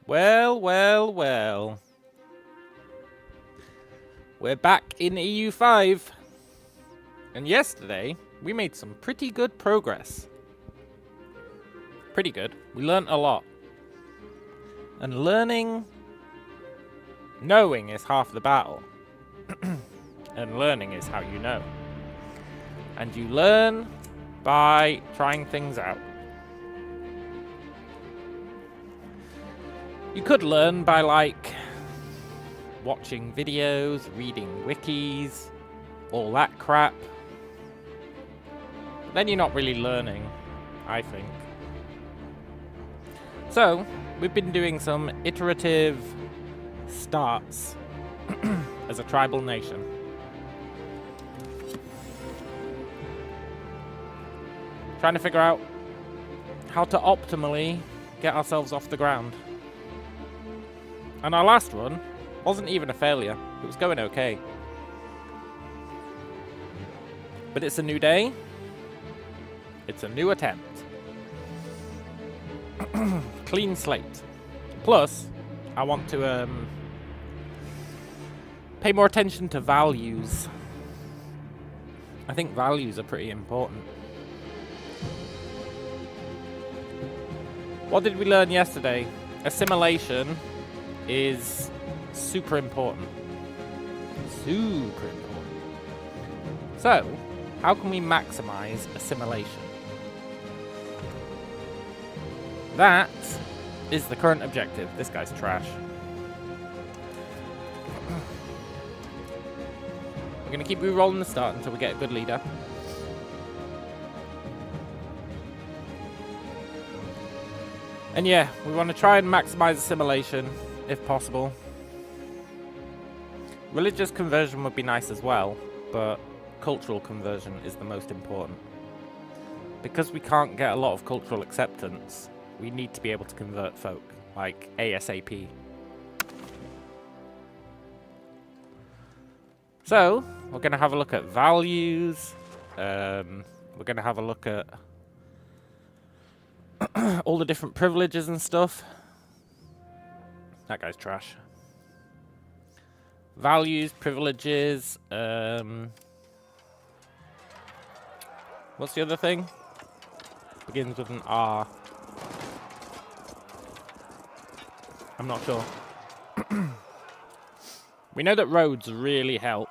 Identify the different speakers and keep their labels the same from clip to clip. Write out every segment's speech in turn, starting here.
Speaker 1: Well, well, well. We're back in EU5. And yesterday, we made some pretty good progress. Pretty good. We learnt a lot. And knowing is half the battle. And learning is how you know. And you learn by trying things out. You could learn by, like, watching videos, reading wikis, all that crap. But then you're not really learning, I think. So, we've been doing some iterative starts as a tribal nation. Trying to figure out how to optimally get ourselves off the ground. And our last run wasn't even a failure. It was going okay. But it's a new day. It's a new attempt. Clean slate. Plus, I want to pay more attention to values. I think values are pretty important. What did we learn yesterday? Assimilation is super important. Super important. So, how can we maximize assimilation? That is the current objective. This guy's trash. We're going to keep re-rolling the start until we get a good leader. And yeah, we want to try and maximize assimilation, if possible. Religious conversion would be nice as well, but cultural conversion is the most important. Because we can't get a lot of cultural acceptance, we need to be able to convert folk, like ASAP. So, we're going to have a look at values. We're going to have a look at all the different privileges and stuff. That guy's trash. Values, privileges, what's the other thing? Begins with an R. I'm not sure. We know that roads really help.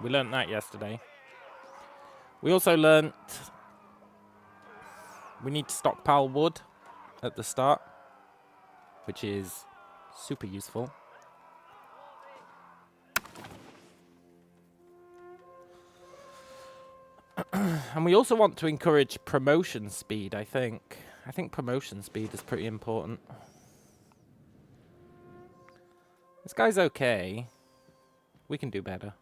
Speaker 1: We learnt that yesterday. We also learnt we need to stockpile wood at the start, which is super useful. And we also want to encourage promotion speed, I think. I think promotion speed is pretty important. This guy's okay. We can do better.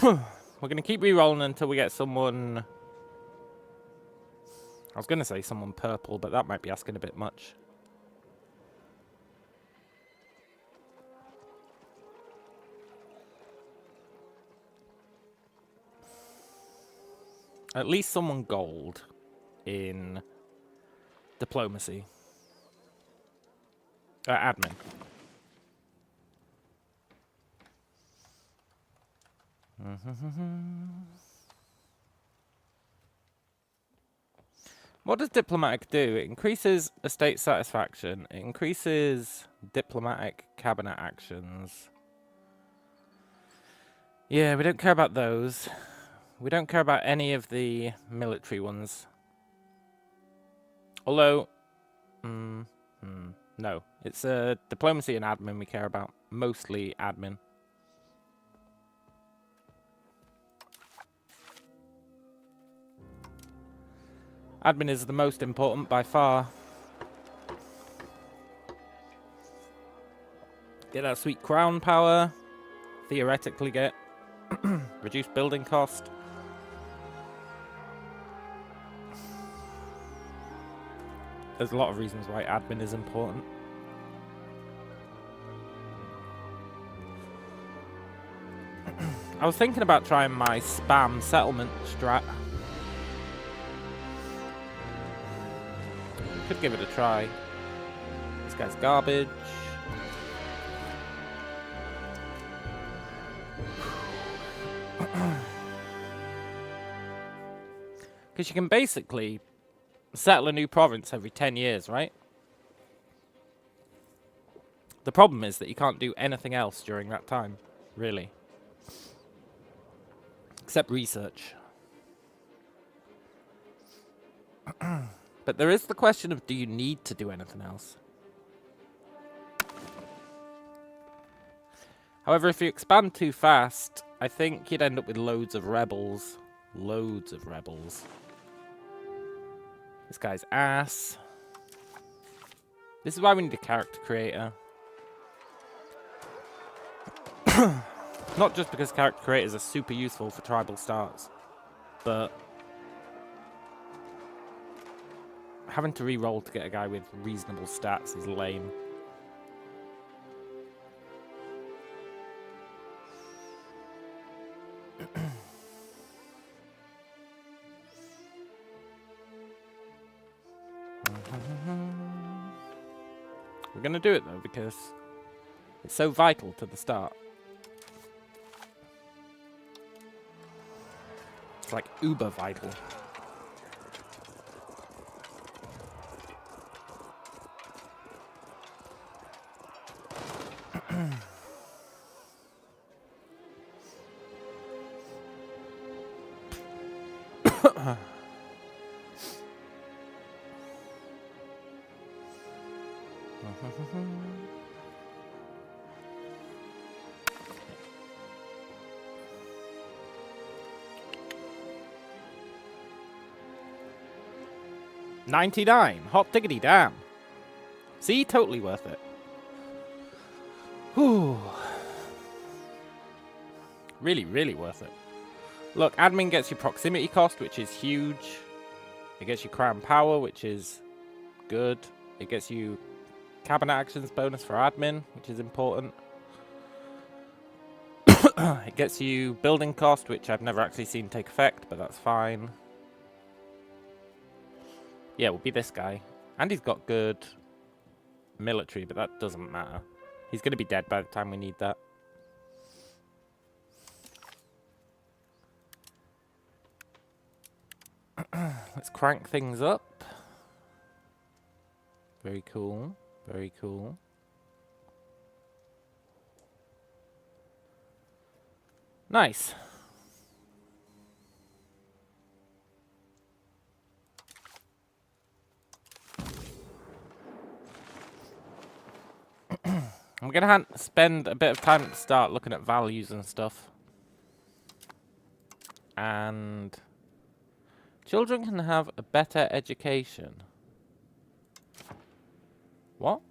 Speaker 1: We're going to keep re-rolling until we get someone... I was going to say someone purple, but that might be asking a bit much. At least someone gold in diplomacy. Admin. What does diplomatic do? It increases estate satisfaction. It increases diplomatic cabinet actions. Yeah, we don't care about those. We don't care about any of the military ones. Although, no. It's diplomacy and admin we care about. Mostly admin. Admin is the most important by far. Get that sweet crown power. Theoretically get reduced building cost. There's a lot of reasons why admin is important. I was thinking about trying my spam settlement strat. Could give it a try. This guy's garbage. Because you can basically settle a new province every 10 years, right? The problem is that you can't do anything else during that time, really. Except research. But there is the question of, do you need to do anything else? However, if you expand too fast, I think you'd end up with loads of rebels. Loads of rebels. This guy's ass. This is why we need a character creator. Not just because character creators are super useful for tribal starts, but having to re-roll to get a guy with reasonable stats is lame. We're going to do it though because it's so vital to the start. It's like uber vital. $99. Hot diggity damn. See? Totally worth it. Whew. Really, really worth it. Look, admin gets you proximity cost, which is huge. It gets you crown power, which is good. It gets you cabinet actions bonus for admin, which is important. It gets you building cost, which I've never actually seen take effect, but that's fine. Yeah, we'll be this guy. And he's got good military, but that doesn't matter. He's going to be dead by the time we need that. Let's crank things up. Very cool. Very cool. Nice. I'm going to spend a bit of time at the start looking at values and stuff. And children can have a better education. What?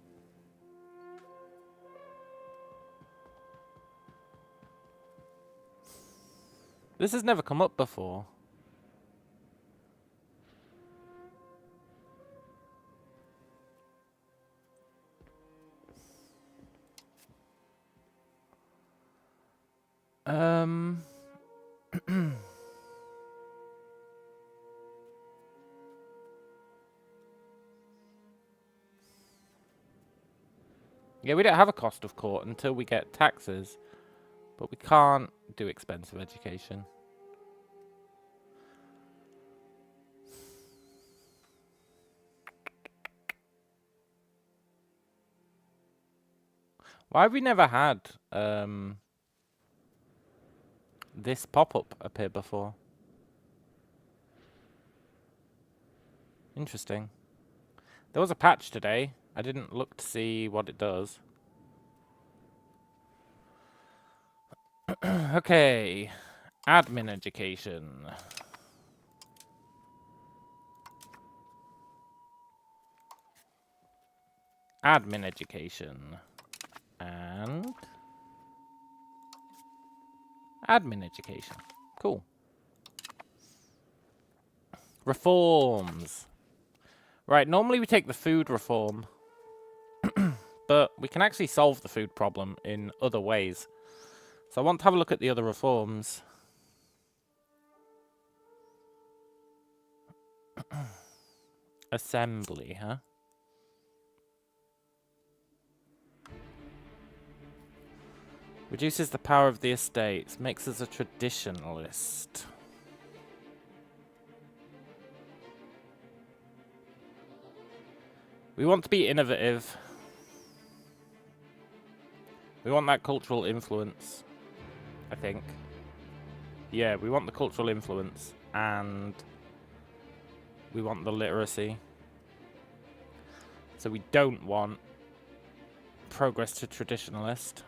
Speaker 1: This has never come up before. Yeah, we don't have a cost of court until we get taxes, but we can't do expensive education. Why have we never had this pop-up appear before? Interesting. There was a patch today. I didn't look to see what it does. Okay. Admin education. Admin education. And admin education. Cool. Reforms. Right, normally we take the food reform, but we can actually solve the food problem in other ways. So I want to have a look at the other reforms. Assembly, huh? Reduces the power of the estates, makes us a traditionalist. We want to be innovative. We want that cultural influence, I think. Yeah, we want the cultural influence, and we want the literacy. So we don't want progress to traditionalist.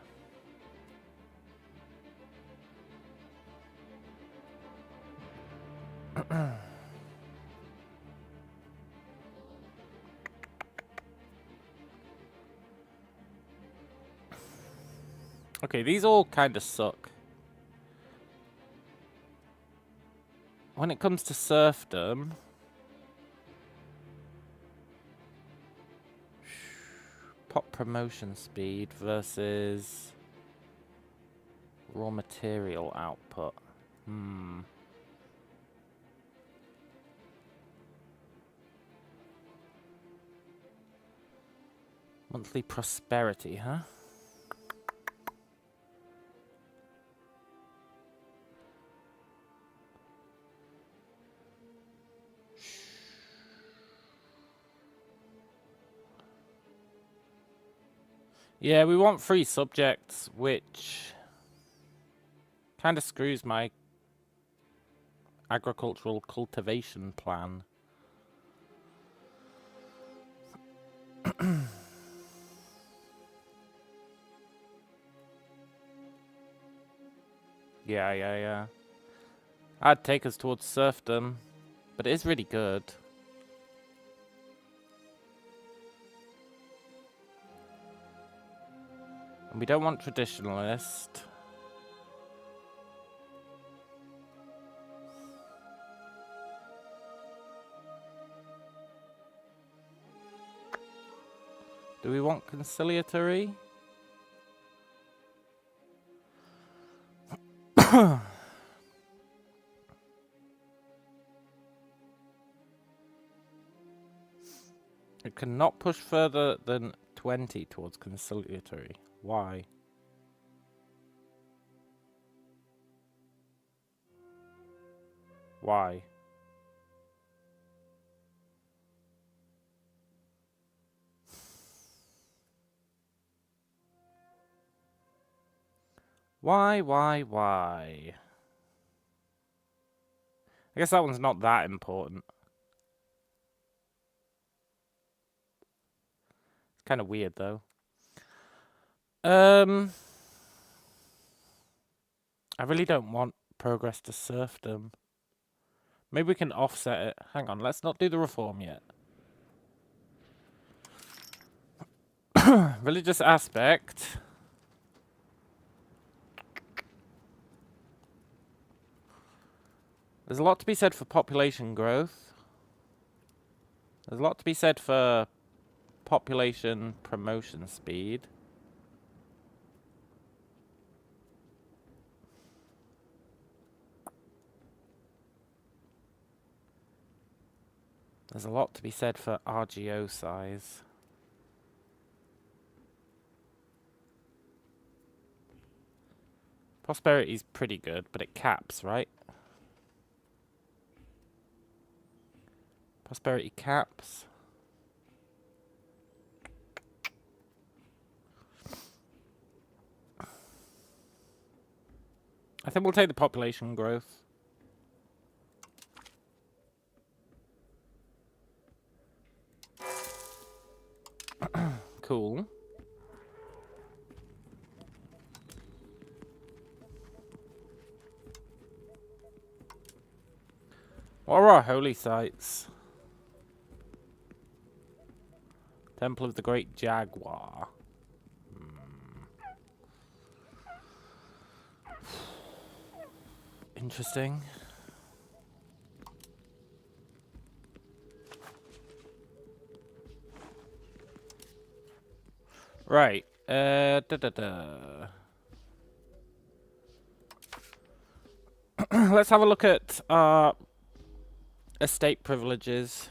Speaker 1: Okay, these all kind of suck. When it comes to serfdom, pop promotion speed versus raw material output. Monthly prosperity, huh? Yeah, we want free subjects, which kind of screws my agricultural cultivation plan. Yeah. I'd take us towards serfdom, but it is really good. And we don't want traditionalist. Do we want conciliatory? It cannot push further than 20 towards conciliatory. Why? Why? Why? I guess that one's not that important. It's kind of weird, though. I really don't want progress to serfdom. Maybe we can offset it. Hang on, let's not do the reform yet. Religious aspect. There's a lot to be said for population growth. There's a lot to be said for population promotion speed. There's a lot to be said for RGO size. Prosperity's pretty good, but it caps, right? Prosperity caps. I think we'll take the population growth. Cool. What are our holy sites? Temple of the Great Jaguar. Interesting. Right. Let's have a look at our estate privileges.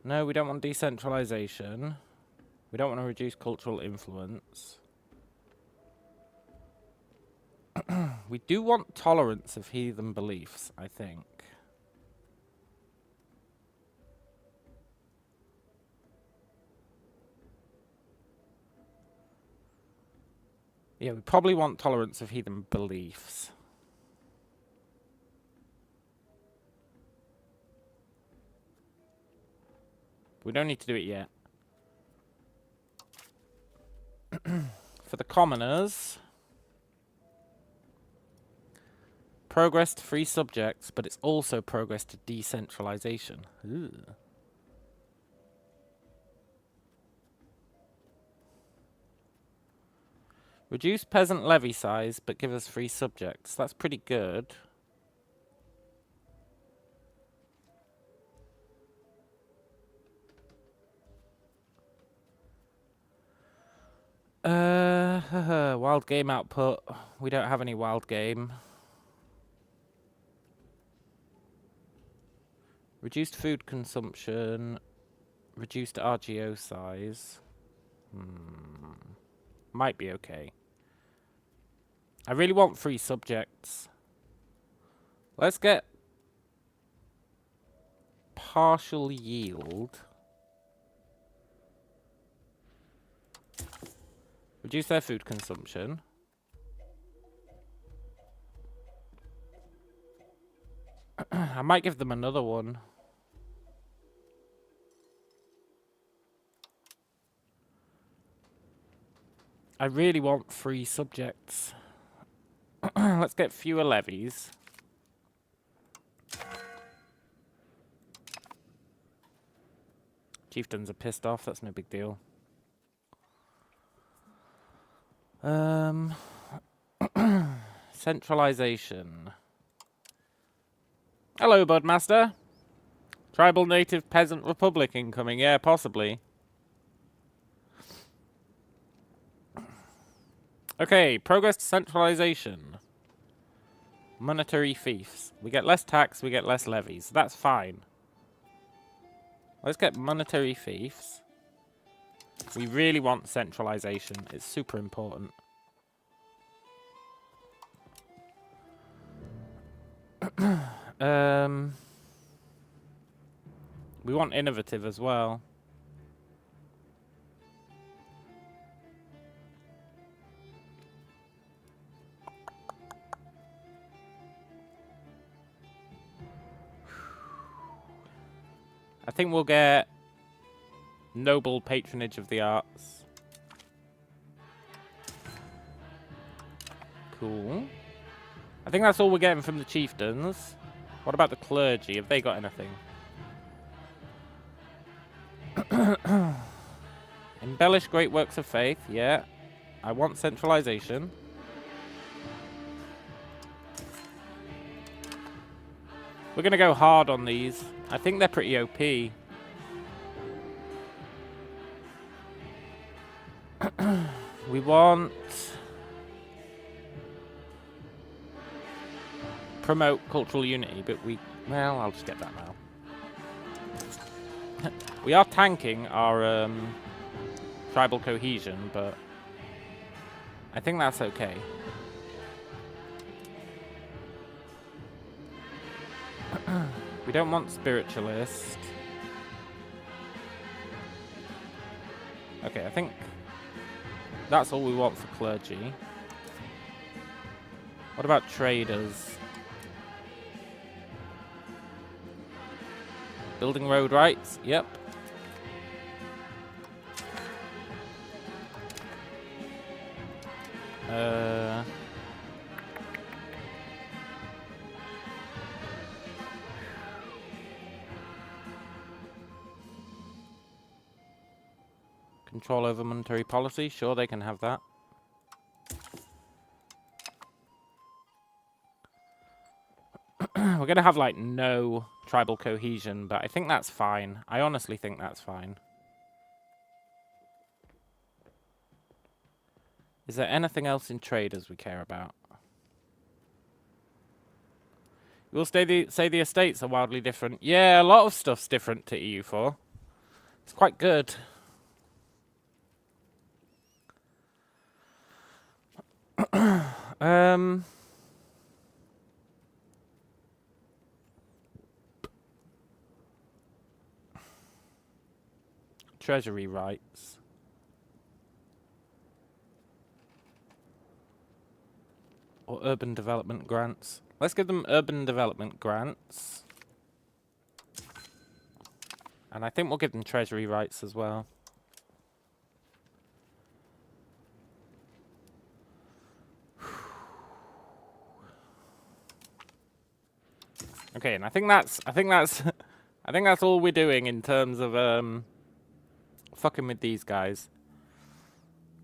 Speaker 1: No, we don't want decentralization. We don't want to reduce cultural influence. We do want tolerance of heathen beliefs, I think. Yeah, we probably want tolerance of heathen beliefs. We don't need to do it yet. For the commoners, progress to free subjects, but it's also progress to decentralization. Ooh. Reduce peasant levy size, but give us free subjects. That's pretty good. Wild game output. We don't have any wild game. Reduced food consumption. Reduced RGO size. Might be okay. I really want free subjects. Let's get partial yield. Reduce their food consumption. I might give them another one. I really want free subjects. Let's get fewer levies. Chieftains are pissed off, that's no big deal. Centralization. Hello, Budmaster. Tribal Native Peasant Republic incoming. Yeah, possibly. Okay, progress to centralization. Monetary fiefs. We get less tax, we get less levies. That's fine. Let's get monetary fiefs. We really want centralization. It's super important. We want innovative as well. I think we'll get noble patronage of the arts. Cool. I think that's all we're getting from the chieftains. What about the clergy? Have they got anything? Embellish great works of faith. Yeah. I want centralization. We're going to go hard on these. I think they're pretty OP. We want... promote cultural unity, but we... Well, I'll just get that now. We are tanking our tribal cohesion, but I think that's okay. We don't want spiritualist. Okay, I think that's all we want for clergy. What about traders? Building road rights? Yep. Control over monetary policy? Sure, they can have that. We're going to have, like, no tribal cohesion, but I think that's fine. I honestly think that's fine. Is there anything else in traders we care about? You will say the estates are wildly different. Yeah, a lot of stuff's different to EU4. It's quite good. Treasury rights. Or urban development grants. Let's give them urban development grants. And I think we'll give them treasury rights as well. Okay, and I think that's I think that's all we're doing in terms of fucking with these guys.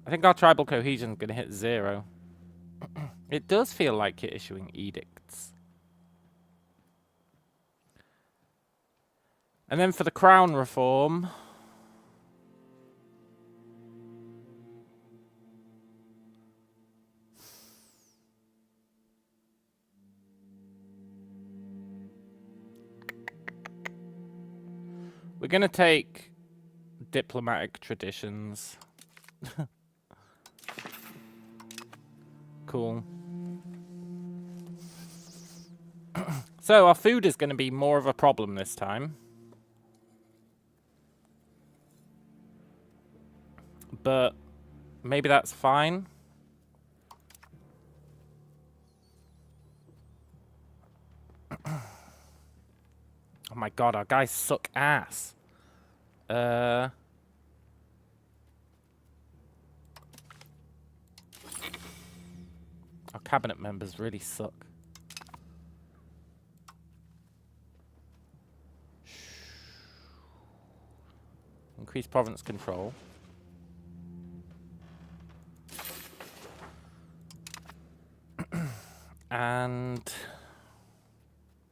Speaker 1: I think our tribal cohesion's gonna hit 0. It does feel like you're issuing edicts. And then for the crown reform, we're gonna take diplomatic traditions. Cool. So our food is going to be more of a problem this time. But maybe that's fine. Oh my god, our guys suck ass. Our cabinet members really suck. Increase province control. And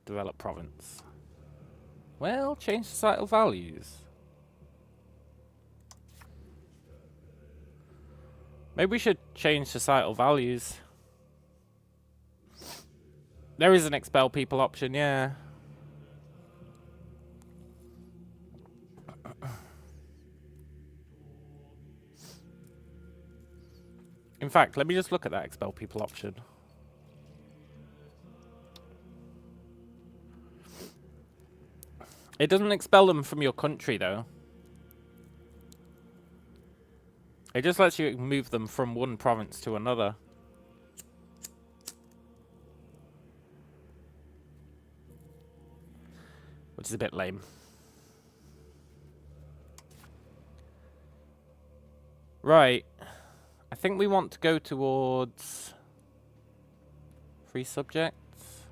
Speaker 1: develop province. Well, change societal values. Maybe we should change societal values. There is an expel people option, yeah. In fact, let me just look at that expel people option. It doesn't expel them from your country, though. It just lets you move them from one province to another. Which is a bit lame. Right. I think we want to go towards free subjects.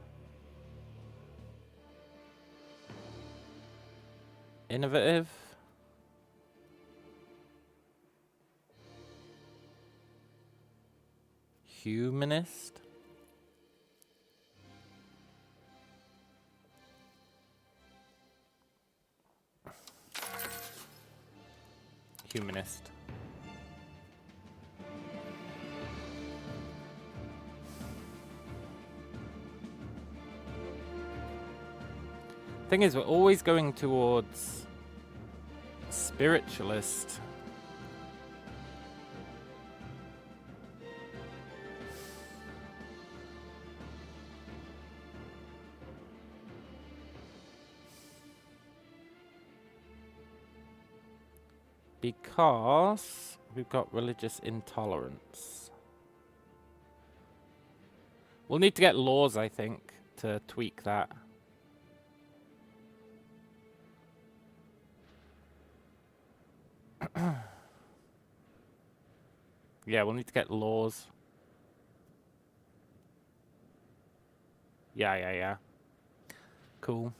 Speaker 1: Innovative. Humanist. Humanist. Thing is, we're always going towards spiritualist. Because we've got religious intolerance. We'll need to get laws, I think, to tweak that. Yeah, we'll need to get laws. Yeah. Cool.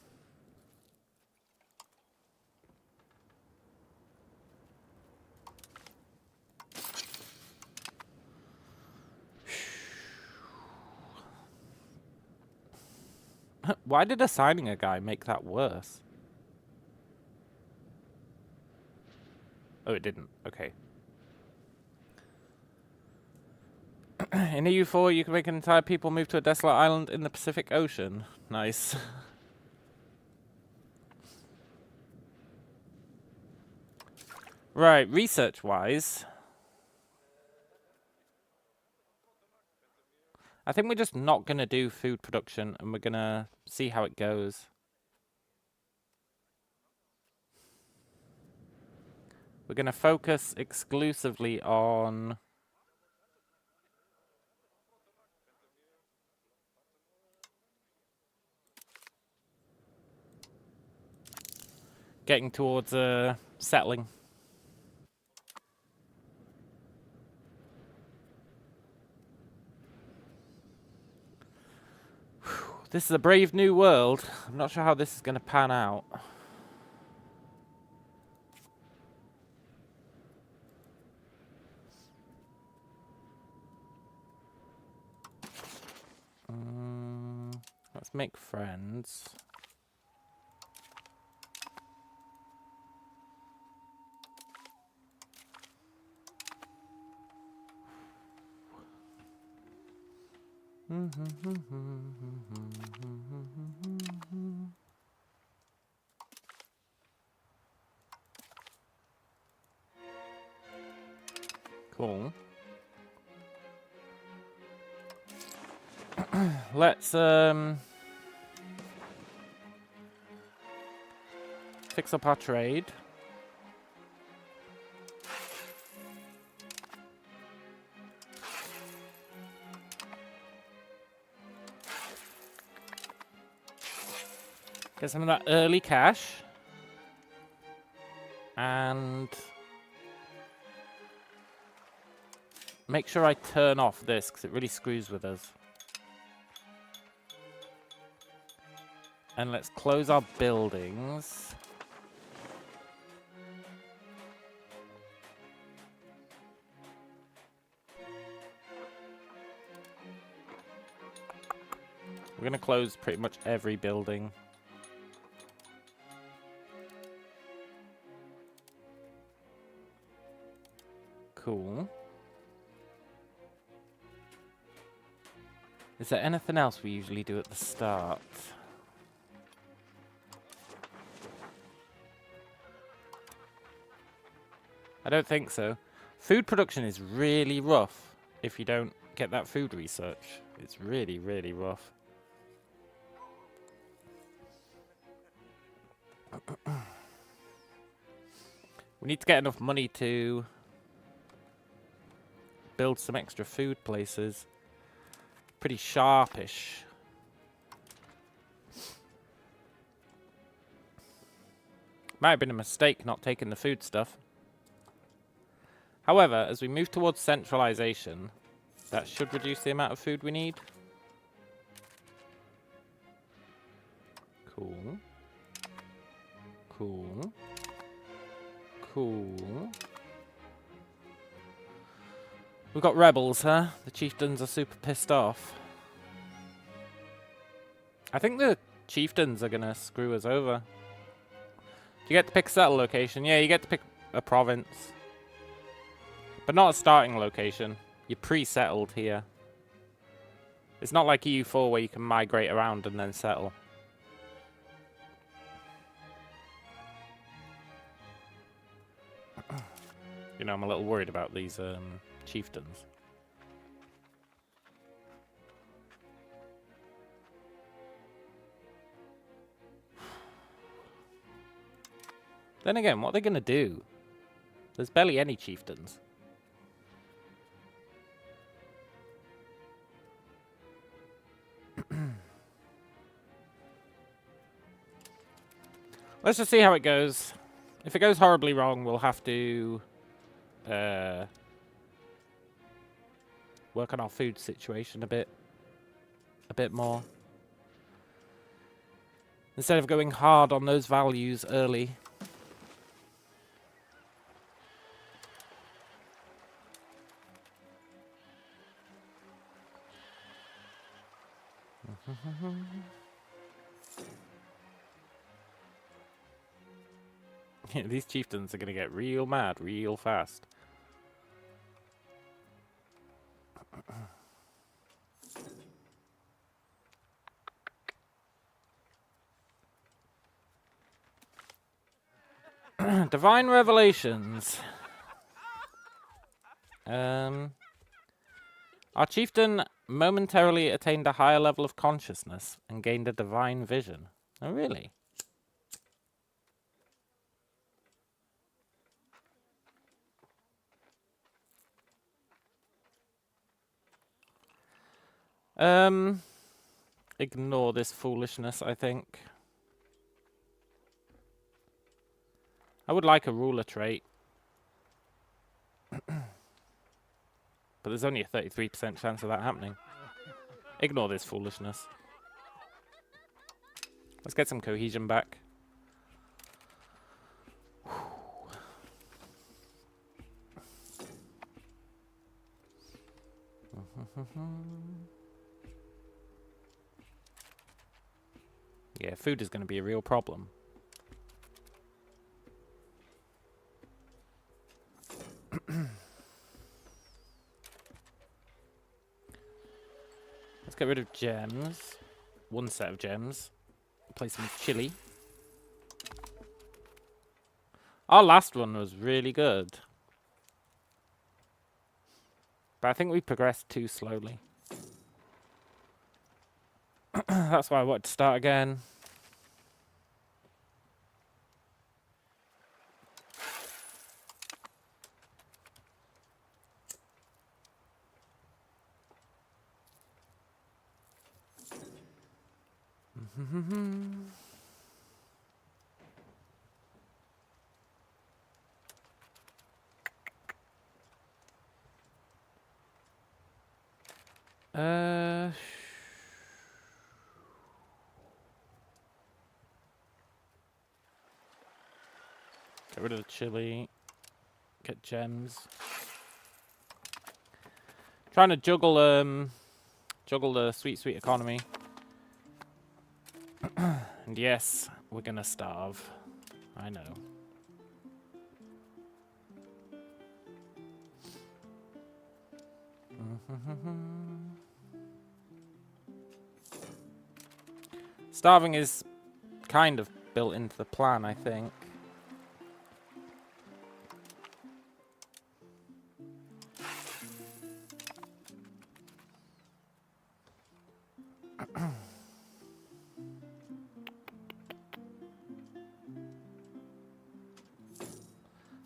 Speaker 1: Why did assigning a guy make that worse? Oh, it didn't. Okay. In EU4, you can make an entire people move to a desolate island in the Pacific Ocean. Nice. Right, research-wise, I think we're just not going to do food production, and we're going to see how it goes. We're going to focus exclusively on getting towards settling. This is a brave new world. I'm not sure how this is going to pan out. Let's make friends. Cool. Let's fix up our trade. Get some of that early cash. And make sure I turn off this, because it really screws with us. And let's close our buildings. We're going to close pretty much every building. Cool. Is there anything else we usually do at the start? I don't think so. Food production is really rough if you don't get that food research. It's really, really rough. We need to get enough money to build some extra food places. Pretty sharpish. Might have been a mistake not taking the food stuff. However, as we move towards centralization, that should reduce the amount of food we need. Cool. Cool. Cool. We've got rebels, huh? The chieftains are super pissed off. I think the chieftains are gonna screw us over. Do you get to pick a settle location? Yeah, you get to pick a province. But not a starting location. You're pre-settled here. It's not like EU4 where you can migrate around and then settle. You know, I'm a little worried about these chieftains. Then again, what are they going to do? There's barely any chieftains. Let's just see how it goes. If it goes horribly wrong, we'll have to work on our food situation a bit more. Instead of going hard on those values early. Yeah, these chieftains are going to get real mad real fast. Divine revelations. Our chieftain momentarily attained a higher level of consciousness and gained a divine vision. Oh, really? Ignore this foolishness, I think. I would like a ruler trait. But there's only a 33% chance of that happening. Ignore this foolishness. Let's get some cohesion back. Yeah, food is going to be a real problem. Let's get rid of gems. One set of gems. Place some chili. Our last one was really good. But I think we progressed too slowly. That's why I wanted to start again. Get rid of the chili. Get gems. Trying to juggle the sweet economy. And yes, we're gonna starve. I know. Starving is kind of built into the plan, I think.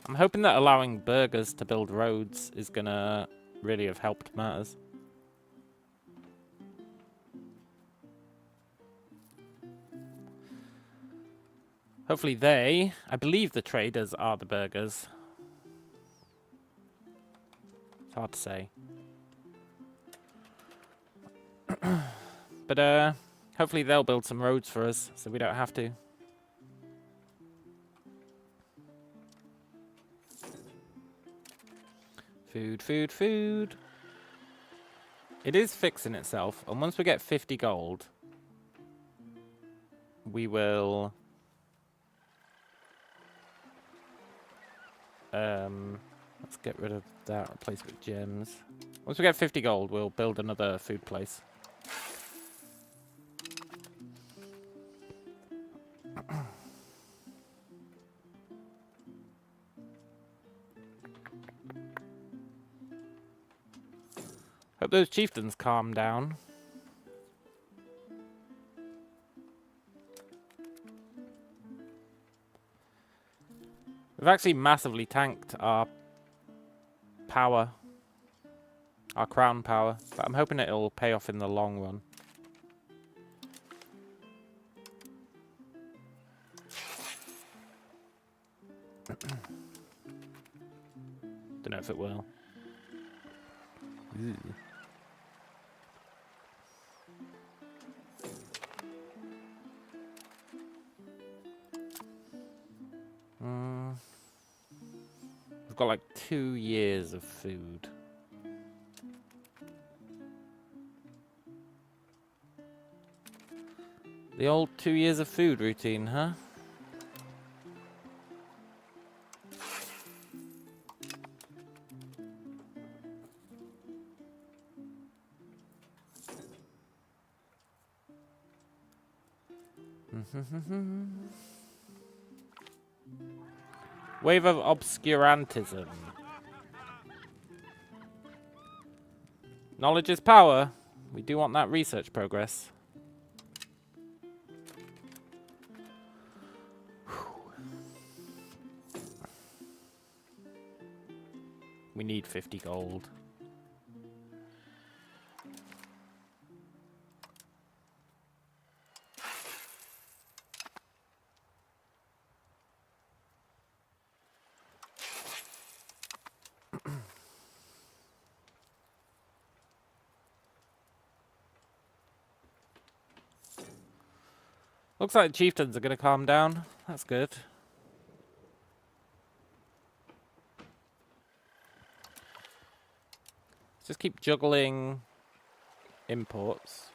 Speaker 1: I'm hoping that allowing burgers to build roads is gonna really have helped matters. Hopefully I believe the traders are the burgers. It's hard to say. But hopefully they'll build some roads for us so we don't have to. Food, food, food. It is fixing itself, and once we get 50 gold, we will... let's get rid of that, replace it with gems. Once we get 50 gold, we'll build another food place. Hope those chieftains calm down. We've actually massively tanked our power. Our crown power. But I'm hoping it'll pay off in the long run. Don't know if it will. Ew. We've got like 2 years of food. The old 2 years of food routine, huh? Wave of obscurantism. Knowledge is power. We do want that research progress. We need 50 gold. Looks like the chieftains are going to calm down. That's good. Just keep juggling imports.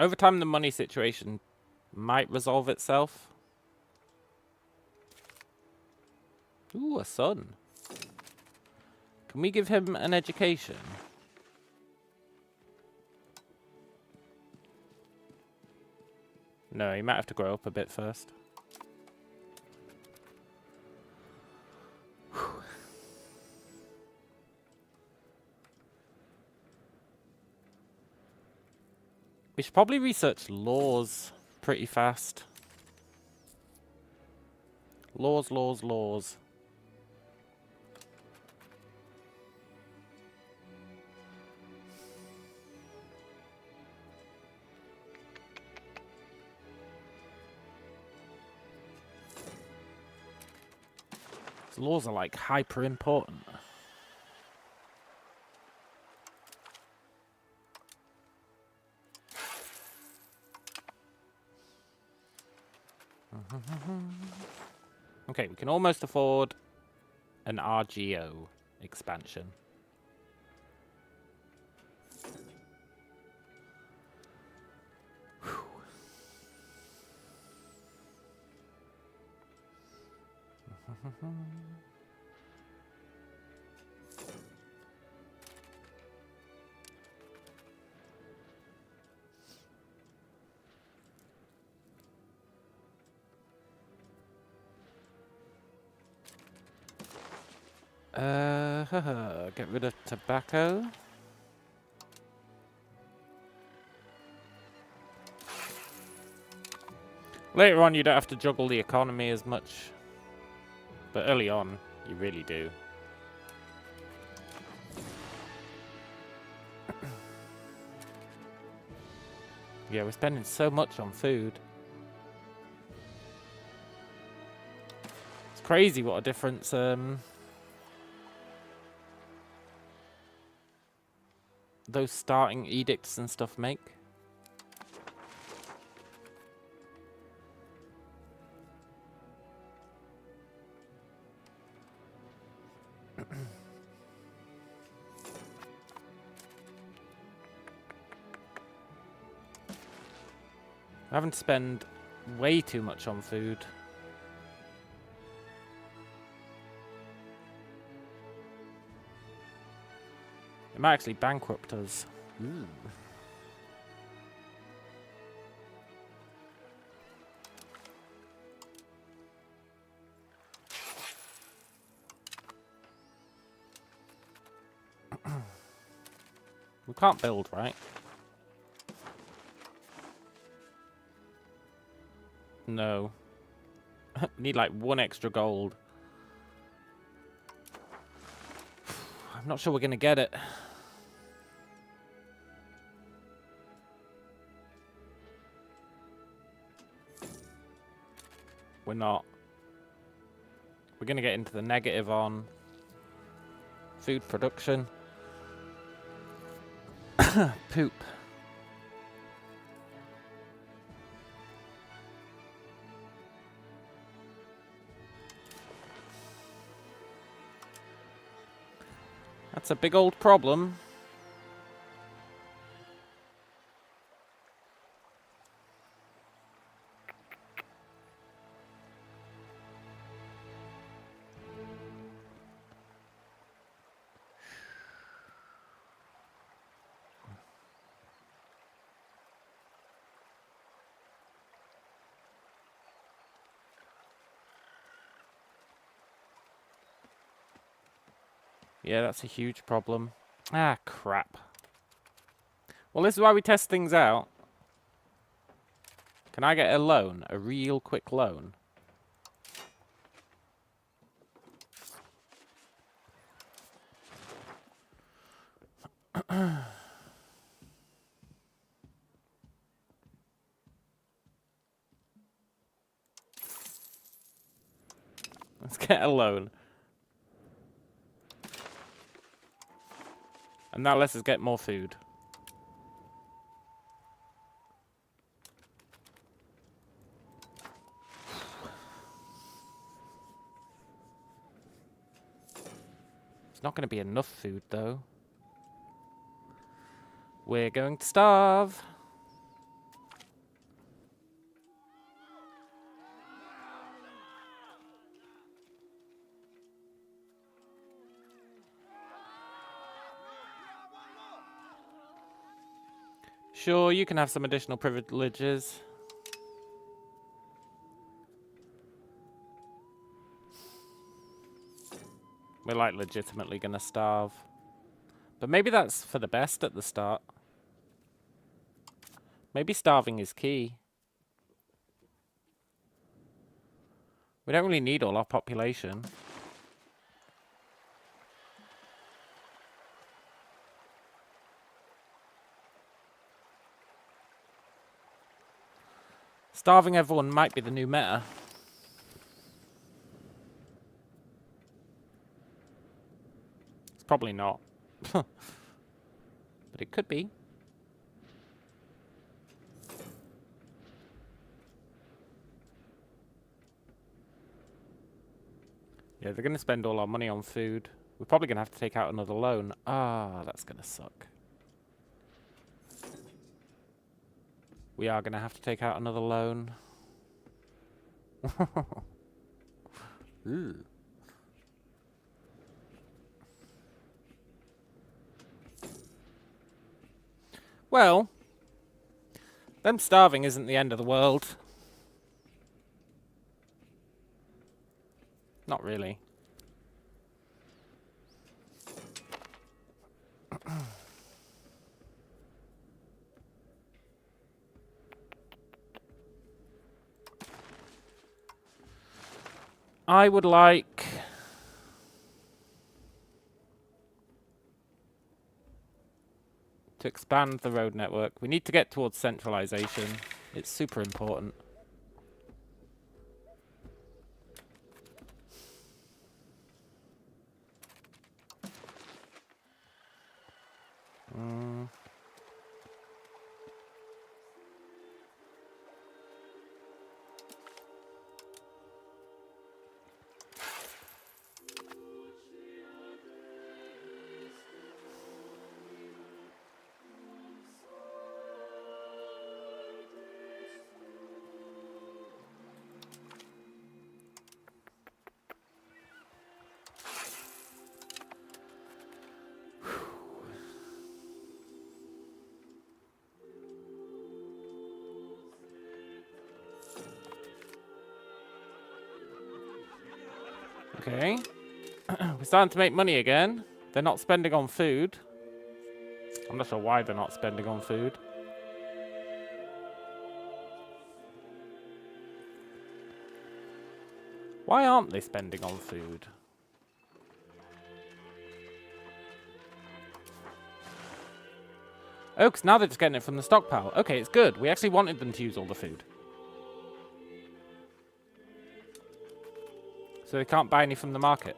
Speaker 1: Over time, the money situation might resolve itself. Ooh, a son. Can we give him an education? No, he might have to grow up a bit first. We should probably research laws pretty fast. Laws, laws, laws. These laws are like hyper important. Okay, we can almost afford an RGO expansion. Get rid of tobacco. Later on, you don't have to juggle the economy as much. But early on, you really do. Yeah, we're spending so much on food. It's crazy what a difference those starting edicts and stuff make. I haven't spent way too much on food. It might actually bankrupt us. Ooh. We can't build, right? No. We need like 1 extra gold. I'm not sure we're gonna get it. We're not. We're gonna get into the negative on food production. Poop. That's a big old problem. Yeah, that's a huge problem. Ah, crap. Well, this is why we test things out. Can I get a loan? A real quick loan? Let's get a loan. And that lets us get more food. It's not going to be enough food, though. We're going to starve. Sure, you can have some additional privileges. We're like legitimately gonna starve. But maybe that's for the best at the start. Maybe starving is key. We don't really need all our population. Starving everyone might be the new meta. It's probably not. But it could be. Yeah, they're going to spend all our money on food. We're probably going to have to take out another loan. Ah, that's going to suck. We are going to have to take out another loan. Ooh. Well, them starving isn't the end of the world. Not really. I would like... to expand the road network. We need to get towards centralization. It's super important. Okay. We're starting to make money again. They're not spending on food. I'm not sure why they're not spending on food. Why aren't they spending on food? Oh, because now they're just getting it from the stockpile. Okay, it's good. We actually wanted them to use all the food. So they can't buy any from the market.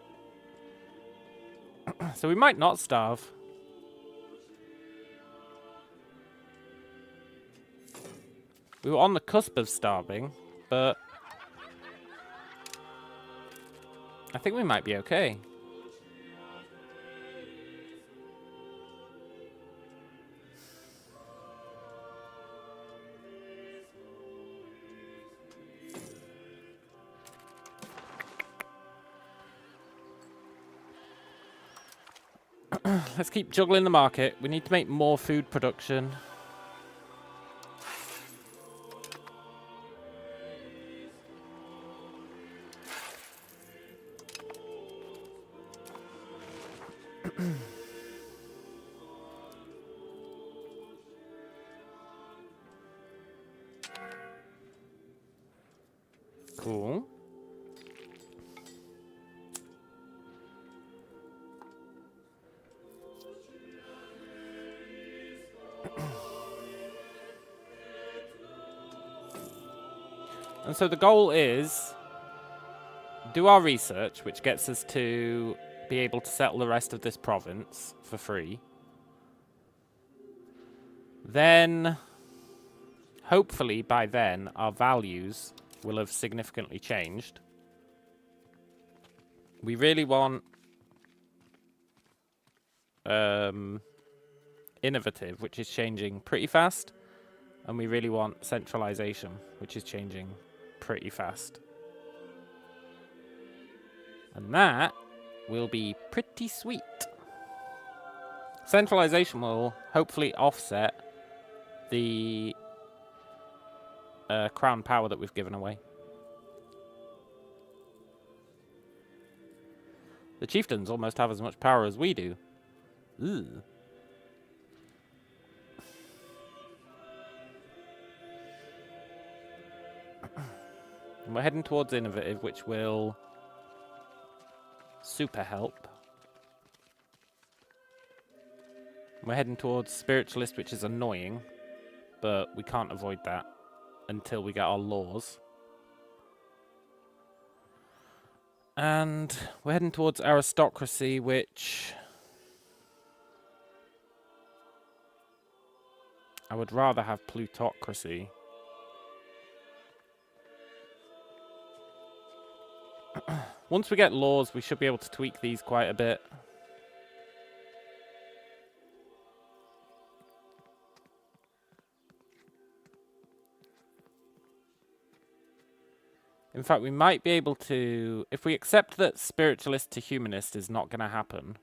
Speaker 1: So we might not starve. We were on the cusp of starving, but I think we might be okay. Let's keep juggling the market. We need to make more food production. Cool. And so the goal is do our research, which gets us to be able to settle the rest of this province for free. Then, hopefully by then, our values will have significantly changed. We really want innovative, which is changing pretty fast. And we really want centralization, which is changing pretty fast. And that will be pretty sweet. Centralization will hopefully offset the crown power that we've given away. The chieftains almost have as much power as we do. Ooh. And we're heading towards innovative, which will super help. We're heading towards spiritualist, which is annoying, but we can't avoid that until we get our laws. And we're heading towards aristocracy, which I would rather have plutocracy. Once we get laws, we should be able to tweak these quite a bit. In fact, we might be able to, if we accept that spiritualist to humanist is not going to happen,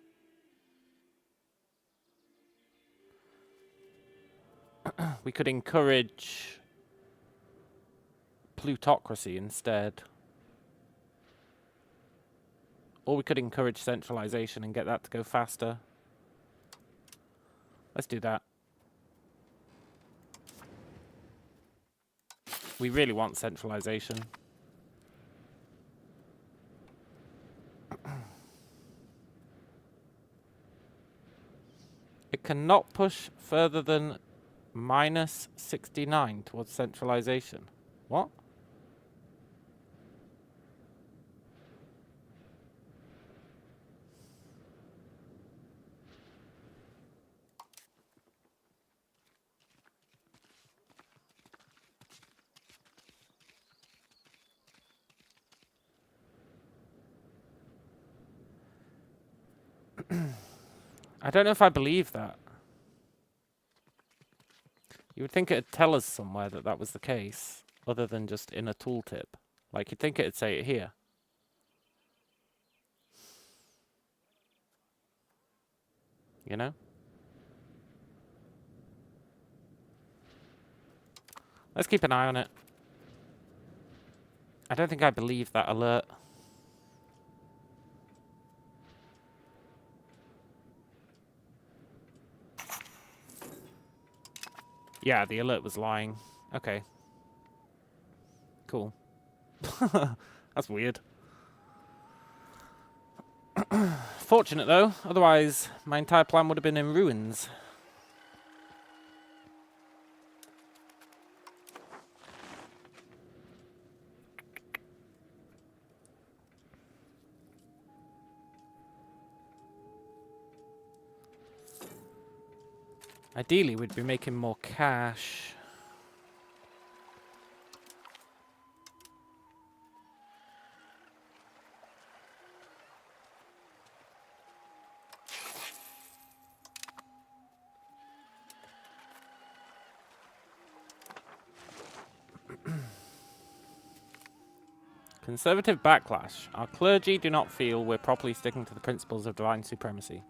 Speaker 1: we could encourage plutocracy instead. Or we could encourage centralization and get that to go faster. Let's do that. We really want centralization. It cannot push further than minus 69 towards centralization. What? I don't know if I believe that. You would think it'd tell us somewhere that that was the case, other than just in a tooltip. Like, you'd think it'd say it here. You know? Let's keep an eye on it. I don't think I believe that alert. Yeah, the alert was lying. Okay. Cool. That's weird. Fortunate, though. Otherwise, my entire plan would have been in ruins. Ideally, we'd be making more cash. Conservative backlash. Our clergy do not feel we're properly sticking to the principles of divine supremacy.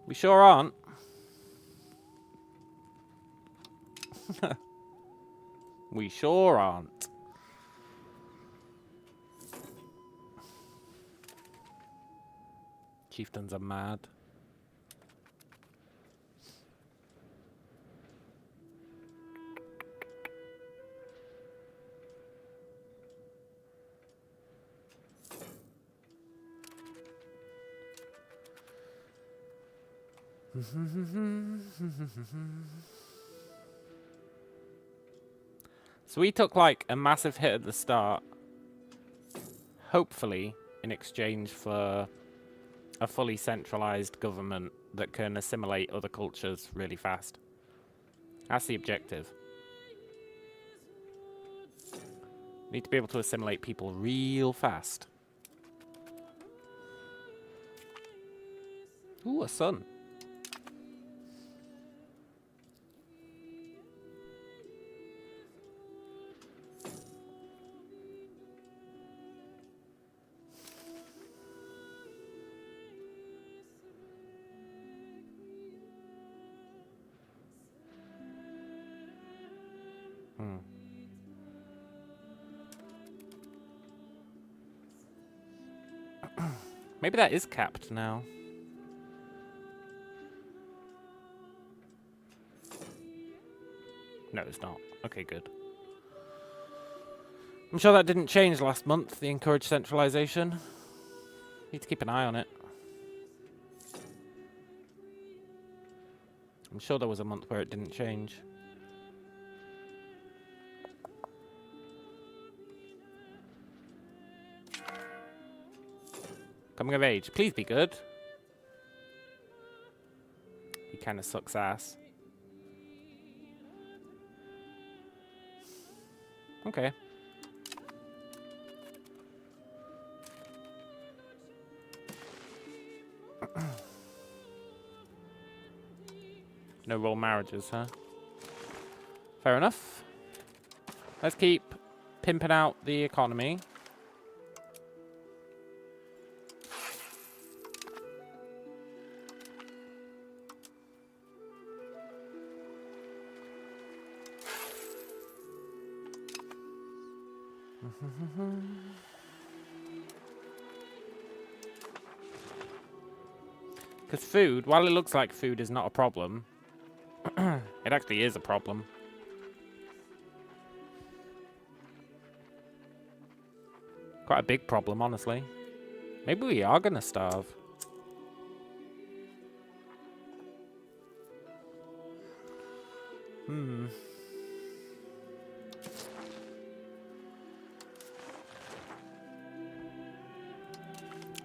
Speaker 1: We sure aren't. We sure aren't. Chieftains are mad. So we took like a massive hit at the start, hopefully in exchange for a fully centralized government that can assimilate other cultures really fast. That's the objective. Need to be able to assimilate people real fast. Ooh, a sun. Maybe that is capped now. No, it's not. Okay, good. I'm sure that didn't change last month, the encouraged centralization. Need to keep an eye on it. I'm sure there was a month where it didn't change. Coming of age. Please be good. He kind of sucks ass. Okay. No royal marriages, huh? Fair enough. Let's keep pimping out the economy. Because food, while it looks like food is not a problem, it actually is a problem. Quite a big problem, honestly. Maybe we are gonna starve. I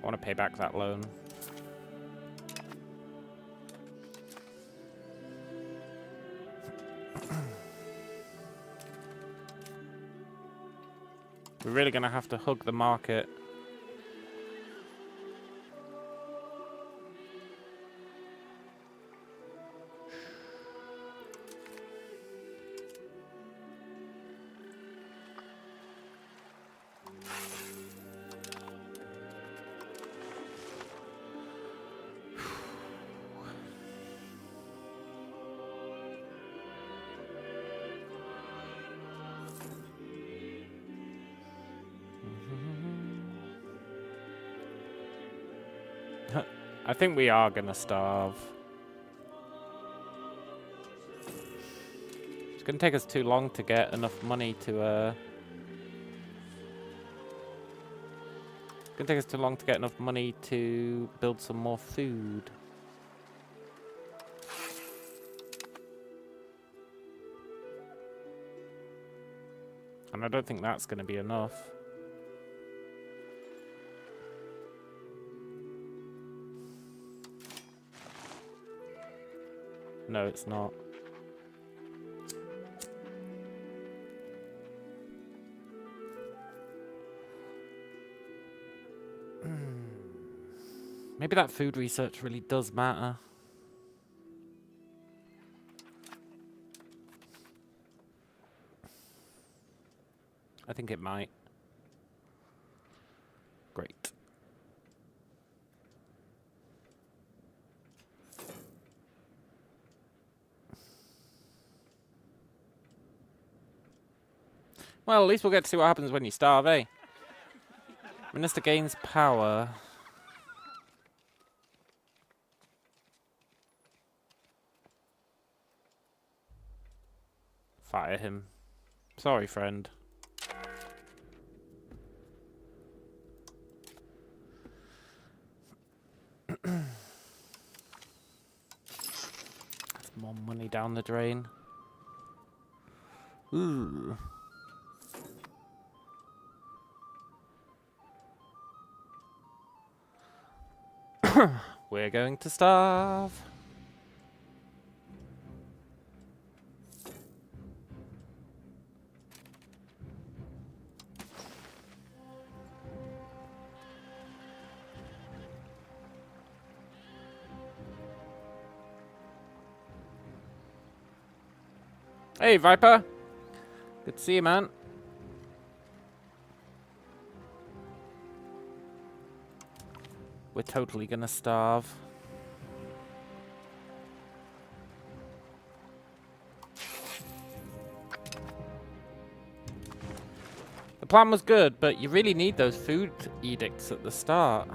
Speaker 1: want to pay back that loan. We're really going to have to hug the market. I think we are gonna starve. It's gonna take us too long to get enough money to it's gonna take us too long to get enough money to build some more food. And I don't think that's gonna be enough. No, it's not. Maybe that food research really does matter. I think it might. Great. Well, at least we'll get to see what happens when you starve, eh? Minister gains power. Fire him. Sorry, friend. More money down the drain. Ooh. We're going to starve. Hey, Viper. Good to see you, man. We're totally gonna starve. The plan was good, but you really need those food edicts at the start.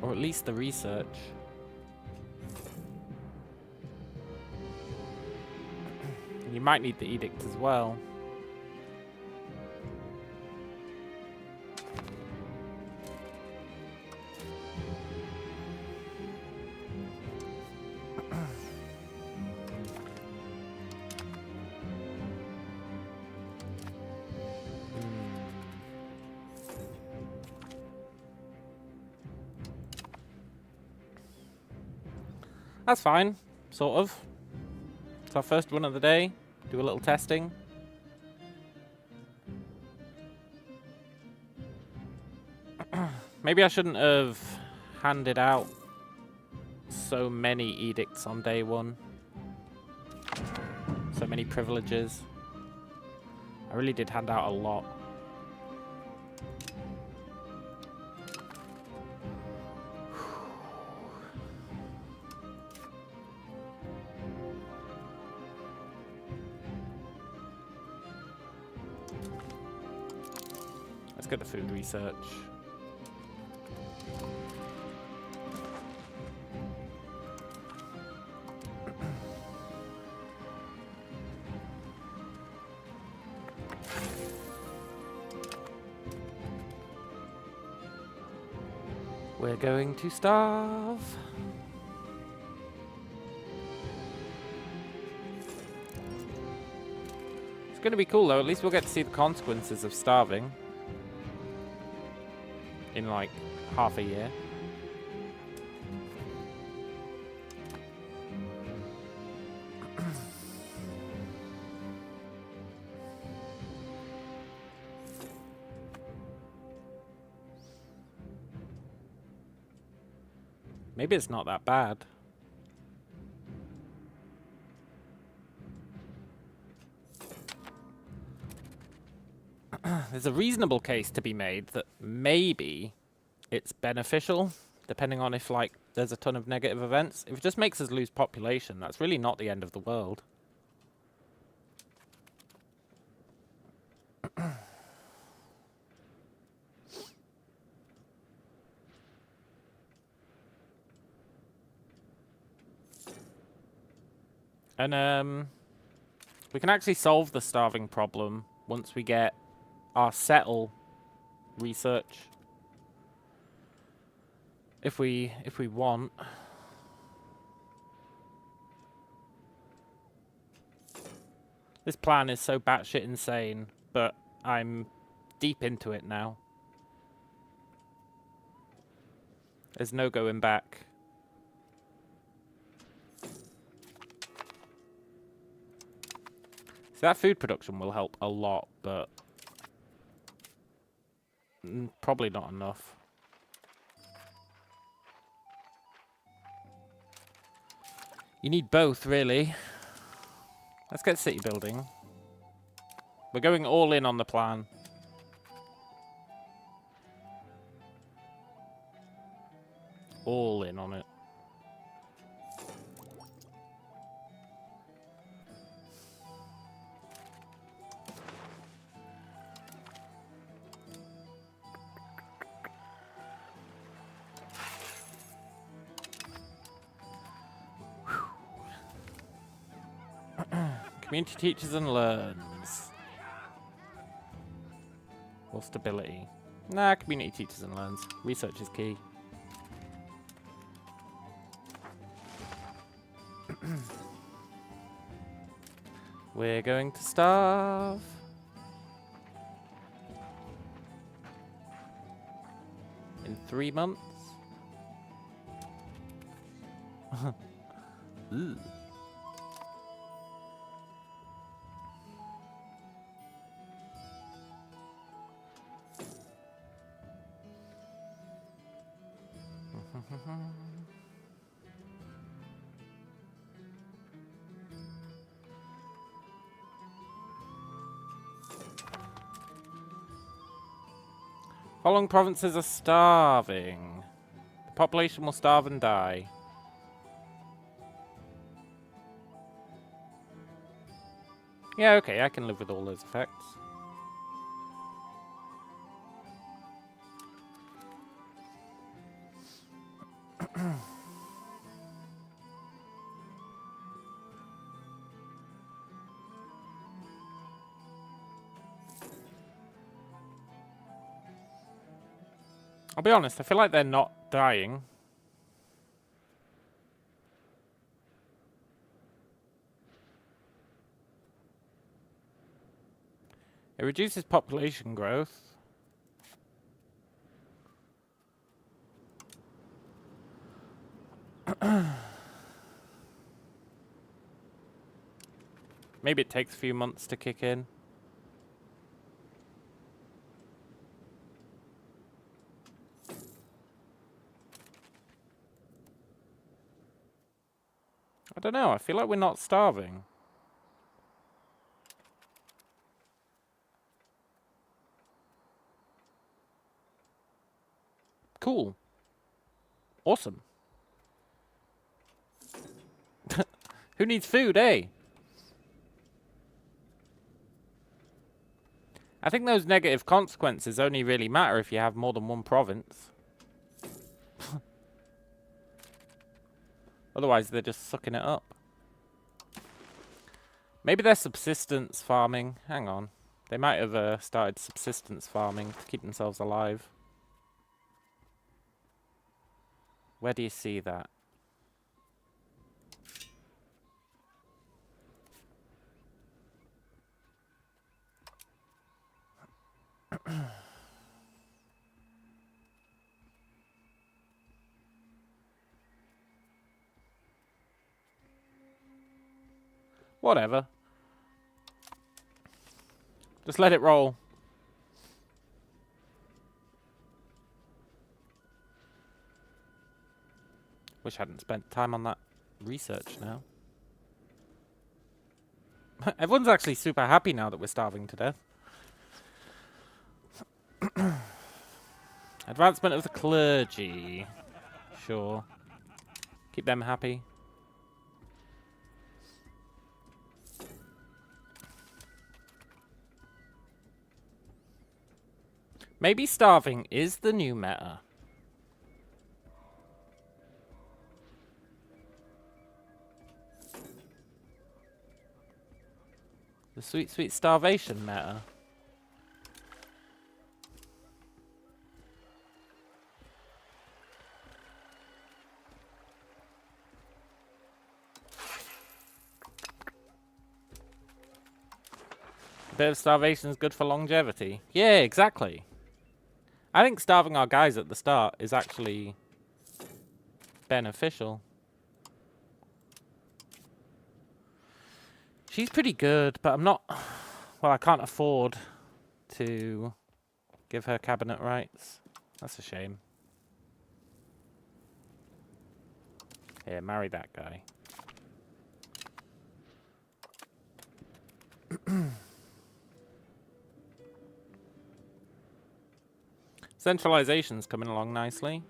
Speaker 1: Or at least the research. You might need the edict as well. That's fine, sort of. It's our first one of the day. Do a little testing. Maybe I shouldn't have handed out so many edicts on day one. So many privileges. I really did hand out a lot. Let's go to food research. We're going to starve. It's going to be cool though, at least we'll get to see the consequences of starving. In like half a year. Maybe it's not that bad. There's a reasonable case to be made that maybe it's beneficial, depending on if, like, there's a ton of negative events. If it just makes us lose population, that's really not the end of the world. And, we can actually solve the starving problem once we get our settle research. If we want. This plan is so batshit insane, but I'm deep into it now. There's no going back. So that food production will help a lot, but probably not enough. You need both, really. Let's get city building. We're going all in on the plan. All in on it. Community teaches and learns. Or stability. Nah, community teaches and learns. Research is key. We're going to starve. In 3 months. Ooh. Following provinces are starving. The population will starve and die. Yeah, okay, I can live with all those effects. I'll be honest, I feel like they're not dying. It reduces population growth. Maybe it takes a few months to kick in. I don't know, I feel like we're not starving. Cool. Awesome. Who needs food, eh? I think those negative consequences only really matter if you have more than one province. Otherwise, they're just sucking it up. Maybe they're subsistence farming. Hang on. They might have started subsistence farming to keep themselves alive. Where do you see that? Whatever. Just let it roll. Wish I hadn't spent time on that research now. Everyone's actually super happy now that we're starving to death. Advancement of the clergy. Sure. Keep them happy. Maybe starving is the new meta. The sweet, sweet starvation meta. A bit of starvation is good for longevity. Yeah, exactly. I think starving our guys at the start is actually beneficial. She's pretty good, but I'm not... Well, I can't afford to give her cabinet rights. That's a shame. Here, marry that guy. Centralization's coming along nicely.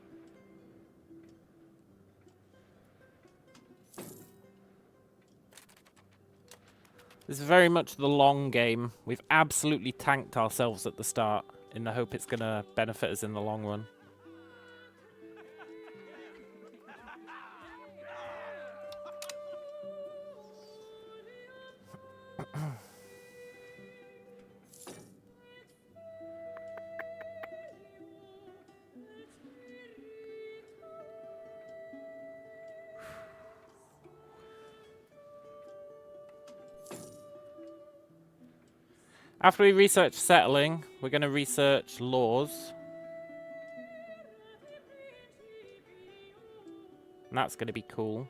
Speaker 1: This is very much the long game. We've absolutely tanked ourselves at the start in the hope it's going to benefit us in the long run. After we research settling, we're going to research laws. And that's going to be cool.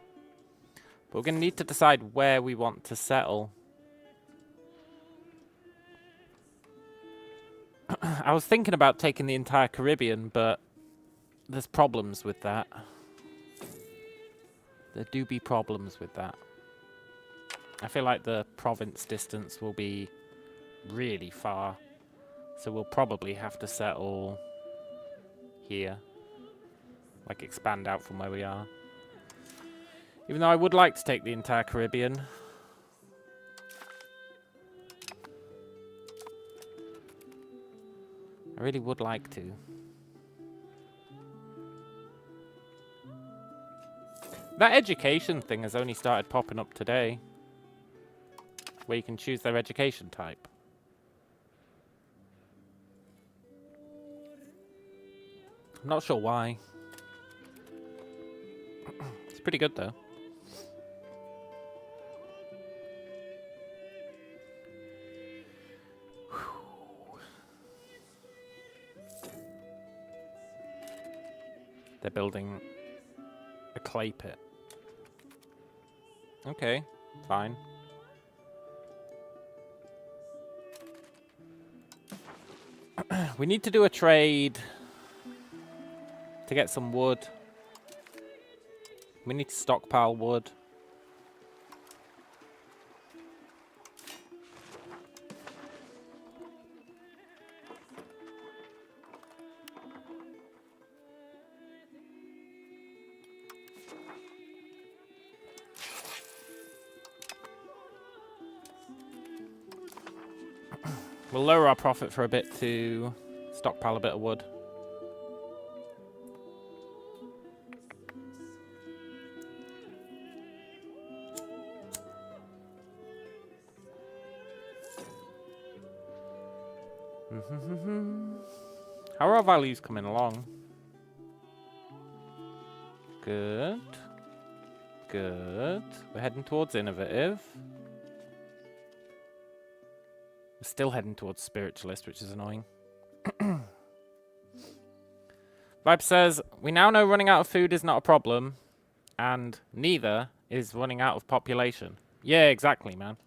Speaker 1: But we're going to need to decide where we want to settle. I was thinking about taking the entire Caribbean, but there's problems with that. There do be problems with that. I feel like the province distance will be really far. So we'll probably have to settle here. Like expand out from where we are. Even though I would like to take the entire Caribbean. I really would like to. That education thing has only started popping up today. Where you can choose their education type. I'm not sure why. It's pretty good though. They're building a clay pit. Okay, fine. We need to do a trade to get some wood. We need to stockpile wood. We'll lower our profit for a bit to stockpile a bit of wood. How are our values coming along? Good. Good. We're heading towards innovative. We're still heading towards spiritualist, which is annoying. Vibe says, we now know running out of food is not a problem, and neither is running out of population. Yeah, exactly, man.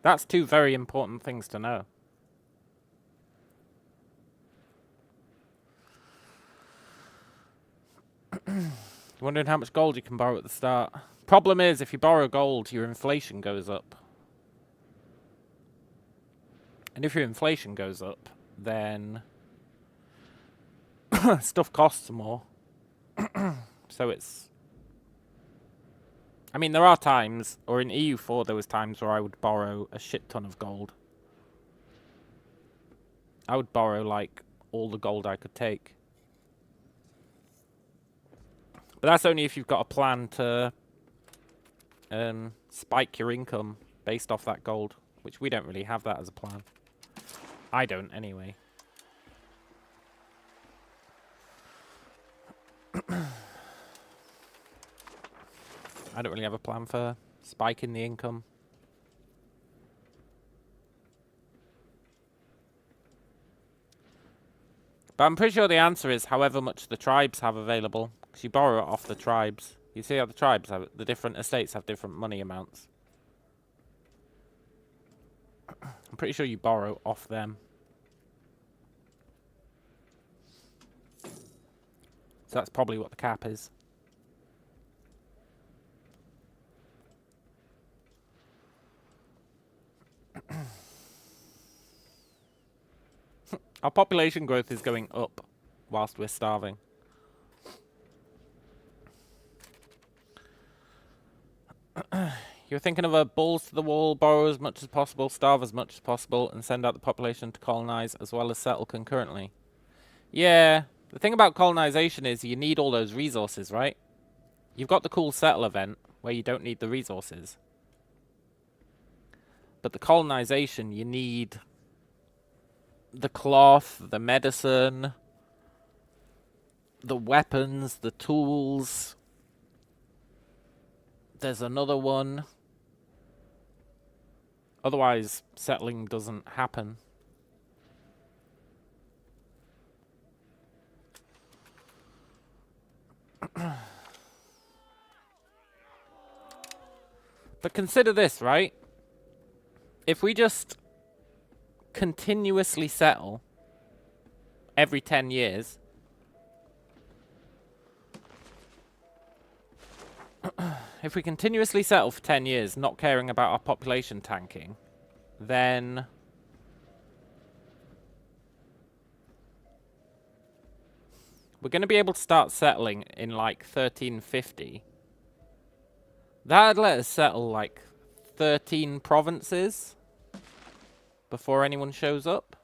Speaker 1: That's two very important things to know. Wondering how much gold you can borrow at the start. Problem is, if you borrow gold, your inflation goes up. And if your inflation goes up, then stuff costs more. So it's... I mean, there are times, or in EU4 there was times where I would borrow a shit ton of gold. I would borrow, like, all the gold I could take. But that's only if you've got a plan to spike your income based off that gold, which we don't really have that as a plan. I don't, anyway. I don't really have a plan for spiking the income. But I'm pretty sure the answer is however much the tribes have available. Because you borrow it off the tribes. You see how the tribes have, the different estates have different money amounts. I'm pretty sure you borrow off them. So that's probably what the cap is. Our population growth is going up whilst we're starving. You're thinking of a balls to the wall, borrow as much as possible, starve as much as possible, and send out the population to colonize as well as settle concurrently. Yeah, the thing about colonization is you need all those resources, right? You've got the cool settle event where you don't need the resources. But the colonization, you need the cloth, the medicine, the weapons, the tools. There's another one. Otherwise, settling doesn't happen. But consider this, right? If we just continuously settle every 10 years, if we continuously settle for 10 years, not caring about our population tanking, then we're going to be able to start settling in like 1350. That'd let us settle like 13 provinces before anyone shows up.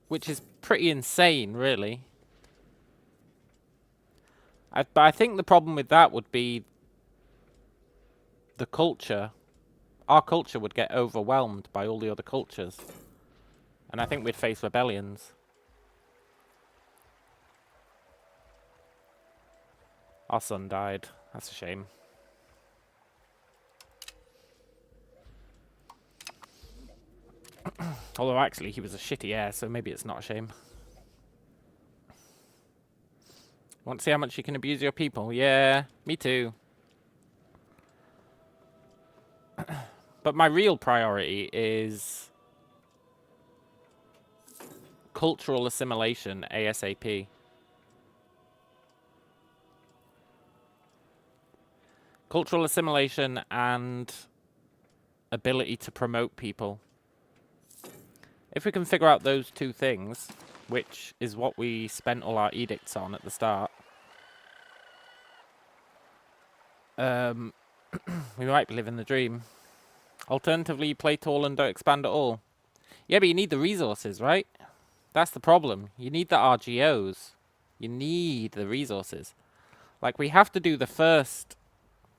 Speaker 1: Which is pretty insane, really. But I think the problem with that would be the culture. Our culture would get overwhelmed by all the other cultures. And I think we'd face rebellions. Our son died. That's a shame. Although actually he was a shitty heir, so maybe it's not a shame. Want to see how much you can abuse your people? Yeah, me too. But my real priority is cultural assimilation ASAP. Cultural assimilation and ability to promote people. If we can figure out those two things, which is what we spent all our edicts on at the start, we might be living the dream. Alternatively, you play tall and don't expand at all. Yeah, but you need the resources, right? That's the problem. You need the RGOs. You need the resources. Like, we have to do the first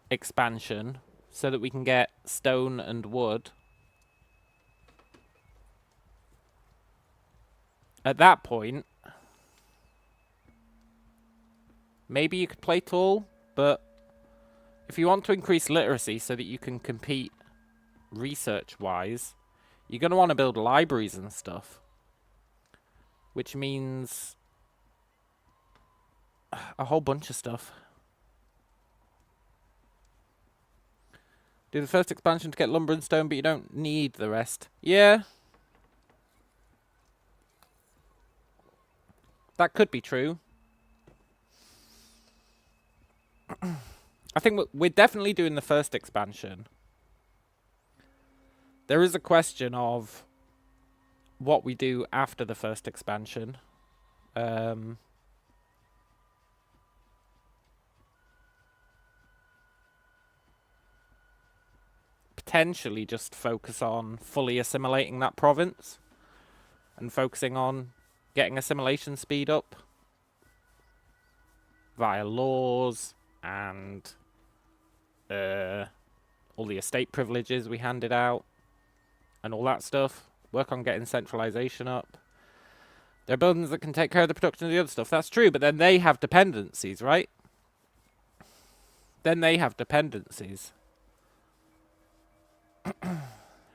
Speaker 1: expansion so that we can get stone and wood. At that point, maybe you could play tall, but if you want to increase literacy so that you can compete research-wise, you're going to want to build libraries and stuff. Which means a whole bunch of stuff. Do the first expansion to get lumber and stone, but you don't need the rest. Yeah. That could be true. I think we're definitely doing the first expansion. There is a question of what we do after the first expansion. Potentially just focus on fully assimilating that province and focusing on getting assimilation speed up via laws and all the estate privileges we handed out and all that stuff. Work on getting centralization up. There are buildings that can take care of the production of the other stuff. That's true, but then they have dependencies, right? Then they have dependencies.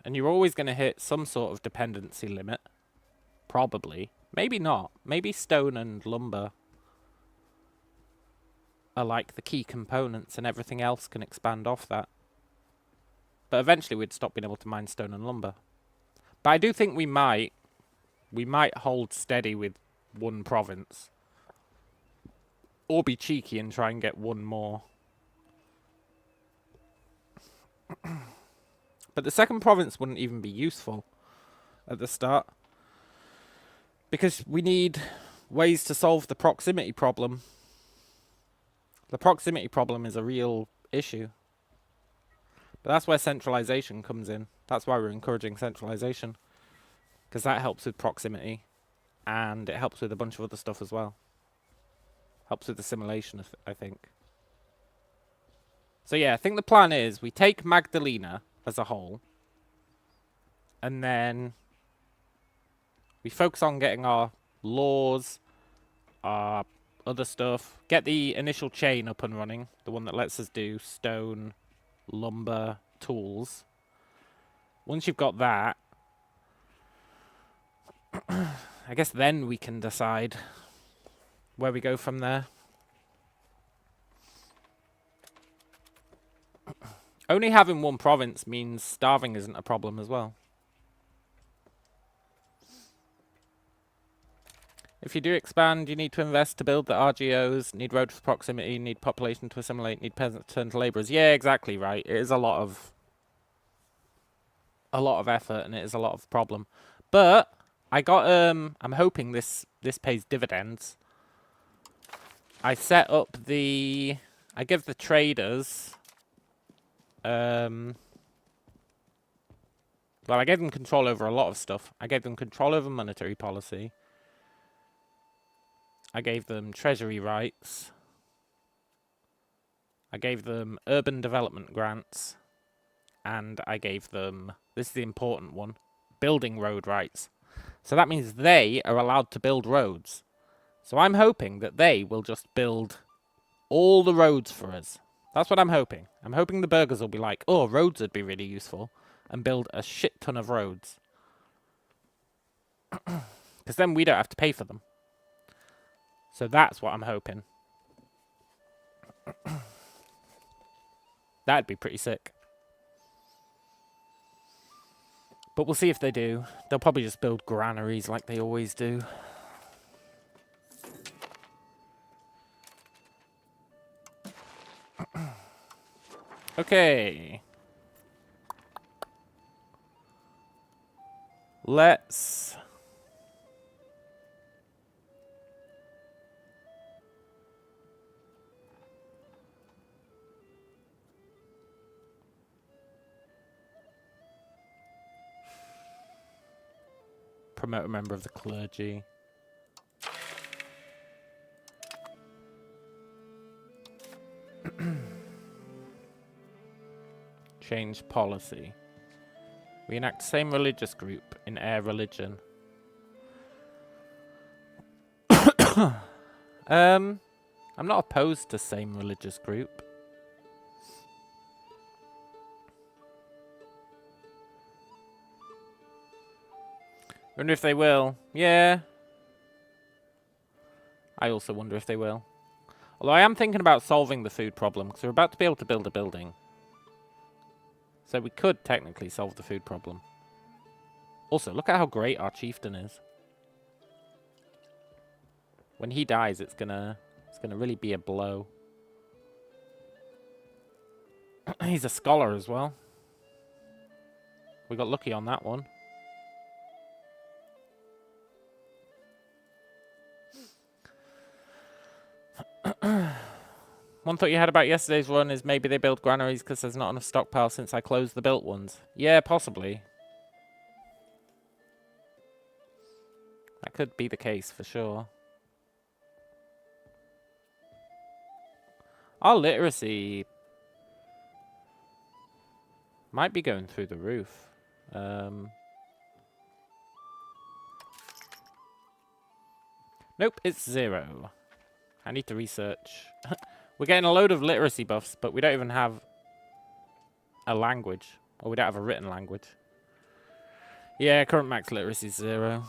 Speaker 1: And you're always going to hit some sort of dependency limit. Probably. Maybe not. Maybe stone and lumber are like the key components and everything else can expand off that. But eventually we'd stop being able to mine stone and lumber. But I do think we might hold steady with one province. Or be cheeky and try and get one more. But the second province wouldn't even be useful at the start. Because we need ways to solve the proximity problem. The proximity problem is a real issue. But that's where centralization comes in. That's why we're encouraging centralization. Because that helps with proximity. And it helps with a bunch of other stuff as well. Helps with assimilation, I think. So yeah, I think the plan is we take Magdalena as a whole. And then we focus on getting our laws, our other stuff. Get the initial chain up and running. The one that lets us do stone, lumber, tools. Once you've got that, I guess then we can decide where we go from there. Only having one province means starving isn't a problem as well. If you do expand, you need to invest to build the RGOs, need roads for proximity, need population to assimilate, need peasants to turn to labourers. Yeah, exactly right. It is a lot of effort, and it is a lot of problem. But I got I'm hoping this pays dividends. I set up I give the traders well, I gave them control over a lot of stuff. I gave them control over monetary policy. I gave them treasury rights. I gave them urban development grants. And I gave them, this is the important one, building road rights. So that means they are allowed to build roads. So I'm hoping that they will just build all the roads for us. That's what I'm hoping. I'm hoping the burghers will be like, oh, roads would be really useful, and build a shit ton of roads. Because then we don't have to pay for them. So that's what I'm hoping. That'd be pretty sick. But we'll see if they do. They'll probably just build granaries like they always do. Okay. Let's... promote a member of the clergy. Change policy. We enact same religious group in air religion. I'm not opposed to same religious group. Wonder if they will. Yeah. I also wonder if they will. Although I am thinking about solving the food problem, because we're about to be able to build a building. So we could technically solve the food problem. Also, look at how great our chieftain is. When he dies, it's gonna really be a blow. He's a scholar as well. We got lucky on that one. One thought you had about yesterday's run is maybe they build granaries because there's not enough stockpile since I closed the built ones. Yeah, possibly. That could be the case for sure. Our literacy might be going through the roof. Nope, it's 0. I need to research. We're getting a load of literacy buffs, but we don't even have a language. Or we don't have a written language. Yeah, current max literacy is 0.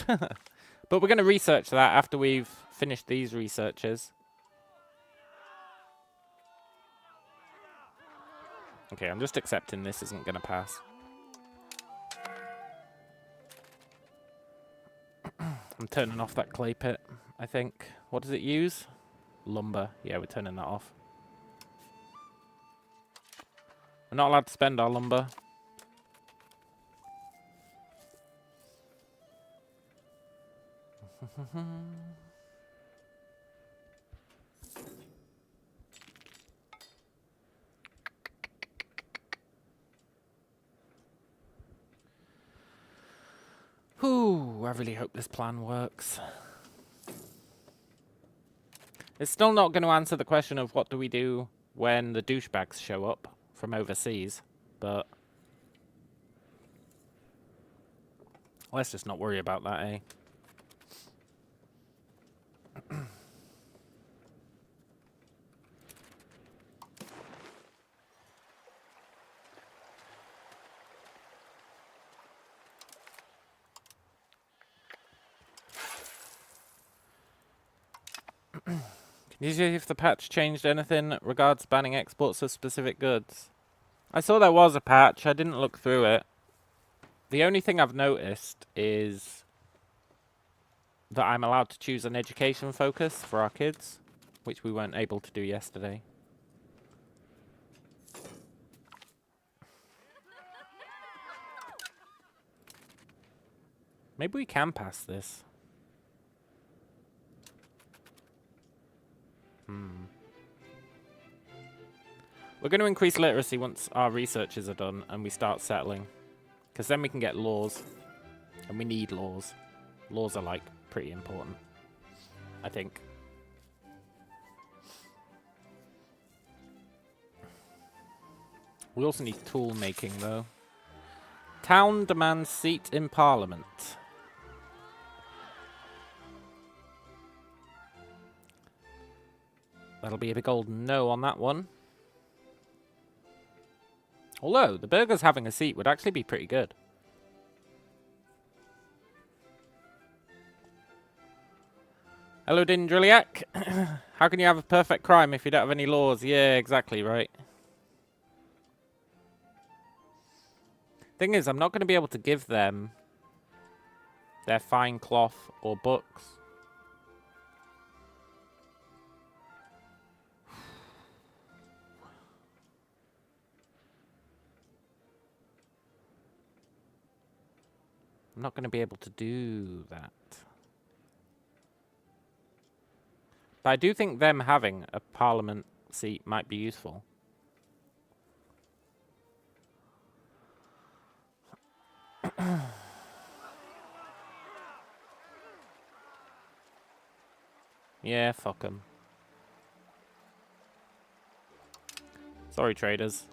Speaker 1: But we're going to research that after we've finished these researches. Okay, I'm just accepting this isn't going to pass. I'm turning off that clay pit, I think. What does it use? Lumber. Yeah, we're turning that off. We're not allowed to spend our lumber. Whew, I really hope this plan works. It's still not going to answer the question of what do we do when the douchebags show up from overseas, but let's just not worry about that, eh? Did you see if the patch changed anything regards banning exports of specific goods? I saw there was a patch. I didn't look through it. The only thing I've noticed is that I'm allowed to choose an education focus for our kids, which we weren't able to do yesterday. Maybe we can pass this. We're going to increase literacy once our researches are done and we start settling. Because then we can get laws. And we need laws. Laws are, like, pretty important. I think. We also need tool making, though. Town demands seat in Parliament. That'll be a big old no on that one. Although, the burgers having a seat would actually be pretty good. Hello, Dindriliac. How can you have a perfect crime if you don't have any laws? Yeah, exactly, right. Thing is, I'm not going to be able to give them their fine cloth or books. I'm not going to be able to do that. But I do think them having a parliament seat might be useful. Yeah, fuck them. Sorry, traders.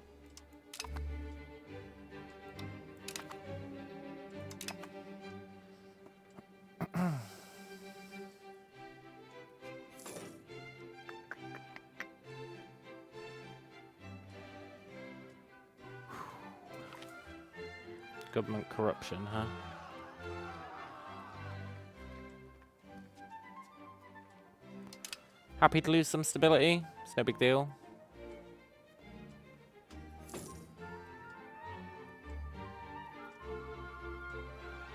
Speaker 1: Government corruption, huh? Happy to lose some stability. It's no big deal.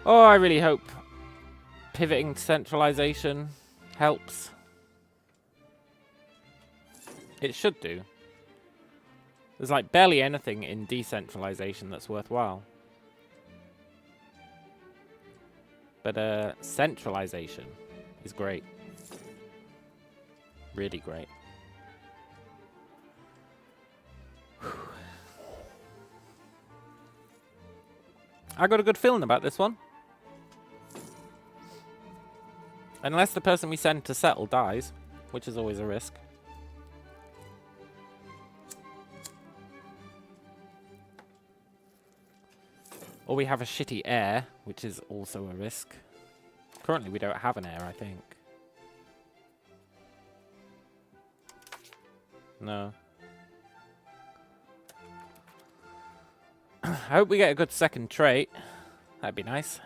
Speaker 1: Oh, I really hope pivoting to centralization helps. It should do. There's like barely anything in decentralization that's worthwhile. But centralization is great. Really great. I got a good feeling about this one. Unless the person we send to settle dies, which is always a risk. Or we have a shitty heir, which is also a risk. Currently we don't have an heir, I think. No. I hope we get a good second trait. That'd be nice.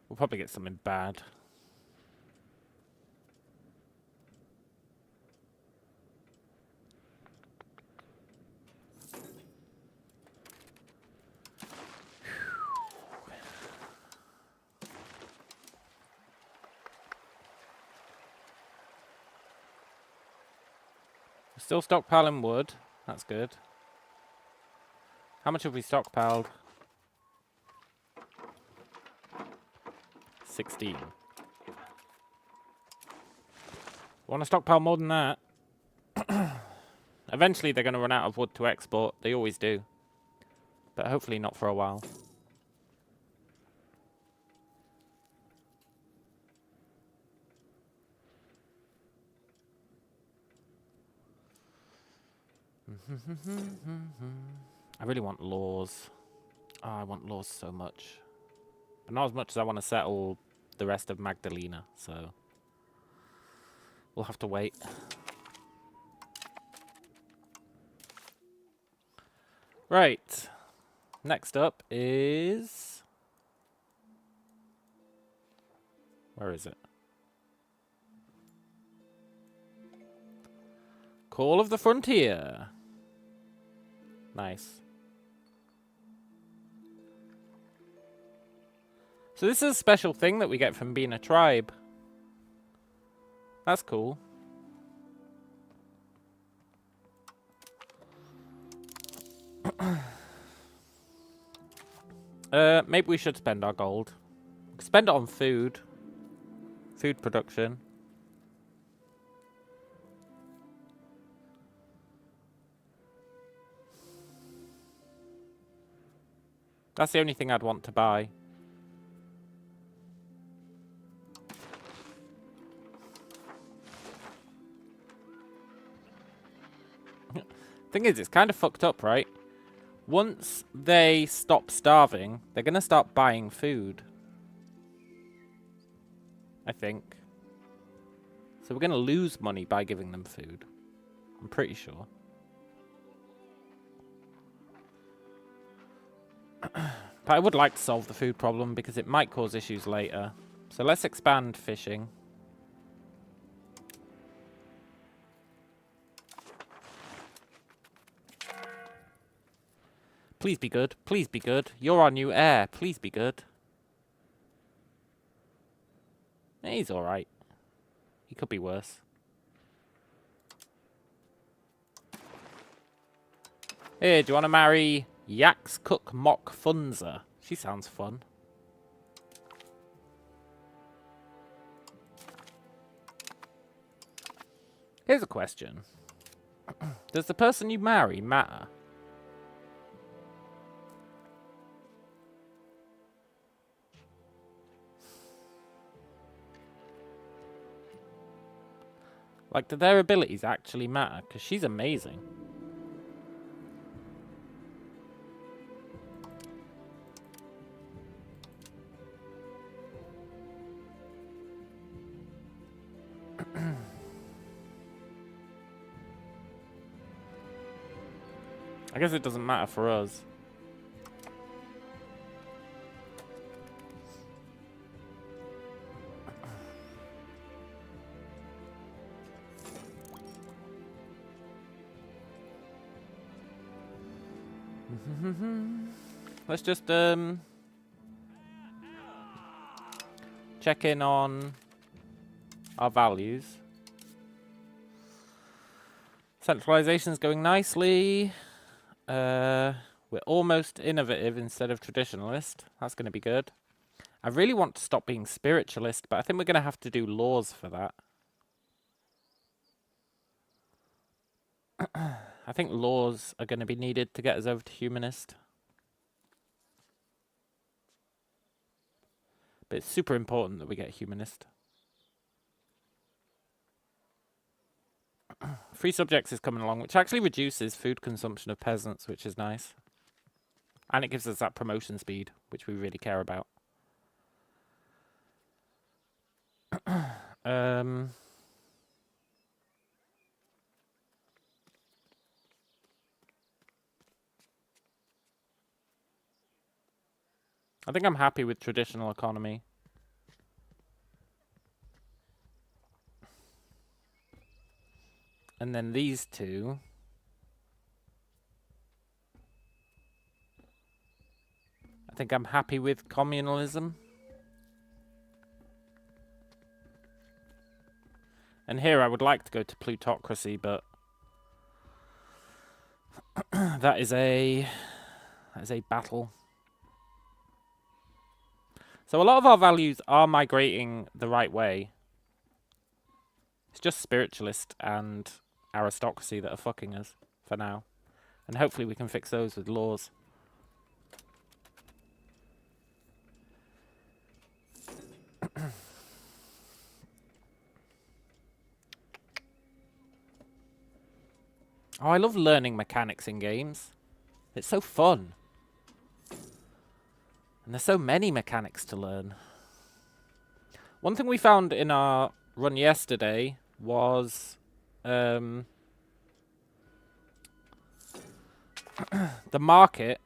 Speaker 1: We'll probably get something bad. Still stockpiling wood. That's good. How much have we stockpiled? 16. Want to stockpile more than that? Eventually they're going to run out of wood to export. They always do. But hopefully not for a while. I really want laws. Oh, I want laws so much. But not as much as I want to settle the rest of Magdalena, so... We'll have to wait. Right. Next up is... Where is it? Call of the Frontier. Nice. So this is a special thing that we get from being a tribe. That's cool. Maybe we should spend our gold. Spend it on food. Food production. That's the only thing I'd want to buy. Thing is, it's kind of fucked up, right? Once they stop starving, they're going to start buying food. I think. So we're going to lose money by giving them food. I'm pretty sure. But I would like to solve the food problem because it might cause issues later. So let's expand fishing. Please be good. Please be good. You're our new heir. Please be good. He's alright. He could be worse. Here, do you want to marry Yaks Cook Mock Funza? She sounds fun. Here's a question. Does the person you marry matter? Like, do their abilities actually matter? Because she's amazing. I guess it doesn't matter for us. Let's just check in on our values. Centralization's going nicely. We're almost innovative instead of traditionalist. That's going to be good. I really want to stop being spiritualist, but I think we're going to have to do laws for that. I think laws are going to be needed to get us over to humanist. But it's super important that we get humanist. Free subjects is coming along, which actually reduces food consumption of peasants, which is nice. And it gives us that promotion speed, which we really care about. I think I'm happy with traditional economy. And then these two. I think I'm happy with communalism. And here I would like to go to plutocracy, but that is a battle. So a lot of our values are migrating the right way. It's just spiritualist and aristocracy that are fucking us for now. And hopefully we can fix those with laws. Oh, I love learning mechanics in games. It's so fun. And there's so many mechanics to learn. One thing we found in our run yesterday was the market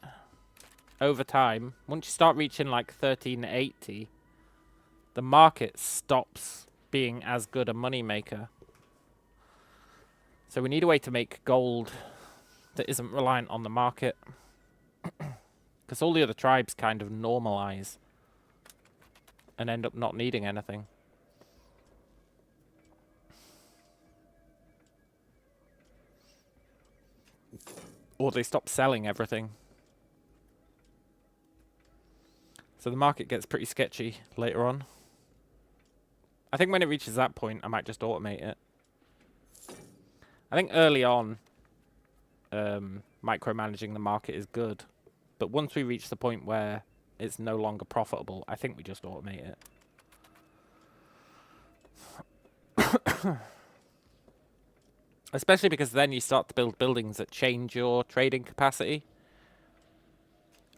Speaker 1: over time. Once you start reaching like 1380, the market stops being as good a money maker. So we need a way to make gold that isn't reliant on the market. Because all the other tribes kind of normalize and end up not needing anything. Or they stop selling everything. So the market gets pretty sketchy later on. I think when it reaches that point, I might just automate it. I think early on, micromanaging the market is good. But once we reach the point where it's no longer profitable, I think we just automate it. Especially because then you start to build buildings that change your trading capacity.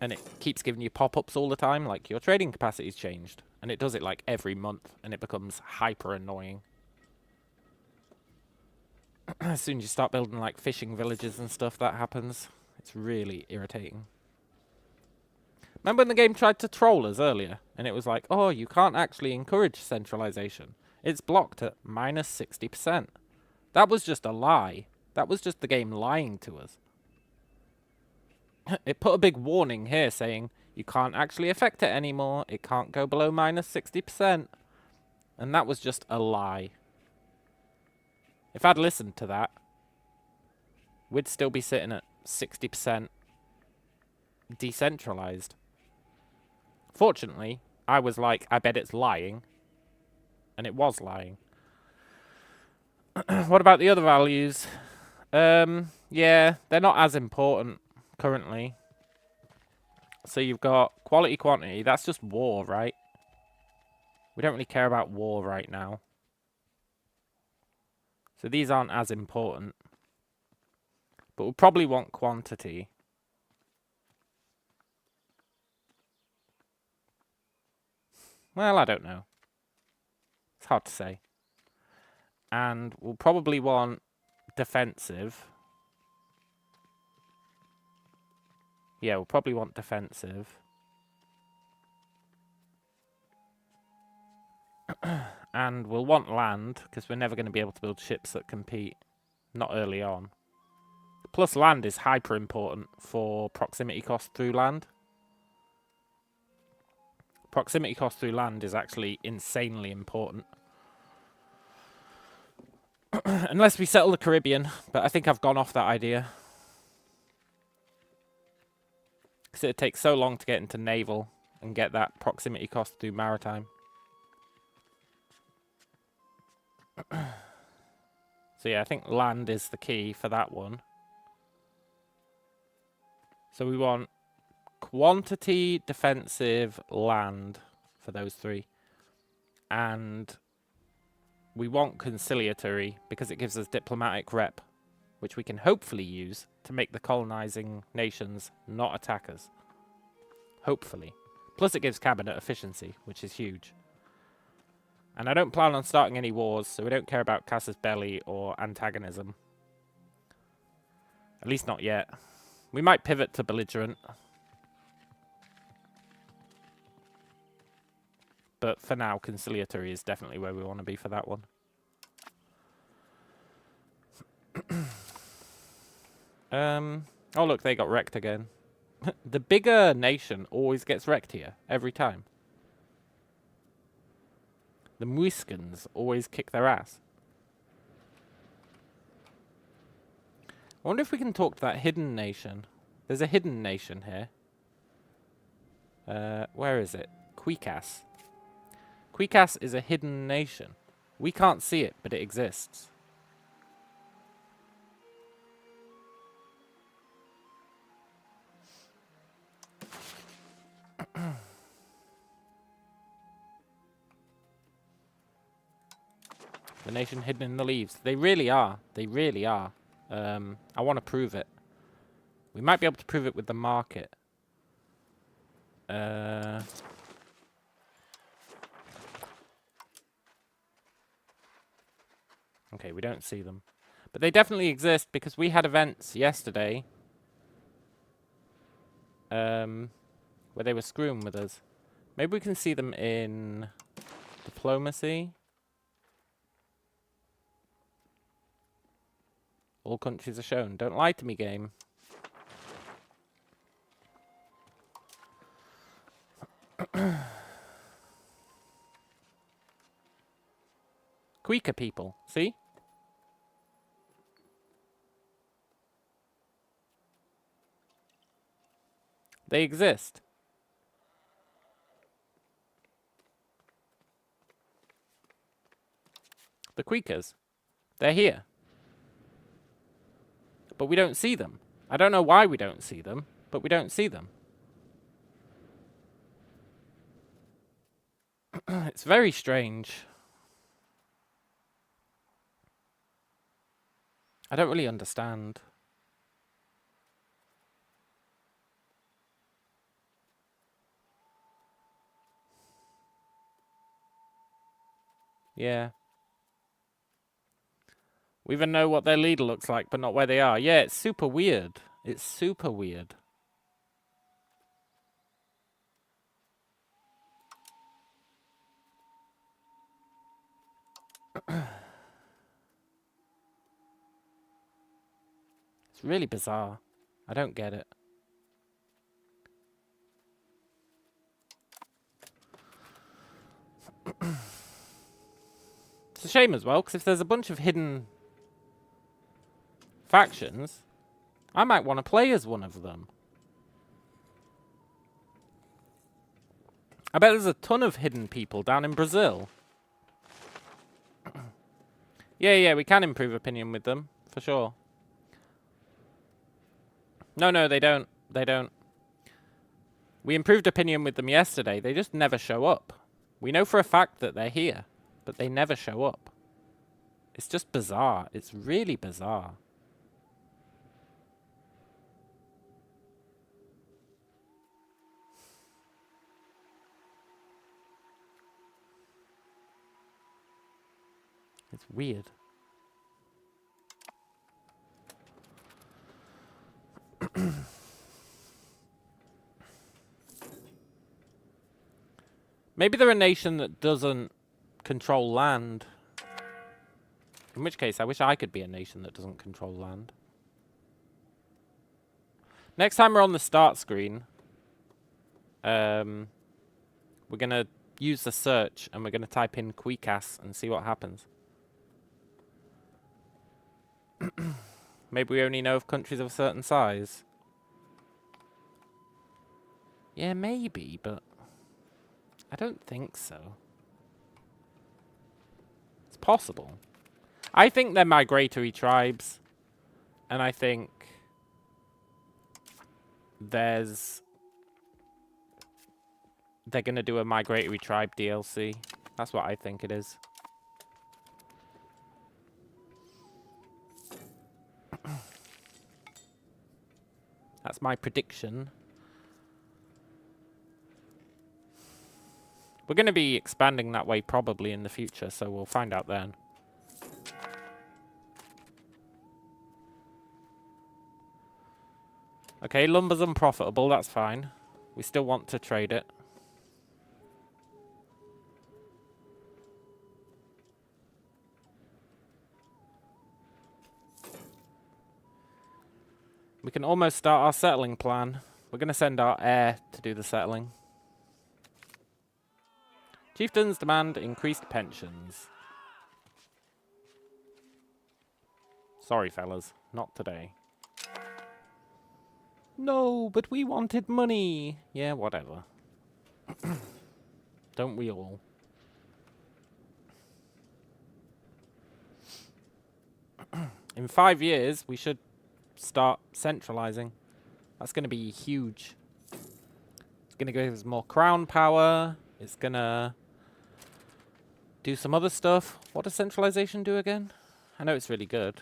Speaker 1: And it keeps giving you pop-ups all the time, like your trading capacity's changed. And it does it like every month, and it becomes hyper annoying. As soon as you start building like fishing villages and stuff, that happens. It's really irritating. Remember when the game tried to troll us earlier? And it was like, oh, you can't actually encourage centralization. It's blocked at minus 60%. That was just a lie. That was just the game lying to us. It put a big warning here saying, you can't actually affect it anymore. It can't go below minus 60%. And that was just a lie. If I'd listened to that, we'd still be sitting at 60% decentralized. Fortunately, I was like, I bet it's lying. And it was lying. What about the other values? Yeah, they're not as important currently. So you've got quality, quantity. That's just war, right? We don't really care about war right now. So these aren't as important. But we'll probably want quantity. Well, I don't know. It's hard to say. And we'll probably want defensive. Yeah, we'll probably want defensive. And we'll want land, because we're never going to be able to build ships that compete. Not early on. Plus land is hyper important for proximity cost through land. Proximity cost through land is actually insanely important. Unless we settle the Caribbean, but I think I've gone off that idea. Because it takes so long to get into naval and get that proximity cost through maritime. So yeah, I think land is the key for that one. So we want quantity, defensive, land for those three. And we want conciliatory because it gives us diplomatic rep, which we can hopefully use to make the colonizing nations not attack us. Hopefully. Plus it gives cabinet efficiency, which is huge. And I don't plan on starting any wars, so we don't care about casus belli or antagonism. At least not yet. We might pivot to belligerent. But for now, conciliatory is definitely where we want to be for that one. Oh look, they got wrecked again. The bigger nation always gets wrecked here, every time. The Muiscans always kick their ass. I wonder if we can talk to that hidden nation. There's a hidden nation here. Where is it? Quikas. Quikas is a hidden nation. We can't see it, but it exists. The nation hidden in the leaves. They really are. They really are. I want to prove it. We might be able to prove it with the market. Okay, we don't see them. But they definitely exist because we had events yesterday where they were screwing with us. Maybe we can see them in diplomacy. All countries are shown. Don't lie to me, game. Queeker people, see? They exist. The Queekers. They're here. But we don't see them. I don't know why we don't see them, but we don't see them. It's very strange. I don't really understand. Yeah. We even know what their leader looks like, but not where they are. Yeah, it's super weird. It's super weird. It's really bizarre. I don't get it. It's a shame as well, because if there's a bunch of hidden factions, I might want to play as one of them. I bet there's a ton of hidden people down in Brazil. Yeah, we can improve opinion with them, for sure. No, they don't. They don't. We improved opinion with them yesterday. They just never show up. We know for a fact that they're here, but they never show up. It's just bizarre. It's really bizarre. It's weird. Maybe they're a nation that doesn't control land. In which case, I wish I could be a nation that doesn't control land. Next time we're on the start screen, we're going to use the search and we're going to type in Quecas and see what happens. Maybe we only know of countries of a certain size. Yeah, maybe, but I don't think so. It's possible. I think they're migratory tribes, and I think they're going to do a migratory tribe DLC. That's what I think it is. That's my prediction. We're going to be expanding that way probably in the future, so we'll find out then. Okay, lumber's unprofitable, that's fine. We still want to trade it. We can almost start our settling plan. We're going to send our heir to do the settling. Chieftains demand increased pensions. Sorry, fellas. Not today. No, but we wanted money. Yeah, whatever. Don't we all? In 5 years, we should start centralizing. That's going to be huge. It's going to give us more crown power. It's going to do some other stuff. What does centralization do again? I know it's really good.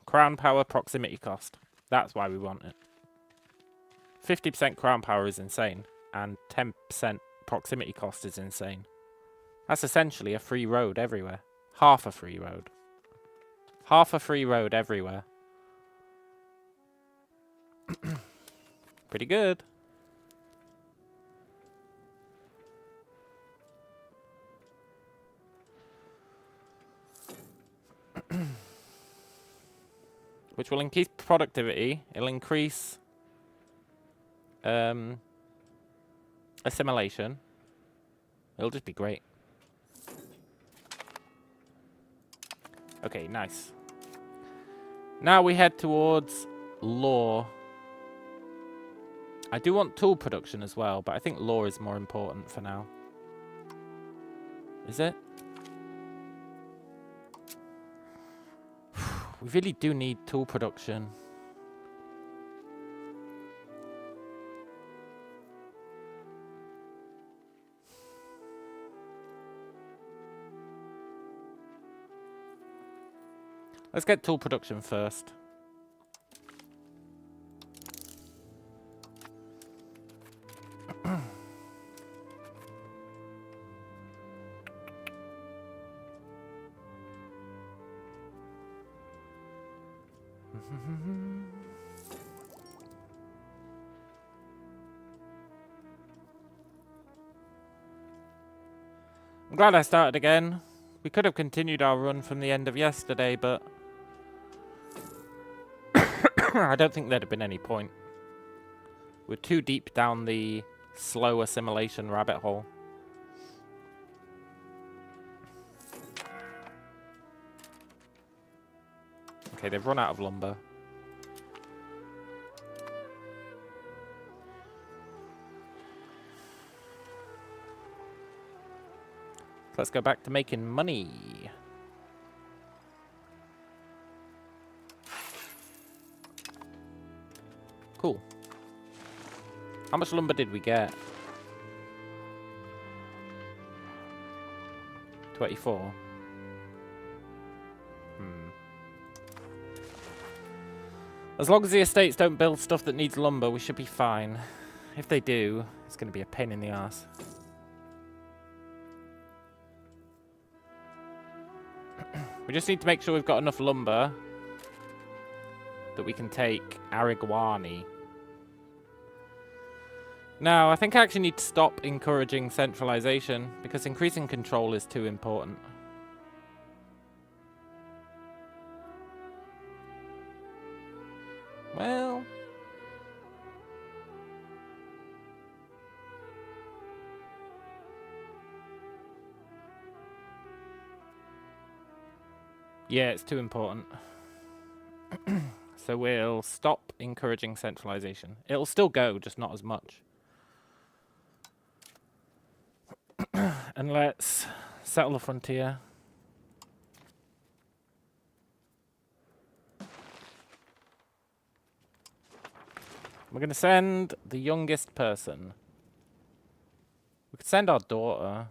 Speaker 1: Crown power, proximity cost. That's why we want it. 50% crown power is insane, and 10% proximity cost is insane. That's essentially a free road everywhere. Half a free road. Half a free road everywhere. Pretty good. Which will increase productivity. It'll increase assimilation. It'll just be great. Okay, nice. Now we head towards law. I do want tool production as well, but I think law is more important for now. Is it? We really do need tool production. Let's get tool production first. I'm glad I started again. We could have continued our run from the end of yesterday, but I don't think there'd have been any point. We're too deep down the slow assimilation rabbit hole. Okay, they've run out of lumber. Let's go back to making money. Cool. How much lumber did we get? 24. As long as the estates don't build stuff that needs lumber, we should be fine. If they do, it's going to be a pain in the ass. We just need to make sure we've got enough lumber that we can take Ariguani. Now, I think I actually need to stop encouraging centralization because increasing control is too important. Well... yeah, it's too important. So we'll stop encouraging centralization. It'll still go, just not as much. And let's settle the frontier. We're going to send the youngest person. We could send our daughter.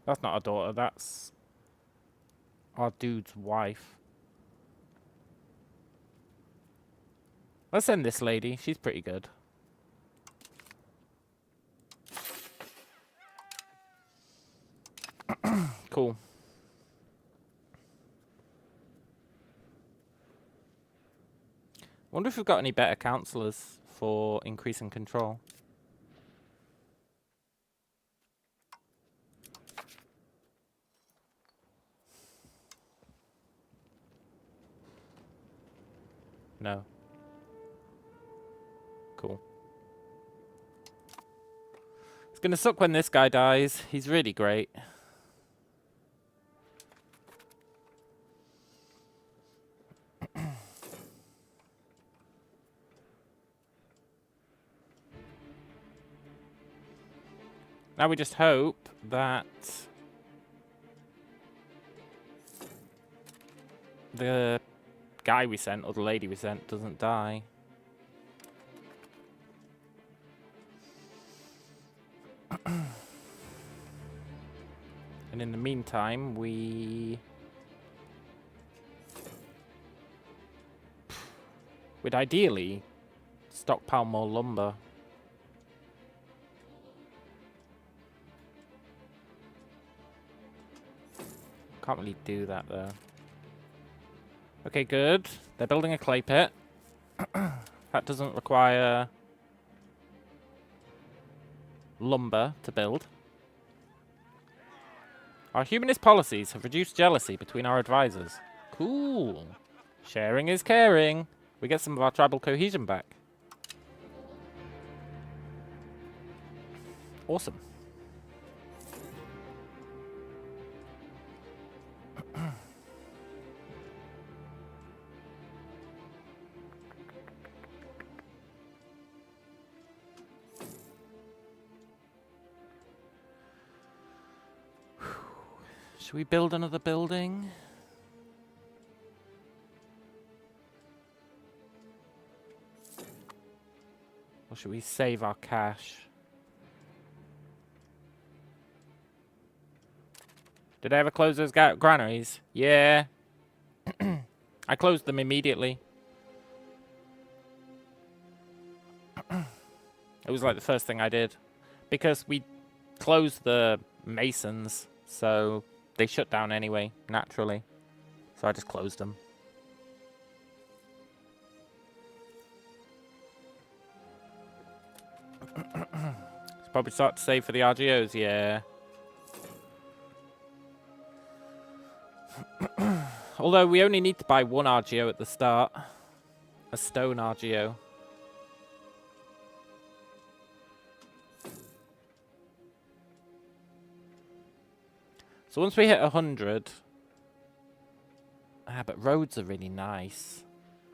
Speaker 1: That's not our daughter, that's our dude's wife. Let's send this lady, she's pretty good. Cool. Wonder if we've got any better counselors for increasing control. No. Cool. It's gonna suck when this guy dies. He's really great. Now we just hope that the guy we sent, or the lady we sent, doesn't die. And in the meantime, we'd ideally stockpile more lumber. Can't really do that, though. Okay, good. They're building a clay pit. That doesn't require lumber to build. Our humanist policies have reduced jealousy between our advisors. Cool. Sharing is caring. We get some of our tribal cohesion back. Awesome. Should we build another building? Or should we save our cash? Did I ever close those granaries? Yeah. I closed them immediately. It was like the first thing I did. Because we closed the masons, so they shut down anyway, naturally. So I just closed them. Should probably start to save for the RGOs, yeah. Although we only need to buy one RGO at the start. A stone RGO. So once we hit 100... but roads are really nice.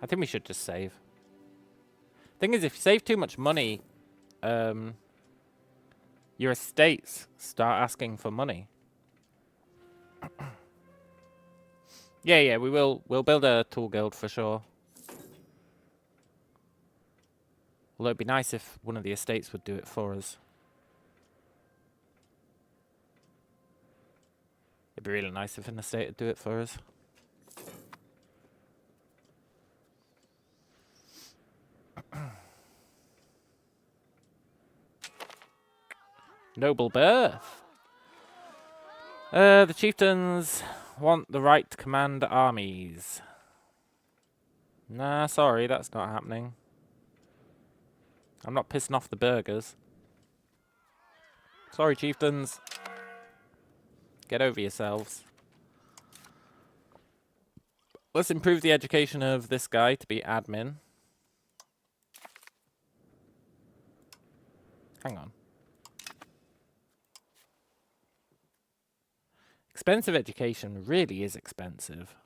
Speaker 1: I think we should just save. Thing is, if you save too much money, your estates start asking for money. Yeah, we'll build a tool guild for sure. Although it'd be nice if one of the estates would do it for us. It'd be really nice if an estate would do it for us. Noble birth. The chieftains want the right to command armies. Nah, sorry, that's not happening. I'm not pissing off the burghers. Sorry, chieftains. Get over yourselves. Let's improve the education of this guy to be admin. Hang on. Expensive education really is expensive.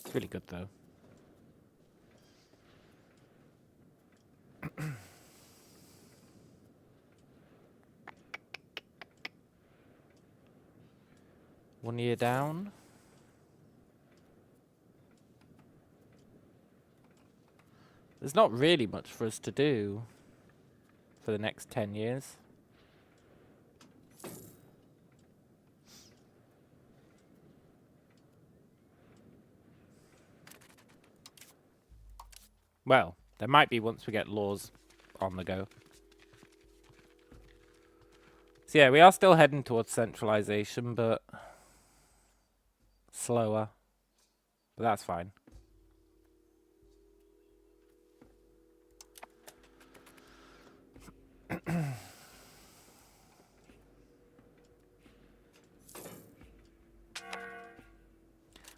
Speaker 1: It's really good, though. One year down. There's not really much for us to do for the next 10 years. Well, there might be once we get laws on the go. So yeah, we are still heading towards centralization, but slower. But that's fine.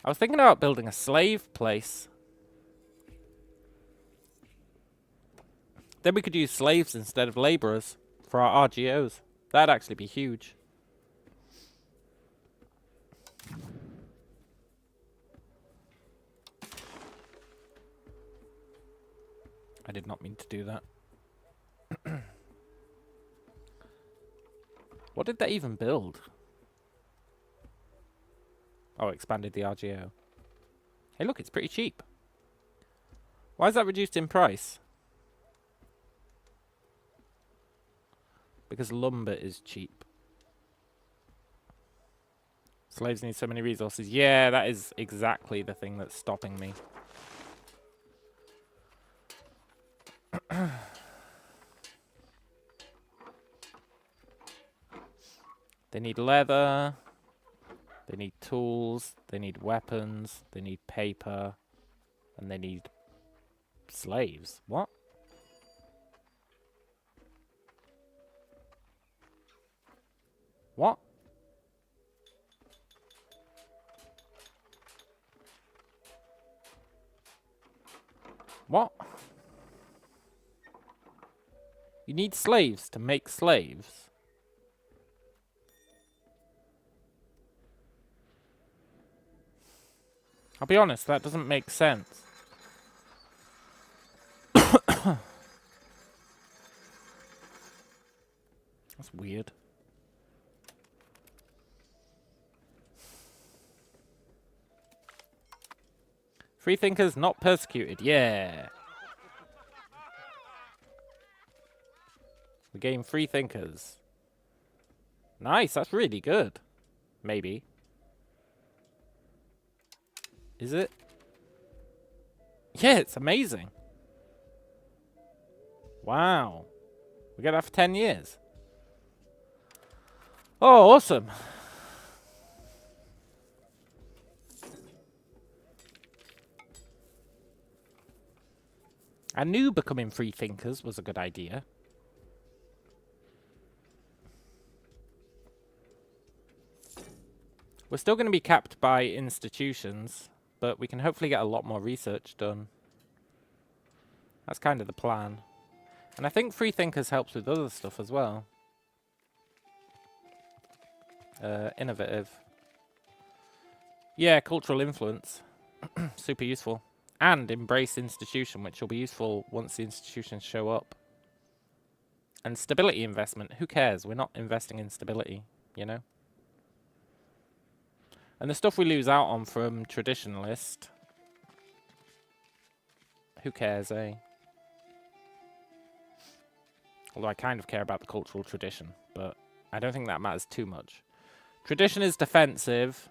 Speaker 1: I was thinking about building a slave place. Then we could use slaves instead of laborers for our RGOs. That'd actually be huge. I did not mean to do that. What did they even build? Oh, expanded the RGO. Hey, look, it's pretty cheap. Why is that reduced in price? Because lumber is cheap. Slaves need so many resources. Yeah, that is exactly the thing that's stopping me. They need leather. They need tools. They need weapons. They need paper. And they need slaves. What? What? What? You need slaves to make slaves? I'll be honest, that doesn't make sense. That's weird. Free thinkers not persecuted. Yeah. We gain free thinkers. Nice, that's really good. Maybe. Is it? Yeah, it's amazing. Wow. We get that for 10 years. Oh, awesome. I knew becoming free thinkers was a good idea. We're still going to be capped by institutions, but we can hopefully get a lot more research done. That's kind of the plan. And I think free thinkers helps with other stuff as well. Innovative. Yeah, cultural influence. Super useful. And embrace institution, which will be useful once the institutions show up. And stability investment. Who cares? We're not investing in stability, you know? And the stuff we lose out on from traditionalist. Who cares, eh? Although I kind of care about the cultural tradition, but I don't think that matters too much. Tradition is defensive.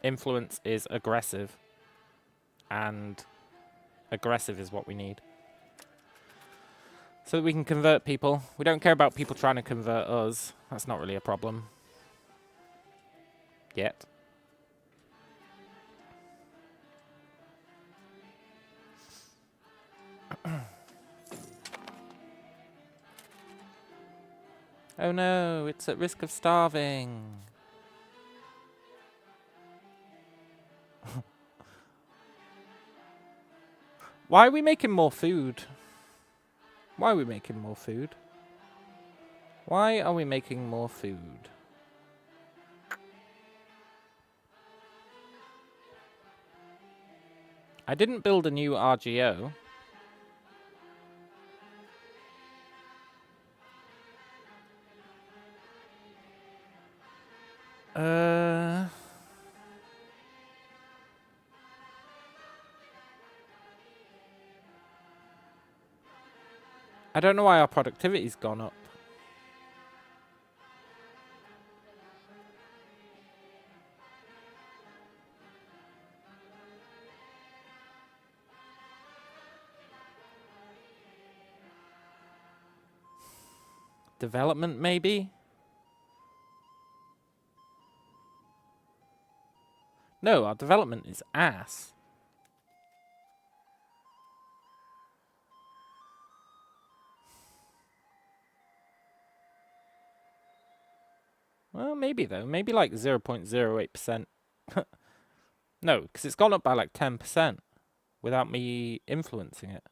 Speaker 1: Influence is aggressive. And aggressive is what we need. So that we can convert people. We don't care about people trying to convert us. That's not really a problem. Yet. Oh no, it's at risk of starving. Why are we making more food? Why are we making more food? Why are we making more food? I didn't build a new RGO. I don't know why our productivity's gone up. Development, maybe? No, our development is ass. Well, maybe though. Maybe like 0.08%. No, because it's gone up by like 10% without me influencing it.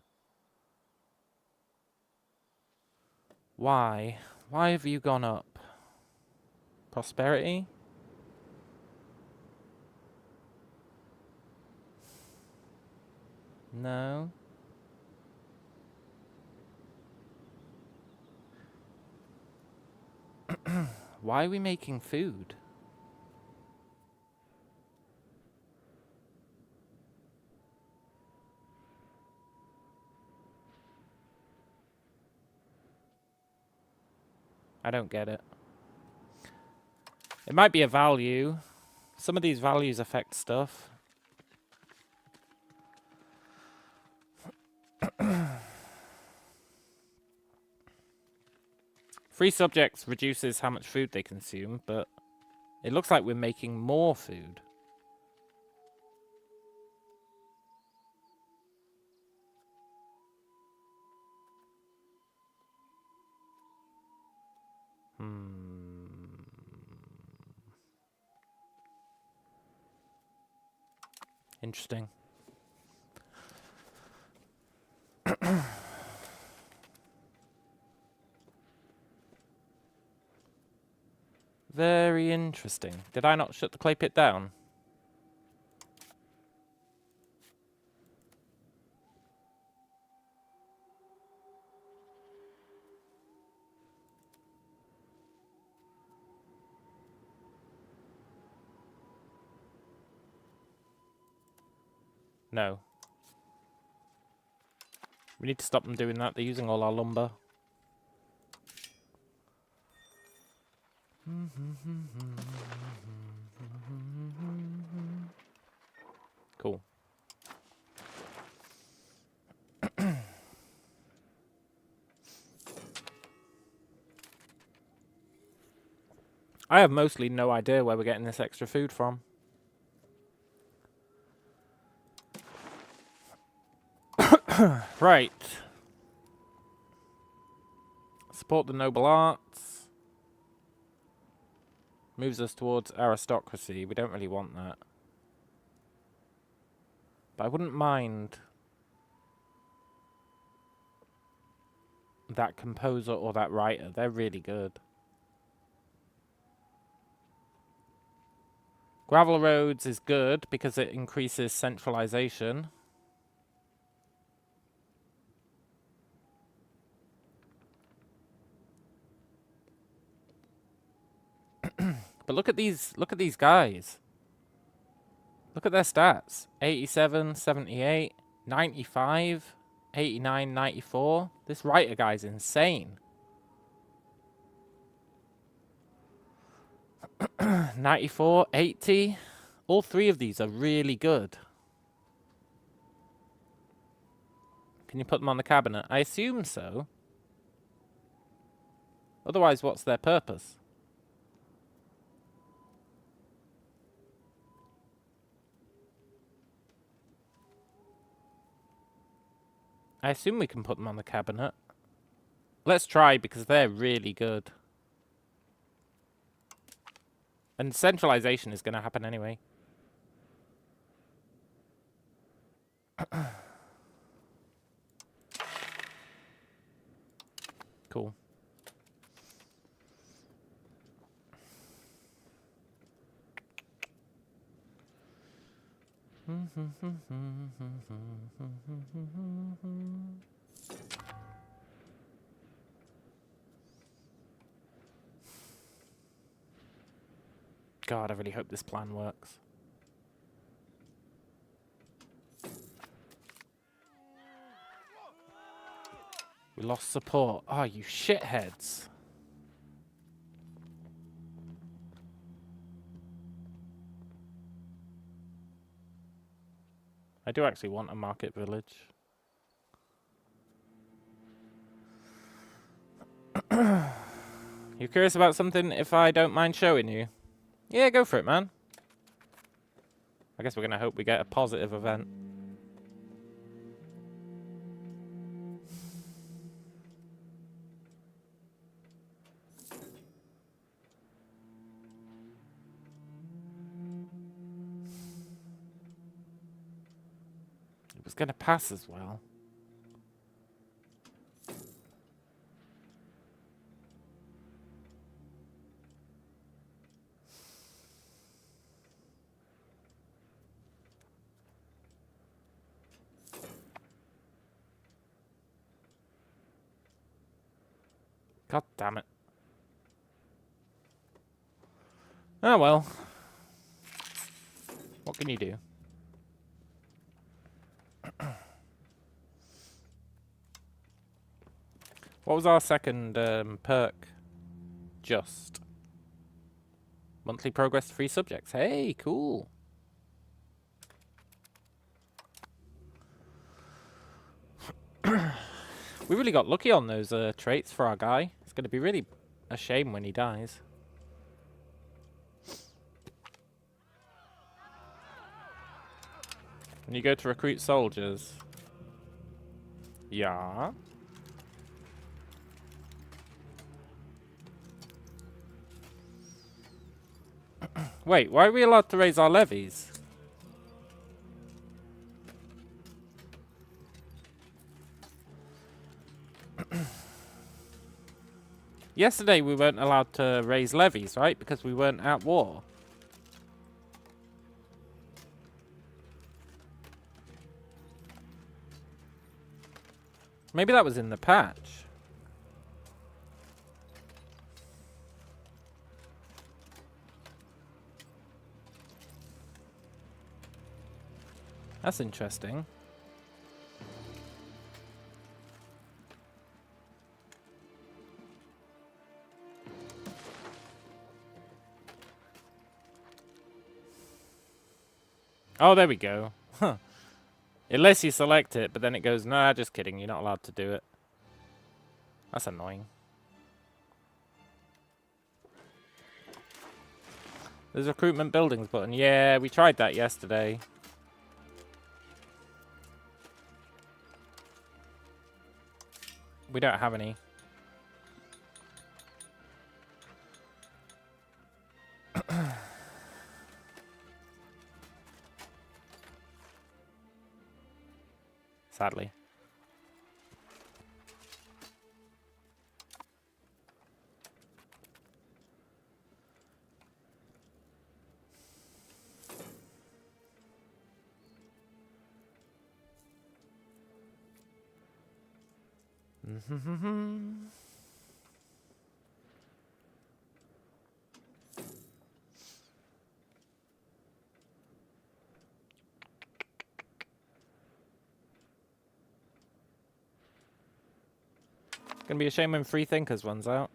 Speaker 1: Why? Why have you gone up? Prosperity? No. Why are we making food? I don't get it. It might be a value. Some of these values affect stuff. Free subjects reduces how much food they consume, but it looks like we're making more food. Interesting. Very interesting. Did I not shut the clay pit down? No. We need to stop them doing that. They're using all our lumber. Cool. I have mostly no idea where we're getting this extra food from. Right. Support the noble arts. Moves us towards aristocracy. We don't really want that. But I wouldn't mind that composer or that writer. They're really good. Gravel roads is good because it increases centralization. But look at these guys. Look at their stats. 87, 78, 95, 89, 94. This writer guy's insane. 94, 80. All three of these are really good. Can you put them on the cabinet? I assume so. Otherwise, what's their purpose? I assume we can put them on the cabinet. Let's try, because they're really good. And centralization is going to happen anyway. Cool. God, I really hope this plan works. We lost support. Oh, you shitheads. I do actually want a market village. You curious about something if I don't mind showing you? Yeah, go for it, man. I guess we're going to hope we get a positive event. It was going to pass as well. God damn it. Oh well. What can you do? What was our second perk? Just. Monthly progress free subjects. Hey, cool. We really got lucky on those traits for our guy. It's going to be really a shame when he dies. When you go to recruit soldiers. Yeah. Wait, why are we allowed to raise our levies? Yesterday we weren't allowed to raise levies, right? Because we weren't at war. Maybe that was in the patch. That's interesting. Oh, there we go. Huh. It lets you select it, but then it goes, nah, just kidding, you're not allowed to do it. That's annoying. There's recruitment buildings button. Yeah, we tried that yesterday. We don't have any. Sadly. Gonna be a shame when Free Thinkers runs out.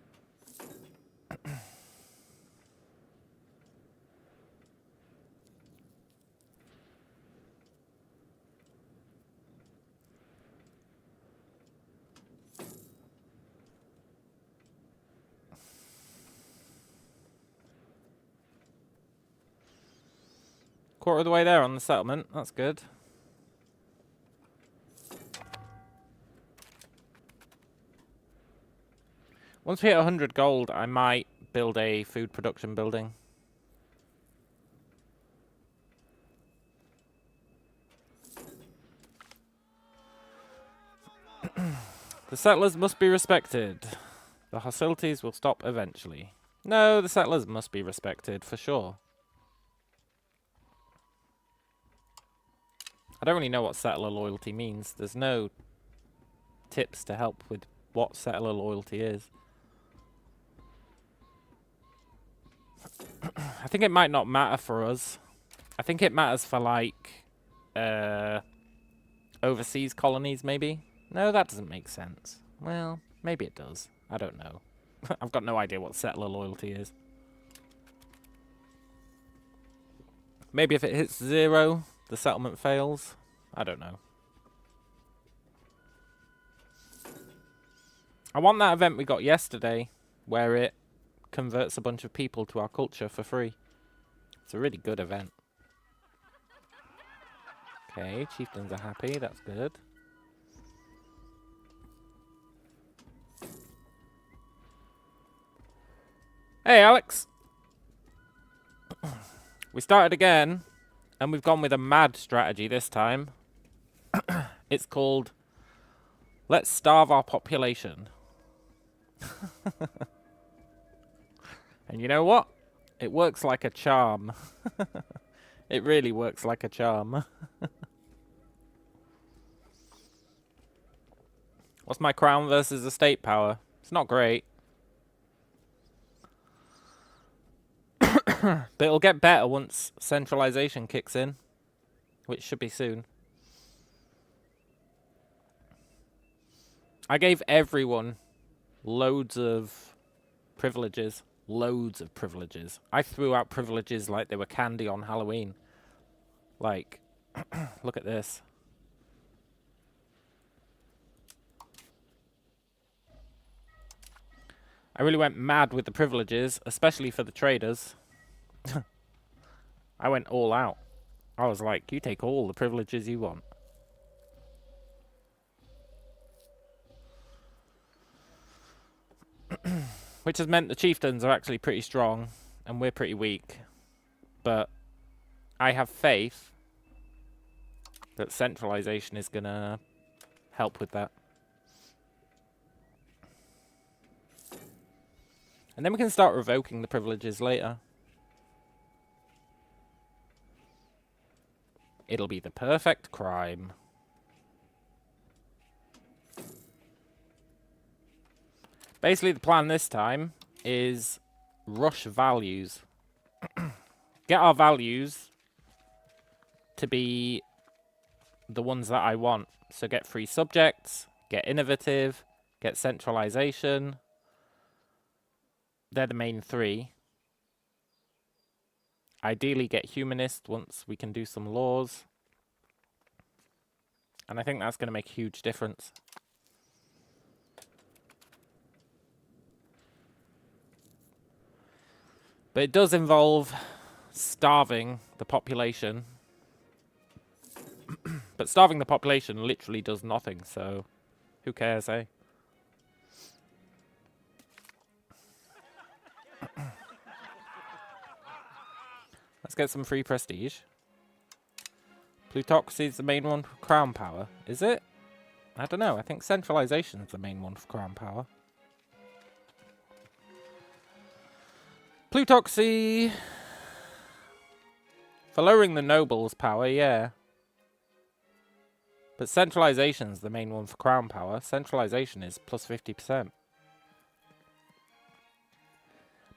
Speaker 1: Quarter of the way there on the settlement. That's good. Once we hit 100 gold, I might build a food production building. The settlers must be respected. The hostilities will stop eventually. No, the settlers must be respected, for sure. I don't really know what settler loyalty means. There's no tips to help with what settler loyalty is. I think it might not matter for us. I think it matters for, like, overseas colonies, maybe? No, that doesn't make sense. Well, maybe it does. I don't know. I've got no idea what settler loyalty is. Maybe if it hits 0, the settlement fails. I don't know. I want that event we got yesterday, where it converts a bunch of people to our culture for free. It's a really good event. Okay, chieftains are happy. That's good. Hey, Alex! We started again, and we've gone with a mad strategy this time. It's called, let's starve our population. And you know what? It works like a charm. It really works like a charm. What's my crown versus estate power? It's not great. But it'll get better once centralization kicks in, which should be soon. I gave everyone loads of privileges. Loads of privileges. I threw out privileges like they were candy on Halloween. Like, look at this. I really went mad with the privileges, especially for the traders. I went all out. I was like, you take all the privileges you want. Which has meant the chieftains are actually pretty strong, and we're pretty weak. But I have faith that centralization is going to help with that. And then we can start revoking the privileges later. It'll be the perfect crime. Basically, the plan this time is rush values. Get our values to be the ones that I want. So get free subjects, get innovative, get centralization. They're the main three. Ideally get humanist once we can do some laws. And I think that's going to make a huge difference. But it does involve starving the population. But starving the population literally does nothing, so who cares, eh? Let's get some free prestige. Plutocracy is the main one for crown power. Is it? I don't know. I think centralization is the main one for crown power. Plutocracy. For lowering the nobles' power, yeah. But centralization is the main one for crown power. Centralization is plus 50%.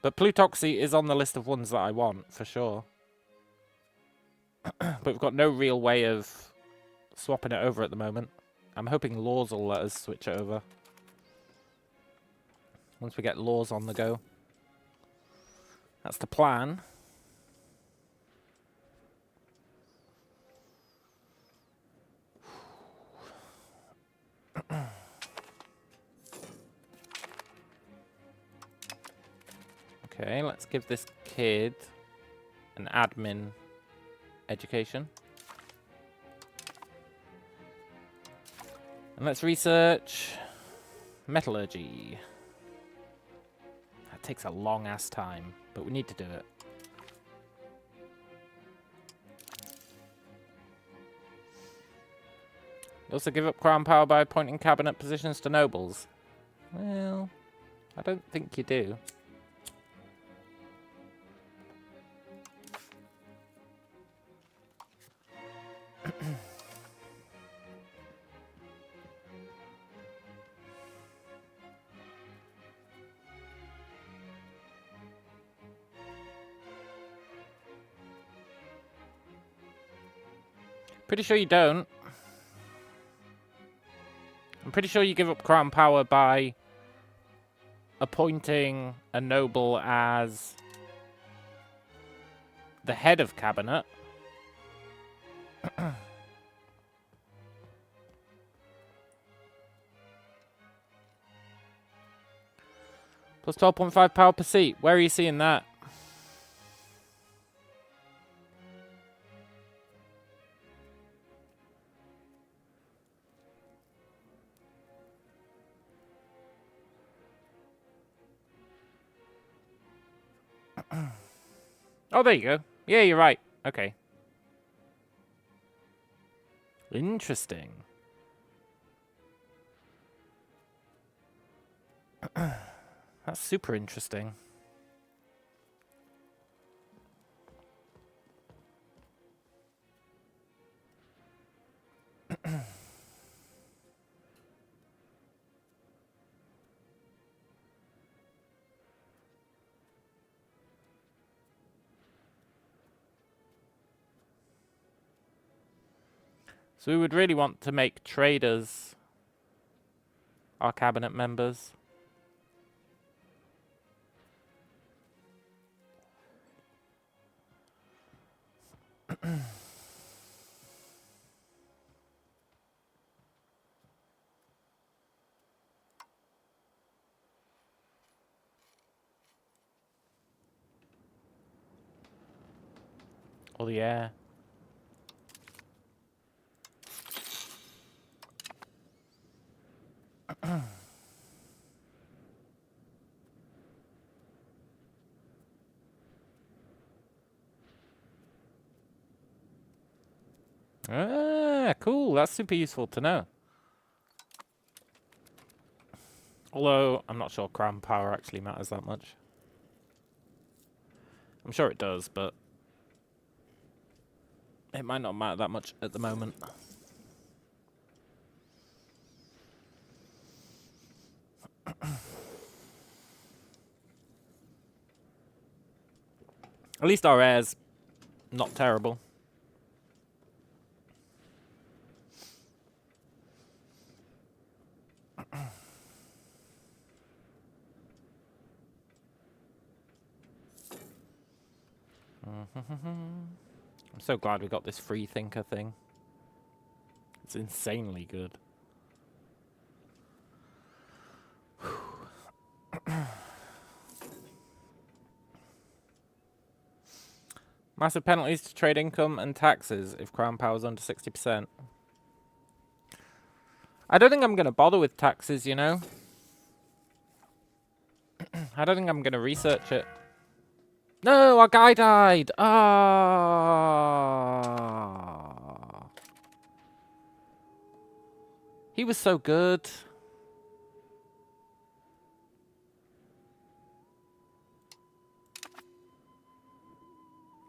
Speaker 1: But plutocracy is on the list of ones that I want, for sure. But we've got no real way of swapping it over at the moment. I'm hoping laws will let us switch it over. Once we get laws on the go. That's the plan. Okay, let's give this kid an admin education. And let's research metallurgy. That takes a long ass time, but we need to do it. You also give up crown power by appointing cabinet positions to nobles. Well, I don't think you do. Pretty sure you don't. I'm pretty sure you give up crown power by appointing a noble as the head of cabinet. Plus 12.5 power per seat. Where are you seeing that? Oh, there you go. Yeah, you're right. Okay. Interesting. That's super interesting. So we would really want to make traders our cabinet members. Or the air. Ah, cool. That's super useful to know. Although, I'm not sure crown power actually matters that much. I'm sure it does, but it might not matter that much at the moment. At least our air's not terrible. I'm so glad we got this free thinker thing. It's insanely good. Massive penalties to trade income and taxes if crown power's under 60%. I don't think I'm going to bother with taxes, you know? I don't think I'm going to research it. No, our guy died! Ah, he was so good.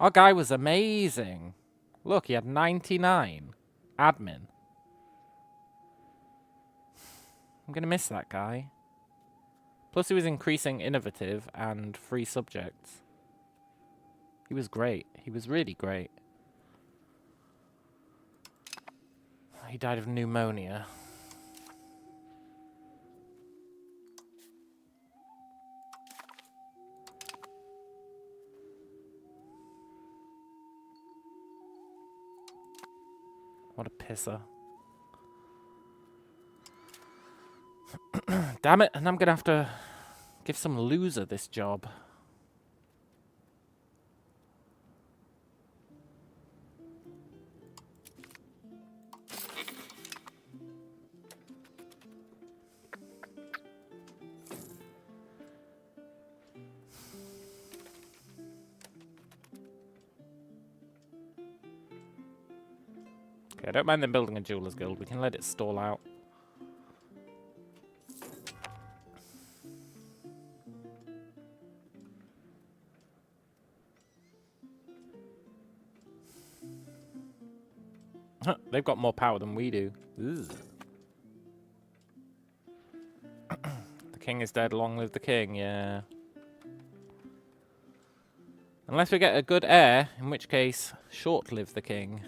Speaker 1: Our guy was amazing. Look, he had 99. Admin. I'm going to miss that guy. Plus he was increasing innovative and free subjects. He was great. He was really great. He died of pneumonia. What a pisser. Damn it, and I'm gonna have to give some loser this job. Okay, I don't mind them building a jeweler's guild. We can let it stall out. They've got more power than we do. Ugh. The king is dead, long live the king, yeah. Unless we get a good heir, in which case, short live the king.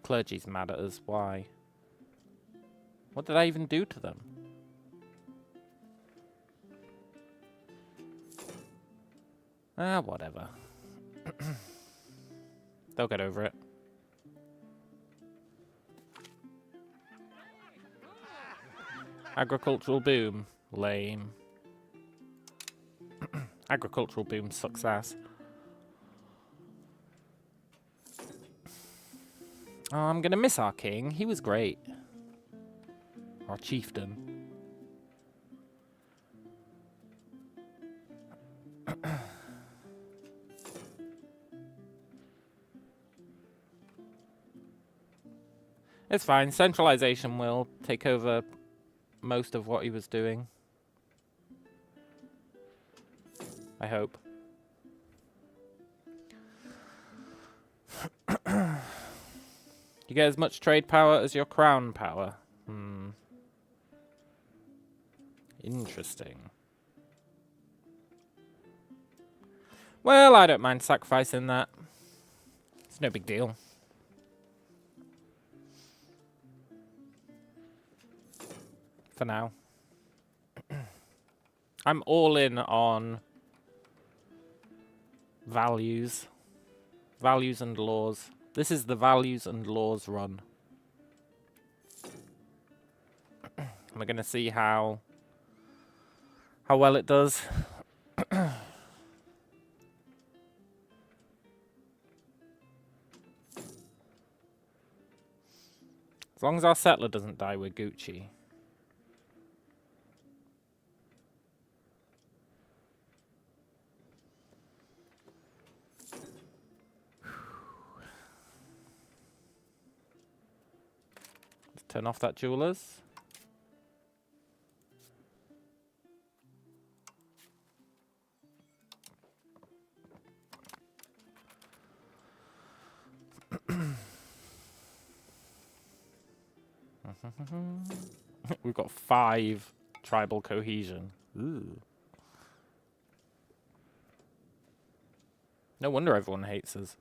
Speaker 1: Clergy's mad at us, why? What did I even do to them? Ah, whatever. They'll get over it. Agricultural boom. Lame. Agricultural boom success. Oh, I'm gonna miss our king. He was great. Our chieftain. It's fine. Centralization will take over most of what he was doing. I hope. You get as much trade power as your crown power. Interesting. Well, I don't mind sacrificing that. It's no big deal. For now. I'm all in on values. Values and laws. This is the values and laws run. We're going to see how well it does. As long as our settler doesn't die, we're Gucci. Let's turn off that jewelers. We've got 5 tribal cohesion. Ooh. No wonder everyone hates us.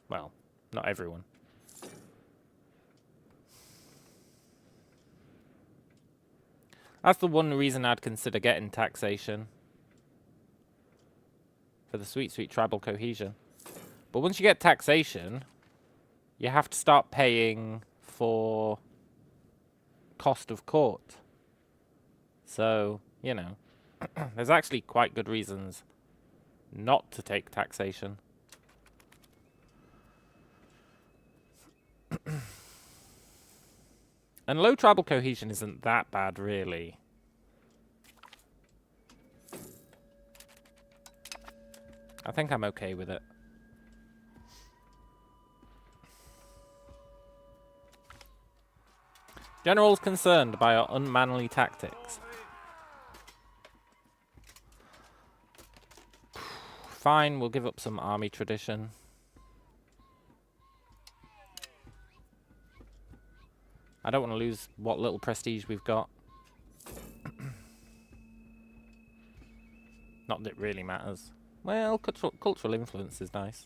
Speaker 1: Well, not everyone. That's the one reason I'd consider getting taxation. For the sweet, sweet tribal cohesion. But once you get taxation, you have to start paying for cost of court. So, you know, there's actually quite good reasons not to take taxation. And low tribal cohesion isn't that bad, really. I think I'm okay with it. General's concerned by our unmanly tactics. Fine, we'll give up some army tradition. I don't want to lose what little prestige we've got. Not that it really matters. Well, cultural influence is nice.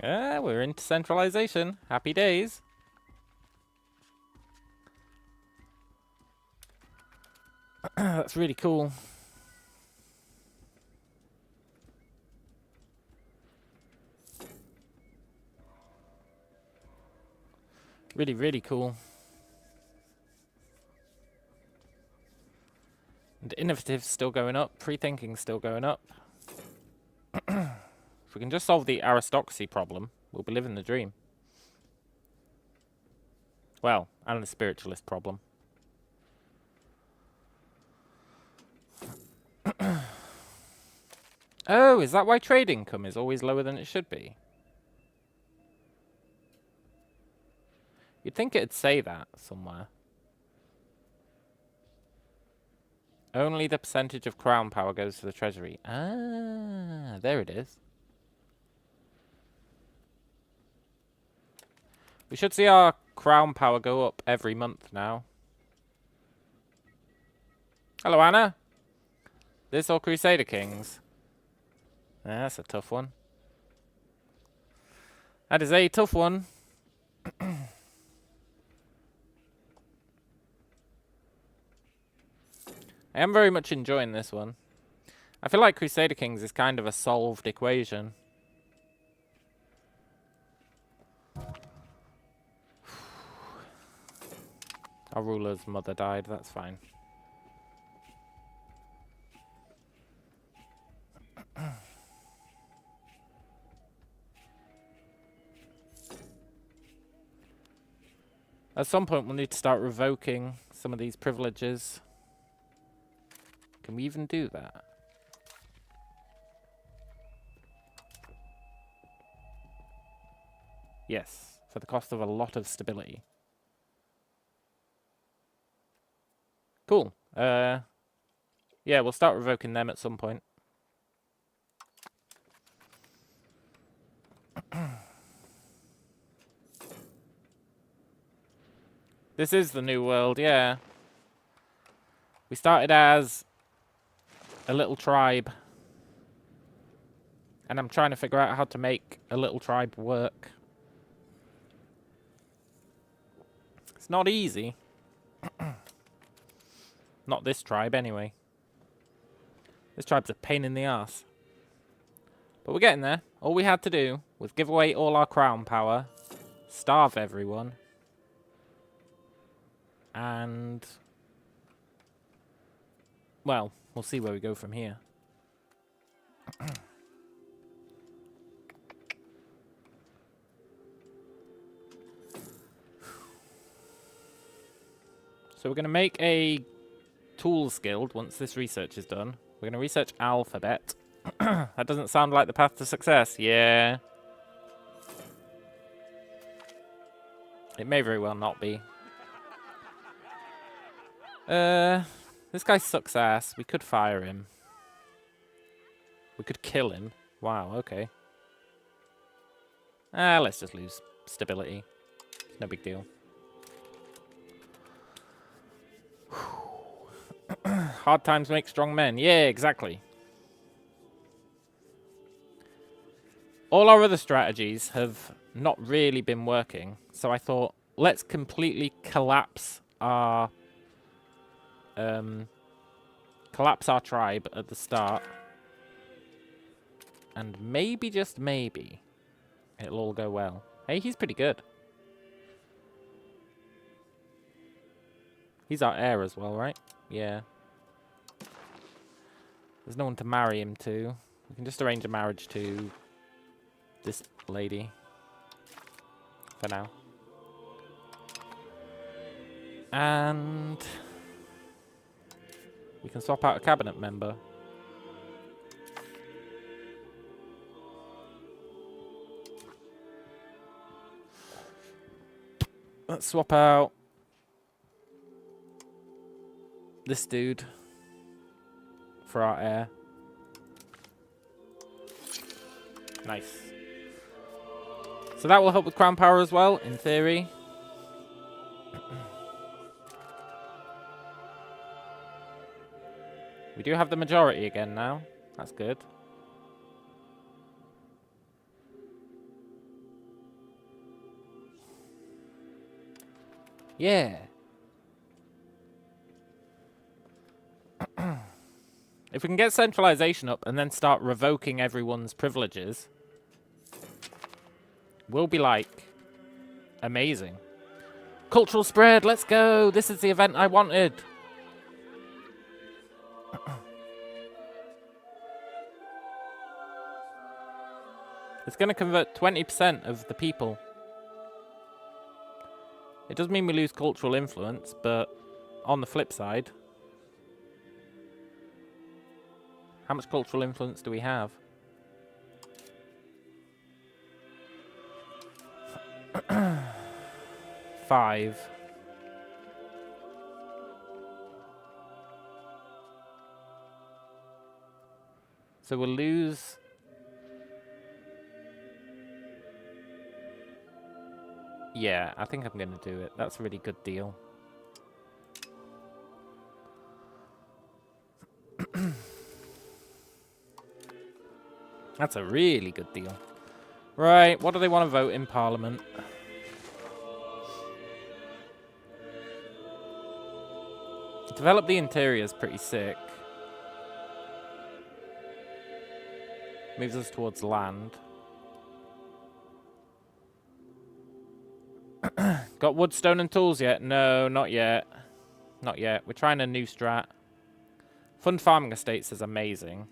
Speaker 1: Yeah, we're into centralization. Happy days. That's really cool. Really, really cool. And innovative's still going up. Pre-thinking's still going up. If we can just solve the aristocracy problem, we'll be living the dream. Well, and the spiritualist problem. Oh, is that why trade income is always lower than it should be? You'd think it'd say that somewhere. Only the percentage of crown power goes to the treasury. Ah, there it is. We should see our crown power go up every month now. Hello, Anna. This or Crusader Kings? That's a tough one. That is a tough one. I am very much enjoying this one. I feel like Crusader Kings is kind of a solved equation. Our ruler's mother died, that's fine. At some point we'll need to start revoking some of these privileges. Can we even do that? Yes, for the cost of a lot of stability. Cool. Yeah, we'll start revoking them at some point. This is the new world, yeah. We started as a little tribe. And I'm trying to figure out how to make a little tribe work. It's not easy. Not this tribe, anyway. This tribe's a pain in the ass. But we're getting there. All we had to do was give away all our crown power, starve everyone, and... well, we'll see where we go from here. So we're going to make a tools guild once this research is done. We're going to research alphabet. That doesn't sound like the path to success. Yeah. It may very well not be. This guy sucks ass. We could fire him. We could kill him. Wow, okay. Let's just lose stability. It's no big deal. Hard times make strong men. Yeah, exactly. All our other strategies have not really been working, so I thought, let's completely collapse our tribe at the start, and maybe, just maybe, it'll all go well. Hey, he's pretty good. He's our heir as well, right? Yeah. There's no one to marry him to. We can just arrange a marriage to this lady. For now. And we can swap out a cabinet member. Let's swap out this dude for our heir. Nice. So that will help with crown power as well, in theory. We do have the majority again now. That's good. Yeah. If we can get centralization up and then start revoking everyone's privileges, we'll be like amazing. Cultural spread, let's go. This is the event I wanted. It's going to convert 20% of the people. It does mean we lose cultural influence, but on the flip side, how much cultural influence do we have? Five. So we'll lose... yeah, I think I'm going to do it. That's a really good deal. That's a really good deal. Right, what do they want to vote in Parliament? Develop the interior is pretty sick. Moves us towards land. Got wood, stone, and tools yet? No, not yet. Not yet. We're trying a new strat. Fund farming estates is amazing.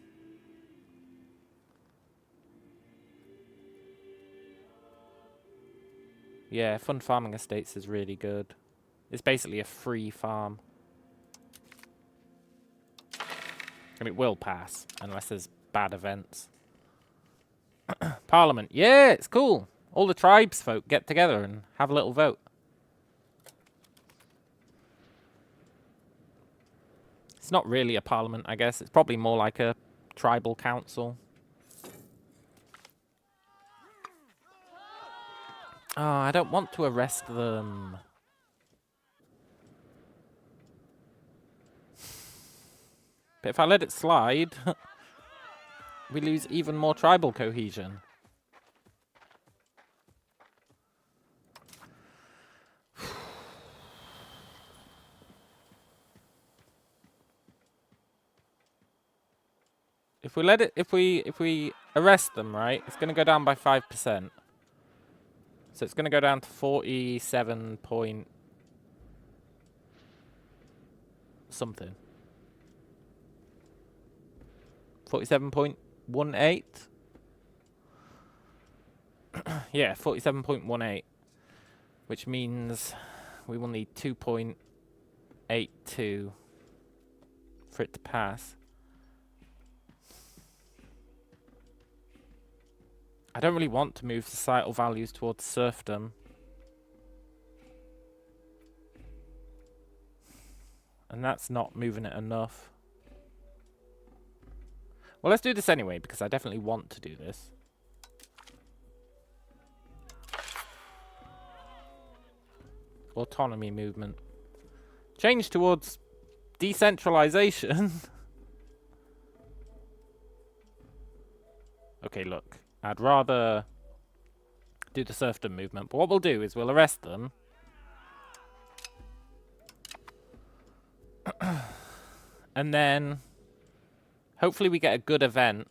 Speaker 1: Yeah, fund farming estates is really good. It's basically a free farm. And it will pass, unless there's bad events. Parliament. Yeah, it's cool. All the tribes folk get together and have a little vote. It's not really a parliament, I guess. It's probably more like a tribal council. Oh, I don't want to arrest them. But if I let it slide, we lose even more tribal cohesion. If we let it, if we arrest them, right, it's going to go down by 5%. So it's going to go down to 47 point something. 47.18. Yeah, 47.18, which means we will need 2.82 for it to pass. I don't really want to move societal values towards serfdom. And that's not moving it enough. Well, let's do this anyway, because I definitely want to do this. Autonomy movement. Change towards decentralization. Okay, look. I'd rather do the serfdom movement. But what we'll do is we'll arrest them. And then hopefully we get a good event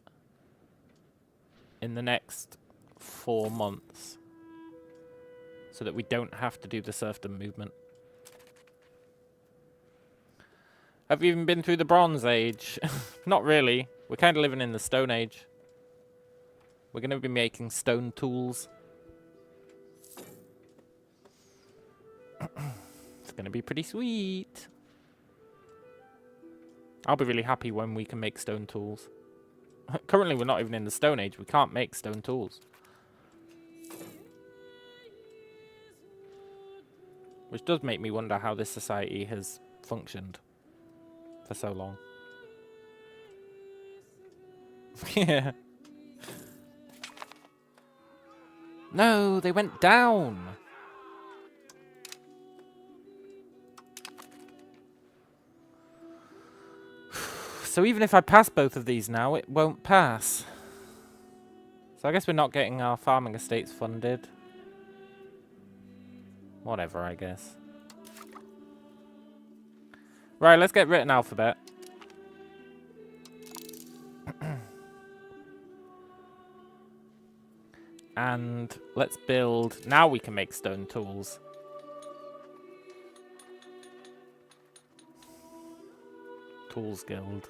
Speaker 1: in the next 4 months. So that we don't have to do the serfdom movement. Have you even been through the Bronze Age? Not really. We're kind of living in the Stone Age. We're going to be making stone tools. It's going to be pretty sweet. I'll be really happy when we can make stone tools. Currently, we're not even in the Stone Age. We can't make stone tools. Which does make me wonder how this society has functioned for so long. Yeah. No, they went down. So even if I pass both of these now, it won't pass. So I guess we're not getting our farming estates funded. Whatever, I guess. Right, let's get written alphabet. And let's build... Now we can make stone tools. Tools Guild.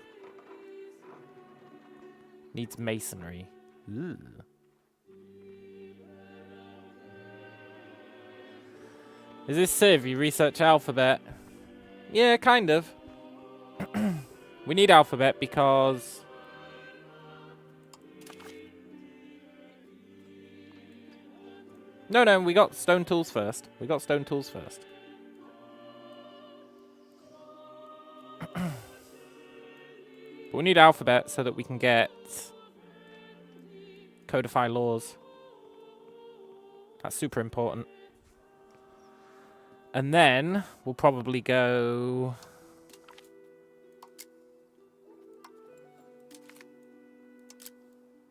Speaker 1: Needs masonry. Ooh. Is this Civ? You research alphabet? Yeah, kind of. We need alphabet because... No, we got stone tools first. But we need alphabet so that we can get... codify laws. That's super important. And then we'll probably go...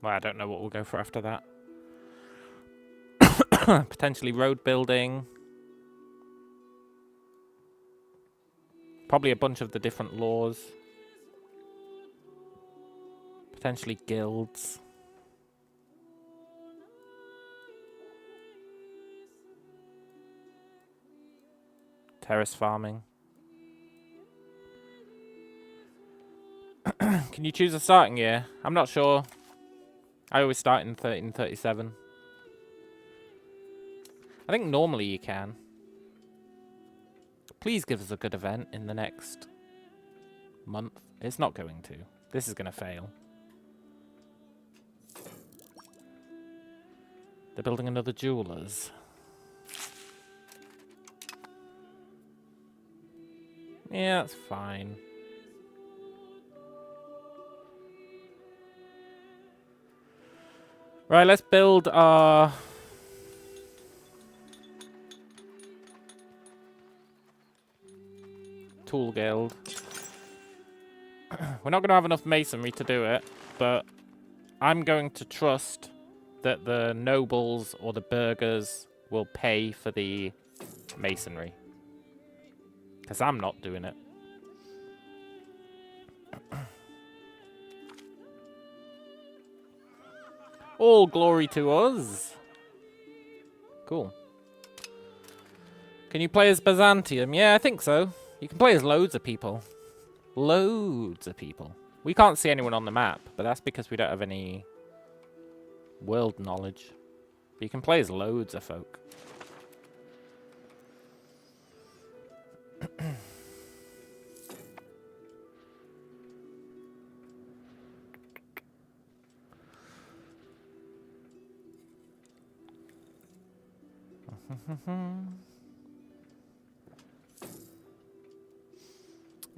Speaker 1: Well, I don't know what we'll go for after that. Potentially road building. Probably a bunch of the different laws. Potentially guilds. Terrace farming. Can you choose a starting year? I'm not sure. I always start in 1337. I think normally you can. Please give us a good event in the next month. It's not going to. This is going to fail. They're building another jeweler's. Yeah, that's fine. Right, let's build our... Tool Guild. We're not going to have enough masonry to do it, but I'm going to trust that the nobles or the burghers will pay for the masonry. Because I'm not doing it. All glory to us. Cool. Can you play as Byzantium? Yeah, I think so. You can play as loads of people. Loads of people. We can't see anyone on the map, but that's because we don't have any world knowledge. But you can play as loads of folk.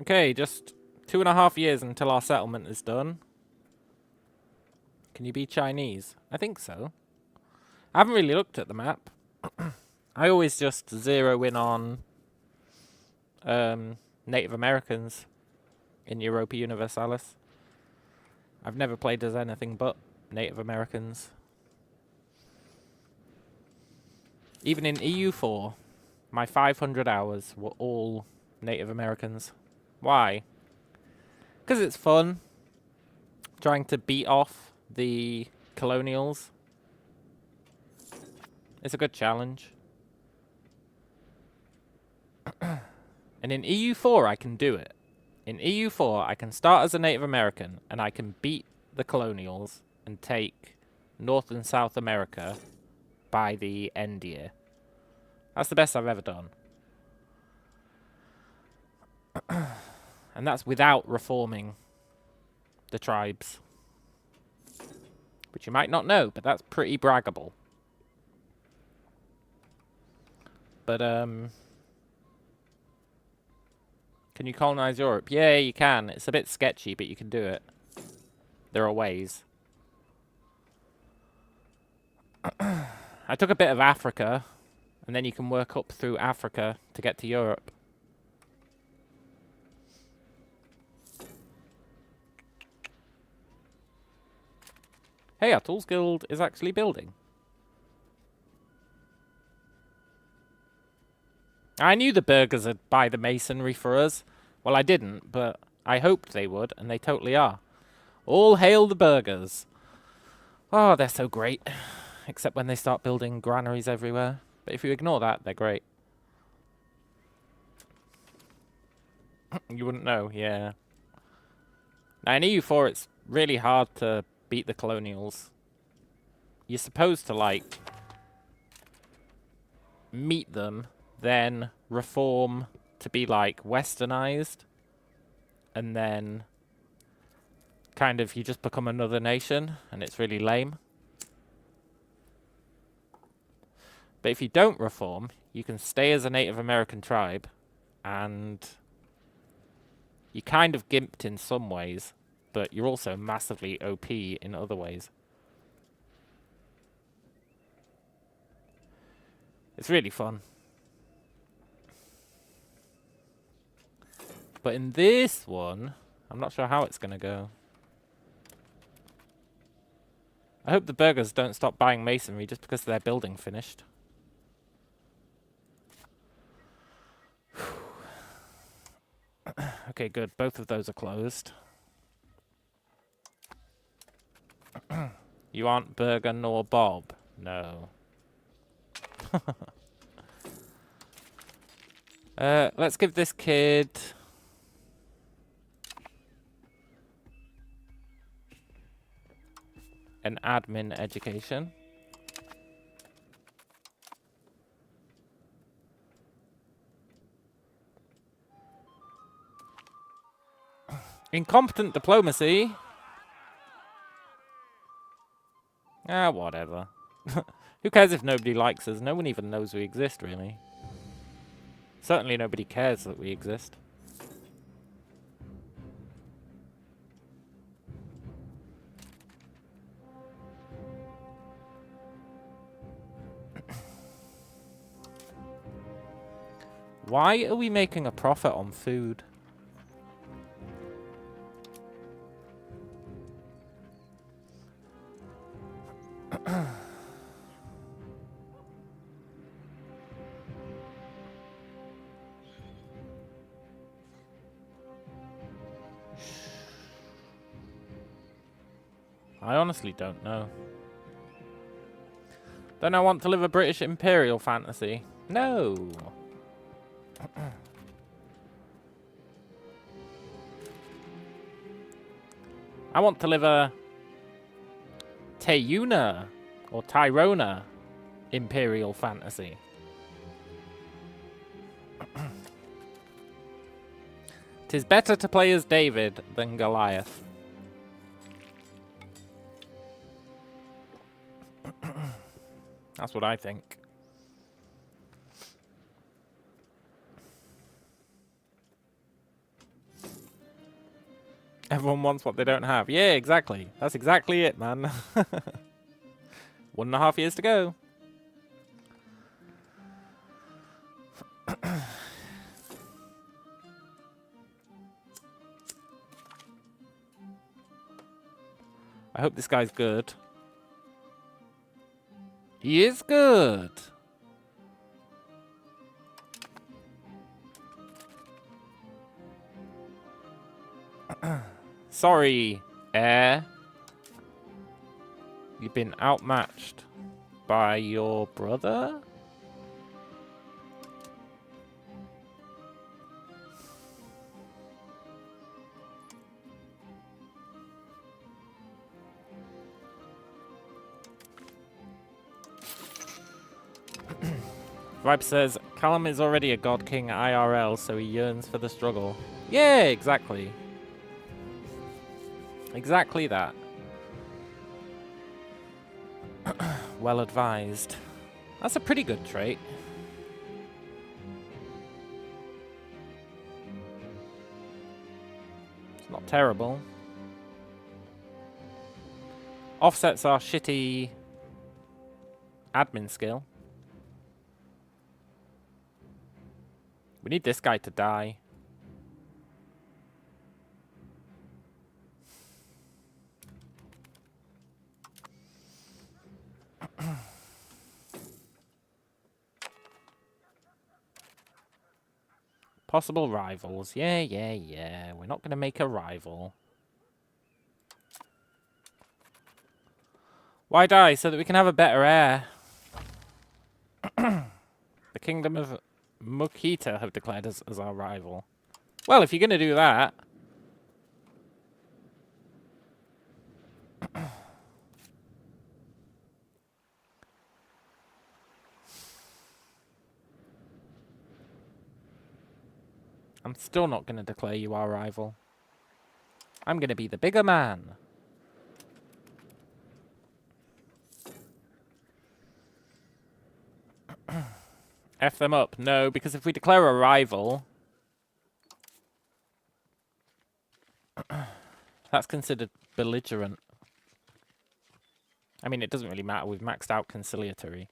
Speaker 1: Okay, just 2.5 years until our settlement is done. Can you be Chinese? I think so. I haven't really looked at the map. I always just zero in on Native Americans in Europa Universalis. I've never played as anything but Native Americans. Even in EU4, my 500 hours were all Native Americans. Why? Because it's fun. Trying to beat off the colonials. It's a good challenge. And in EU4, I can do it. In EU4, I can start as a Native American, and I can beat the colonials and take North and South America by the end year. That's the best I've ever done. And that's without reforming the tribes. Which you might not know, but that's pretty braggable. But, can you colonize Europe? Yeah, you can. It's a bit sketchy, but you can do it. There are ways. I took a bit of Africa, and then you can work up through Africa to get to Europe. Hey, our Tools Guild is actually building. I knew the burgers would buy the masonry for us. Well, I didn't, but I hoped they would, and they totally are. All hail the burgers. Oh, they're so great. Except when they start building granaries everywhere. But if you ignore that, they're great. You wouldn't know, yeah. Now, in EU4, it's really hard to beat the colonials. You're supposed to, like, meet them, then reform to be, like, westernized, and then kind of you just become another nation, and it's really lame. But if you don't reform, you can stay as a Native American tribe, and you're kind of gimped in some ways, but you're also massively OP in other ways. It's really fun. But in this one, I'm not sure how it's going to go. I hope the burgers don't stop buying masonry just because their building finished. Okay, good. Both of those are closed. You aren't Burger nor Bob? No. Let's give this kid an admin education. Incompetent diplomacy. Ah, whatever. Who cares if nobody likes us? No one even knows we exist, really. Certainly nobody cares that we exist. Why are we making a profit on food? I honestly don't know. Don't I want to live a British imperial fantasy? No. I want to live a Teyuna or Tyrona imperial fantasy. Tis better to play as David than Goliath. That's what I think. Everyone wants what they don't have. Yeah, exactly. That's exactly it, man. 1.5 years to go. I hope this guy's good. He is good. Sorry, Air. You've been outmatched by your brother? Vibe says, Callum is already a God King IRL, so he yearns for the struggle. Yeah, exactly. Exactly that. Well advised. That's a pretty good trait. It's not terrible. Offsets our shitty admin skill. We need this guy to die. Possible rivals. Yeah, yeah, yeah. We're not going to make a rival. Why die? So that we can have a better heir. The Kingdom of Mukita have declared us as our rival. Well, if you're going to do that... I'm still not going to declare you our rival. I'm going to be the bigger man. F them up. No, because if we declare a rival... that's considered belligerent. I mean, it doesn't really matter. We've maxed out conciliatory.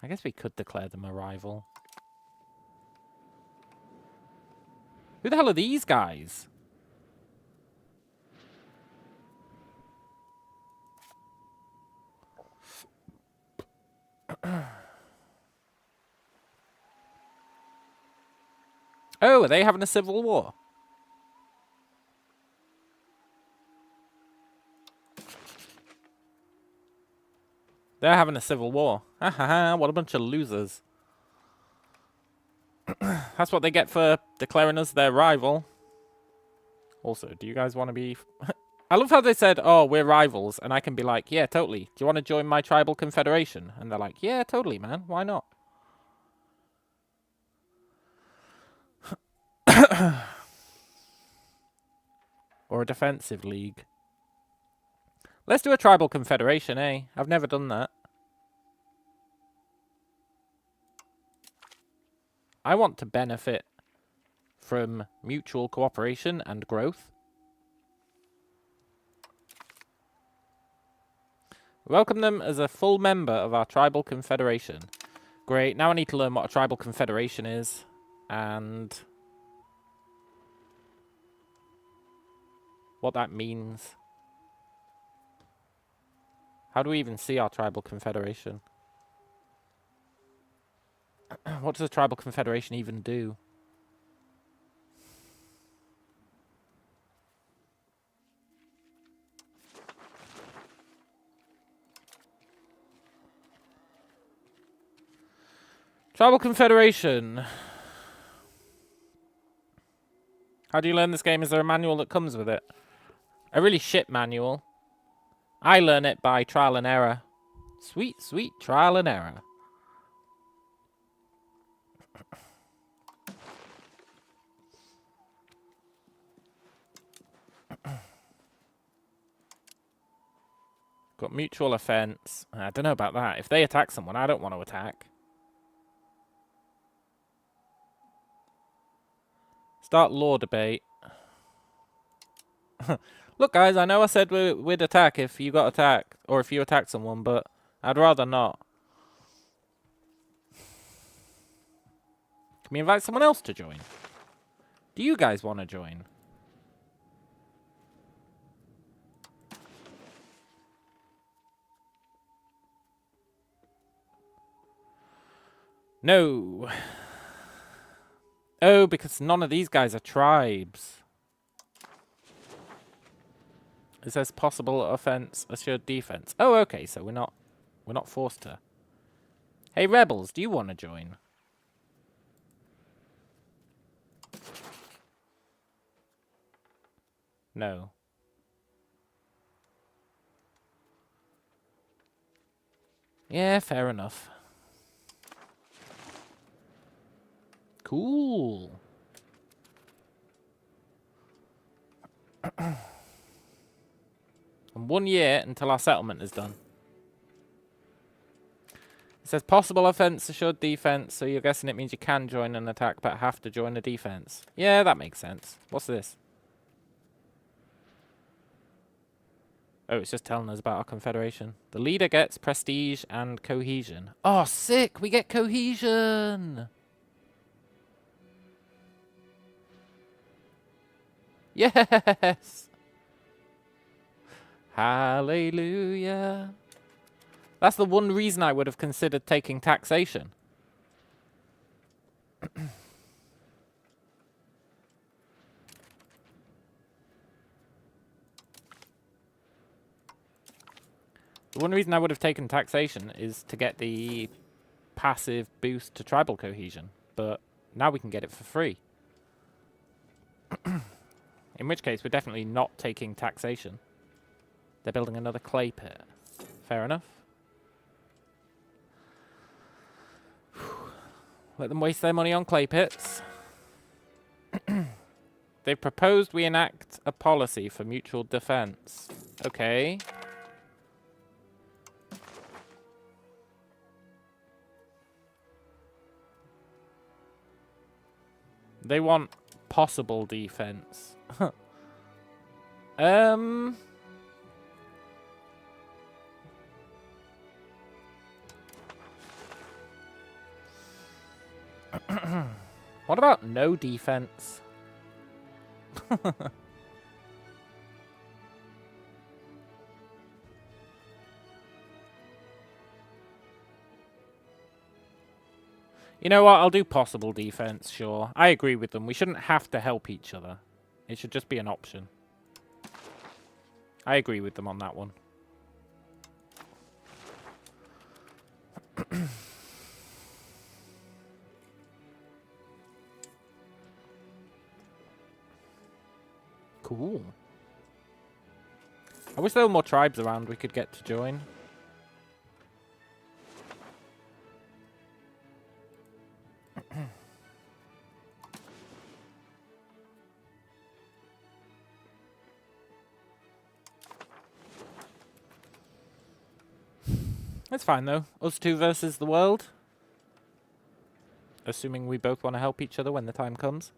Speaker 1: I guess we could declare them a rival. Who the hell are these guys? Oh, are they having a civil war? They're having a civil war. Ha ha ha, what a bunch of losers. That's what they get for declaring us their rival. Also, do you guys want to be... I love how they said, oh, we're rivals. And I can be like, yeah, totally. Do you want to join my tribal confederation? And they're like, yeah, totally, man. Why not? Or a defensive league. Let's do a tribal confederation, eh? I've never done that. I want to benefit from mutual cooperation and growth. Welcome them as a full member of our tribal confederation. Great, now I need to learn what a tribal confederation is. And... what that means. How do we even see our tribal confederation? What does a tribal confederation even do? Tribal Confederation. How do you learn this game? Is there a manual that comes with it? A really shit manual. I learn it by trial and error. Sweet, sweet trial and error. Got mutual offense. I don't know about that. If they attack someone, I don't want to attack. Start law debate. Look, guys, I know I said we'd attack if you got attacked, or if you attacked someone, but I'd rather not. Can we invite someone else to join? Do you guys want to join? No. Oh, because none of these guys are tribes. It says possible offense, assured defense. Oh, okay, so we're not forced to. Hey, rebels, do you want to join? No. Yeah, fair enough. Cool. And 1 year until our settlement is done. It says possible offense, assured defense, so you're guessing it means you can join an attack but have to join a defense. Yeah, that makes sense. What's this? Oh, it's just telling us about our confederation. The leader gets prestige and cohesion. Oh, sick! We get cohesion! Yes! Hallelujah! That's the one reason I would have considered taking taxation. The one reason I would have taken taxation is to get the passive boost to tribal cohesion, but now we can get it for free. In which case, we're definitely not taking taxation. They're building another clay pit. Fair enough. Let them waste their money on clay pits. They've proposed we enact a policy for mutual defense. Okay. They want possible defense. What about no defense? You know what? I'll do possible defense, sure. I agree with them. We shouldn't have to help each other. It should just be an option. I agree with them on that one. Cool. I wish there were more tribes around we could get to join. That's fine, though. Us two versus the world. Assuming we both want to help each other when the time comes.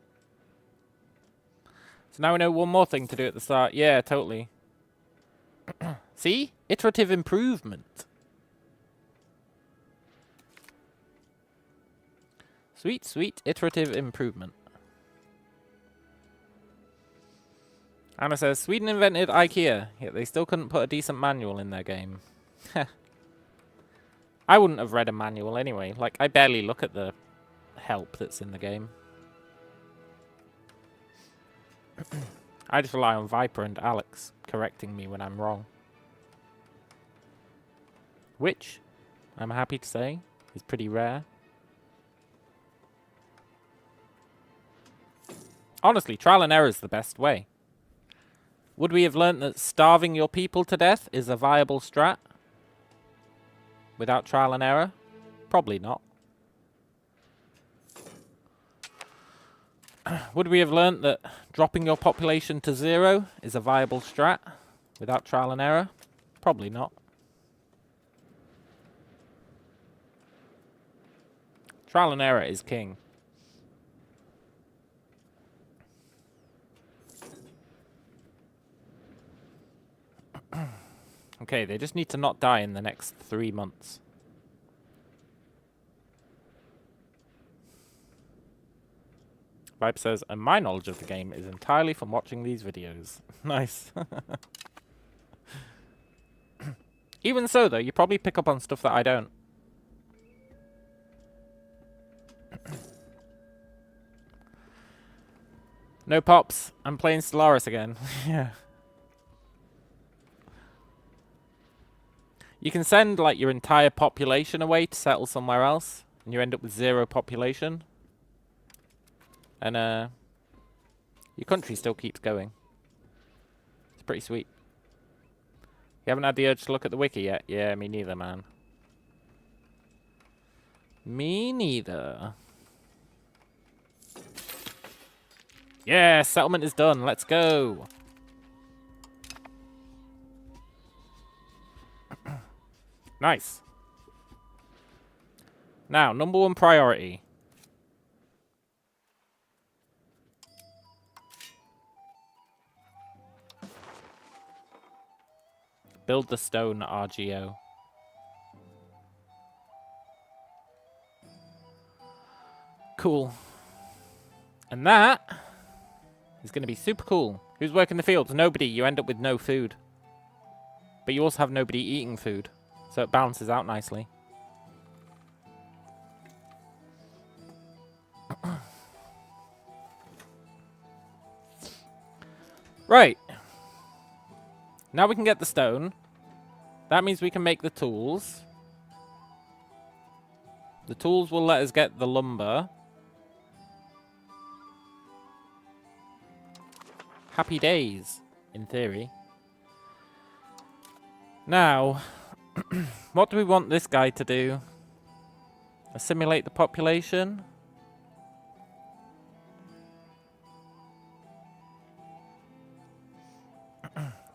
Speaker 1: So now we know one more thing to do at the start. Yeah, totally. See? Iterative improvement. Sweet, sweet iterative improvement. Anna says, Sweden invented IKEA, yet they still couldn't put a decent manual in their game. I wouldn't have read a manual anyway. Like, I barely look at the help that's in the game. I just rely on Viper and Alex correcting me when I'm wrong. Which, I'm happy to say, is pretty rare. Honestly, trial and error is the best way. Would we have learnt that starving your people to death is a viable strat? Without trial and error? Probably not. Would we have learnt that dropping your population to 0 is a viable strat? Without trial and error? Probably not. Trial and error is king. Okay, they just need to not die in the next 3 months. Vibe says, and my knowledge of the game is entirely from watching these videos. Nice. Even so, though, you probably pick up on stuff that I don't. No pops. I'm playing Stellaris again. Yeah. You can send, like, your entire population away to settle somewhere else, and you end up with 0 population. And, your country still keeps going. It's pretty sweet. You haven't had the urge to look at the wiki yet? Yeah, me neither, man. Me neither. Yeah, settlement is done. Let's go. Nice. Now, number 1 priority. Build the stone RGO. Cool. And that is going to be super cool. Who's working the fields? Nobody. You end up with no food. But you also have nobody eating food. So it balances out nicely. Right. Now we can get the stone. That means we can make the tools. The tools will let us get the lumber. Happy days, in theory. Now, what do we want this guy to do? Assimilate the population?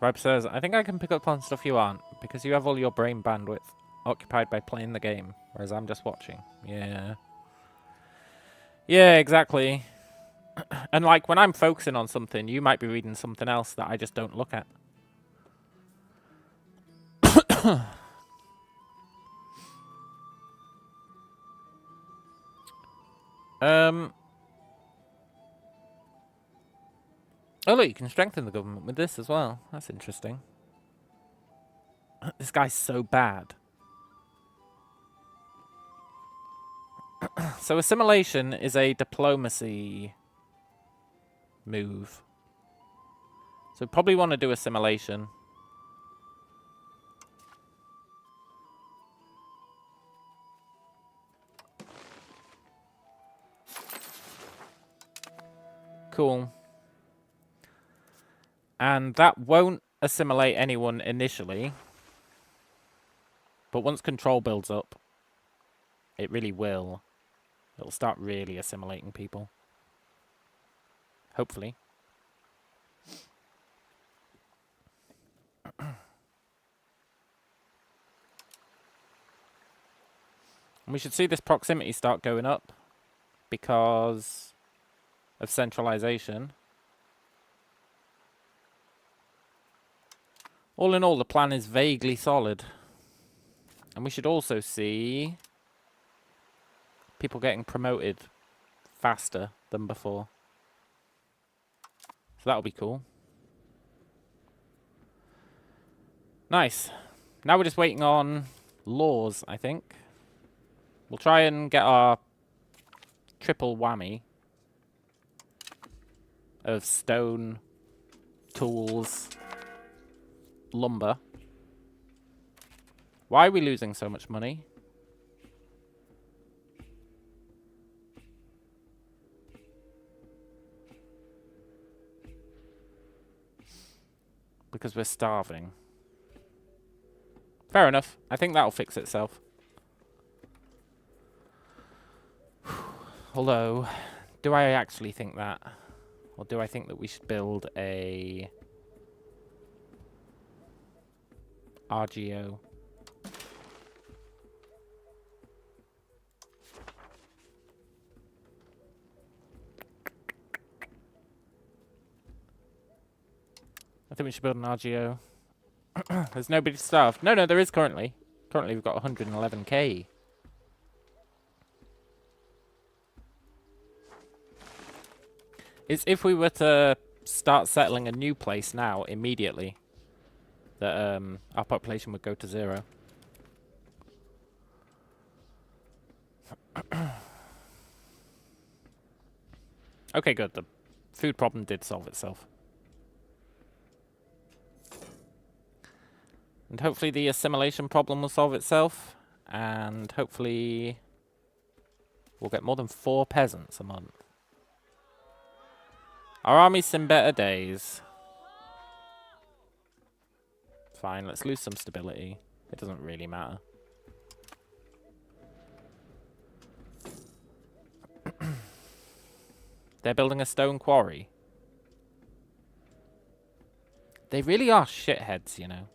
Speaker 1: Vibe says, I think I can pick up on stuff you aren't, because you have all your brain bandwidth occupied by playing the game, whereas I'm just watching. Yeah. Yeah, exactly. And like, when I'm focusing on something, you might be reading something else that I just don't look at. Oh look, you can strengthen the government with this as well. That's interesting. This guy's so bad. So assimilation is a diplomacy move. So probably want to do assimilation. Cool. And that won't assimilate anyone initially. But once control builds up, it really will. It'll start really assimilating people. Hopefully. And we should see this proximity start going up because of centralization. All in all, the plan is vaguely solid. And we should also see people getting promoted faster than before. So that'll be cool. Nice. Now we're just waiting on laws, I think. We'll try and get our triple whammy of stone, tools, lumber. Why are we losing so much money? Because we're starving. Fair enough. I think that'll fix itself. Although, do I actually think that? Or do I think that we should build a RGO? I think we should build an RGO. There's nobody to starve. No, there is currently. Currently we've got 111k. It's if we were to start settling a new place now, immediately, that our population would go to 0. Okay, good. The food problem did solve itself. And hopefully the assimilation problem will solve itself. And hopefully we'll get more than 4 peasants a month. Our army's seen better days. Fine, let's lose some stability. It doesn't really matter. They're building a stone quarry. They really are shitheads, you know.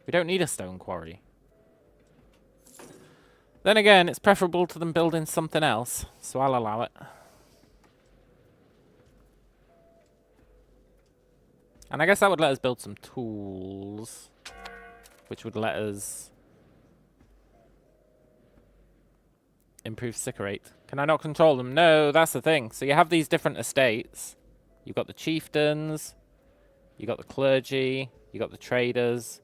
Speaker 1: We don't need a stone quarry. Then again, it's preferable to them building something else, so I'll allow it. And I guess that would let us build some tools, which would let us improve sicker rate. Can I not control them? No, that's the thing. So you have these different estates. You've got the chieftains, you got the clergy, you got the traders,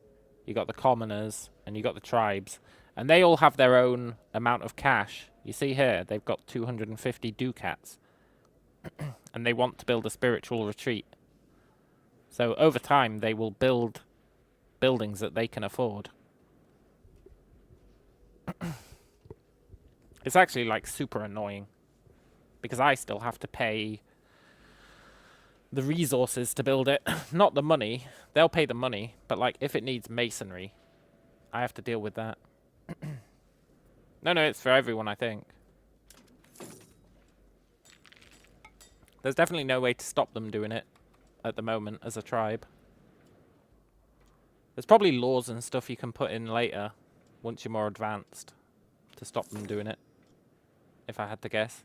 Speaker 1: you got the commoners, and you got the tribes. And they all have their own amount of cash. You see here, they've got 250 ducats. And they want to build a spiritual retreat. So over time, they will build buildings that they can afford. It's actually like super annoying. Because I still have to pay the resources to build it. Not the money. They'll pay the money. But like if it needs masonry, I have to deal with that. No, it's for everyone, I think. There's definitely no way to stop them doing it at the moment as a tribe. There's probably laws and stuff you can put in later, once you're more advanced, to stop them doing it, if I had to guess.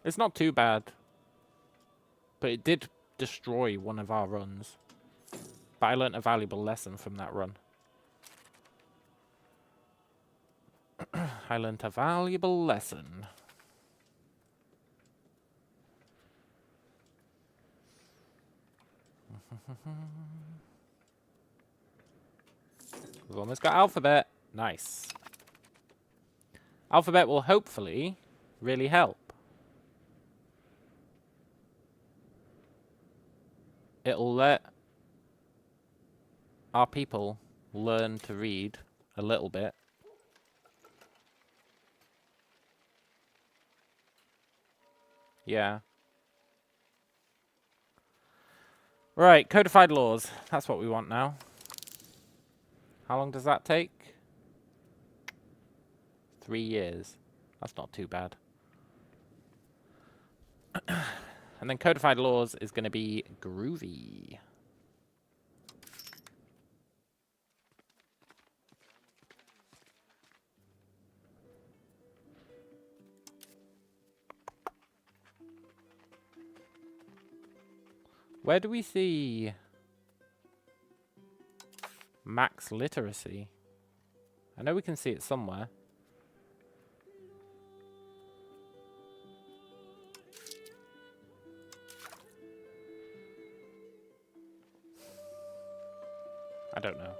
Speaker 1: It's not too bad, but it did destroy one of our runs. But I learnt a valuable lesson from that run. I learnt a valuable lesson. We've almost got alphabet. Nice. Alphabet will hopefully really help. It'll let our people learn to read a little bit. Yeah. Right, codified laws. That's what we want now. How long does that take? 3 years. That's not too bad. And then codified laws is going to be groovy. Where do we see max literacy? I know we can see it somewhere. I don't know.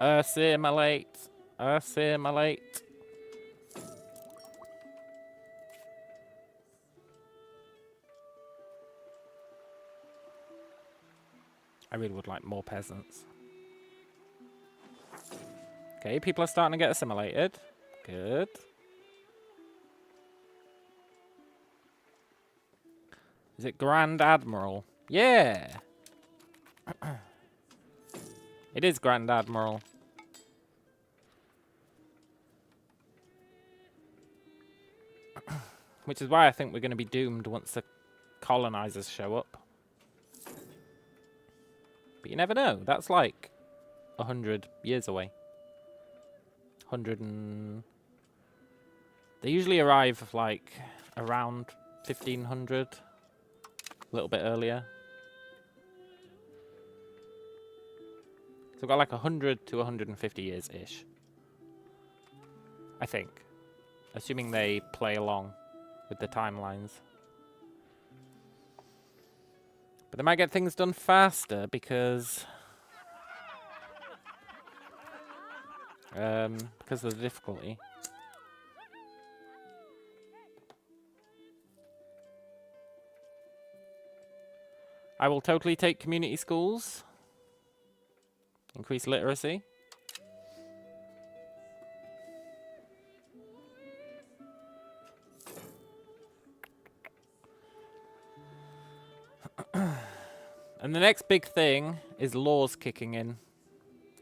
Speaker 1: Assimilate. Assimilate. I really would like more peasants. Okay, people are starting to get assimilated. Good. Is it Grand Admiral? Yeah! It is Grand Admiral. Which is why I think we're going to be doomed once the colonizers show up. But you never know. That's like 100 years away. 100 and... They usually arrive like around 1500. A little bit earlier. So we've got like 100 to 150 years-ish. I think. Assuming they play along with the timelines. But they might get things done faster because of the difficulty. I will totally take community schools. Increase literacy. And the next big thing is laws kicking in.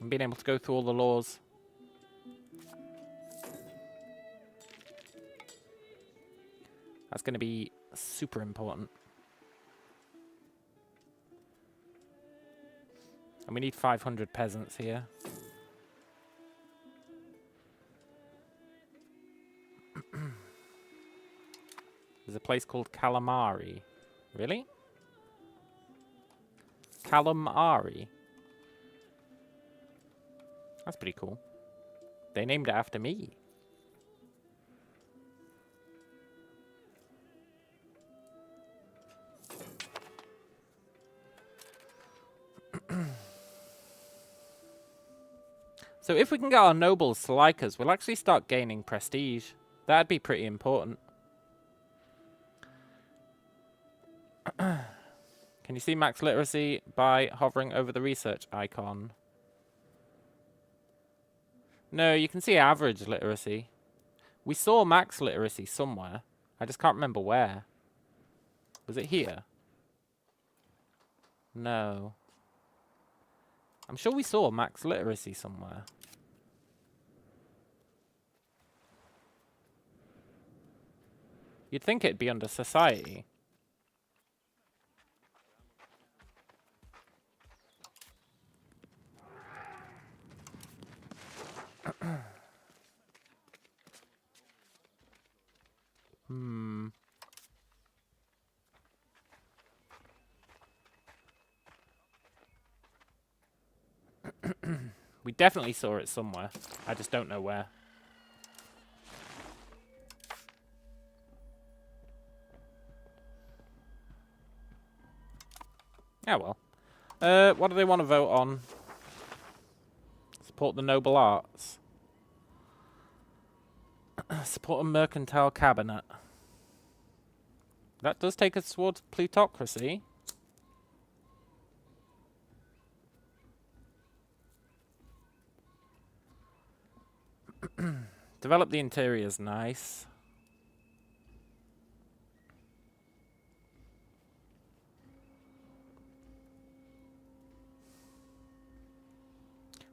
Speaker 1: And being able to go through all the laws. That's going to be super important. And we need 500 peasants here. There's a place called Calamari. Really? Calamari. That's pretty cool. They named it after me. So if we can get our nobles to like us, we'll actually start gaining prestige. That'd be pretty important. Can you see max literacy by hovering over the research icon? No, you can see average literacy. We saw max literacy somewhere. I just can't remember where. Was it here? No. I'm sure we saw max literacy somewhere. You'd think it'd be under society. We definitely saw it somewhere. I just don't know where. Yeah, well. What do they want to vote on? Support the noble arts. Support a mercantile cabinet. That does take us towards plutocracy. Develop the interiors, nice.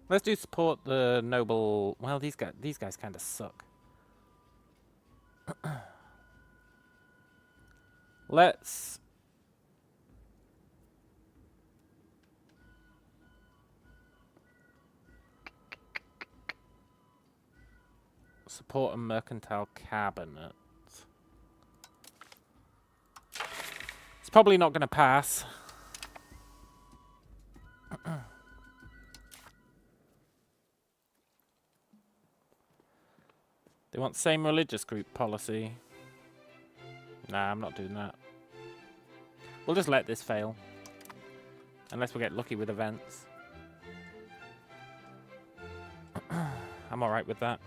Speaker 1: Let's do support the noble. Well, these guys kind of suck. Let's support a mercantile cabinet. It's probably not going to pass. They want same religious group policy. Nah, I'm not doing that. We'll just let this fail. Unless we get lucky with events. I'm alright with that.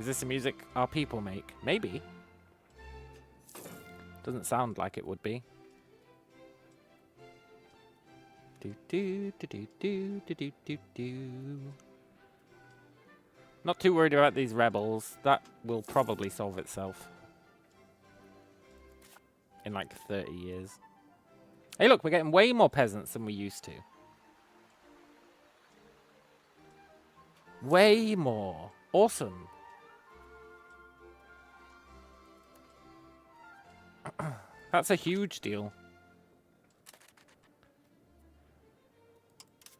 Speaker 1: Is this the music our people make? Maybe. Doesn't sound like it would be. Do do do do do do do do do. Not too worried about these rebels. That will probably solve itself in like 30 years. Hey, look, we're getting way more peasants than we used to. Way more. Awesome. That's a huge deal.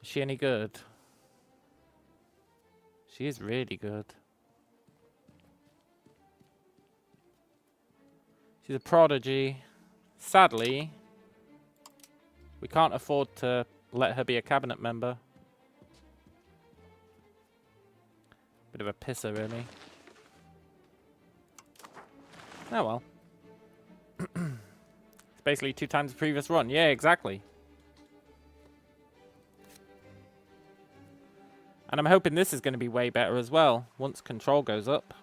Speaker 1: Is she any good? She is really good. She's a prodigy. Sadly, we can't afford to let her be a cabinet member. Bit of a pisser, really. Oh well. It's basically 2 times the previous run. Yeah, exactly. And I'm hoping this is going to be way better as well, once control goes up.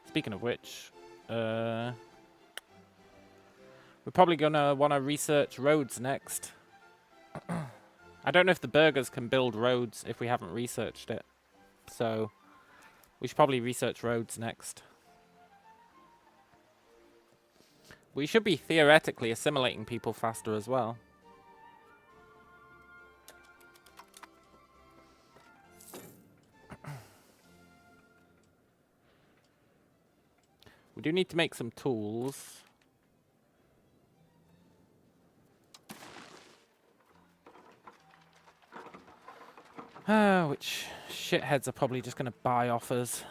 Speaker 1: Speaking of which, we're probably going to want to research roads next. I don't know if the burgers can build roads if we haven't researched it. So, we should probably research roads next. We should be theoretically assimilating people faster as well. We do need to make some tools. Which shitheads are probably just going to buy off us.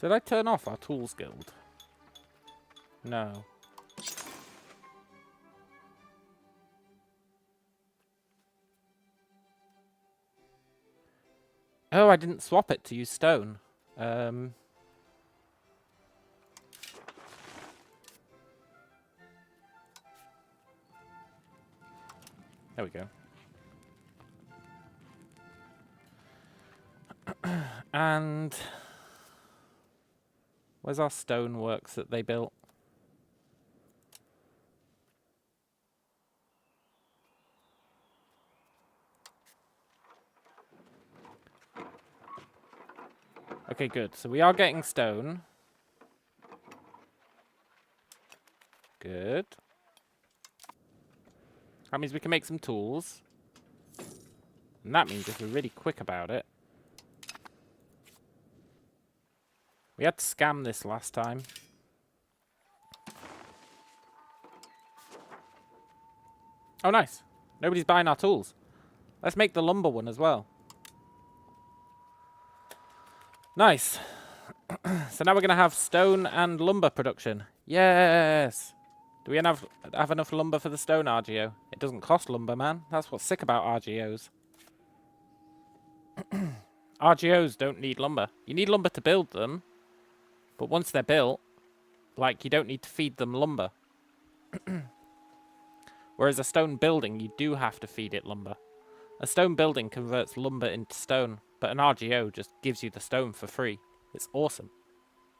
Speaker 1: Did I turn off our tools guild? No. Oh, I didn't swap it to use stone. There we go. And where's our stoneworks that they built? Okay, good. So we are getting stone. Good. That means we can make some tools. And that means if we're really quick about it. We had to scam this last time. Oh, nice. Nobody's buying our tools. Let's make the lumber one as well. Nice. So now we're going to have stone and lumber production. Yes. Do we have enough lumber for the stone RGO? It doesn't cost lumber, man. That's what's sick about RGOs. RGOs don't need lumber. You need lumber to build them. But once they're built, like, you don't need to feed them lumber. Whereas a stone building, you do have to feed it lumber. A stone building converts lumber into stone, but an RGO just gives you the stone for free. It's awesome.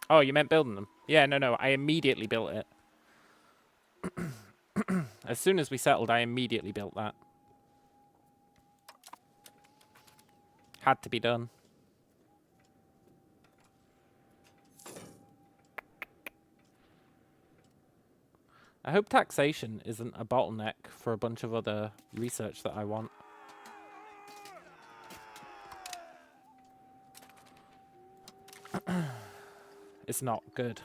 Speaker 1: Oh, you meant building them? Yeah, no, I immediately built it. As soon as we settled, I immediately built that. Had to be done. I hope taxation isn't a bottleneck for a bunch of other research that I want. It's not good.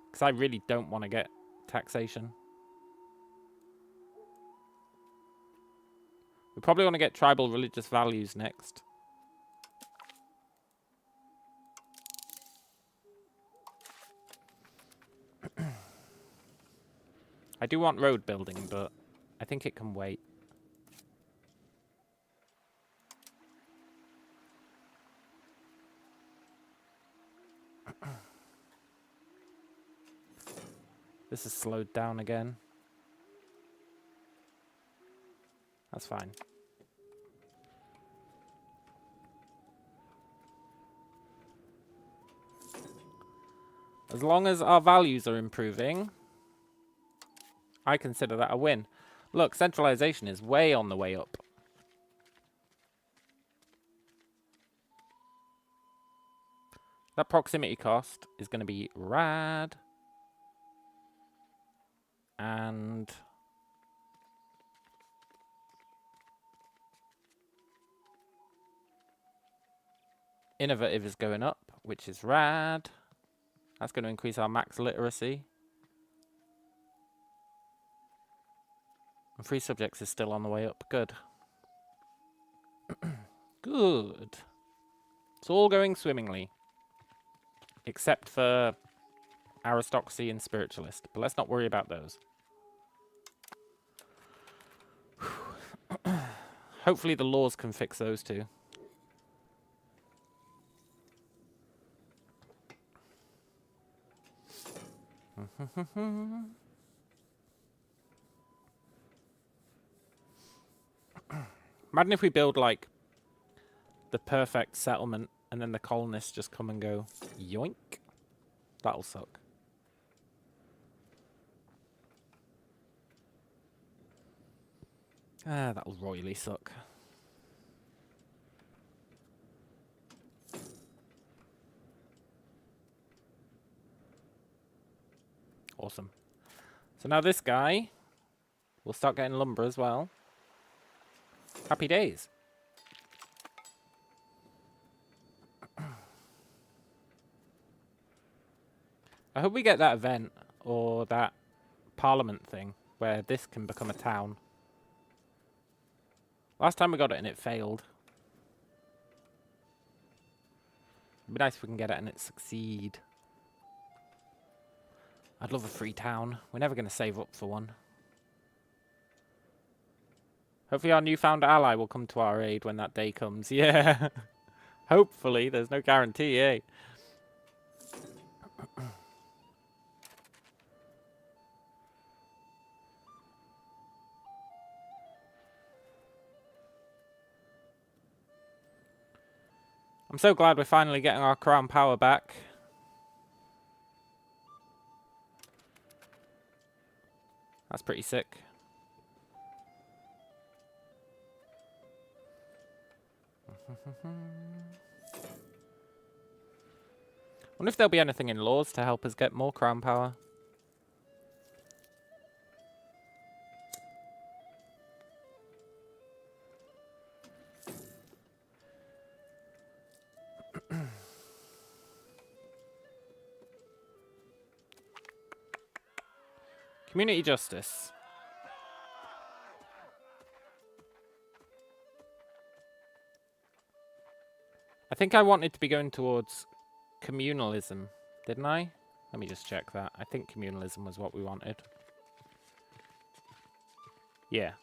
Speaker 1: Because I really don't want to get taxation. We probably want to get tribal religious values next. I do want road building, but I think it can wait. This is slowed down again. That's fine. As long as our values are improving, I consider that a win. Look, centralization is way on the way up. That proximity cost is going to be rad. And innovative is going up, which is rad. That's going to increase our max literacy. And free subjects is still on the way up. Good. Good. It's all going swimmingly. Except for aristocracy and spiritualist. But let's not worry about those. Hopefully the laws can fix those too. Imagine if we build like the perfect settlement and then the colonists just come and go yoink. That'll suck. Ah, that'll royally suck. Awesome. So now this guy will start getting lumber as well. Happy days. I hope we get that event or that parliament thing where this can become a town. Last time we got it and it failed. It'd be nice if we can get it and it succeed. I'd love a free town. We're never going to save up for one. Hopefully our newfound ally will come to our aid when that day comes. Yeah. Hopefully. There's no guarantee, eh? I'm so glad we're finally getting our crown power back. That's pretty sick. Wonder if there'll be anything in laws to help us get more crown power. Community justice. I think I wanted to be going towards communalism, didn't I? Let me just check that. I think communalism was what we wanted. Yeah.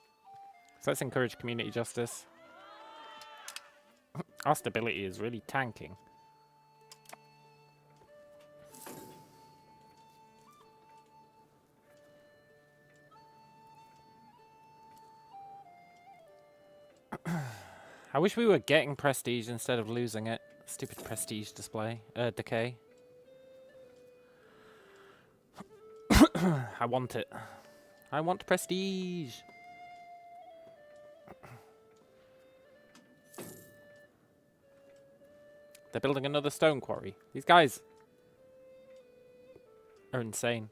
Speaker 1: So let's encourage community justice. Our stability is really tanking. I wish we were getting prestige instead of losing it. Stupid prestige decay. I want it. I want prestige. They're building another stone quarry. These guys are insane.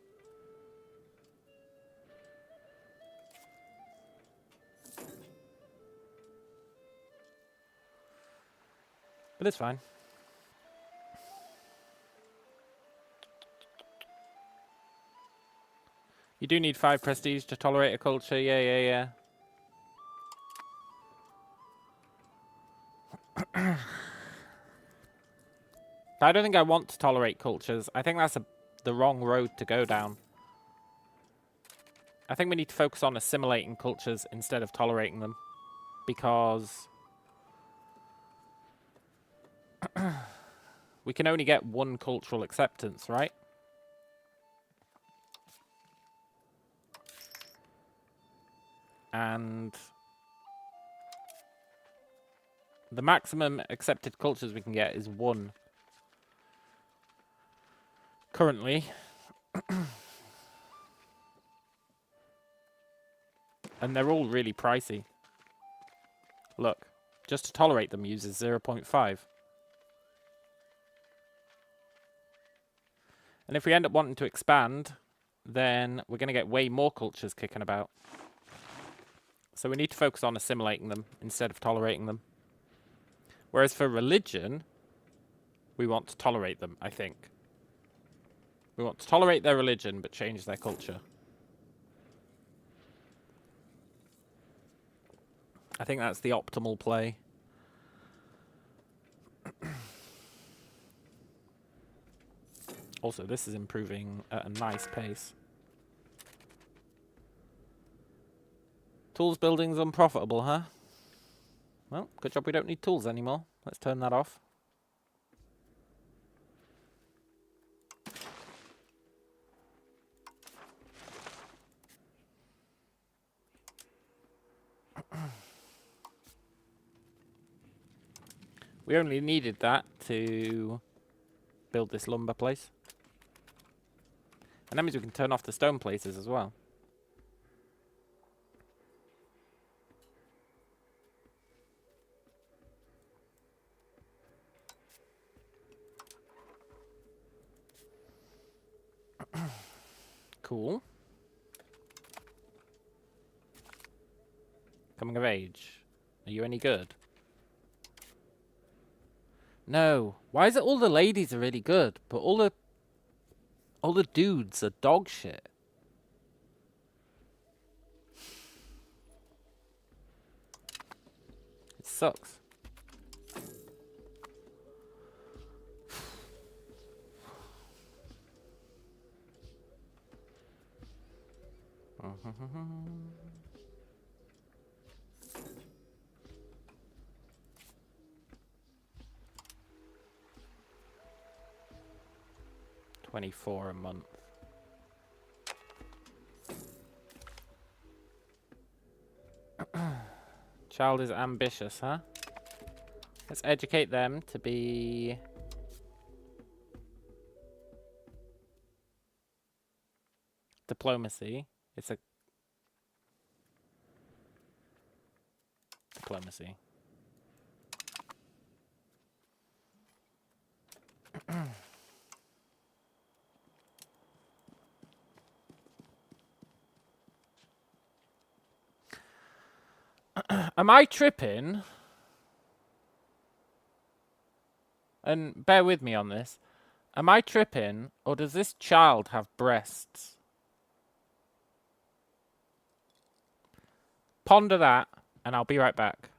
Speaker 1: But it's fine. You do need 5 prestige to tolerate a culture. Yeah. I don't think I want to tolerate cultures. I think that's the wrong road to go down. I think we need to focus on assimilating cultures instead of tolerating them. Because we can only get one cultural acceptance, right? And the maximum accepted cultures we can get is 1. Currently. And they're all really pricey. Look, just to tolerate them uses 0.5. And if we end up wanting to expand, then we're going to get way more cultures kicking about. So we need to focus on assimilating them instead of tolerating them. Whereas for religion, we want to tolerate them, I think. We want to tolerate their religion, but change their culture. I think that's the optimal play. Also, this is improving at a nice pace. Tools building's unprofitable, huh? Well, good job we don't need tools anymore. Let's turn that off. We only needed that to build this lumber place. And that means we can turn off the stone places as well. Cool. Coming of age. Are you any good? No. Why is it all the ladies are really good, but all the dudes are dog shit? It sucks. $24 a month. Child is ambitious, huh? Let's educate them to be... Diplomacy. It's a... Diplomacy. Am I tripping? And bear with me on this. Am I tripping, or does this child have breasts? Ponder that, and I'll be right back.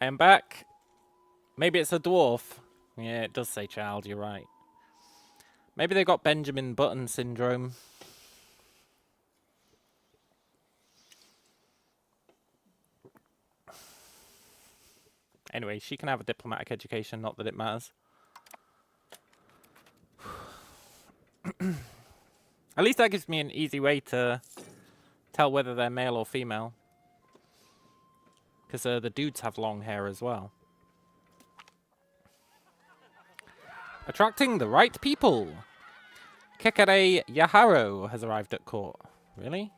Speaker 1: I am back. Maybe it's a dwarf. Yeah, it does say child, you're right. Maybe they got Benjamin Button syndrome. Anyway, she can have a diplomatic education, not that it matters. At least that gives me an easy way to tell whether they're male or female. Because the dudes have long hair as well. Attracting the right people. Kekere Yaharo has arrived at court. Really?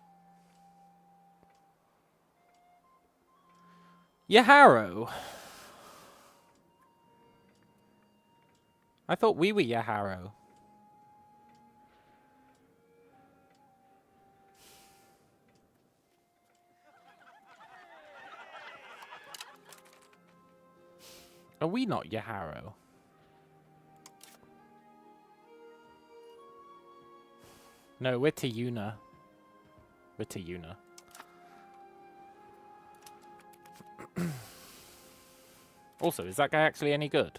Speaker 1: Yaharo? I thought we were Yaharo. Are we not Yaharo? No, we're Tiyuna. We're Tiyuna. Also, is that guy actually any good?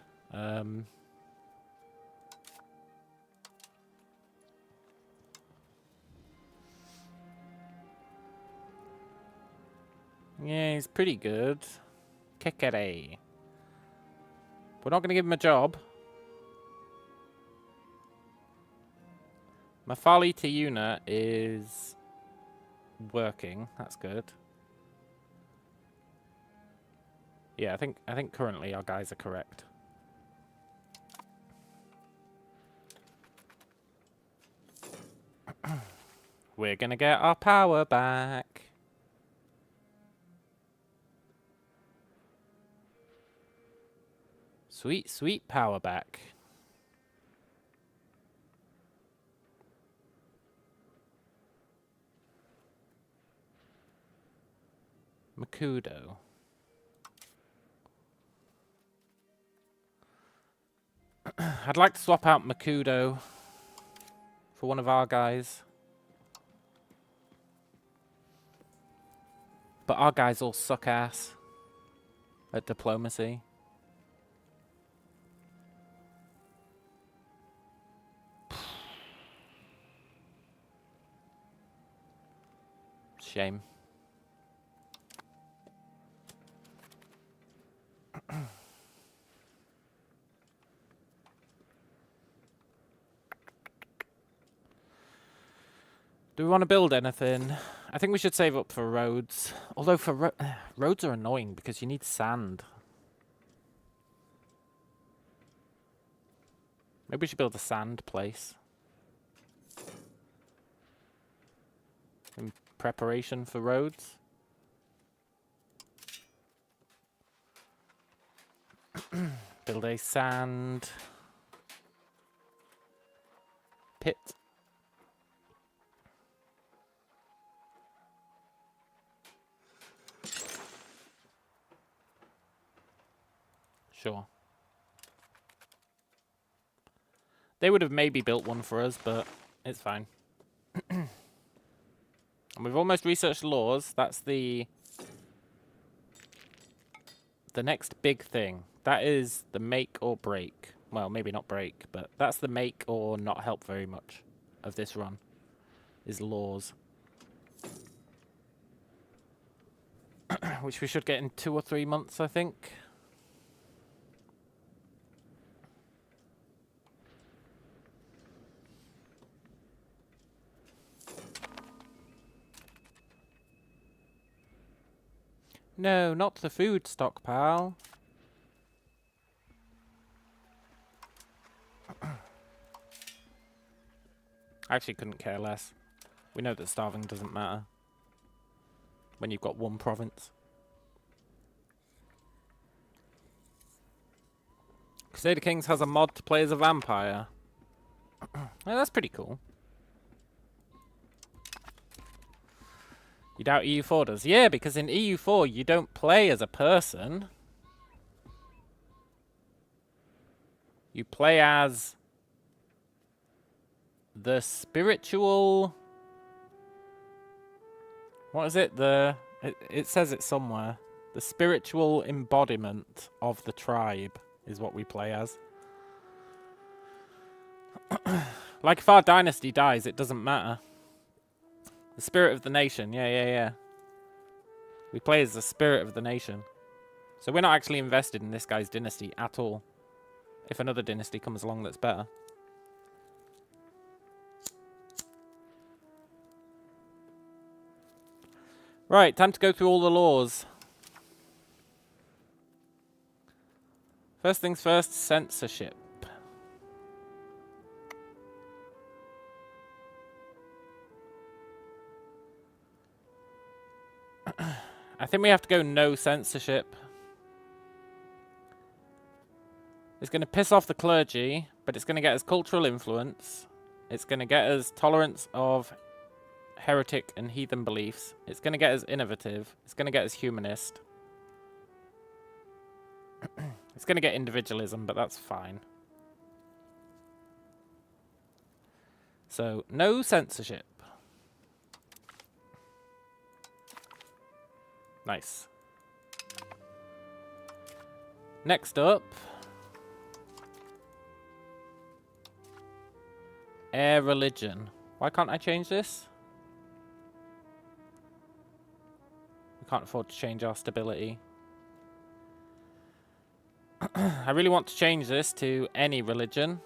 Speaker 1: Yeah, he's pretty good. Kekere. We're not going to give him a job. Mafali Tiyuna is working. That's good. Yeah, I think currently our guys are correct. We're going to get our power back. Sweet, sweet power back. Makudo. I'd like to swap out Makudo for one of our guys. But our guys all suck ass at diplomacy. Shame. Do we want to build anything? I think we should save up for roads. Although for roads are annoying because you need sand. Maybe we should build a sand place. In preparation for roads. Build a sand pit. Sure. They would have maybe built one for us, but it's fine. And we've almost researched laws. That's the next big thing. That is the make or break. Well, maybe not break, but that's the make or not help very much of this run. Is laws. Which we should get in 2 or 3 months, I think. No, not the food stockpile. I actually couldn't care less. We know that starving doesn't matter when you've got one province. Crusader Kings has a mod to play as a vampire. Oh, that's pretty cool. You doubt EU4 does? Yeah, because in EU4 you don't play as a person. You play as the spiritual... What is it? It says it somewhere. The spiritual embodiment of the tribe is what we play as. Like if our dynasty dies, it doesn't matter. The spirit of the nation. Yeah. We play as the spirit of the nation. So we're not actually invested in this guy's dynasty at all. If another dynasty comes along that's better. Right, time to go through all the laws. First things first, censorship. I think we have to go no censorship. It's going to piss off the clergy, but it's going to get us cultural influence. It's going to get us tolerance of heretic and heathen beliefs. It's going to get us innovative. It's going to get us humanist. It's going to get individualism, but that's fine. So, no censorship. Nice. Next up, air religion. Why can't I change this? We can't afford to change our stability. I really want to change this to any religion.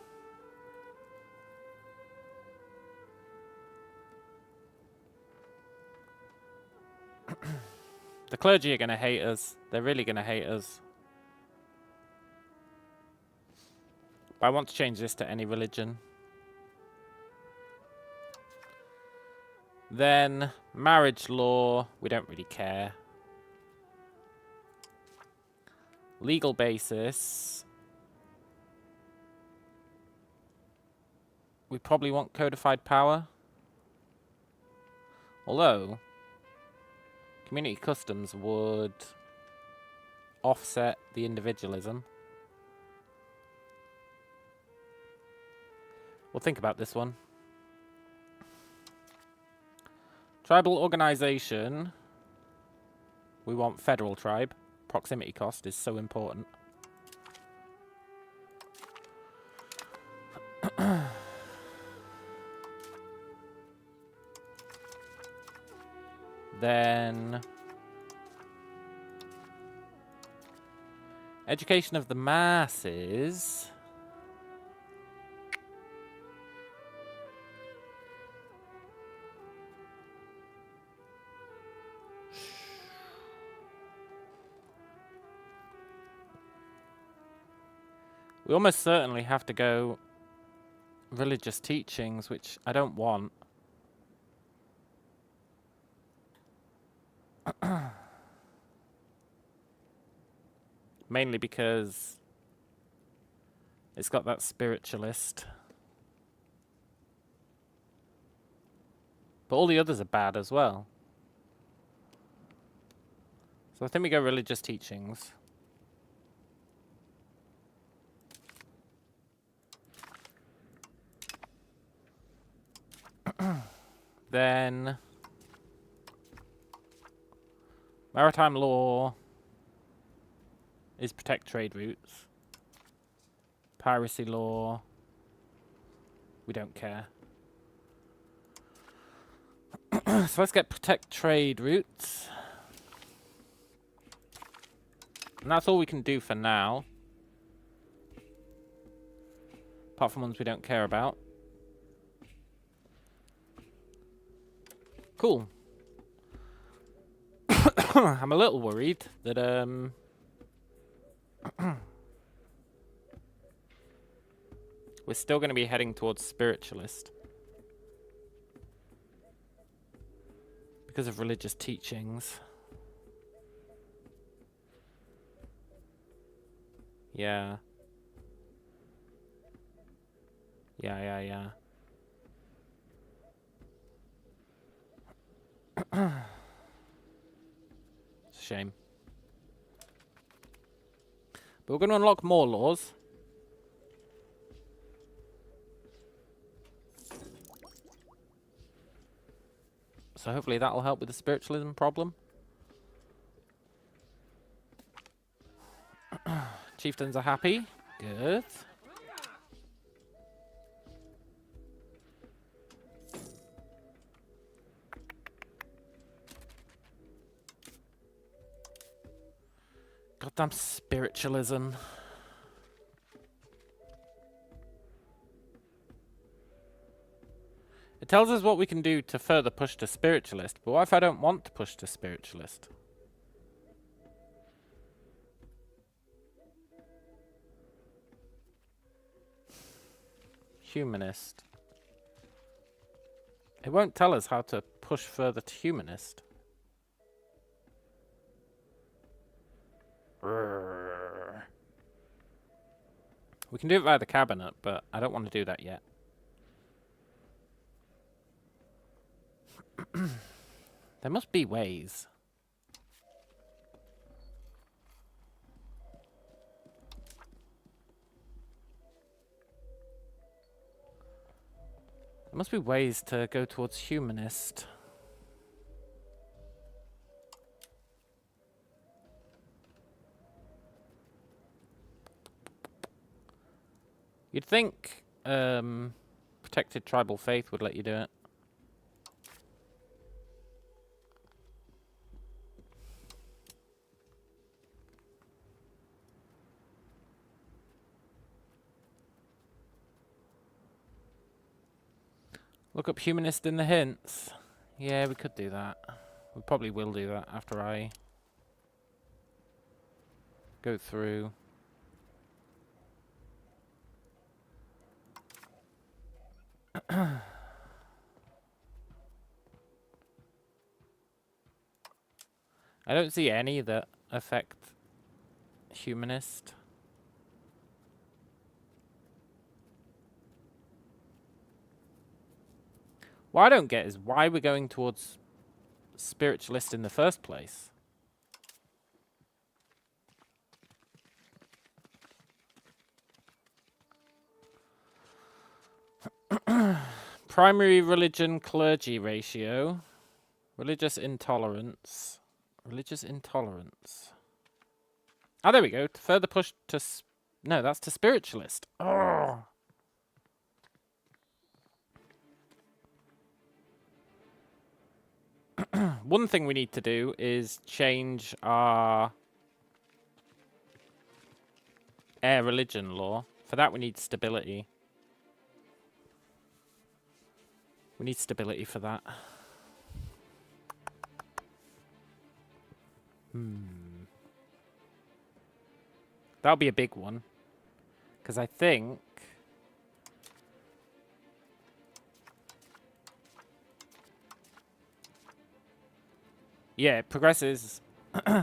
Speaker 1: The clergy are going to hate us. They're really going to hate us. But I want to change this to any religion. Then, marriage law. We don't really care. Legal basis. We probably want codified power. Although, community customs would offset the individualism. We'll think about this one. Tribal organization. We want federal tribe. Proximity cost is so important. Then education of the masses. We almost certainly have to go religious teachings, which I don't want. Mainly because it's got that spiritualist. But all the others are bad as well. So I think we go religious teachings. Then maritime law is protect trade routes. Piracy law, we don't care. So let's get protect trade routes. And that's all we can do for now. Apart from ones we don't care about. Cool. I'm a little worried that we're still going to be heading towards spiritualist because of religious teachings. Yeah. Yeah. It's a shame. But we're going to unlock more laws. So hopefully that'll help with the spiritualism problem. Chieftains are happy. Good. Goddamn spiritualism. It tells us what we can do to further push to spiritualist, but what if I don't want to push to spiritualist? Humanist. It won't tell us how to push further to humanist. We can do it via the cabinet, but I don't want to do that yet. There must be ways. There must be ways to go towards humanist. You'd think protected tribal faith would let you do it. Look up humanist in the hints. Yeah, we could do that. We probably will do that after I go through. I don't see any that affect humanist. What I don't get is why we're going towards spiritualist in the first place. Primary religion clergy ratio. Religious intolerance. Religious intolerance. Oh, there we go. To further push to... No, that's to spiritualist. Oh. One thing we need to do is change our air religion law. For that, we need stability. We need stability for that. That'll be a big one. Because I think... Yeah, it progresses.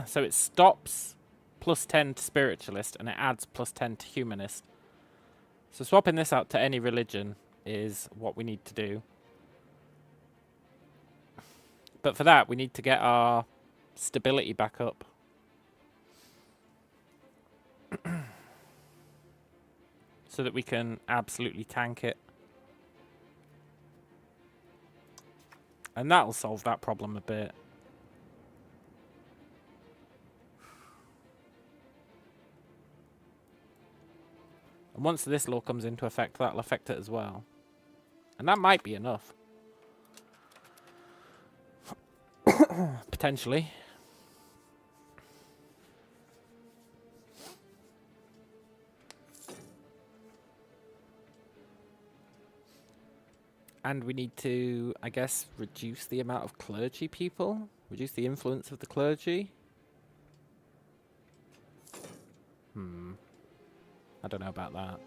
Speaker 1: So it stops +10 to spiritualist and it adds +10 to humanist. So swapping this out to any religion is what we need to do. But for that, we need to get our stability back up. So that we can absolutely tank it. And that'll solve that problem a bit. And once this law comes into effect, that'll affect it as well. And that might be enough. Potentially. And we need to, I guess, reduce the amount of clergy people. Reduce the influence of the clergy. I don't know about that.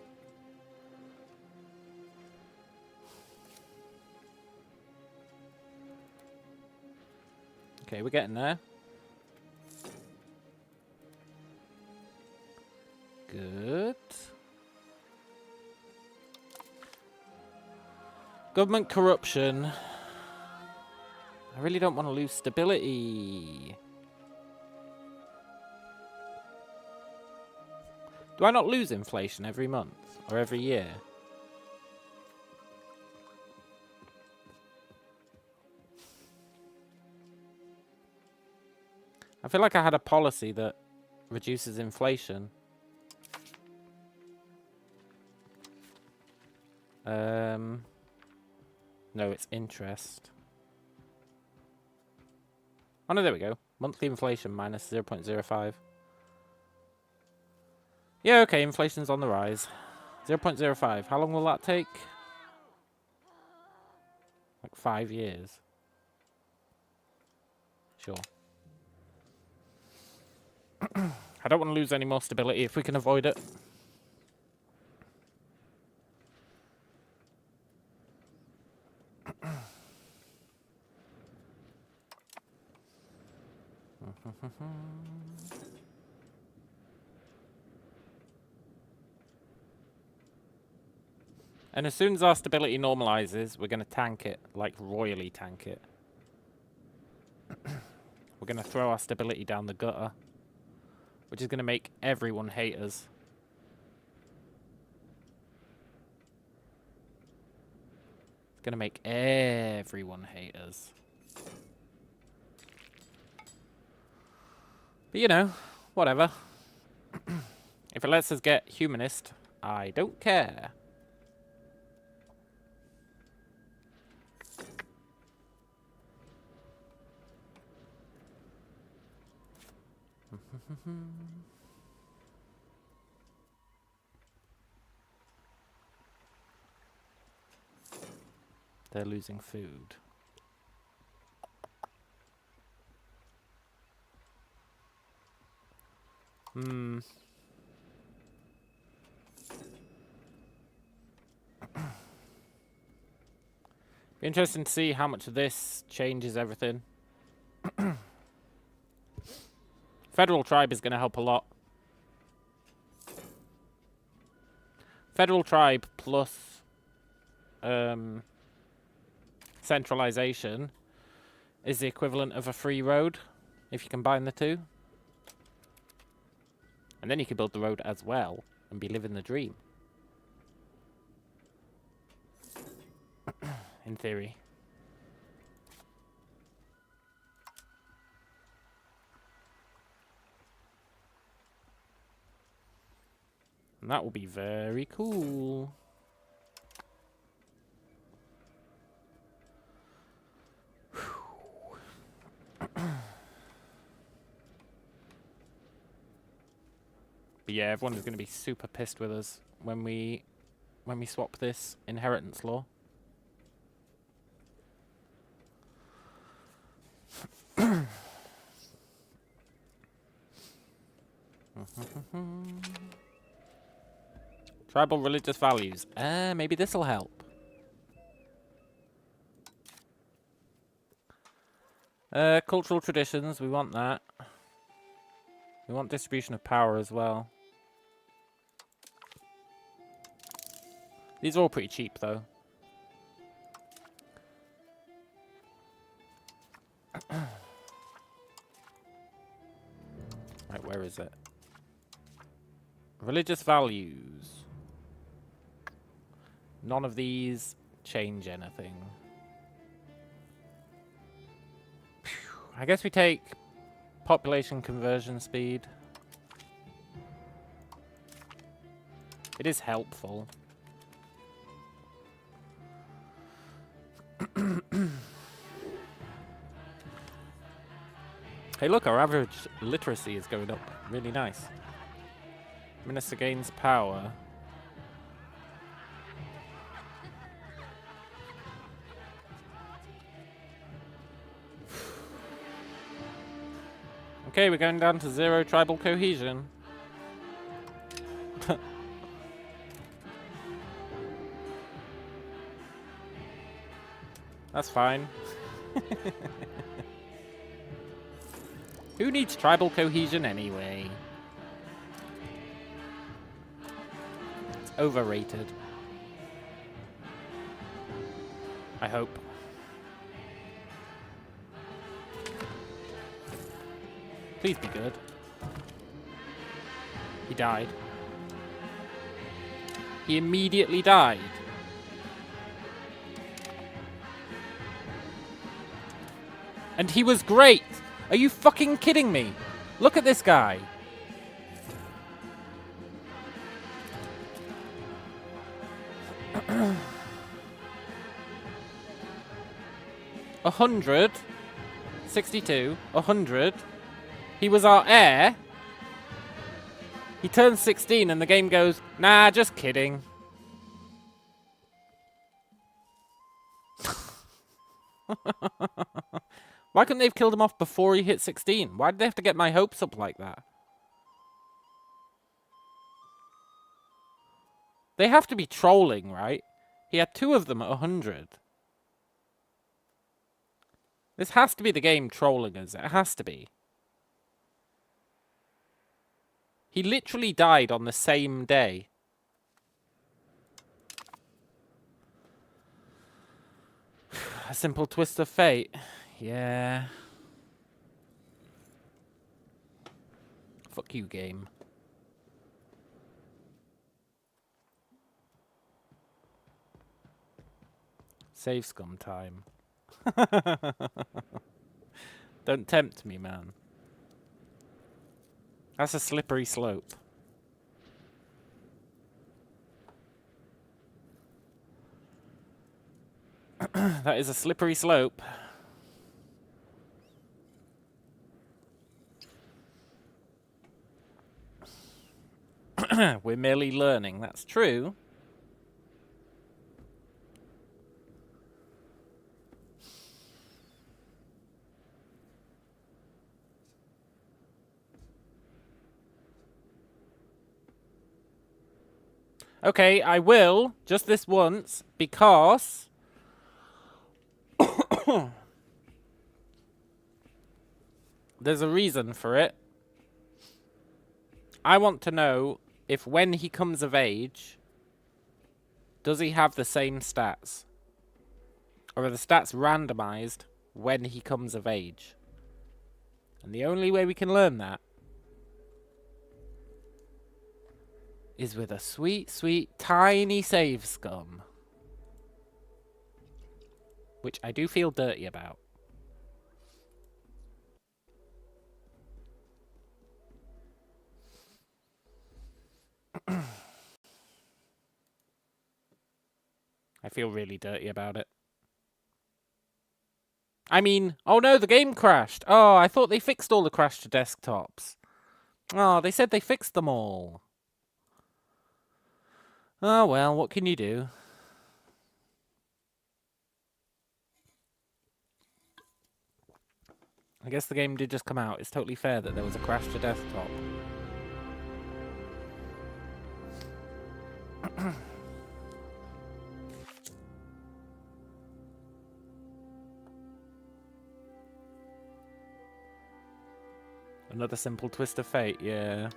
Speaker 1: Okay, we're getting there. Good. Government corruption. I really don't want to lose stability. Do I not lose inflation every month or every year? I feel like I had a policy that reduces inflation. No, it's interest. Oh no, there we go. Monthly inflation minus 0.05. Yeah, okay, inflation's on the rise. 0.05. How long will that take? Like 5 years. Sure. I don't want to lose any more stability if we can avoid it. And as soon as our stability normalizes, we're going to tank it, like royally tank it. We're going to throw our stability down the gutter, which is going to make everyone hate us. It's going to make everyone hate us. But you know, whatever. If it lets us get humanist, I don't care. They're losing food. Be interesting to see how much of this changes everything. Federal tribe is going to help a lot. Federal tribe plus centralization is the equivalent of a free road, if you combine the two. And then you can build the road as well and be living the dream. In theory. And that will be very cool. But yeah, everyone is going to be super pissed with us when we swap this inheritance law. Tribal religious values. Maybe this'll help. Cultural traditions, we want that. We want distribution of power as well. These are all pretty cheap, though. Right, where is it? Religious values. None of these change anything. I guess we take population conversion speed. It is helpful. Hey look, our average literacy is going up. Really nice. Minister gains power. Okay, we're going down to 0 tribal cohesion. That's fine. Who needs tribal cohesion anyway? It's overrated. I hope. Please be good. He died. He immediately died. And he was great! Are you fucking kidding me? Look at this guy. A 100. 62. 100. He was our heir. He turns 16 and the game goes, nah, just kidding. Why couldn't they have killed him off before he hit 16? Why did they have to get my hopes up like that? They have to be trolling, right? He had 2 of them at 100. This has to be the game trolling us. It has to be. He literally died on the same day. A simple twist of fate. Yeah. Fuck you, game. Save scum time. Don't tempt me, man. That's a slippery slope. That is a slippery slope. We're merely learning, that's true. Okay, I will, just this once, because... there's a reason for it. I want to know if when he comes of age, does he have the same stats? Or are the stats randomized when he comes of age? And the only way we can learn that is with a sweet, sweet, tiny save scum. Which I do feel dirty about. I feel really dirty about it. I mean, oh no, the game crashed. Oh, I thought they fixed all the crash to desktops. Oh, they said they fixed them all. Oh well, what can you do? I guess the game did just come out. It's totally fair that there was a crash to desktop. Another simple twist of fate, yeah.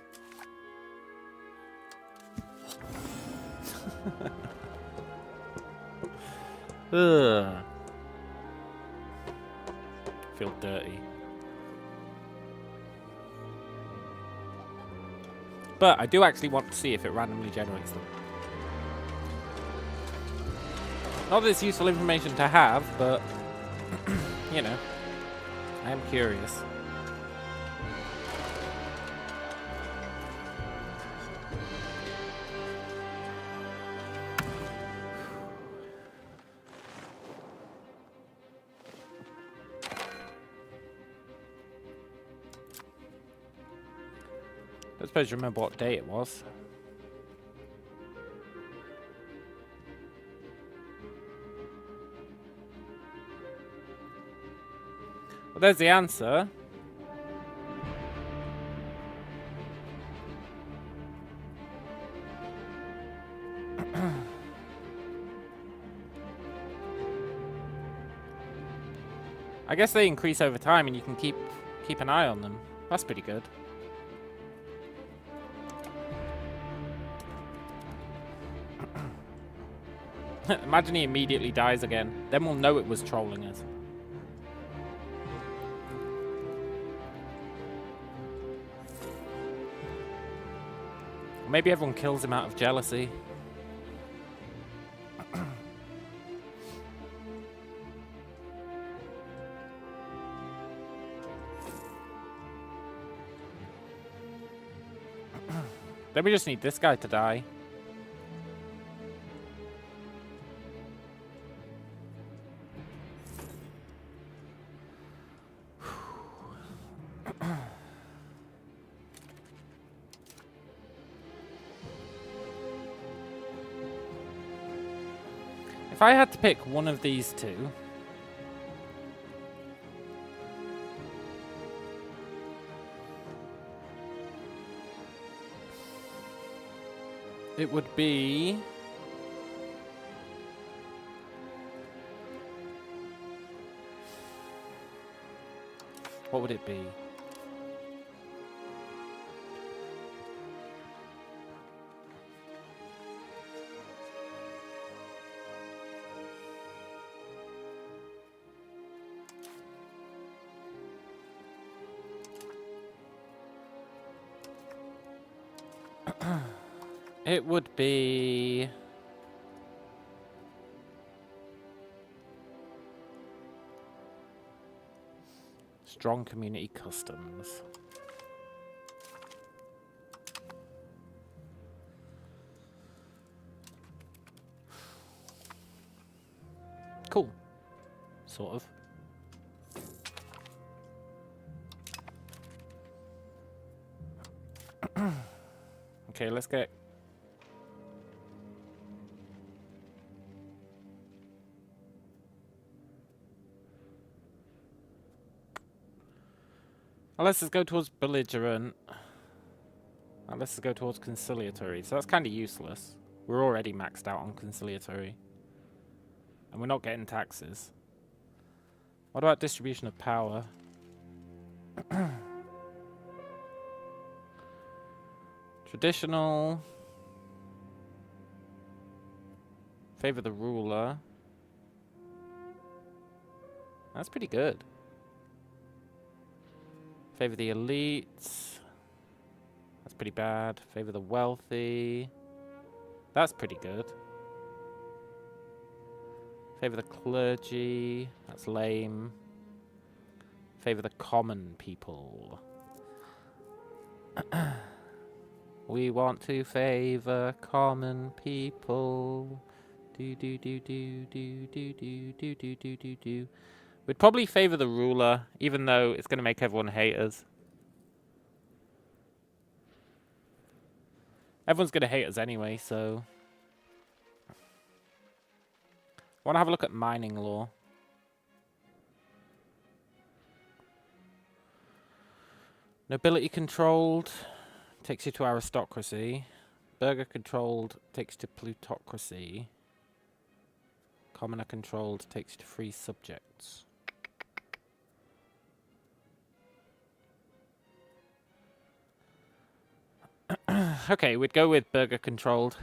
Speaker 1: Ugh. Feel dirty. But I do actually want to see if it randomly generates them. Not that it's useful information to have, but, you know, I am curious. I suppose you remember what day it was. Well, there's the answer. I guess they increase over time and you can keep an eye on them. That's pretty good. Imagine he immediately dies again. Then we'll know it was trolling us. Maybe everyone kills him out of jealousy. Then we just need this guy to die. If I had to pick one of these two, it would be... what would it be? It would be... strong community customs. Cool. Sort of. Okay, let's get... let's just go towards belligerent. And let's just go towards conciliatory. So that's kind of useless. We're already maxed out on conciliatory. And we're not getting taxes. What about distribution of power? Traditional. Favor the ruler. That's pretty good. Favor the elites. That's pretty bad. Favor the wealthy. That's pretty good. Favor the clergy. That's lame. Favor the common people. We want to favor common people. Do do do do do do do do do do do do. We'd probably favor the ruler, even though it's going to make everyone hate us. Everyone's going to hate us anyway, so... I want to have a look at mining law. Nobility controlled takes you to aristocracy. Burgher controlled takes you to plutocracy. Commoner controlled takes you to free subjects. Okay, we'd go with burgher controlled.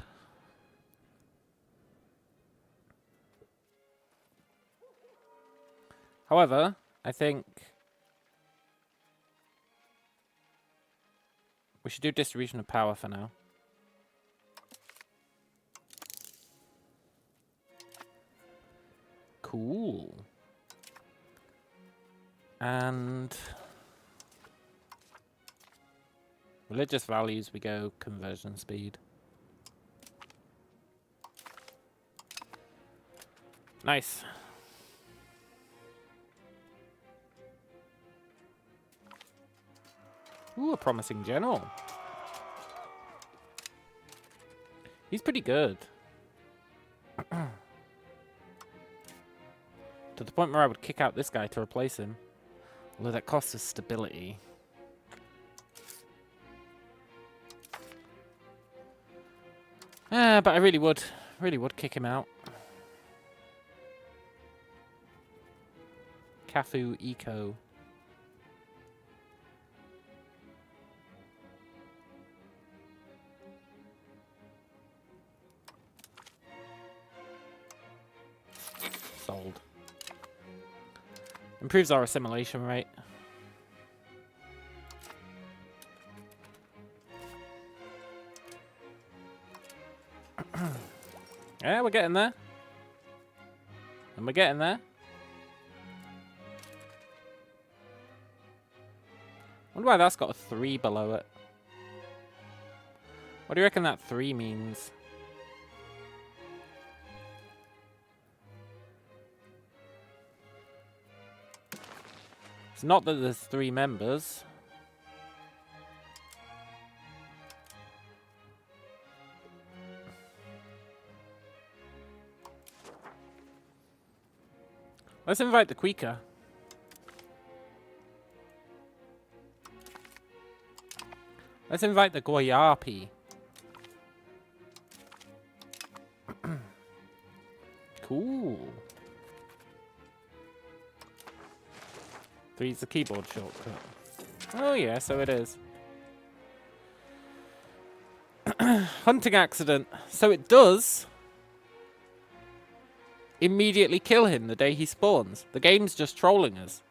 Speaker 1: However, I think we should do distribution of power for now. Cool. And religious values, we go conversion speed. Nice. Ooh, a promising general. He's pretty good. To the point where I would kick out this guy to replace him. Although that costs us stability. But I really would kick him out. Cafu Eco. Sold. Improves our assimilation rate. Yeah, we're getting there. And we're getting there. Wonder why that's got a 3 below it. What do you reckon that 3 means? It's not that there's 3 members. Let's invite the Quika. Let's invite the Goyapi. Cool. 3's the keyboard shortcut. Oh yeah, so it is. Hunting accident. So it does immediately kill him the day he spawns. The game's just trolling us.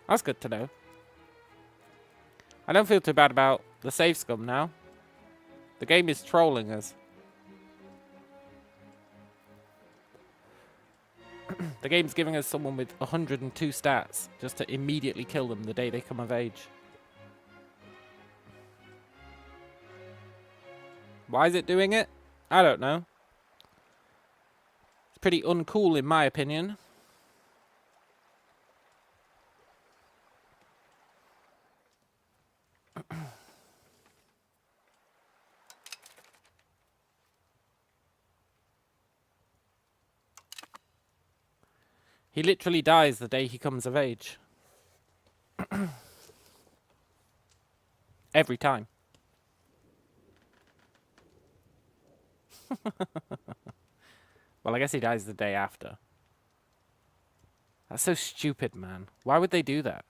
Speaker 1: That's good to know. I don't feel too bad about the save scum now. The game is trolling us. The game's giving us someone with 102 stats just to immediately kill them the day they come of age. Why is it doing it? I don't know. It's pretty uncool in my opinion. He literally dies the day he comes of age. Every time. Well, I guess he dies the day after. That's so stupid, man. Why would they do that?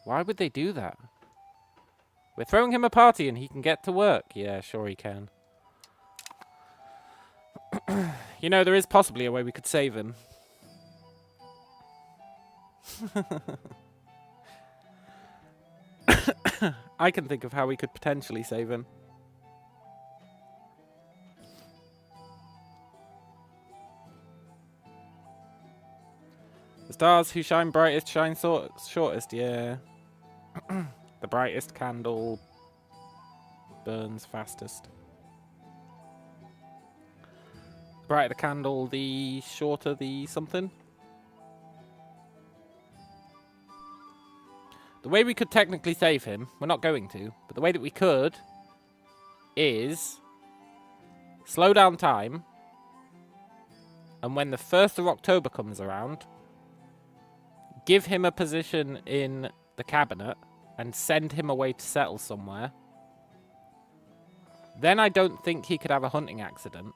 Speaker 1: Why would they do that? We're throwing him a party and he can get to work. Yeah, sure he can. You know, there is possibly a way we could save him. I can think of how we could potentially save him. The stars who shine brightest shine shortest, yeah. The brightest candle burns fastest. The brighter the candle, the shorter the something. The way we could technically save him, we're not going to, but the way that we could is slow down time, and when the 1st of October comes around, give him a position in the cabinet and send him away to settle somewhere. Then I don't think he could have a hunting accident.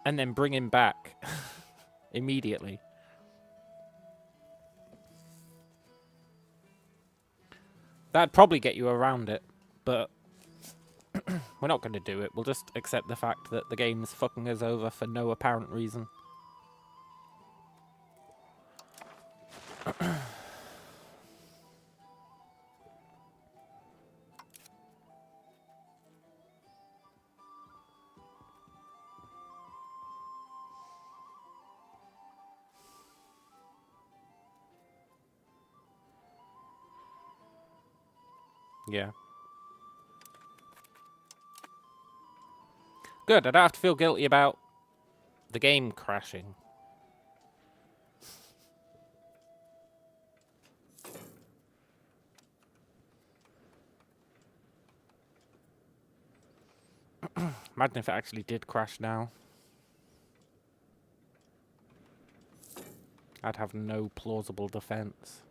Speaker 1: And then bring him back immediately. That'd probably get you around it, but we're not going to do it. We'll just accept the fact that the game's fucking us over for no apparent reason. Yeah. Good, I don't have to feel guilty about the game crashing. Imagine if it actually did crash now. I'd have no plausible defense.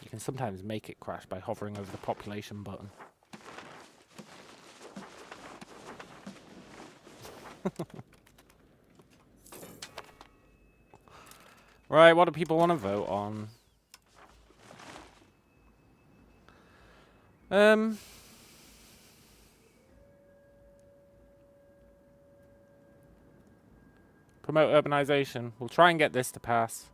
Speaker 1: You can sometimes make it crash by hovering over the population button. Right, what do people want to vote on? Promote urbanization. We'll try and get this to pass.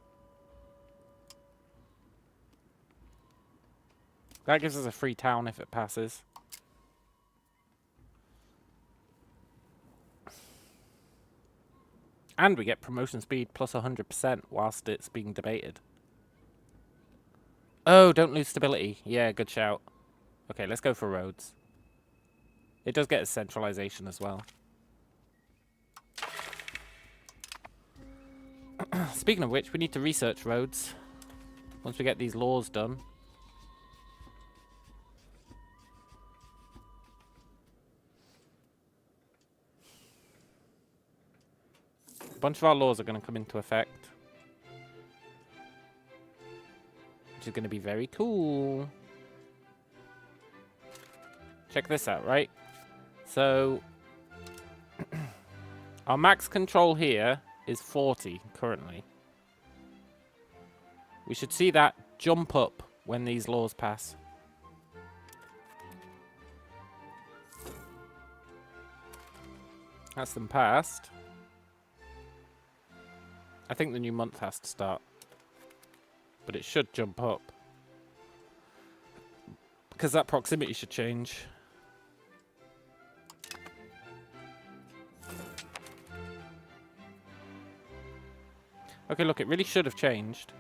Speaker 1: That gives us a free town if it passes. And we get promotion speed plus 100% whilst it's being debated. Oh, don't lose stability. Yeah, good shout. Okay, let's go for roads. It does get a centralization as well. Speaking of which, we need to research roads once we get these laws done. A bunch of our laws are going to come into effect, which is going to be very cool. Check this out, right? So, our max control here is 40 currently. We should see that jump up when these laws pass. That's them passed. I think the new month has to start. But it should jump up. Because that proximity should change. Okay, look, it really should have changed.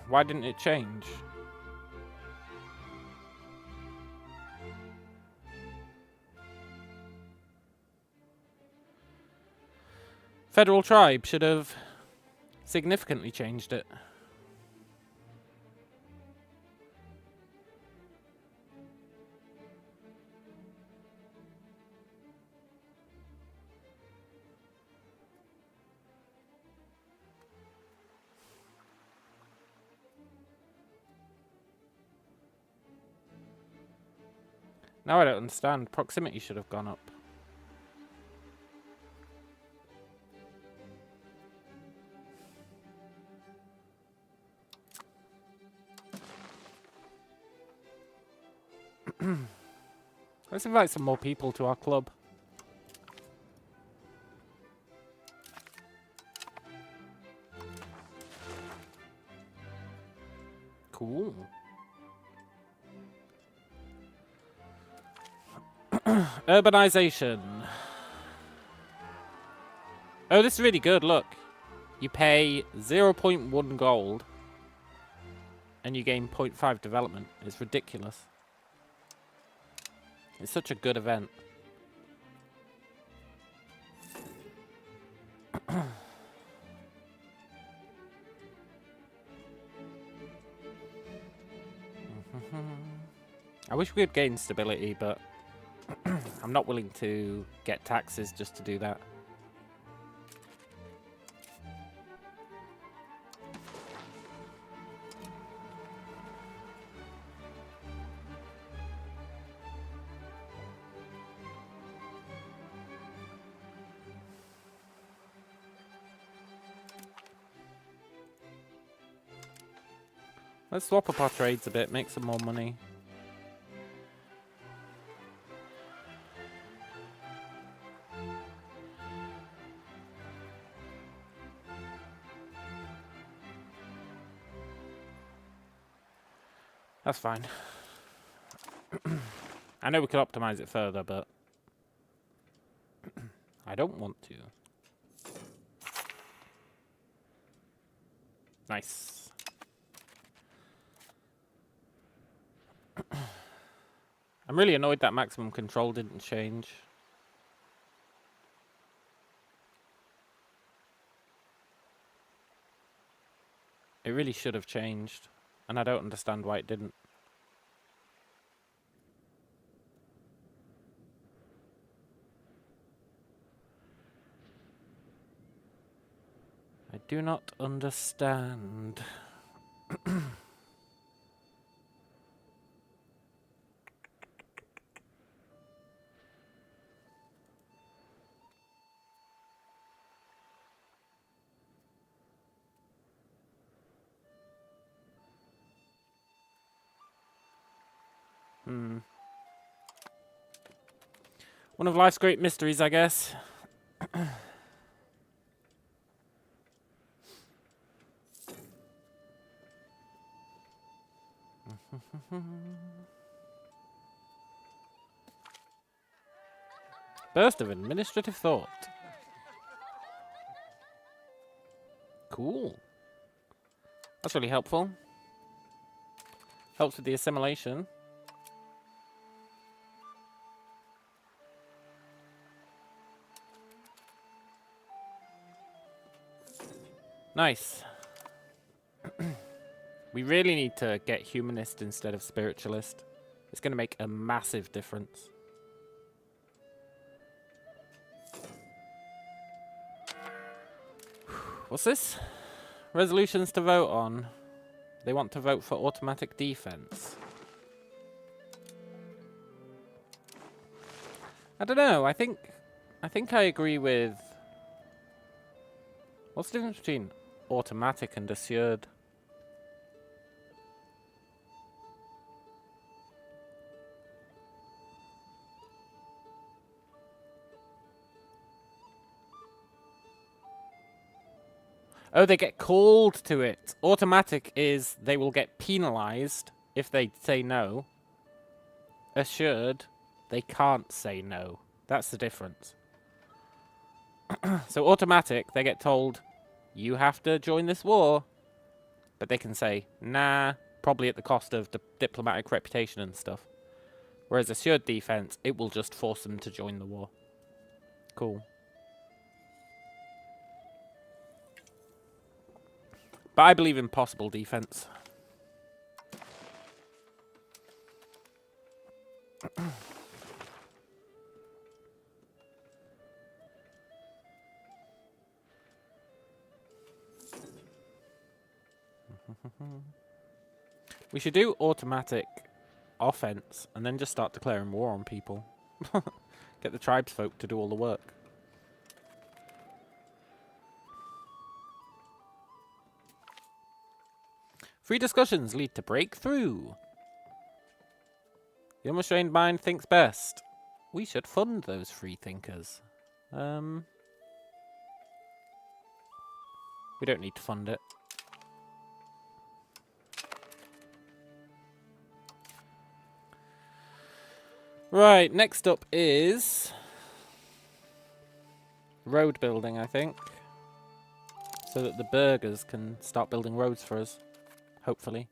Speaker 1: Why didn't it change? Federal tribe should have significantly changed it. Now I don't understand. Proximity should have gone up. Let's invite some more people to our club. Cool. Urbanization. Oh, this is really good. Look. You pay 0.1 gold and you gain 0.5 development. It's ridiculous. It's such a good event. I wish we could gain stability, but I'm not willing to get taxes just to do that. Let's swap up our trades a bit, make some more money. That's fine. I know we could optimize it further, but I don't want to. Nice. I'm really annoyed that maximum control didn't change. It really should have changed, and I don't understand why it didn't. I do not understand. One of life's great mysteries, I guess. Burst of administrative thought. Cool. That's really helpful. Helps with the assimilation. Nice. We really need to get humanist instead of spiritualist. It's going to make a massive difference. What's this? Resolutions to vote on. They want to vote for automatic defense. I don't know. I think I think I agree with... What's the difference between automatic and assured? Oh, they get called to it. Automatic is they will get penalized if they say no. Assured, they can't say no. That's the difference. So automatic, they get told, you have to join this war. But they can say, nah, probably at the cost of the diplomatic reputation and stuff. Whereas assured defense, it will just force them to join the war. Cool. But I believe in possible defense. We should do automatic offense and then just start declaring war on people. Get the tribesfolk to do all the work. Free discussions lead to breakthrough. The unrestrained mind thinks best. We should fund those free thinkers. We don't need to fund it. Right, next up is road building, I think. So that the burghers can start building roads for us. Hopefully.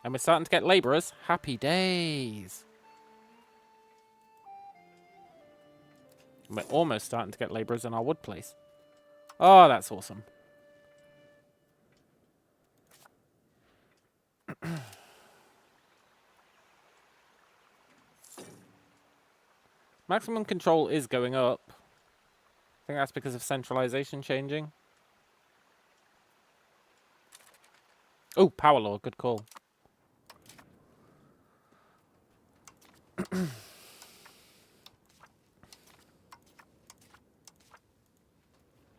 Speaker 1: And we're starting to get labourers. Happy days. And we're almost starting to get labourers in our wood place. Oh, that's awesome. Maximum control is going up. I think that's because of centralization changing. Oh, power law, good call.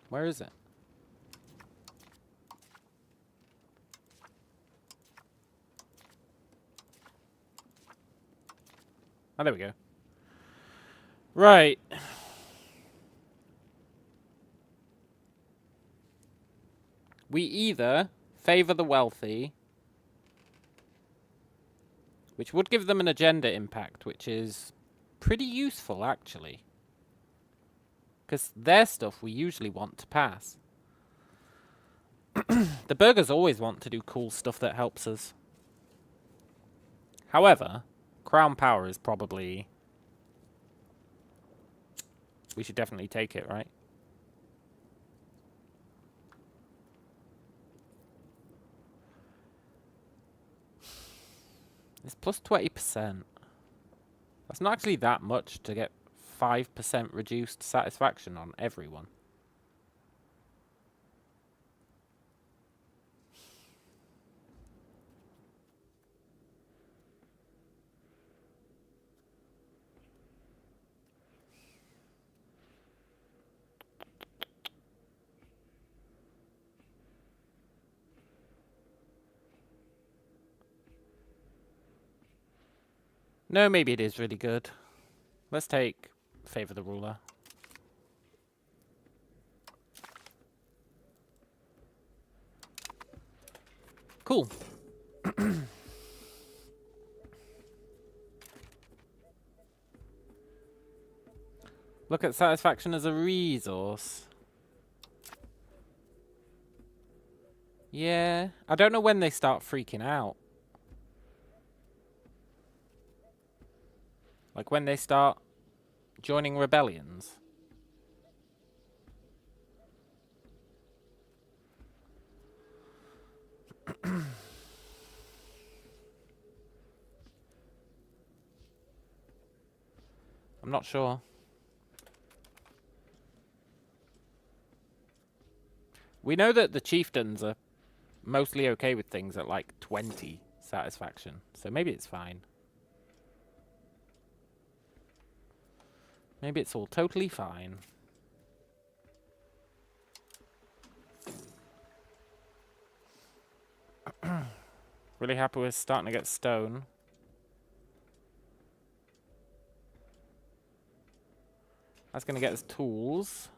Speaker 1: Where is it? Oh, there we go. Right. We either favour the wealthy, which would give them an agenda impact, which is pretty useful, actually. Because their stuff we usually want to pass. The burghers always want to do cool stuff that helps us. However, crown power is probably... We should definitely take it, right? It's plus 20%. That's not actually that much to get 5% reduced satisfaction on everyone. No, maybe it is really good. Let's take Favour the Ruler. Cool. Look at satisfaction as a resource. Yeah, I don't know when they start freaking out. Like when they start joining rebellions. I'm not sure. We know that the chieftains are mostly okay with things at like 20, satisfaction. So maybe it's fine. Maybe it's all totally fine. Really happy with starting to get stone. That's going to get us tools.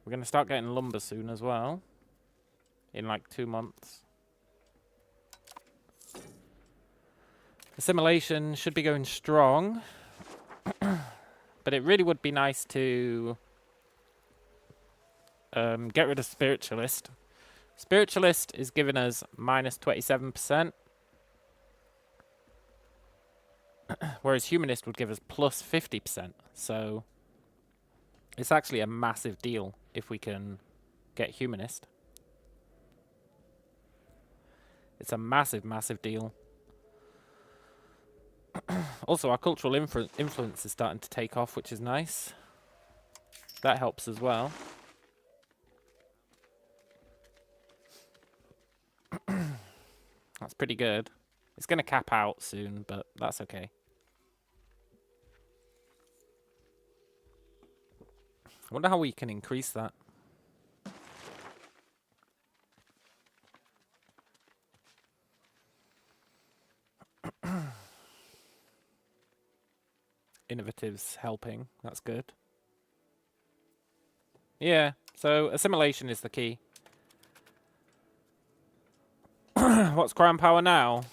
Speaker 1: We're going to start getting lumber soon as well. In like 2 months. Assimilation should be going strong. But it really would be nice to get rid of Spiritualist. Spiritualist is giving us minus 27%. Whereas Humanist would give us plus 50%. So it's actually a massive deal if we can get Humanist. It's a massive, massive deal. Also, our cultural influence is starting to take off, which is nice. That helps as well. That's pretty good. It's going to cap out soon, but that's okay. I wonder how we can increase that. Innovative's helping. That's good. Yeah, so assimilation is the key. What's crown power now?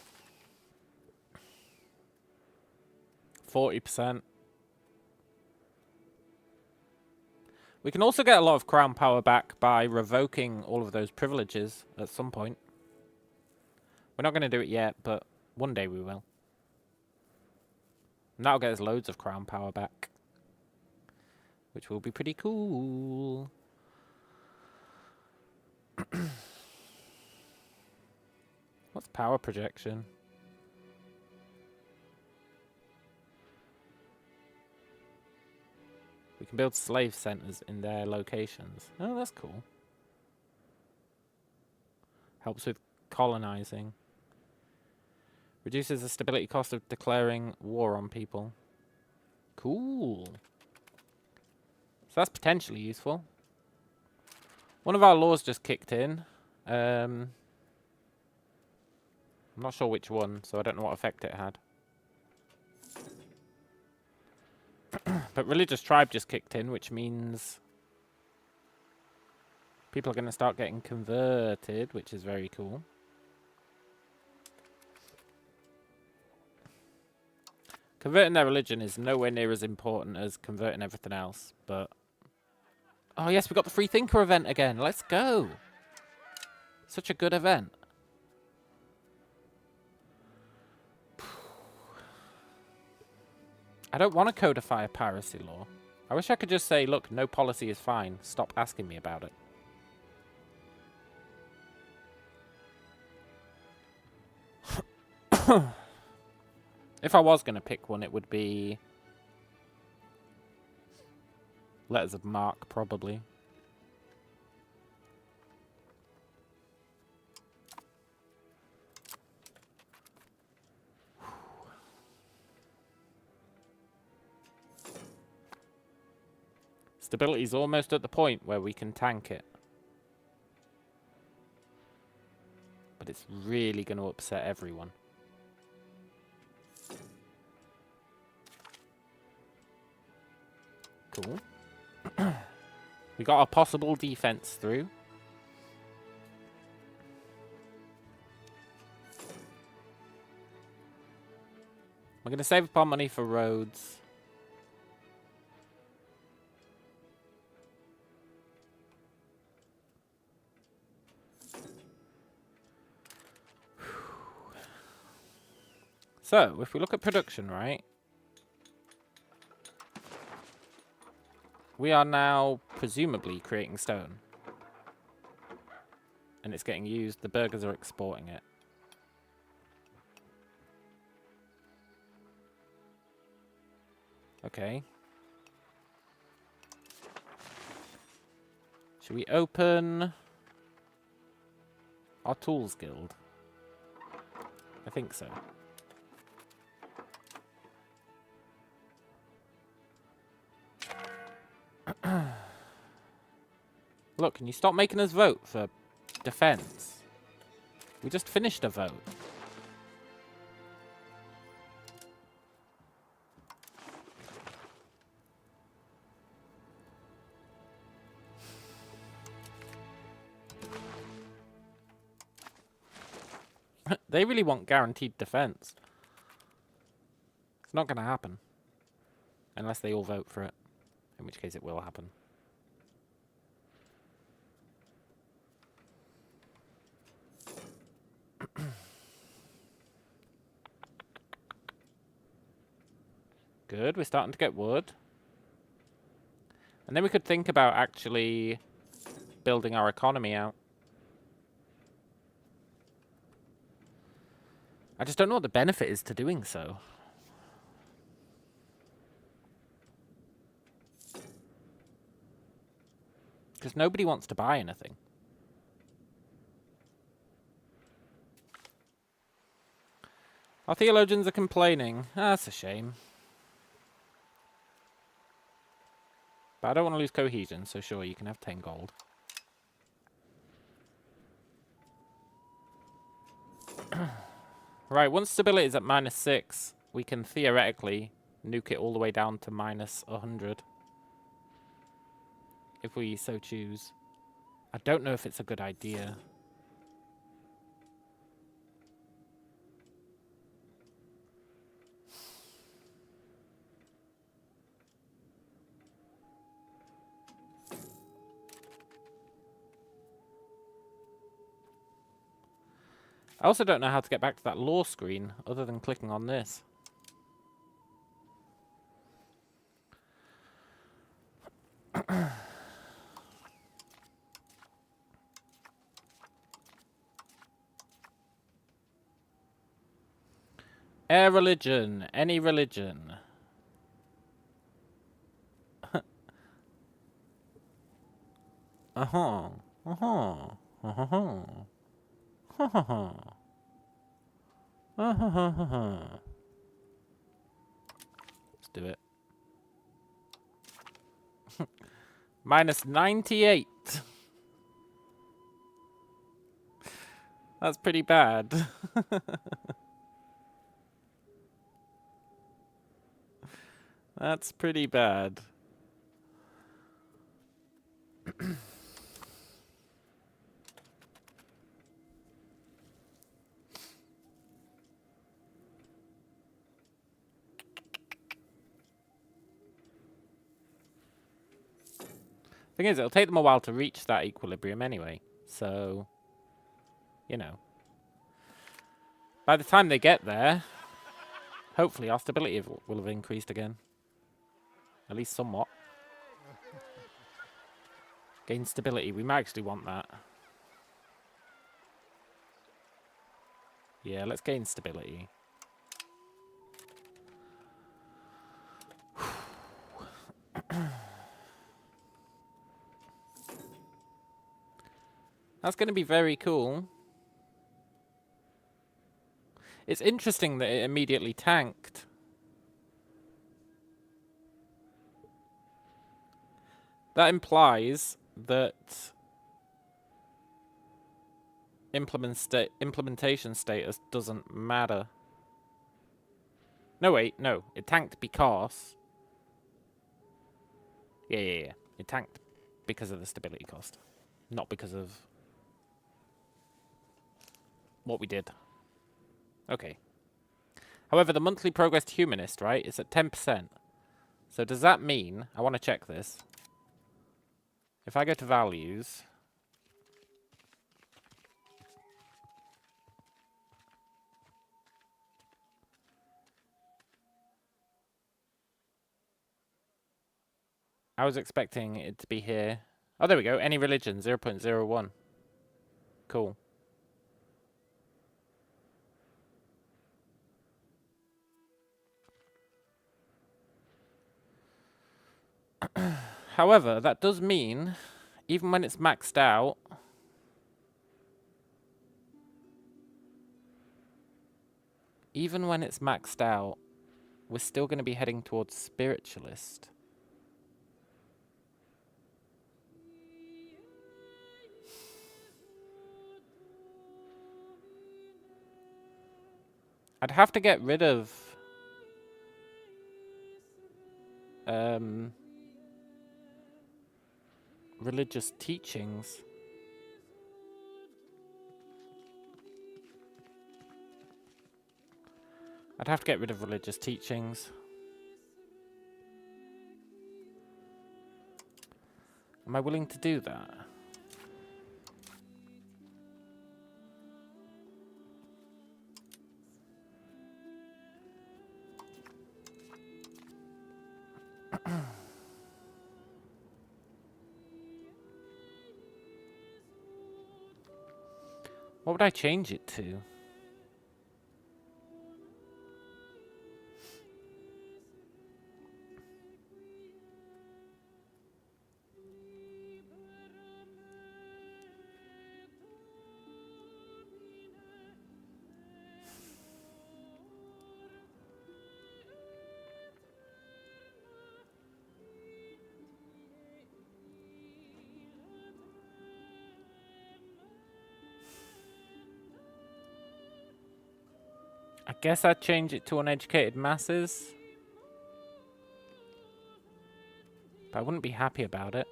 Speaker 1: 40%. We can also get a lot of crown power back by revoking all of those privileges at some point. We're not going to do it yet, but one day we will. And that'll get us loads of crown power back. Which will be pretty cool. What's power projection? We can build slave centers in their locations. Oh, that's cool. Helps with colonizing. Reduces the stability cost of declaring war on people. Cool. So that's potentially useful. One of our laws just kicked in. I'm not sure which one, so I don't know what effect it had. But Religious Tribe just kicked in, which means people are going to start getting converted, which is very cool. Converting their religion is nowhere near as important as converting everything else, but... Oh yes, we got the Free Thinker event again. Let's go. Such a good event. I don't want to codify a piracy law. I wish I could just say, look, no policy is fine. Stop asking me about it. If I was going to pick one, it would be letters of marque, probably. Stability is almost at the point where we can tank it. But it's really going to upset everyone. Cool. We got a possible defense through. We're going to save up our money for roads. So, if we look at production, right? We are now presumably creating stone. And it's getting used. The burgers are exporting it. Okay. Should we open Our Tools Guild. I think so. Look, can you stop making us vote for defense? We just finished a vote. They really want guaranteed defense. It's not going to happen. Unless they all vote for it. In which case it will happen. Good, we're starting to get wood. And then we could think about actually building our economy out. I just don't know what the benefit is to doing so. Because nobody wants to buy anything. Our theologians are complaining. That's a shame. But I don't want to lose cohesion, so sure, you can have 10 gold. Right, once stability is at -6, we can theoretically nuke it all the way down to -100. If we so choose. I don't know if it's a good idea. I also don't know how to get back to that law screen other than clicking on this. Air religion, any religion. Uh-huh. Uh-huh. Uh-huh. Uh-huh. Uh-huh. Let's do it. -98. That's pretty bad. That's pretty bad. Thing is, it'll take them a while to reach that equilibrium anyway. So, you know. By the time they get there, hopefully our stability will have increased again. At least somewhat. Gain stability. We might actually want that. Yeah, let's gain stability. That's going to be very cool. It's interesting that it immediately tanked. That implies that implementation status doesn't matter. No, wait, no. It tanked because... Yeah. It tanked because of the stability cost. Not because of what we did. Okay. However, the monthly progress to humanist, right, is at 10%. So does that mean... I want to check this. If I go to values... I was expecting it to be here. Oh, there we go. Any religion, 0.01. Cool. However, that does mean, even when it's maxed out, Even when it's maxed out, we're still going to be heading towards spiritualist. I'd have to get rid of religious teachings. I'd have to get rid of religious teachings. Am I willing to do that? What would I change it to? I guess I'd change it to uneducated masses. But I wouldn't be happy about it.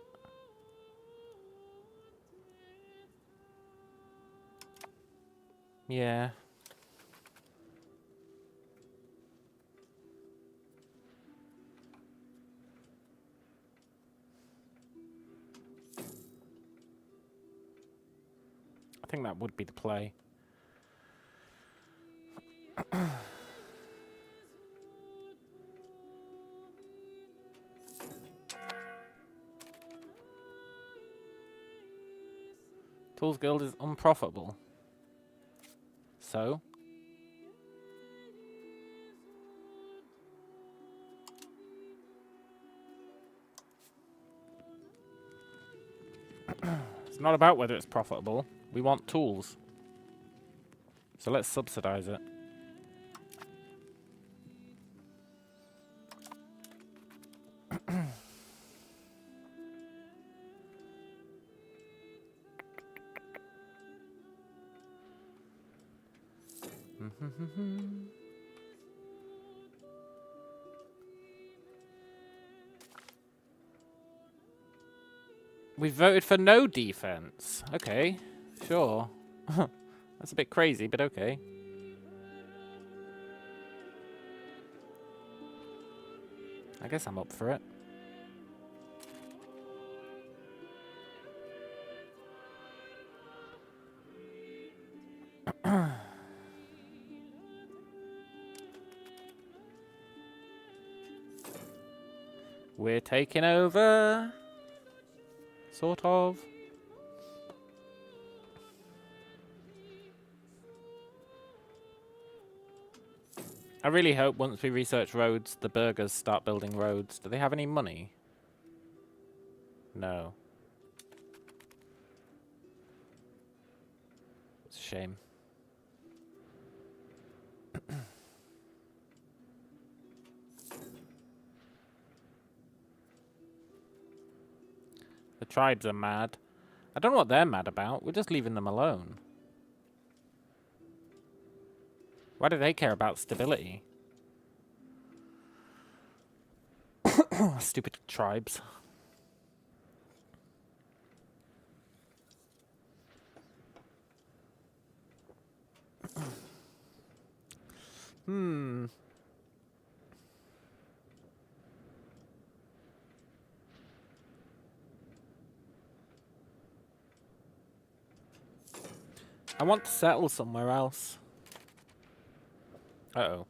Speaker 1: Yeah. I think that would be the play. Tools Guild is unprofitable. So? It's not about whether it's profitable. We want tools. So let's subsidize it. We voted for no defense. Okay, sure. That's a bit crazy, but okay. I guess I'm up for it. We're taking over. Sort of. I really hope once we research roads, the burgers start building roads. Do they have any money? No. It's a shame. The tribes are mad. I don't know what they're mad about. We're just leaving them alone. Why do they care about stability? Stupid tribes. I want to settle somewhere else. Uh-oh.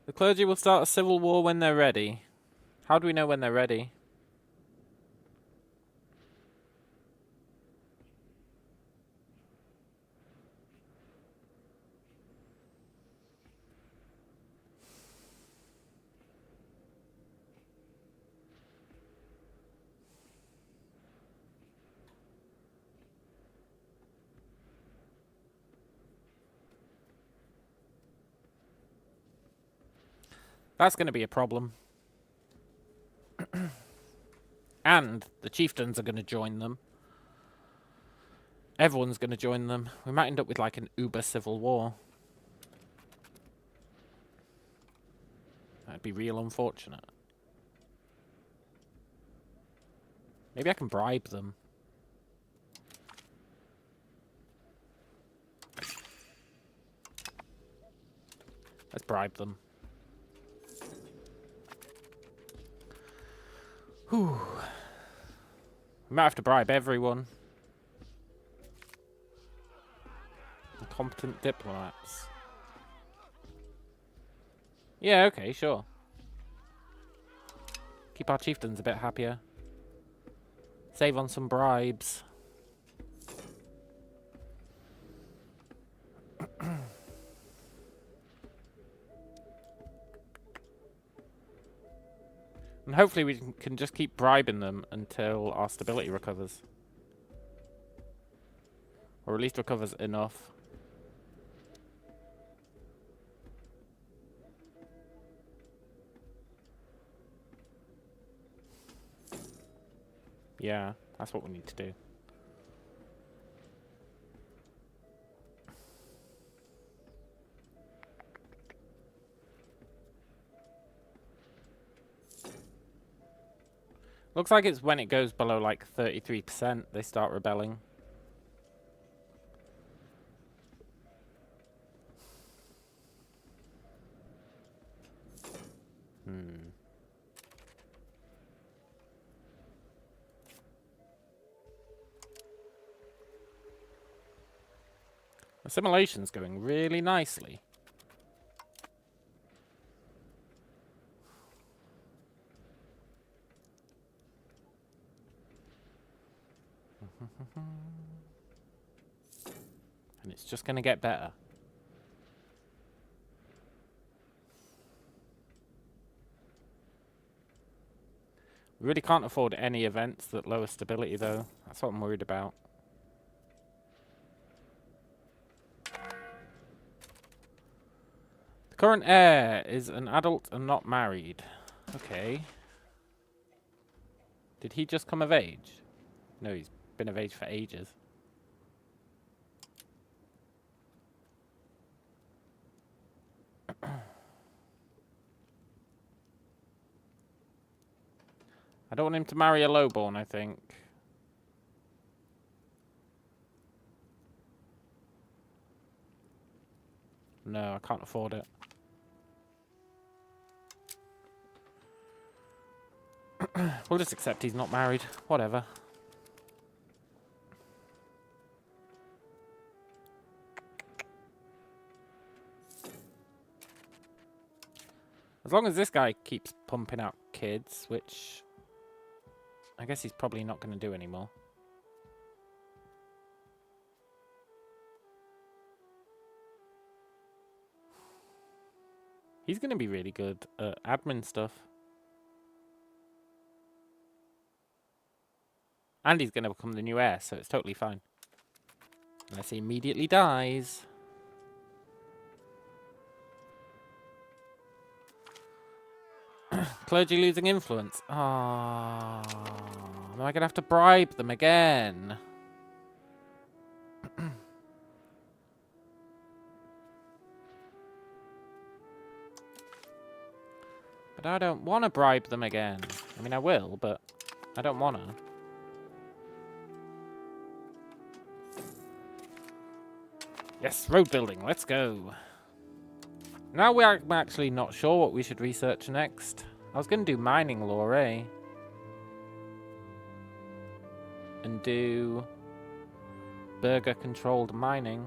Speaker 1: The clergy will start a civil war when they're ready. How do we know when they're ready? That's going to be a problem. And the chieftains are going to join them. Everyone's going to join them. We might end up with like an uber civil war. That'd be real unfortunate. Maybe I can bribe them. Let's bribe them. Whew. We might have to bribe everyone. Competent diplomats. Yeah, okay, sure. Keep our chieftains a bit happier. Save on some bribes. And hopefully we can just keep bribing them until our stability recovers. Or at least recovers enough. Yeah, that's what we need to do. Looks like it's when it goes below like 33% they start rebelling. Assimilation's going really nicely. And it's just going to get better. We really can't afford any events that lower stability, though. That's what I'm worried about. The current heir is an adult and not married. Okay. Did he just come of age? No, he's been of age for ages. I don't want him to marry a lowborn, I think. No, I can't afford it. We'll just accept he's not married. Whatever. As long as this guy keeps pumping out kids, which I guess he's probably not going to do anymore. He's going to be really good at admin stuff. And he's going to become the new heir, so it's totally fine. Unless he immediately dies. Clergy losing influence. Ah, am I going to have to bribe them again? But I don't want to bribe them again. I mean, I will, but I don't want to. Yes, road building. Let's go. Now we're actually not sure what we should research next. I was going to do mining law, eh? And do burger-controlled mining.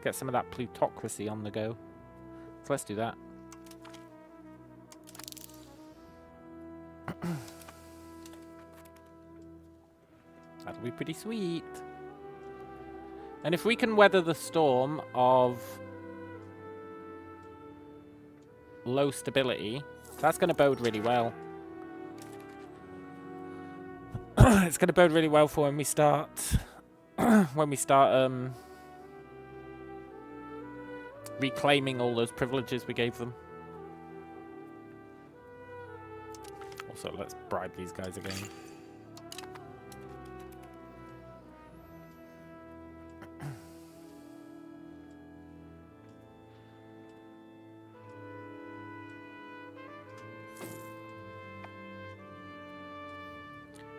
Speaker 1: Get some of that plutocracy on the go. So let's do that. That'll be pretty sweet. And if we can weather the storm of low stability, that's going to bode really well. It's going to bode really well for when we start reclaiming all those privileges we gave them. Also, let's bribe these guys again.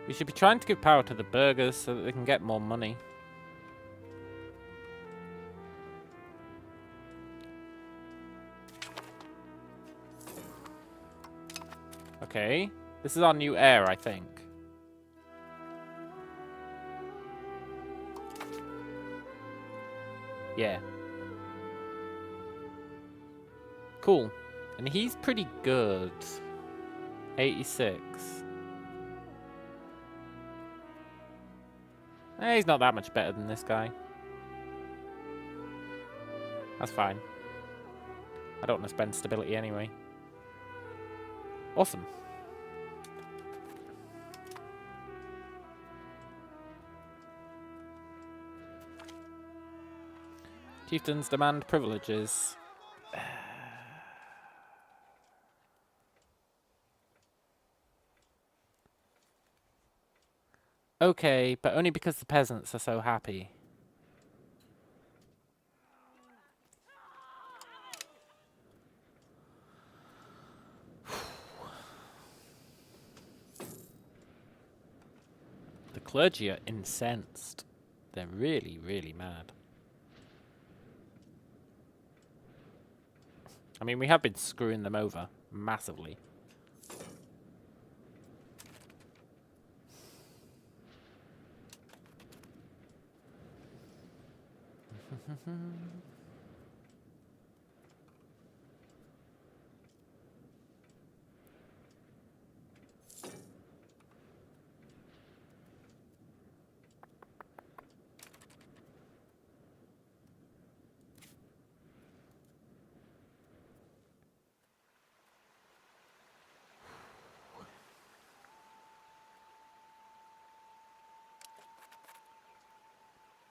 Speaker 1: We should be trying to give power to the burghers so that they can get more money. Okay, this is our new heir, I think. Yeah. Cool. And he's pretty good. 86. He's not that much better than this guy. That's fine. I don't want to spend stability anyway. Awesome. Chieftains demand privileges. Okay, but only because the peasants are so happy. The clergy are incensed. They're really, really mad. I mean, we have been screwing them over massively.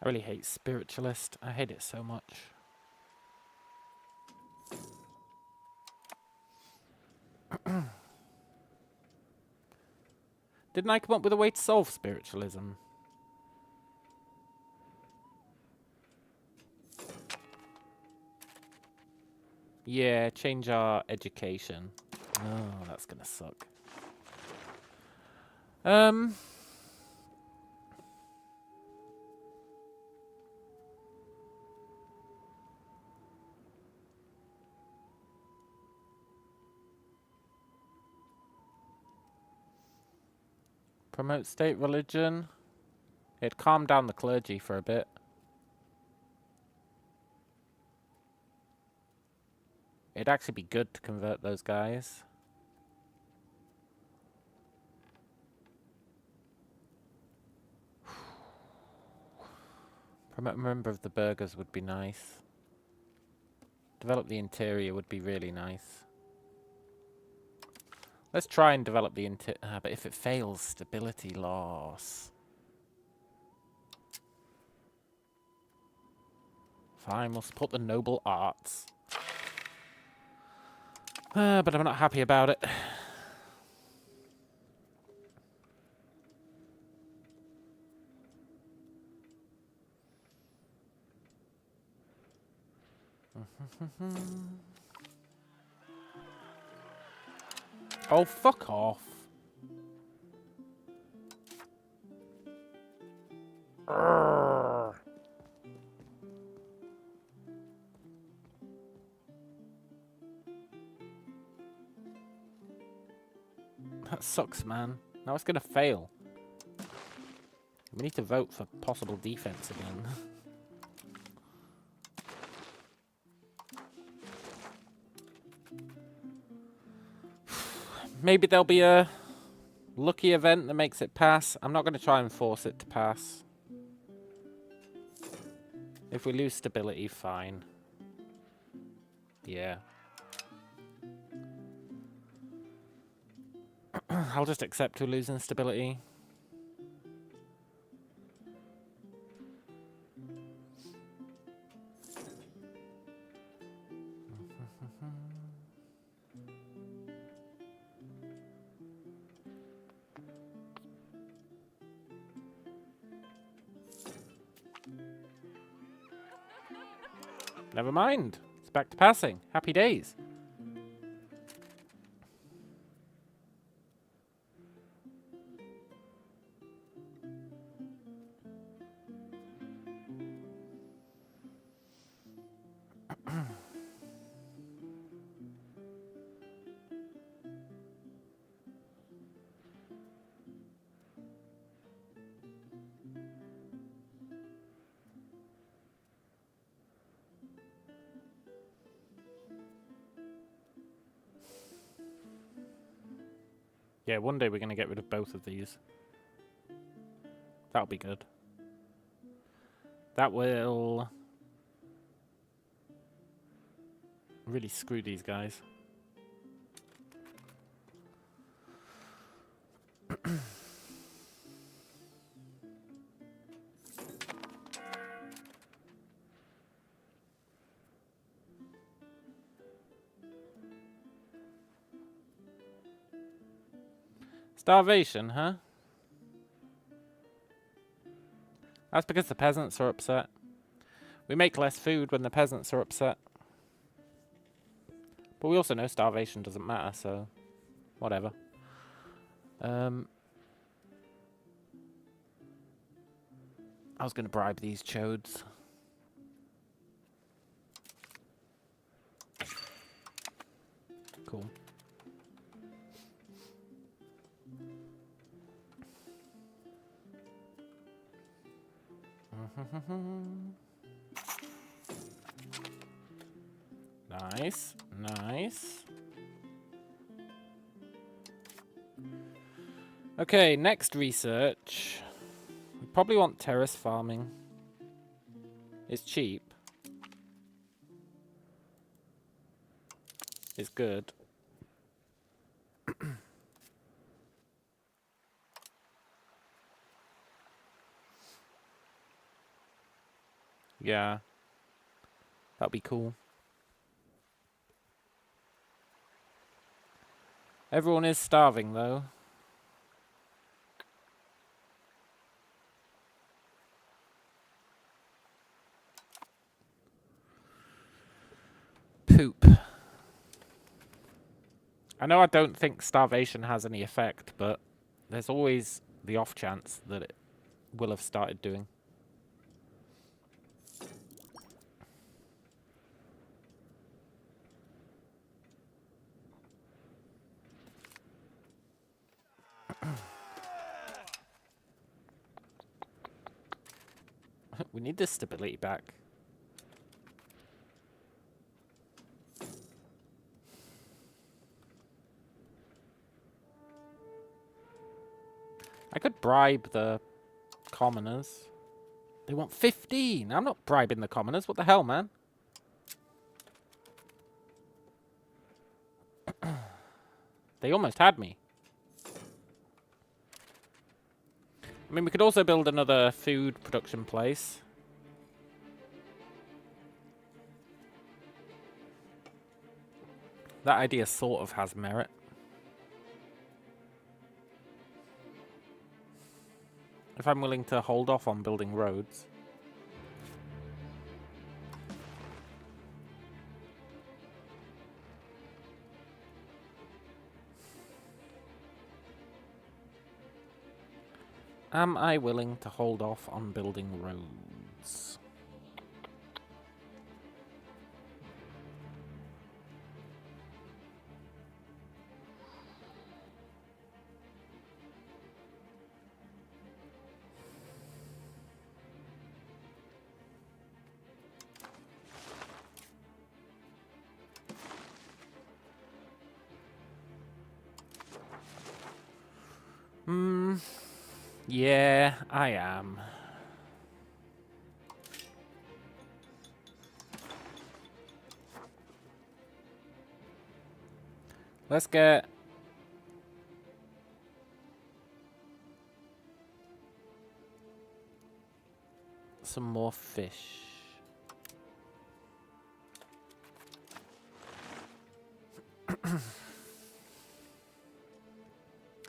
Speaker 1: I really hate spiritualist. I hate it so much. Didn't I come up with a way to solve spiritualism? Yeah, change our education. Oh, that's gonna suck. Promote state religion. It'd calm down the clergy for a bit. It'd actually be good to convert those guys. Promote a member of the burghers would be nice. Develop the interior would be really nice. Let's try and develop the interior, but if it fails, stability loss. Fine, we'll support the noble arts. But I'm not happy about it. Oh, fuck off. Urgh. That sucks, man. Now it's gonna fail. We need to vote for possible defense again. Maybe there'll be a lucky event that makes it pass. I'm not going to try and force it to pass. If we lose stability, fine. Yeah. I'll just accept we're losing stability. Never mind. It's back to passing. Happy days. Yeah, one day we're going to get rid of both of these. That'll be good. That will really screw these guys. Starvation, huh? That's because the peasants are upset. We make less food when the peasants are upset. But we also know starvation doesn't matter, so whatever. I was going to bribe these chodes. Cool. Nice, nice. Okay, next research. We probably want terrace farming. It's cheap. It's good. Yeah. That'd be cool. Everyone is starving, though. Poop. I know I don't think starvation has any effect, but there's always the off chance that it will have started doing. We need this stability back. I could bribe the commoners. They want 15. I'm not bribing the commoners. What the hell, man? They almost had me. I mean, we could also build another food production place. That idea sort of has merit. If I'm willing to hold off on building roads. Am I willing to hold off on building roads? Yeah, I am. Let's get some more fish.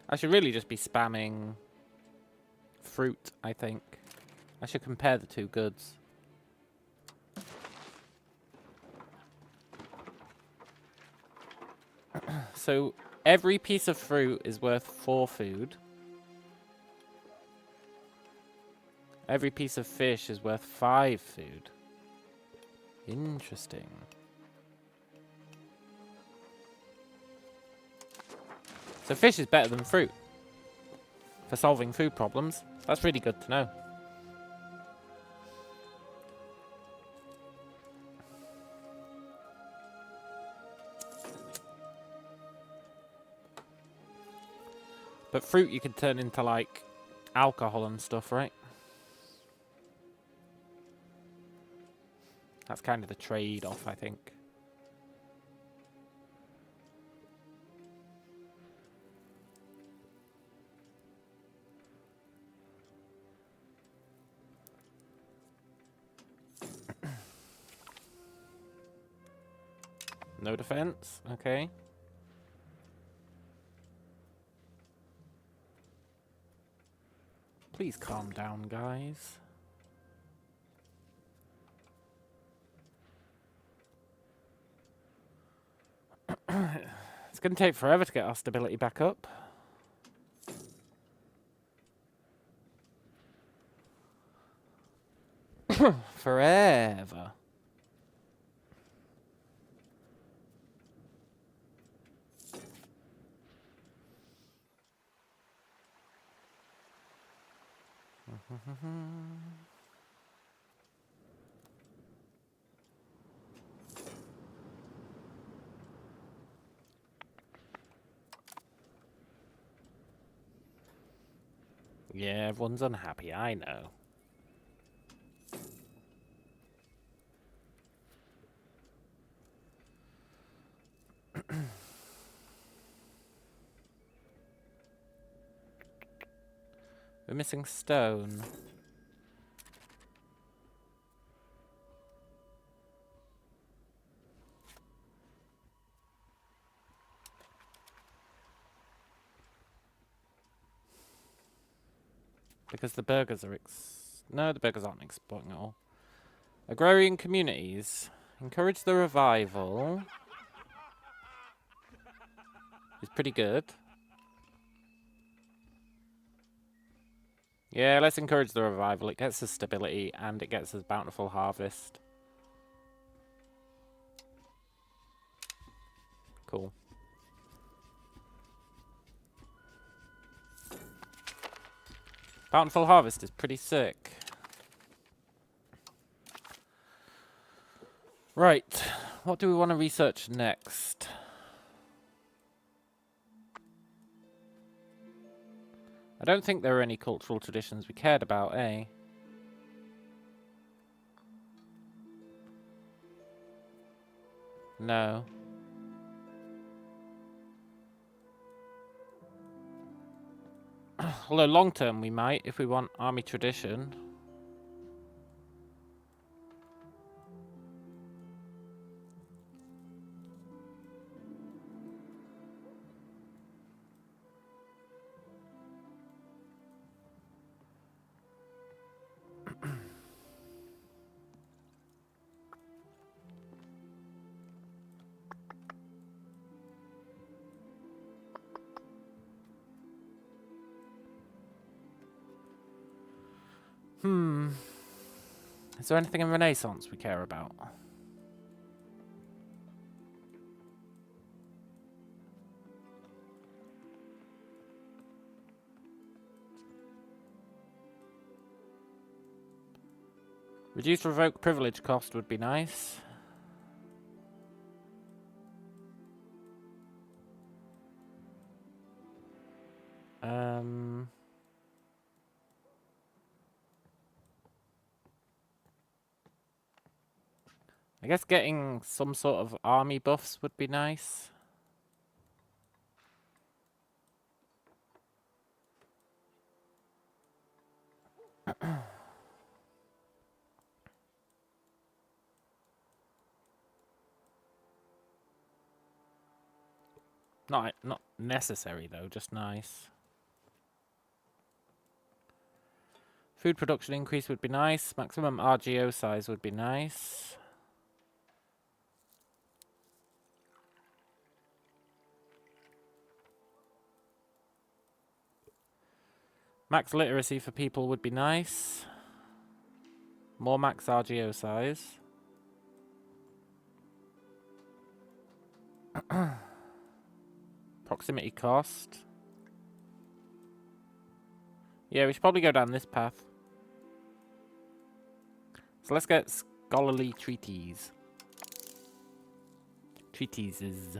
Speaker 1: I should really just be spamming fruit, I think. I should compare the two goods. So every piece of fruit is worth 4 food. Every piece of fish is worth 5 food. Interesting. So fish is better than fruit for solving food problems. That's really good to know. But fruit you can turn into, like, alcohol and stuff, right? That's kind of the trade-off, I think. No defense, okay. Please calm down, guys. It's going to take forever to get our stability back up. Forever. Yeah, everyone's unhappy, I know. We're missing stone. Because the burgers are no, the burgers aren't exporting at all. Agrarian communities. Encourage the revival. It's pretty good. Yeah, let's encourage the revival. It gets us stability and it gets us bountiful harvest. Cool. Bountiful harvest is pretty sick. Right, what do we want to research next? I don't think there were any cultural traditions we cared about, eh? No. Although long term we might, if we want army tradition. Is there anything in Renaissance we care about? Reduce revoke privilege cost would be nice. I guess getting some sort of army buffs would be nice. Not necessary though, just nice. Food production increase would be nice. Maximum RGO size would be nice. Max literacy for people would be nice. More max RGO size. Proximity cost. Yeah, we should probably go down this path. So let's get scholarly treaties. Treatises.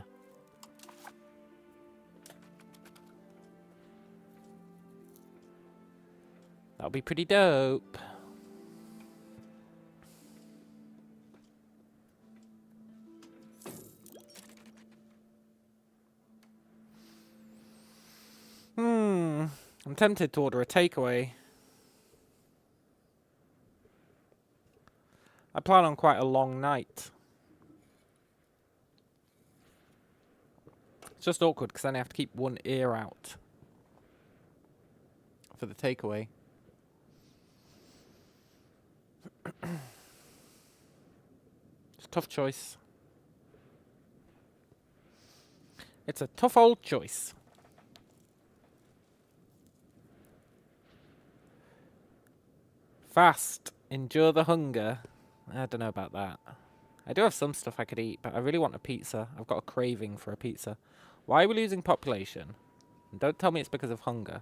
Speaker 1: That'll be pretty dope. I'm tempted to order a takeaway. I plan on quite a long night. It's just awkward because then I have to keep one ear out for the takeaway. It's a tough choice. It's a tough old choice. Fast. Endure the hunger. I don't know about that. I do have some stuff I could eat, but I really want a pizza. I've got a craving for a pizza. Why are we losing population? And don't tell me it's because of hunger.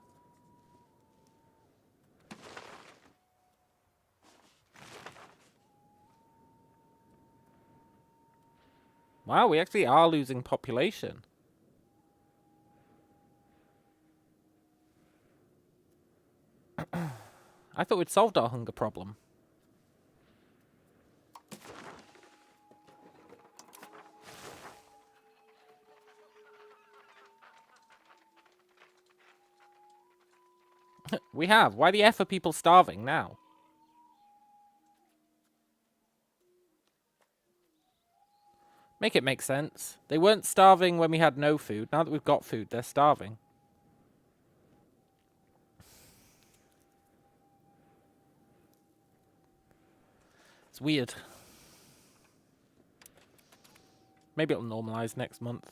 Speaker 1: Wow, we actually are losing population. I thought we'd solved our hunger problem. We have. Why the F are people starving now? Make it make sense. They weren't starving when we had no food. Now that we've got food, they're starving. It's weird. Maybe it'll normalize next month.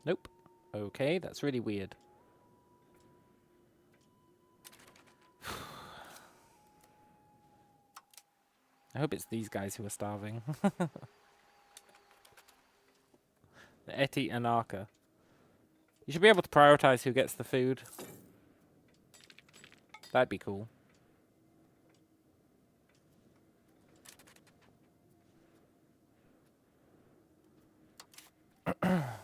Speaker 1: Nope. Okay, that's really weird. I hope it's these guys who are starving. The Eti Anarcha. You should be able to prioritize who gets the food. That'd be cool.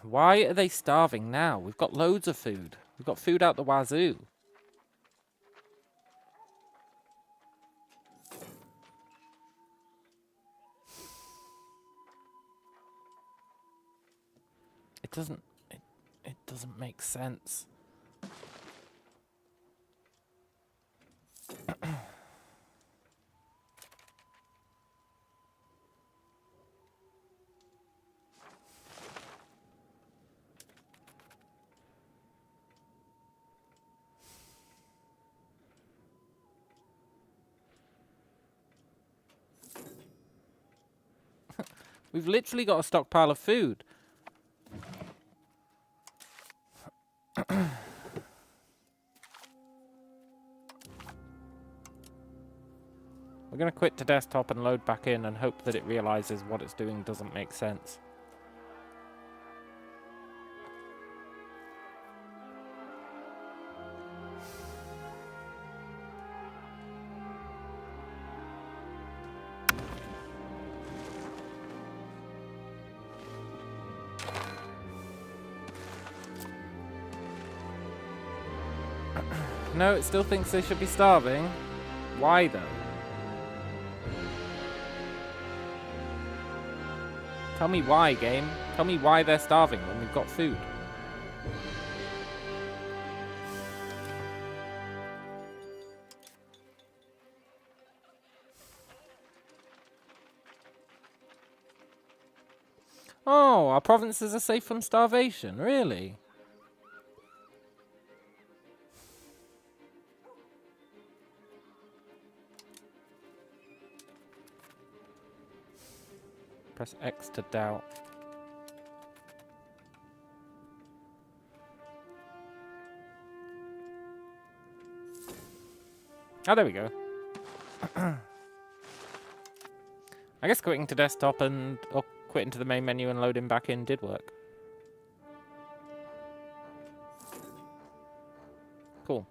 Speaker 1: Why are they starving now? We've got loads of food. We've got food out the wazoo. It doesn't make sense. We've literally got a stockpile of food. We're going to quit the desktop and load back in and hope that it realizes what it's doing doesn't make sense. No, it still thinks they should be starving. Why, though? Tell me why, game. Tell me why they're starving when we've got food. Oh, our provinces are safe from starvation, really? Press X to doubt. Oh, there we go. I guess quitting to desktop or quitting to the main menu and loading back in did work. Cool.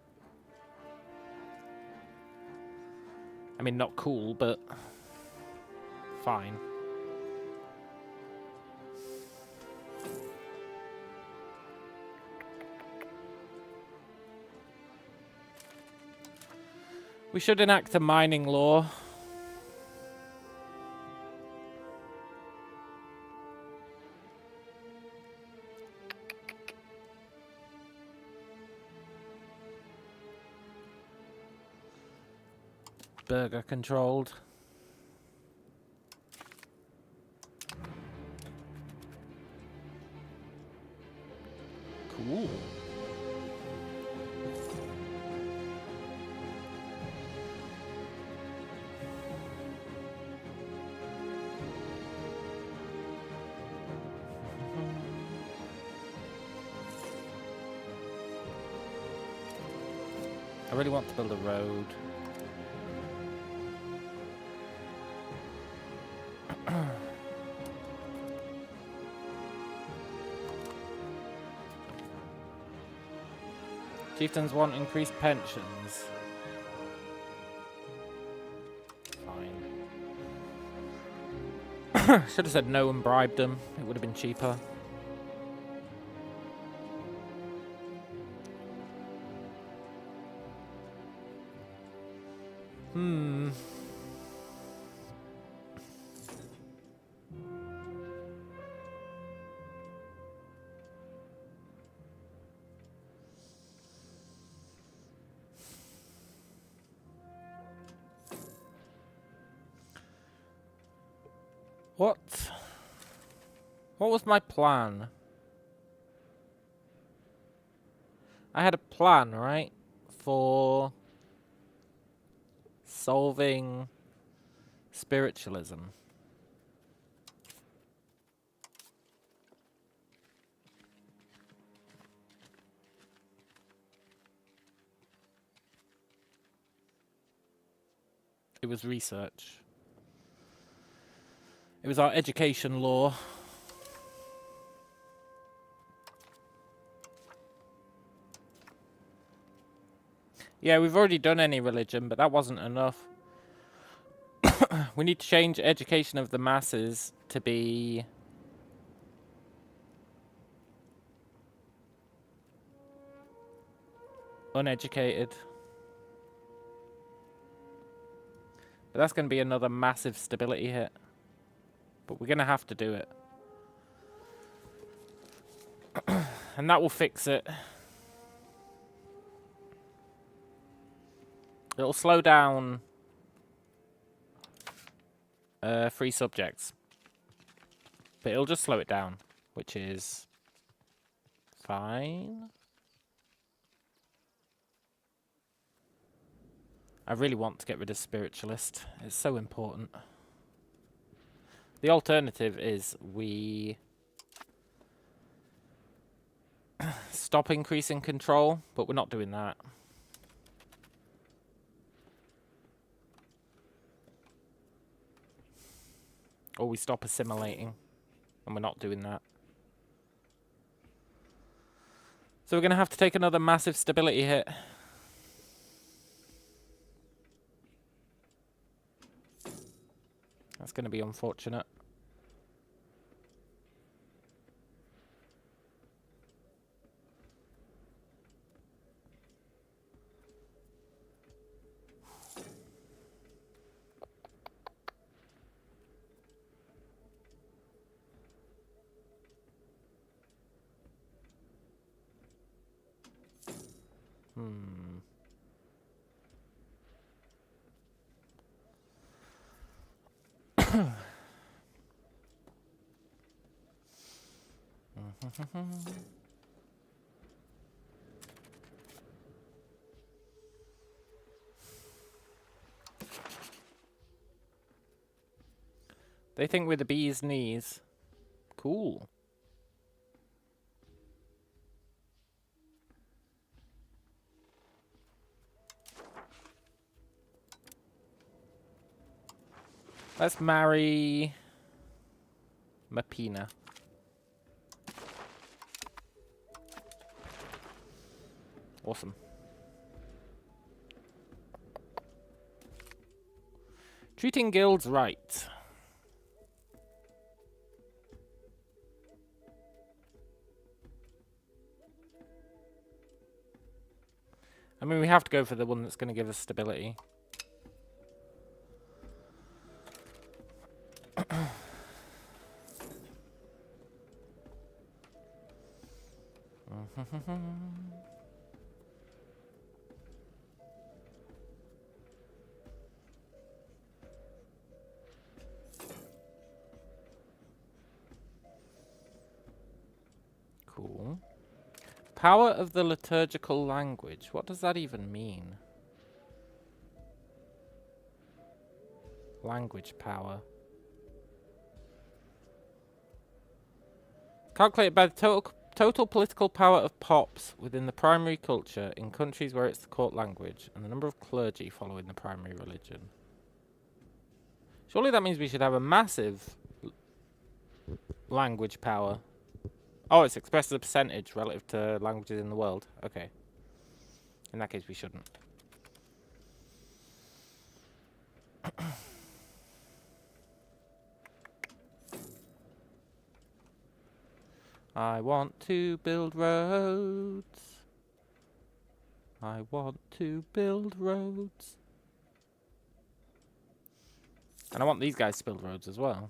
Speaker 1: I mean, not cool, but fine. We should enact a mining law. Burger controlled. Cool. I really want to build a road. Chieftains want increased pensions. Fine. Should have said no and bribed them. It would have been cheaper. What was my plan? I had a plan, right? For solving spiritualism. It was research. It was our education law. Yeah, we've already done any religion, but that wasn't enough. We need to change education of the masses to be uneducated. But that's going to be another massive stability hit. But we're going to have to do it. And that will fix it. It'll slow down free subjects. But it'll just slow it down, which is fine. I really want to get rid of spiritualist. It's so important. The alternative is we stop increasing control, but we're not doing that. Or we stop assimilating, and we're not doing that. So we're going to have to take another massive stability hit. That's going to be unfortunate. They think we're the bee's knees. Cool. Let's marry Mapina. Awesome. Treating guilds right. I mean, we have to go for the one that's going to give us stability. Cool. Power of the liturgical language. What does that even mean? Language power. Calculated by the total political power of pops within the primary culture in countries where it's the court language and the number of clergy following the primary religion. Surely that means we should have a massive language power. Oh, it's expressed as a percentage relative to languages in the world. Okay. In that case, we shouldn't. I want to build roads. I want to build roads. And I want these guys to build roads as well.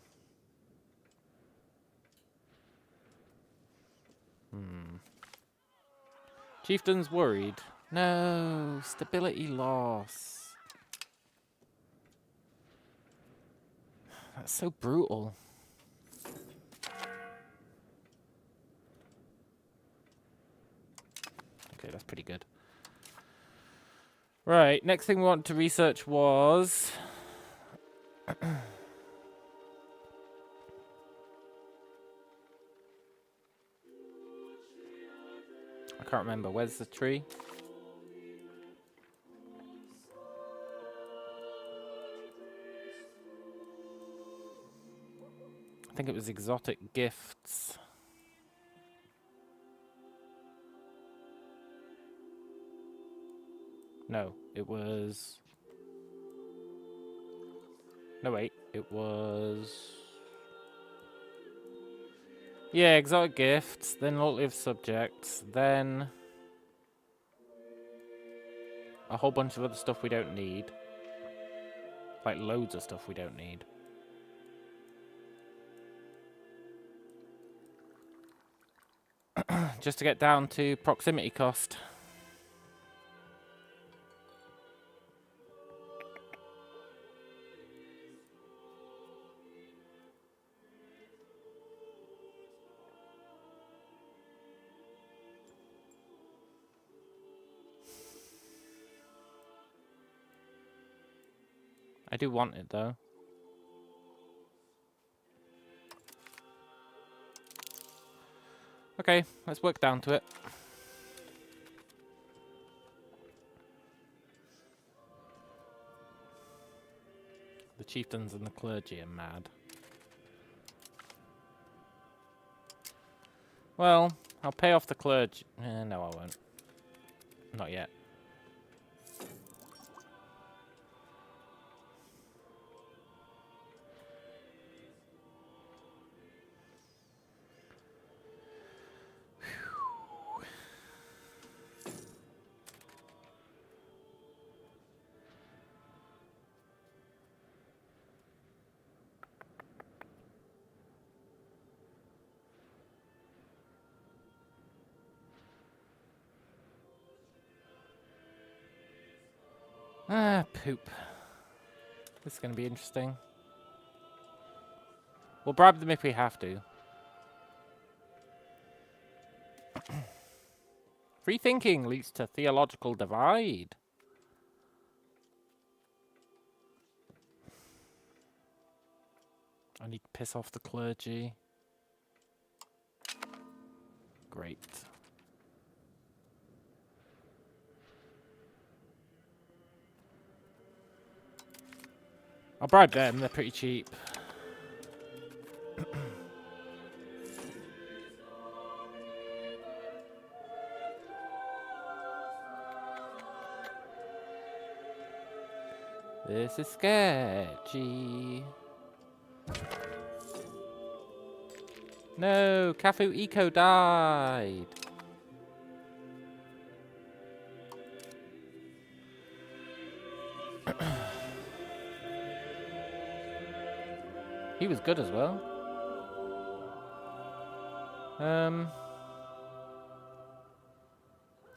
Speaker 1: Chieftain's worried. No, stability loss. That's so brutal. Okay, that's pretty good. Right, next thing we wanted to research was... I can't remember. Where's the tree? I think it was exotic gifts. No, it was... No, wait. It was... Yeah, exotic gifts, then loyalty of subjects, then... a whole bunch of other stuff we don't need. Like loads of stuff we don't need. Just to get down to proximity cost. I do want it though. Okay, let's work down to it. The chieftains and the clergy are mad. Well, I'll pay off the clergy. No, I won't. Not yet. Ah, poop. This is going to be interesting. We'll bribe them if we have to. Free thinking leads to theological divide. I need to piss off the clergy. Great. I'll bribe them, they're pretty cheap. This is sketchy. No, Cafu Eco died. He was good as well.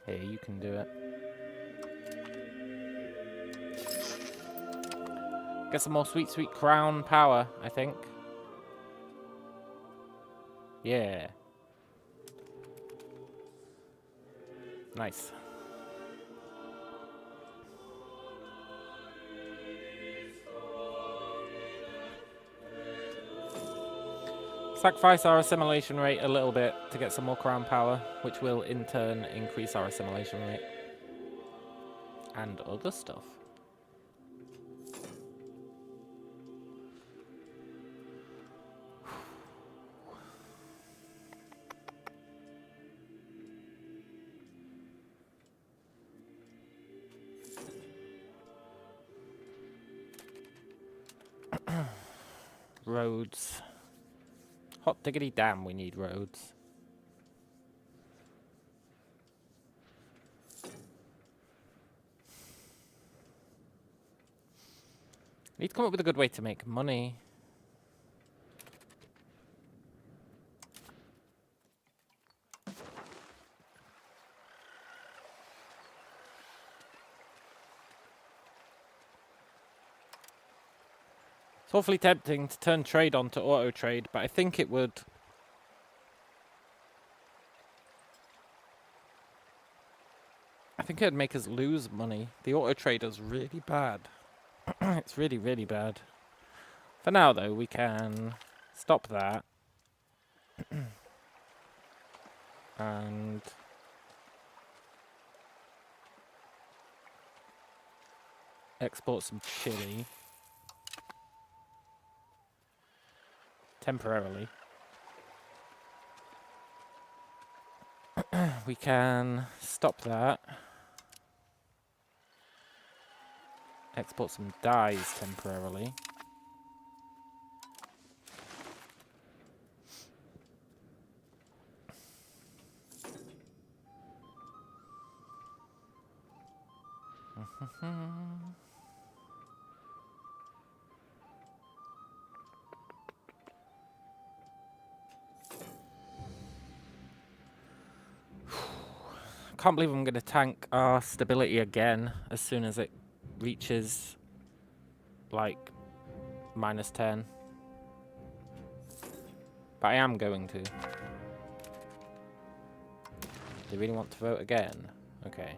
Speaker 1: Here, you can do it. Get some more sweet, sweet crown power, I think. Yeah. Nice. Sacrifice our assimilation rate a little bit to get some more crown power, which will in turn increase our assimilation rate. And other stuff. Roads. Hot diggity damn, we need roads. Need to come up with a good way to make money. It's awfully tempting to turn trade on to auto trade, but I think it would... I think it'd make us lose money. The auto trader's really bad. It's really, really bad. For now, though, we can stop that. And... export some chili. Temporarily. We can stop that. Export some dyes temporarily. Can't believe I'm going to tank our stability again as soon as it reaches like -10. But I am going to. They really want to vote again? Okay.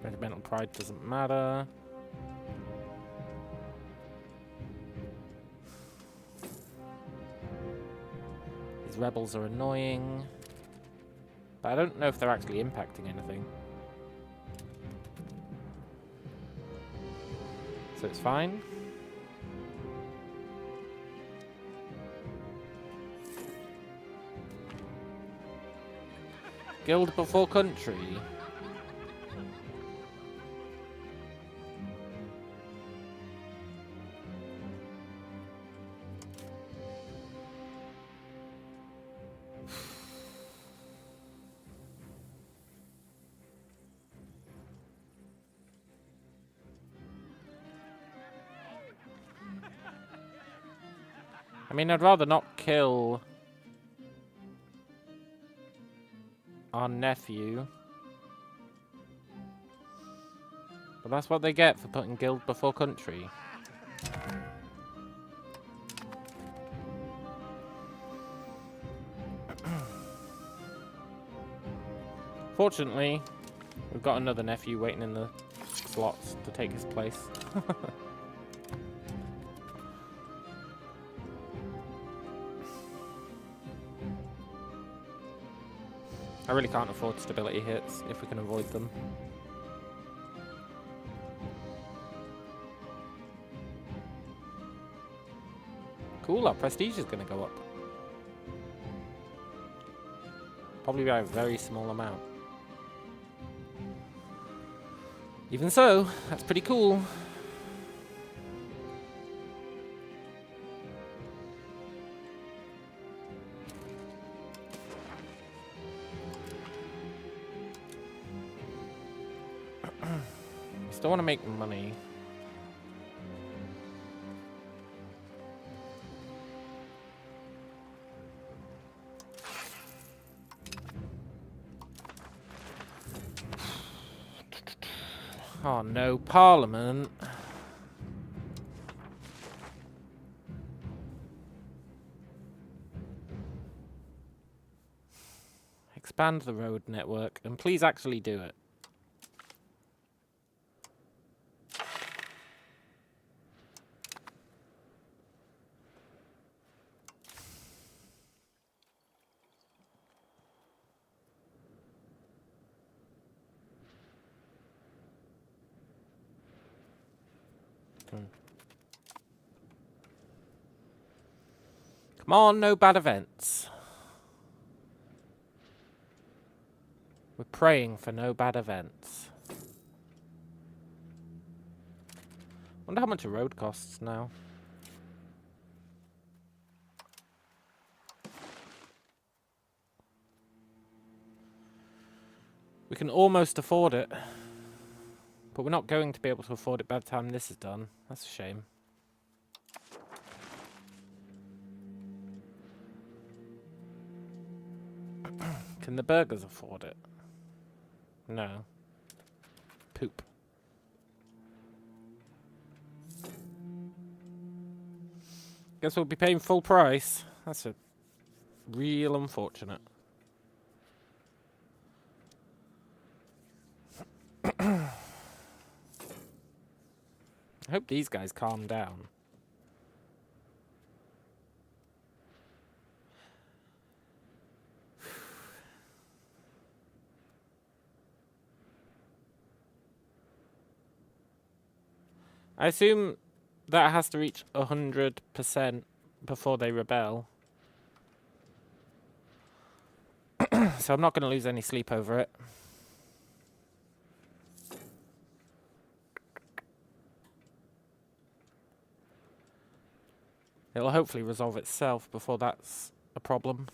Speaker 1: Regimental pride doesn't matter. These rebels are annoying. But I don't know if they're actually impacting anything. So it's fine. Guild before country. I mean, I'd rather not kill our nephew. But that's what they get for putting guild before country. Fortunately, we've got another nephew waiting in the slots to take his place. I really can't afford stability hits if we can avoid them. Cool, our prestige is going to go up. Probably by a very small amount. Even so, that's pretty cool. Still want to make money. Oh no, Parliament. Expand the road network, and please actually do it. Come on, no bad events. We're praying for no bad events. Wonder how much a road costs now. We can almost afford it. But we're not going to be able to afford it by the time this is done. That's a shame. Can the burgers afford it? No. Poop. Guess we'll be paying full price. That's a real unfortunate. I hope these guys calm down. I assume that has to reach 100% before they rebel. So I'm not going to lose any sleep over it. It'll hopefully resolve itself before that's a problem.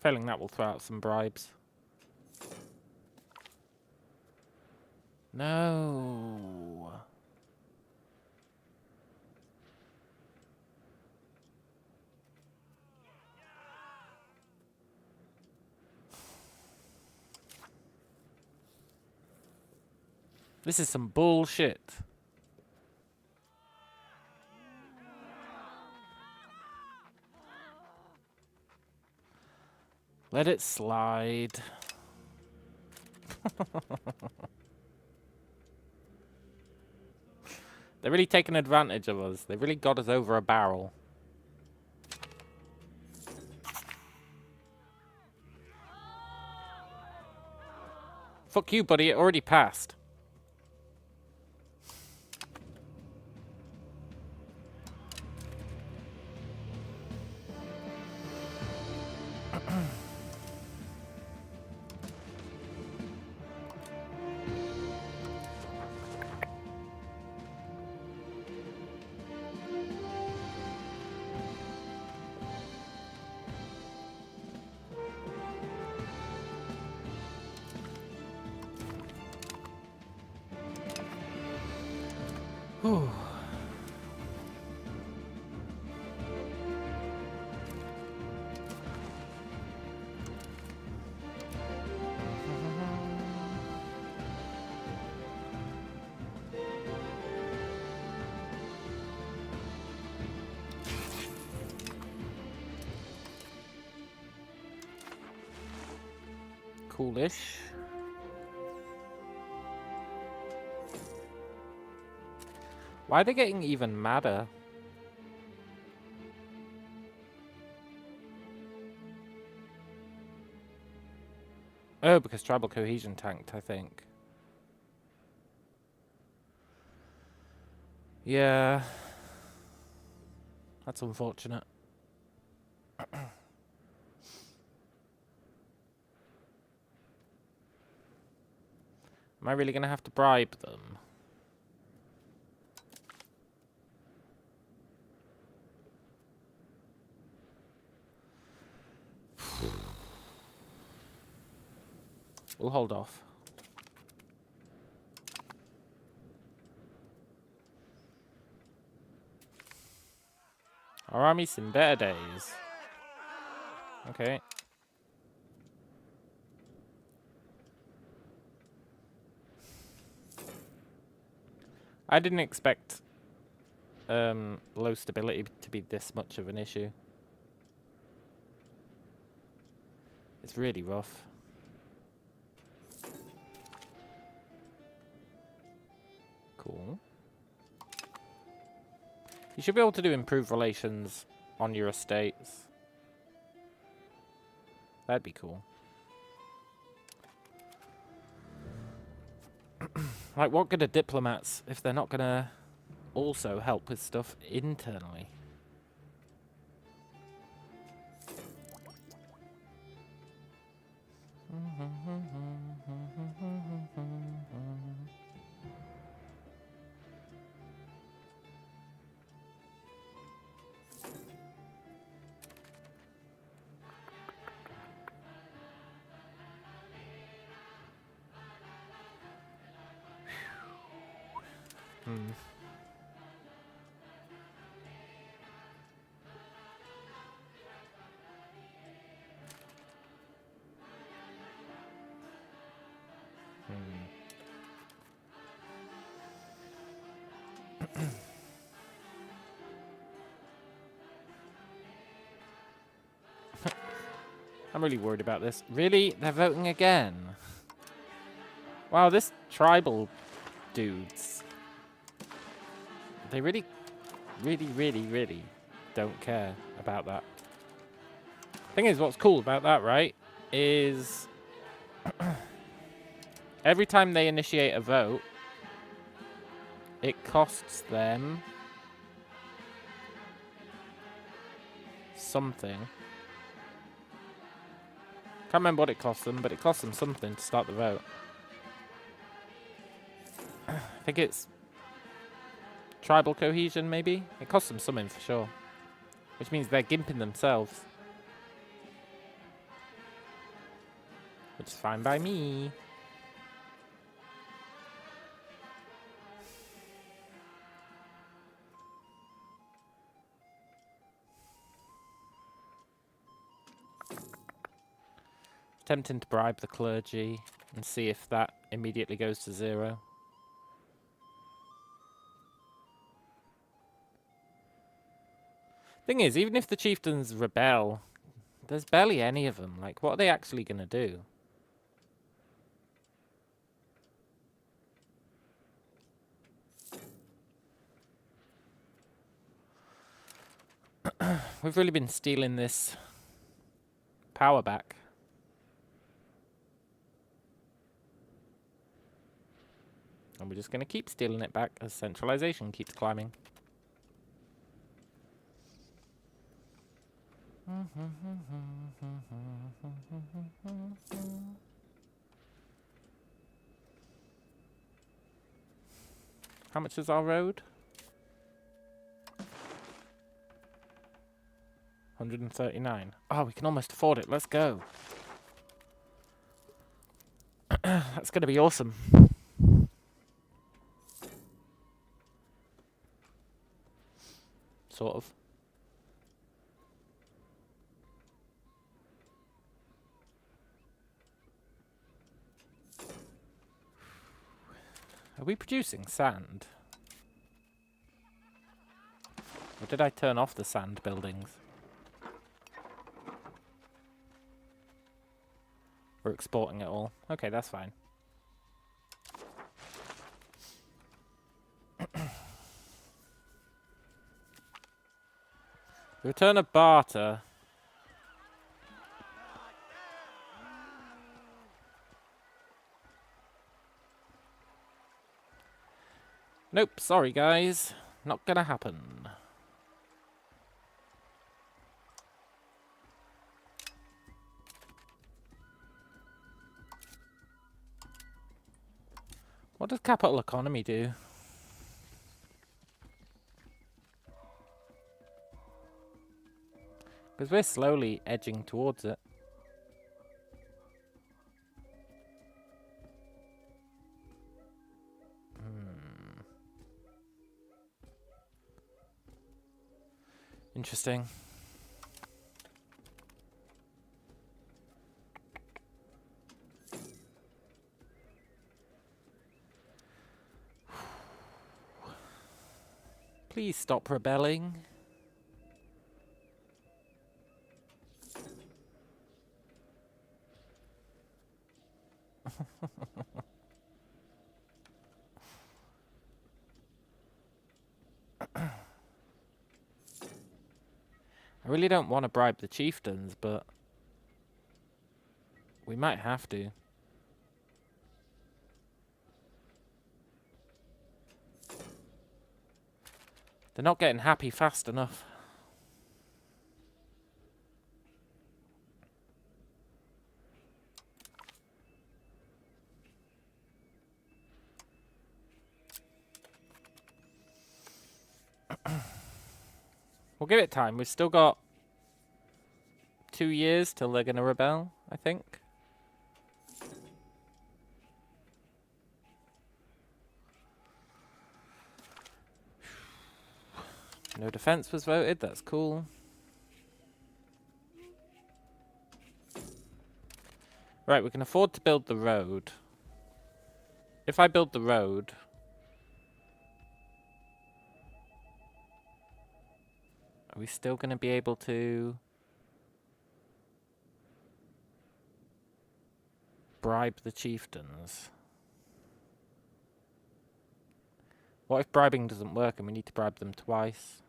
Speaker 1: Failing that, we'll throw out some bribes. No. This is some bullshit. Let it slide. They're really taking advantage of us. They really got us over a barrel. Fuck you, buddy. It already passed. Whew. Coolish. Why are they getting even madder? Oh, because tribal cohesion tanked, I think. Yeah. That's unfortunate. Am I really going to have to bribe them? We'll hold off. Our army's seen better days. Okay. I didn't expect low stability to be this much of an issue. It's really rough. Cool. You should be able to do improved relations on your estates. That'd be cool. Like, what good are diplomats if they're not gonna also help with stuff internally? I'm really worried about this. Really? They're voting again? Wow, this tribal dudes. They really don't care about that. Thing is, what's cool about that, right, is every time they initiate a vote, it costs them something. Can't remember what it costs them, but it costs them something to start the vote. I think it's tribal cohesion, maybe? It costs them something for sure. Which means they're gimping themselves. Which is fine by me. Attempting to bribe the clergy and see if that immediately goes to 0. Thing is, even if the chieftains rebel, there's barely any of them. Like, what are they actually going to do? We've really been stealing this power back. And we're just going to keep stealing it back as centralization keeps climbing. How much is our road? 139. Oh, we can almost afford it. Let's go. That's going to be awesome. Sort of. Are we producing sand? Or did I turn off the sand buildings? We're exporting it all. Okay, that's fine. The return of barter. Nope, sorry guys. Not gonna happen. What does capital economy do? Because we're slowly edging towards it. Interesting. Please stop rebelling. I really don't want to bribe the chieftains, but we might have to. They're not getting happy fast enough. We'll give it time. We've still got 2 years till they're going to rebel, I think. No defense was voted. That's cool. Right, we can afford to build the road. If I build the road... Are we still going to be able to bribe the chieftains? What if bribing doesn't work and we need to bribe them twice?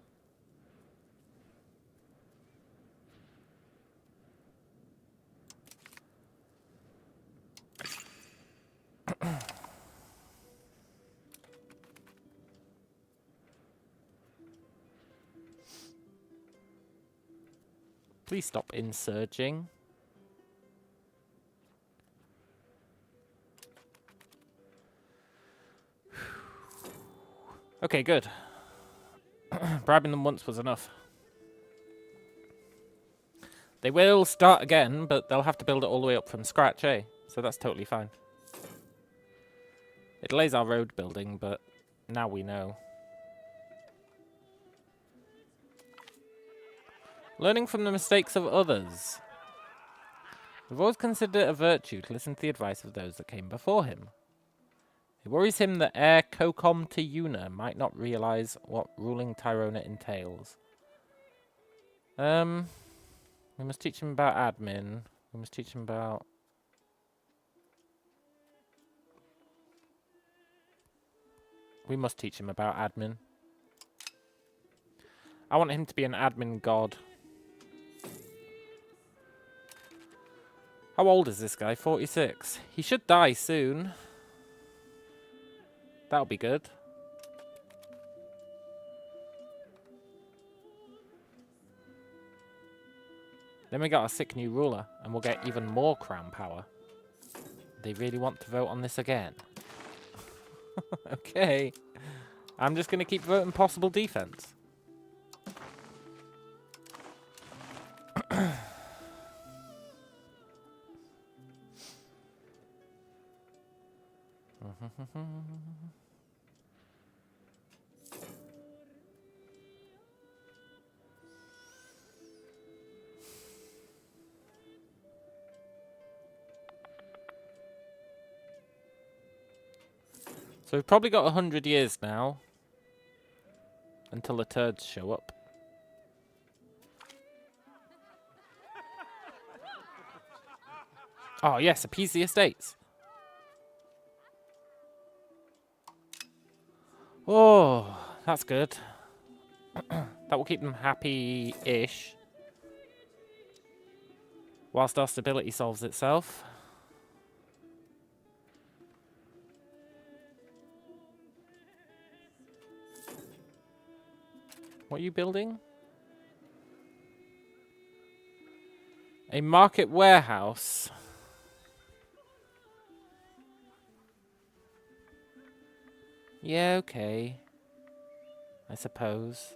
Speaker 1: Please stop insurging. Okay, good. Bribing them once was enough. They will start again, but they'll have to build it all the way up from scratch, eh? So that's totally fine. It delays our road building, but now we know. Learning from the mistakes of others. We've always considered it a virtue to listen to the advice of those that came before him. It worries him that heir Cocom to Una might not realize what ruling Tyrona entails. We must teach him about admin. We must teach him about... We must teach him about admin. I want him to be an admin god. How old is this guy? 46. He should die soon. That'll be good. Then we got a sick new ruler, and we'll get even more crown power. They really want to vote on this again. Okay. I'm just going to keep voting possible defense. So we've probably got 100 years now until the turds show up. Oh, yes, appease the estates. Oh, that's good. That will keep them happy-ish. Whilst our stability solves itself. What are you building? A market warehouse. Yeah, okay. I suppose.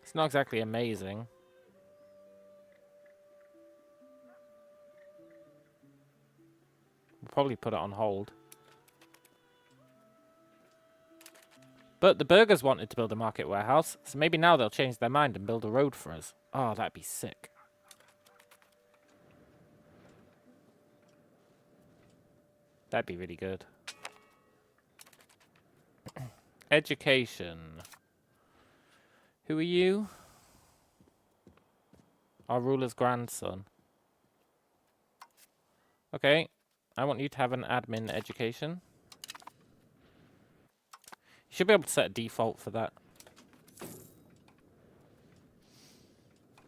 Speaker 1: It's not exactly amazing. We'll probably put it on hold. But the burgers wanted to build a market warehouse, so maybe now they'll change their mind and build a road for us. Oh, that'd be sick. That'd be really good. Education. Who are you? Our ruler's grandson. Okay. I want you to have an admin education. You should be able to set a default for that.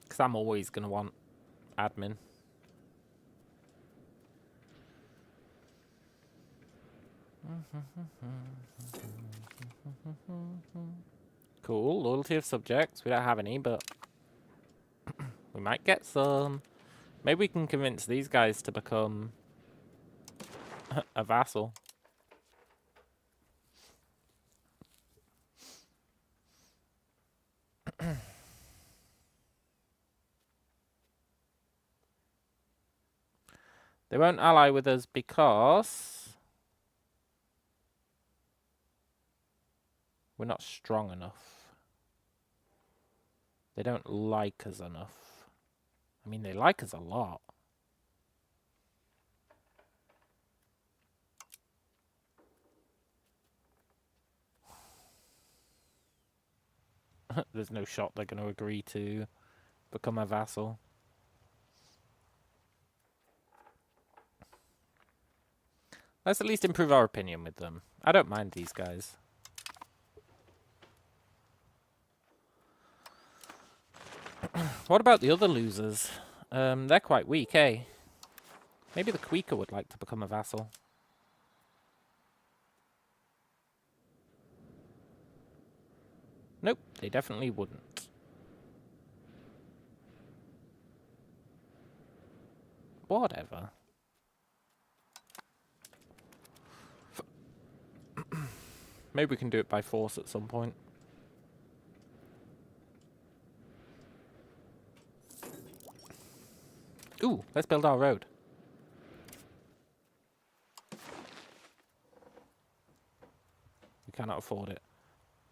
Speaker 1: Because I'm always going to want admin. Cool. Loyalty of subjects. We don't have any, but we might get some. Maybe we can convince these guys to become a vassal. They won't ally with us because we're not strong enough. They don't like us enough. I mean, they like us a lot. There's no shot they're going to agree to become a vassal. Let's at least improve our opinion with them. I don't mind these guys. What about the other losers? They're quite weak, eh? Maybe the Queeker would like to become a vassal. Nope, they definitely wouldn't. Whatever. Maybe we can do it by force at some point. Ooh, let's build our road. We cannot afford it.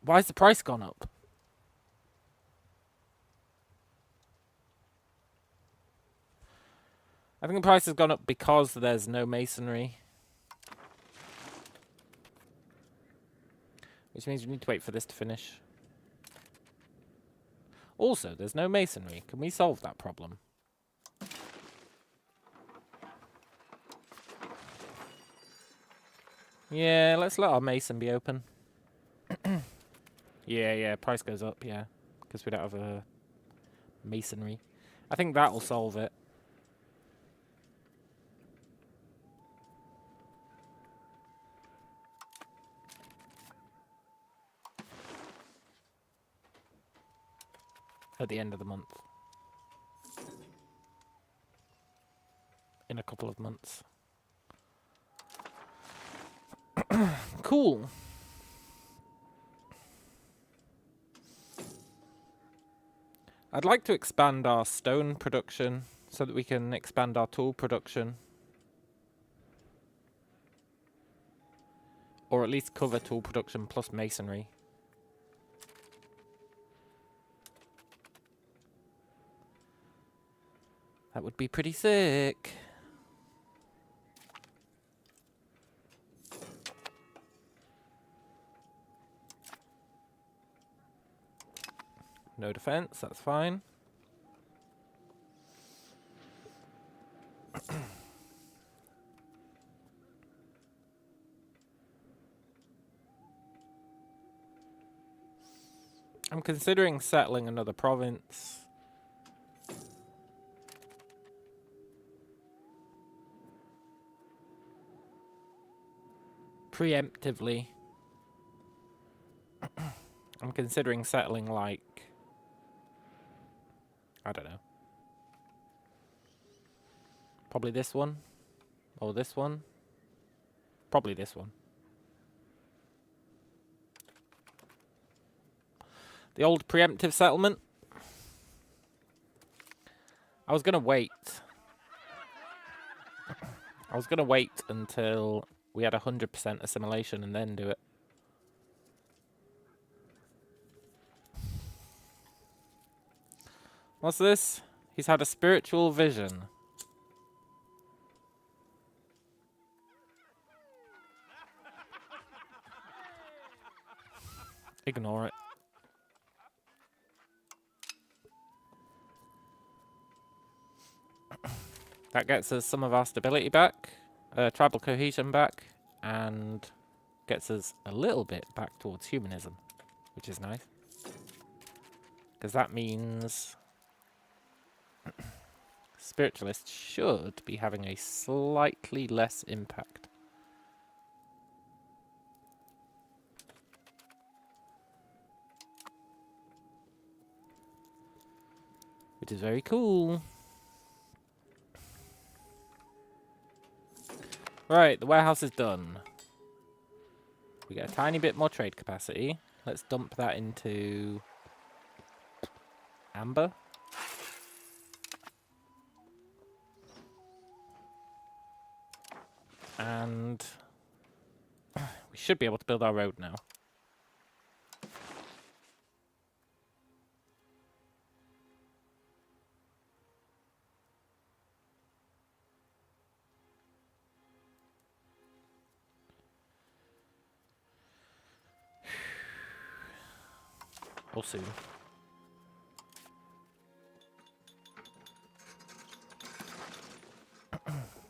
Speaker 1: Why has the price gone up? I think the price has gone up because there's no masonry. Which means we need to wait for this to finish. Also, there's no masonry. Can we solve that problem? Yeah, let's let our mason be open. Yeah, price goes up, yeah. Because we don't have a masonry. I think that'll solve it. At the end of the month. In a couple of months. Cool. I'd like to expand our stone production so that we can expand our tool production. Or at least cover tool production plus masonry. That would be pretty sick. No defense, that's fine. I'm considering settling another province. Preemptively. I'm considering settling, like, I don't know. Probably this one. Or this one. Probably this one. The old preemptive settlement. I was going to wait. I was going to wait until we had 100% assimilation and then do it. What's this? He's had a spiritual vision. Ignore it. That gets us some of our stability back, tribal cohesion back, and gets us a little bit back towards humanism, which is nice. Because that means spiritualists should be having a slightly less impact. Which is very cool. Right, the warehouse is done. We get a tiny bit more trade capacity. Let's dump that into amber. And we should be able to build our road now. Or soon.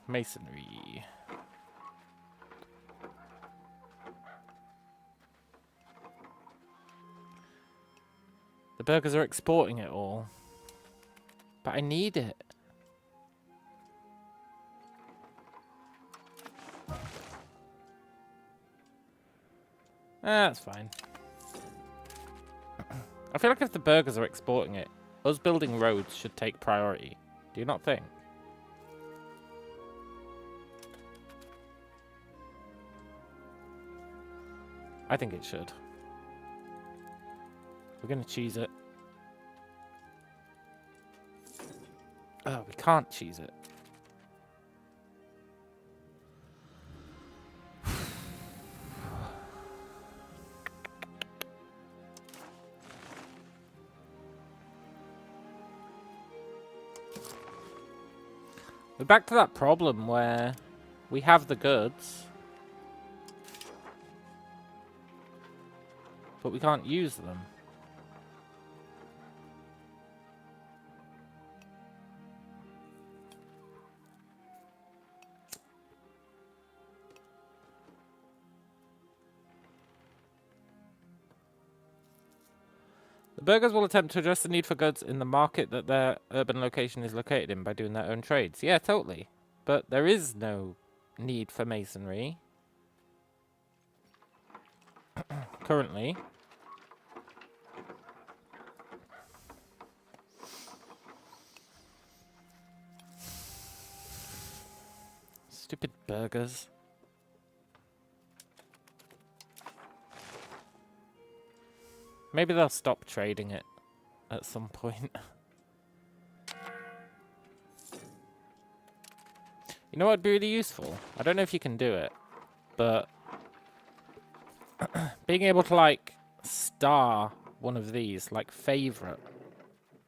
Speaker 1: Masonry. The burgers are exporting it all. But I need it. That's fine. I feel like if the burgers are exporting it, us building roads should take priority. Do you not think? I think it should. We're going to cheese it. Oh, we can't cheese it. We're back to that problem where we have the goods, but we can't use them. The burgers will attempt to address the need for goods in the market that their urban location is located in by doing their own trades. Yeah, totally. But there is no need for masonry currently. Stupid burgers. Maybe they'll stop trading it at some point. You know what would be really useful? I don't know if you can do it, but being able to, like, star one of these, like, favorite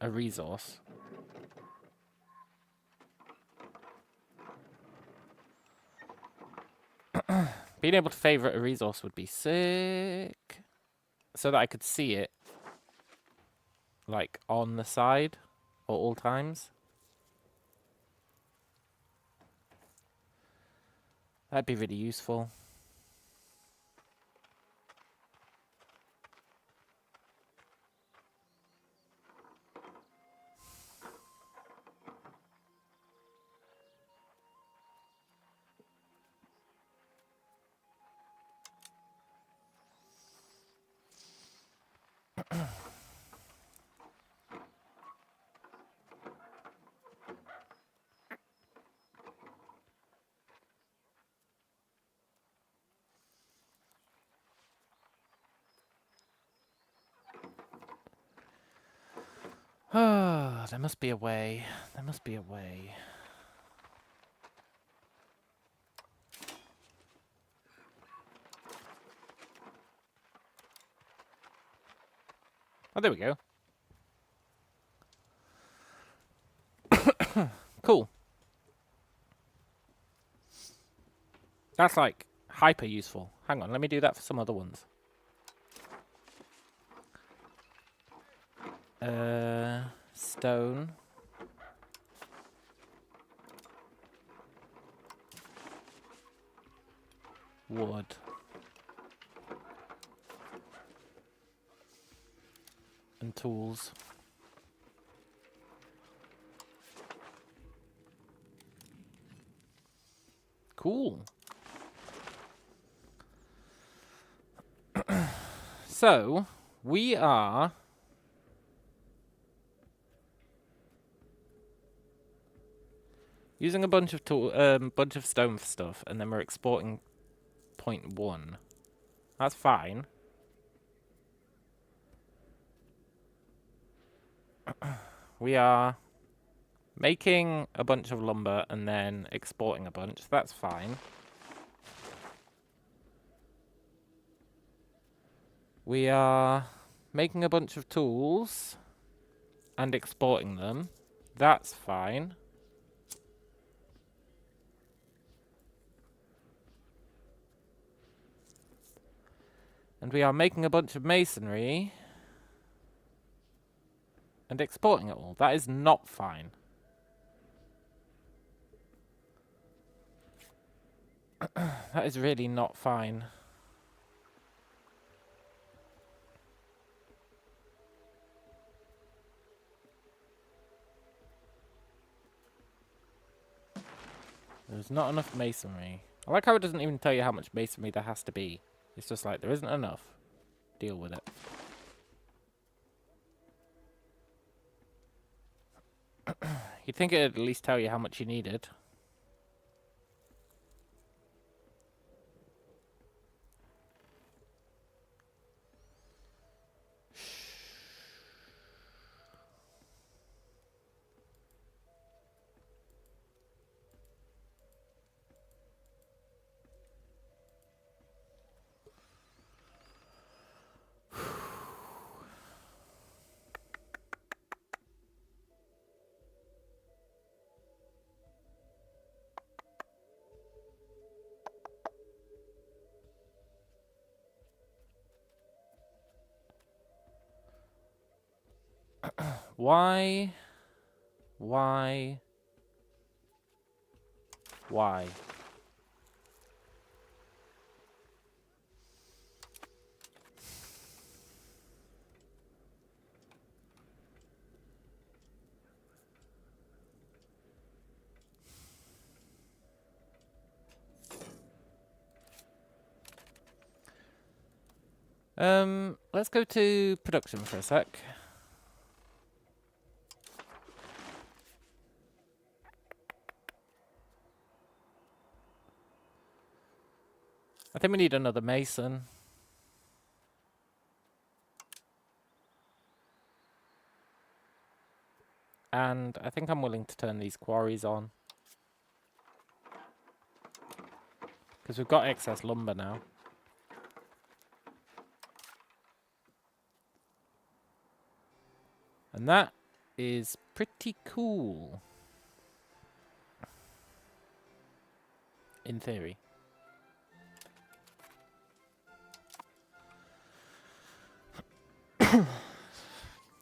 Speaker 1: a resource. Being able to favorite a resource would be sick. So that I could see it. like on the side at all times. That'd be really useful. Oh, there must be a way. There must be a way. Oh, there we go. Cool. That's like hyper useful. Hang on, let me do that for some other ones. Stone. Wood. And tools. Cool. So, we are using a bunch of stone for stuff, and then we're exporting 0.1. That's fine. We are making a bunch of lumber and then exporting a bunch. That's fine. We are making a bunch of tools and exporting them. That's fine. And we are making a bunch of masonry and exporting it all. That is not fine. That is really not fine. There's not enough masonry. I like how it doesn't even tell you how much masonry there has to be. It's just like, there isn't enough. Deal with it. You'd think it'd at least tell you how much you needed. Why? Why? Why? Let's go to production for a sec. I think we need another mason. And I think I'm willing to turn these quarries on. Because we've got excess lumber now. And that is pretty cool. In theory.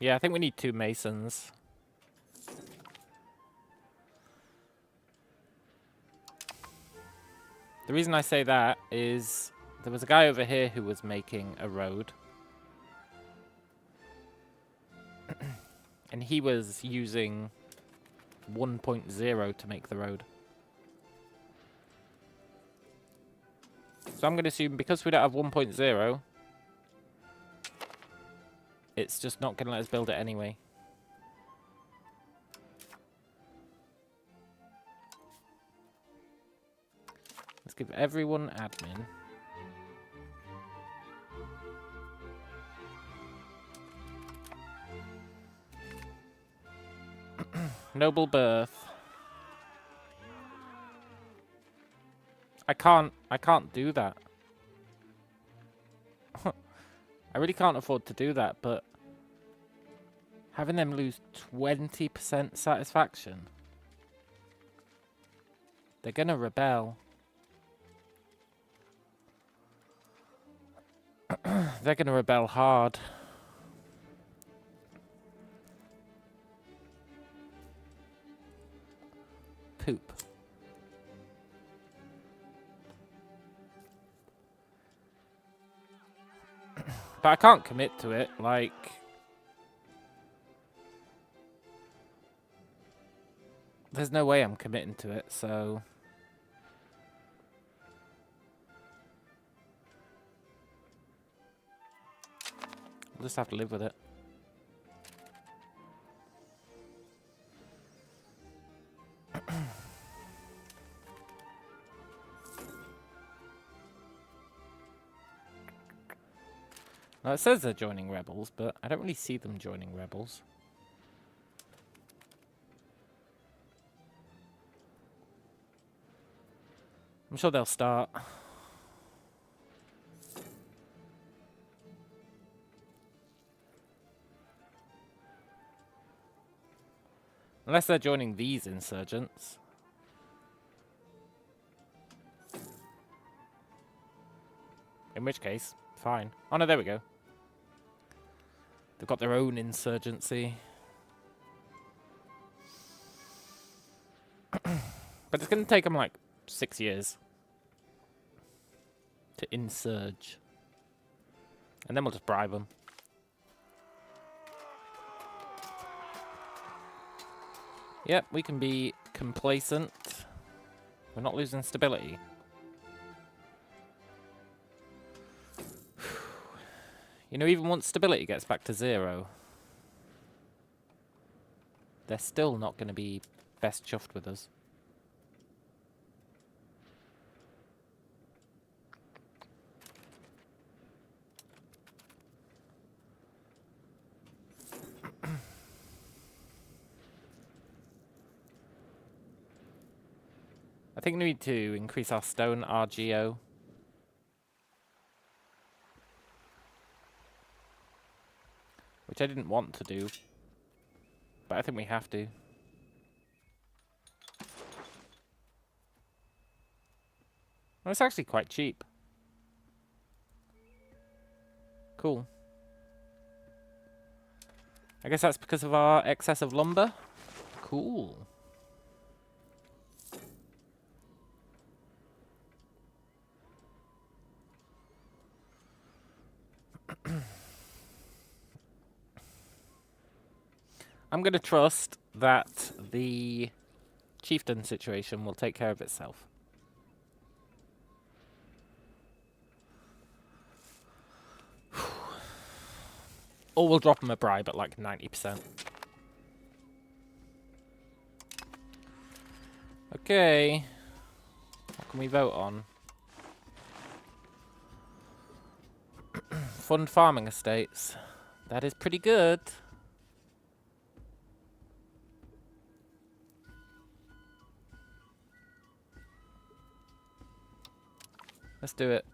Speaker 1: Yeah, I think we need 2 masons. The reason I say that is there was a guy over here who was making a road. And he was using 1.0 to make the road. So I'm going to assume because we don't have 1.0, it's just not going to let us build it anyway. Let's give everyone admin. Noble birth. I can't do that. I really can't afford to do that, but having them lose 20% satisfaction. They're gonna rebel. They're gonna rebel hard. Poop. But I can't commit to it, like... There's no way I'm committing to it, so... We'll just have to live with it. Now, it says they're joining rebels, but I don't really see them joining rebels. I'm sure they'll start. Unless they're joining these insurgents. In which case, fine. Oh no, there we go. They've got their own insurgency. But it's going to take them like 6 years to insurge. And then we'll just bribe them. Yep, we can be complacent. We're not losing stability. You know, even once stability gets back to 0, they're still not going to be best chuffed with us. I think we need to increase our stone RGO. Which I didn't want to do. But I think we have to. Well, it's actually quite cheap. Cool. I guess that's because of our excess of lumber. Cool. I'm going to trust that the chieftain situation will take care of itself. Or we'll drop him a bribe at like 90%. Okay. What can we vote on? Fund farming estates. That is pretty good. Let's do it.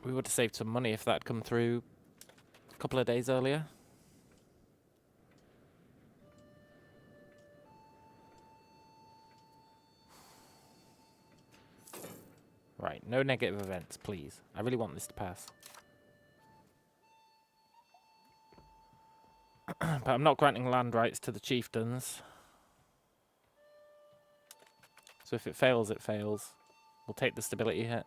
Speaker 1: We would have saved some money if that had come through a couple of days earlier. Right, no negative events, please. I really want this to pass. But I'm not granting land rights to the chieftains. So if it fails, it fails. We'll take the stability hit.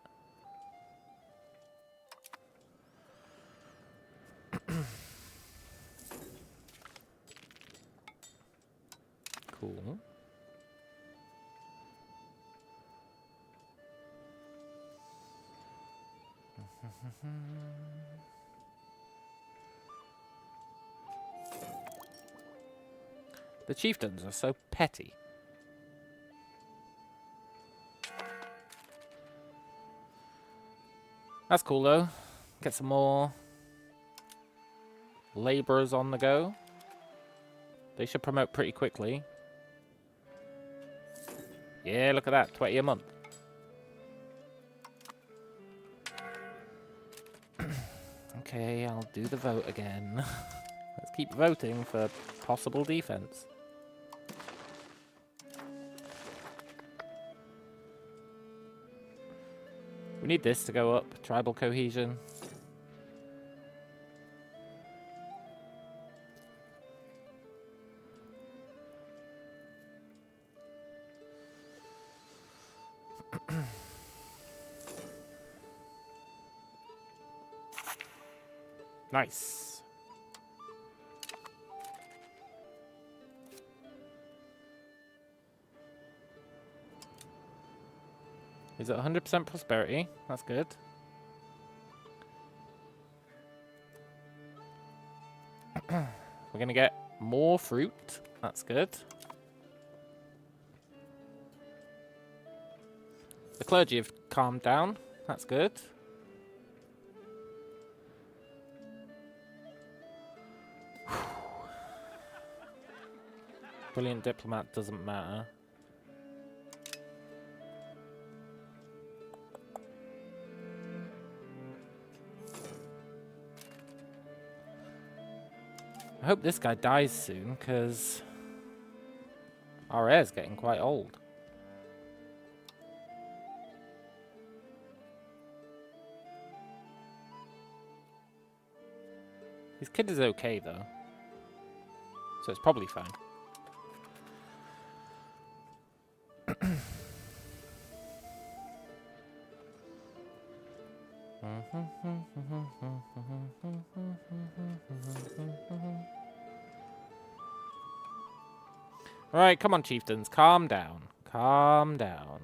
Speaker 1: Cool. The chieftains are so petty. That's cool though. Get some more labourers on the go. They should promote pretty quickly. Yeah, look at that. 20 a month. Okay, I'll do the vote again. Let's keep voting for possible defense. We need this to go up. Tribal cohesion. Nice. Is it 100% prosperity? That's good. We're going to get more fruit. That's good. The clergy have calmed down. That's good. Brilliant diplomat doesn't matter. I hope this guy dies soon, because our heir's getting quite old. His kid is okay, though. So it's probably fine. Alright, come on, chieftains. Calm down. Calm down.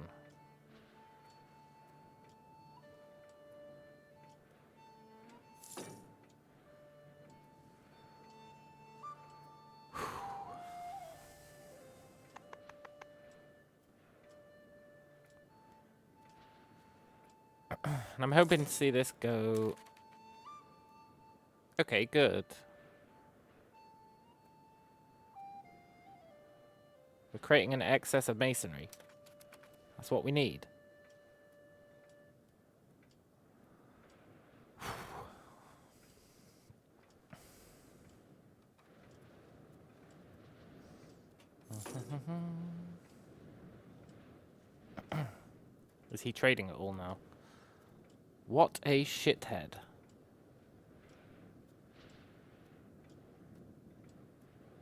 Speaker 1: And I'm hoping to see this go... Okay, good. We're creating an excess of masonry. That's what we need. Is he trading at all now? What a shithead.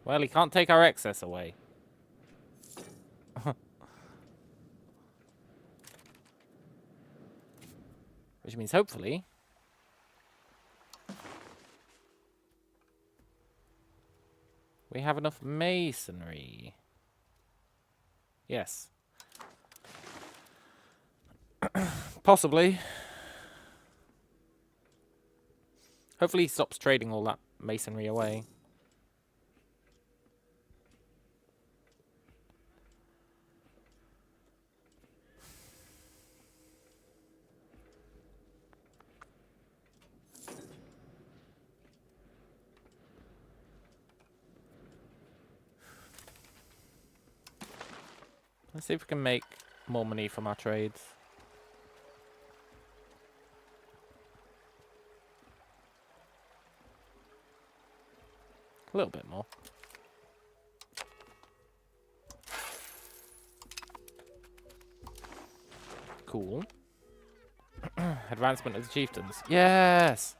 Speaker 1: Well, he can't take our excess away. Which means hopefully we have enough masonry. Yes. Possibly. Hopefully he stops trading all that masonry away. Let's see if we can make more money from our trades. A little bit more. Cool. Advancement of the chieftains. Yes!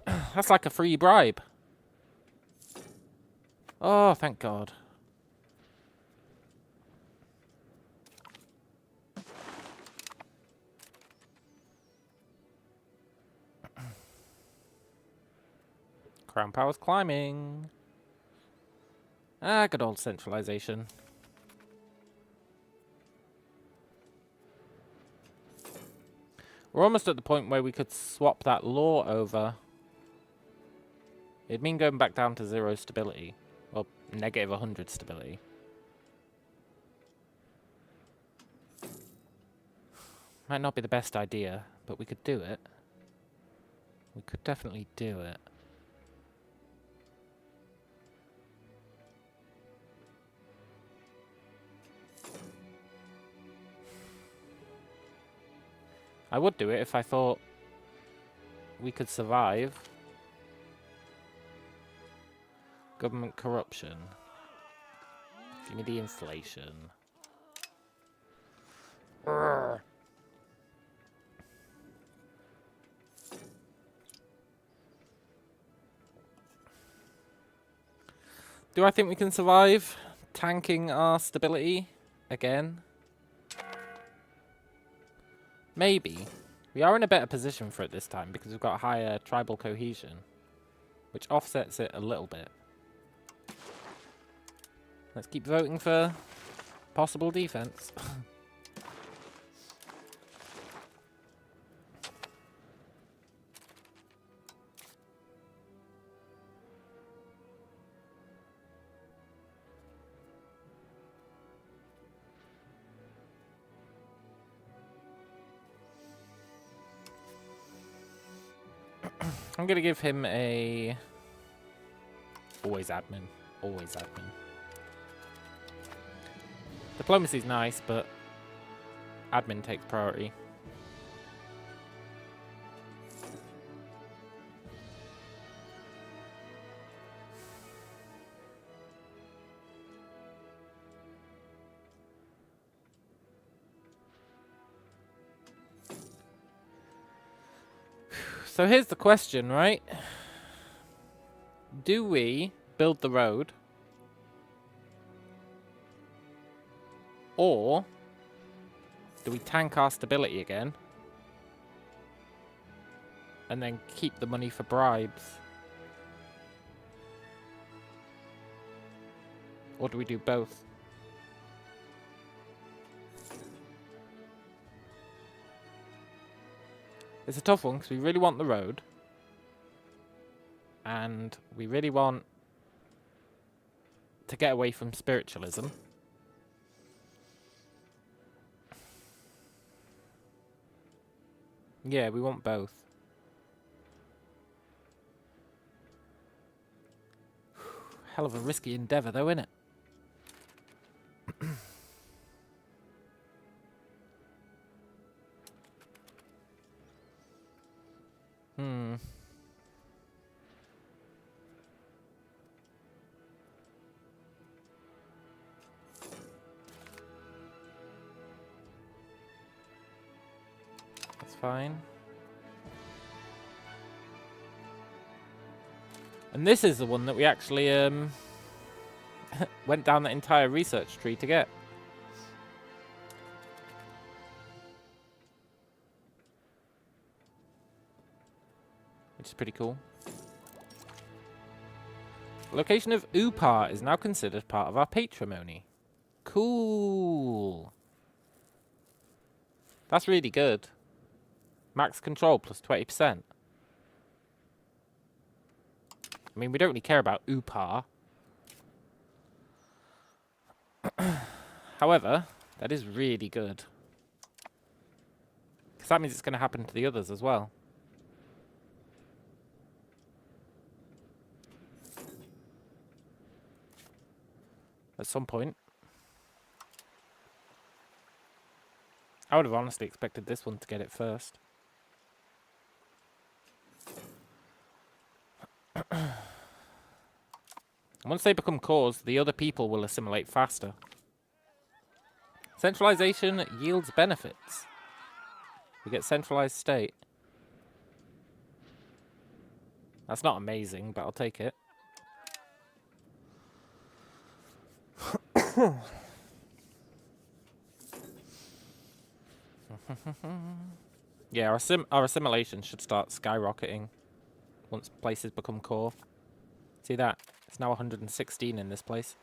Speaker 1: That's like a free bribe. Oh, thank God. Crown power's climbing. Ah, good old centralization. We're almost at the point where we could swap that law over. It'd mean going back down to 0 stability. Well, negative 100 stability. Might not be the best idea, but we could do it. We could definitely do it. I would do it if I thought we could survive government corruption. Give me the inflation. Urgh. Do I think we can survive tanking our stability again? Maybe. We are in a better position for it this time because we've got higher tribal cohesion, which offsets it a little bit. Let's keep voting for possible defense. I'm going to give him a... Always admin. Always admin. Diplomacy's nice, but admin takes priority. So here's the question, right? Do we build the road? Or do we tank our stability again? And then keep the money for bribes? Or do we do both? It's a tough one because we really want the road. And we really want to get away from spiritualism. Yeah, we want both. Hell of a risky endeavour though, innit? That's fine. And this is the one that we actually went down that entire research tree to get. Which is pretty cool. The location of Upar is now considered part of our patrimony. Cool. That's really good. Max control plus 20%. I mean, we don't really care about Upar. However, that is really good. Because that means it's going to happen to the others as well. At some point. I would have honestly expected this one to get it first. Once they become cores, the other people will assimilate faster. Centralization yields benefits. We get centralized state. That's not amazing, but I'll take it. Yeah, our assimilation should start skyrocketing once places become core. See that? It's now 116 in this place.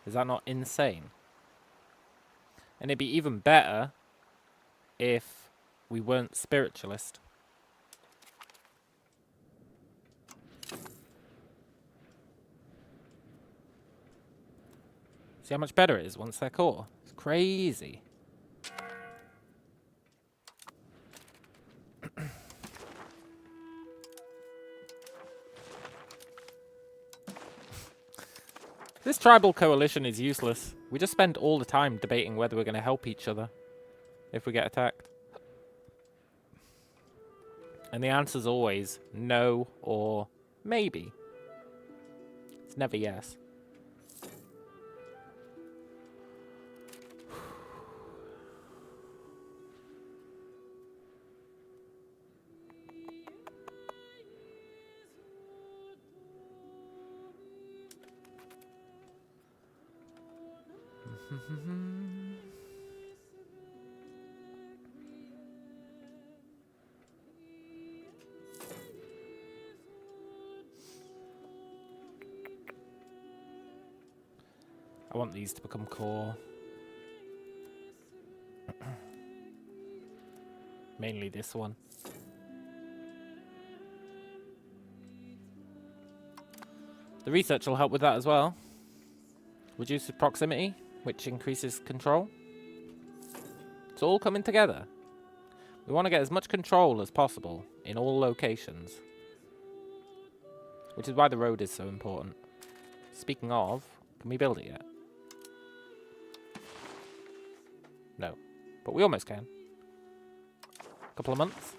Speaker 1: Is that not insane? And it'd be even better if we weren't spiritualist. See how much better it is once they're core? It's crazy. This tribal coalition is useless. We just spend all the time debating whether we're going to help each other if we get attacked. And the answer's always no or maybe. It's never yes. I want these to become core. Mainly this one. The research will help with that as well. Reduces proximity, which increases control. It's all coming together. We want to get as much control as possible in all locations. Which is why the road is so important. Speaking of, can we build it yet? No. But we almost can. Couple of months.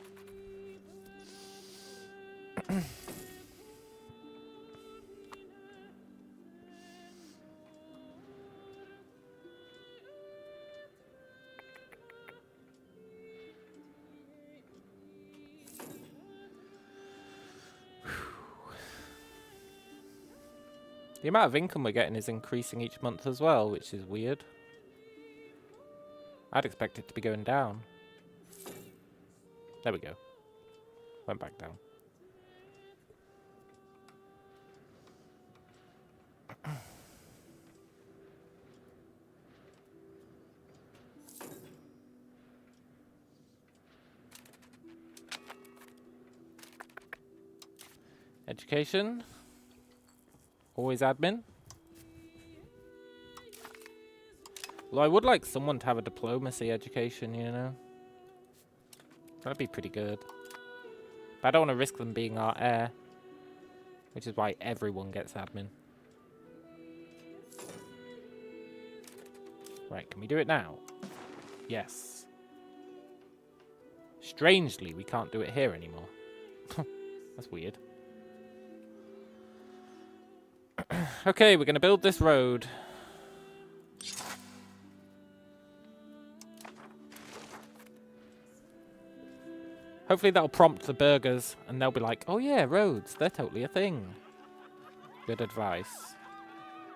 Speaker 1: The amount of income we're getting is increasing each month as well, which is weird. I'd expect it to be going down. There we go. Went back down. Education. Always admin. Well, I would like someone to have a diplomacy education, you know? That'd be pretty good. But I don't want to risk them being our heir. Which is why everyone gets admin. Right, can we do it now? Yes. Strangely, we can't do it here anymore. That's weird. Okay, we're going to build this road. Hopefully that'll prompt the burgers, and they'll be like, oh yeah, roads, they're totally a thing. Good advice.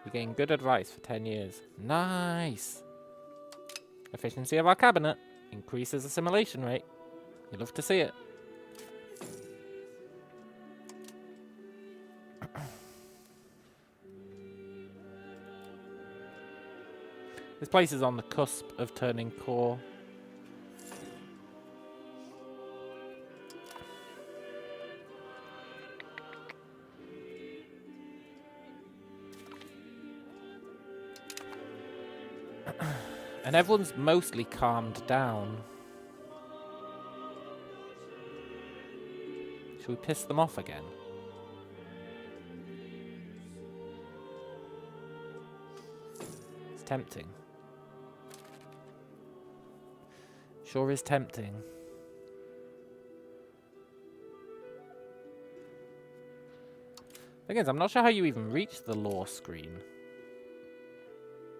Speaker 1: You're getting good advice for 10 years. Nice. Efficiency of our cabinet increases assimilation rate. You love to see it. This place is on the cusp of turning core. And everyone's mostly calmed down. Should we piss them off again? It's tempting. Sure is tempting. Thing is, I'm not sure how you even reach the lore screen.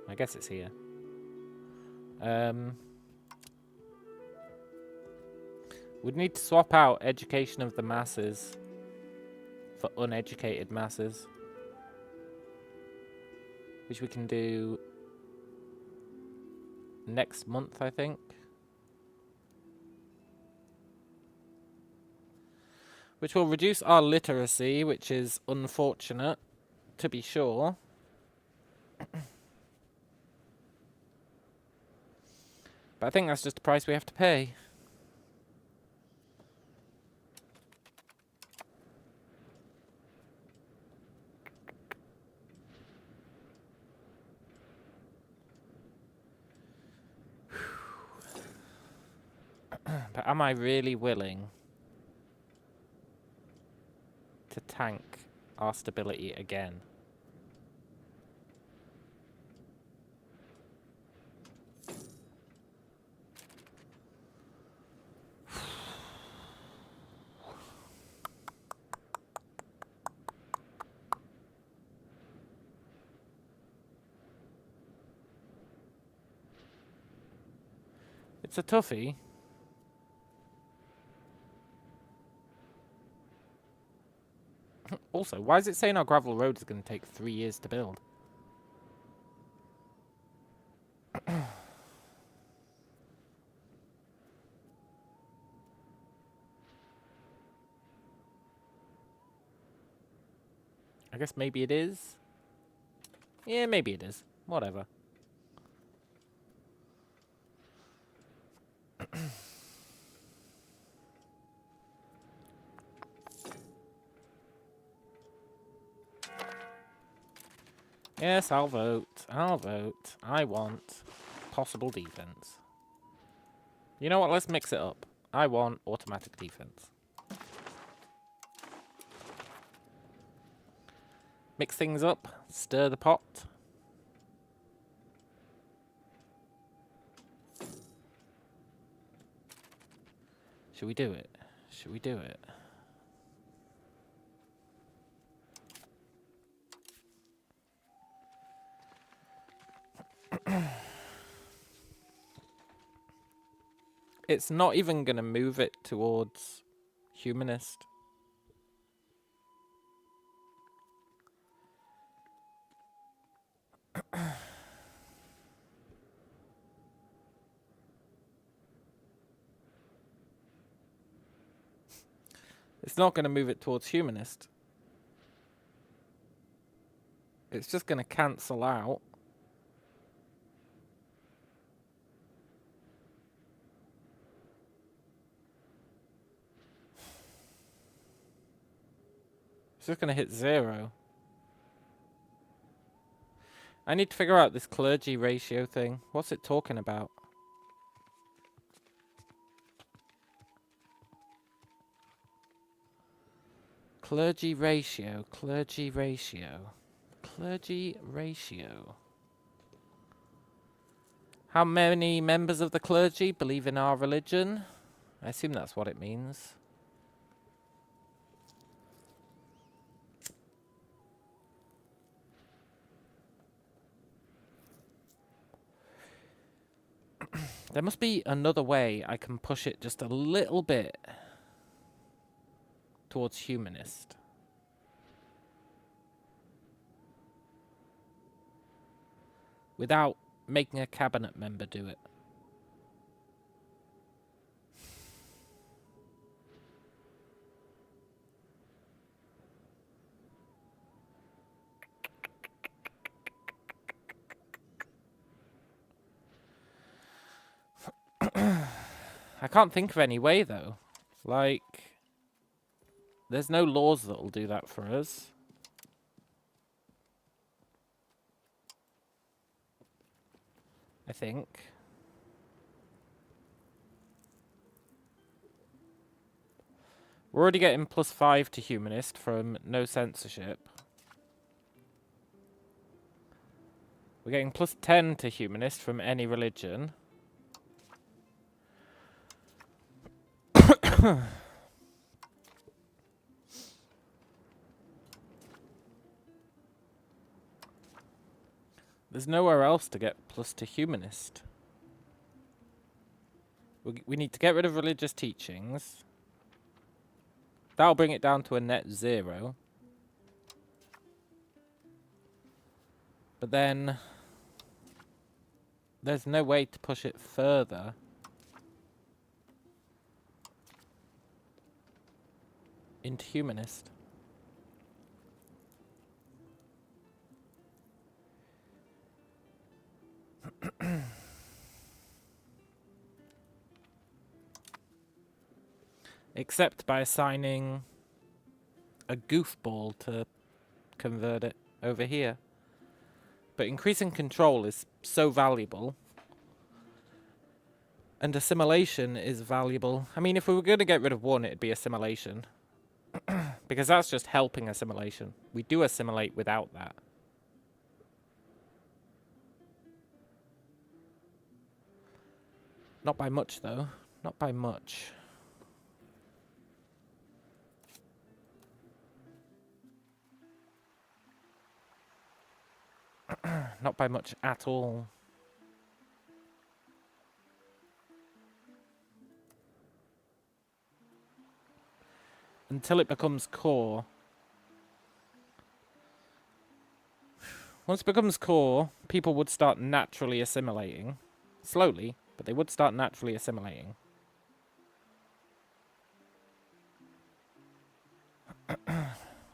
Speaker 1: I guess it's here. We'd need to swap out education of the masses for uneducated masses. Which we can do next month, I think. Which will reduce our literacy, which is unfortunate, to be sure. But I think that's just the price we have to pay. But am I really willing to tank our stability again? It's a toughie. Also, why is it saying our gravel road is going to take 3 years to build? I guess maybe it is. Yeah, maybe it is. Whatever. Yes, I'll vote. I'll vote. I want possible defense. You know what? Let's mix it up. I want automatic defense. Mix things up. Stir the pot. Should we do it? Should we do it? It's not even going to move it towards humanist. It's not going to move it towards humanist. It's just going to cancel out. It's just going to hit 0. I need to figure out this clergy ratio thing. What's it talking about? Clergy ratio, clergy ratio, clergy ratio. How many members of the clergy believe in our religion? I assume that's what it means. There must be another way I can push it just a little bit towards humanist. Without making a cabinet member do it. I can't think of any way, though. Like, there's no laws that'll do that for us. I think. We're already getting +5 to humanist from no censorship. We're getting +10 to humanist from any religion. There's nowhere else to get plus to humanist. We need to get rid of religious teachings. That'll bring it down to a net 0. But then there's no way to push it further into humanist. Except by assigning a goofball to convert it over here. But increasing control is so valuable. And assimilation is valuable. I mean, if we were going to get rid of one, it'd be assimilation. Because that's just helping assimilation. We do assimilate without that. Not by much, though. Not by much. Not by much at all. Until it becomes core. Once it becomes core, people would start naturally assimilating. Slowly, but they would start naturally assimilating.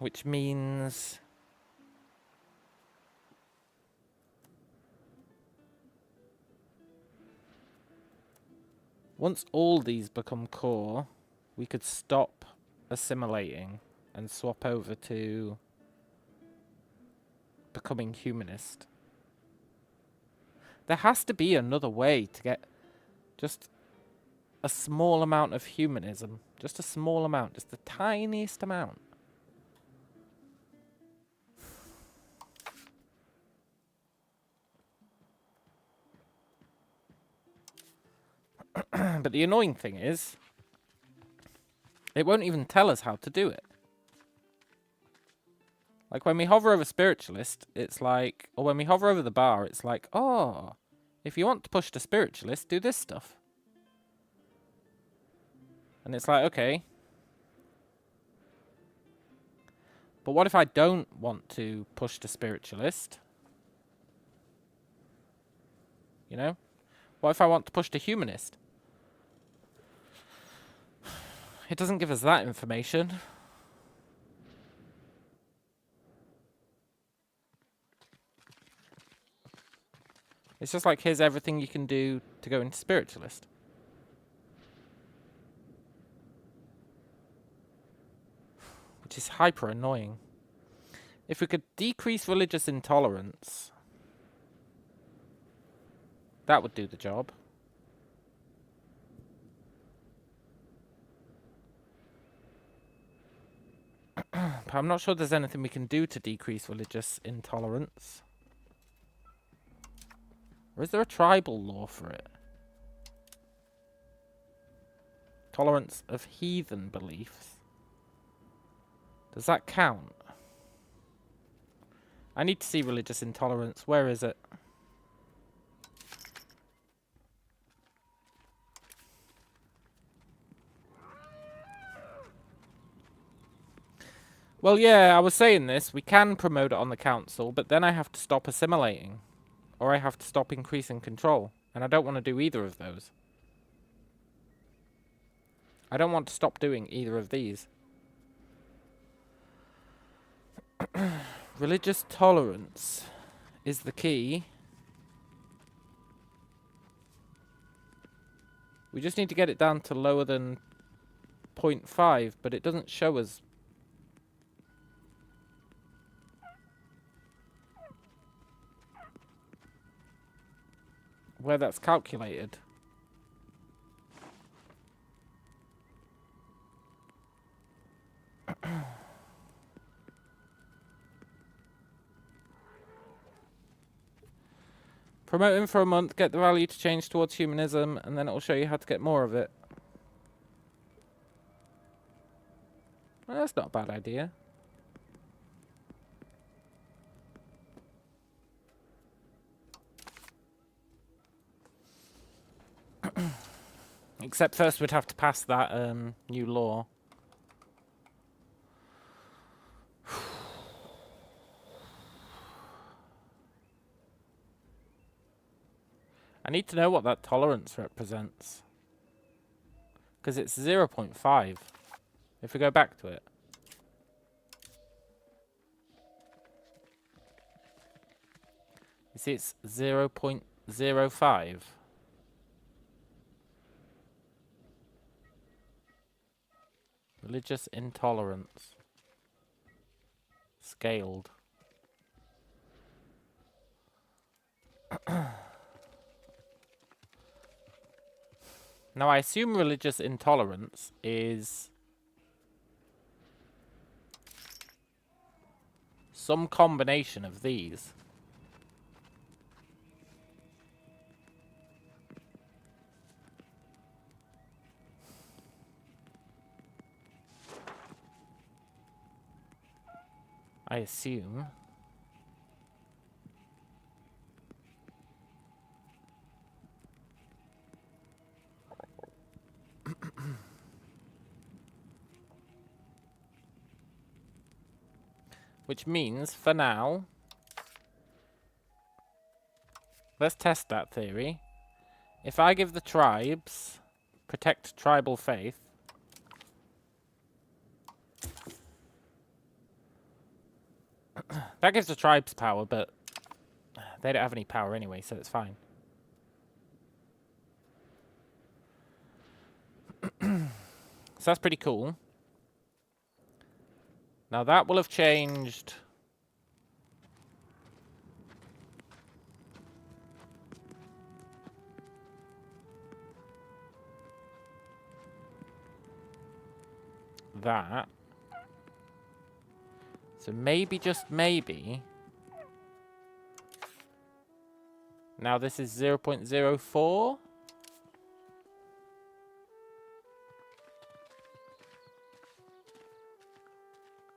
Speaker 1: Which means... once all these become core, we could stop assimilating and swap over to becoming humanist. There has to be another way to get just a small amount of humanism. Just a small amount, just the tiniest amount. But the annoying thing is, it won't even tell us how to do it. Like when we hover over spiritualist, it's like, or when we hover over the bar, it's like, oh, if you want to push to spiritualist, do this stuff. And it's like, okay. But what if I don't want to push to spiritualist? You know? What if I want to push to humanist? It doesn't give us that information. It's just like, here's everything you can do to go into spiritualist. Which is hyper annoying. If we could decrease religious intolerance, that would do the job. But I'm not sure there's anything we can do to decrease religious intolerance. Or is there a tribal law for it? Tolerance of heathen beliefs. Does that count? I need to see religious intolerance. Where is it? Well, yeah, I was saying this. We can promote it on the council, but then I have to stop assimilating. Or I have to stop increasing control. And I don't want to do either of those. I don't want to stop doing either of these. Religious tolerance is the key. We just need to get it down to lower than 0.5, but it doesn't show us. Where that's calculated. Promote him for a month, get the value to change towards humanism, and then it will show you how to get more of it. Well, that's not a bad idea. Except first we'd have to pass that new law. I need to know what that tolerance represents. Because it's 0.5. If we go back to it. You see it's 0.05. Religious intolerance. Scaled. Now I assume religious intolerance is some combination of these. I assume. Which means, for now, let's test that theory. If I give the tribes protect tribal faith, that gives the tribes power, but they don't have any power anyway, so it's fine. So that's pretty cool. Now that will have changed that. So maybe, just maybe, now this is 0.04.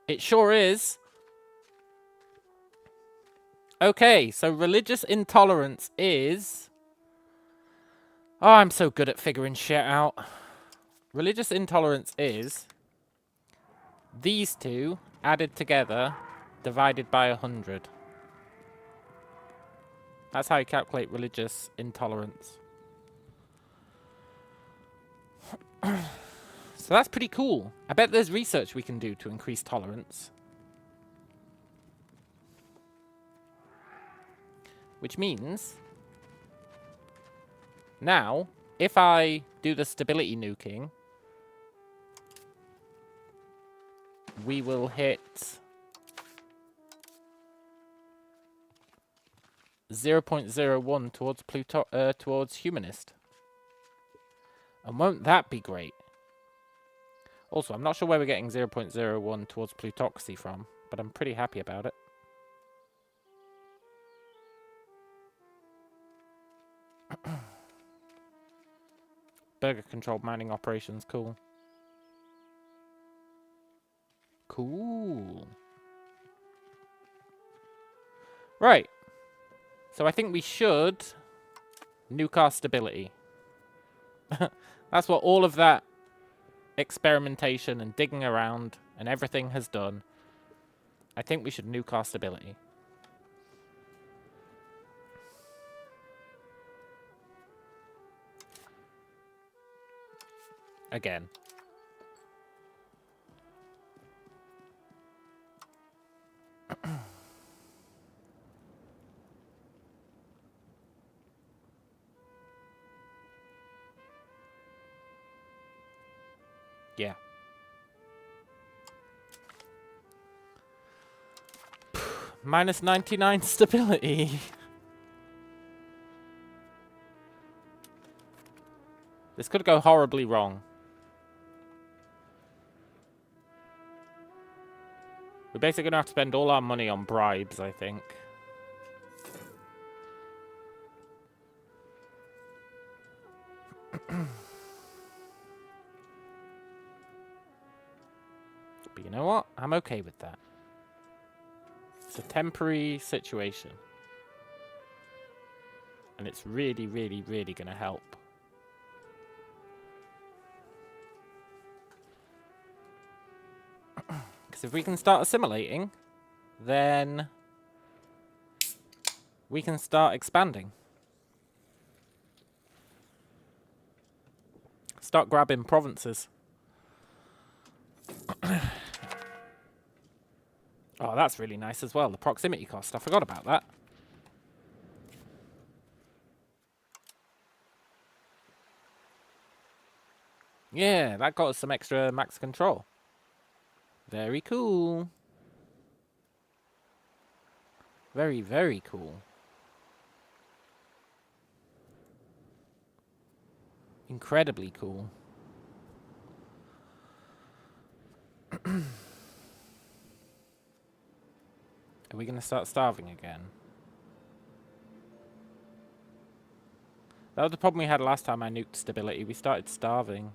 Speaker 1: It sure is. Okay, so religious intolerance is... Oh, I'm so good at figuring shit out. Religious intolerance is these two added together divided by 100. That's how you calculate religious intolerance. So that's pretty cool. I bet there's research we can do to increase tolerance. Which means, now, if I do the stability nuking, we will hit 0.01 towards humanist. And won't that be great? Also, I'm not sure where we're getting 0.01 towards plutocracy from, but I'm pretty happy about it. Burger-controlled mining operations, cool. Cool. Right. So I think we should nuke our stability. That's what all of that experimentation and digging around and everything has done. I think we should nuke our stability. Again. Yeah. Minus 99 stability. This could go horribly wrong. We're basically going to have to spend all our money on bribes, I think. But you know what? I'm okay with that. It's a temporary situation. And it's really, really, really going to help. Because if we can start assimilating, then we can start expanding. start grabbing provinces. Oh, that's really nice as well. The proximity cost. I forgot about that. Yeah, that got us some extra max control. Very cool. Very, very cool. Incredibly cool. Are we going to start starving again? That was the problem we had last time I nuked stability. We started starving.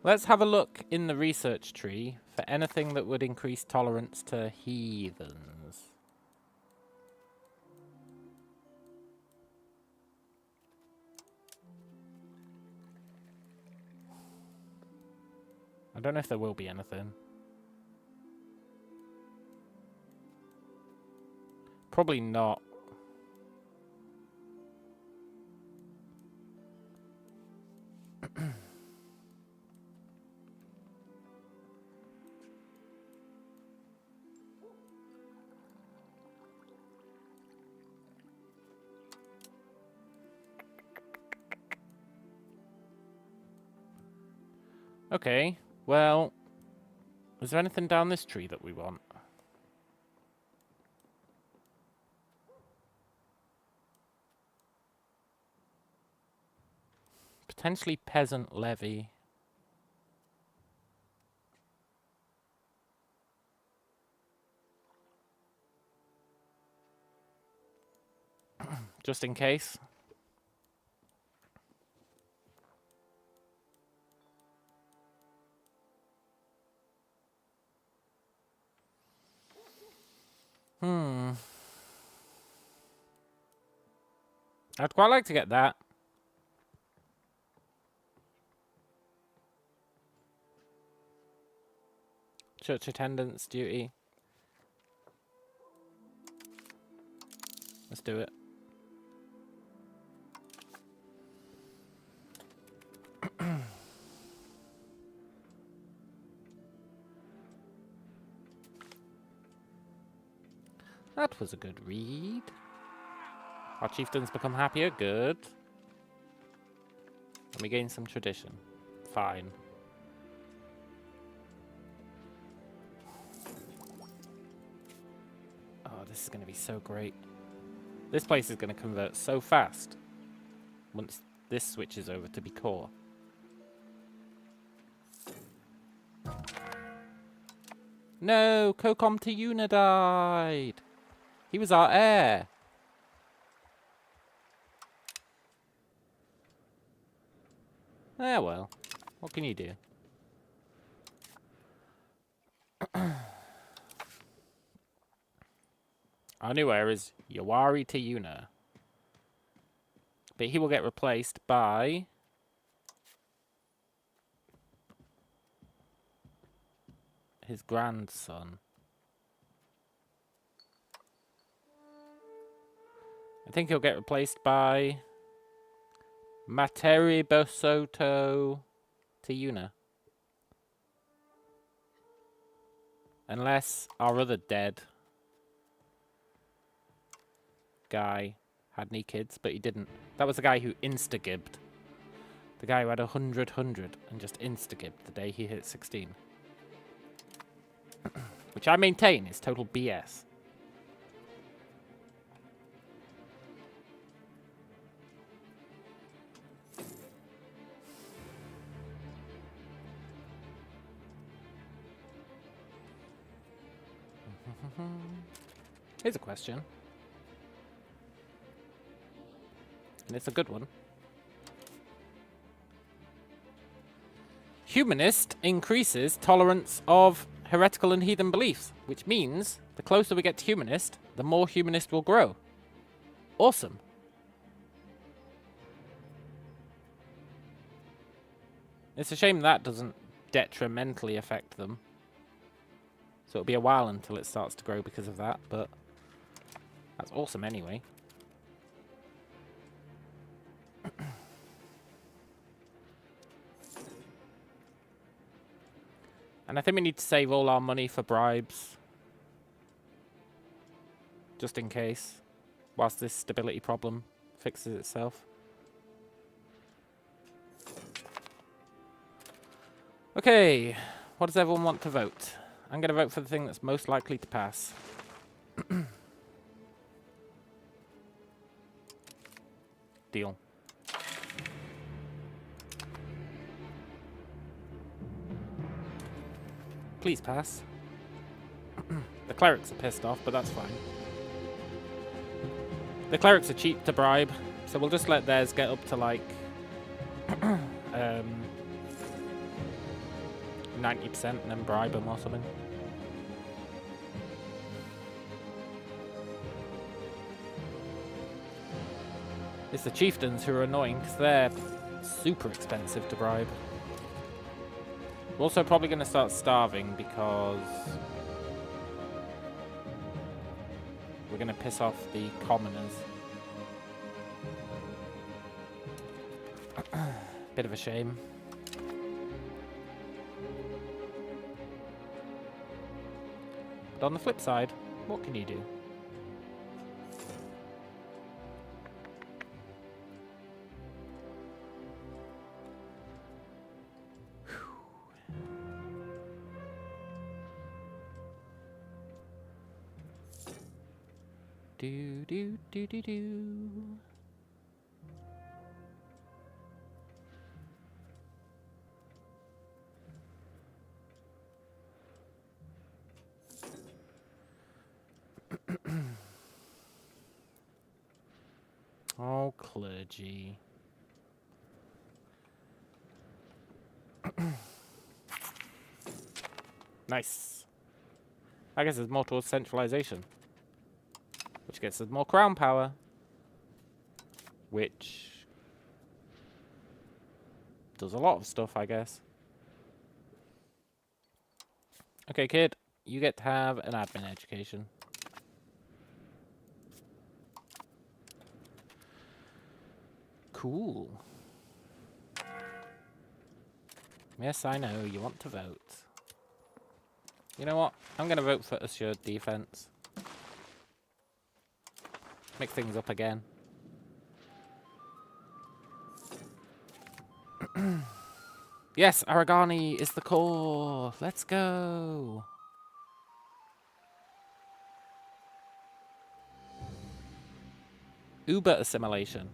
Speaker 1: Let's have a look in the research tree for anything that would increase tolerance to heathens. I don't know if there will be anything. Probably not. Okay, well, is there anything down this tree that we want? Potentially peasant levy. Just in case. I'd quite like to get that. Church attendance duty. Let's do it. That was a good read. Our chieftains become happier. Good. And we gain some tradition. Fine. Oh, this is going to be so great. This place is going to convert so fast once this switches over to be core. No, Cocom to Una died. He was our heir. Ah, well. What can you do? Our new heir is Yawari to Una. But he will get replaced by his grandson. I think he'll get replaced by Materi Bosoto to Una. Unless our other dead guy had any kids, but he didn't. That was the guy who insta-gibbed. The guy who had 100 and just insta-gibbed the day he hit 16. Which I maintain is total BS. Here's a question. And it's a good one. Humanist increases tolerance of heretical and heathen beliefs, which means the closer we get to humanist, the more humanist will grow. Awesome. It's a shame that doesn't detrimentally affect them. So it'll be a while until it starts to grow because of that, but that's awesome anyway. And I think we need to save all our money for bribes. Just in case. Whilst this stability problem fixes itself. Okay. What does everyone want to vote? I'm going to vote for the thing that's most likely to pass. Deal. Please pass. The clerics are pissed off, but that's fine. The clerics are cheap to bribe, so we'll just let theirs get up to like 90% and then bribe them or something. It's the chieftains who are annoying because they're super expensive to bribe. We're also probably going to start starving because we're going to piss off the commoners. Bit of a shame. But on the flip side, what can you do? Do do do do do. Oh, clergy. Nice. I guess there's more towards centralization. Which gets us more crown power. Which does a lot of stuff, I guess. Okay, kid. You get to have an admin education. Cool. Yes, I know. You want to vote. You know what? I'm going to vote for assured defense. Mix things up again. Yes, Aragani is the core. Let's go. Uber assimilation.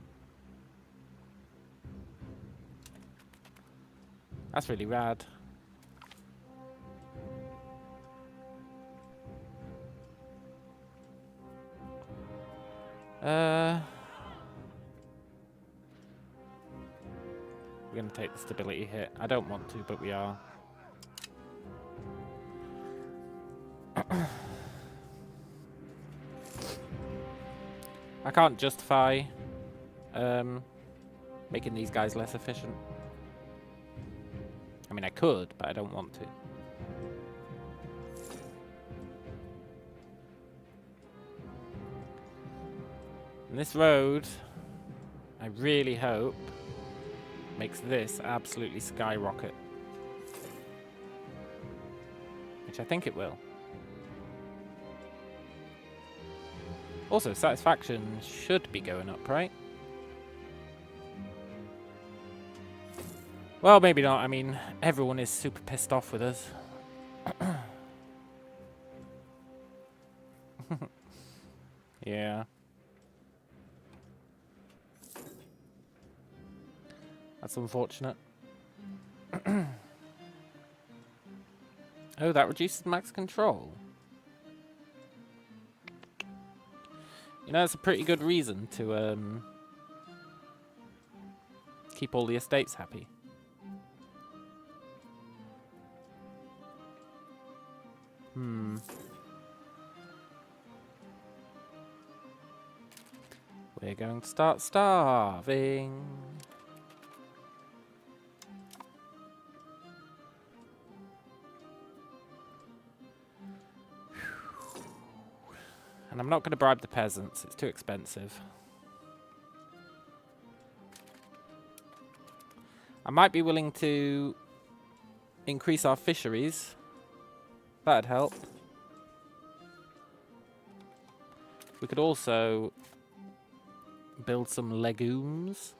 Speaker 1: That's really rad. We're going to take the stability hit. I don't want to, but we are. I can't justify making these guys less efficient. I mean, I could, but I don't want to. And this road, I really hope, makes this absolutely skyrocket. Which I think it will. Also, satisfaction should be going up, right? Well, maybe not. I mean, everyone is super pissed off with us. Yeah. That's unfortunate. Oh, that reduces max control. You know, that's a pretty good reason to keep all the estates happy. We're going to start starving. And I'm not going to bribe the peasants. It's too expensive. I might be willing to increase our fisheries. That'd help. We could also build some legumes.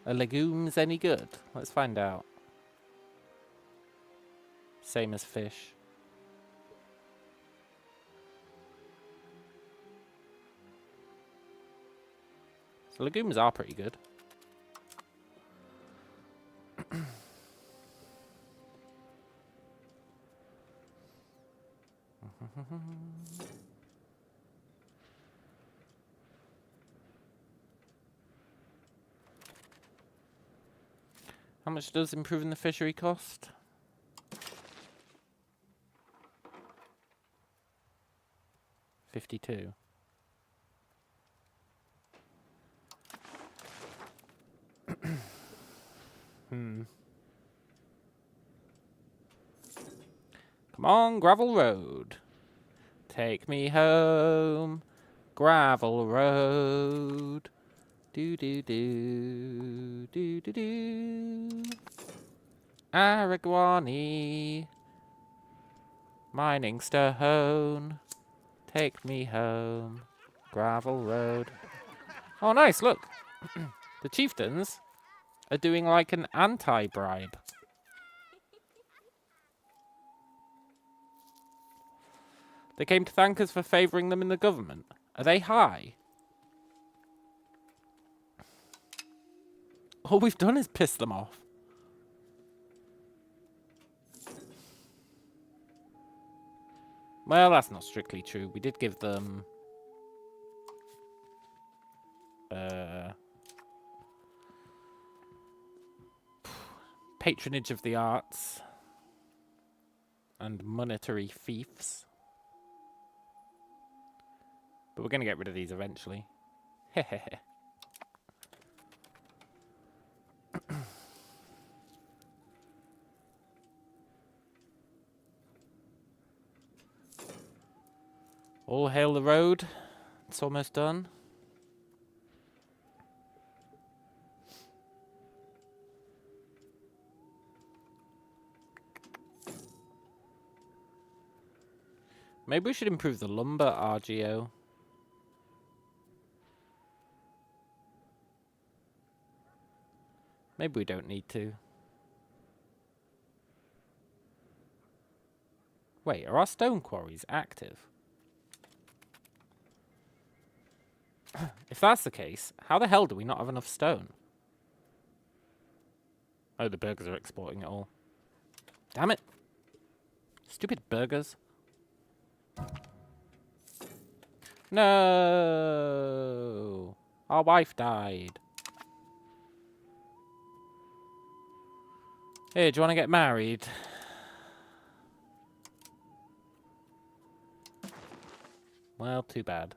Speaker 1: Are legumes any good? Let's find out. Same as fish. So legumes are pretty good. How much does improving the fishery cost? $52. Come on, gravel road. Take me home, gravel road. Do do do do do do. Araguani, mining stone. Take me home, gravel road. Oh, nice! Look, the chieftains are doing like an anti-bribe. They came to thank us for favouring them in the government. Are they high? All we've done is piss them off. Well, that's not strictly true. We did give them... patronage of the arts. And monetary fiefs. But we're going to get rid of these eventually. Hehehe. All hail the road. It's almost done. Maybe we should improve the lumber RGO. Maybe we don't need to. Wait, are our stone quarries active? If that's the case, how the hell do we not have enough stone? Oh, the burgers are exporting it all. Damn it. Stupid burgers. No. Our wife died. Hey, do you want to get married? Well, too bad.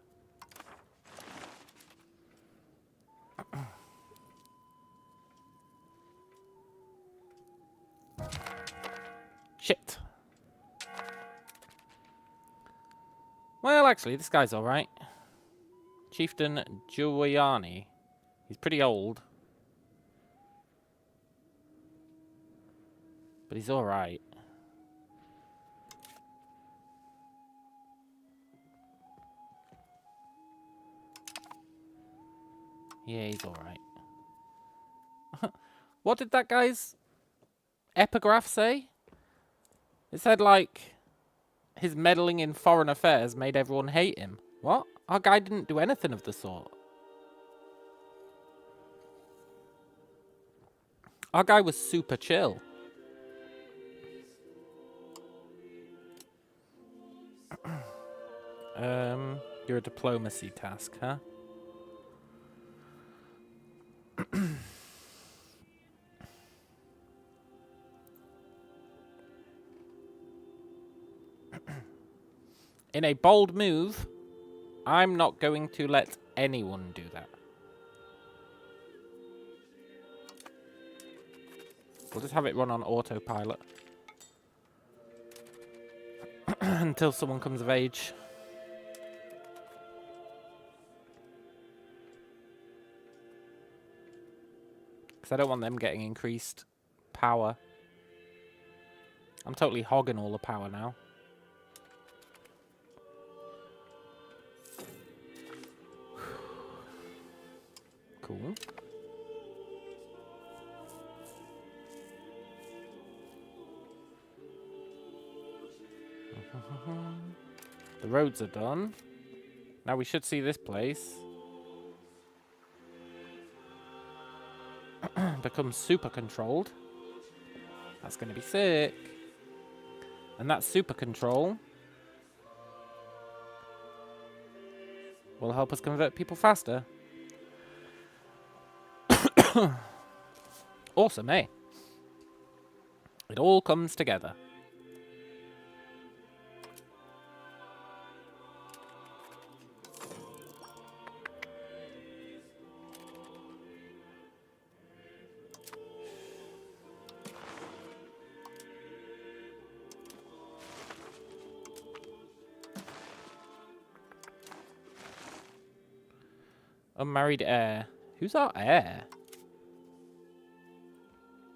Speaker 1: Shit. Well, actually, this guy's alright. Chieftain Giuliani. He's pretty old. But he's alright. Yeah, he's alright. What did that guy's epigraph say? It said, like, his meddling in foreign affairs made everyone hate him. What? Our guy didn't do anything of the sort. Our guy was super chill. You're a diplomacy task, huh? In a bold move, I'm not going to let anyone do that. We'll just have it run on autopilot. Until someone comes of age. Because I don't want them getting increased power. I'm totally hogging all the power now. Cool. The roads are done. Now we should see this place become super controlled. That's going to be sick. And that super control will help us convert people faster. Awesome, eh? It all comes together. Unmarried heir. Who's our heir?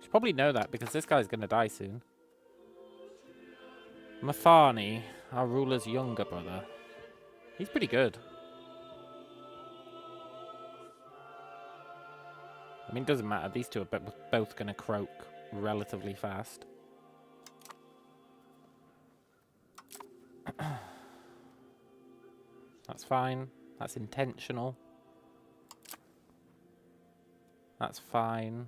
Speaker 1: Should probably know that because this guy's gonna die soon. Mafani, our ruler's younger brother. He's pretty good. I mean, it doesn't matter. These two are both gonna croak relatively fast. That's fine. That's intentional. That's fine.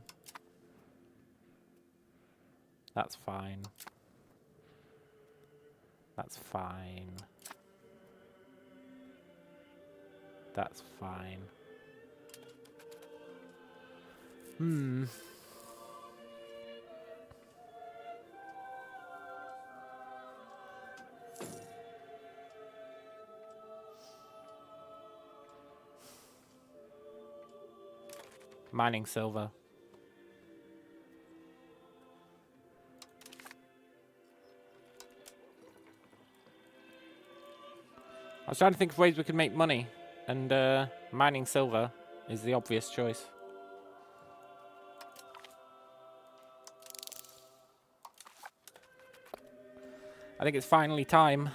Speaker 1: That's fine. That's fine. That's fine. Mining silver. I was trying to think of ways we could make money, and mining silver is the obvious choice. I think it's finally time.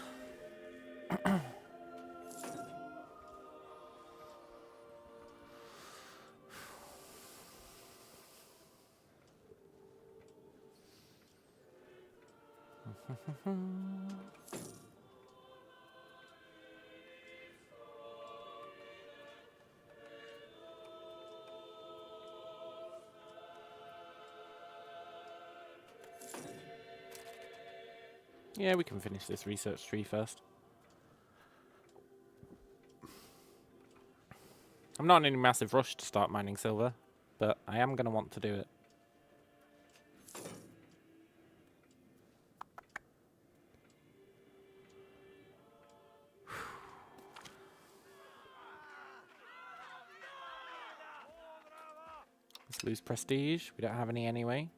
Speaker 1: Yeah, we can finish this research tree first. I'm not in any massive rush to start mining silver, but I am going to want to do it. Let's lose prestige. We don't have any anyway.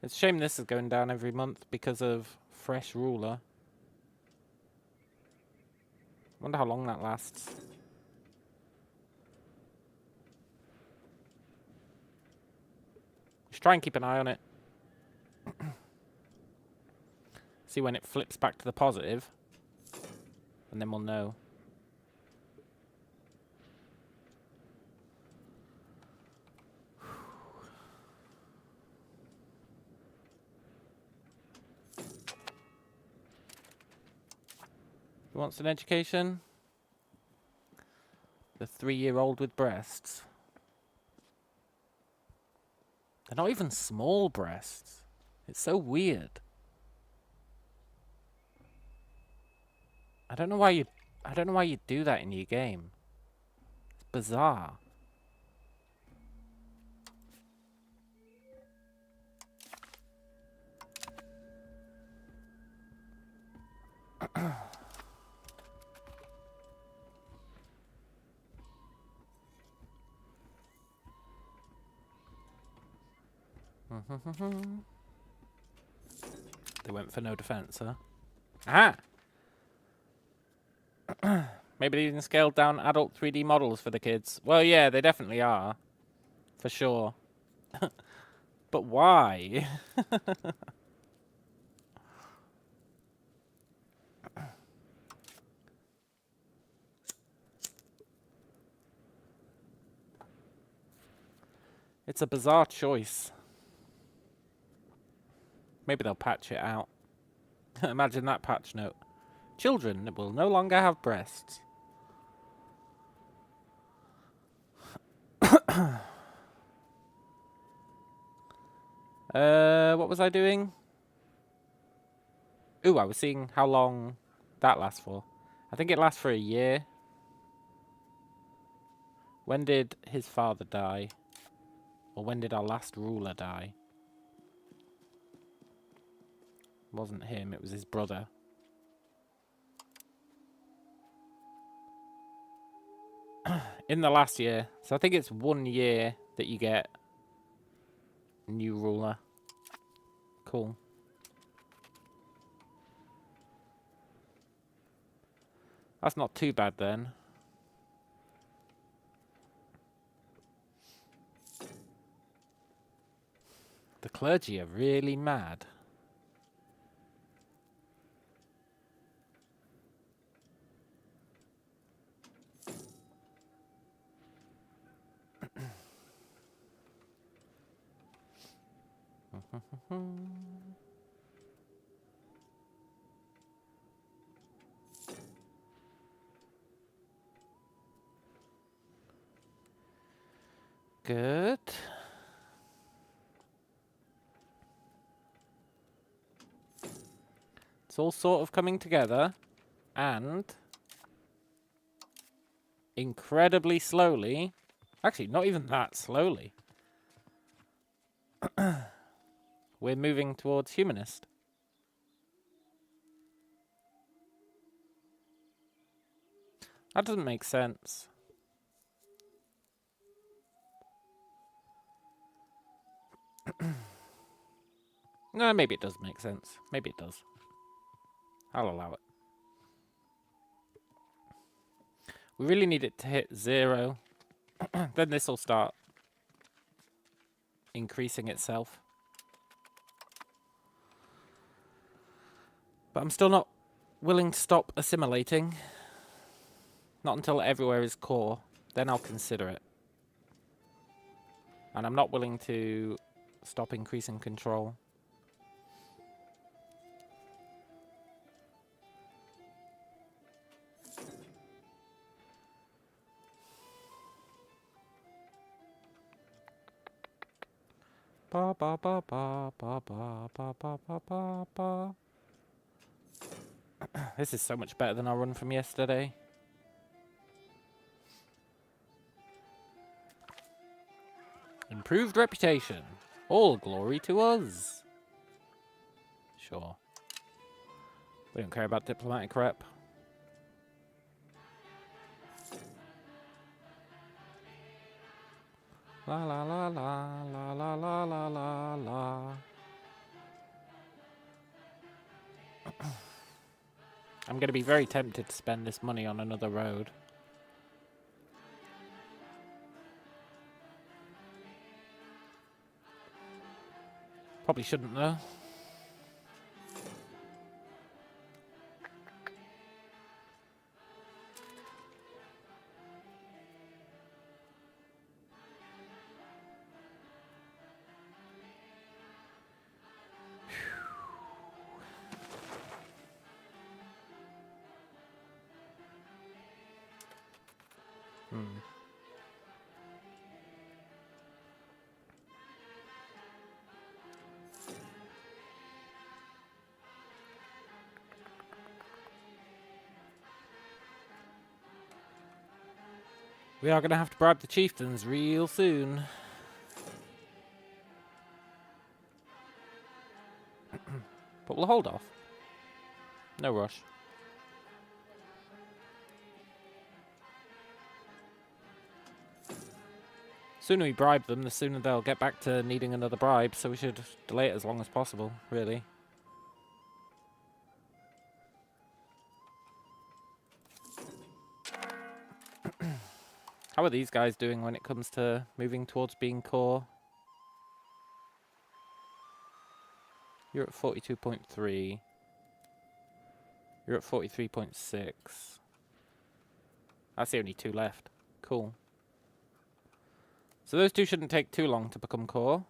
Speaker 1: It's a shame this is going down every month because of fresh ruler. Wonder how long that lasts. Just try and keep an eye on it. See when it flips back to the positive, and then we'll know. Who wants an education? The 3-year-old with breasts. They're not even small breasts. It's so weird. I don't know why you do that in your game. It's bizarre. They went for no defense, huh? Aha! Maybe they even scaled down adult 3D models for the kids. Well, yeah, they definitely are. For sure. But why? It's a bizarre choice. Maybe they'll patch it out. Imagine that patch note. Children will no longer have breasts. What was I doing? Ooh, I was seeing how long that lasts for. I think it lasts for a year. When did his father die? Or when did our last ruler die? It wasn't him, it was his brother. In the last year. So I think it's 1 year that you get new ruler. Cool. That's not too bad then. The clergy are really mad. Good. It's all sort of coming together, and incredibly slowly, actually not even that slowly, we're moving towards humanist. That doesn't make sense. No, maybe it does make sense. Maybe it does. I'll allow it. We really need it to hit 0. Then this will start increasing itself. But I'm still not willing to stop assimilating. Not until everywhere is core. Then I'll consider it. And I'm not willing to stop increasing control. Ba ba ba ba ba ba ba ba ba ba ba. This is so much better than our run from yesterday. Improved reputation. All glory to us. Sure. We don't care about diplomatic rep. La la la la la la la la la la. I'm going to be very tempted to spend this money on another road. Probably shouldn't though. We are going to have to bribe the chieftains real soon. But we'll hold off. No rush. sooner we bribe them, the sooner they'll get back to needing another bribe, so we should delay it as long as possible, really. How are these guys doing when it comes to moving towards being core? You're at 42.3. You're at 43.6. That's the only two left. Cool. So those two shouldn't take too long to become core.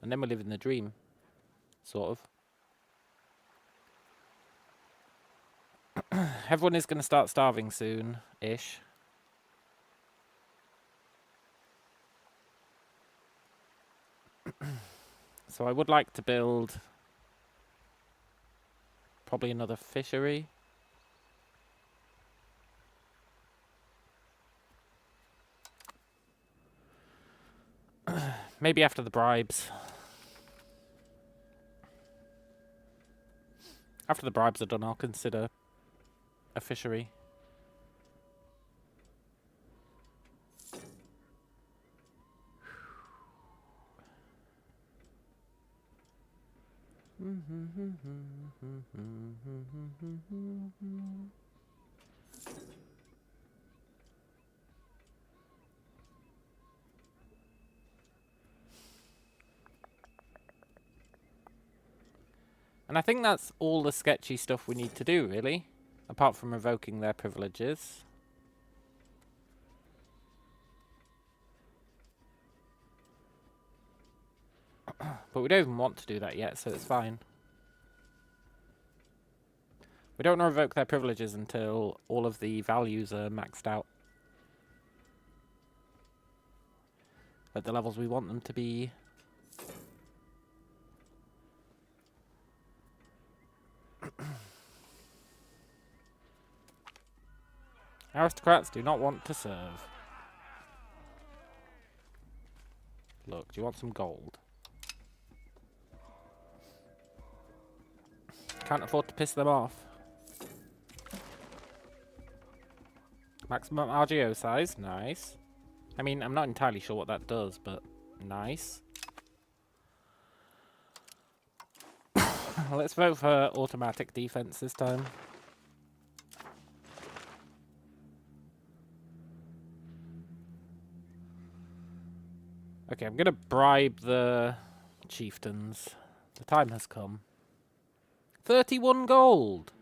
Speaker 1: And then we're living the dream. Sort of. Everyone is going to start starving soon-ish. So I would like to build probably another fishery. Maybe after the bribes. After the bribes are done, I'll consider a fishery. And I think that's all the sketchy stuff we need to do, really. Apart from revoking their privileges. But we don't even want to do that yet, so it's fine. We don't want to revoke their privileges until all of the values are maxed out. At the levels we want them to be. Aristocrats do not want to serve. Look, do you want some gold? Can't afford to piss them off. Maximum RGO size, nice. I mean, I'm not entirely sure what that does, but nice. Let's vote for automatic defense this time. Okay, I'm gonna bribe the chieftains. The time has come. 31 gold!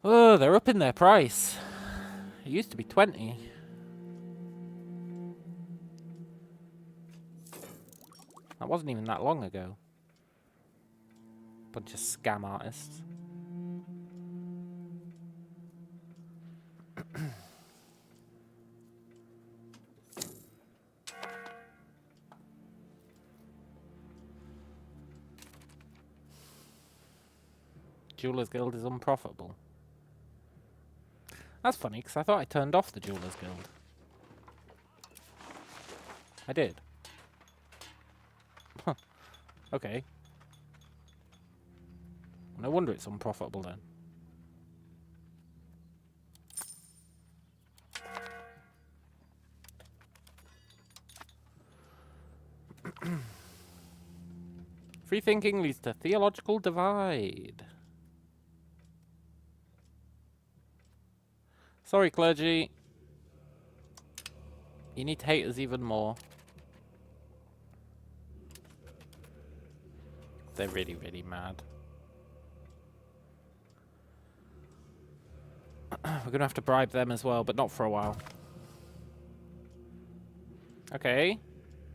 Speaker 1: Oh, they're up in their price. It used to be 20. That wasn't even that long ago. Bunch of scam artists. Jewelers Guild is unprofitable. That's funny, because I thought I turned off the Jewelers Guild. I did. Huh. Okay. No wonder it's unprofitable then. Free thinking leads to theological divide. Sorry, clergy. You need to hate us even more. They're really, really mad. We're gonna have to bribe them as well, but not for a while. Okay.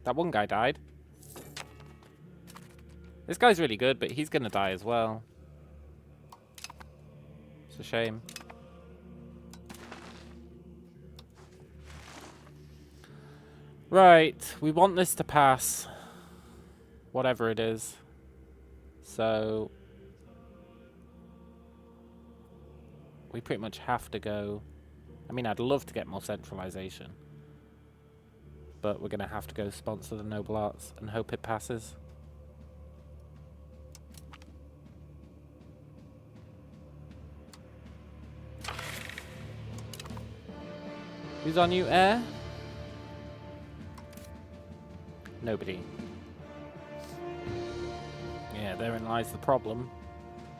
Speaker 1: That one guy died. This guy's really good, but he's gonna die as well. It's a shame. Right, we want this to pass. Whatever it is. So we pretty much have to go. I mean, I'd love to get more centralization. But we're going to have to go sponsor the Noble Arts and hope it passes. Who's our new heir? Nobody. Yeah, therein lies the problem.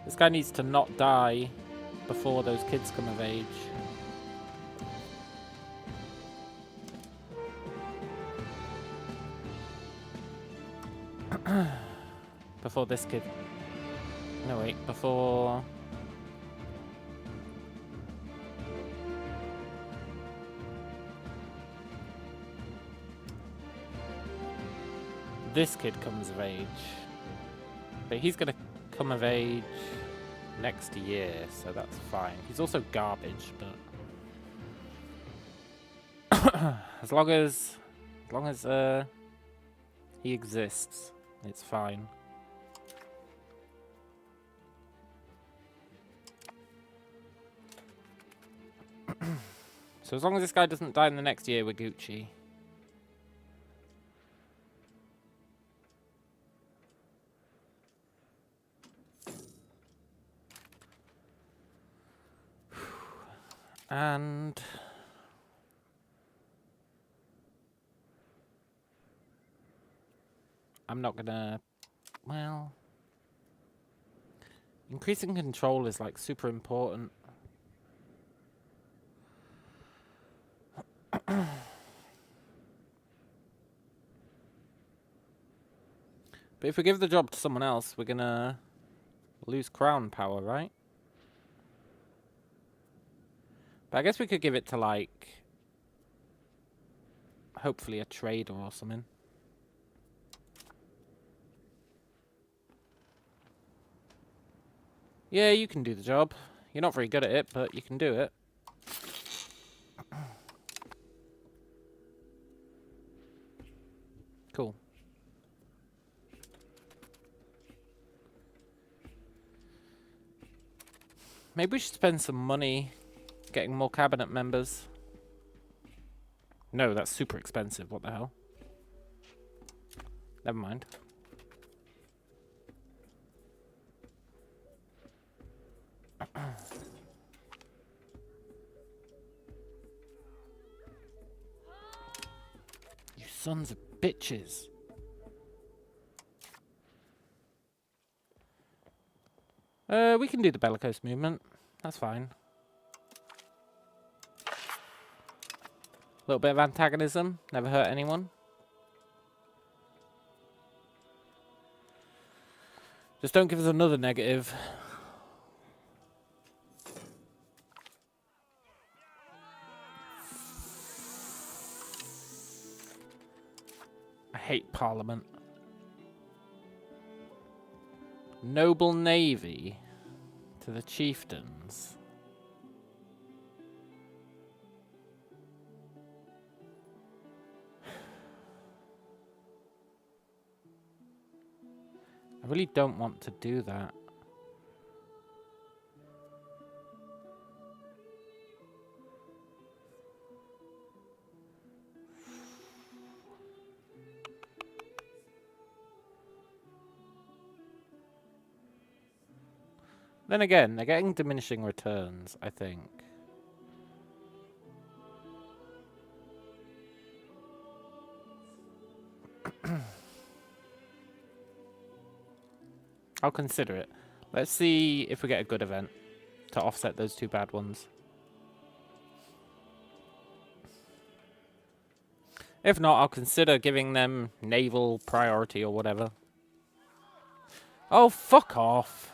Speaker 1: This guy needs to not die before those kids come of age. Before this kid... No, wait. Before... this kid comes of age. But he's gonna come of age next year, so that's fine. He's also garbage, but as long as he exists, it's fine. So as long as this guy doesn't die in the next year, we're Gucci. And I'm not gonna, well, increasing control is like super important. But if we give the job to someone else, we're gonna lose crown power, right? But I guess we could give it to, like, hopefully a trader or something. Yeah, you can do the job. You're not very good at it, but you can do it. Cool. Maybe we should spend some money getting more cabinet members. No, that's super expensive. What the hell? Never mind. You sons of bitches. We can do the bellicose movement. That's fine. A little bit of antagonism. Never hurt anyone. Just don't give us another negative. I hate Parliament. Noble Navy to the chieftains. I really don't want to do that. Then again, they're getting diminishing returns, I think. I'll consider it. Let's see if we get a good event to offset those two bad ones. If not, I'll consider giving them naval priority or whatever. Oh, fuck off.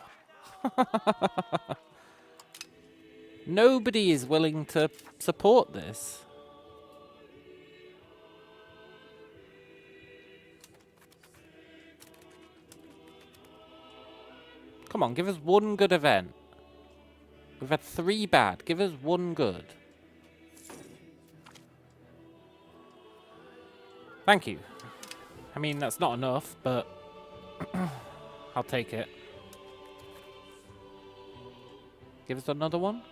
Speaker 1: Nobody is willing to support this. Come on, give us one good event. We've had 3 bad. Give us one good. Thank you. I mean, that's not enough, but I'll take it. Give us another one.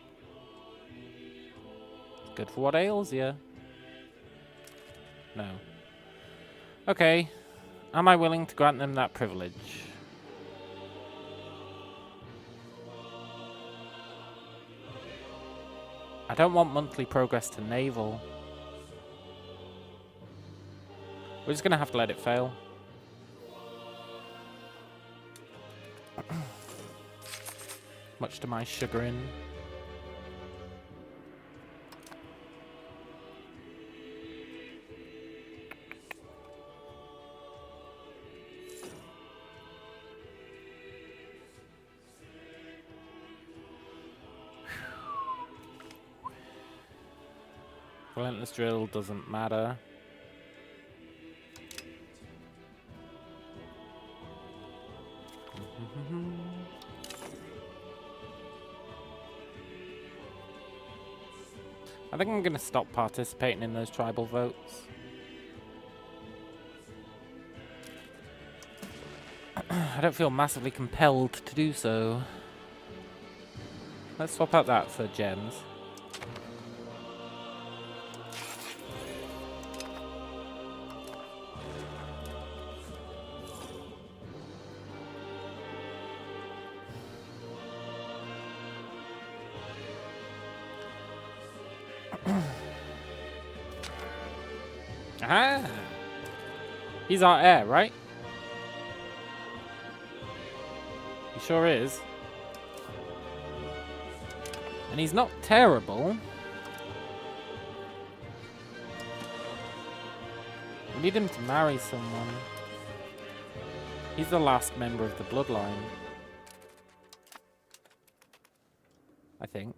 Speaker 1: Good for what ails you. No. Okay. Am I willing to grant them that privilege? I don't want monthly progress to naval. We're just gonna have to let it fail. Much to my chagrin. Relentless drill doesn't matter. I think I'm going to stop participating in those tribal votes. I don't feel massively compelled to do so. Let's swap out that for gems. Aha! He's our heir, right? He sure is. And he's not terrible. We need him to marry someone. He's the last member of the bloodline. I think.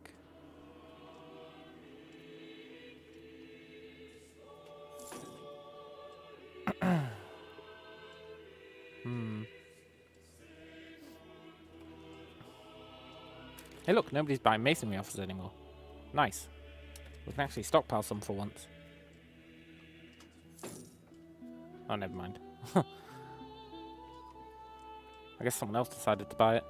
Speaker 1: Hey look, nobody's buying masonry offers anymore. Nice. We can actually stockpile some for once. Oh, never mind. I guess someone else decided to buy it.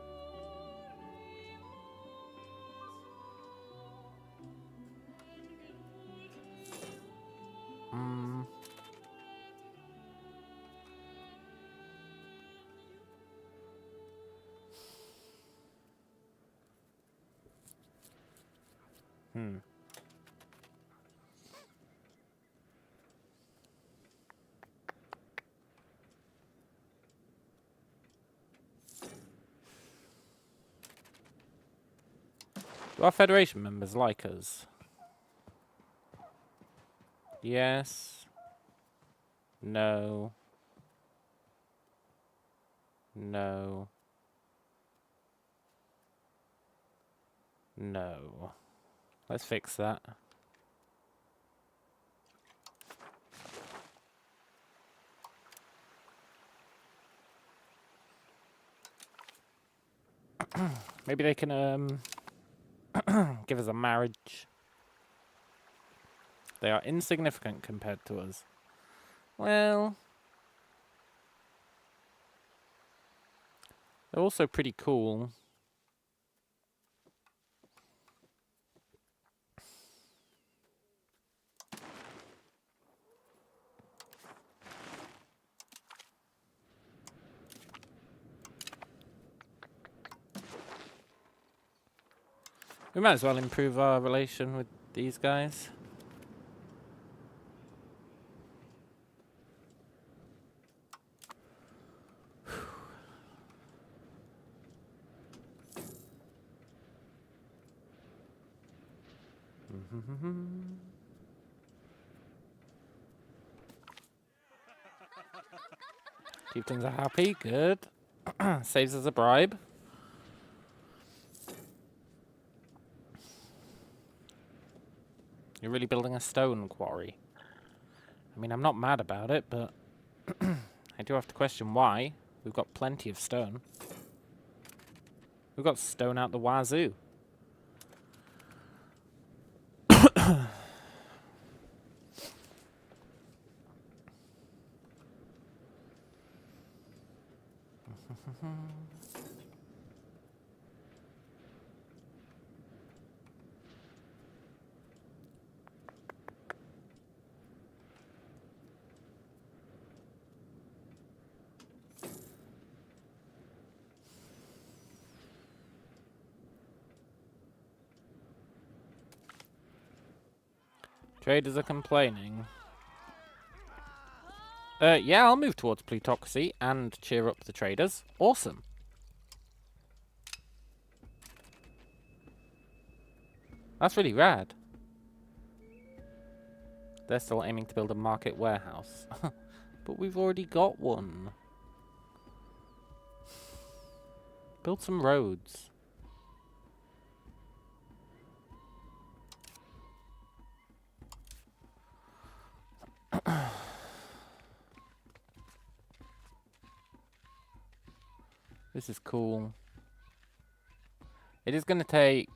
Speaker 1: Do our Federation members like us? Yes. No. No. No. Let's fix that. Maybe they can give us a marriage. They are insignificant compared to us. Well, they're also pretty cool. We might as well improve our relation with these guys. Chieftains are happy, good. Saves us a bribe. You're really building a stone quarry. I mean, I'm not mad about it, but I do have to question why. We've got plenty of stone. We've got stone out the wazoo. Traders are complaining. Yeah, I'll move towards plutocracy and cheer up the traders. Awesome. That's really rad. They're still aiming to build a market warehouse. But we've already got one. Build some roads. This is cool. It is going to take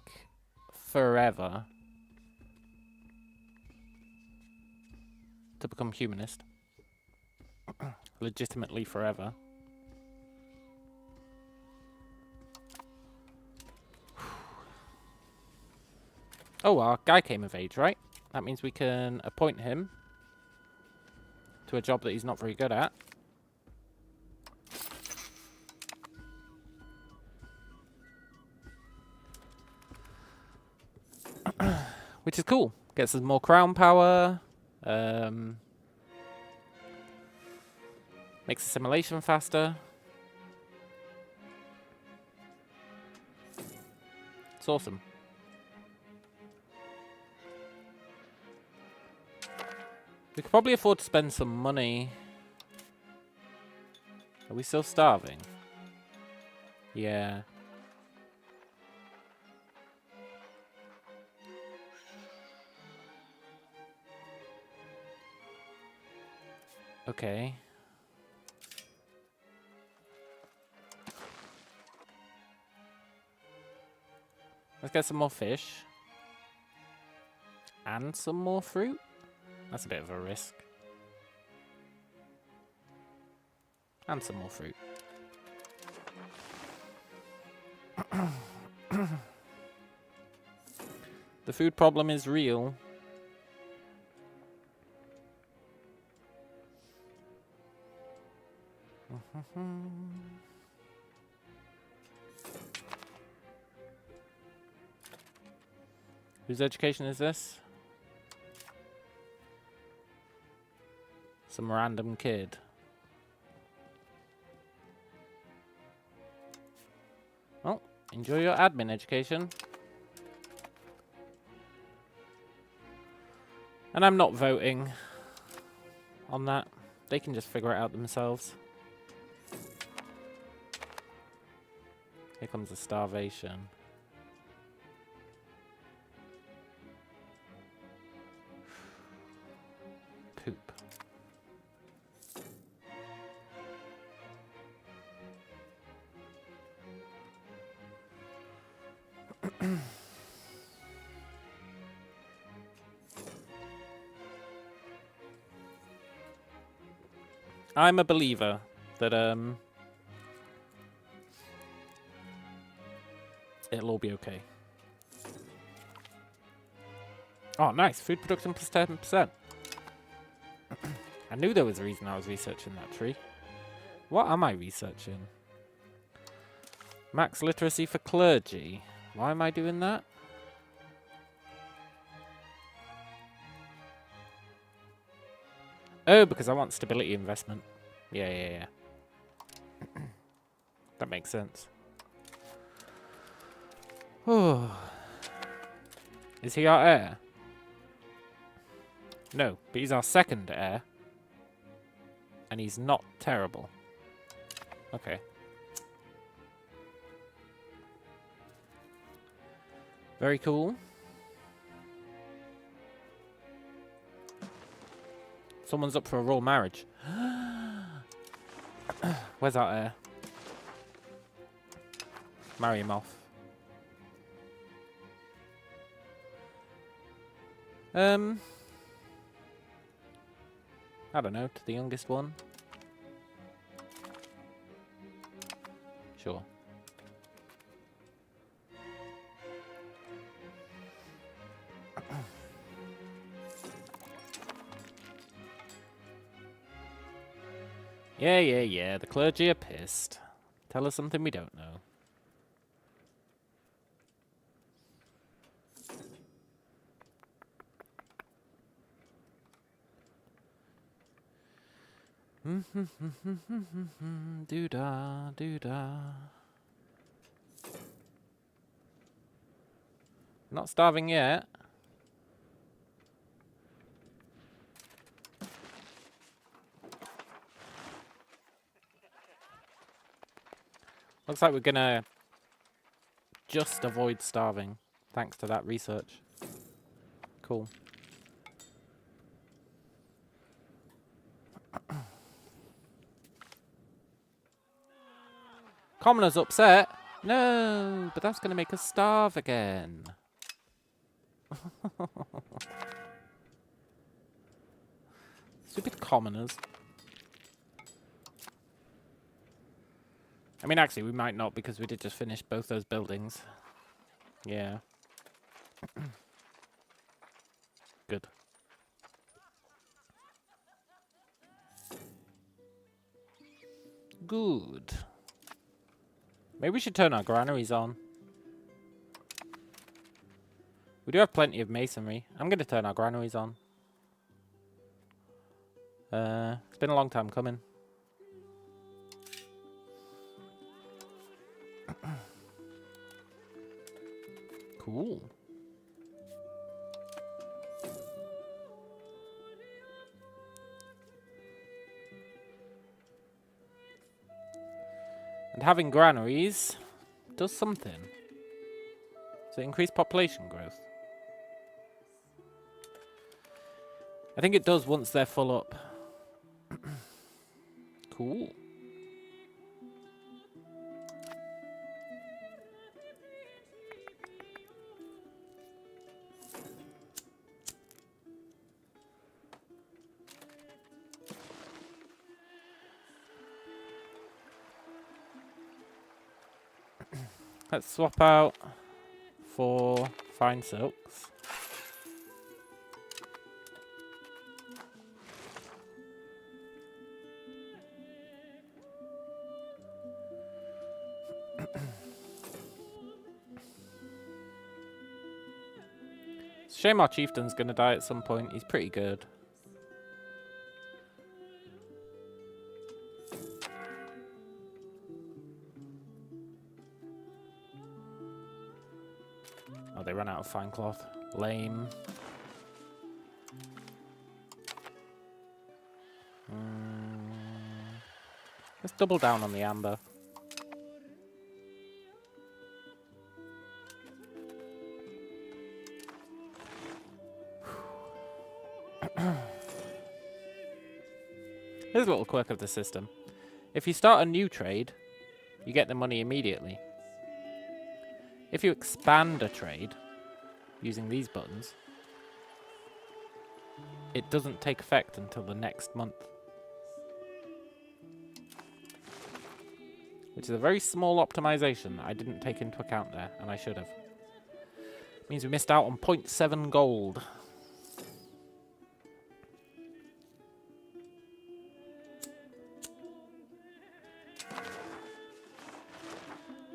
Speaker 1: forever to become humanist. Legitimately forever. Oh, our guy came of age, right? That means we can appoint him to a job that he's not very good at. Which is cool. Gets us more crown power. Makes assimilation faster. It's awesome. We could probably afford to spend some money. Are we still starving? Yeah. Okay. Let's get some more fish. And some more fruit? That's a bit of a risk. And some more fruit. The food problem is real. Whose education is this? Some random kid. Well, enjoy your admin education. And I'm not voting on that. They can just figure it out themselves. Here comes the starvation. Poop. I'm a believer that it'll all be okay. Oh, nice. Food production plus 10%. I knew there was a reason I was researching that tree. What am I researching? Max literacy for clergy. Why am I doing that? Oh, because I want stability investment. Yeah. That makes sense. Oh. Is he our heir? No, but he's our second heir. And he's not terrible. Okay. Very cool. Someone's up for a royal marriage. Where's our heir? Marry him off. I don't know, to the youngest one. Sure. Yeah. The clergy are pissed. Tell us something we don't know. Doo-da, doo-da. Not starving yet. Looks like we're gonna just avoid starving, thanks to that research. Cool. Commoner's upset. No, but that's gonna make us starve again. Stupid commoners. I mean, actually, we might not because we did just finish both those buildings. Yeah. Good. Good. Maybe we should turn our granaries on. We do have plenty of masonry. I'm going to turn our granaries on. It's been a long time coming. Cool. And having granaries does something. So increase population growth. I think it does once they're full up. Cool. Let's swap out for fine silks. Shame our chieftain's gonna die at some point. He's pretty good. Oh, they ran out of fine cloth. Lame. Let's double down on the amber. Here's a little quirk of the system. If you start a new trade, you get the money immediately. If you expand a trade using these buttons, it doesn't take effect until the next month. Which is a very small optimization that I didn't take into account there, and I should have. Means we missed out on 0.7 gold.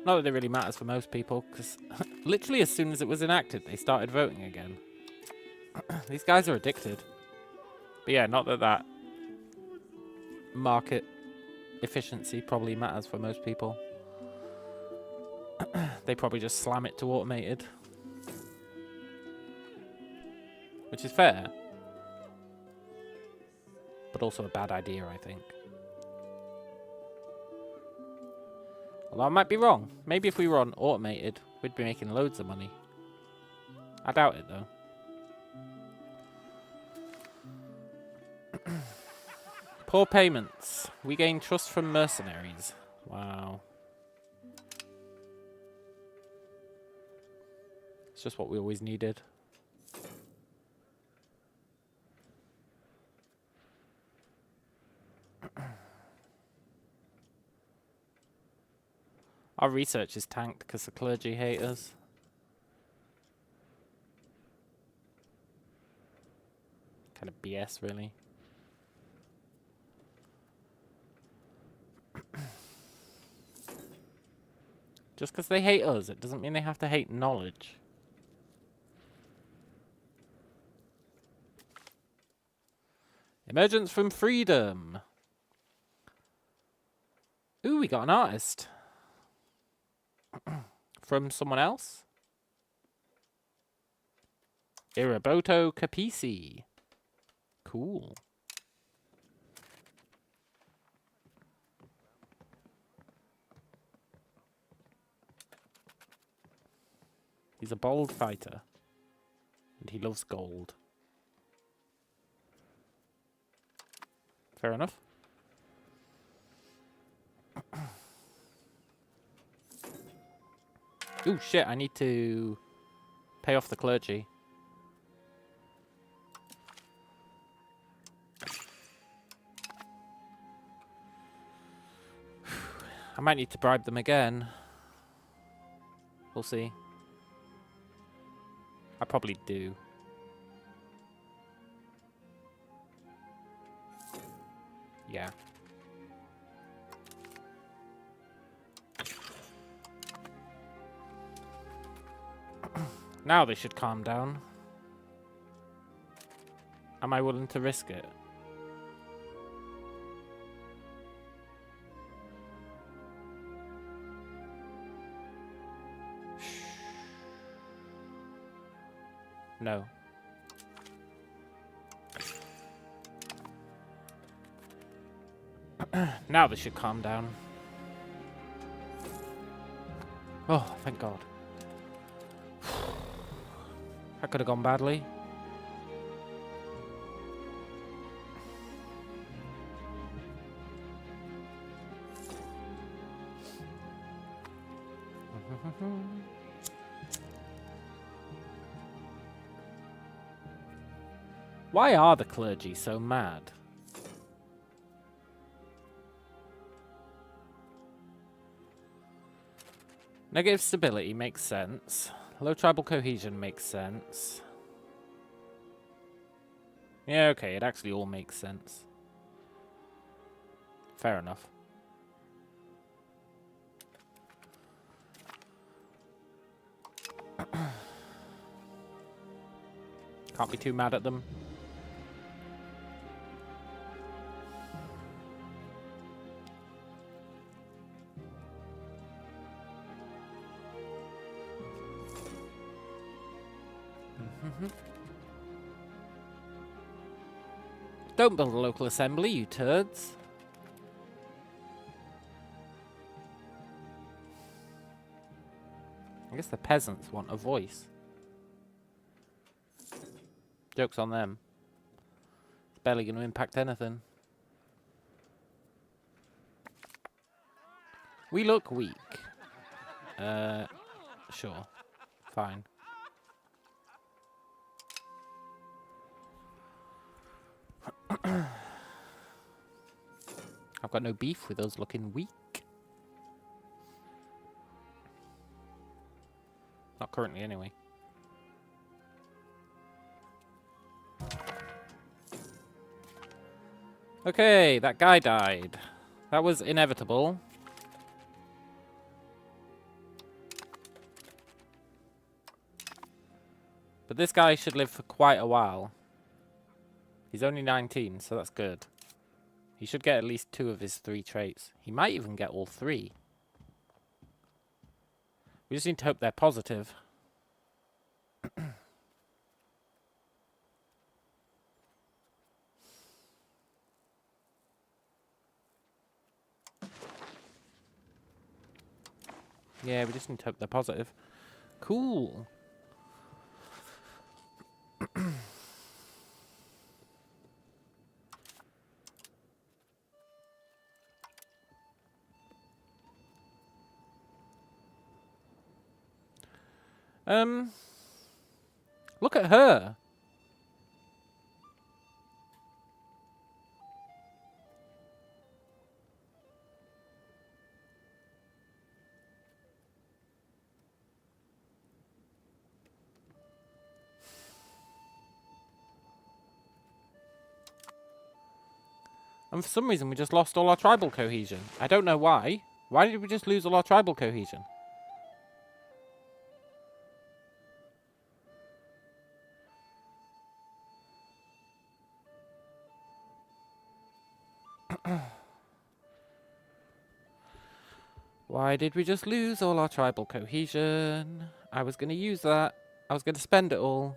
Speaker 1: Not that it really matters for most people, because literally as soon as it was enacted, they started voting again. These guys are addicted. But yeah, not that that market efficiency probably matters for most people. They probably just slam it to automated. Which is fair. But also a bad idea, I think. Although I might be wrong. Maybe if we were on automated, we'd be making loads of money. I doubt it, though. Poor payments. We gain trust from mercenaries. Wow. It's just what we always needed. Our research is tanked because the clergy hate us. Kind of BS, really. Just because they hate us, it doesn't mean they have to hate knowledge. Emergence from freedom. Ooh, we got an artist. From someone else? Iraboto Capisi. Cool. He's a bold fighter. And he loves gold. Fair enough. Ooh, shit, I need to pay off the clergy. I might need to bribe them again. We'll see. I probably do. Yeah. Now they should calm down. Am I willing to risk it? No. Now they should calm down. Oh, thank God. That could have gone badly. Why are the clergy so mad? Negative stability makes sense. Low tribal cohesion makes sense. Yeah, okay, it actually all makes sense. Fair enough. Can't be too mad at them. Don't build a local assembly, you turds. I guess the peasants want a voice. Joke's on them. It's barely going to impact anything. We look weak. Sure. Fine. I've got no beef with us looking weak. Not currently, anyway. Okay, that guy died. That was inevitable. But this guy should live for quite a while. He's only 19, so that's good. He should get at least 2 of his 3 traits. He might even get all 3. We just need to hope they're positive. Yeah, we just need to hope they're positive. Cool. Look at her. And for some reason, we just lost all our tribal cohesion. I don't know why. Why did we just lose all our tribal cohesion? Why did we just lose all our tribal cohesion? I was going to use that. I was going to spend it all.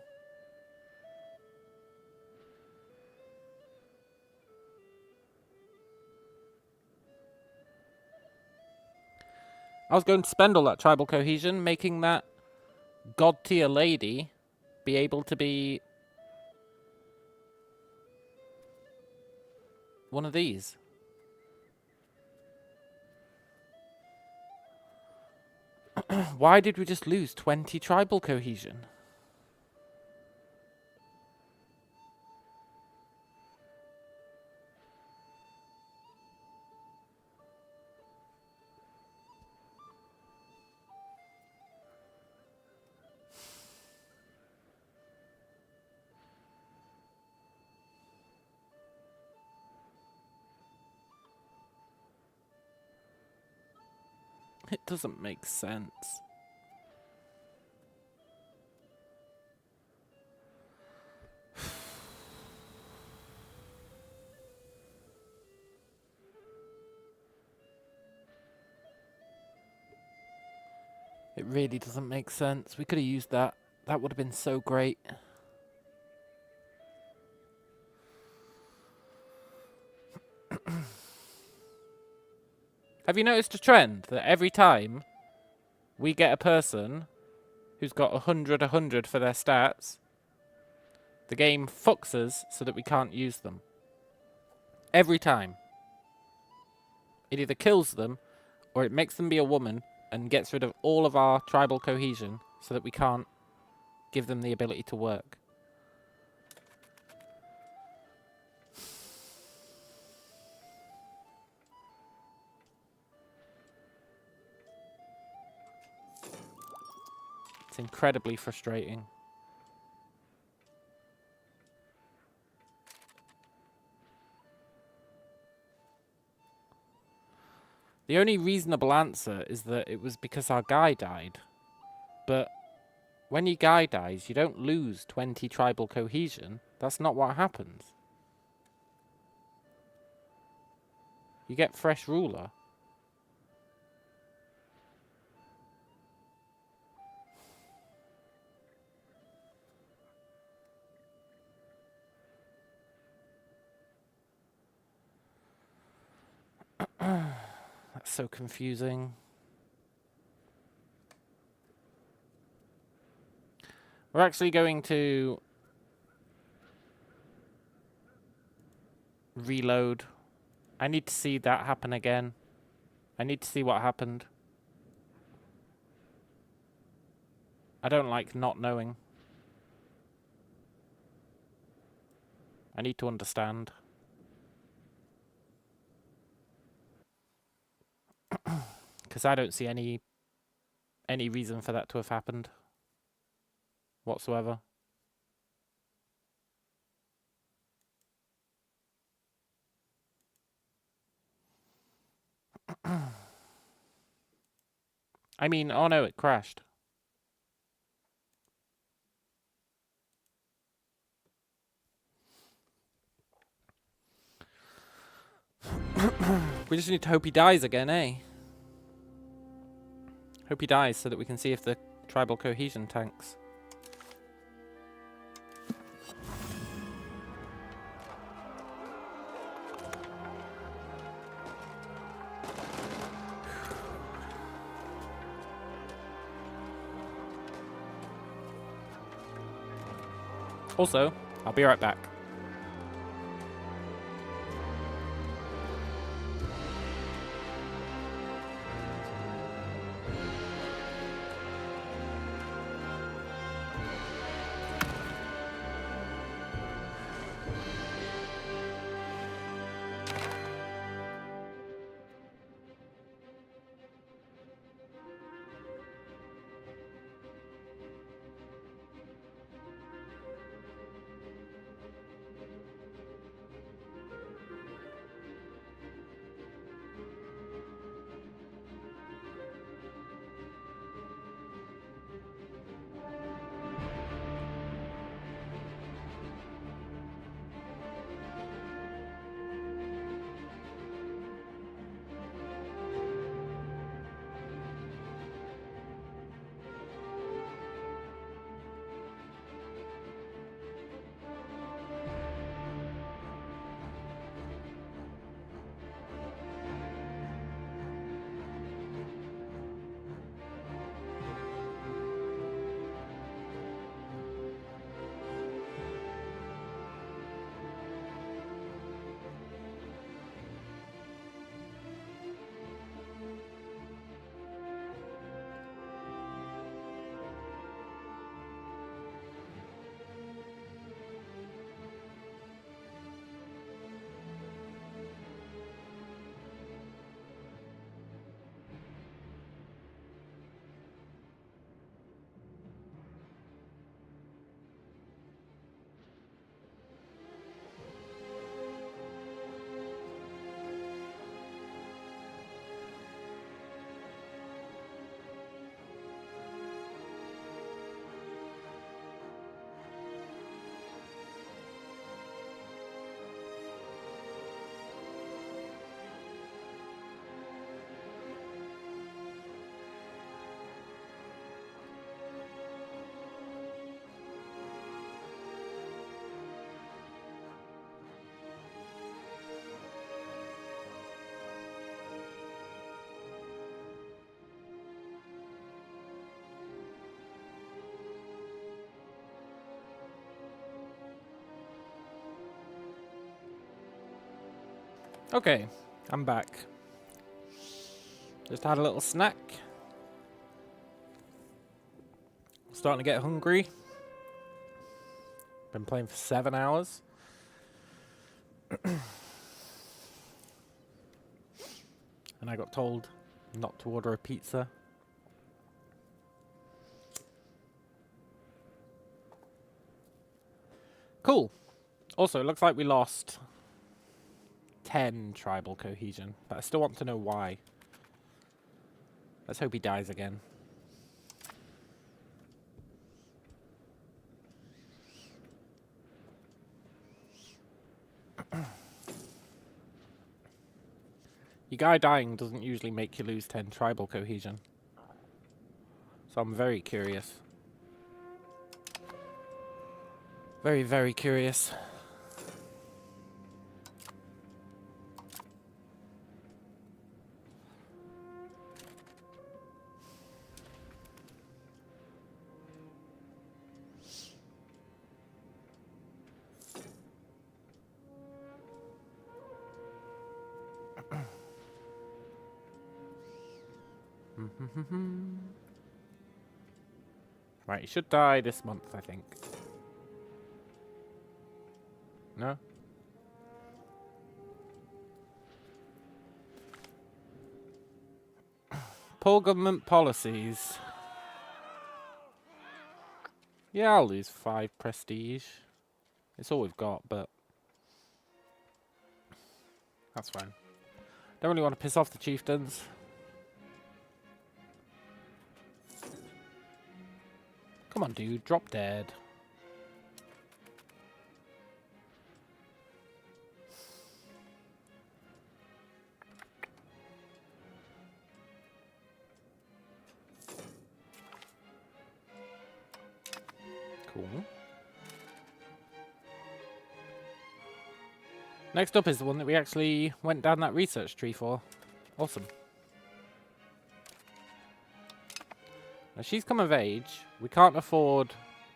Speaker 1: I was going to spend all that tribal cohesion making that god tier lady be able to be one of these. Why did we just lose 20 tribal cohesion? It doesn't make sense. It really doesn't make sense. We could have used that. That would have been so great. Have you noticed a trend that every time we get a person who's got 100 for their stats, the game fucks us so that we can't use them? Every time. It either kills them or it makes them be a woman and gets rid of all of our tribal cohesion so that we can't give them the ability to work. It's incredibly frustrating. The only reasonable answer is that it was because our guy died. But when your guy dies, you don't lose 20 tribal cohesion. That's not what happens. You get fresh ruler. That's so confusing. We're actually going to reload. I need to see that happen again. I need to see what happened. I don't like not knowing. I need to understand. Because I don't see any reason for that to have happened whatsoever. I mean, oh no, it crashed. We just need to hope he dies again, eh? Hope he dies so that we can see if the tribal cohesion tanks. Also, I'll be right back. Okay, I'm back. Just had a little snack. Starting to get hungry. Been playing for 7 hours. And I got told not to order a pizza. Cool. Also, it looks like we lost 10 tribal cohesion, but I still want to know why. Let's hope he dies again. Your guy dying doesn't usually make you lose 10 tribal cohesion. So I'm very curious. Very, very curious. Right, he should die this month, I think. No? Poor government policies. Yeah, I'll lose 5 prestige. It's all we've got, but that's fine. Don't really want to piss off the chieftains. Come on, dude, drop dead. Cool. Next up is the one that we actually went down that research tree for. Awesome. Now she's come of age. We can't afford...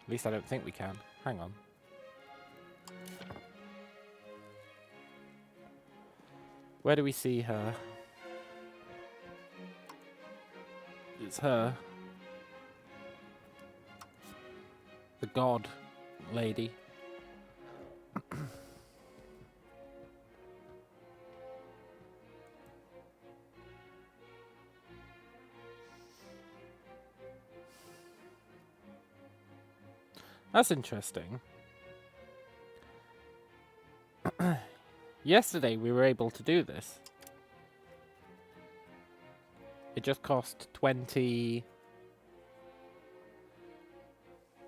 Speaker 1: At least I don't think we can. Hang on. Where do we see her? It's her. The god lady. That's interesting. Yesterday we were able to do this. It just cost 20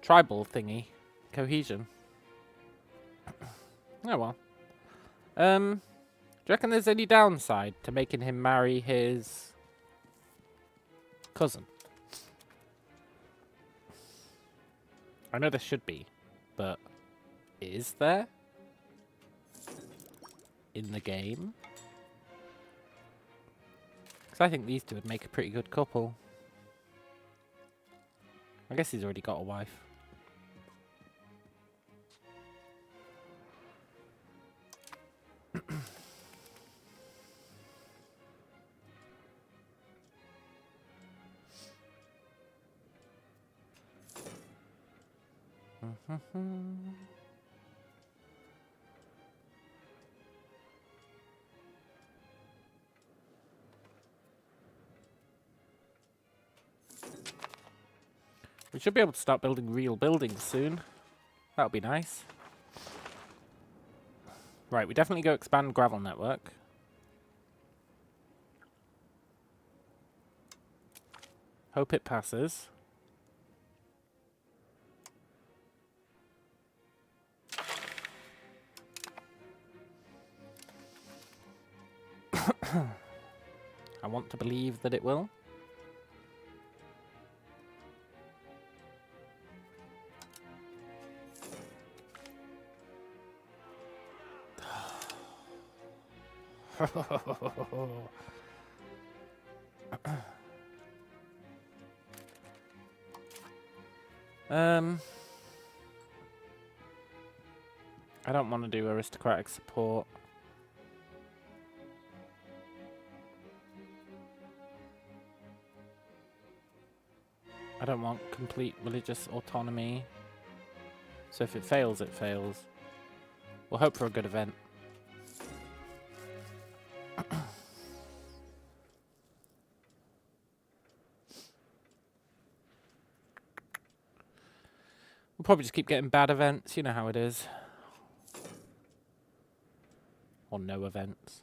Speaker 1: tribal thingy cohesion. Oh well. Do you reckon there's any downside to making him marry his cousin? I know there should be, but is there? In the game? Because I think these two would make a pretty good couple. I guess he's already got a wife. We should be able to start building real buildings soon. That would be nice. Right, we definitely go expand gravel network. Hope it passes. I want to believe that it will. I don't want to do aristocratic support. I don't want complete religious autonomy. So if it fails, it fails. We'll hope for a good event. We'll probably just keep getting bad events. You know how it is. Or no events.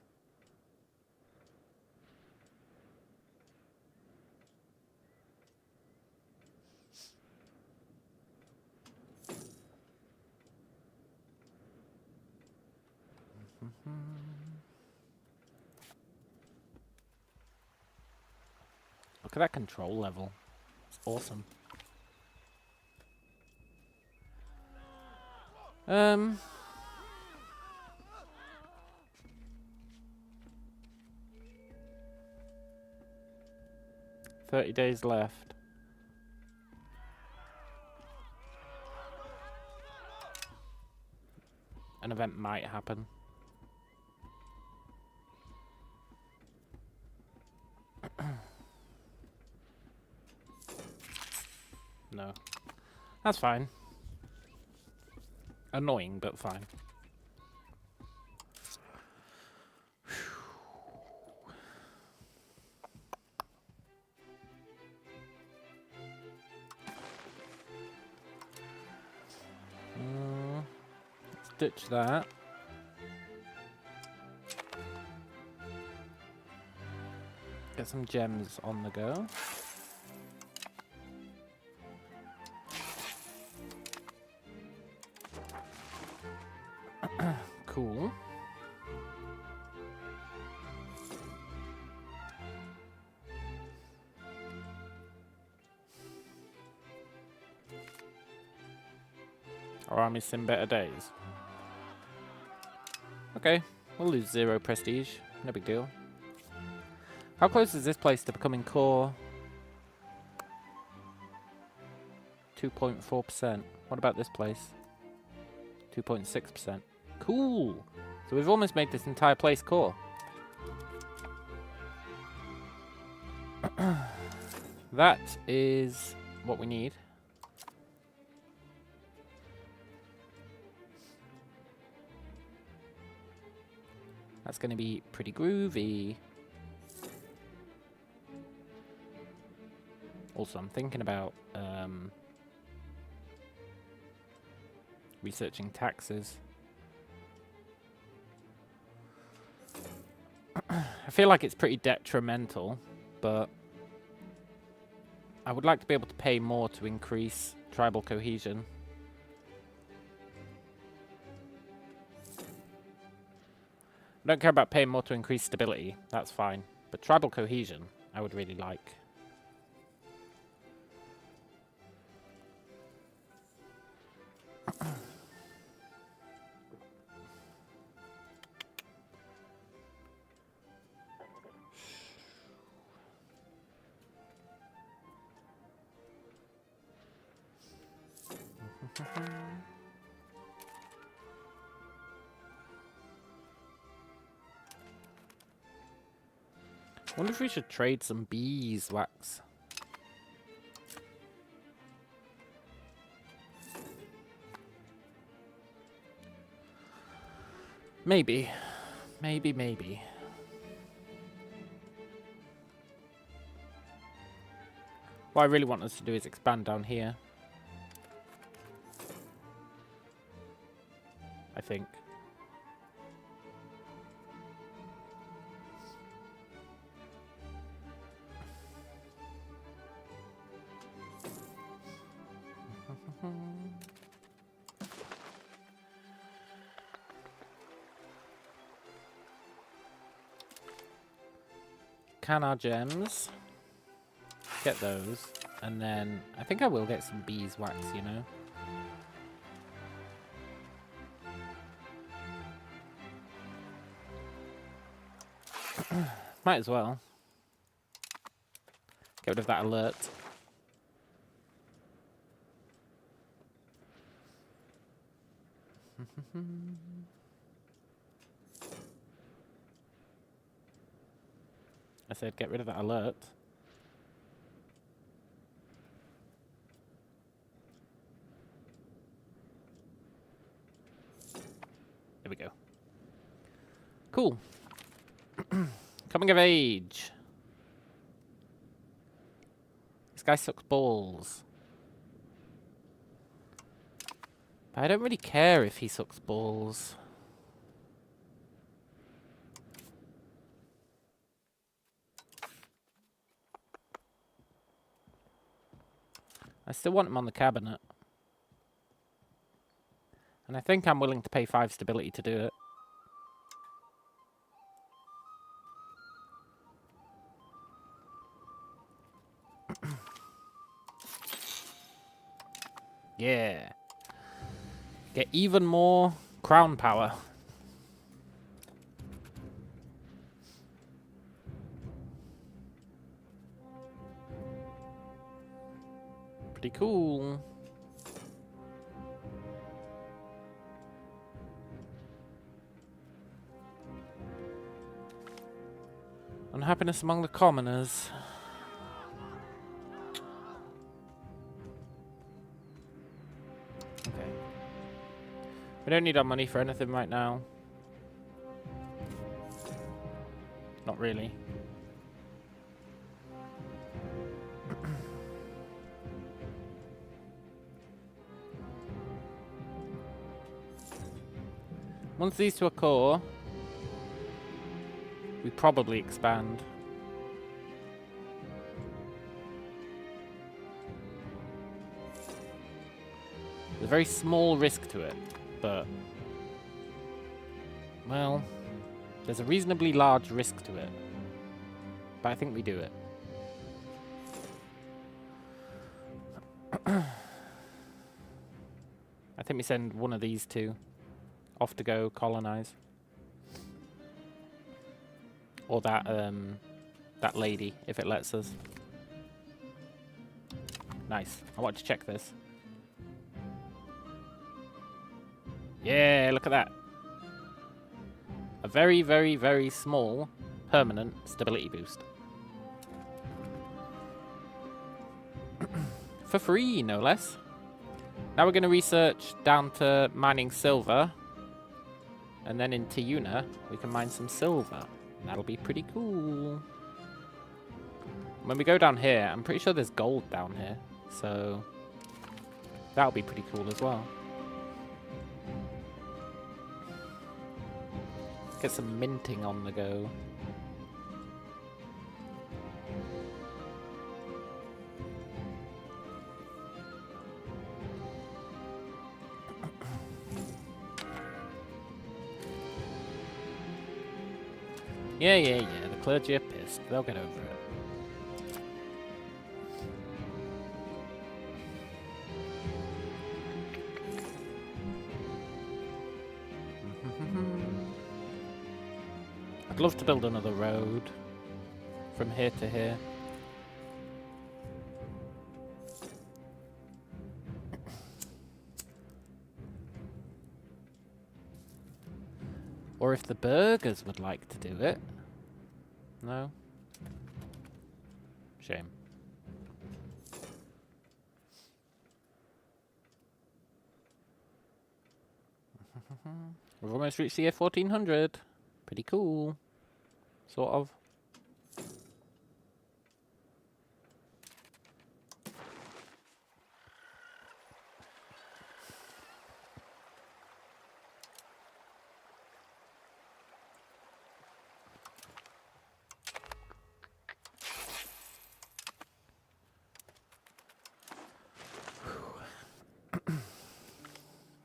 Speaker 1: Look at that control level. It's awesome. 30 days left. An event might happen. No. That's fine. Annoying, but fine. Let's ditch that. Get some gems on the go. Cool. Our army's seen better days. Okay, we'll lose 0 prestige. No big deal. How close is this place to becoming core? 2.4%. What about this place? 2.6%. Cool! So we've almost made this entire place core. That is what we need. That's going to be pretty groovy. Also, I'm thinking about researching taxes. I feel like it's pretty detrimental, but I would like to be able to pay more to increase tribal cohesion. I don't care about paying more to increase stability, that's fine. But tribal cohesion, I would really like. Wonder if we should trade some beeswax. Maybe. Maybe. What I really want us to do is expand down here. I think. Can our gems. Get those. And then I think I will get some beeswax, you know. Might as well. Get rid of that alert. I said get rid of that alert. cool. Coming of age. This guy sucks balls. But I don't really care if he sucks balls. I still want him on the cabinet. And I think I'm willing to pay 5 stability to do it. Yeah. Get even more crown power. Pretty cool. Unhappiness among the commoners. Okay. We don't need our money for anything right now. Not really. Once these two are core, we probably expand. There's a very small risk to it, but... well, there's a reasonably large risk to it. But I think we do it. I think we send one of these two off to go colonize. Or that lady, if it lets us. Nice. I want to check this. Yeah, look at that. A very, very, very small permanent stability boost. For free, no less. Now we're going to research down to mining silver. And then in Tiuna, we can mine some silver. That'll be pretty cool. When we go down here, I'm pretty sure there's gold down here. So that'll be pretty cool as well. Get some minting on the go. Yeah, the clergy are pissed. They'll get over it. I'd love to build another road from here to here. Or if the burgers would like to do it. No? Shame. We've almost reached the year 1400. Pretty cool. Sort of.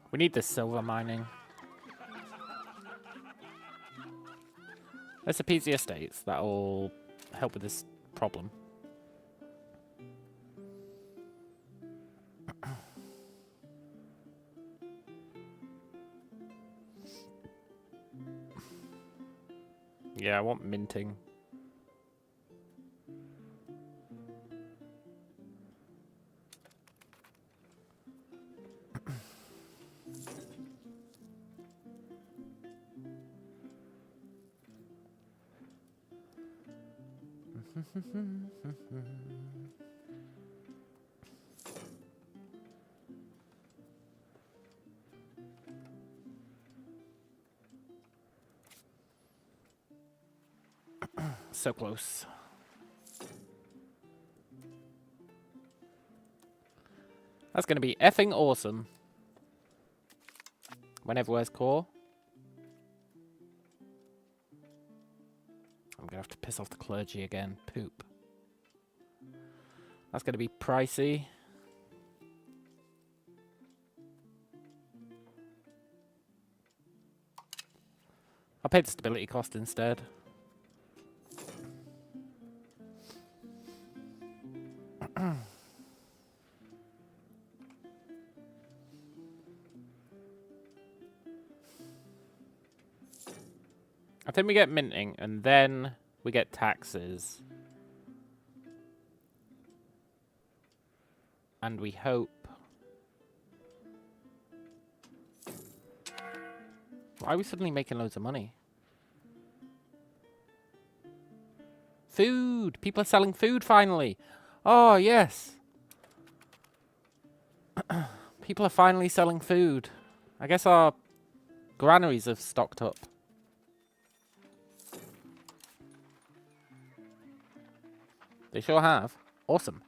Speaker 1: We need this silver mining. Let's appease the estates. That'll help with this problem. Yeah, I want minting. So close. That's going to be effing awesome. Whenever where's core? I'm going to have to piss off the clergy again. Poop. That's going to be pricey. I'll pay the stability cost instead. I think we get minting, and then we get taxes. And we hope... Why are we suddenly making loads of money? Food! People are selling food finally! Oh, yes! People are finally selling food. I guess our granaries have stocked up. They sure have. Awesome.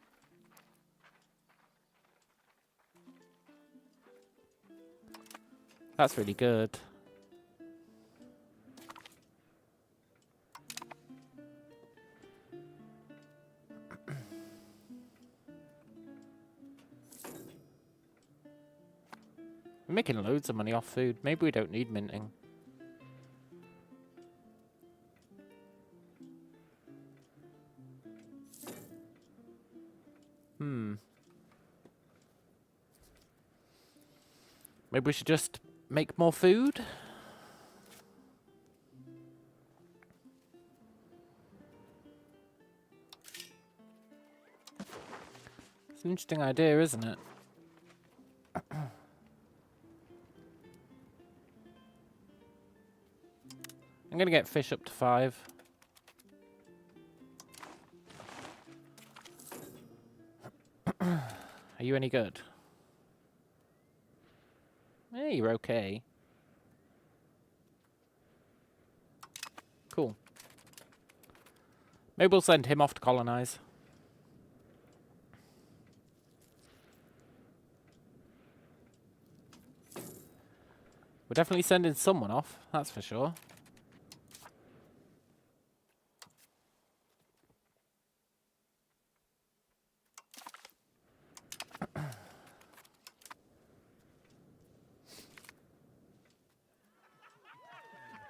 Speaker 1: That's really good. We're making loads of money off food. Maybe we don't need minting. Maybe we should just make more food? It's an interesting idea, isn't it? I'm going to get fish up to 5. Are you any good? Hey, you're okay. Cool. Maybe we'll send him off to colonize. We're definitely sending someone off, that's for sure.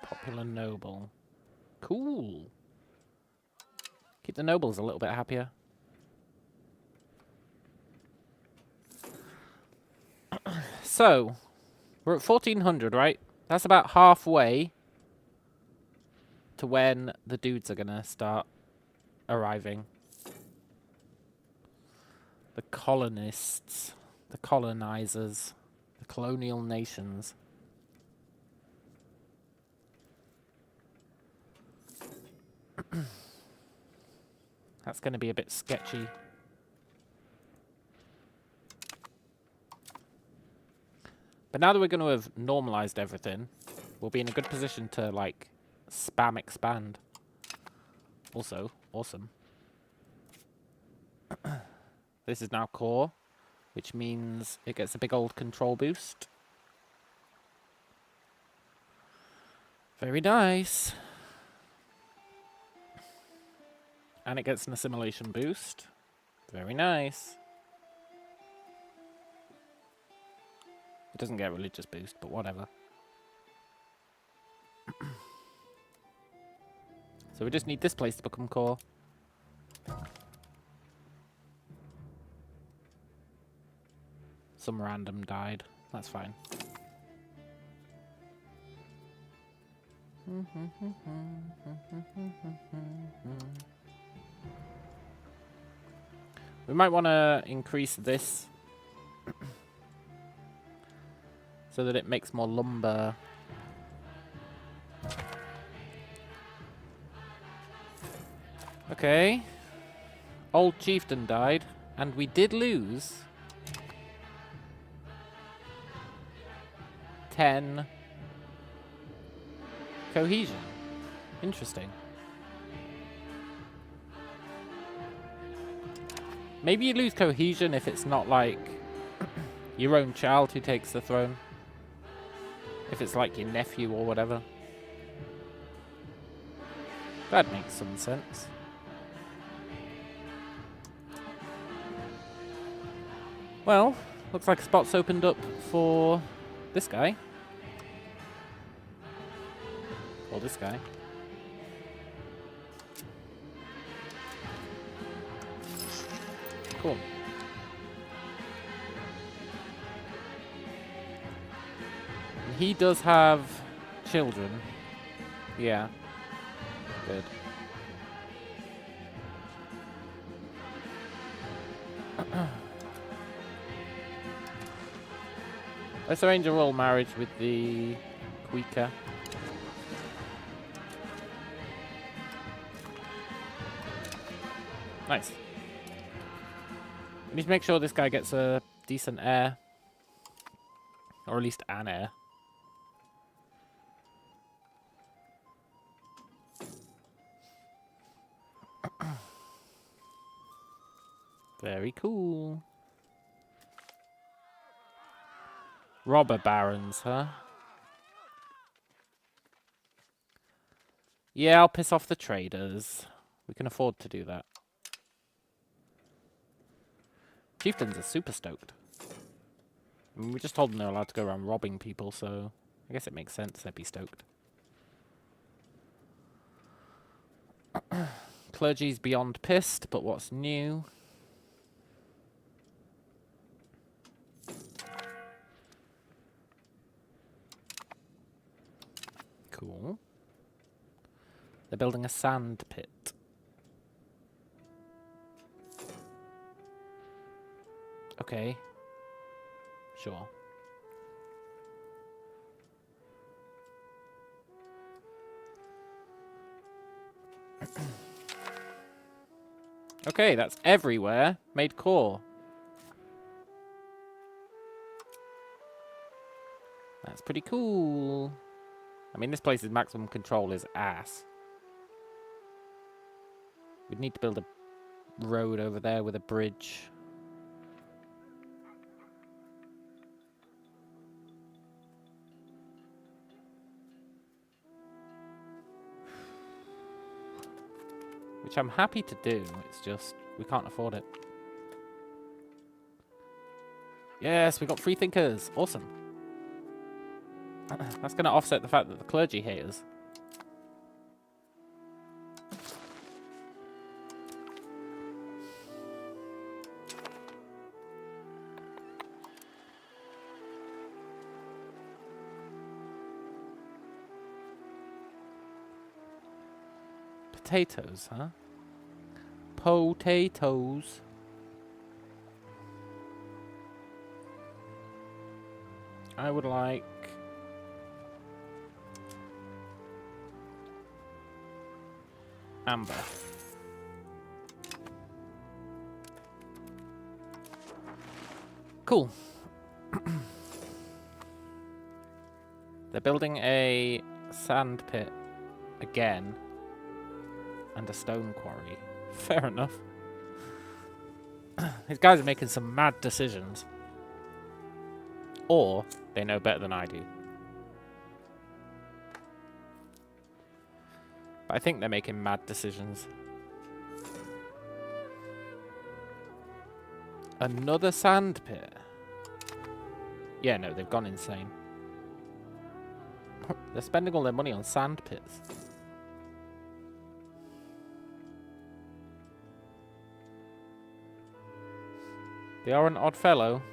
Speaker 1: Popular noble. Cool. Keep the nobles a little bit happier. So, we're at 1400, right? That's about halfway to when the dudes are gonna start arriving. The colonists, the colonizers, the colonial nations. That's going to be a bit sketchy. But now that we're going to have normalized everything, we'll be in a good position to, like, spam expand. Also, awesome. This is now core, which means it gets a big old control boost. Very nice. And it gets an assimilation boost. Very nice. It doesn't get a religious boost, but whatever. So we just need this place to become core. Some random died. That's fine. We might want to increase this so that it makes more lumber. Okay. Old chieftain died, and we did lose 10 cohesion. Interesting. Maybe you lose cohesion if it's not like your own child who takes the throne. If it's like your nephew or whatever. That makes some sense. Well, looks like a spot's opened up for this guy. Or this guy. Cool. And he does have children. Yeah. Good. Let's arrange a royal marriage with the Quika. Nice. We need to make sure this guy gets a decent heir. Or at least an heir. Very cool. Robber barons, huh? Yeah, I'll piss off the traders. We can afford to do that. Chieftains are super stoked. I mean, we just told them they're allowed to go around robbing people, so I guess it makes sense they'd be stoked. Clergy's beyond pissed, but what's new? Cool. They're building a sand pit. Okay. Sure. Okay, that's everywhere. Made core. That's pretty cool. I mean, this place's maximum control is ass. We'd need to build a road over there with a bridge. Which I'm happy to do, it's just, we can't afford it. Yes, we got free thinkers. Awesome. That's going to offset the fact that the clergy hate us. Potatoes, huh? Potatoes. I would like... amber. Cool. They're building a sand pit again. And a stone quarry. Fair enough. These guys are making some mad decisions. Or they know better than I do. But I think they're making mad decisions. Another sand pit? Yeah, no, they've gone insane. They're spending all their money on sand pits. They are an odd fellow.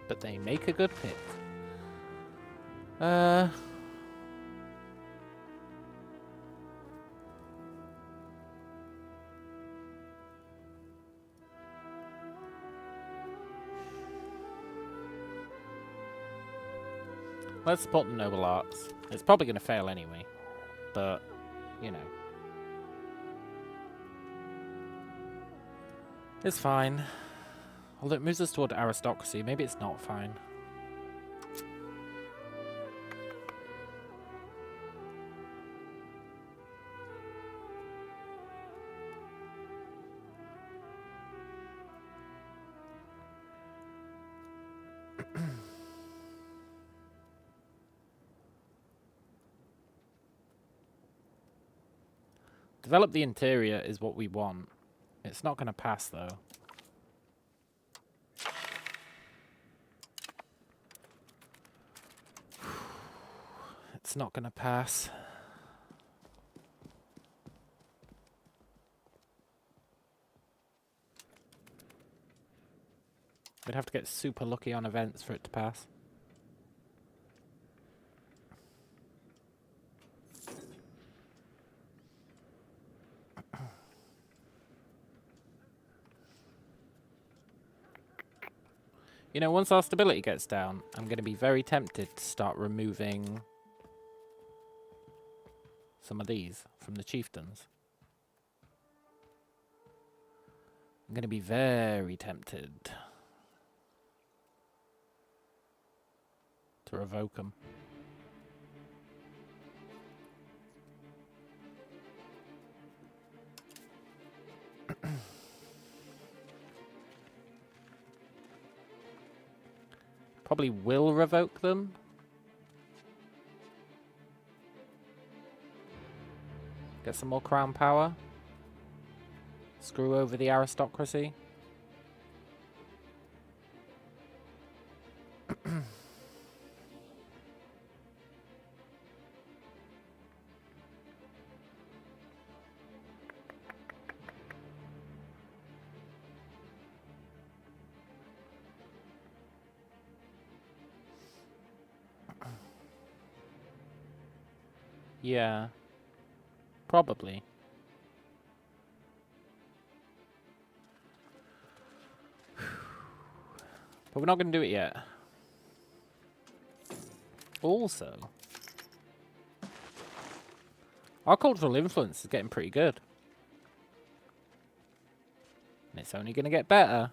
Speaker 1: But they make a good pit. Let's support the noble arts. It's probably going to fail anyway. But, you know. It's fine. Although it moves us toward aristocracy, maybe it's not fine. Develop the interior is what we want. It's not going to pass, though. It's not going to pass. We'd have to get super lucky on events for it to pass. You know, once our stability gets down, I'm going to be very tempted to start removing some of these from the chieftains. I'm going to be very tempted to revoke them. Probably will revoke them. Get some more crown power. Screw over the aristocracy. Yeah. Probably. But we're not going to do it yet. Also, our cultural influence is getting pretty good. And it's only going to get better.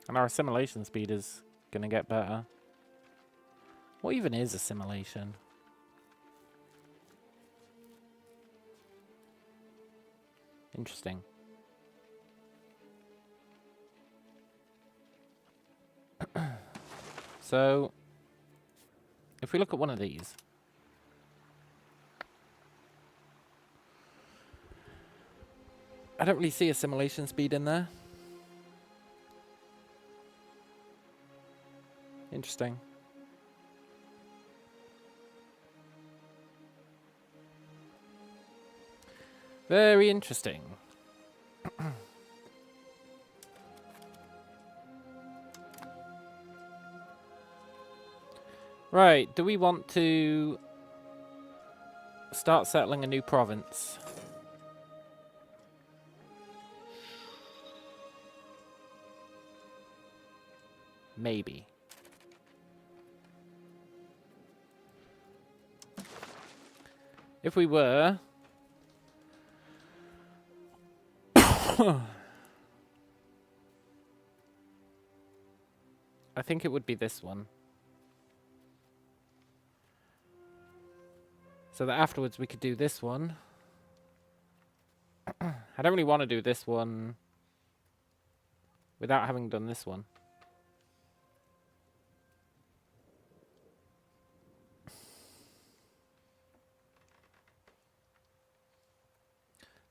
Speaker 1: And our assimilation speed is going to get better. What even is assimilation? Interesting. So, if we look at one of these. I don't really see assimilation speed in there. Interesting. Very interesting. Right, do we want to start settling a new province? Maybe. If we were... I think it would be this one. So that afterwards we could do this one. I don't really want to do this one without having done this one.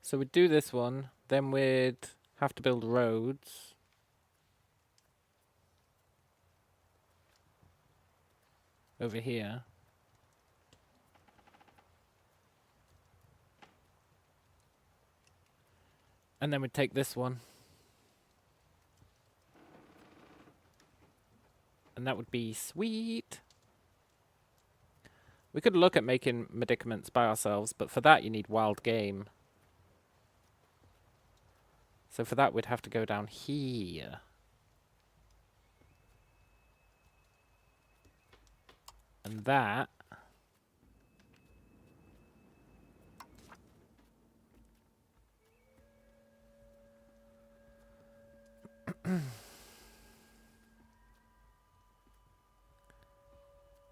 Speaker 1: So we'd do this one, then we'd have to build roads. Over here. And then we'd take this one. And that would be sweet. We could look at making medicaments by ourselves, but for that you need wild game. So for that we'd have to go down here. And that...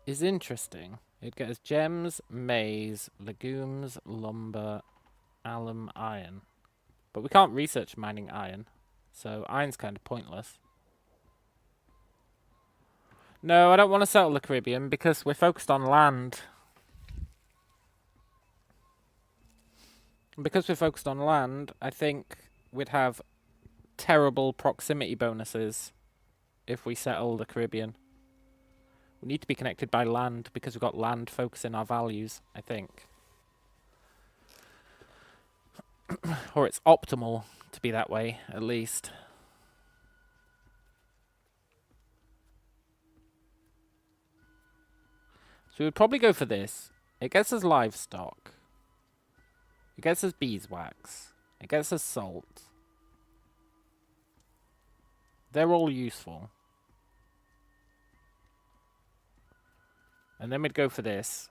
Speaker 1: is interesting. It'd get us gems, maize, legumes, lumber, alum, iron. But we can't research mining iron, so iron's kind of pointless. No, I don't want to settle the Caribbean because we're focused on land. And because we're focused on land, I think we'd have terrible proximity bonuses if we settle the Caribbean. We need to be connected by land because we've got land focusing our values, I think. Or it's optimal to be that way, at least. So we would probably go for this. It gets us livestock. It gets us beeswax. It gets us salt. They're all useful. And then we'd go for this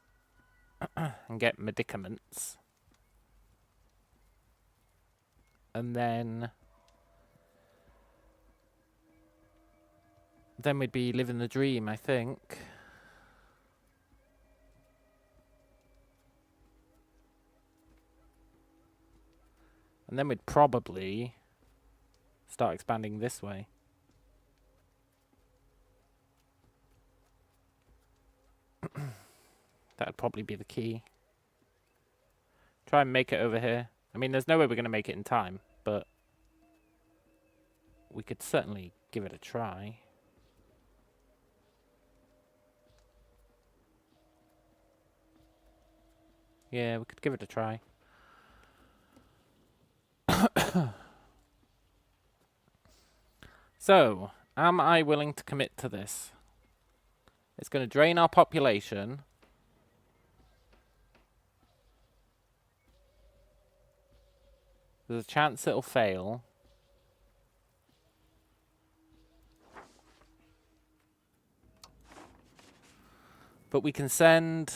Speaker 1: and get medicaments. And then we'd be living the dream, I think. And then we'd probably start expanding this way. That'd probably be the key. Try and make it over here. I mean, there's no way we're going to make it in time, but we could certainly give it a try. Yeah, we could give it a try. So, am I willing to commit to this? It's going to drain our population. There's a chance it'll fail. But we can send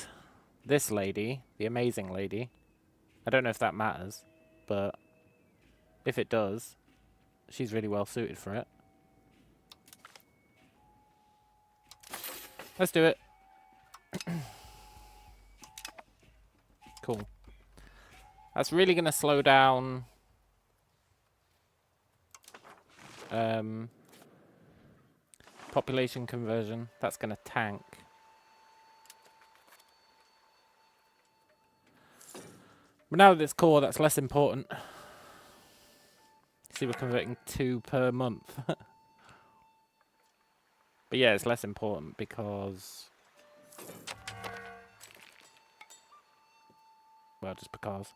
Speaker 1: this lady, the amazing lady. I don't know if that matters, but if it does, she's really well suited for it. Let's do it. Cool. That's really going to slow down population conversion. That's going to tank. But now that it's core, that's less important. See, we're converting 2 per month. But yeah, it's less important because... well, just because.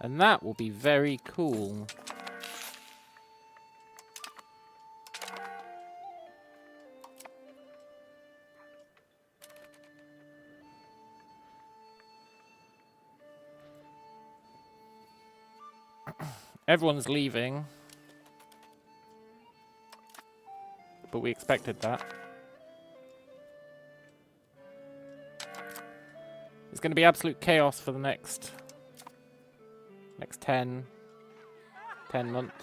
Speaker 1: And that will be very cool. Everyone's leaving. But we expected that. It's going to be absolute chaos for the next 10 months.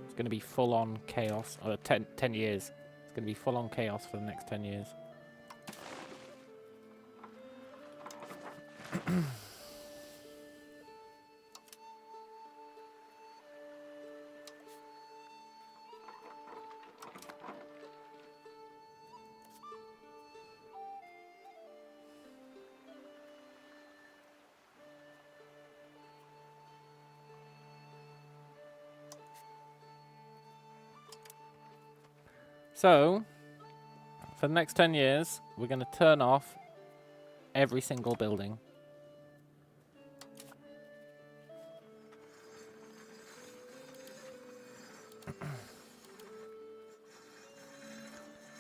Speaker 1: It's going to be full-on chaos. Or 10 years. It's going to be full-on chaos for the next 10 years. So, for the next 10 years, we're going to turn off every single building.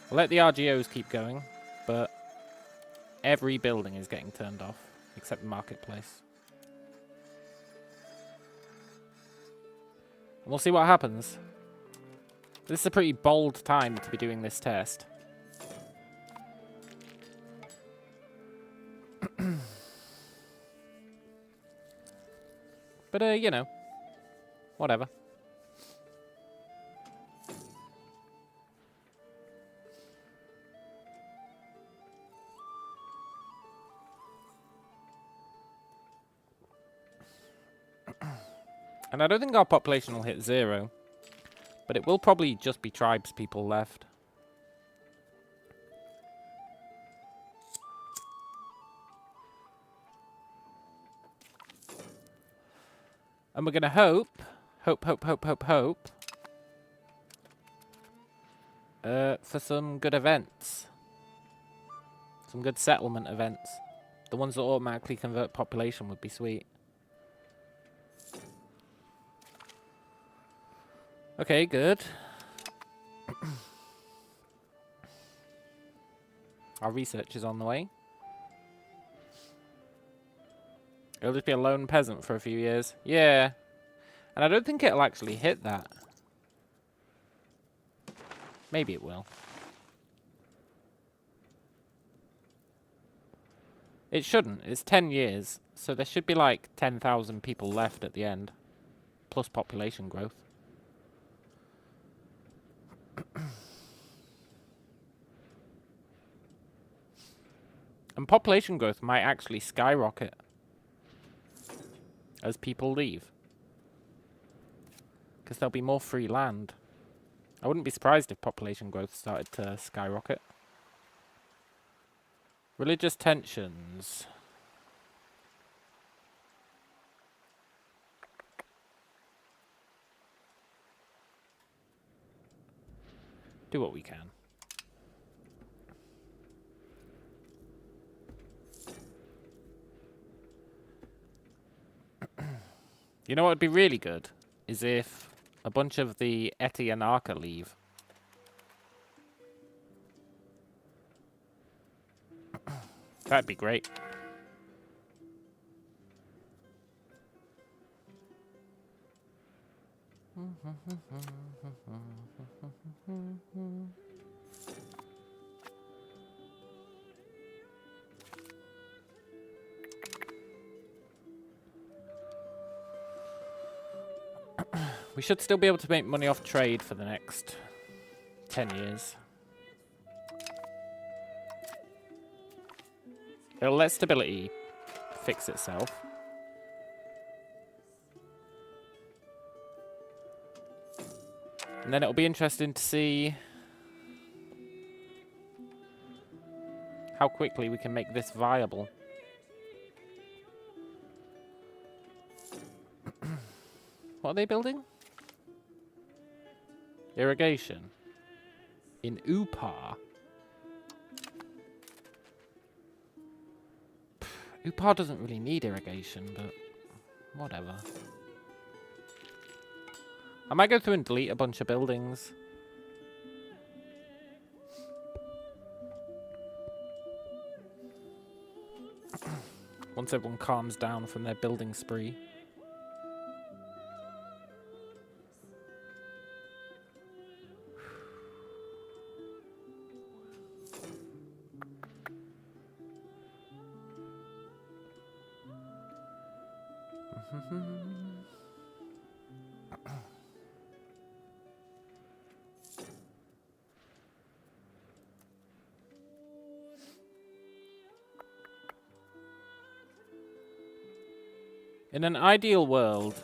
Speaker 1: We'll let the RGOs keep going, but every building is getting turned off, except the marketplace. And we'll see what happens. This is a pretty bold time to be doing this test. But, you know, whatever. And I don't think our population will hit 0. But it will probably just be tribes people left. And we're going to hope for some good events. Some good settlement events. The ones that automatically convert population would be sweet. Okay, good. Our research is on the way. It'll just be a lone peasant for a few years. Yeah. And I don't think it'll actually hit that. Maybe it will. It shouldn't. It's 10 years. So there should be like 10,000 people left at the end. Plus population growth. And population growth might actually skyrocket as people leave. Because there'll be more free land. I wouldn't be surprised if population growth started to skyrocket. Religious tensions. Do what we can. You know what would be really good? Is if a bunch of the Eti and Arca leave. That'd be great. We should still be able to make money off trade for the next 10 years. It'll let stability fix itself. And then it'll be interesting to see how quickly we can make this viable. What are they building? Irrigation. In Upar. Upar doesn't really need irrigation, but whatever. I might go through and delete a bunch of buildings. Once everyone calms down from their building spree. In an ideal world,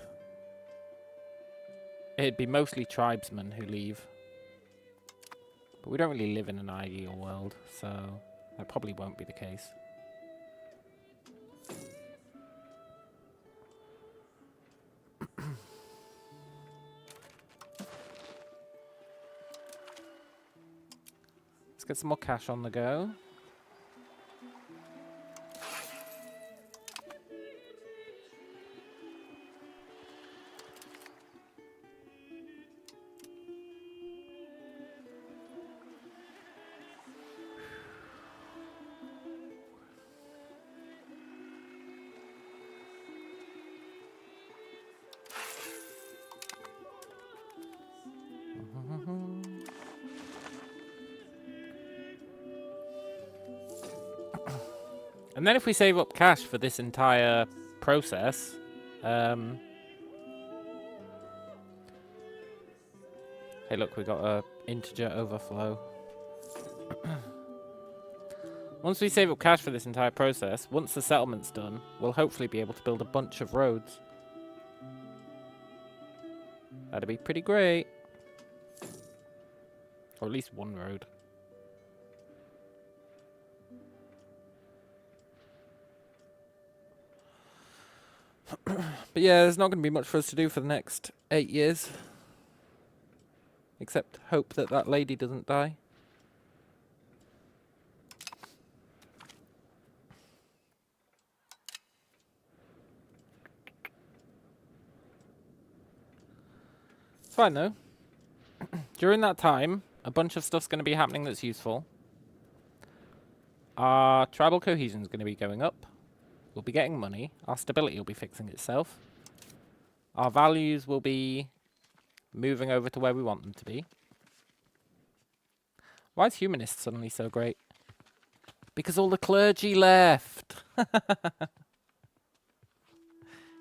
Speaker 1: it'd be mostly tribesmen who leave. But we don't really live in an ideal world, so that probably won't be the case. Let's get some more cash on the go. And then if we save up cash for this entire process, hey look, we got a integer overflow. Once we save up cash for this entire process, once the settlement's done, we'll hopefully be able to build a bunch of roads. That'd be pretty great. Or at least one road. But yeah, there's not going to be much for us to do for the next 8 years. Except hope that that lady doesn't die. It's fine though. During that time, a bunch of stuff's going to be happening that's useful. Our tribal cohesion is going to be going up. We'll be getting money. Our stability will be fixing itself. Our values will be moving over to where we want them to be. Why is humanist suddenly so great? Because all the clergy left.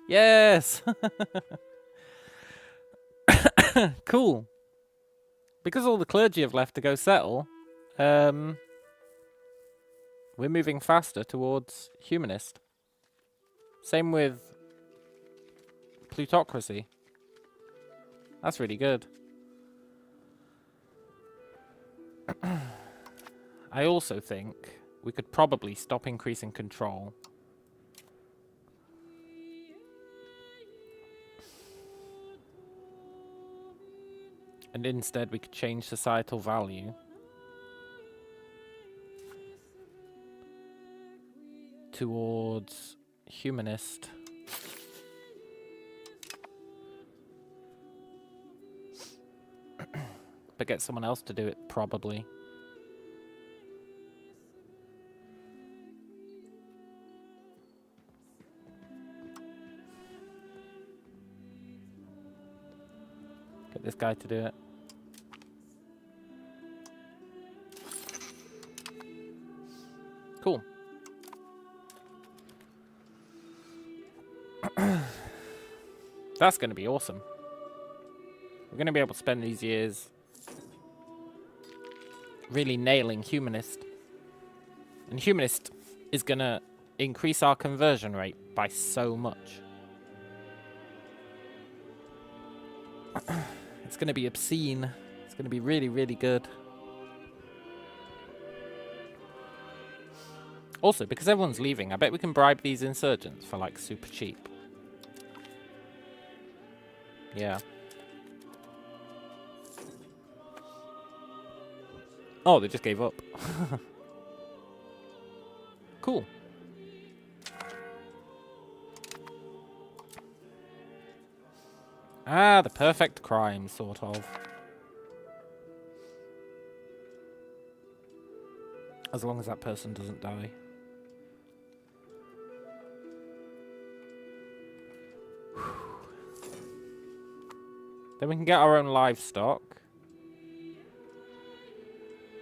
Speaker 1: Yes. Cool. Because all the clergy have left to go settle, we're moving faster towards humanist. Same with plutocracy. That's really good. I also think we could probably stop increasing control. And instead we could change societal value towards humanist. But get someone else to do it, probably. Get this guy to do it. Cool. That's going to be awesome. We're going to be able to spend these years really nailing humanist. And humanist is going to increase our conversion rate by so much. It's going to be obscene. It's going to be really, really good. Also, because everyone's leaving, I bet we can bribe these insurgents for, like, super cheap. Yeah. Oh, they just gave up. Cool. Ah, the perfect crime, sort of. As long as that person doesn't die. Then we can get our own livestock.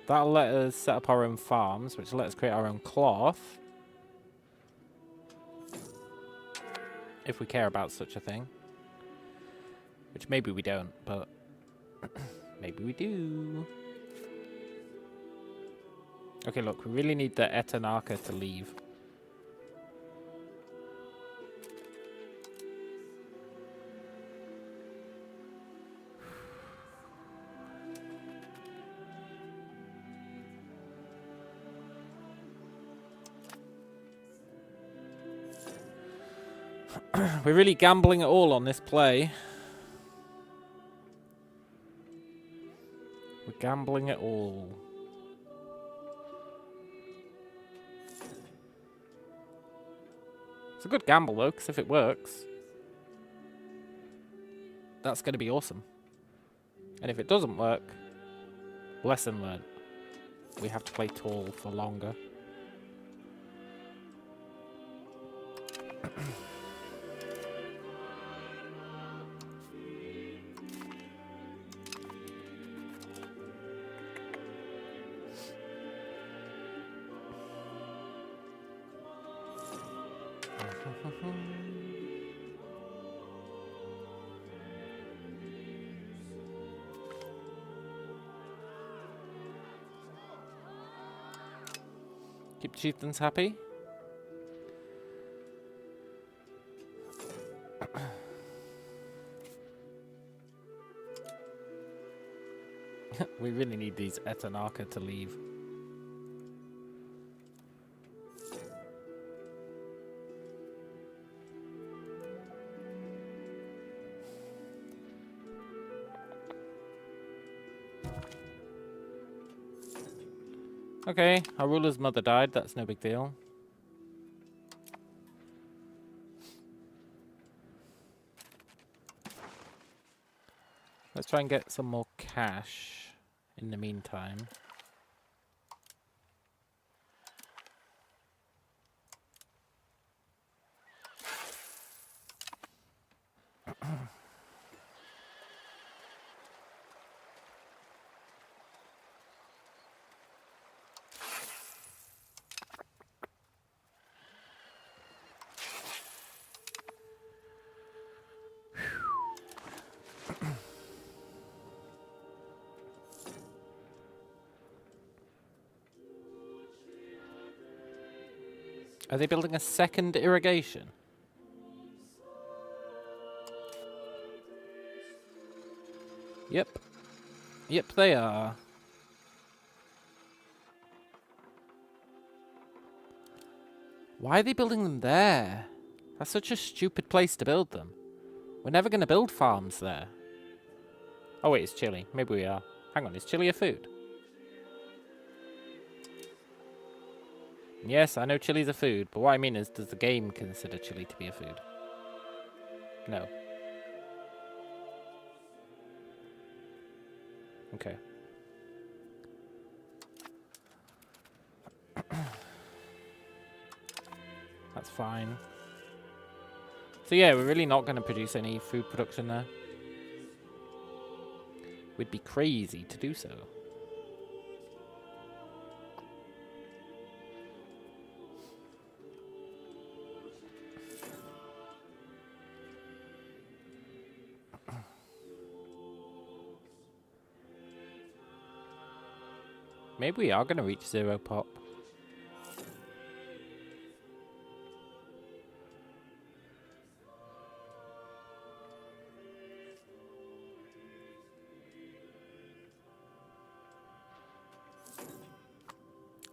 Speaker 1: That'll let us set up our own farms, which will let us create our own cloth. If we care about such a thing. Which maybe we don't, but maybe we do. Okay, look, we really need the Etanaka to leave. We're really gambling it all on this play. We're gambling it all. It's a good gamble though, because if it works, that's going to be awesome. And if it doesn't work, lesson learned. We have to play tall for longer. Keep chieftains happy. We really need these Etanaka to leave. Okay, our ruler's mother died, that's no big deal. Let's try and get some more cash in the meantime. Are they building a second irrigation? Yep. Yep, they are. Why are they building them there? That's such a stupid place to build them. We're never going to build farms there. Oh wait, it's chili. Maybe we are. Hang on, is chili a food? Yes, I know chili's a food, but what I mean is, does the game consider chili to be a food? No. Okay. That's fine. So yeah, we're really not going to produce any food production there. We'd be crazy to do so. Maybe we are going to reach 0 pop.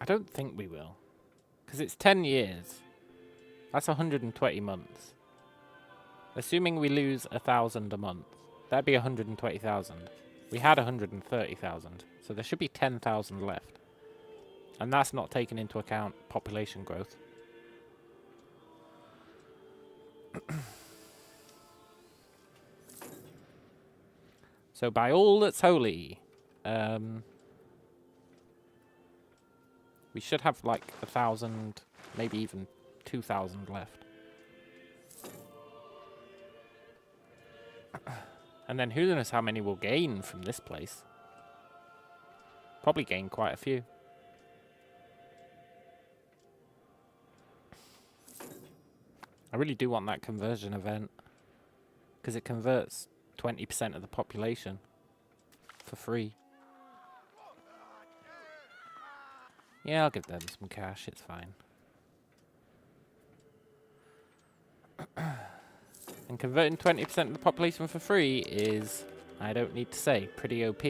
Speaker 1: I don't think we will. Because it's 10 years. That's 120 months. Assuming we lose 1,000 a month, that'd be 120,000. We had 130,000, so there should be 10,000 left. And that's not taking into account population growth. So by all that's holy, we should have like 1,000, maybe even 2,000 left. And then who knows how many we'll gain from this place. Probably gain quite a few. I really do want that conversion event. Because it converts 20% of the population for free. Yeah, I'll give them some cash, it's fine. And converting 20% of the population for free is, I don't need to say, pretty OP.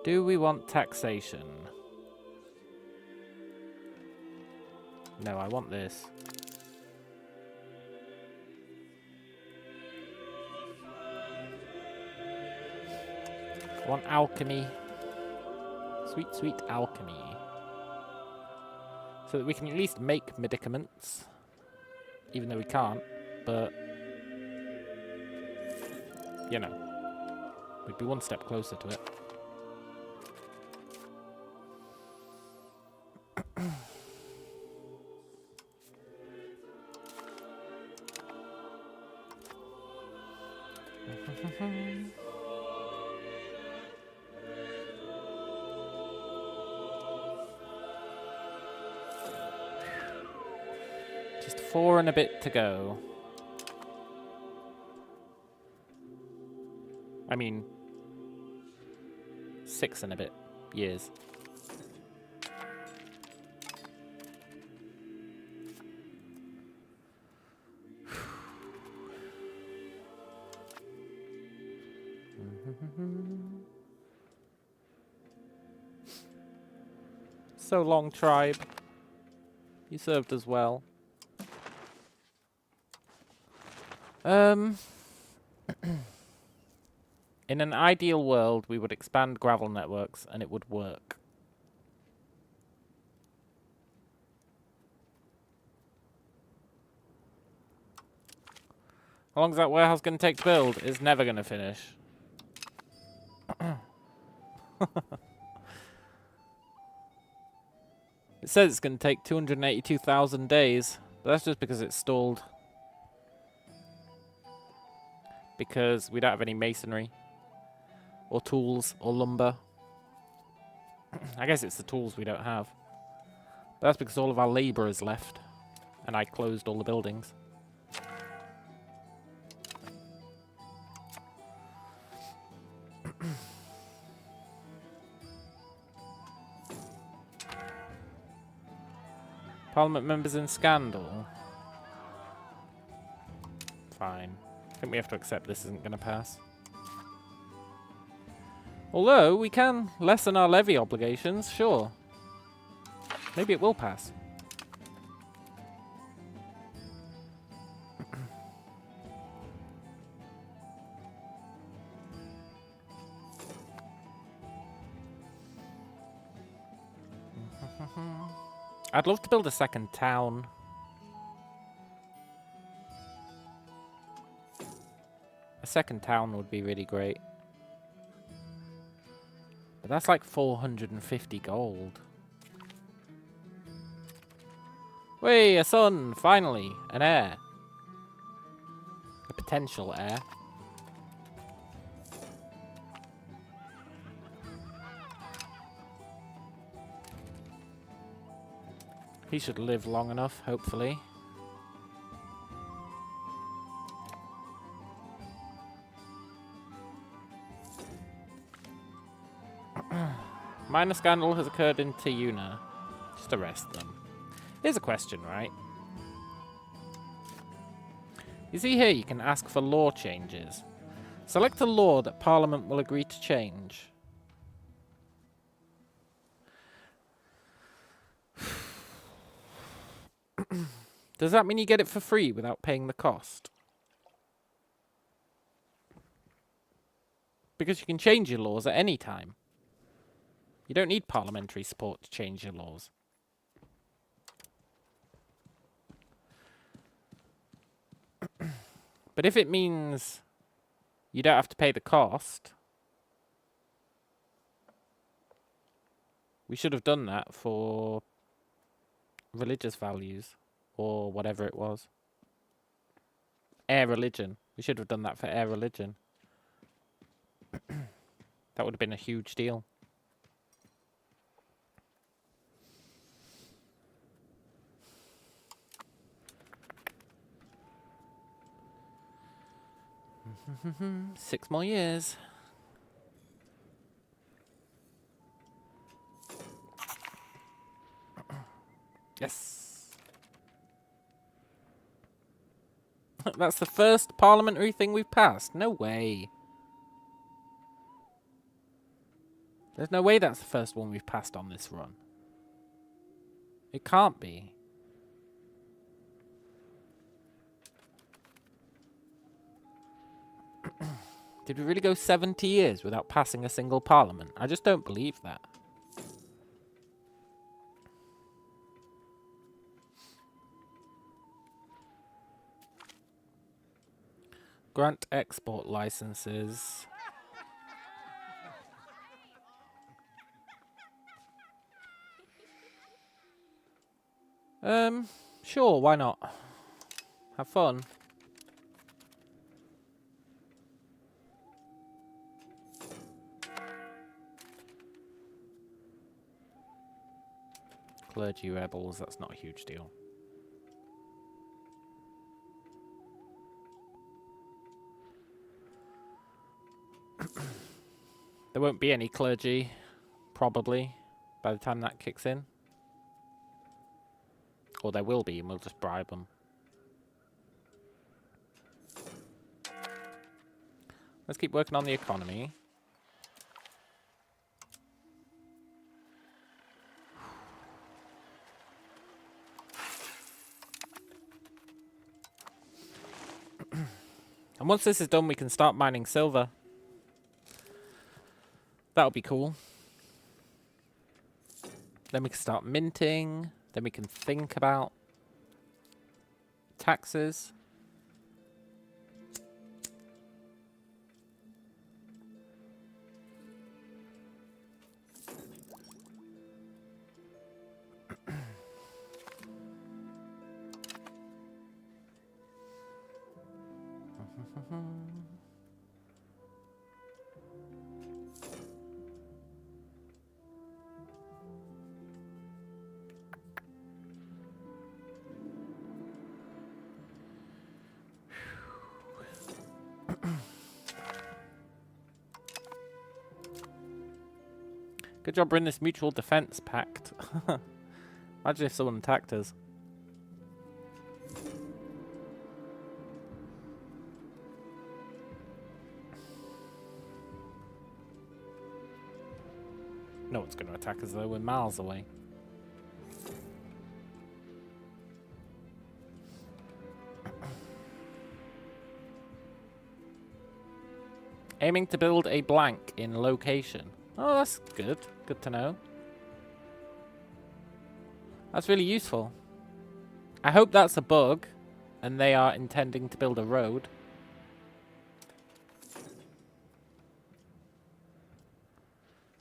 Speaker 1: Do we want taxation? No, I want this. I want alchemy. Sweet, sweet alchemy. So that we can at least make medicaments. Even though we can't, but... you know. We'd be one step closer to it. Just 4 and a bit to go. I mean, 6 and a bit years. So long, tribe. You served us well. In an ideal world, we would expand gravel networks and it would work. How long is that warehouse going to take to build? It's never going to finish. It says it's going to take 282,000 days, but that's just because it's stalled. Because we don't have any masonry, or tools, or lumber. I guess it's the tools we don't have. But that's because all of our labour is left, and I closed all the buildings. Parliament members in scandal. Fine. I think we have to accept this isn't going to pass. Although, we can lessen our levy obligations, sure. Maybe it will pass. I'd love to build a second town. A second town would be really great. But that's like 450 gold. Whey, a son! Finally! An heir. A potential heir. He should live long enough, hopefully. Minor scandal has occurred in Tiuna. Just arrest them. Here's a question, right? You see here you can ask for law changes. Select a law that Parliament will agree to change. Does that mean you get it for free without paying the cost? Because you can change your laws at any time. You don't need parliamentary support to change your laws. But if it means you don't have to pay the cost, we should have done that for religious values. Or whatever it was. Air religion. We should have done that for air religion. That would have been a huge deal. Six more years. Yes. That's the first parliamentary thing we've passed. No way. There's no way that's the first one we've passed on this run. It can't be. Did we really go 70 years without passing a single parliament? I just don't believe that. Grant export licenses. Sure, why not? Have fun. Clergy rebels, that's not a huge deal. There won't be any clergy, probably, by the time that kicks in. Or there will be, and we'll just bribe them. Let's keep working on the economy. And once this is done, we can start mining silver. That'll be cool. Then we can start minting. Then we can think about taxes. Good job bringing this mutual defense pact. Imagine if someone attacked us. No one's going to attack us though, we're miles away. Aiming to build a blank in location. Oh, that's good. Good to know. That's really useful. I hope that's a bug, and they are intending to build a road.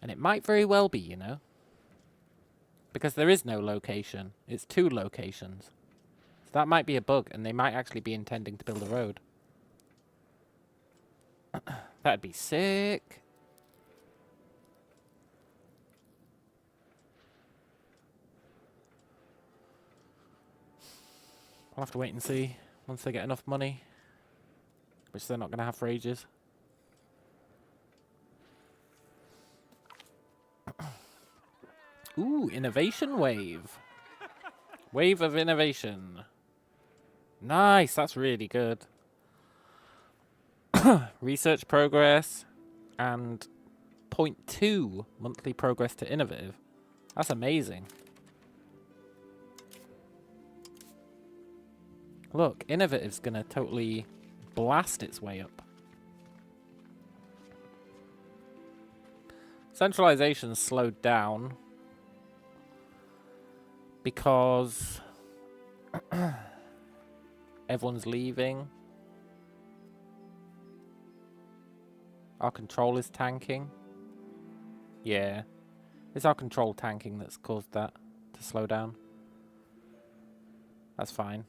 Speaker 1: And it might very well be, you know. Because there is no location. It's 2 locations. So that might be a bug, and they might actually be intending to build a road. That'd be sick. I'll have to wait and see once they get enough money, which they're not going to have for ages. Ooh, innovation wave. Wave of innovation. Nice, that's really good. Research progress and 0.2 monthly progress to innovative. That's amazing. Look, innovative's gonna totally blast its way up. Centralization's slowed down because everyone's leaving. Our control is tanking. Yeah. It's our control tanking that's caused that to slow down. That's fine.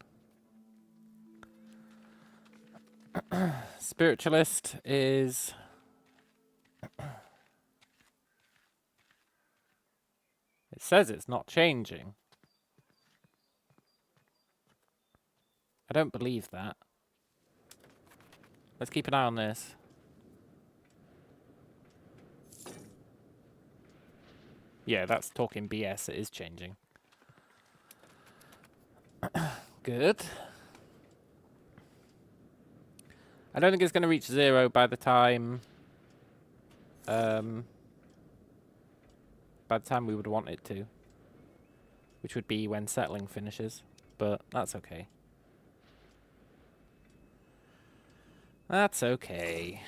Speaker 1: Spiritualist is... It says it's not changing. I don't believe that. Let's keep an eye on this. Yeah, that's talking BS. It is changing. Good. I don't think it's going to reach 0 by the time... by the time we would want it to. Which would be when settling finishes. But that's okay. That's okay.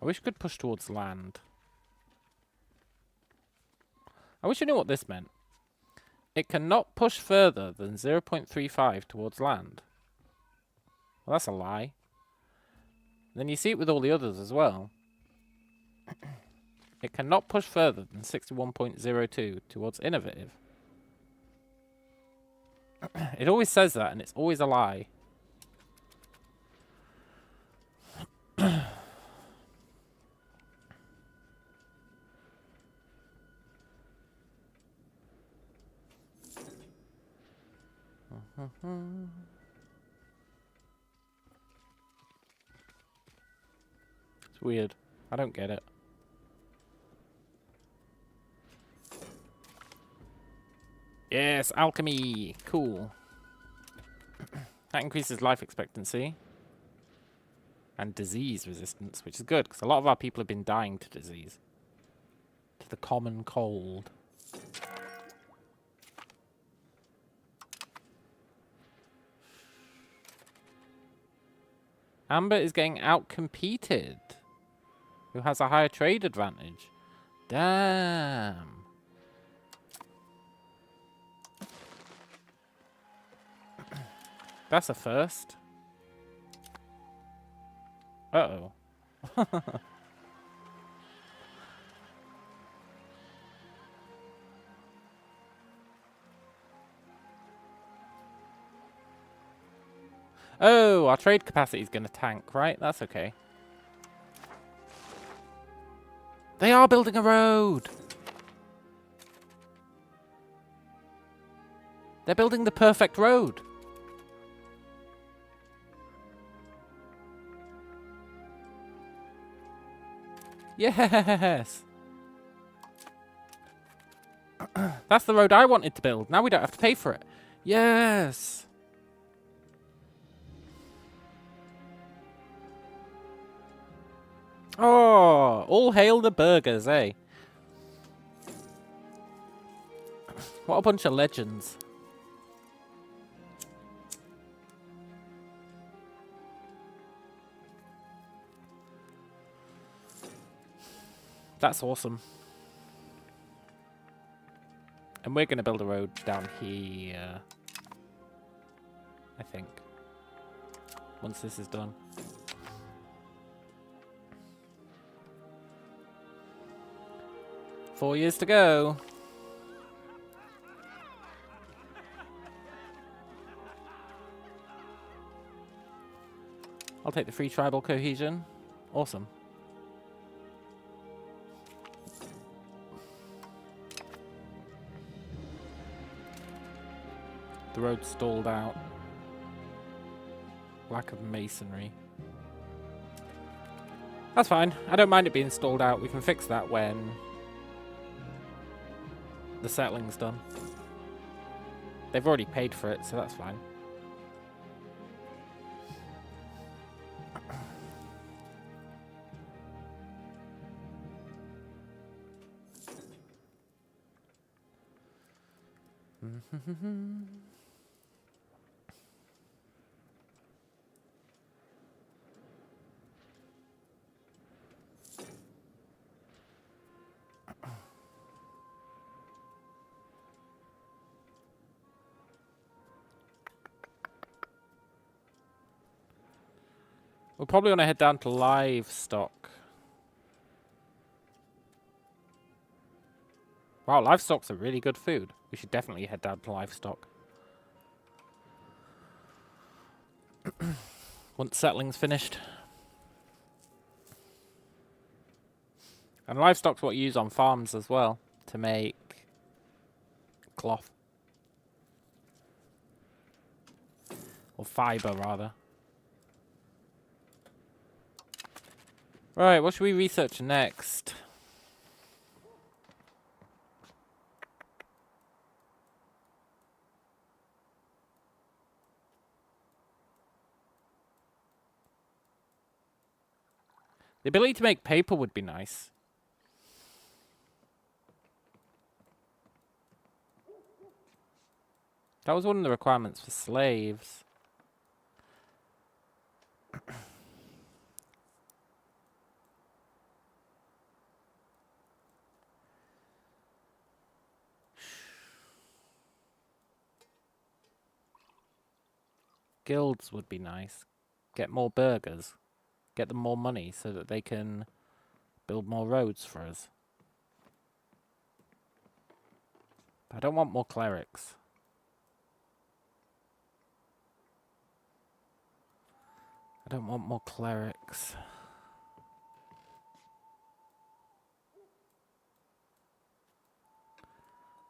Speaker 1: I wish we could push towards land. I wish I knew what this meant. It cannot push further than 0.35 towards land. Well, that's a lie. Then you see it with all the others as well. It cannot push further than 61.02 towards innovative. It always says that, and it's always a lie. It's weird. I don't get it. Yes, alchemy. Cool. That increases life expectancy. And disease resistance, which is good, because a lot of our people have been dying to disease. To the common cold. Amber is getting outcompeted. Who has a higher trade advantage? Damn. That's a first. Uh-oh. Oh, our trade capacity is going to tank, right? That's okay. They are building a road. They're building the perfect road. Yes. That's the road I wanted to build. Now we don't have to pay for it. Yes. Oh, all hail the burgers, eh? What a bunch of legends. That's awesome. And we're going to build a road down here. I think. Once this is done. Four years to go. I'll take the free tribal cohesion. Awesome. The road stalled out. Lack of masonry. That's fine. I don't mind it being stalled out. We can fix that when the settling's done. They've already paid for it, so that's fine. We'll probably want to head down to livestock. Wow, livestock's a really good food. We should definitely head down to livestock. Once settling's finished. And livestock's what you use on farms as well to make cloth. Or fiber, rather. Right, what should we research next? The ability to make paper would be nice. That was one of the requirements for slaves. Guilds would be nice. Get more burgers. Get them more money so that they can build more roads for us. But I don't want more clerics. don't want more clerics.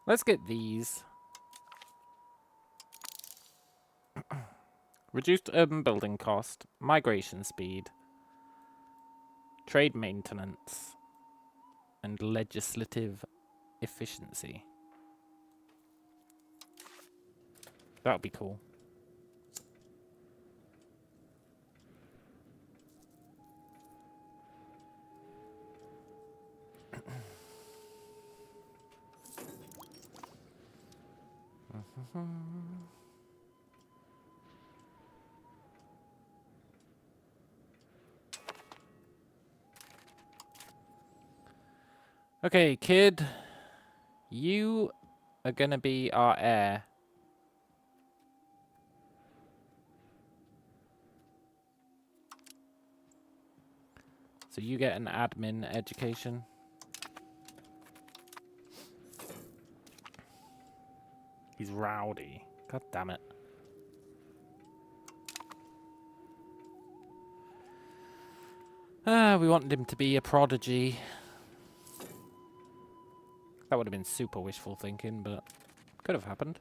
Speaker 1: Let's get these. Reduced urban building cost, migration speed, trade maintenance, and legislative efficiency. That would be cool. Okay, kid. You are gonna be our heir. So you get an admin education. He's rowdy. God damn it. We wanted him to be a prodigy. That would have been super wishful thinking, but could have happened.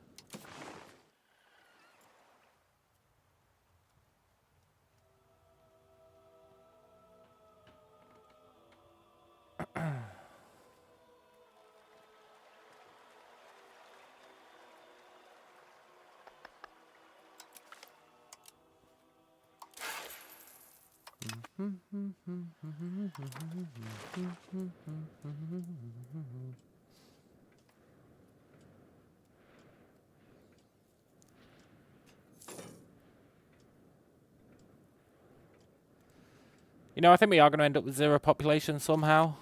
Speaker 1: You know, I think we are going to end up with 0 population somehow.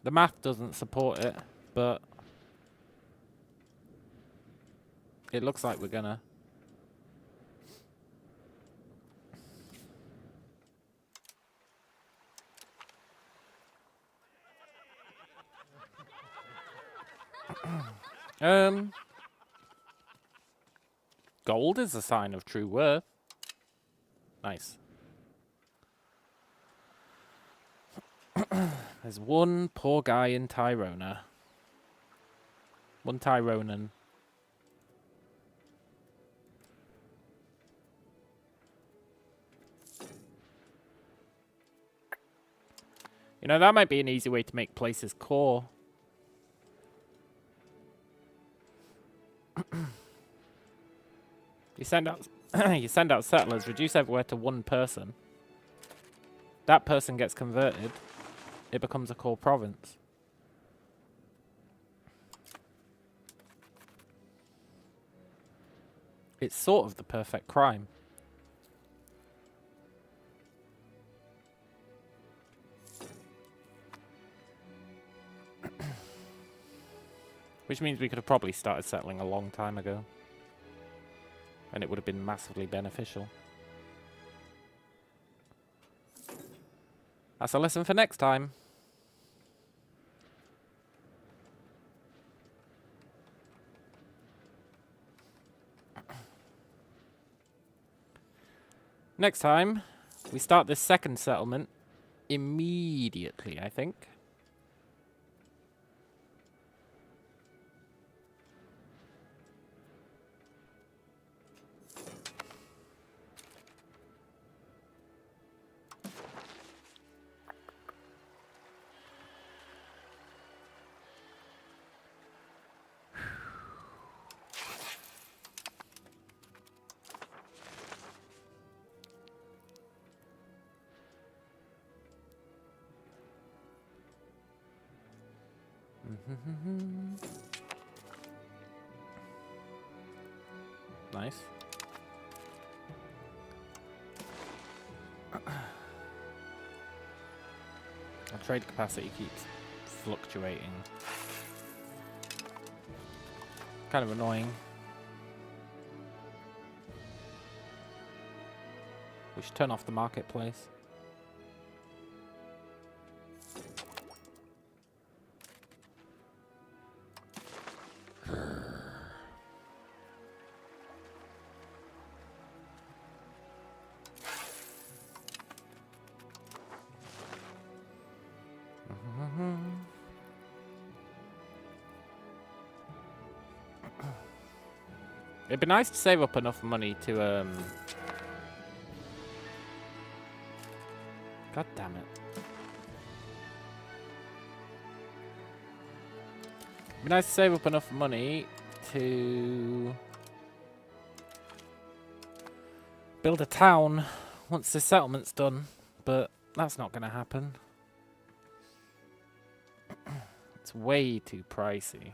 Speaker 1: The math doesn't support it, but it looks like we're gonna. Gold is a sign of true worth. Nice. There's one poor guy in Tyrona. One Tyronan. You know, that might be an easy way to make places core. You send out settlers, reduce everywhere to 1 person. That person gets converted. It becomes a core province. It's sort of the perfect crime. Which means we could have probably started settling a long time ago. And it would have been massively beneficial. That's a lesson for next time. Next time, we start this second settlement immediately, I think. Nice. Our trade capacity keeps fluctuating. Kind of annoying. We should turn off the marketplace. It'd be nice to save up enough money to, God damn it. It'd be nice to save up enough money to build a town once the settlement's done, but that's not going to happen. It's way too pricey.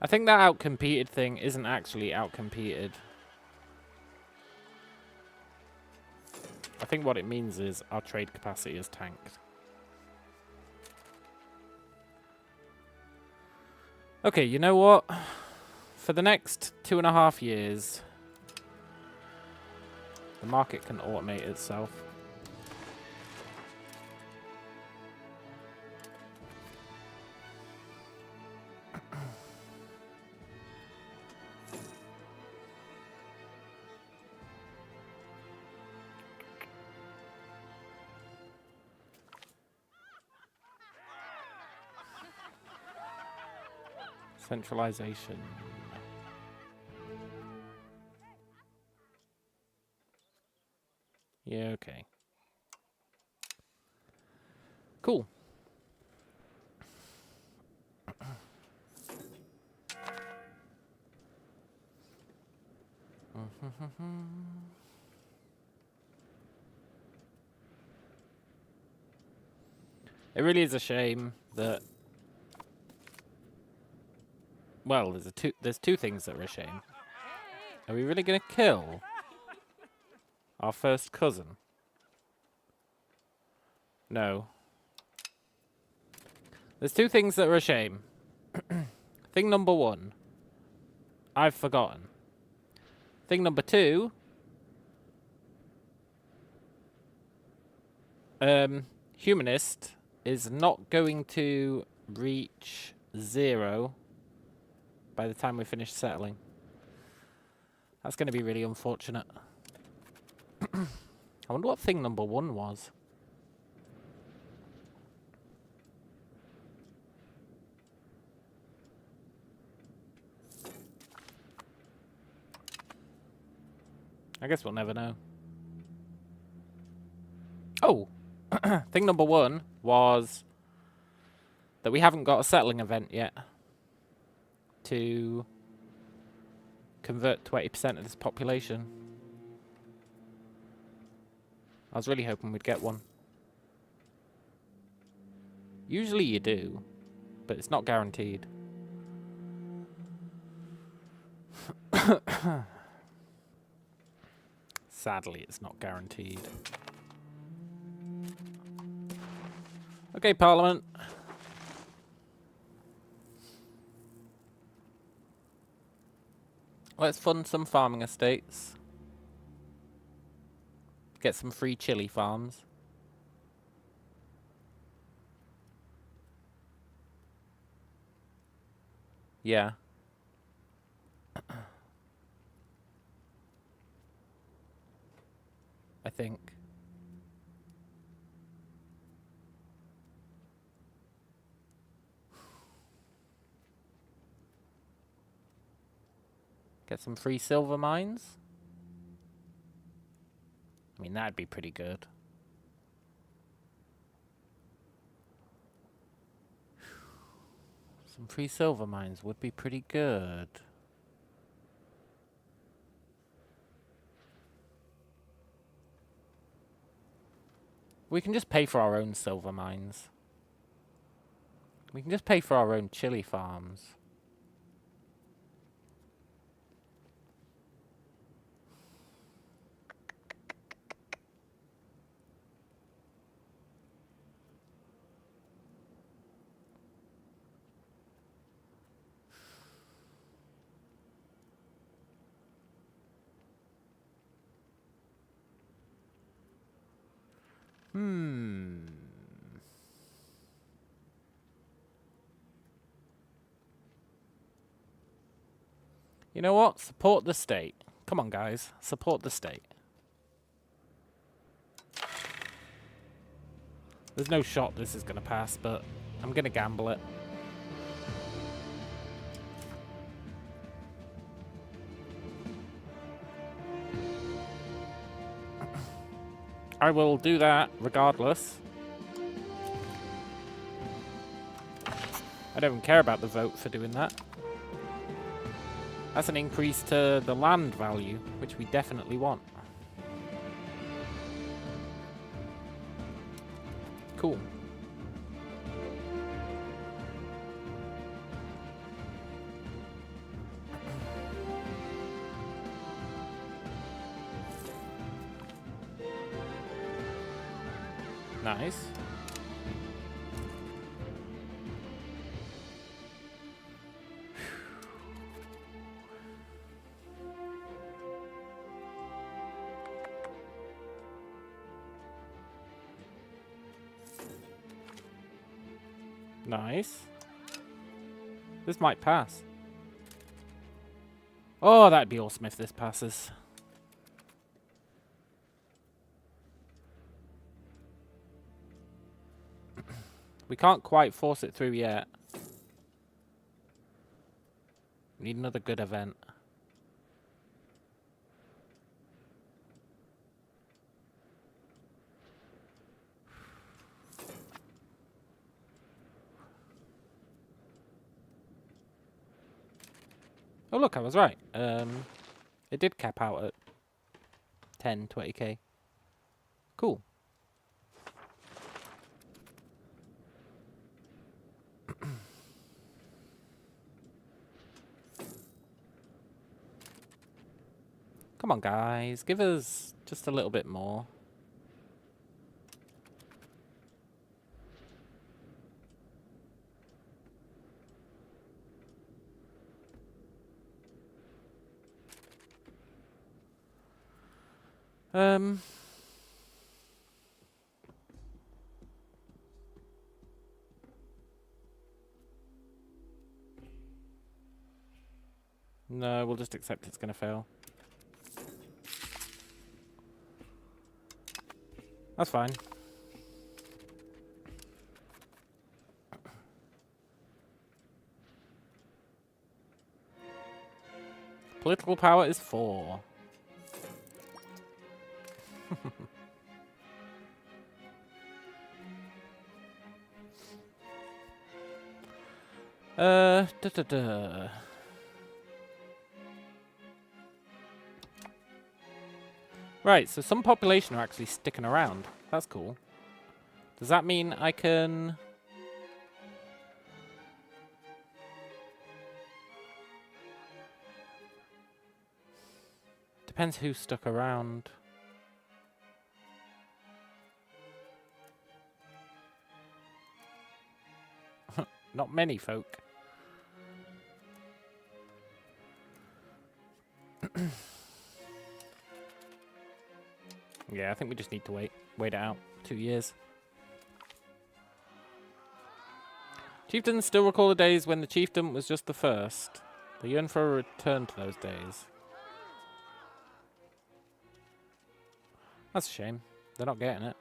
Speaker 1: I think that outcompeted thing isn't actually outcompeted. I think what it means is our trade capacity is tanked. Okay, you know what? For the next 2.5 years, the market can automate itself. Centralization. Yeah, okay. Cool. It really is a shame that... Well, there's two things that are a shame. Are we really going to kill our first cousin? No. There's two things that are a shame. Thing number one, I've forgotten. Thing number two, humanist is not going to reach 0 by the time we finish settling. That's going to be really unfortunate. I wonder what thing number 1 was. I guess we'll never know. Oh! Thing number 1 was that we haven't got a settling event yet to convert 20% of this population. I was really hoping we'd get one. Usually you do, but it's not guaranteed. Sadly, it's not guaranteed. Okay, Parliament. Let's fund some farming estates. Get some free chili farms. Yeah. I think. Get some free silver mines. I mean, that'd be pretty good. Some free silver mines would be pretty good. We can just pay for our own silver mines. We can just pay for our own chili farms. You know what? Support the state. Come on, guys. Support the state. There's no shot this is going to pass, but I'm gonna gamble it. I will do that regardless. I don't even care about the vote for doing that. That's an increase to the land value, which we definitely want. Cool. Nice. Nice. This might pass. Oh, that'd be awesome if this passes. We can't quite force it through yet. We need another good event. Oh look, I was right. It did cap out at 10, 20k. Cool. Come on, guys. Give us just a little bit more. No, we'll just accept it's gonna fail. That's fine. Political power is 4. Da da da. Right, so some population are actually sticking around. That's cool. Does that mean I can... Depends who stuck around. Not many folk. Yeah, I think we just need to wait it out. 2 years. Chieftains still recall the days when the chieftain was just the first. They yearn for a return to those days. That's a shame. They're not getting it.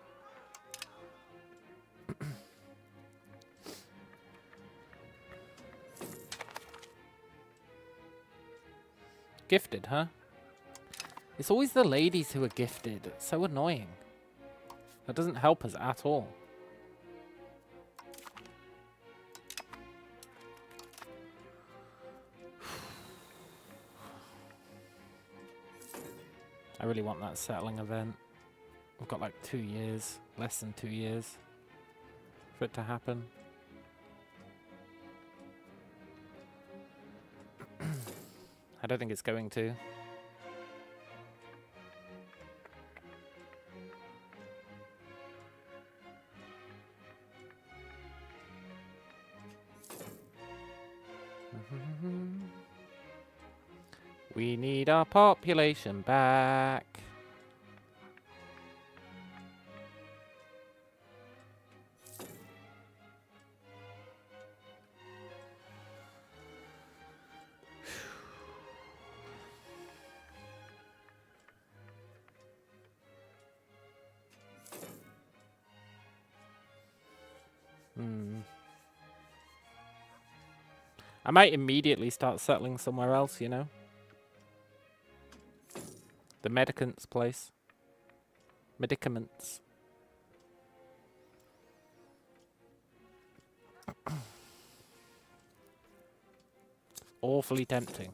Speaker 1: Gifted, huh? It's always the ladies who are gifted. It's so annoying. That doesn't help us at all. I really want that settling event. We've got like 2 years, less than 2 years for it to happen. I don't think it's going to. We need our population back. I might immediately start settling somewhere else, you know? The medicants place. Medicaments. Awfully tempting.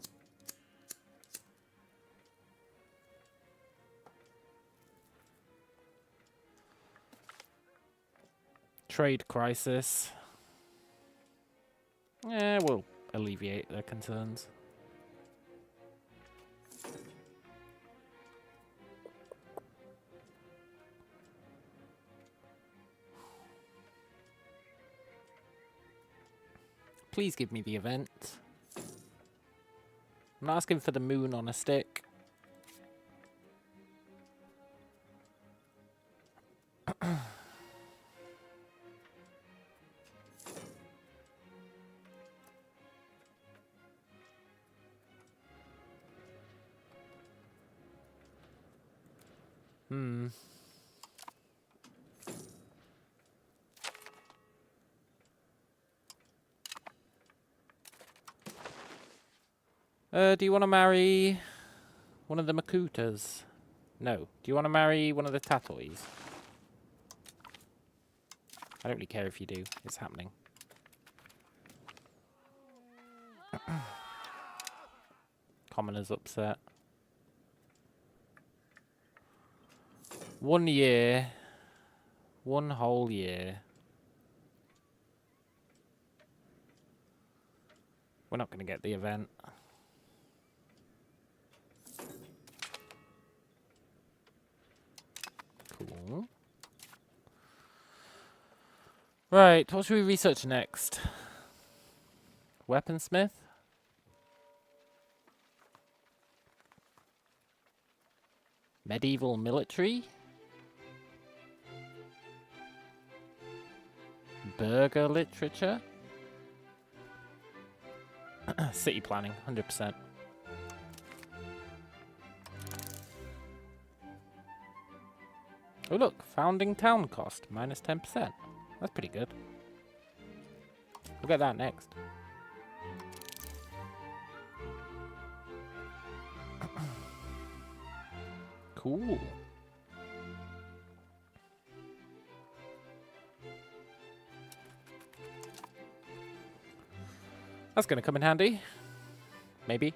Speaker 1: Trade crisis. Yeah, we'll alleviate their concerns. Please give me the event. I'm not asking for the moon on a stick. Do you want to marry one of the Makutas? No. Do you want to marry one of the Tatois? I don't really care if you do. It's happening. Commoner's upset. 1 year. 1 whole year. We're not going to get the event. Cool. Right, what should we research next? Weaponsmith? Medieval military? Burger literature? City planning, 100%. Oh look, founding town cost, minus 10%. That's pretty good. We'll get that next. Cool. That's gonna come in handy. Maybe.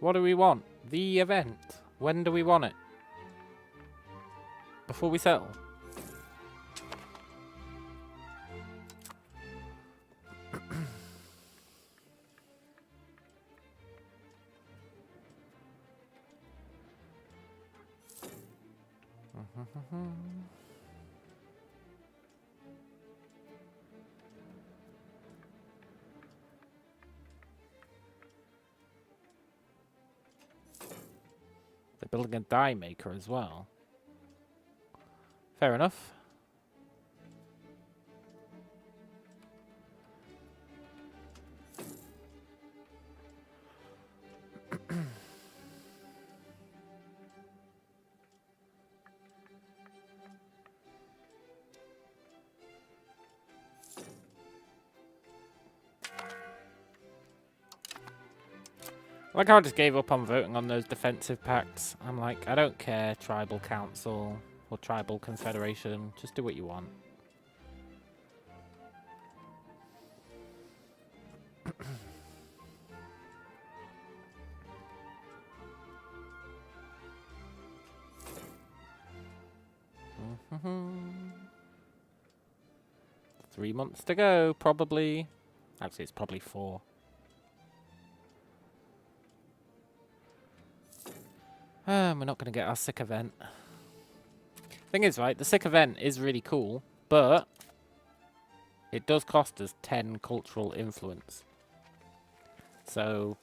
Speaker 1: What do we want? The event. When do we want it? Before we settle. They're building a die maker as well. Fair enough. Like how I just gave up on voting on those defensive pacts. I'm like, I don't care, Tribal Council or Tribal Confederation. Just do what you want. Three months to go, probably. Actually, it's probably 4. We're not going to get our sick event. Thing is, right, the sick event is really cool, but it does cost us 10 cultural influence. So,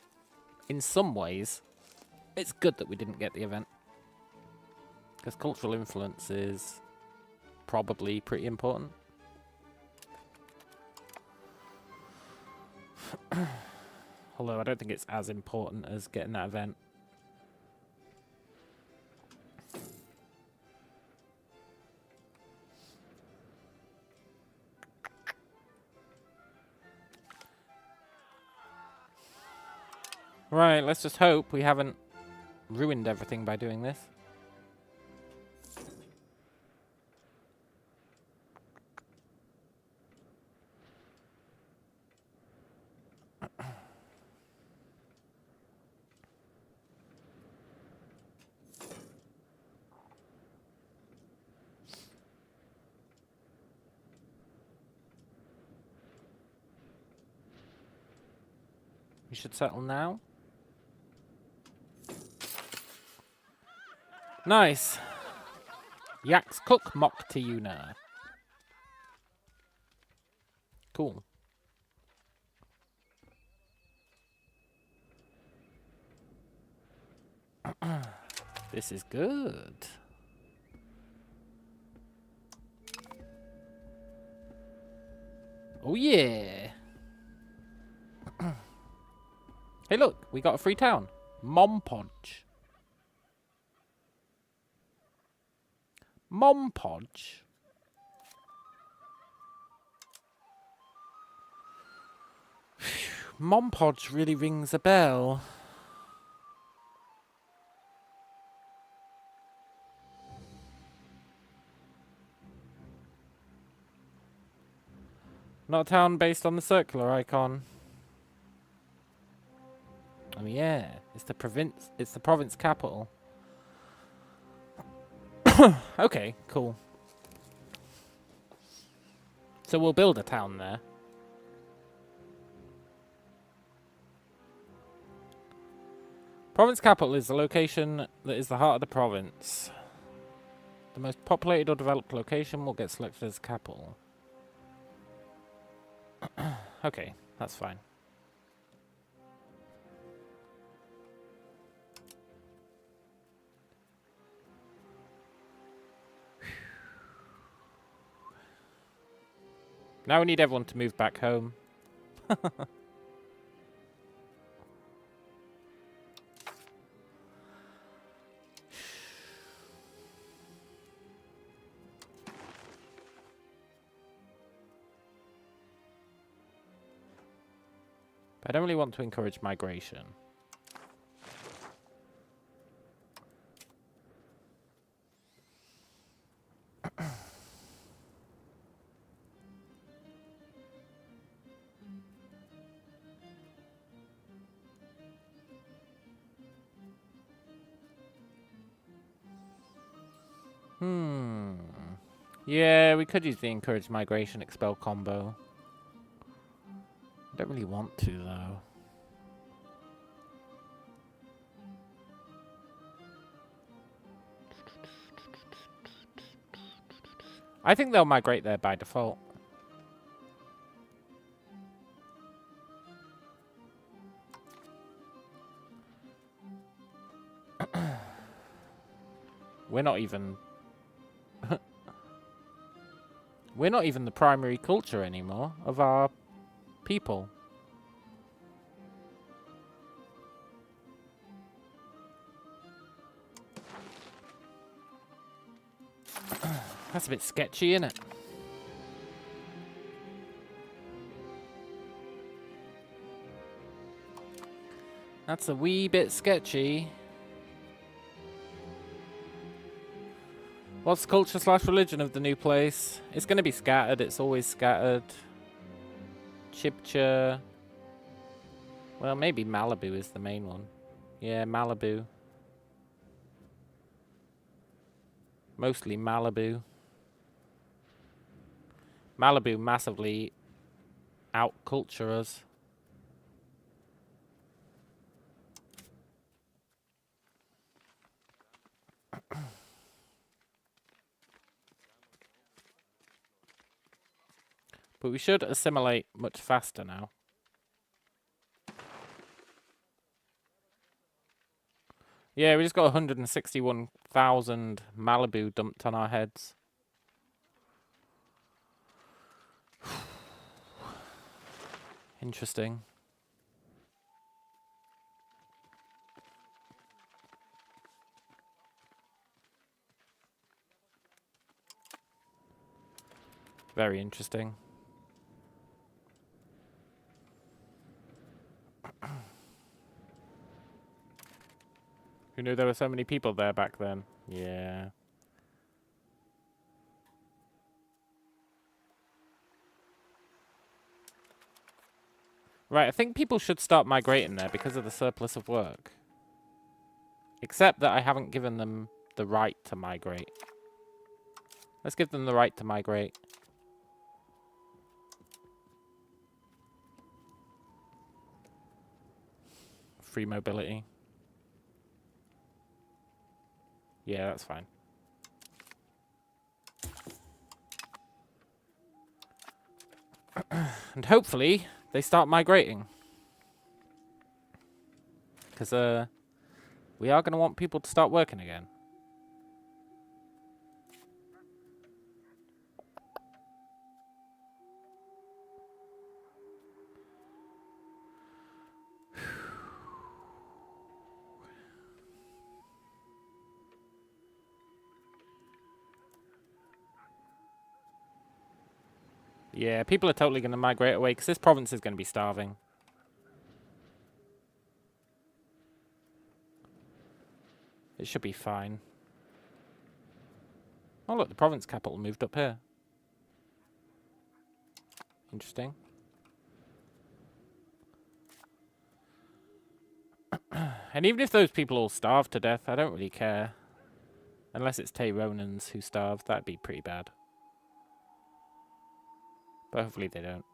Speaker 1: in some ways, it's good that we didn't get the event. Because cultural influence is probably pretty important. Although I don't think it's as important as getting that event. Right, let's just hope we haven't ruined everything by doing this. We should settle now. Nice. Yaks cook mock to Una. Cool. This is good. Oh yeah. Hey look, we got a free town. Mompodge. Mompodge? Mompodge really rings a bell. Not a town based on the circular icon. Oh yeah, it's the province capital. Okay, cool. So we'll build a town there. Province capital is the location that is the heart of the province. The most populated or developed location will get selected as capital. Okay, that's fine. Now we need everyone to move back home. I don't really want to encourage migration. Yeah, we could use the encourage migration expel combo. I don't really want to, though. I think they'll migrate there by default. We're not even... We're not even the primary culture anymore of our people. That's a bit sketchy, isn't it? That's a wee bit sketchy. What's the culture / religion of the new place? It's going to be scattered. It's always scattered. Chibcha. Well, maybe Malibu is the main one. Yeah, Malibu. Mostly Malibu. Malibu massively out-culture us. But we should assimilate much faster now. Yeah, we just got 161,000 Malibu dumped on our heads. Interesting. Very interesting. Who knew there were so many people there back then? Yeah. Right, I think people should start migrating there because of the surplus of work. Except that I haven't given them the right to migrate. Let's give them the right to migrate. Free mobility. Yeah, that's fine. And hopefully, they start migrating. Because, we are going to want people to start working again. Yeah, people are totally going to migrate away because this province is going to be starving. It should be fine. Oh, look, the province capital moved up here. Interesting. And even if those people all starve to death, I don't really care. Unless it's Tayronans who starve, that'd be pretty bad. But hopefully they don't.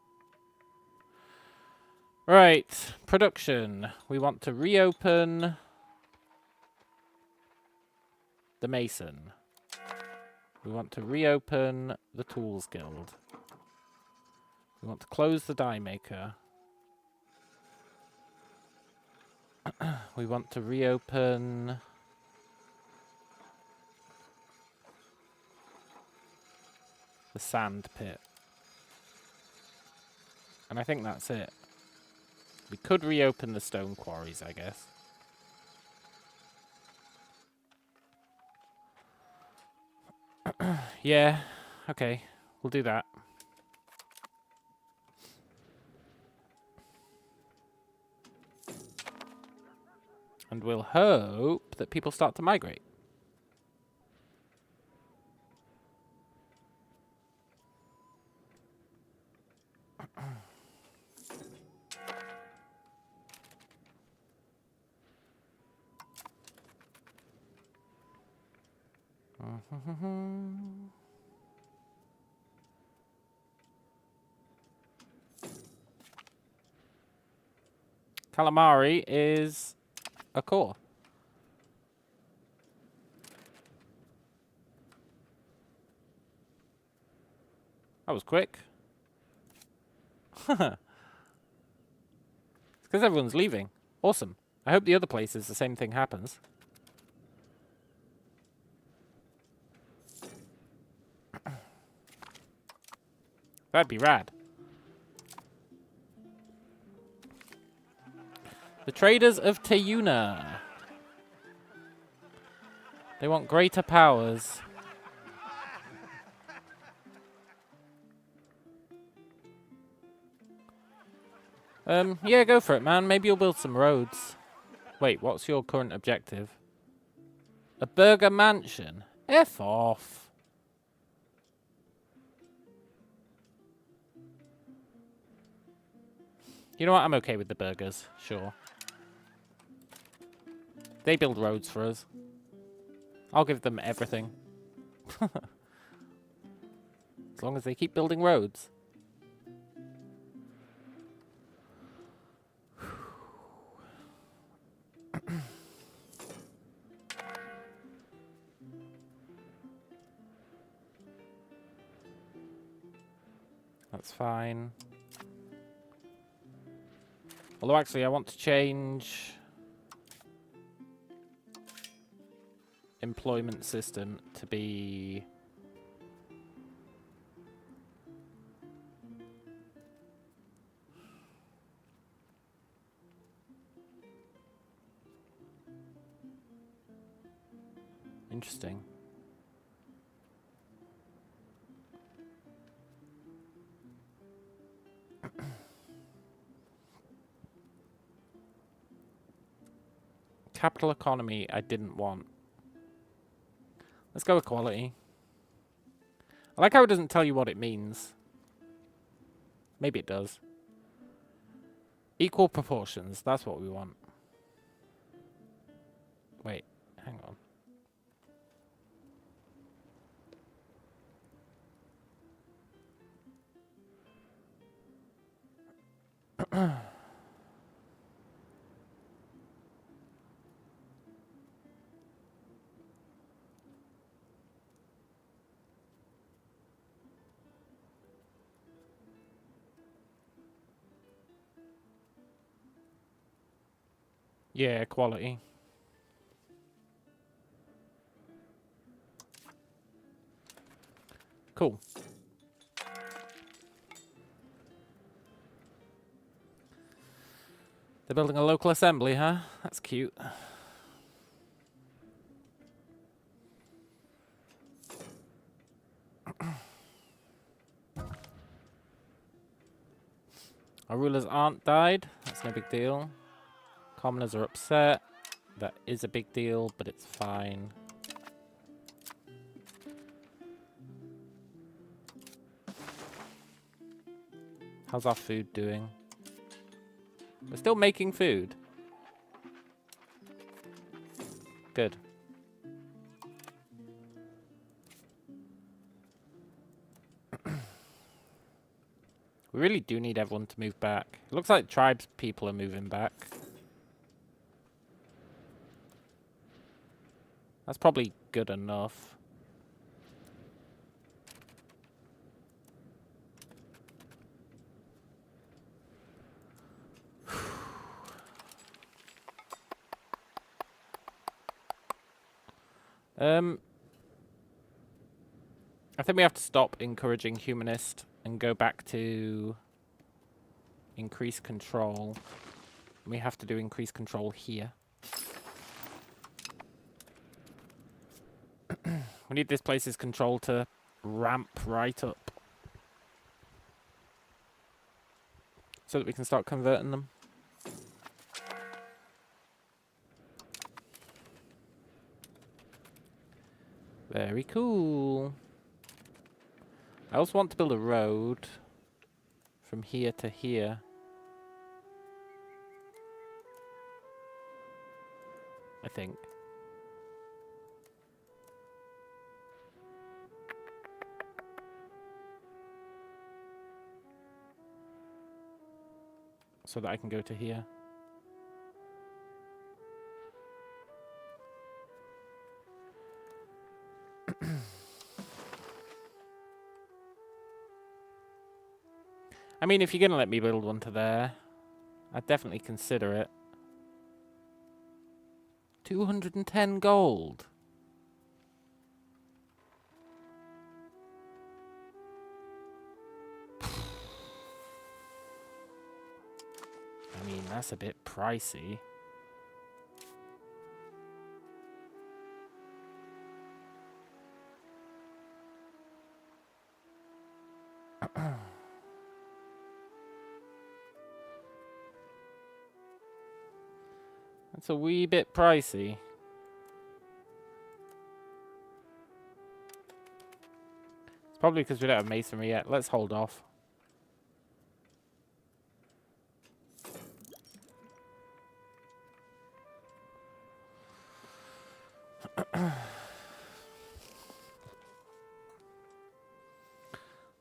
Speaker 1: Right, production. We want to reopen the Mason. We want to reopen the Tools Guild. We want to close the Die Maker. We want to reopen the Sand Pit. And I think that's it. We could reopen the Stone Quarries, I guess. Yeah, okay. We'll do that. And we'll hope that people start to migrate. Calamari is a core. That was quick. It's because everyone's leaving. Awesome. I hope the other places the same thing happens. That'd be rad. The traders of Teyuna. They want greater powers. Yeah, go for it, man. Maybe you'll build some roads. Wait, what's your current objective? A burger mansion? F off. You know what? I'm okay with the burgers. Sure. They build roads for us. I'll give them everything. As long as they keep building roads. That's fine. Although actually I want to change employment system to be interesting. Capital economy I didn't want. Let's go with quality. I like how it doesn't tell you what it means. Maybe it does. Equal proportions. That's what we want. Wait, hang on. Yeah, quality. Cool. They're building a local assembly, huh? That's cute. Our rulers aren't died. That's no big deal. Commoners are upset. That is a big deal, but it's fine. How's our food doing? We're still making food. Good. We really do need everyone to move back. It looks like tribes people are moving back. That's probably good enough. I think we have to stop encouraging humanist and go back to increase control. We have to do increase control here. We need this place's control to ramp right up so that we can start converting them. Very cool. I also want to build a road from here to here. I think. So that I can go to here. I mean, if you're gonna let me build one to there, I'd definitely consider it. 210 gold. I mean, that's a bit pricey. That's a wee bit pricey. It's probably because we don't have masonry yet. Let's hold off.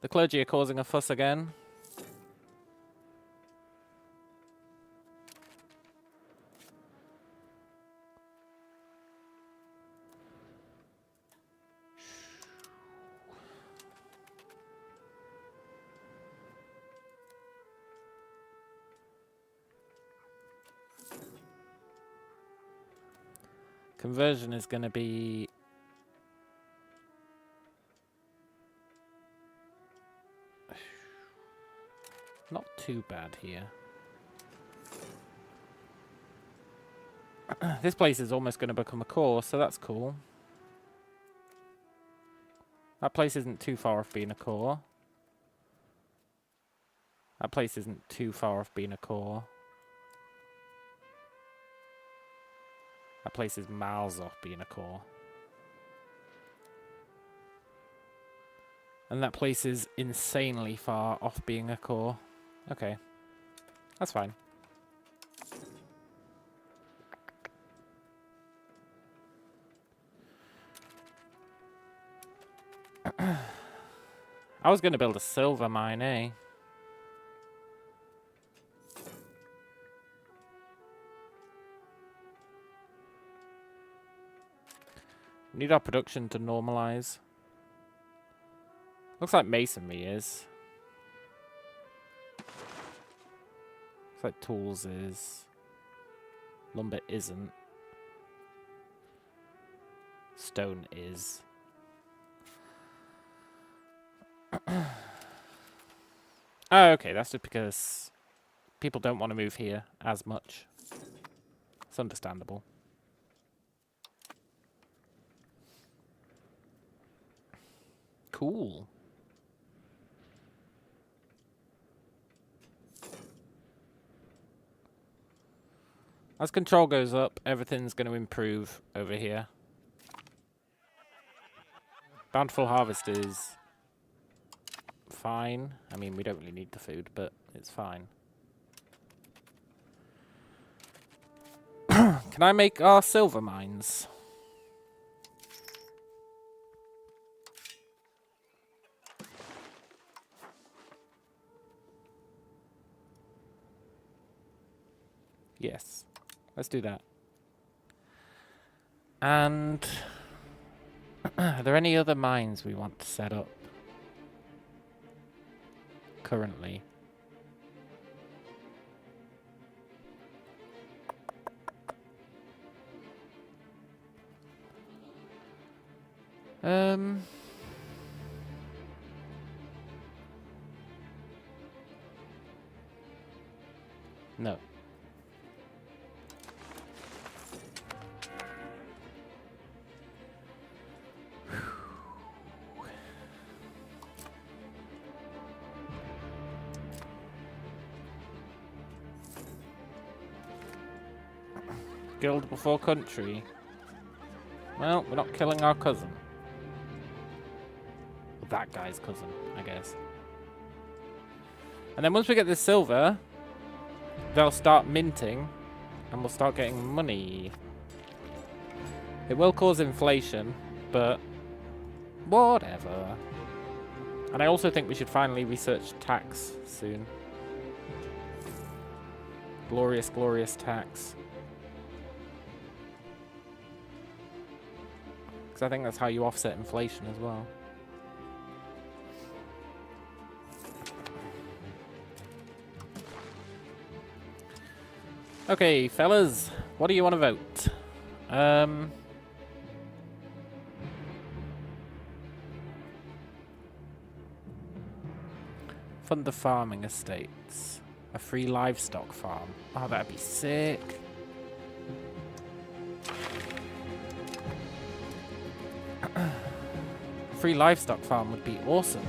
Speaker 1: The clergy are causing a fuss again. Conversion is going to be not too bad here. This place is almost going to become a core, so that's cool. That place isn't too far off being a core. That place isn't too far off being a core. That place is miles off being a core. And that place is insanely far off being a core. Okay. That's fine. I was going to build a silver mine, eh? We need our production to normalize. Looks like masonry is. Looks like tools is. Lumber isn't. Stone is. Oh, okay, that's just because people don't want to move here as much. It's understandable. Cool. As control goes up, everything's going to improve over here. Bountiful harvest is fine. I mean, we don't really need the food, but it's fine. Can I make our silver mines? Yes. Let's do that. And are there any other mines we want to set up currently? No. Guild before country. Well, we're not killing our cousin. Well, that guy's cousin, I guess. And then once we get this silver, they'll start minting, and we'll start getting money. It will cause inflation, but whatever. And I also think we should finally research tax soon. Glorious, glorious tax. I think that's how you offset inflation as well. Okay, fellas, what do you want to vote? Fund the farming estates. A free livestock farm. Oh, that'd be sick. Free livestock farm would be awesome.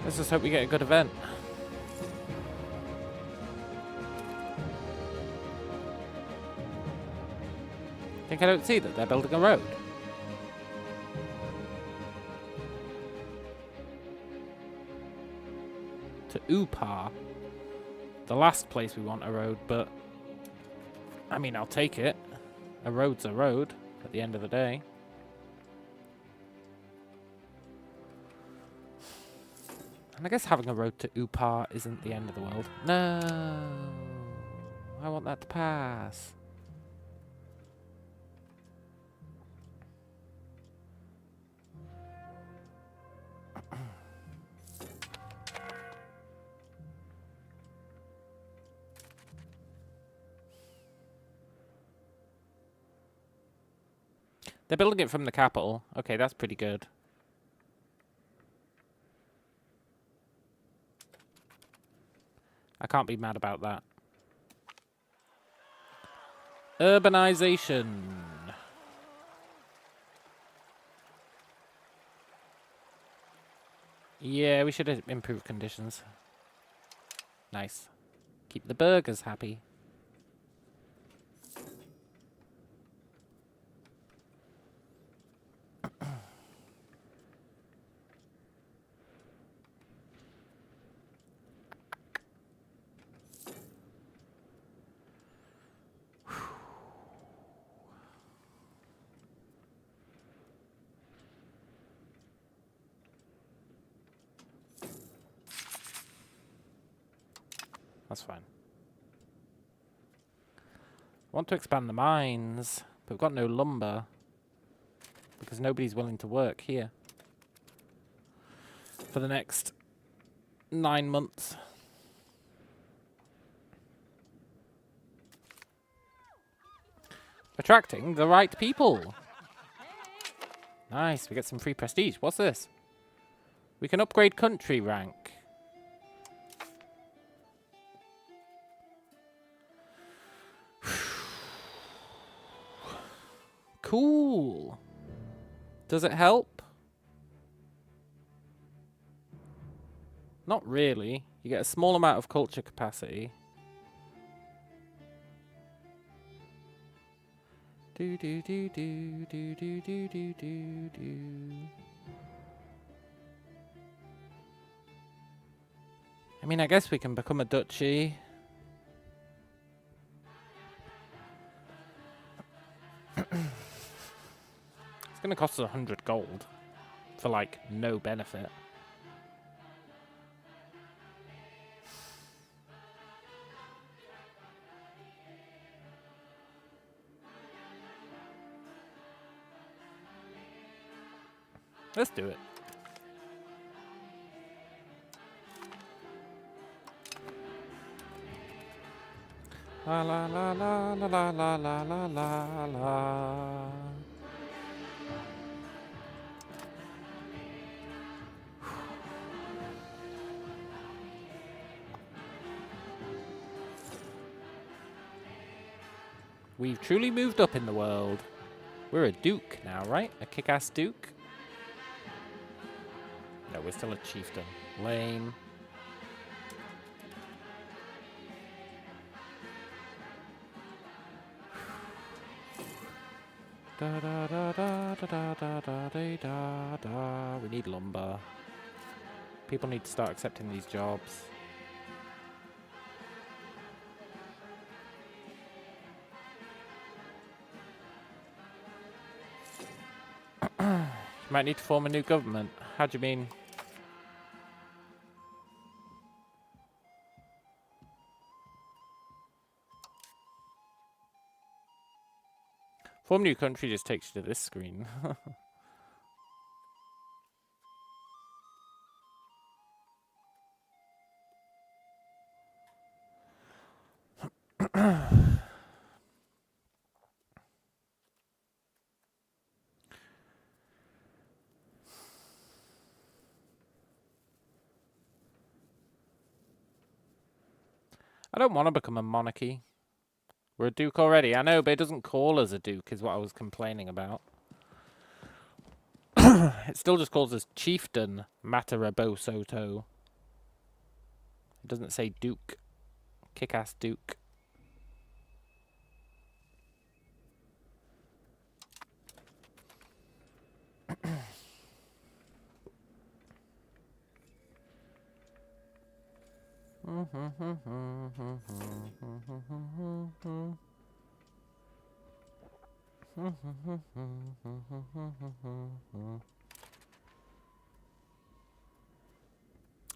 Speaker 1: Let's just hope we get a good event. Think I don't see that they're building a road. To Upa, the last place we want a road, but I mean, I'll take it. A road's a road at the end of the day. And I guess having a road to Upa isn't the end of the world. No, I want that to pass. They're building it from the capital. Okay, that's pretty good. I can't be mad about that. Urbanization. Yeah, we should improve conditions. Nice. Keep the burgers happy. That's fine. Want to expand the mines, but we've got no lumber because nobody's willing to work here for the next 9 months. Attracting the right people. Nice, we get some free prestige. What's this? We can upgrade country rank. Cool. Does it help? Not really. You get a small amount of culture capacity. Do do do do do do do do do do. I mean, I guess we can become a duchy. It's gonna cost us 100 gold for like no benefit. Let's do it. La la la la la la la la la la la. We've truly moved up in the world. We're a duke now, right? A kick-ass duke? No, we're still a chieftain. Lame. Da da da da da da da da da da. We need lumber. People need to start accepting these jobs. You might need to form a new government. How do you mean? Form new country just takes you to this screen. I don't want to become a monarchy. We're a duke already. I know, but it doesn't call us a duke, is what I was complaining about. It still just calls us chieftain Matarabo Soto. It doesn't say duke. Kick-ass duke.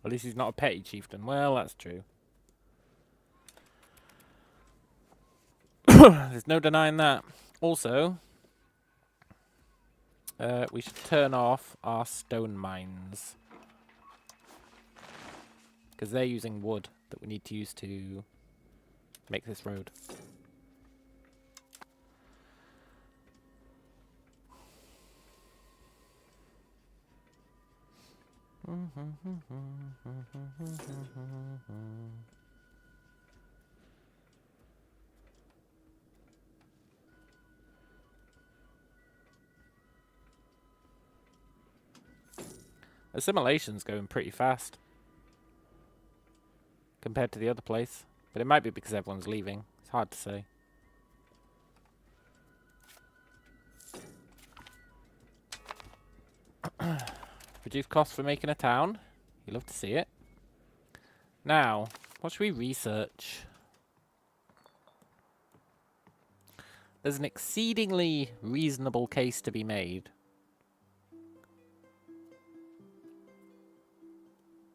Speaker 1: At least he's not a petty chieftain. Well, that's true. There's no denying that. Also, we should turn off our stone mines. Because they're using wood that we need to use to make this road. Assimilation's going pretty fast compared to the other place. But it might be because everyone's leaving. It's hard to say. Reduce costs for making a town. You love to see it. Now, what should we research? There's an exceedingly reasonable case to be made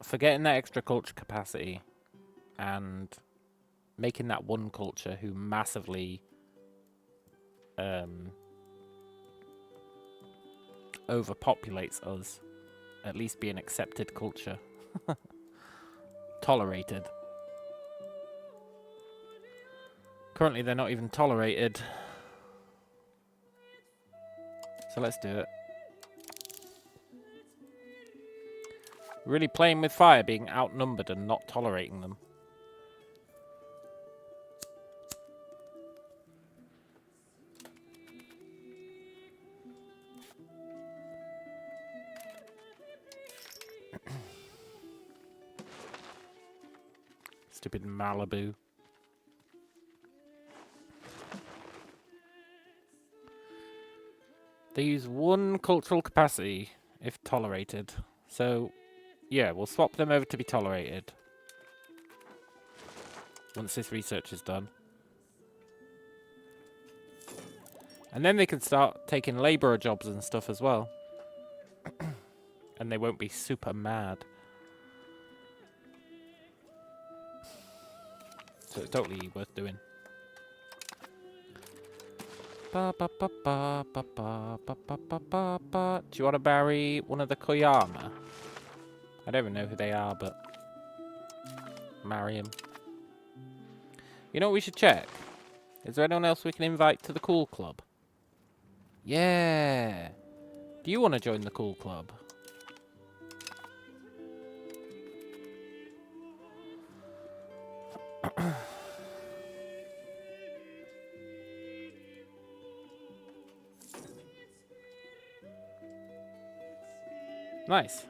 Speaker 1: for getting that extra culture capacity and making that one culture who massively overpopulates us at least be an accepted culture. Tolerated. Currently they're not even tolerated. So let's do it. Really playing with fire, being outnumbered and not tolerating them. Stupid Malibu. They use one cultural capacity if tolerated. So, yeah, we'll swap them over to be tolerated once this research is done. And then they can start taking labourer jobs and stuff as well. And they won't be super mad. So it's totally worth doing. Do you want to marry one of the Koyama? I don't even know who they are, but marry him. You know what we should check? Is there anyone else we can invite to the Cool Club? Yeah. Do you want to join the Cool Club? Nice.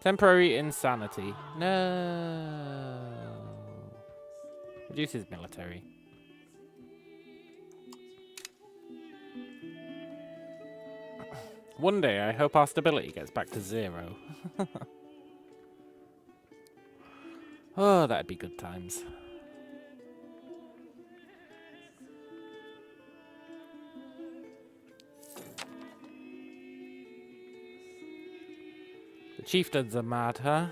Speaker 1: Temporary insanity. No. Reduces military. One day, I hope our stability gets back to 0. Oh, that'd be good times. The chieftains are mad, huh?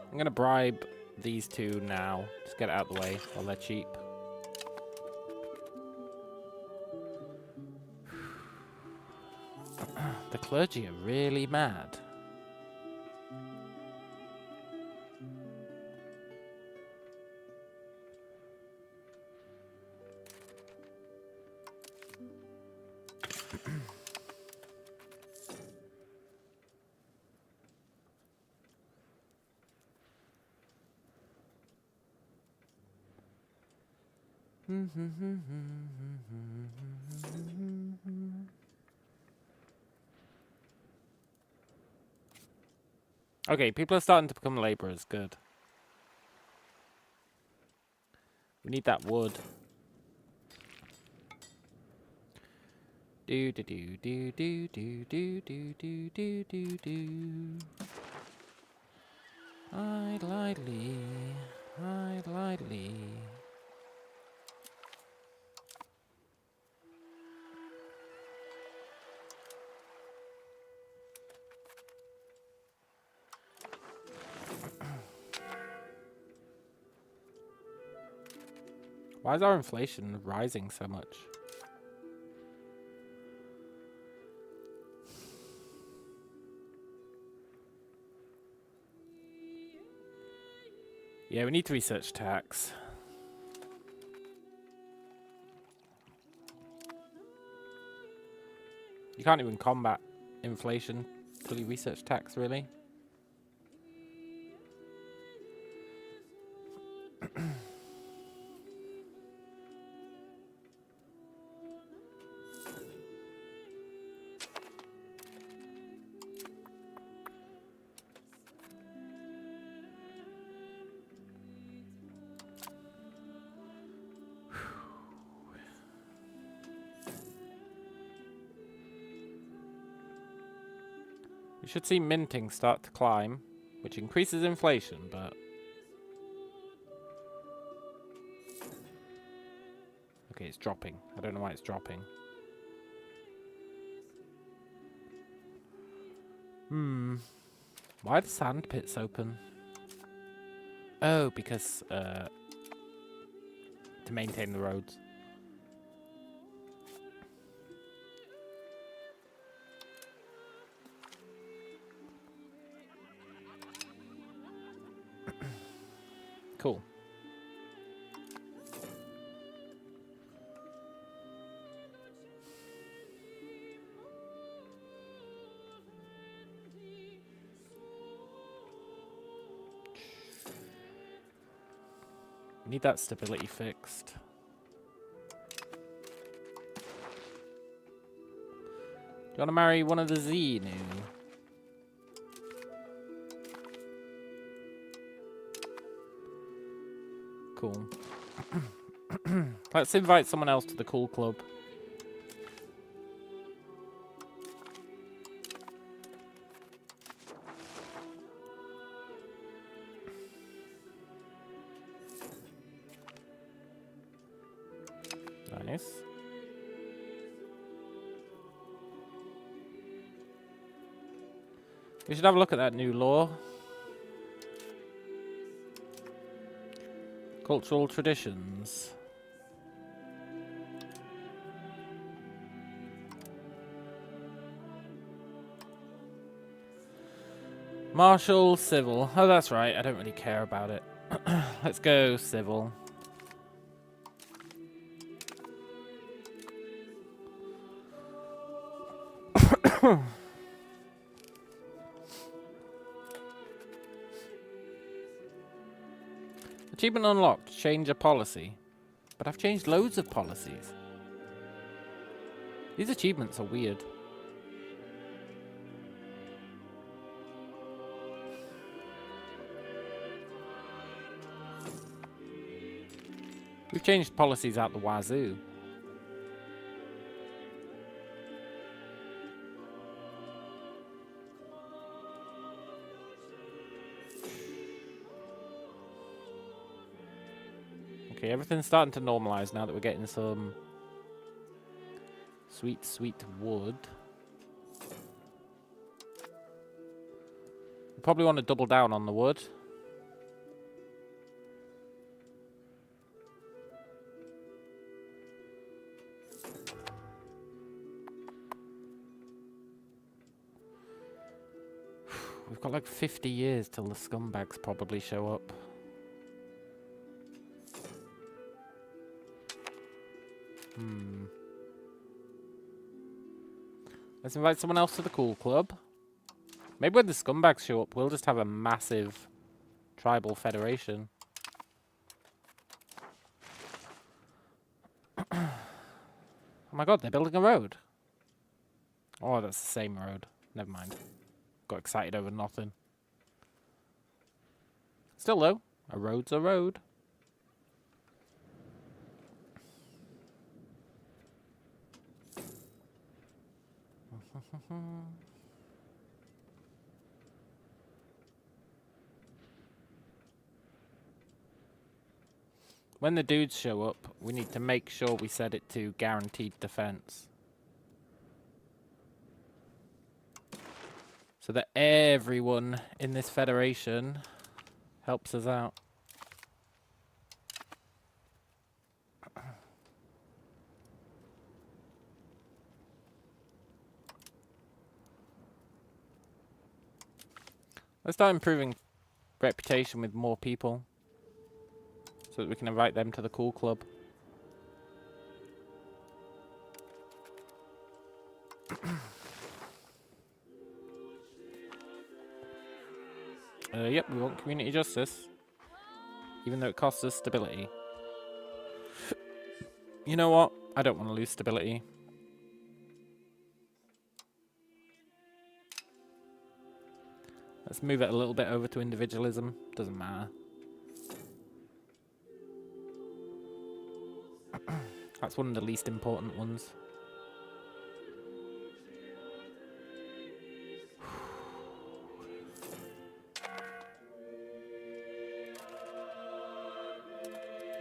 Speaker 1: I'm gonna bribe these two now. Just get it out of the way while they're cheap. The clergy are really mad. Okay, people are starting to become labourers. Good. We need that wood. Do do do do do do do do do do do do. Hide lightly, hide lightly. Why is our inflation rising so much? Yeah, we need to research tax. You can't even combat inflation till you research tax, really. You should see minting start to climb, which increases inflation, but... Okay, it's dropping. I don't know why it's dropping. Why are the sand pits open? Oh, because, to maintain the roads. Cool. Need that stability fixed. Do you want to marry one of the Xenu? Cool. Let's invite someone else to the cool club. Nice. We should have a look at that new law. Cultural traditions. Martial, civil. Oh, that's right. I don't really care about it. Let's go civil. Achievement unlocked. Change a policy. But I've changed loads of policies. These achievements are weird. We've changed policies out the wazoo. Okay, everything's starting to normalize now that we're getting some sweet, sweet wood. We probably want to double down on the wood. We've got like 50 years till the scumbags probably show up. Let's invite someone else to the cool club. Maybe when the scumbags show up, we'll just have a massive tribal federation. Oh my god, they're building a road. Oh, that's the same road. Never mind. Got excited over nothing. Still though, a road's a road. When the dudes show up, we need to make sure we set it to guaranteed defense. So that everyone in this federation helps us out. Let's start improving reputation with more people, so that we can invite them to the cool club. Yep, we want community justice. Even though it costs us stability. You know what? I don't want to lose stability. Let's move it a little bit over to individualism. Doesn't matter. That's one of the least important ones.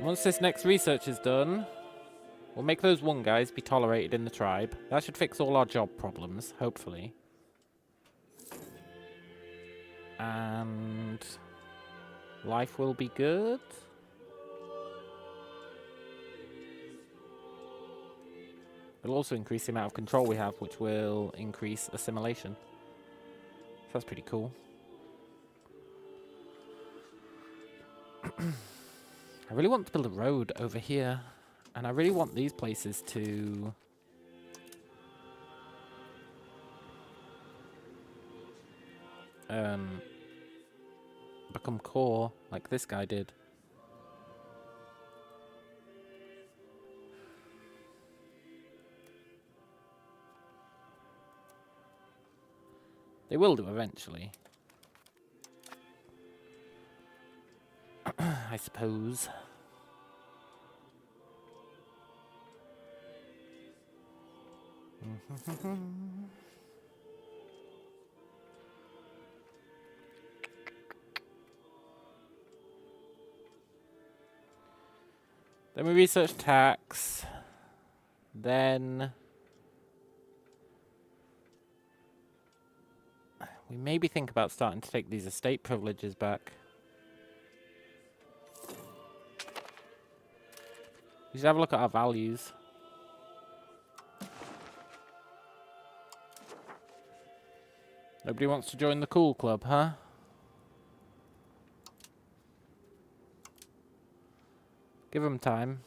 Speaker 1: Once this next research is done, we'll make those one guys be tolerated in the tribe. That should fix all our job problems, hopefully. And life will be good. It'll also increase the amount of control we have, which will increase assimilation. So that's pretty cool. I really want to build a road over here. And I really want these places to... become core, like this guy did. They will do eventually. I suppose. Then we research tax. Then we maybe think about starting to take these estate privileges back. We should have a look at our values. Nobody wants to join the cool club, huh? Give them time.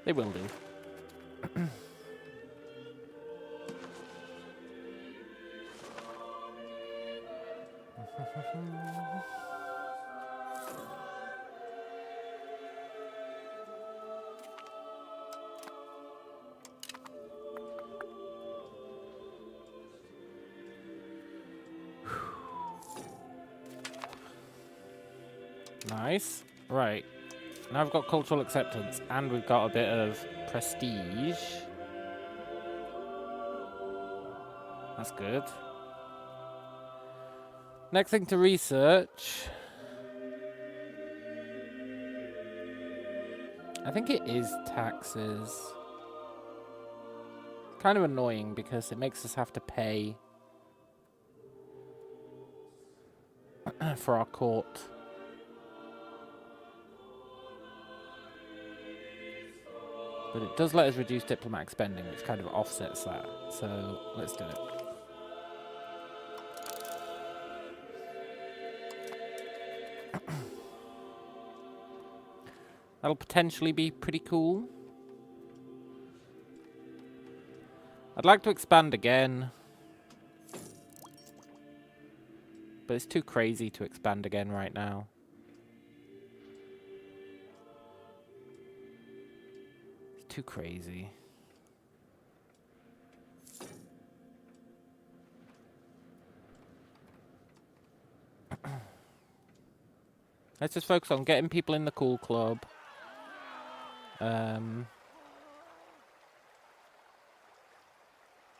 Speaker 1: They will do. Nice. Right. Now I've got cultural acceptance and we've got a bit of prestige. That's good. Next thing to research. I think it is taxes. Kind of annoying because it makes us have to pay for our court. But it does let us reduce diplomatic spending, which kind of offsets that. So let's do it. That'll potentially be pretty cool. I'd like to expand again. But it's too crazy to expand again right now. It's too crazy. Let's just focus on getting people in the cool club.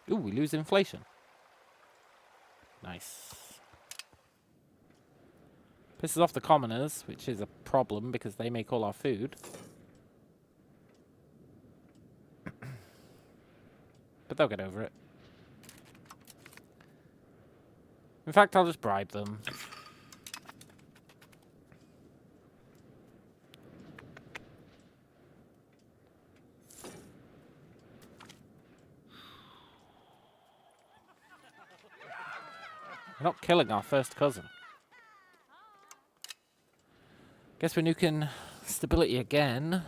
Speaker 1: Ooh, we lose inflation. Nice. Pisses off the commoners, which is a problem because they make all our food. But they'll get over it. In fact, I'll just bribe them. We're not killing our first cousin. Guess we're nuking stability again.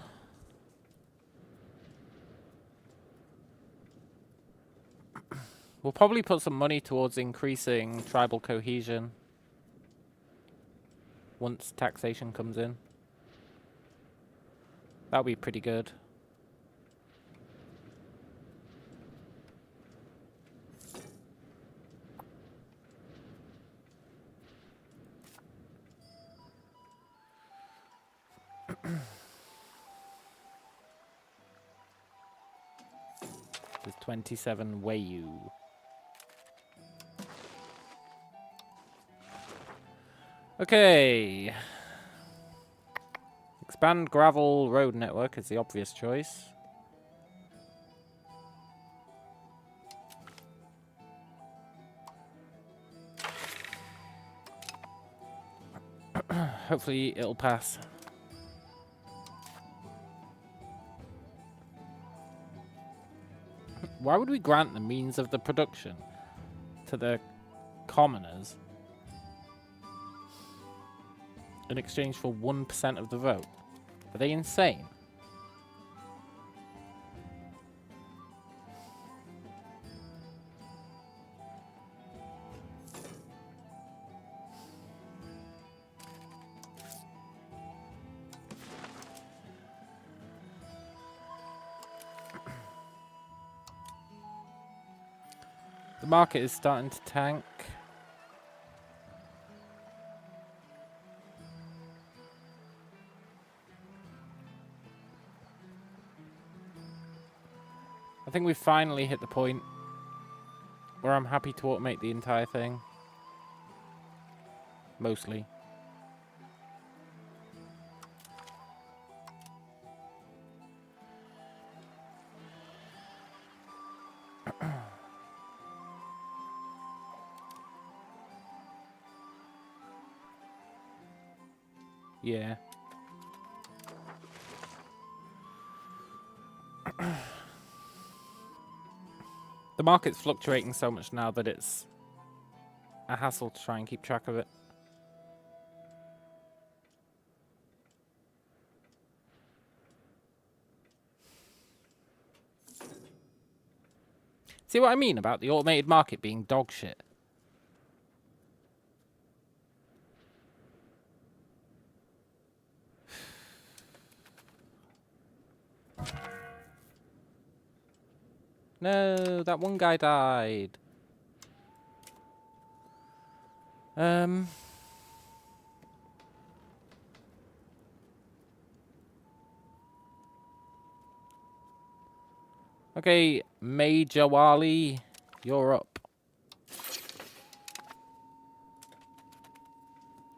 Speaker 1: We'll probably put some money towards increasing tribal cohesion once taxation comes in. That'll be pretty good. There's 27 Wayu. Okay. Expand gravel road network is the obvious choice. Hopefully it'll pass. Why would we grant the means of the production to the commoners in exchange for 1% of the vote? Are they insane? The market is starting to tank. I think we've finally hit the point where I'm happy to automate the entire thing. Mostly. Yeah. The market's fluctuating so much now that it's a hassle to try and keep track of it. See what I mean about the automated market being dog shit? No, that one guy died. Okay, Major Wally, you're up.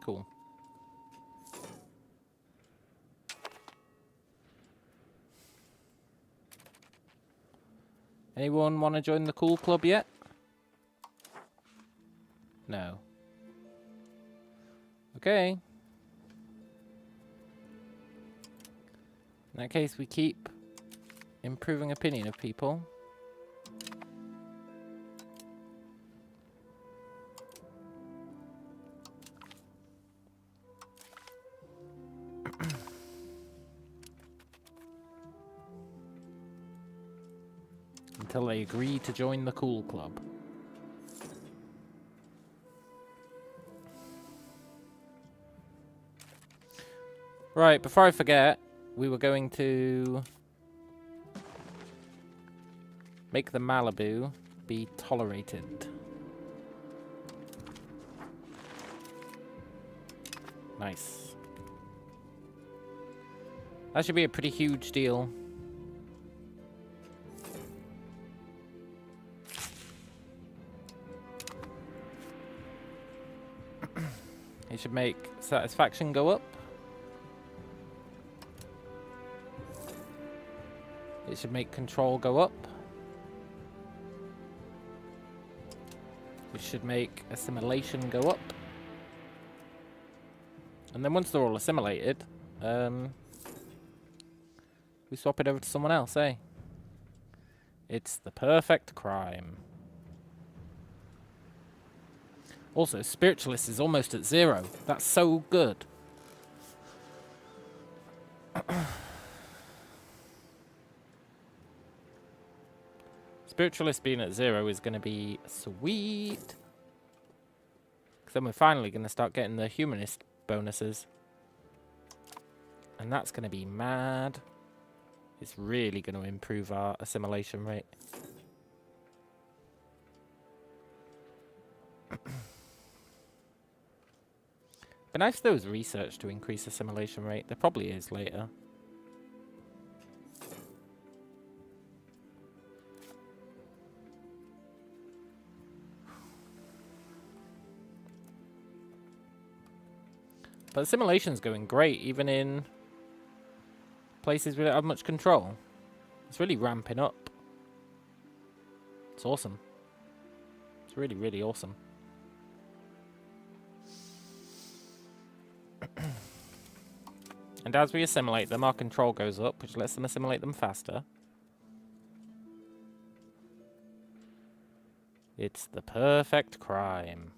Speaker 1: Cool. Anyone want to join the cool club yet? No. Okay. In that case, we keep improving opinion of people. Until they agree to join the cool club. Right, before I forget, we were going to make the Malibu be tolerated. Nice. That should be a pretty huge deal. It should make satisfaction go up. It should make control go up. It should make assimilation go up. And then once they're all assimilated, we swap it over to someone else, eh? It's the perfect crime. Also, spiritualist is almost at 0. That's so good. Spiritualist being at 0 is going to be sweet. Because then we're finally going to start getting the humanist bonuses. And that's going to be mad. It's really going to improve our assimilation rate. But nice if there was research to increase assimilation rate. There probably is later. But assimilation's going great, even in places we don't have much control. It's really ramping up. It's awesome. It's really, really awesome. And as we assimilate them, our control goes up, which lets them assimilate them faster. It's the perfect crime.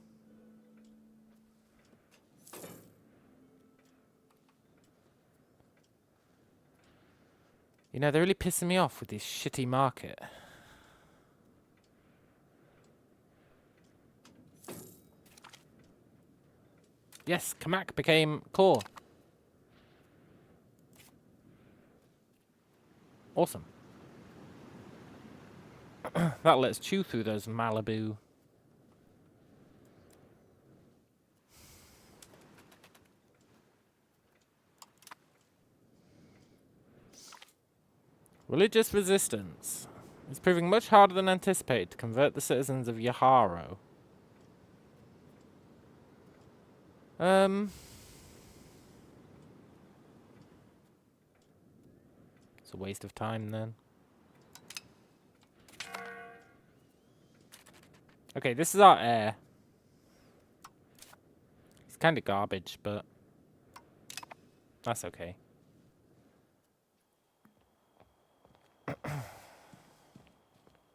Speaker 1: You know, they're really pissing me off with this shitty market. Yes, Kamak became core. Awesome. That lets chew through those Malibu. Religious resistance. It's proving much harder than anticipated to convert the citizens of Yaharo. It's a waste of time then. Okay, this is our heir. He's kind of garbage, but that's okay.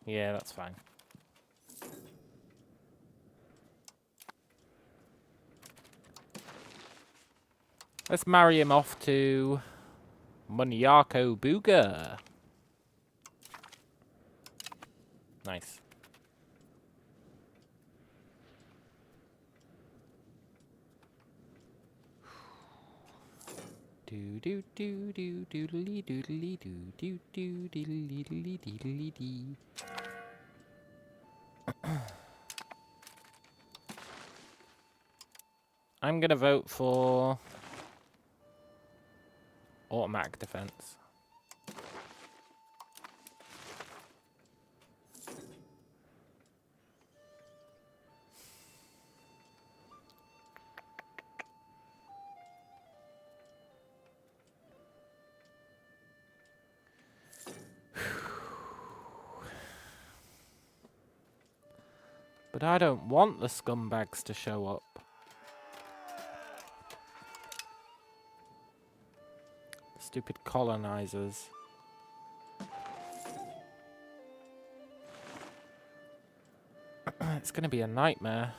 Speaker 1: Yeah, that's fine. Let's marry him off to Munyako Booga. Nice. Do do do do doodly doodly do do do diddly diddly diddly dee. I'm gonna vote for automatic defense. But I don't want the scumbags to show up. Stupid colonizers. It's gonna be a nightmare.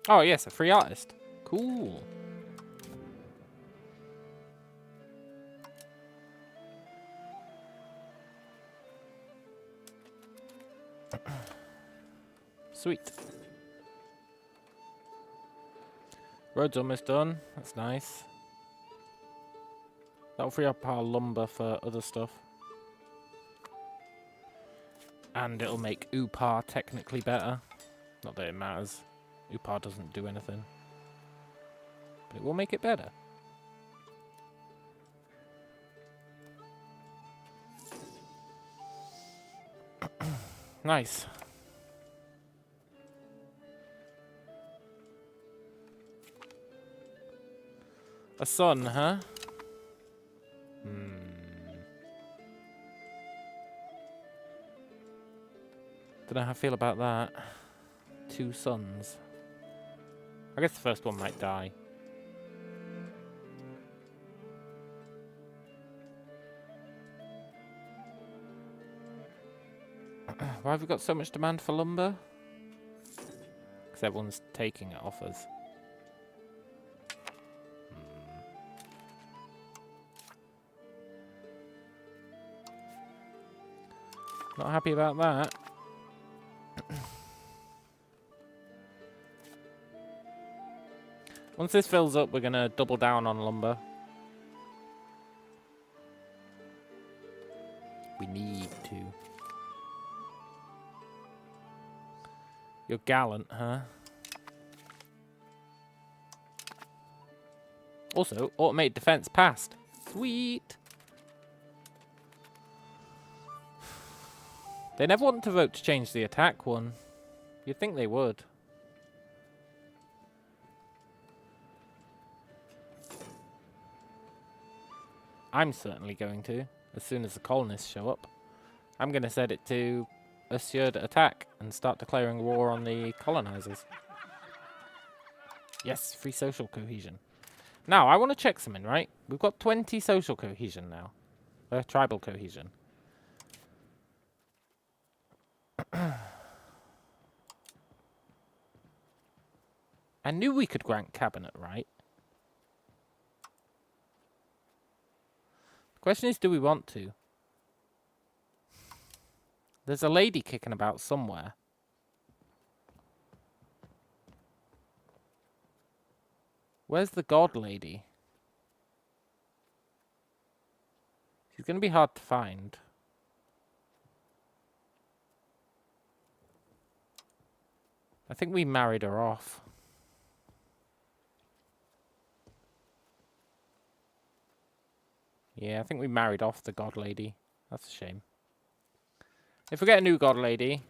Speaker 1: Oh yes, a free artist. Cool. Sweet. Road's almost done. That's nice. That'll free up our lumber for other stuff. And it'll make Upar technically better. Not that it matters. Upar doesn't do anything. But it will make it better. Nice. A son, huh? Don't know how I feel about that. 2 sons. I guess the first one might die. Why have we got so much demand for lumber? Because everyone's taking it off us. Not happy about that. Once this fills up, we're going to double down on lumber. We need to. You're gallant, huh? Also, automated defense passed. Sweet! They never want to vote to change the attack one. You'd think they would. I'm certainly going to, as soon as the colonists show up. I'm going to set it to assured attack and start declaring war on the colonizers. Yes, free social cohesion. Now, I want to check something, right? We've got 20 social cohesion now. Tribal cohesion. I knew we could grant cabinet, right? The question is, do we want to? There's a lady kicking about somewhere. Where's the god lady? She's going to be hard to find. I think we married her off. Yeah, I think we married off the god lady. That's a shame. If we get a new god lady,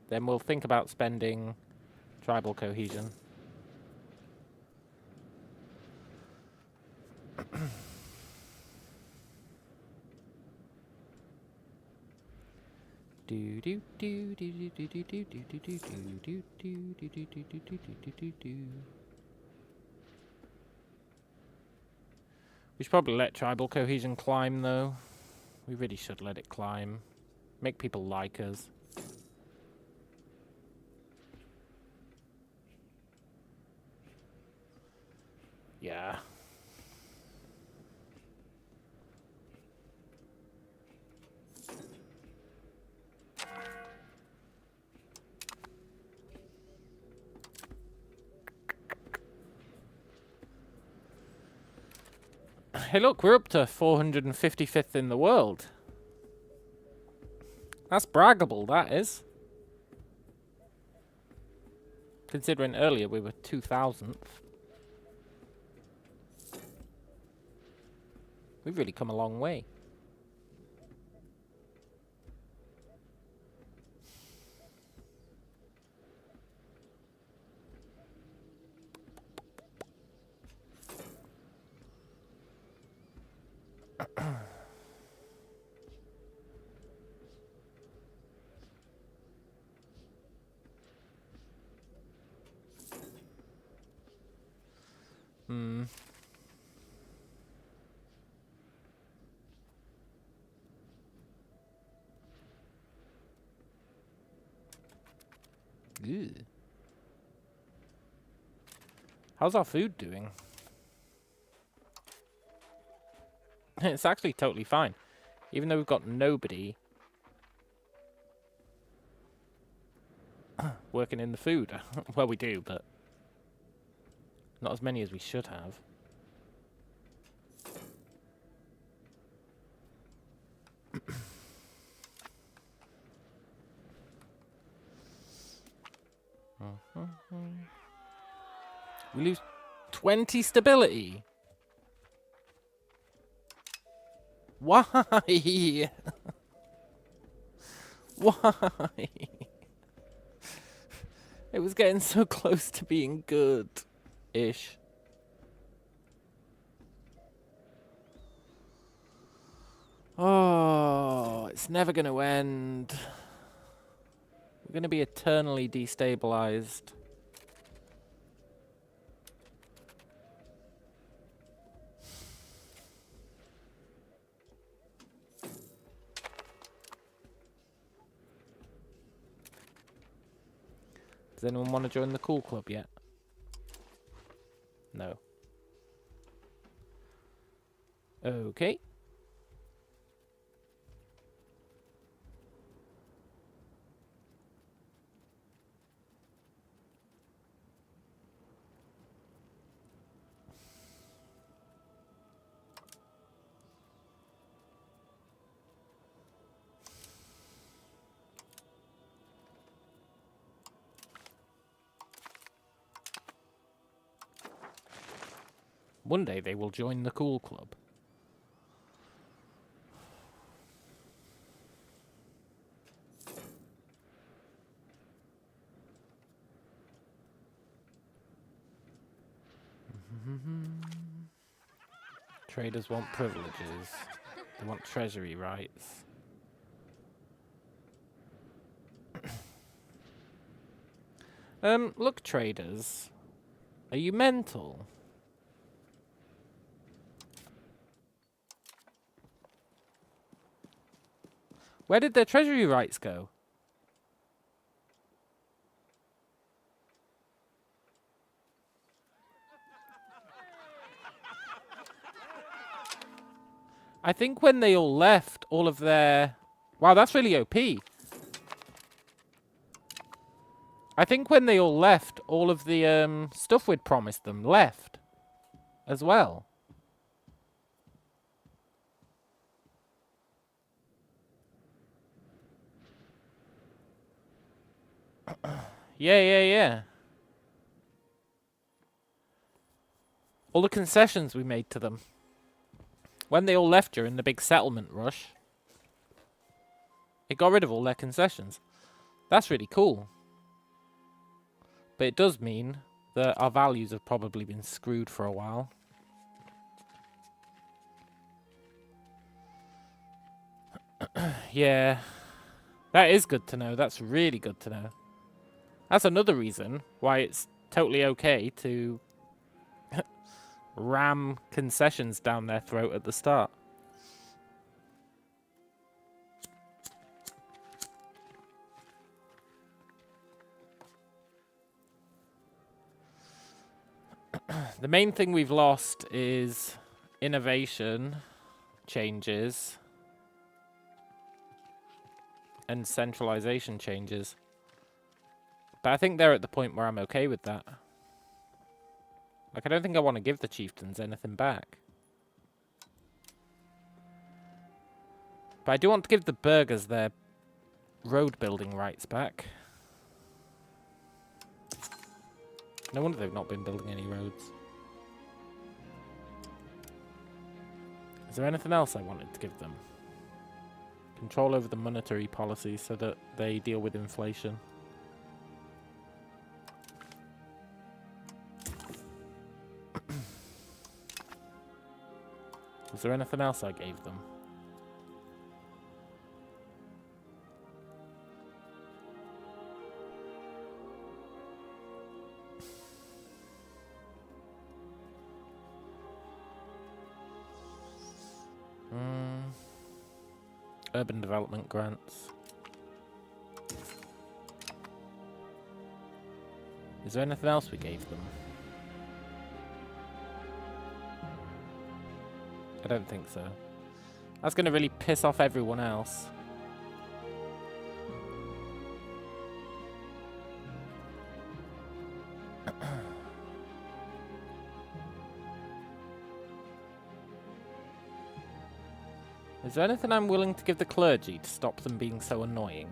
Speaker 1: then we'll think about spending tribal cohesion. We should probably let tribal cohesion climb, though. We really should let it climb. Make people like us. Yeah. Hey look, we're up to 455th in the world. That's braggable, that is. Considering earlier we were 2000th. We've really come a long way. Ew. How's our food doing? It's actually totally fine. Even though we've got nobody working in the food. Well, we do, but not as many as we should have. We lose 20 stability. Why? Why? It was getting so close to being good-ish. Oh, it's never going to end. We're going to be eternally destabilized. Does anyone want to join the cool club yet? No. Okay. One day they will join the cool club. Traders want privileges. They want treasury rights. Look, traders. Are you mental? Where did their treasury rights go? I think when they all left, all of their... Wow, that's really OP. I think when they all left, all of the stuff we'd promised them left as well. Yeah. All the concessions we made to them. When they all left during the big settlement rush, it got rid of all their concessions. That's really cool. But it does mean that our values have probably been screwed for a while. Yeah. That is good to know. That's really good to know. That's another reason why it's totally okay to ram concessions down their throat at the start. The main thing we've lost is innovation, changes, and centralization changes. But I think they're at the point where I'm okay with that. Like, I don't think I want to give the chieftains anything back. But I do want to give the burghers their road building rights back. No wonder they've not been building any roads. Is there anything else I wanted to give them? Control over the monetary policy so that they deal with inflation. Was there anything else I gave them? Urban development grants. Is there anything else we gave them? I don't think so. That's going to really piss off everyone else. Is there anything I'm willing to give the clergy to stop them being so annoying?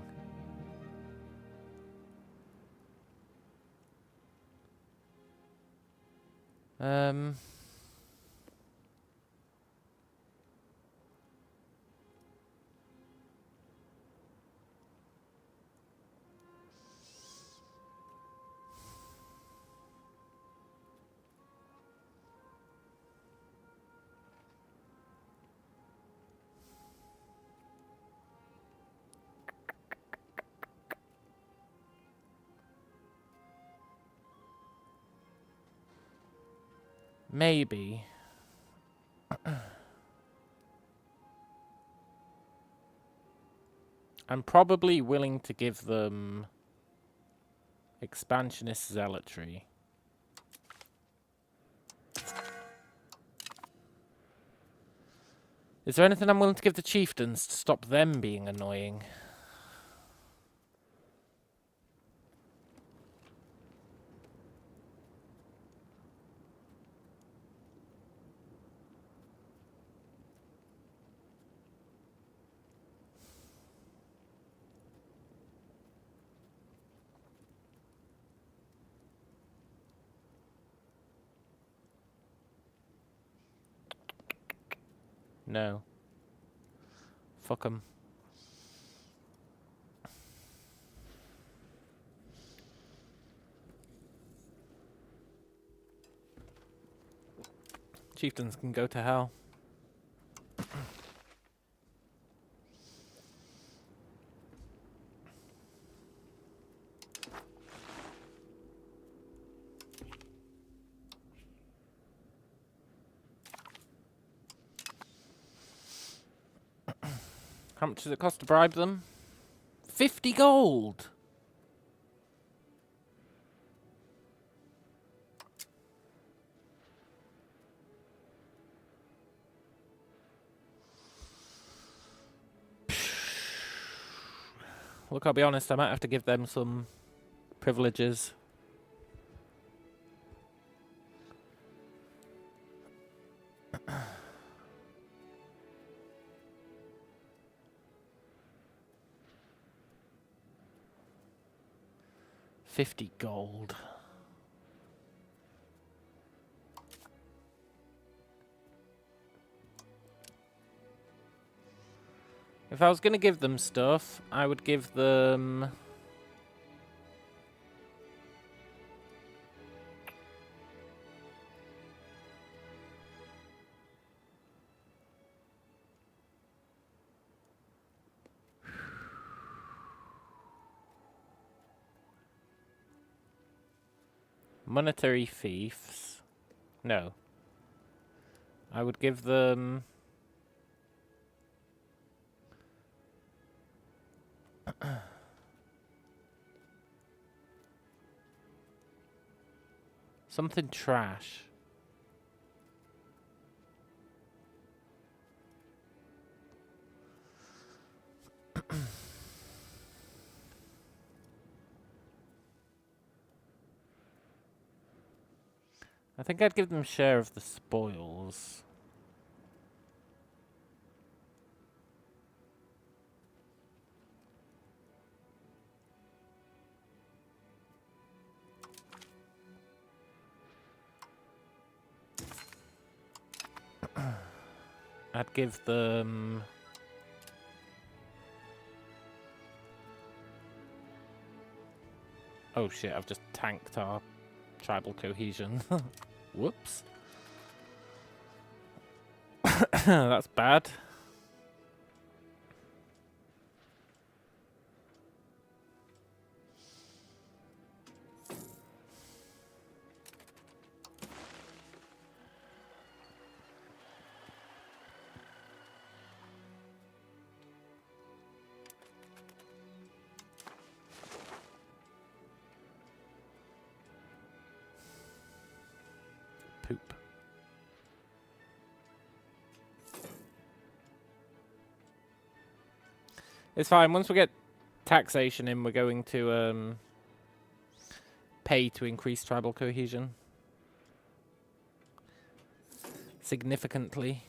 Speaker 1: Maybe. I'm probably willing to give them expansionist zealotry. Is there anything I'm willing to give the chieftains to stop them being annoying? No. Fuck 'em. Chieftains can go to hell. How much does it cost to bribe them? 50 gold! Look, I'll be honest, I might have to give them some privileges. $50 gold. If I was going to give them stuff, I would give them... monetary fiefs. No. I would give them... something trash. I think I'd give them a share of the spoils. I'd give them... oh shit, I've just tanked our tribal cohesion. Whoops. That's bad. Poop. It's fine. Once we get taxation in, we're going to pay to increase tribal cohesion significantly.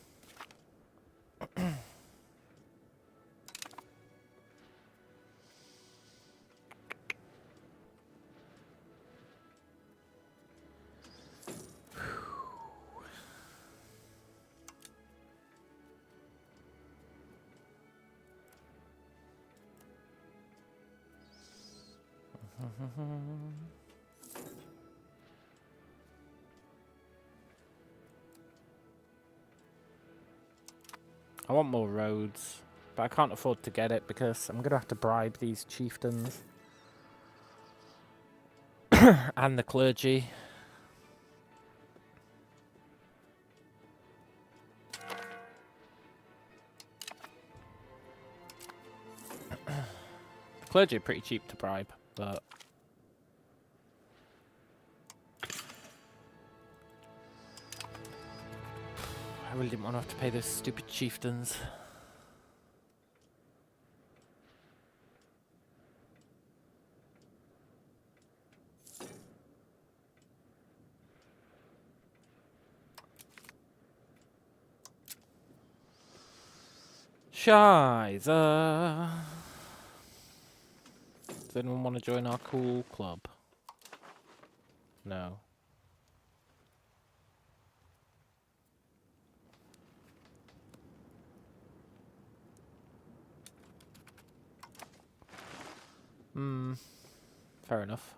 Speaker 1: I want more roads, but I can't afford to get it because I'm going to have to bribe these chieftains and the clergy. clergy are pretty cheap to bribe, but I really didn't want to have to pay those stupid chieftains. Shiza. Does anyone want to join our cool club? No. Fair enough.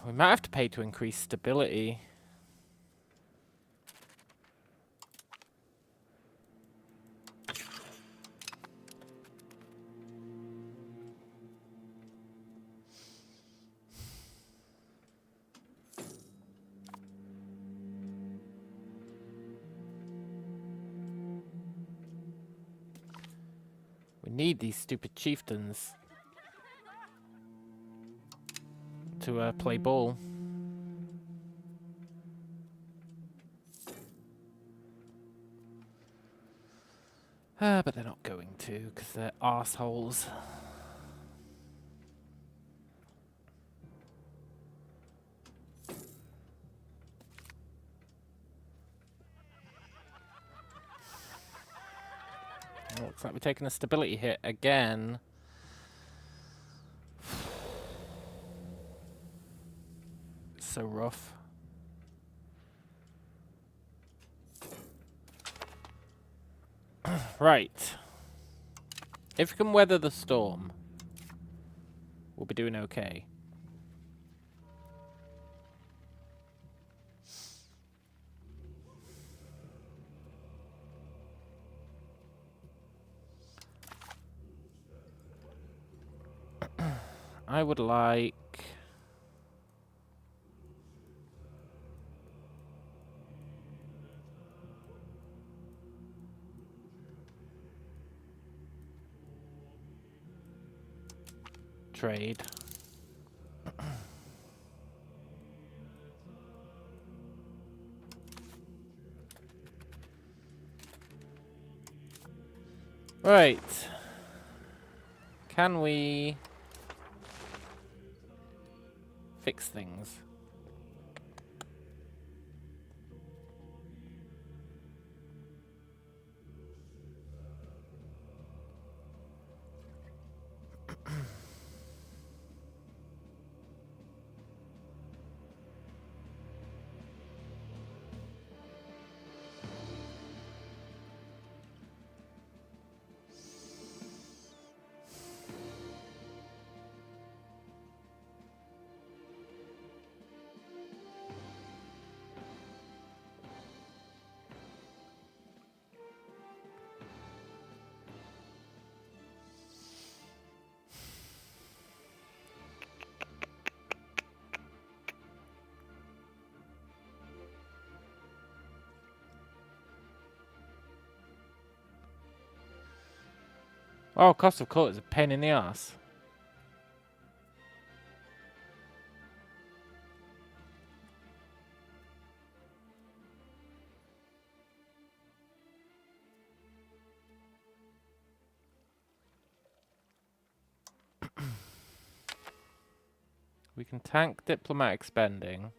Speaker 1: We might have to pay to increase stability. We need these stupid chieftains to play ball. But they're not going to, because they're arseholes. Looks like we're taking a stability hit again. It's so rough. Right. If we can weather the storm, we'll be doing okay. I would like... trade. Right. Can we fix things? Oh, cost of court is a pain in the ass. We can tank diplomatic spending.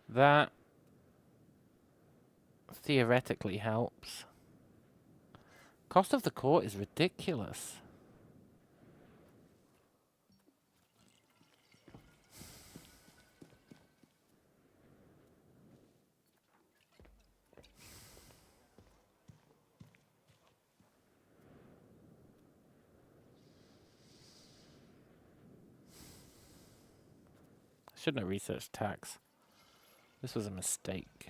Speaker 1: That theoretically helps. Cost of the court is ridiculous. Shouldn't have researched tax. This was a mistake.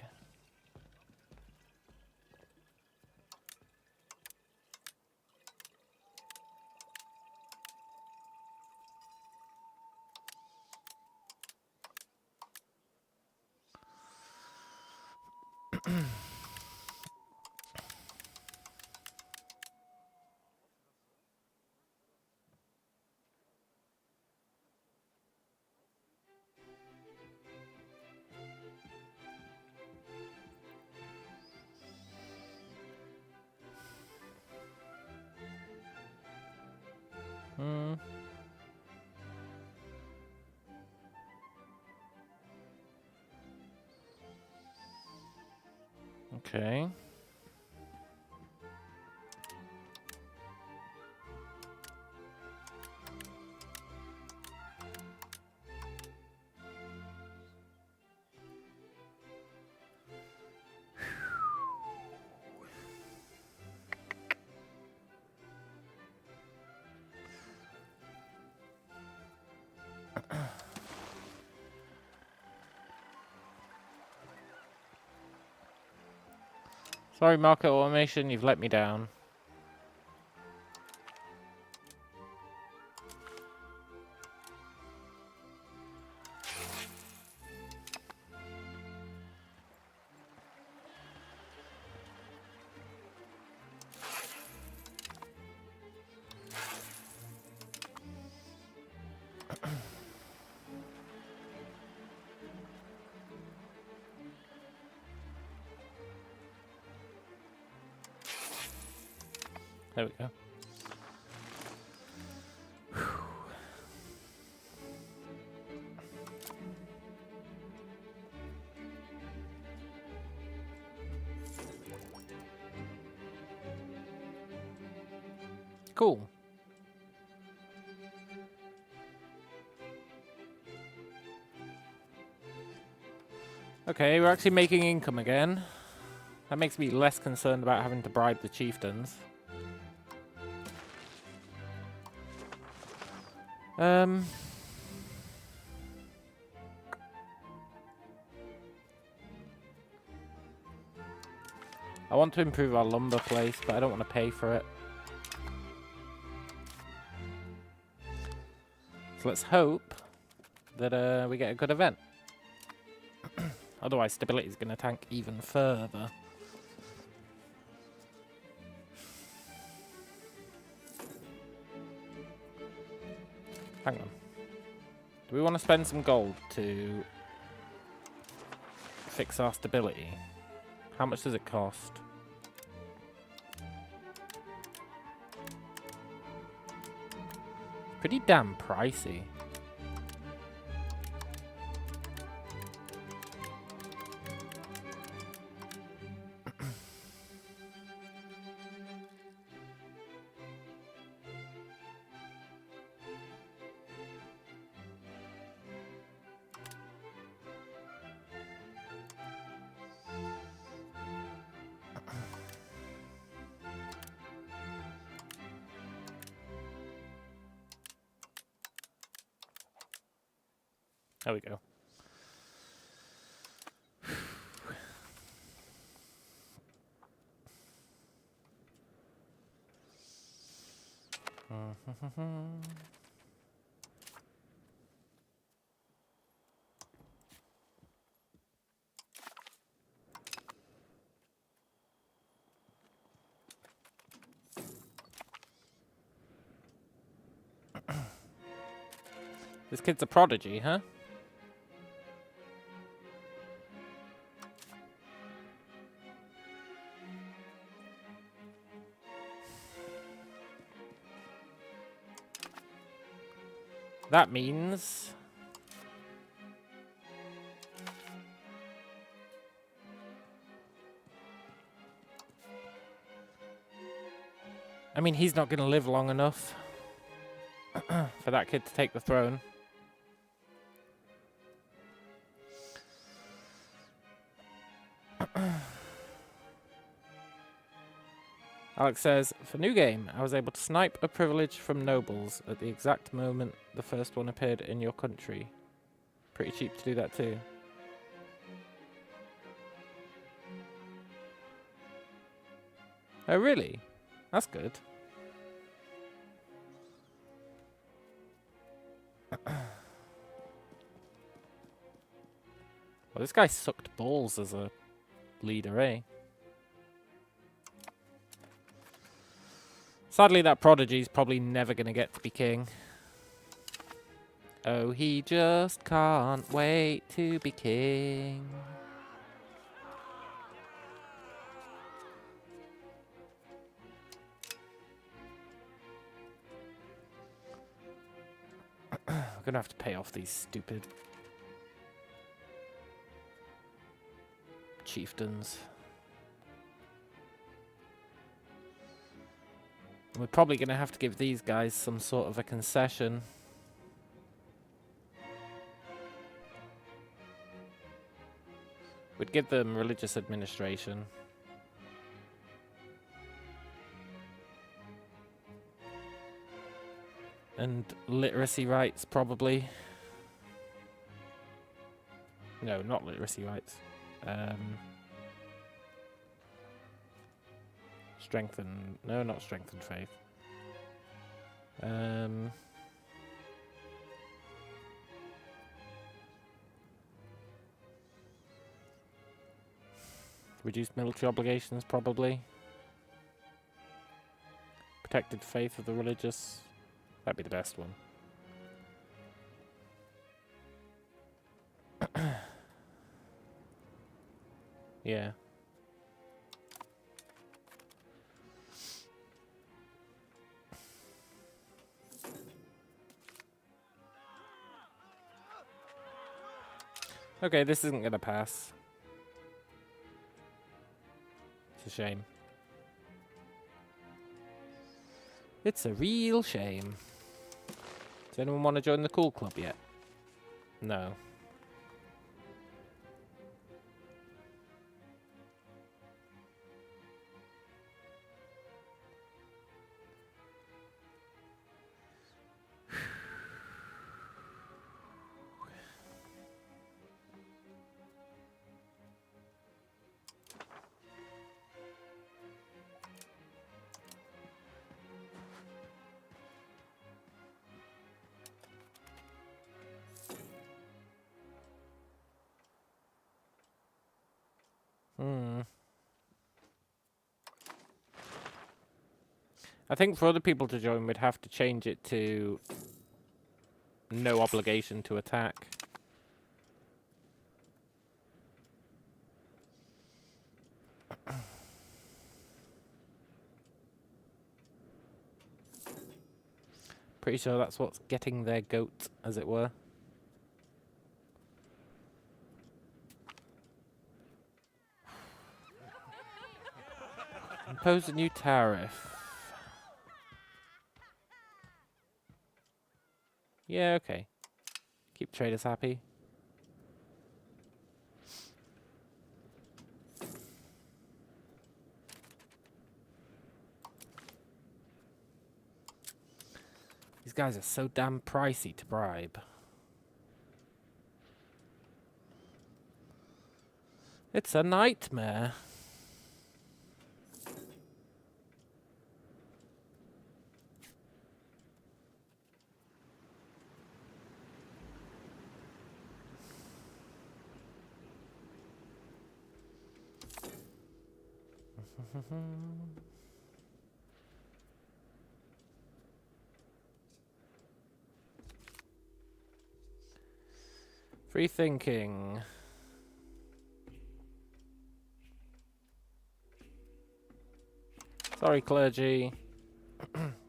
Speaker 1: Okay. Sorry, market automation, you've let me down. There we go. Cool. Okay, we're actually making income again. That makes me less concerned about having to bribe the chieftains. I want to improve our lumber place, but I don't want to pay for it. So let's hope that we get a good event. Otherwise, stability is going to tank even further. Hang on. Do we want to spend some gold to fix our stability? How much does it cost? Pretty damn pricey. There we go. This kid's a prodigy, huh? That means... I mean, he's not going to live long enough for that kid to take the throne. Alex says, for new game, I was able to snipe a privilege from nobles at the exact moment the first one appeared in your country. Pretty cheap to do that too. Oh, really? That's good. Well, this guy sucked balls as a leader, eh? Sadly, that prodigy's probably never going to get to be king. Oh, he just can't wait to be king. We're going to have to pay off these stupid chieftains. We're probably going to have to give these guys some sort of a concession. We'd give them religious administration. And literacy rights, probably. No, not literacy rights. Strengthen... No, not strengthen faith. Reduced military obligations, probably. Protected faith of the religious. That'd be the best one. Yeah. Okay, this isn't gonna pass. It's a shame. It's a real shame. Does anyone want to join the cool club yet? No. I think for other people to join, we'd have to change it to no obligation to attack. Pretty sure that's what's getting their goat, as it were. Impose a new tariff. Yeah, okay. Keep traders happy. These guys are so damn pricey to bribe. It's a nightmare. Free thinking. Sorry, clergy.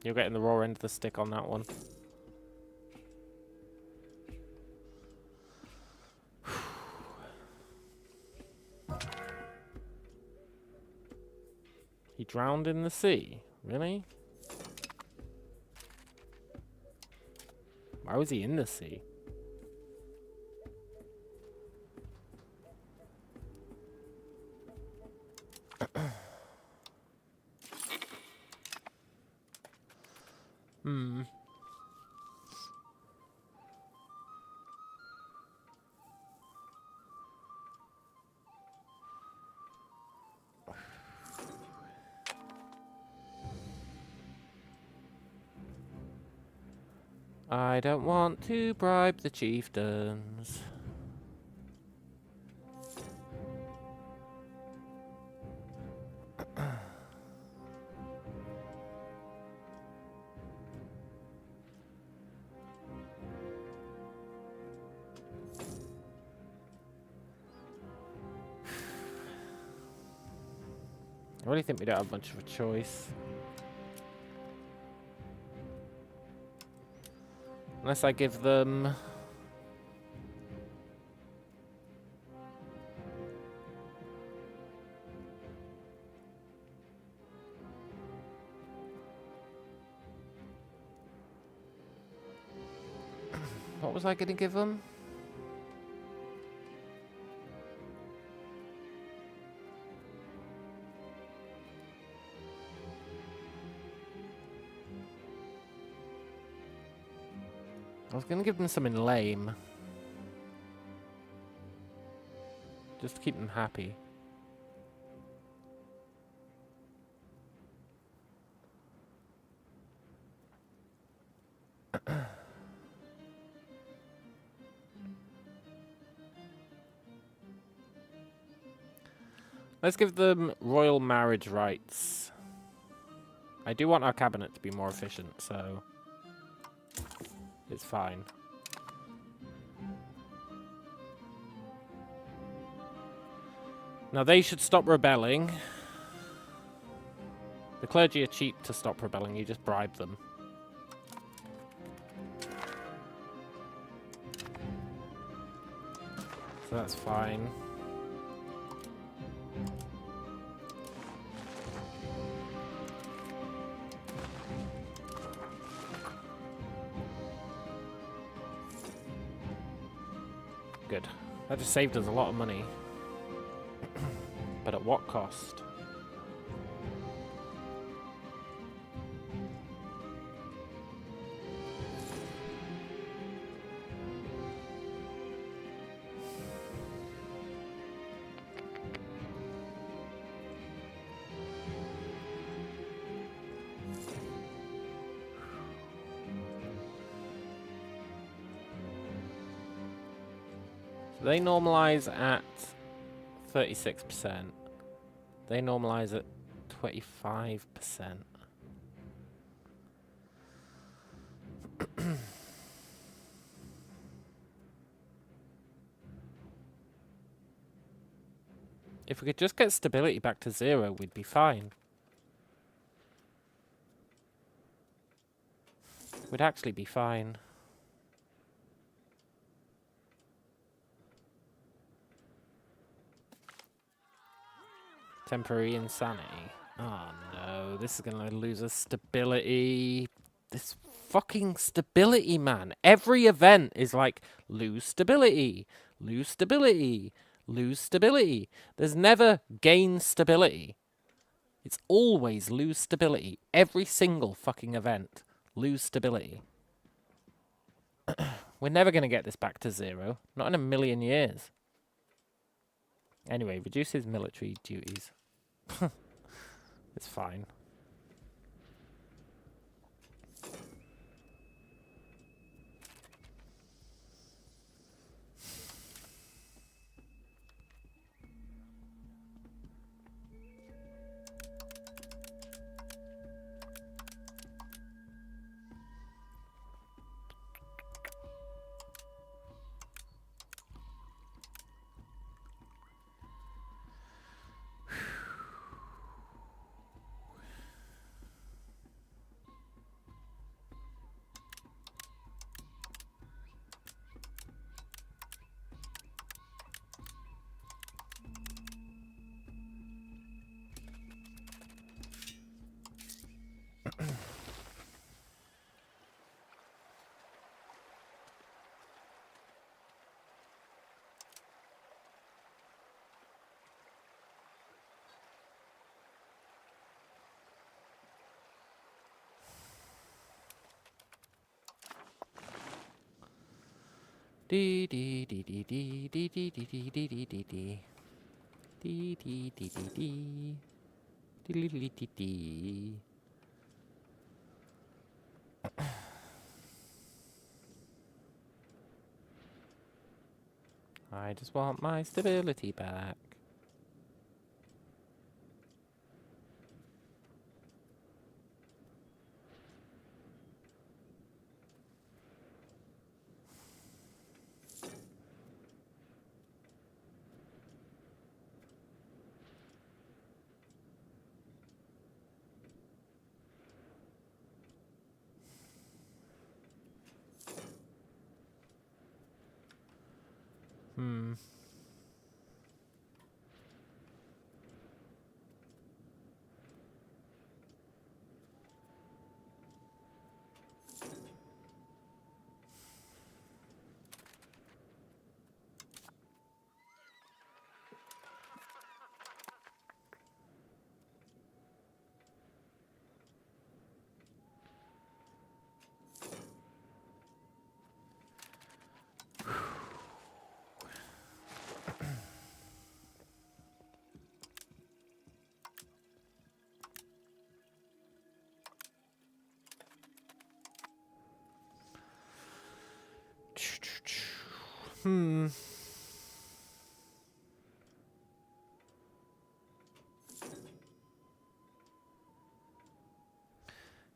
Speaker 1: You're getting the raw end of the stick on that one. He drowned in the sea? Really? Why was he in the sea? I don't want to bribe the chieftains. I really think we don't have much of a choice. Unless I give them... What was I going to give them? I was going to give them something lame. Just to keep them happy. Let's give them royal marriage rights. I do want our cabinet to be more efficient, so... it's fine. Now they should stop rebelling. The clergy are cheap to stop rebelling, you just bribe them. So that's fine. Good. That just saved us a lot of money. But at what cost? So they normalize at 36%. They normalize at 25%. If we could just get stability back to 0, we'd be fine. We'd actually be fine. Temporary insanity. Oh no, this is gonna lose us stability. This fucking stability, man. Every event is like, lose stability, lose stability, lose stability. There's never gain stability. It's always lose stability. Every single fucking event, lose stability. We're never gonna get this back to 0. Not in a million years. Anyway, reduce his military duties. It's fine. Dee dee dee dee dee dee dee dee dee dee dee dee dee. Dee dee dee dee dee. Dee dee dee dee. I just want my stability back.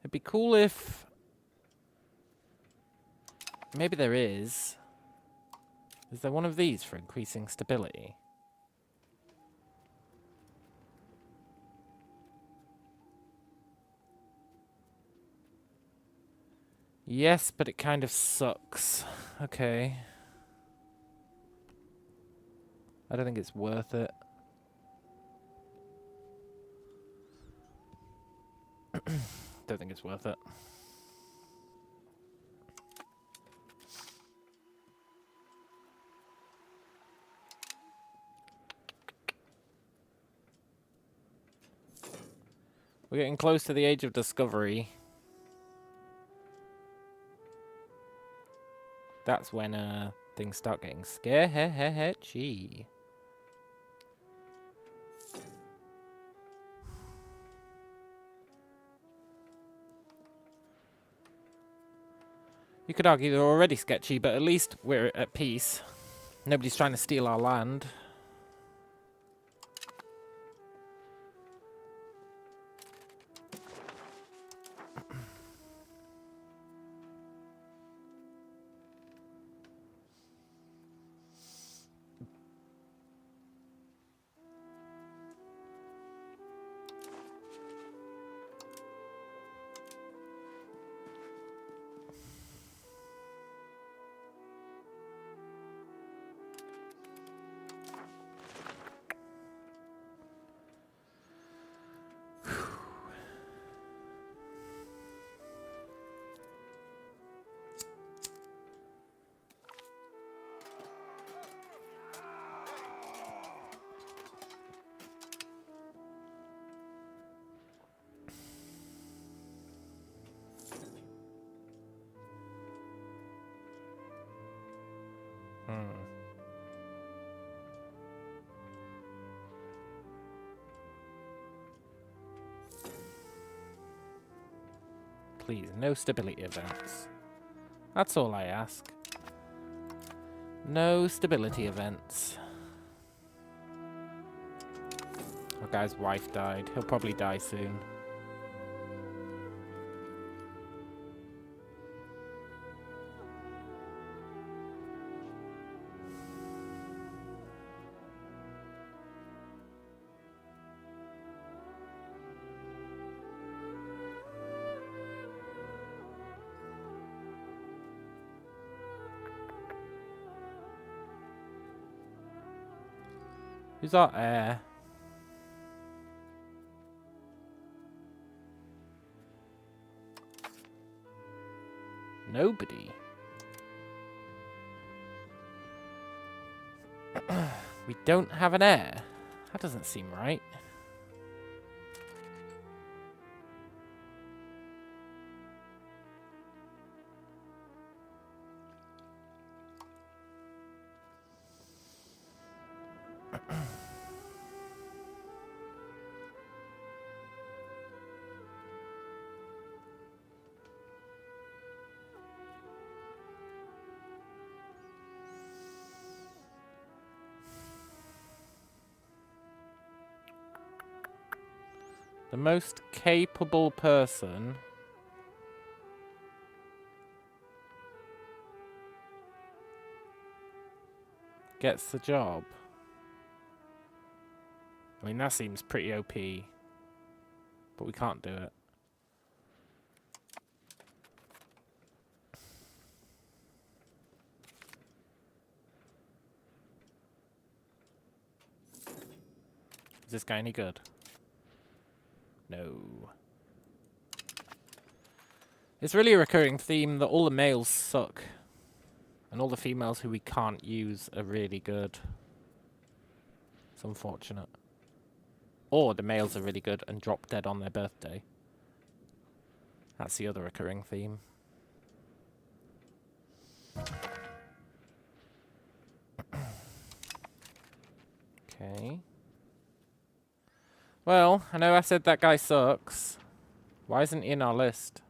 Speaker 1: It'd be cool if... Maybe there is. Is there one of these for increasing stability? Yes, but it kind of sucks. Okay. I don't think it's worth it. Don't think it's worth it. We're getting close to the age of discovery. That's when things start getting sketchy. You could argue they're already sketchy, but at least we're at peace. Nobody's trying to steal our land. Please, no stability events. That's all I ask. No stability events. Our guy's wife died. He'll probably die soon. Who's our heir? Nobody. We don't have an heir. That doesn't seem right. The most capable person gets the job. I mean, that seems pretty OP, but we can't do it. Is this guy any good? No. It's really a recurring theme that all the males suck. And all the females who we can't use are really good. It's unfortunate. Or the males are really good and drop dead on their birthday. That's the other recurring theme. Okay. Well, I know I said that guy sucks. Why isn't he in our list?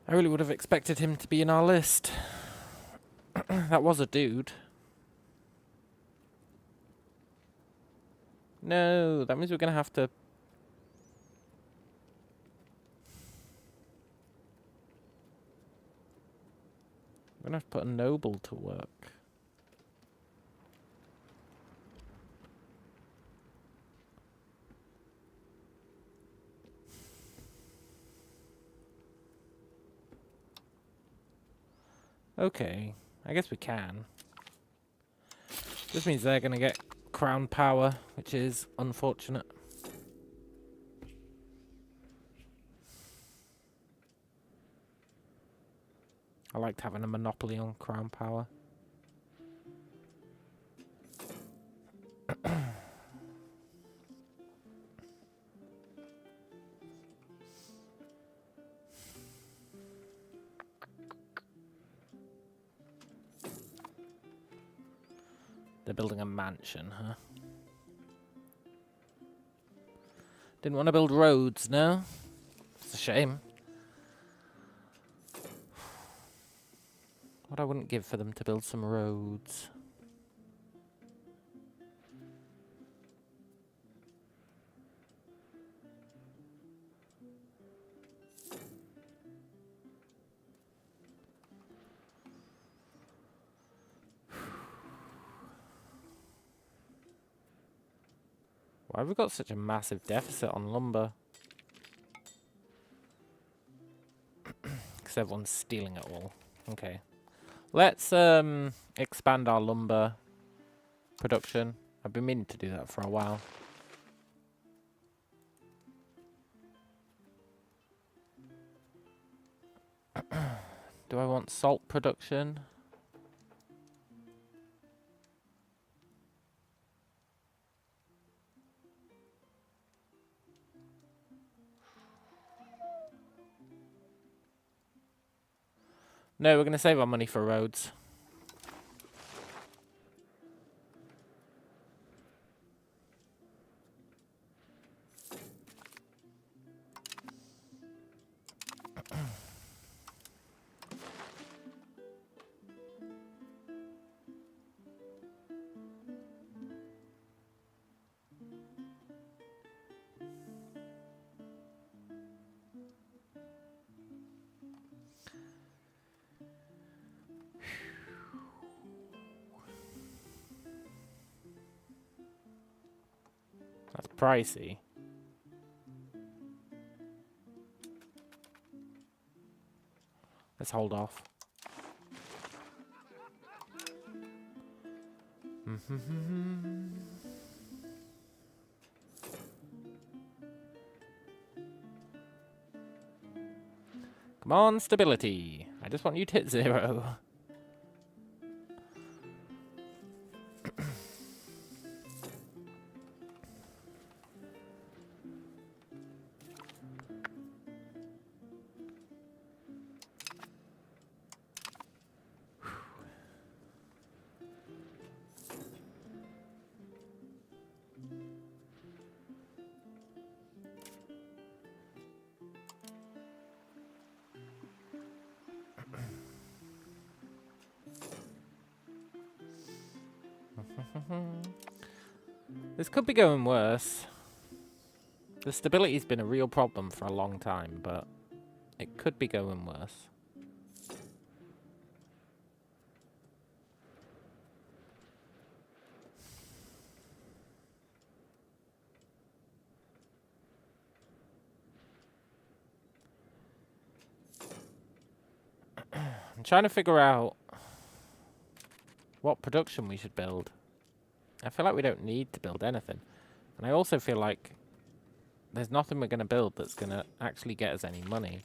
Speaker 1: I really would have expected him to be in our list. That was a dude. No, that means we're going to have to... We're going to have to put a noble to work. Okay, I guess we can. This means they're going to get crown power, which is unfortunate. I liked having a monopoly on crown power. They're building a mansion, huh? Didn't want to build roads, no? It's a shame. What I wouldn't give for them to build some roads. Why have we got such a massive deficit on lumber? Because everyone's stealing it all. Okay. Let's expand our lumber production. I've been meaning to do that for a while. Do I want salt production? No, we're going to save our money for roads. That's pricey. Let's hold off. Come on, stability. I just want you to hit 0. This could be going worse. The stability's been a real problem for a long time, but it could be going worse. I'm trying to figure out what production we should build. I feel like we don't need to build anything. And I also feel like there's nothing we're going to build that's going to actually get us any money.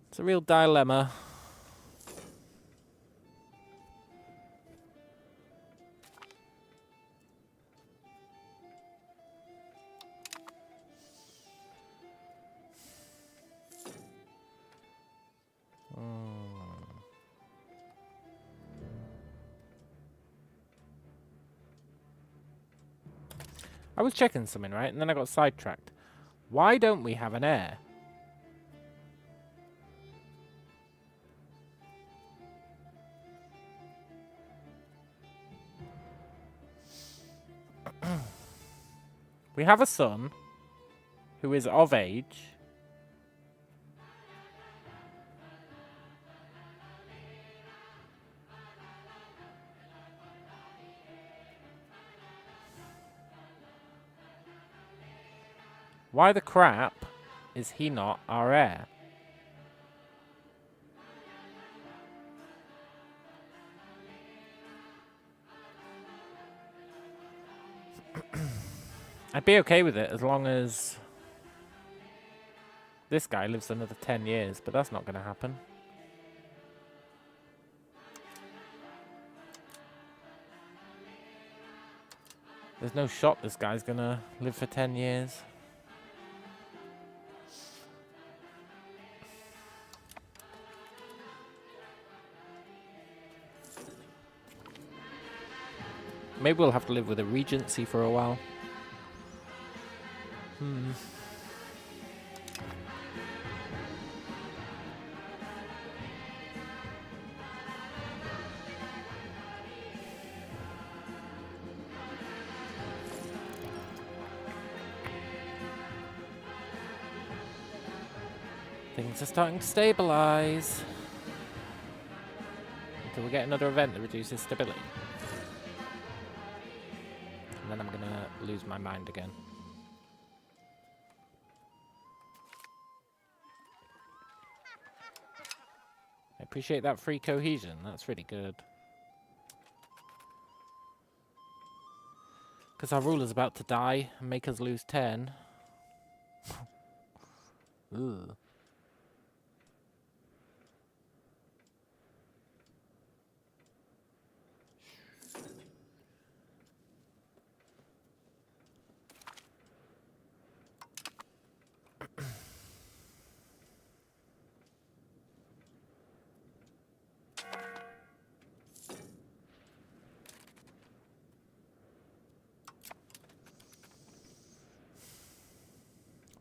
Speaker 1: It's a real dilemma. I was checking something, right? And then I got sidetracked. Why don't we have an heir? We have a son who is of age. Why the crap is he not our heir? I'd be okay with it as long as this guy lives another 10 years, but that's not going to happen. There's no shot this guy's going to live for 10 years. Maybe we'll have to live with a regency for a while. Things are starting to stabilize. Until we get another event that reduces stability. And then I'm gonna lose my mind again. I appreciate that free cohesion. That's really good. Because our ruler's about to die and make us lose 10. Ugh.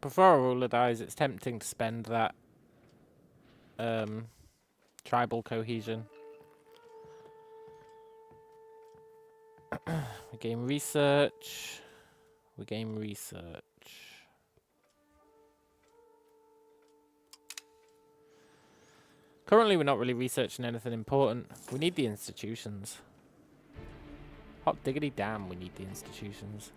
Speaker 1: Before a ruler dies, it's tempting to spend that tribal cohesion. We gain research. We gain research. Currently, we're not really researching anything important. We need the institutions. Hot diggity damn, we need the institutions.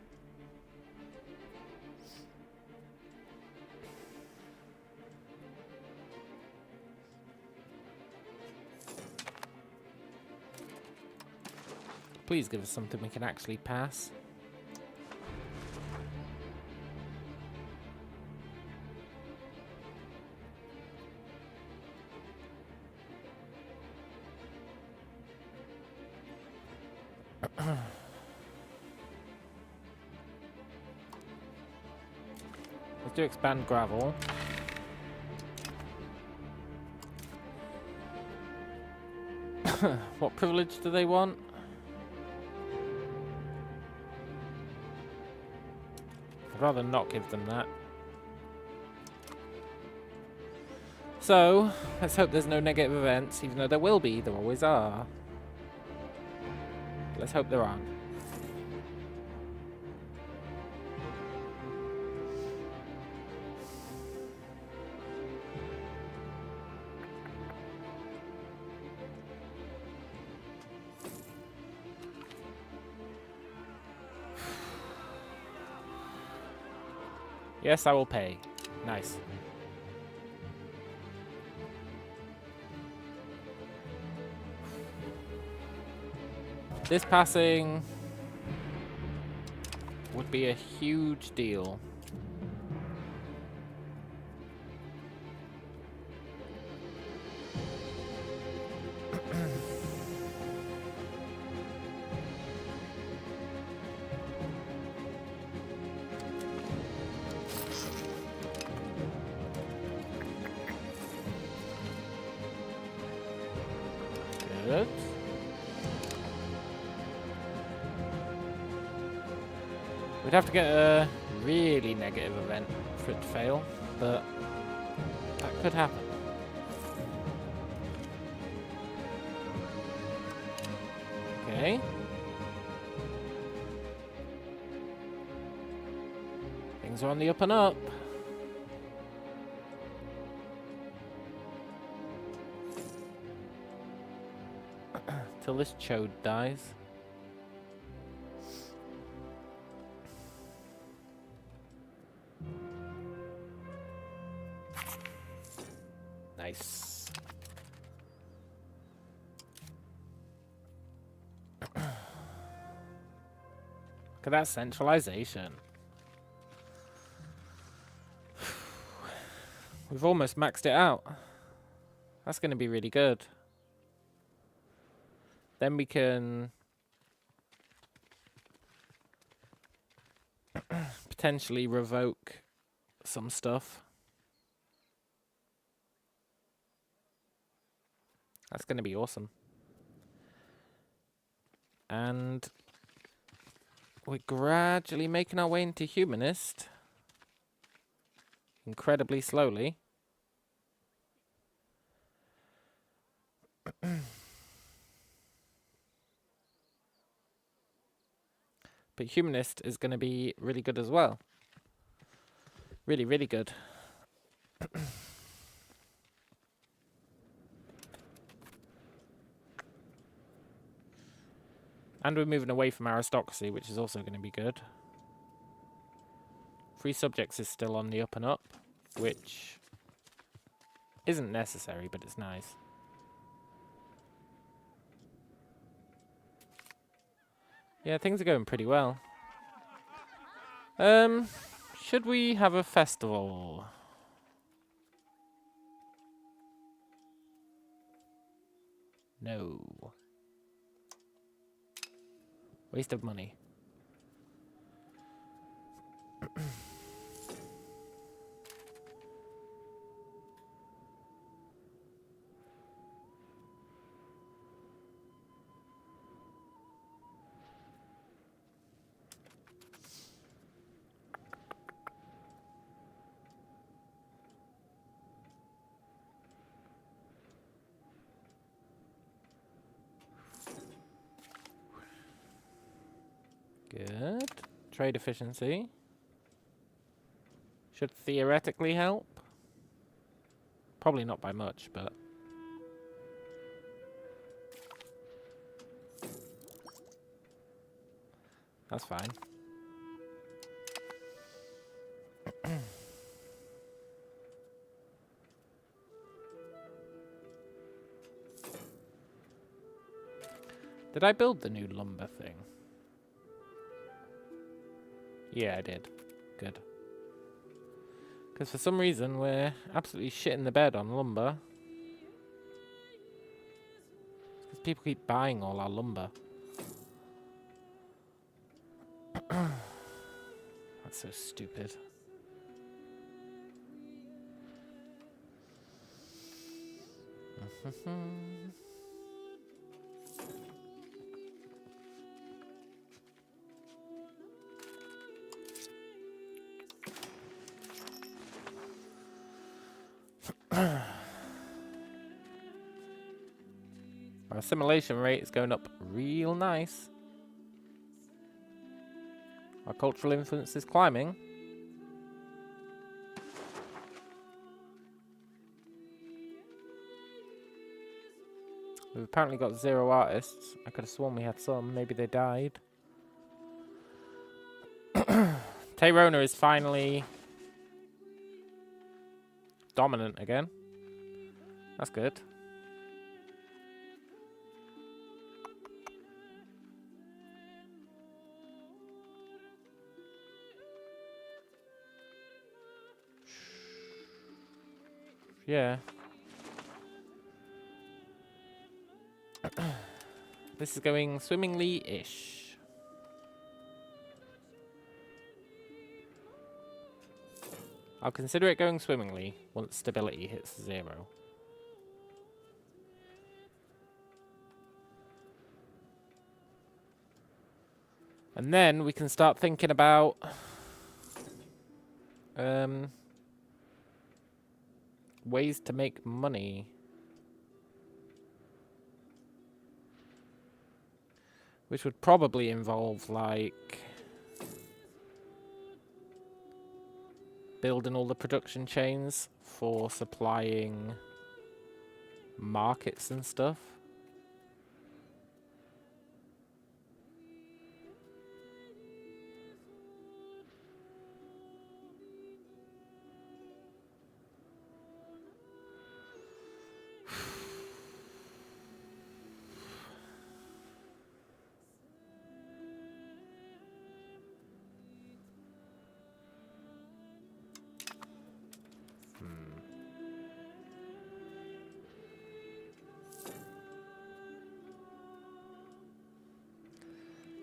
Speaker 1: Please give us something we can actually pass. Let's do expand gravel. What privilege do they want? I'd rather not give them that. So, let's hope there's no negative events, even though there will be. There always are. Let's hope there aren't. Yes, I will pay. Nice. This passing would be a huge deal. Good. We'd have to get a really negative event for it to fail, but that could happen. Okay. Things are on the up and up. Till this chode dies. Nice. Look at that centralization. We've almost maxed it out. That's going to be really good. Then we can potentially revoke some stuff. That's going to be awesome. And we're gradually making our way into humanist. Incredibly slowly. But humanist is going to be really good as well. Really, really good. And we're moving away from aristocracy, which is also going to be good. Free subjects is still on the up and up, which isn't necessary, but it's nice. Yeah, things are going pretty well. Should we have a festival? No. Waste of money. Good. Trade efficiency. Should theoretically help. Probably not by much, but... that's fine. Did I build the new lumber thing? Yeah, I did. Good. Because for some reason we're absolutely shitting the bed on lumber. Because people keep buying all our lumber. That's so stupid. Our assimilation rate is going up real nice. Our cultural influence is climbing. We've apparently got 0 artists. I could have sworn we had some. Maybe they died. Tayrona is finally dominant again. That's good. Yeah. This is going swimmingly-ish. I'll consider it going swimmingly once stability hits 0. And then we can start thinking about ways to make money. Which would probably involve, like, building all the production chains for supplying markets and stuff.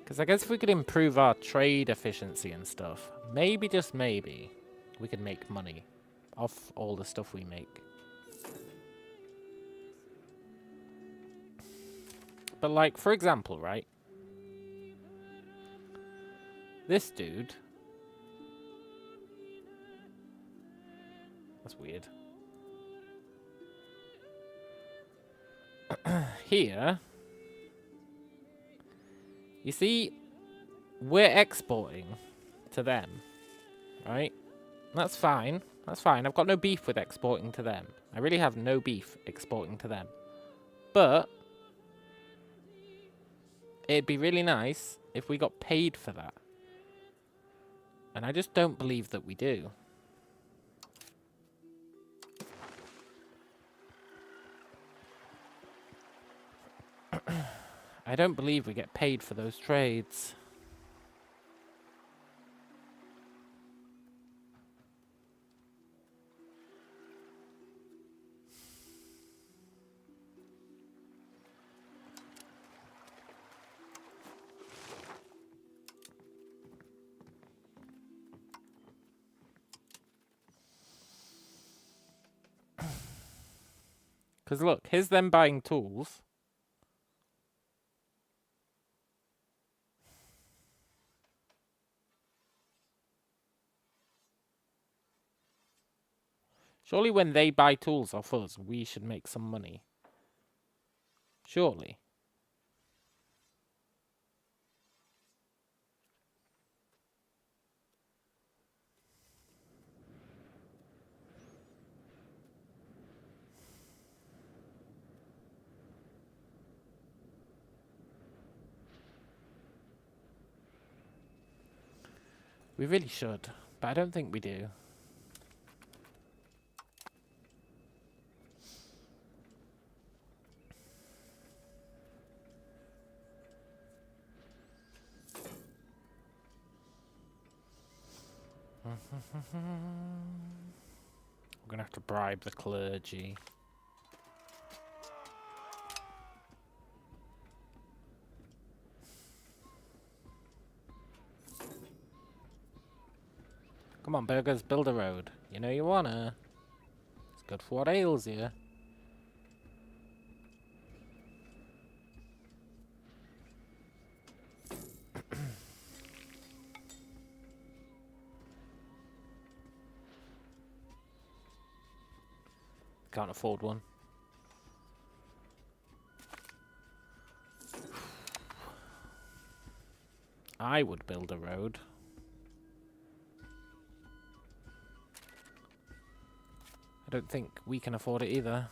Speaker 1: Because I guess if we could improve our trade efficiency and stuff, maybe, just maybe, we could make money off all the stuff we make. But, like, for example, right? This dude... That's weird. Here... You see, we're exporting to them, right? That's fine. That's fine. I've got no beef with exporting to them. I really have no beef exporting to them. But it'd be really nice if we got paid for that. And I just don't believe that we do. I don't believe we get paid for those trades. Because look, here's them buying tools. Surely when they buy tools off us, we should make some money. Surely. We really should, but I don't think we do. We're gonna have to bribe the clergy. Come on, burgers, build a road. You know you wanna. It's good for what ails you. Can't afford one. I would build a road. I don't think we can afford it either.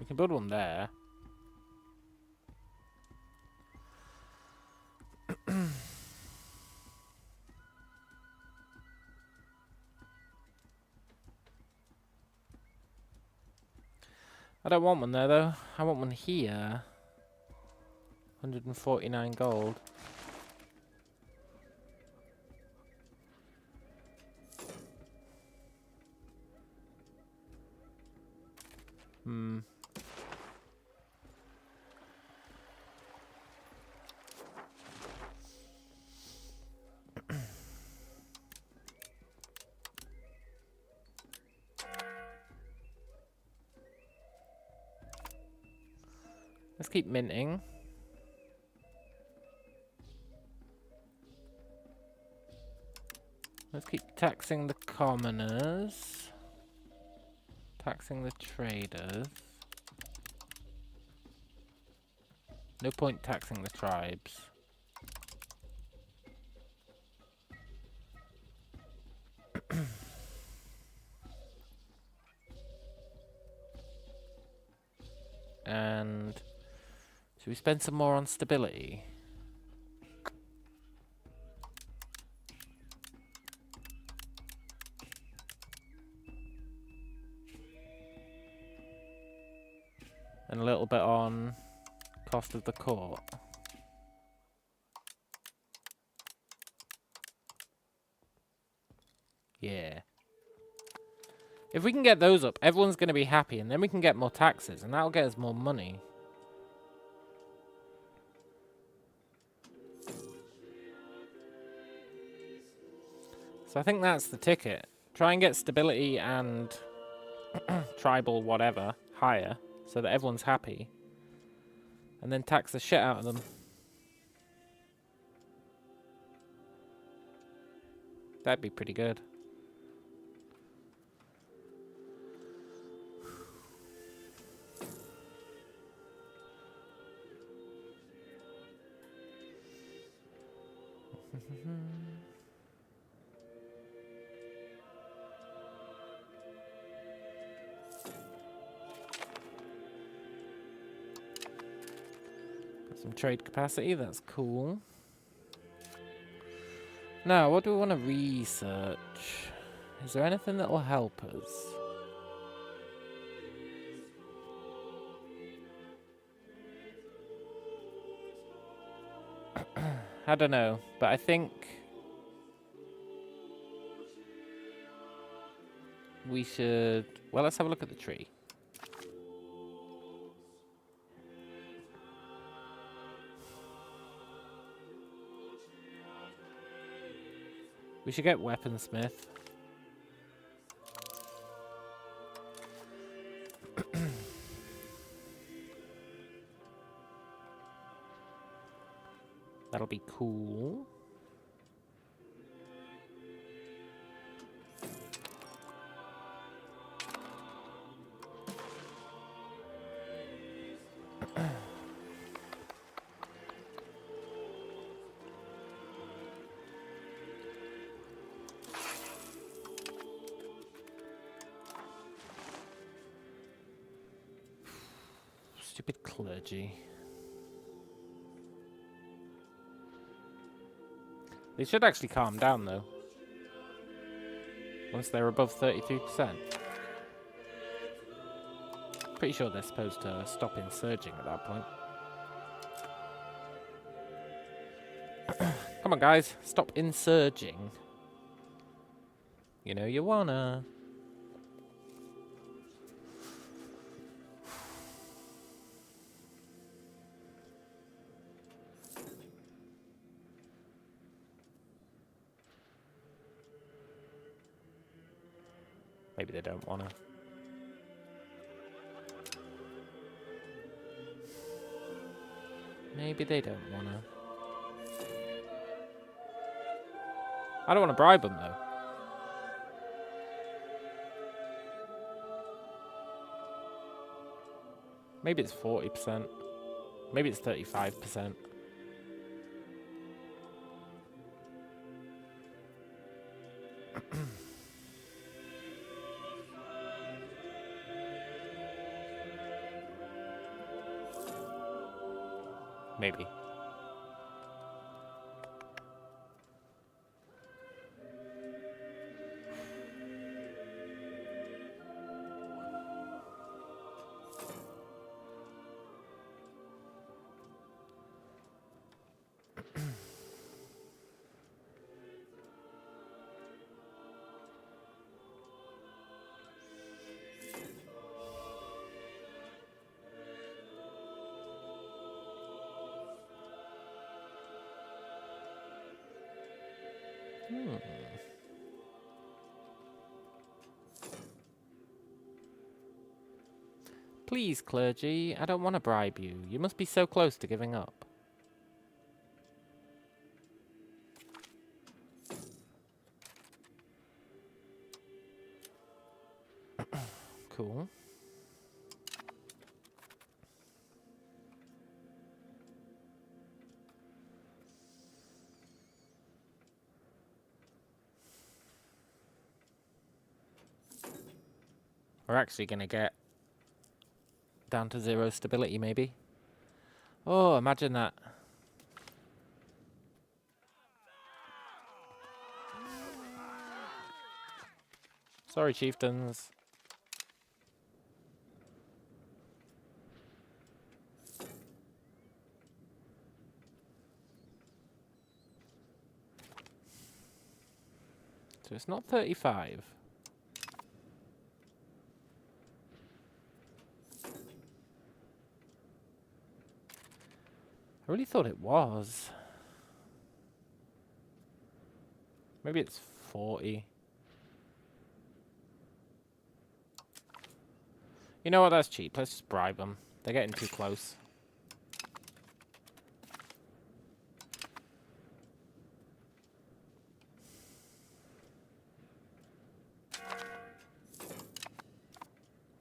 Speaker 1: We can build one there. I don't want one there though. I want one here. 149 gold. Let's keep minting. Let's keep taxing the commoners. Taxing the traders. No point taxing the tribes. And should we spend some more on stability? And a little bit on cost of the court. Yeah. If we can get those up, everyone's going to be happy, and then we can get more taxes, and that'll get us more money. So I think that's the ticket. Try and get stability and tribal whatever higher, so that everyone's happy. And then tax the shit out of them. That'd be pretty good. Some trade capacity, that's cool. Now, what do we want to research? Is there anything that will help us? I don't know, but I think we should... Well, let's have a look at the tree. We should get weaponsmith. That'll be cool. Stupid clergy. They should actually calm down, though. Once they're above 32%. Pretty sure they're supposed to stop insurging at that point. Come on, guys. Stop insurging. You know you wanna. Maybe they don't want to. Maybe they don't want to. I don't want to bribe them, though. Maybe it's 40%. Maybe it's 35%. Maybe. Please, clergy, I don't want to bribe you. You must be so close to giving up. Cool. We're actually going to get down to 0 stability, maybe. Oh, imagine that. Sorry, chieftains. So it's not 35. I really thought it was. Maybe it's 40. You know what, that's cheap. Let's just bribe them. They're getting too close.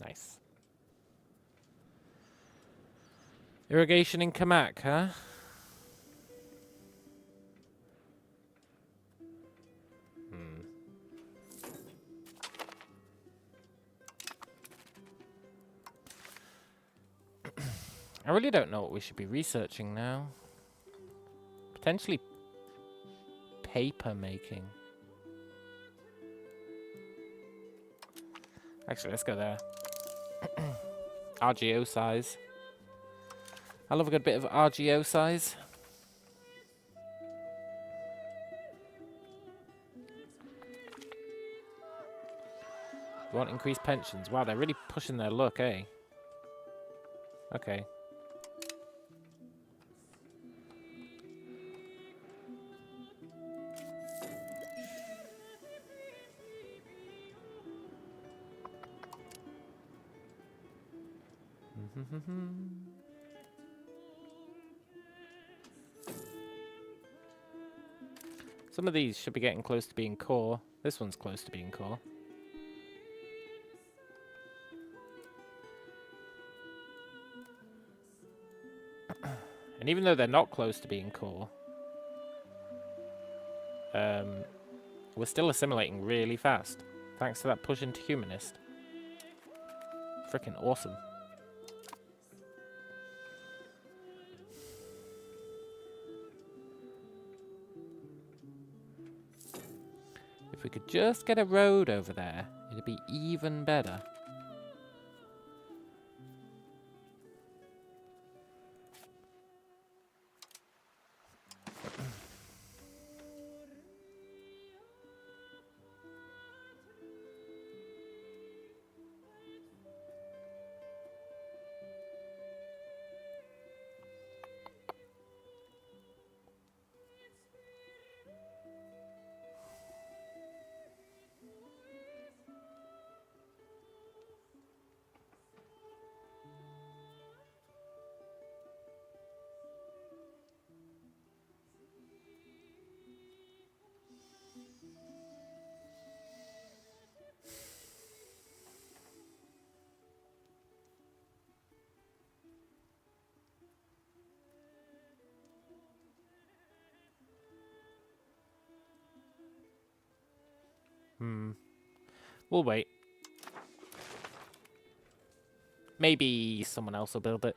Speaker 1: Nice. Irrigation in Kamak, huh? I really don't know what we should be researching now. Potentially paper making. Actually, let's go there. RGO size. I love a good bit of RGO size. We want increased pensions. Wow, they're really pushing their luck, eh? Okay. Some of these should be getting close to being core. This one's close to being core. And even though they're not close to being core, we're still assimilating really fast. Thanks to that push into humanist. Freaking awesome. If we could just get a road over there, it'd be even better. We'll wait. Maybe someone else will build it.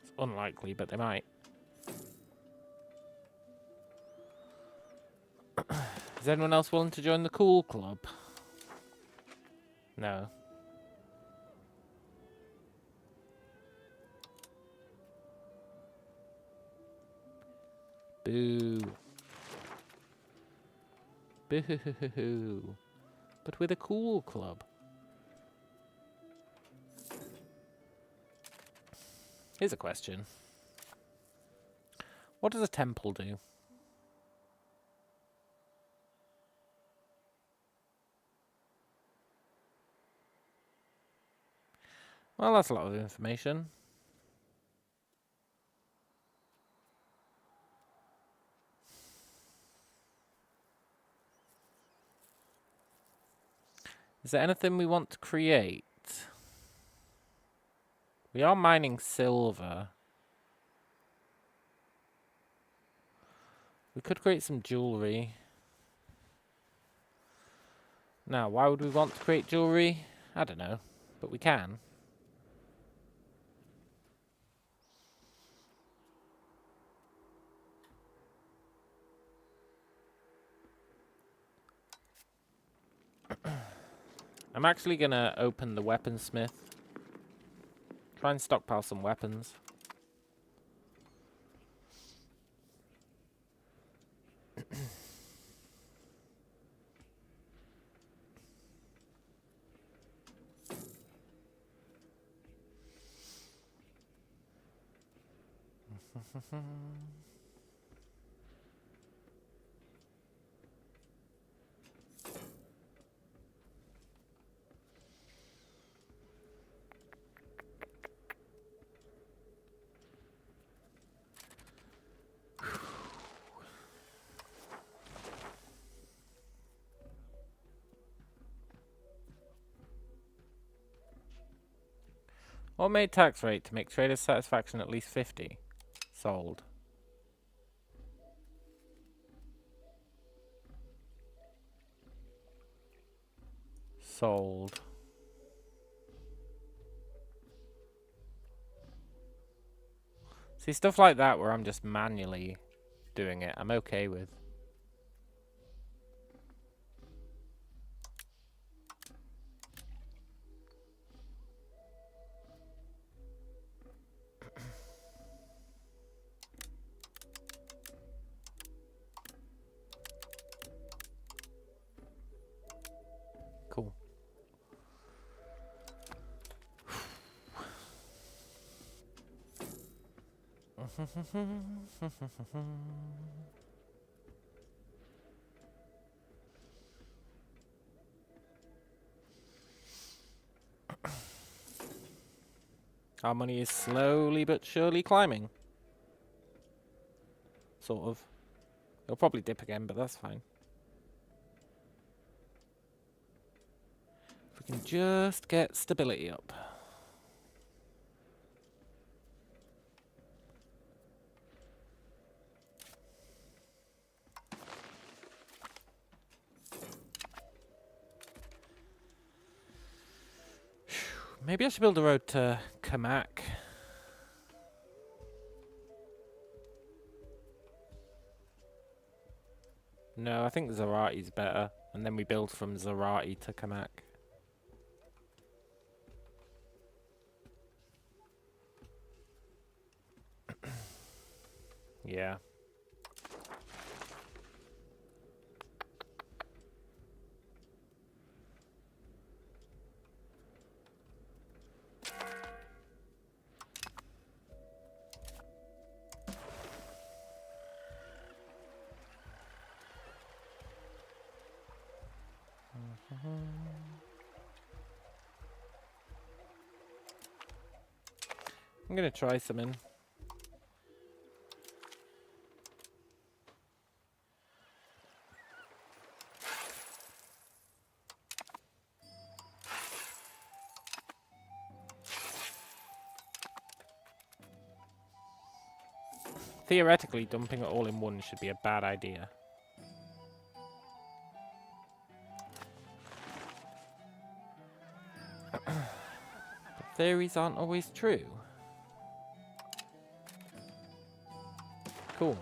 Speaker 1: It's unlikely, but they might. Is anyone else willing to join the cool club? No. Boo. Boo. But with a cool club. Here's a question. What does a temple do? Well, that's a lot of information. Is there anything we want to create? We are mining silver. We could create some jewellery. Now, why would we want to create jewellery? I don't know, but we can. I'm actually going to open the weaponsmith. Try and stockpile some weapons. Automated tax rate to make trader satisfaction at least 50. Sold. Sold. See, stuff like that where I'm just manually doing it, I'm okay with. Cool. Our money is slowly but surely climbing. Sort of. It'll probably dip again, but that's fine. If we can just get stability up. Maybe I should build a road to Kamak. No, I think Zarati's better. And then we build from Zarati to Kamak. Yeah. I'm gonna try something. Theoretically, dumping it all in one should be a bad idea. theories aren't always true. Cool.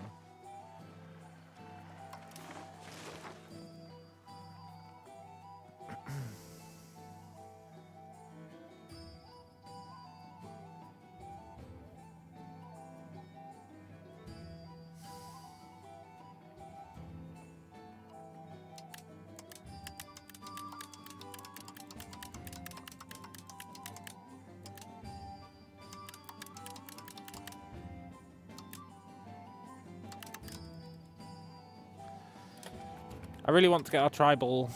Speaker 1: I really want to get our tribal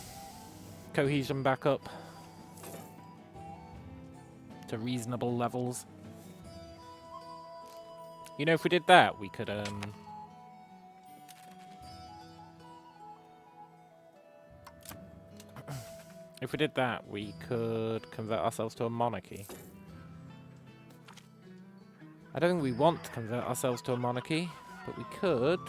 Speaker 1: cohesion back up to reasonable levels. You know, if we did that, we could, if we did that, we could convert ourselves to a monarchy. I don't think we want to convert ourselves to a monarchy, but we could.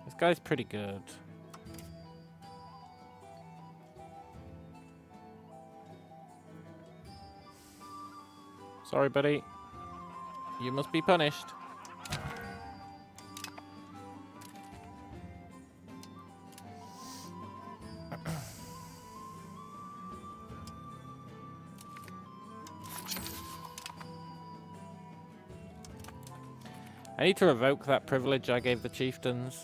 Speaker 1: This guy's pretty good. Sorry, buddy. You must be punished. I need to revoke that privilege I gave the chieftains.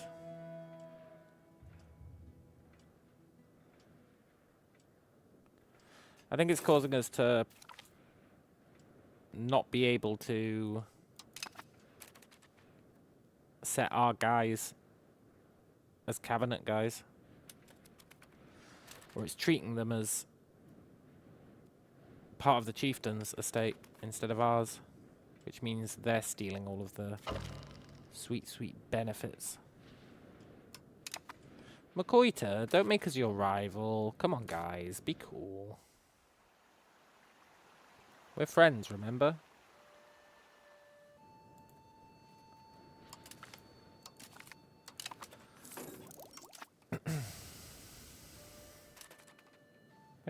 Speaker 1: I think it's causing us to not be able to set our guys as cabinet guys. Or it's treating them as part of the chieftain's estate instead of ours. Which means they're stealing all of the sweet, sweet benefits. Makoita, don't make us your rival. Come on, guys. Be cool. We're friends, remember? Where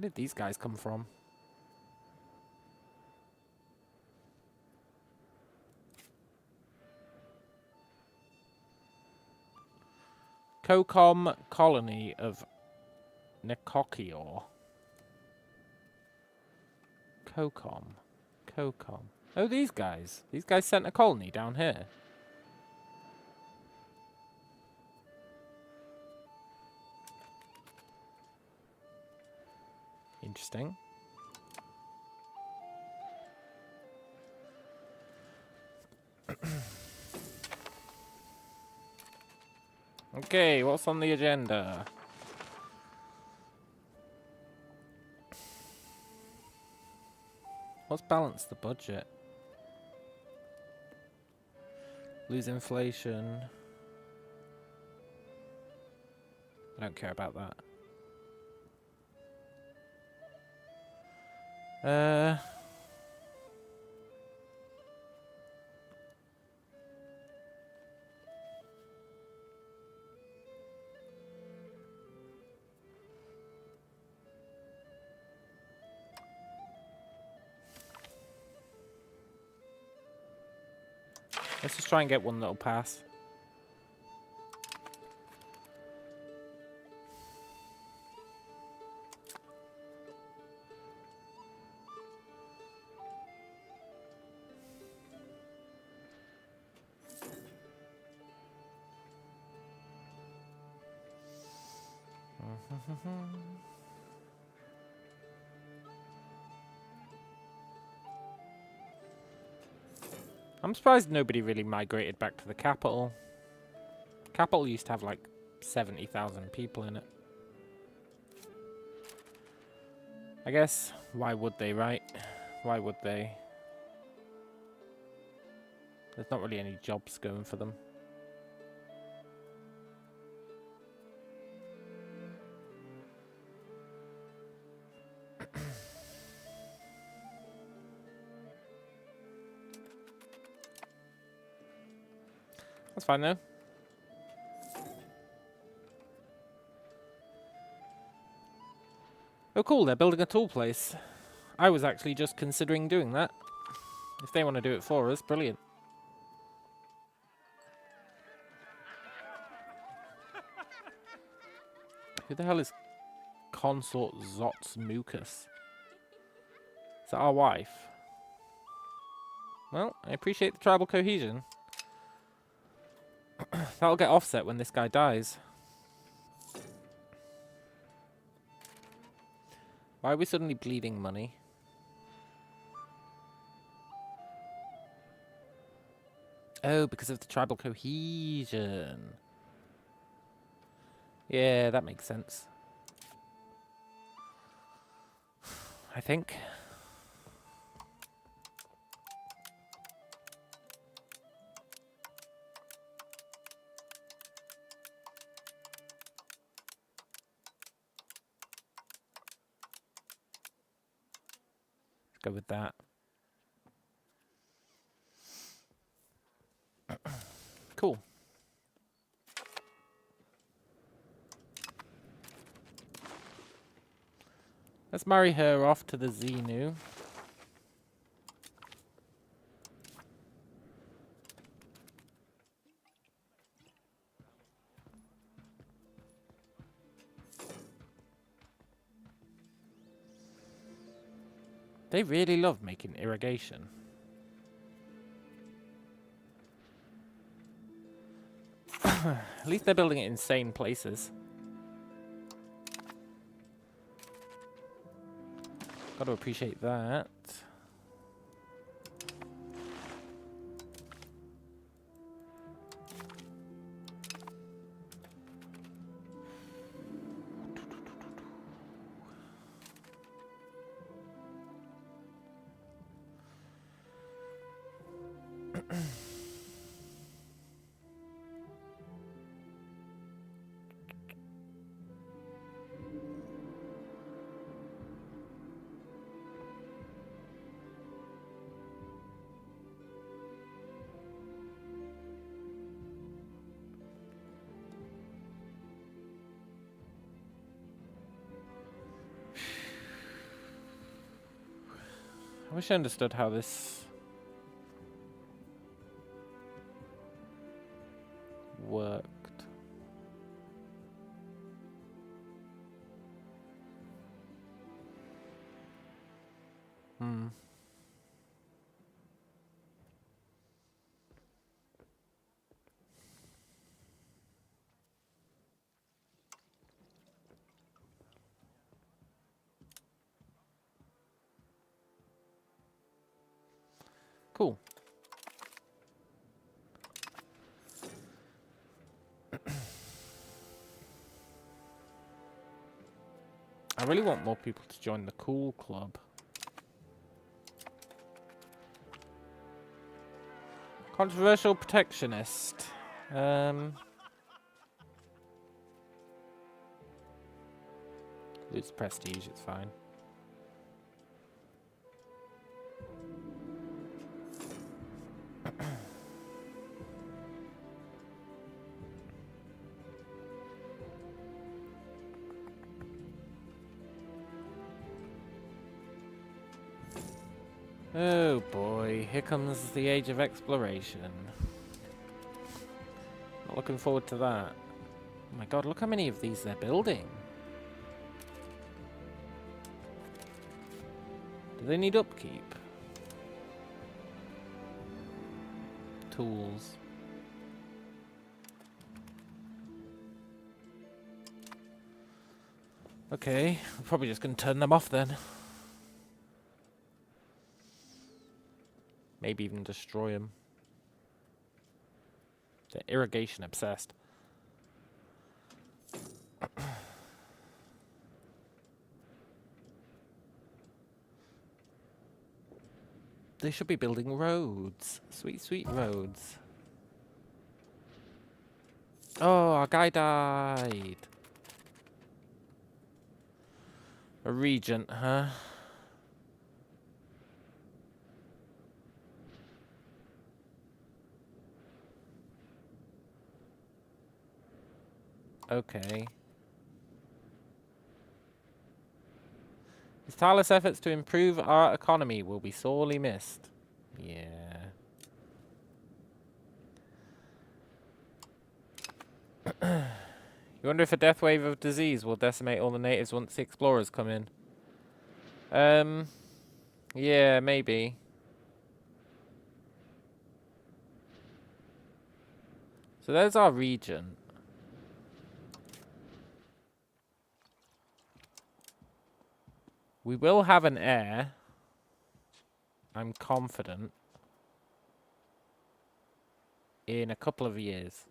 Speaker 1: did these guys come from? Kokom colony of Nekokior. Kokom. Oh, these guys. These guys sent a colony down here. Interesting. Okay, what's on the agenda? Let's balance the budget. Lose inflation. I don't care about that. Let's just try and get one that'll pass. I'm surprised nobody really migrated back to the capital. Capital used to have like 70,000 people in it. I guess, why would they, right? Why would they? There's not really any jobs going for them. That's fine though. Oh cool, they're building a tool place. I was actually just considering doing that. If they want to do it for us, brilliant. Who the hell is Consort Zots Mucus? Is that our wife? Well, I appreciate the tribal cohesion. That'll get offset when this guy dies. Why are we suddenly bleeding money? Oh, because of the tribal cohesion. Yeah, that makes sense. I think. Let's go with that. Cool. Let's marry her off to the Xenu. They really love making irrigation. At least they're building it in sane places. Got to appreciate that. I wish I understood how this worked. Cool. I really want more people to join the cool club. Controversial protectionist. It's prestige, it's fine. Oh boy, here comes the age of exploration. Not looking forward to that. Oh my god, look how many of these they're building. Do they need upkeep? Tools. Okay, I'm probably just going to turn them off then. Maybe even destroy them. They're irrigation obsessed. They should be building roads. Sweet, sweet roads. Oh, our guy died. A regent, huh? Okay. His tireless efforts to improve our economy will be sorely missed. Yeah. You wonder if a death wave of disease will decimate all the natives once the explorers come in. Yeah, maybe. So there's our region. We will have an heir. I'm confident. In a couple of years.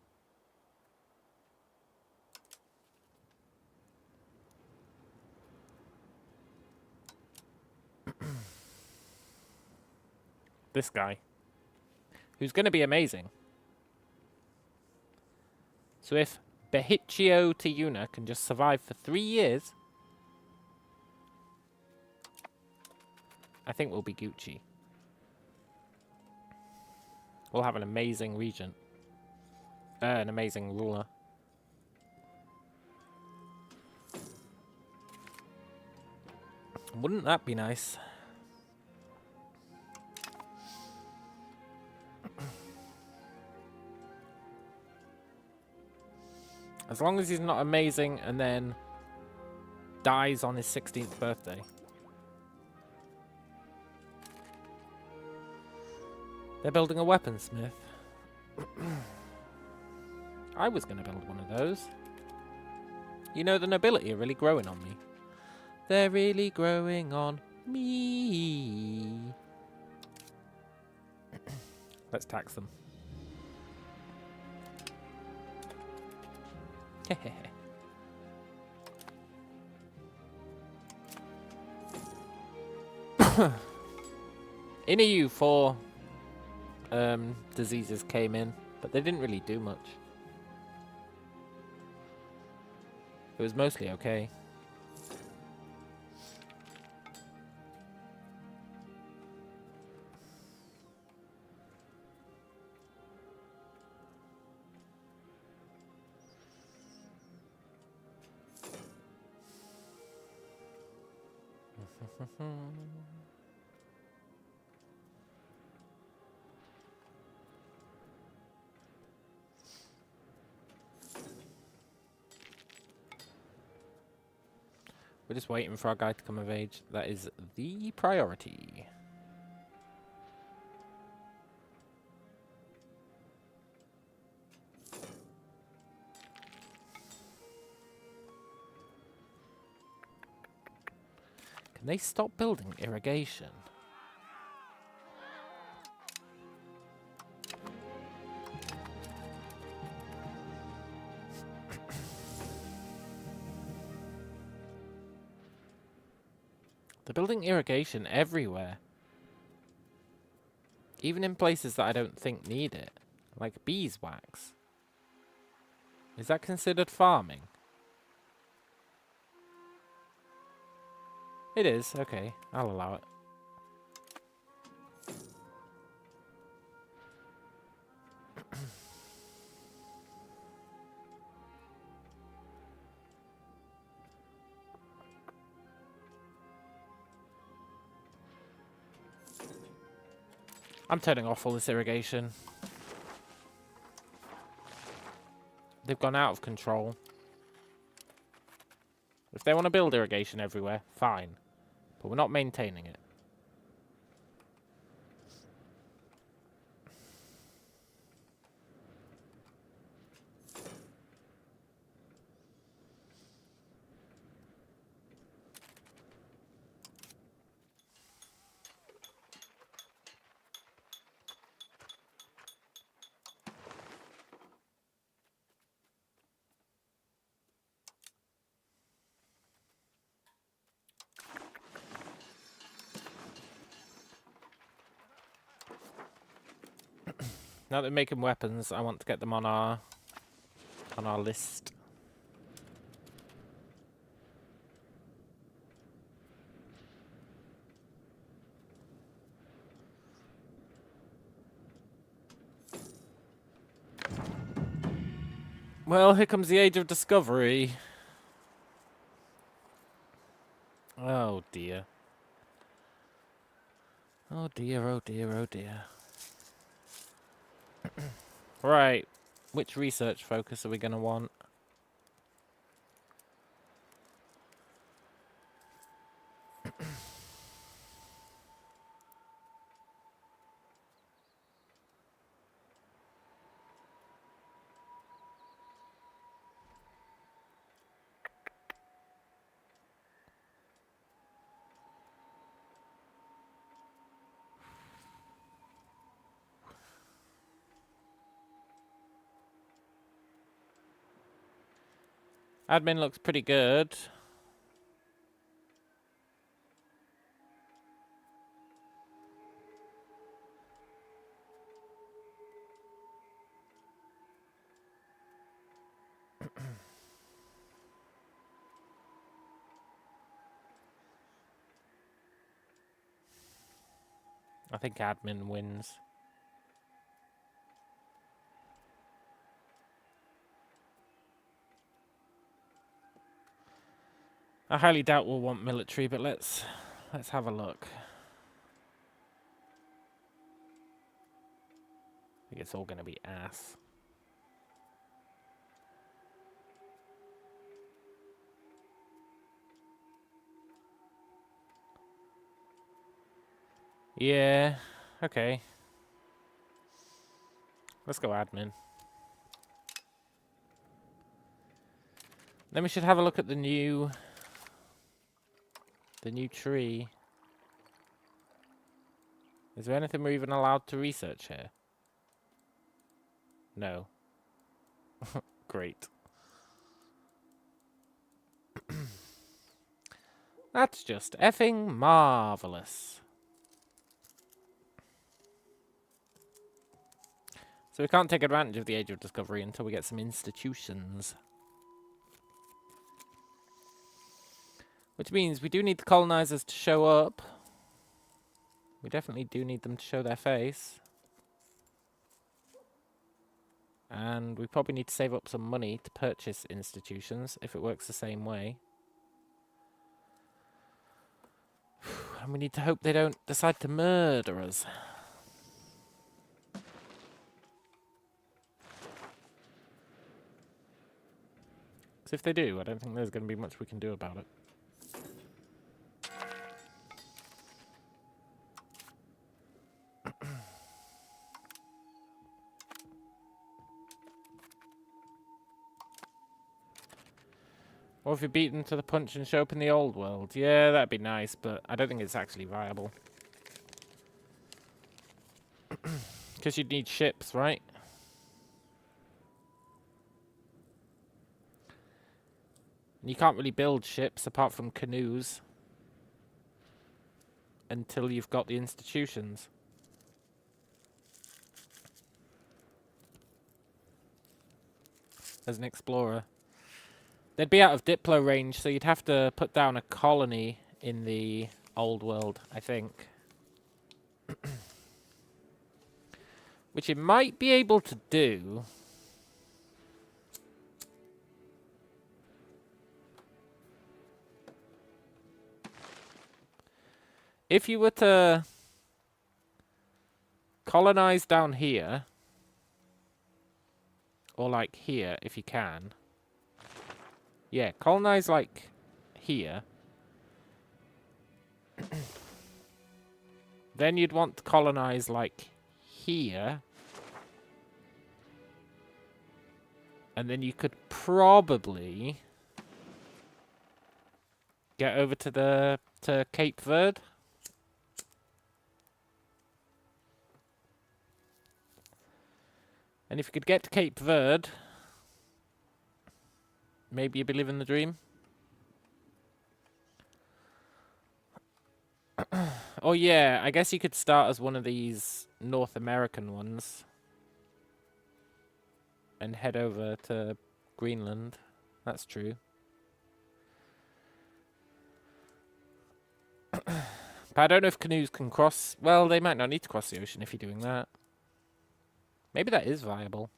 Speaker 1: This guy. Who's going to be amazing. So if Behiccio Tiuna can just survive for 3 years, I think we'll be Gucci. We'll have an amazing regent. An amazing ruler. Wouldn't that be nice? As long as he's not amazing and then dies on his 16th birthday. They're building a weaponsmith. I was going to build one of those. You know, the nobility are really growing on me. They're really growing on me. Let's tax them. In EU 4 diseases came in, but they didn't really do much. It was mostly okay. We're just waiting for our guy to come of age. That is the priority. Can they stop building irrigation? They're building irrigation everywhere. Even in places that I don't think need it. Like beeswax. Is that considered farming? It is, okay. I'll allow it. I'm turning off all this irrigation. They've gone out of control. If they want to build irrigation everywhere, fine. But we're not maintaining it. Now that they're making weapons, I want to get them on our list. Well, here comes the age of discovery. Oh dear. Oh dear, oh dear, oh dear. Right. Which research focus are we going to want? Admin looks pretty good. I think admin wins. I highly doubt we'll want military, but let's have a look. I think it's all going to be ass. Yeah, okay. Let's go admin. Then we should have a look at the new tree. Is there anything we're even allowed to research here? No. Great. That's just effing marvelous. So we can't take advantage of the Age of Discovery until we get some institutions. Which means we do need the colonizers to show up. We definitely do need them to show their face. And we probably need to save up some money to purchase institutions, if it works the same way. And we need to hope they don't decide to murder us. Because if they do, I don't think there's going to be much we can do about it. Or if you beat them to the punch and show up in the old world. Yeah, that'd be nice, but I don't think it's actually viable. Because you'd need ships, right? And you can't really build ships apart from canoes until you've got the institutions. As an explorer. They'd be out of Diplo range, so you'd have to put down a colony in the old world, I think. Which you might be able to do. If you were to colonize down here, or like here, if you can. Yeah, colonize like here. Then you'd want to colonize like here. And then you could probably get over to Cape Verde. And if you could get to Cape Verde, maybe you'd be living the dream. Oh yeah, I guess you could start as one of these North American ones. And head over to Greenland. That's true. But I don't know if canoes can cross. Well, they might not need to cross the ocean if you're doing that. Maybe that is viable.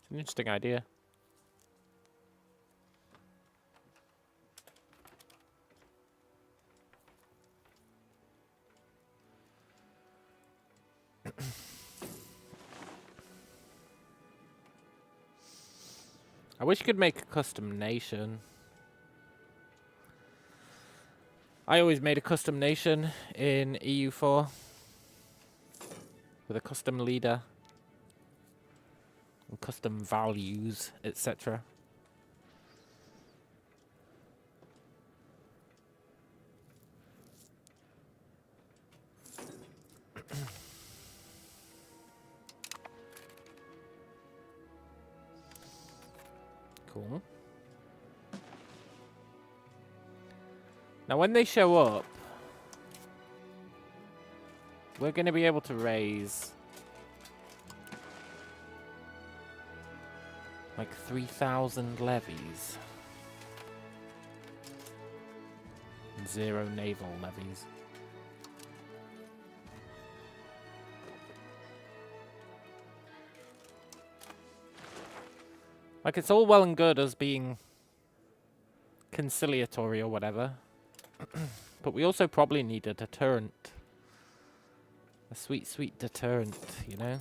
Speaker 1: It's an interesting idea. I wish you could make a custom nation. I always made a custom nation in EU4 with a custom leader and custom values, etc. Cool. Now when they show up, we're going to be able to raise like 3,000 levies. And 0 naval levies. Like, it's all well and good as being conciliatory or whatever. But we also probably need a deterrent. A sweet, sweet deterrent, you know?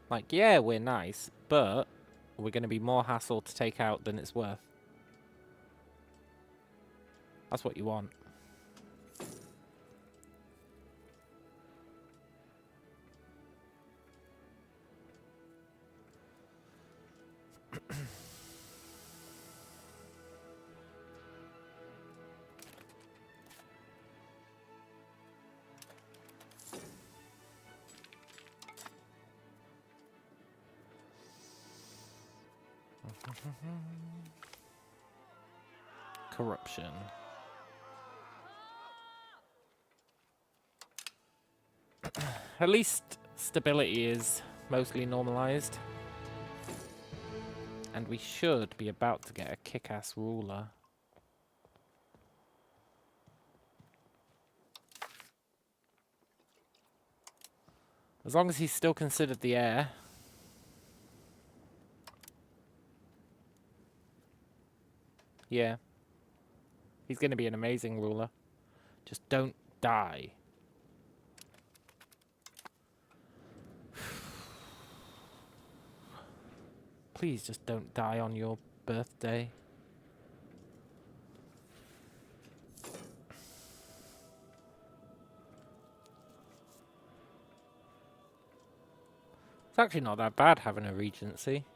Speaker 1: Like, yeah, we're nice, but we're going to be more hassle to take out than it's worth. That's what you want. Corruption. At least stability is mostly normalized. And we should be about to get a kick-ass ruler. As long as he's still considered the heir. Yeah. He's going to be an amazing ruler. Just don't die. Please just don't die on your birthday. It's actually not that bad having a regency.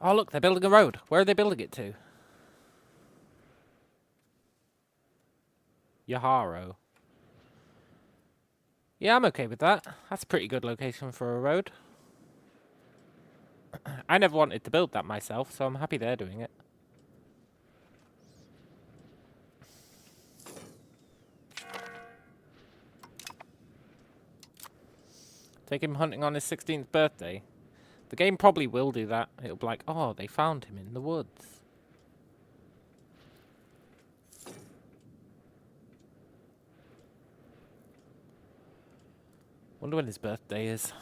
Speaker 1: Oh look, they're building a road. Where are they building it to? Yaharo. Yeah, I'm okay with that. That's a pretty good location for a road. I never wanted to build that myself, so I'm happy they're doing it. Take him hunting on his 16th birthday. The game probably will do that. It'll be like, oh, they found him in the woods. Wonder when his birthday is.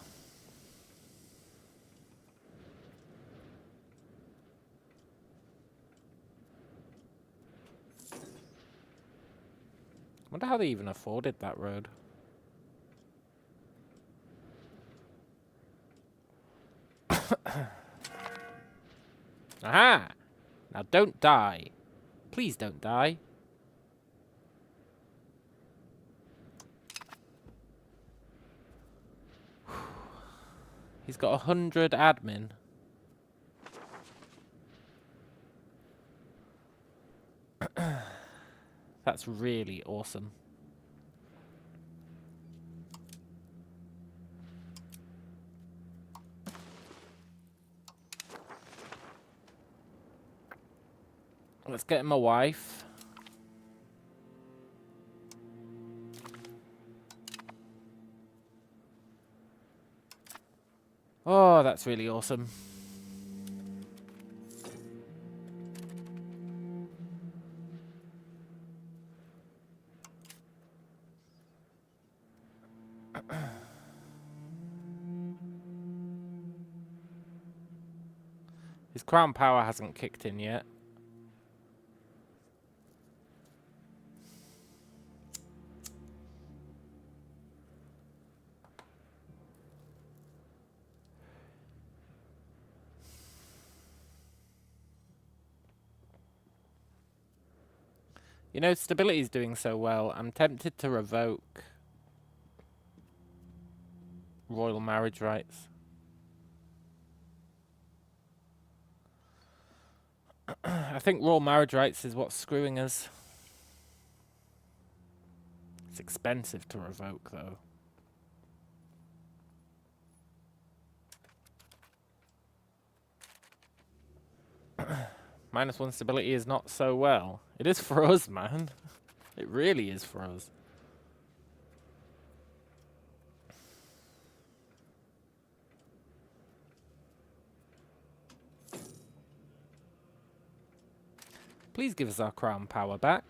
Speaker 1: Wonder how they even afforded that road. Aha! Now don't die. Please don't die. He's got 100 admin. That's really awesome. Let's get him a wife. Oh, that's really awesome. His crown power hasn't kicked in yet. You know, stability's doing so well, I'm tempted to revoke royal marriage rights. I think royal marriage rights is what's screwing us. It's expensive to revoke, though. -1 stability is not so well. It is for us, man. It really is for us. Please give us our crown power back.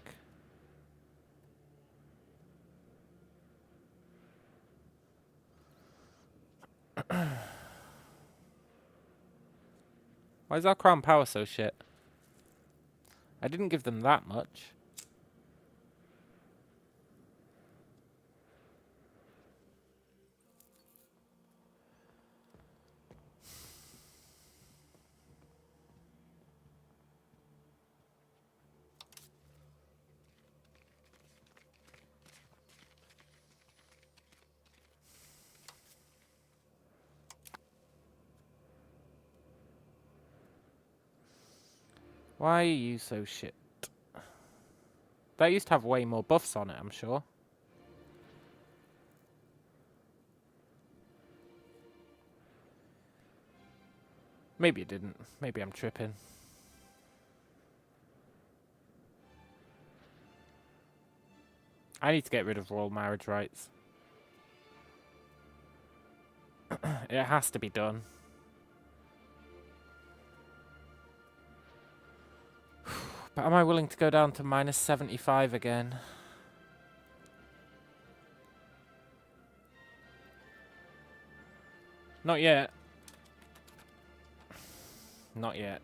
Speaker 1: Why is our crown power so shit? I didn't give them that much. Why are you so shit? That used to have way more buffs on it, I'm sure. Maybe it didn't. Maybe I'm tripping. I need to get rid of royal marriage rights. It has to be done. But am I willing to go down to -75 again? Not yet. Not yet.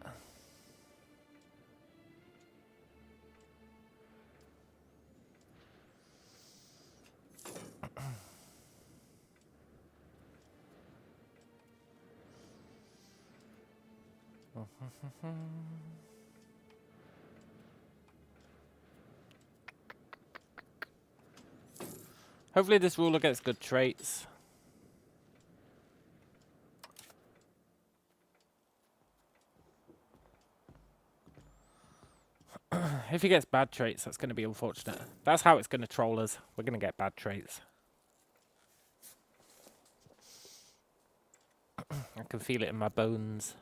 Speaker 1: Hopefully this ruler gets good traits. If he gets bad traits, that's going to be unfortunate. That's how it's going to troll us. We're going to get bad traits. I can feel it in my bones.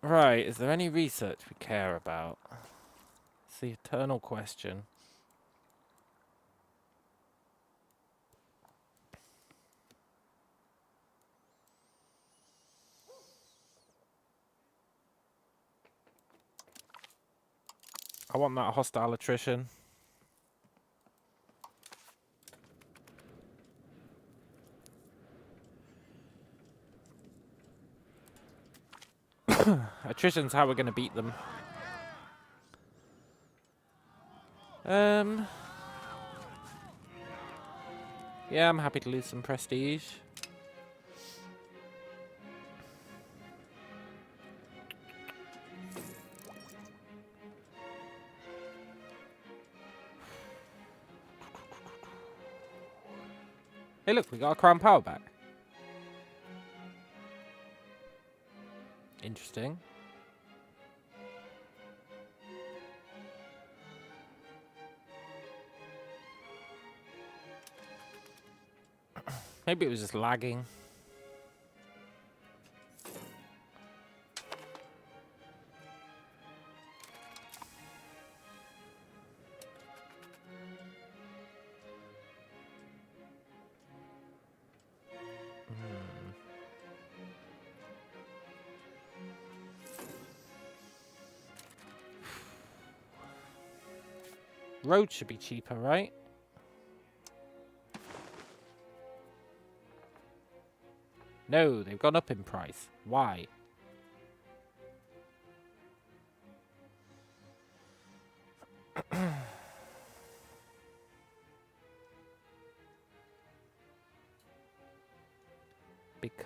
Speaker 1: Right, is there any research we care about? It's the eternal question. I want that hostile attrition. Attrition's how we're going to beat them. Yeah, I'm happy to lose some prestige. Hey look, we got our crown power back. Interesting. Maybe it was just lagging. Roads should be cheaper, right? No, they've gone up in price. Why?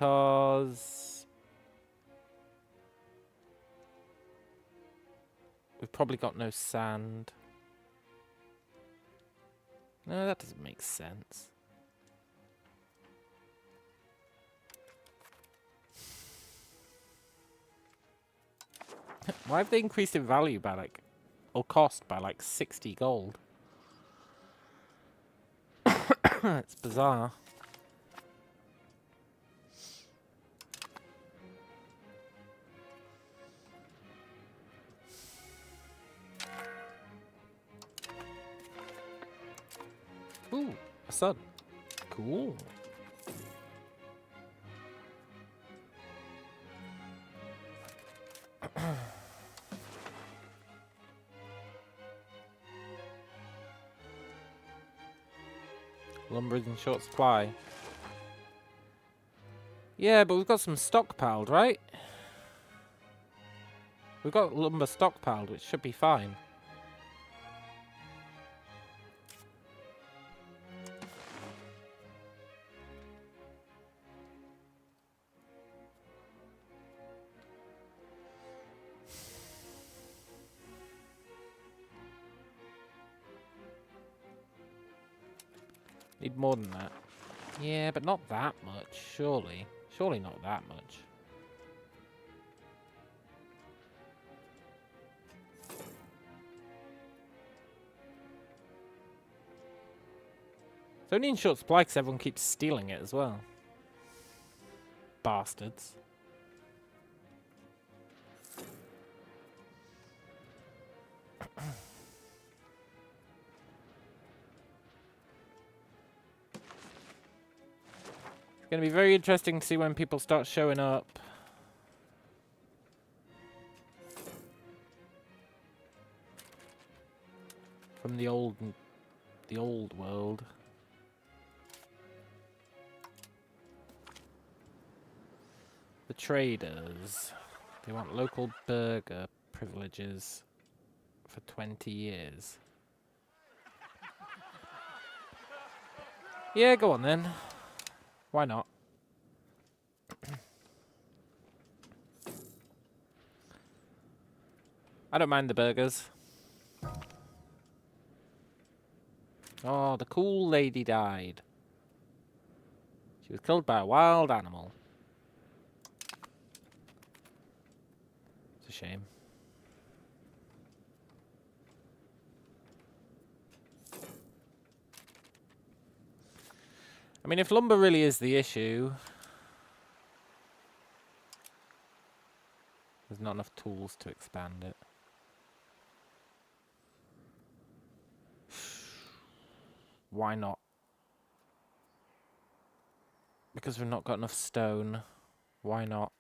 Speaker 1: because we've probably got no sand. No, that doesn't make sense. Why have they increased in value by like, or cost by like 60 gold? It's bizarre. Ooh, a sun. Cool. Lumber is in short supply. Yeah, but we've got some stockpiled, right? We've got lumber stockpiled, which should be fine. Need more than that. Yeah, but not that much, surely. Surely not that much. It's only in short supply because everyone keeps stealing it as well. Bastards. It's going to be very interesting to see when people start showing up. From the old world. The traders. They want local burger privileges for 20 years. Yeah, go on then. Why not? I don't mind the burgers. Oh, the cool lady died. She was killed by a wild animal. It's a shame. I mean, if lumber really is the issue, there's not enough tools to expand it. Why not? Because we've not got enough stone. Why not?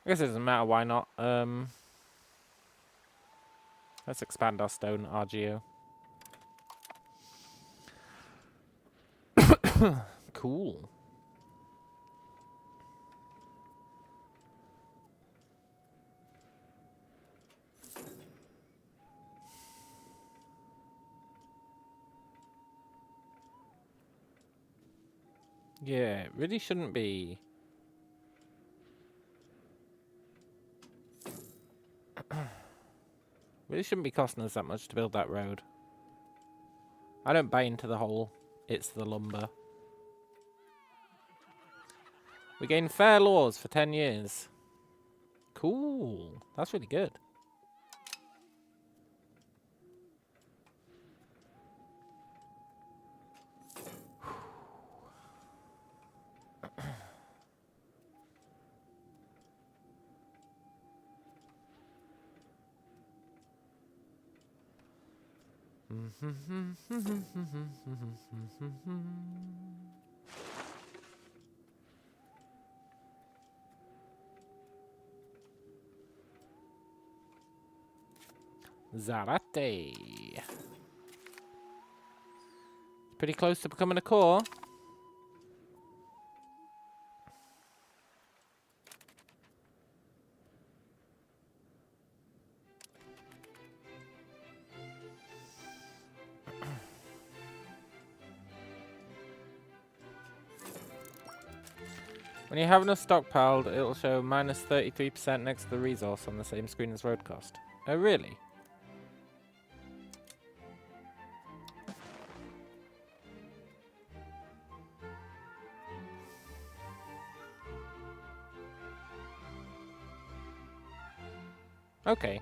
Speaker 1: I guess it doesn't matter why not. Let's expand our stone RGO. Cool. Yeah, it really shouldn't be. Really shouldn't be costing us that much to build that road. I don't buy into the whole it's the lumber. We gain fair laws for 10 years. Cool. That's really good. Zarate. Pretty close to becoming a core. When you have enough stockpiled, it'll show minus 33% next to the resource on the same screen as road cost. Oh, really? Okay.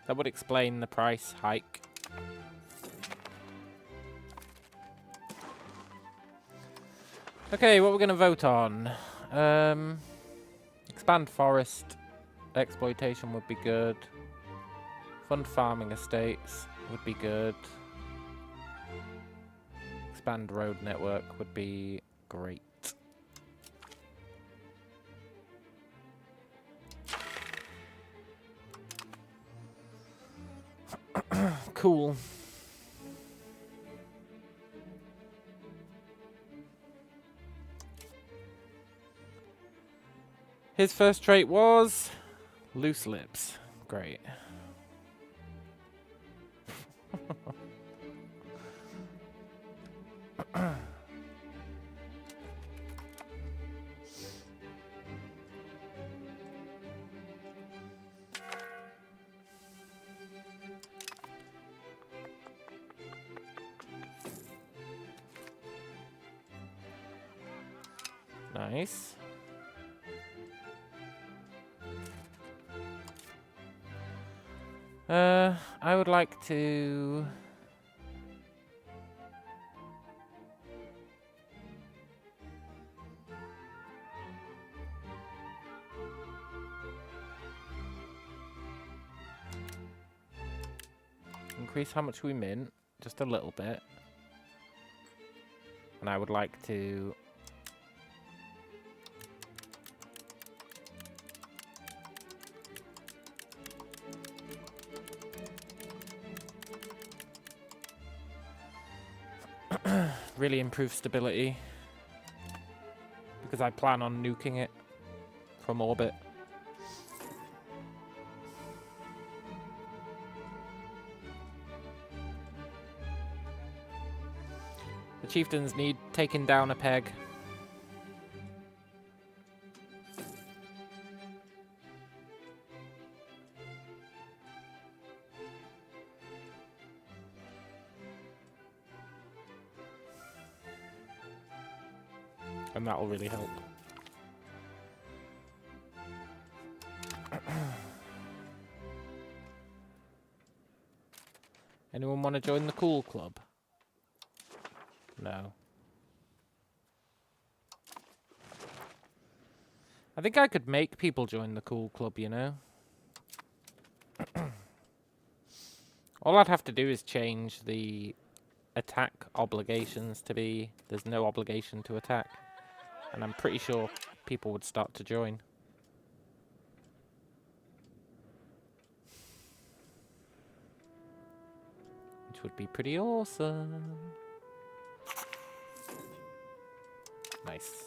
Speaker 1: That would explain the price hike. Okay, what we're going to vote on. Expand forest. Exploitation would be good. Fund farming estates would be good. Expand road network would be great. Cool. His first trait was loose lips. Great. Nice. I would like to... increase how much we mint, just a little bit. And I would like to... really improve stability, because I plan on nuking it from orbit. The chieftains need taking down a peg. And that'll really help. Anyone want to join the cool club? No. I think I could make people join the cool club, you know? All I'd have to do is change the attack obligations to be there's no obligation to attack. And I'm pretty sure people would start to join. Which would be pretty awesome. Nice.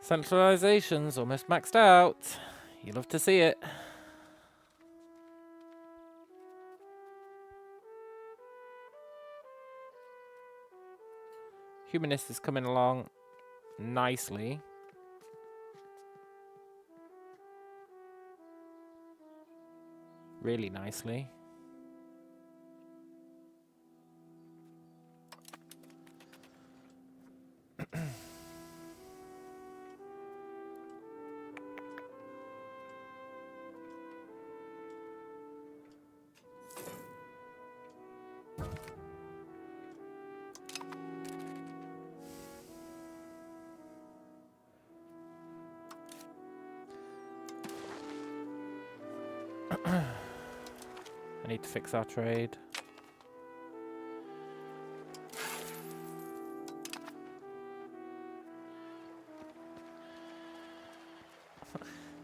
Speaker 1: Centralization's almost maxed out. You love to see it. Humanist is coming along nicely. Really nicely. I need to fix our trade.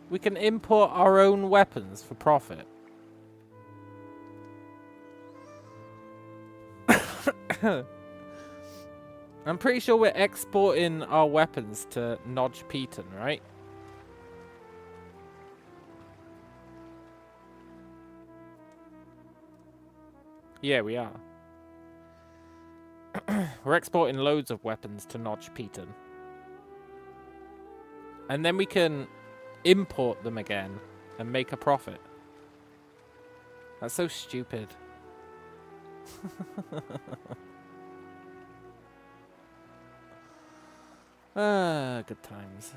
Speaker 1: We can import our own weapons for profit. I'm pretty sure we're exporting our weapons to Nodge Peton, right? Yeah, we are. We're exporting loads of weapons to Nodge Peton. And then we can import them again and make a profit. That's so stupid. Ah, good times.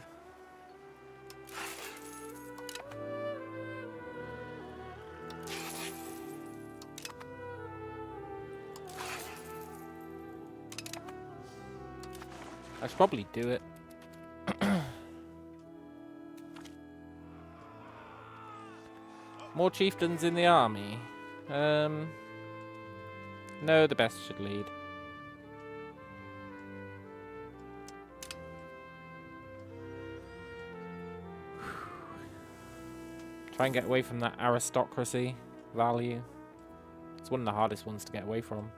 Speaker 1: I should probably do it. More chieftains in the army. No, the best should lead. Try and get away from that aristocracy value. It's one of the hardest ones to get away from.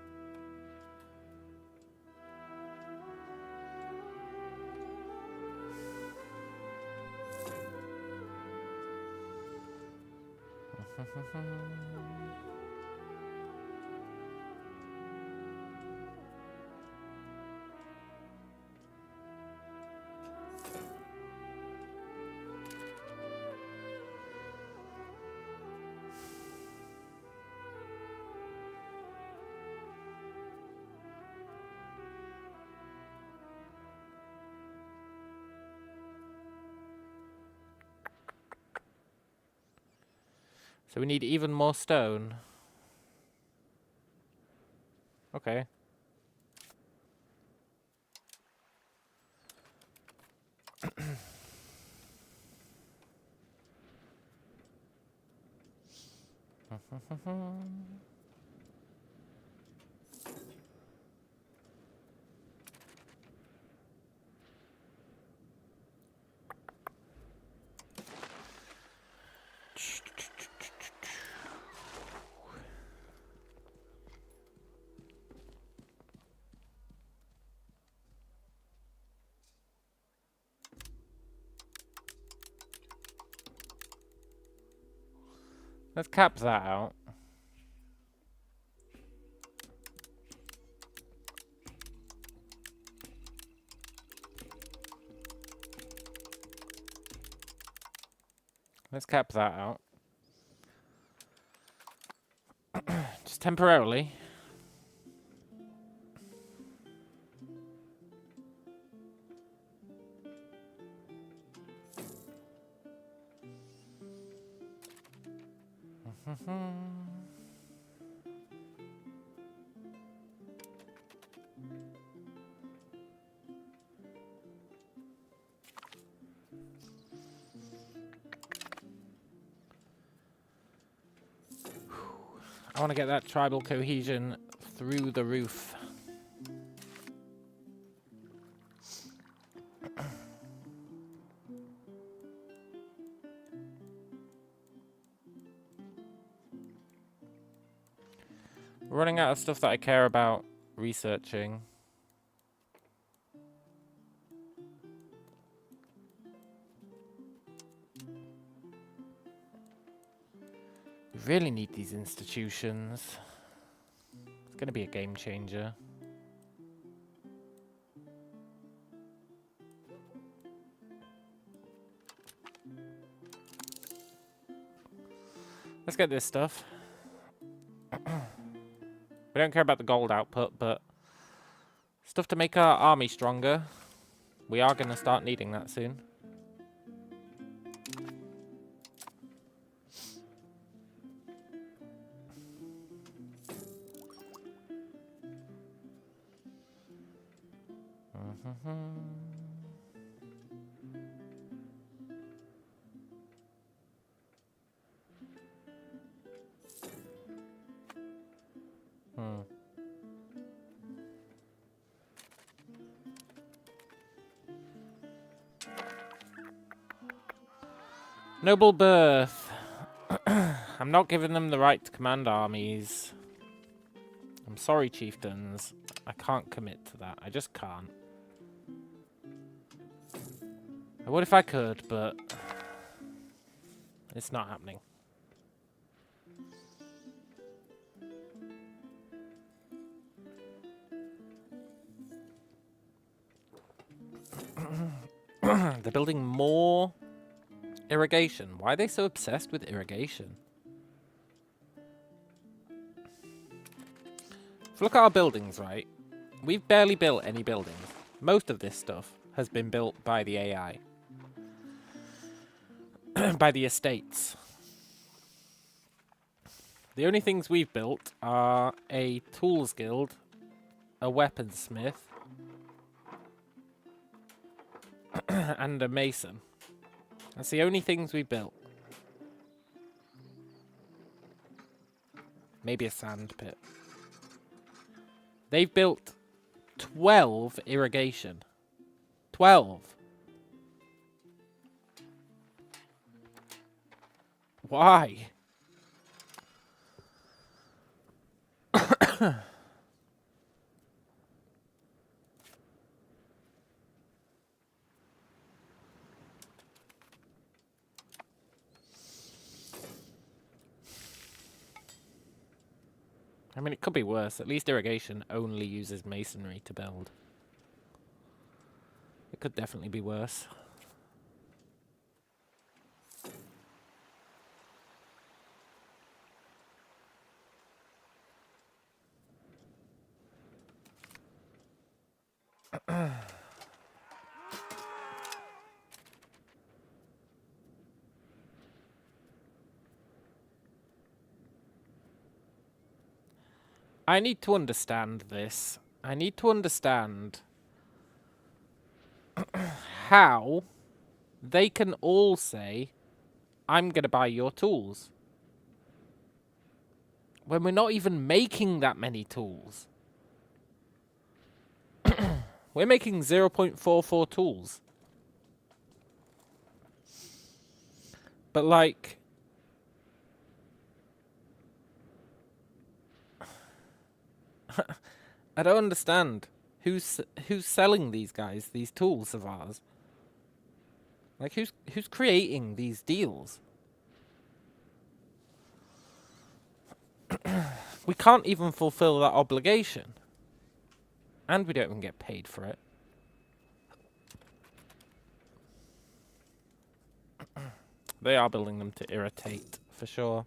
Speaker 1: So we need even more stone. Okay. Let's cap that out. Let's cap that out. Just temporarily. I want to get that tribal cohesion through the roof. We're running out of stuff that I care about researching. We really need these institutions. It's going to be a game changer. Let's get this stuff. We don't care about the gold output, but stuff to make our army stronger. We are going to start needing that soon. Noble birth. I'm not giving them the right to command armies. I'm sorry, chieftains. I can't commit to that. I just can't. I would if I could, but it's not happening. They're building more irrigation. Why are they so obsessed with irrigation? If you look at our buildings, right? We've barely built any buildings. Most of this stuff has been built by the AI. By the estates. The only things we've built are a tools guild, a weaponsmith, and a mason. That's the only things we built. Maybe a sand pit. They've built 12 irrigation. 12. Why? I mean, it could be worse. At least irrigation only uses masonry to build. It could definitely be worse. I need to understand this. I need to understand how they can all say, I'm going to buy your tools. When we're not even making that many tools. We're making 0.44 tools. But like... I don't understand. Who's selling these guys, these tools of ours? Like, who's creating these deals? We can't even fulfill that obligation. And we don't even get paid for it. They are building them to irritate, for sure.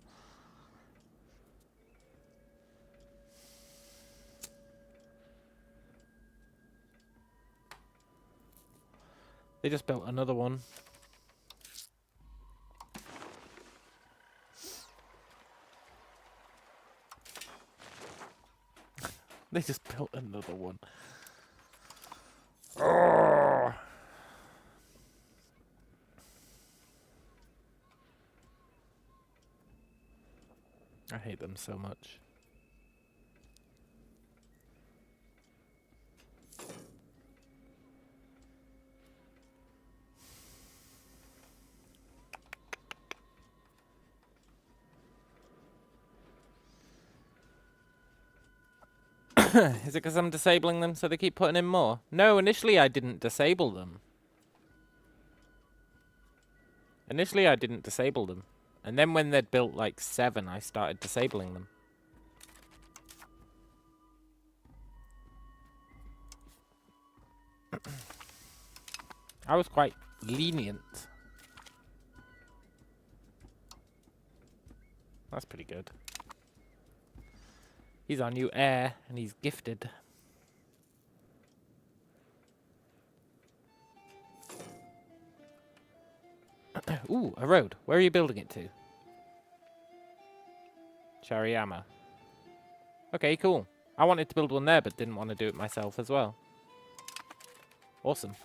Speaker 1: They just built another one. They just built another one. Oh. I hate them so much. Is it because I'm disabling them so they keep putting in more? No, initially I didn't disable them. Initially I didn't disable them. And then when they'd built like 7, I started disabling them. I was quite lenient. That's pretty good. He's our new heir, and he's gifted. Ooh, a road. Where are you building it to? Chariyama. Okay, cool. I wanted to build one there, but didn't want to do it myself as well. Awesome.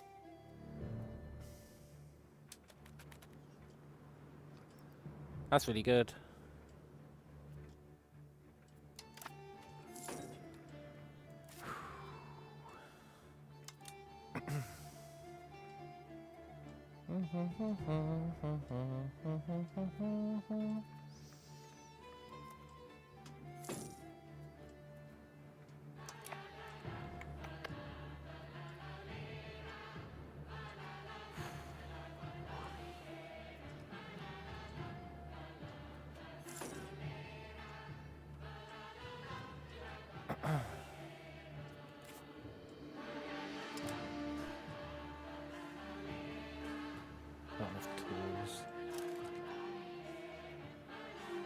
Speaker 1: That's really good.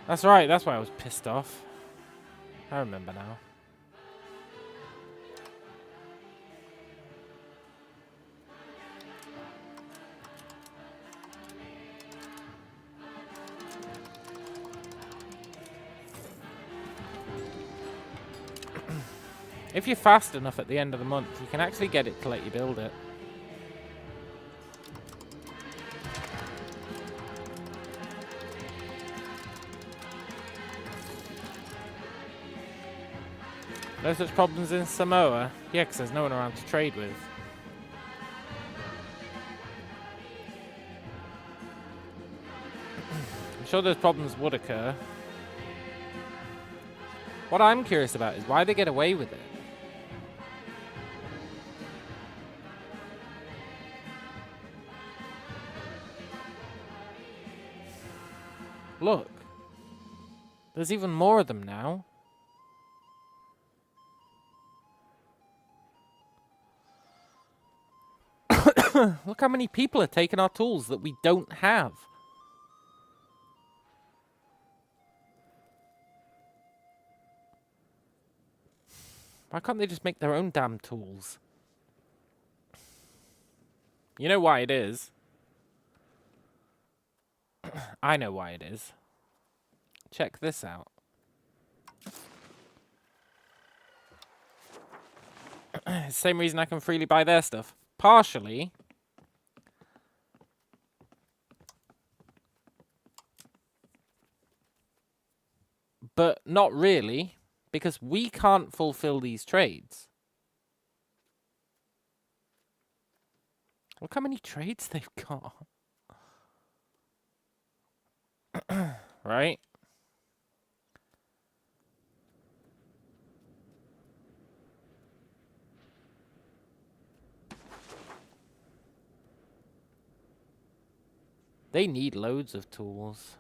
Speaker 1: That's right, that's why I was pissed off. I remember now. If you're fast enough at the end of the month, you can actually get it to let you build it. No such problems in Samoa? Yeah, because there's no one around to trade with. I'm sure those problems would occur. What I'm curious about is why they get away with it. Look. There's even more of them now. Look how many people are taking our tools that we don't have. Why can't they just make their own damn tools? You know why it is? I know why it is. Check this out. Same reason I can freely buy their stuff. Partially. But not really, because we can't fulfill these trades. Look how many trades they've got. Right? They need loads of tools.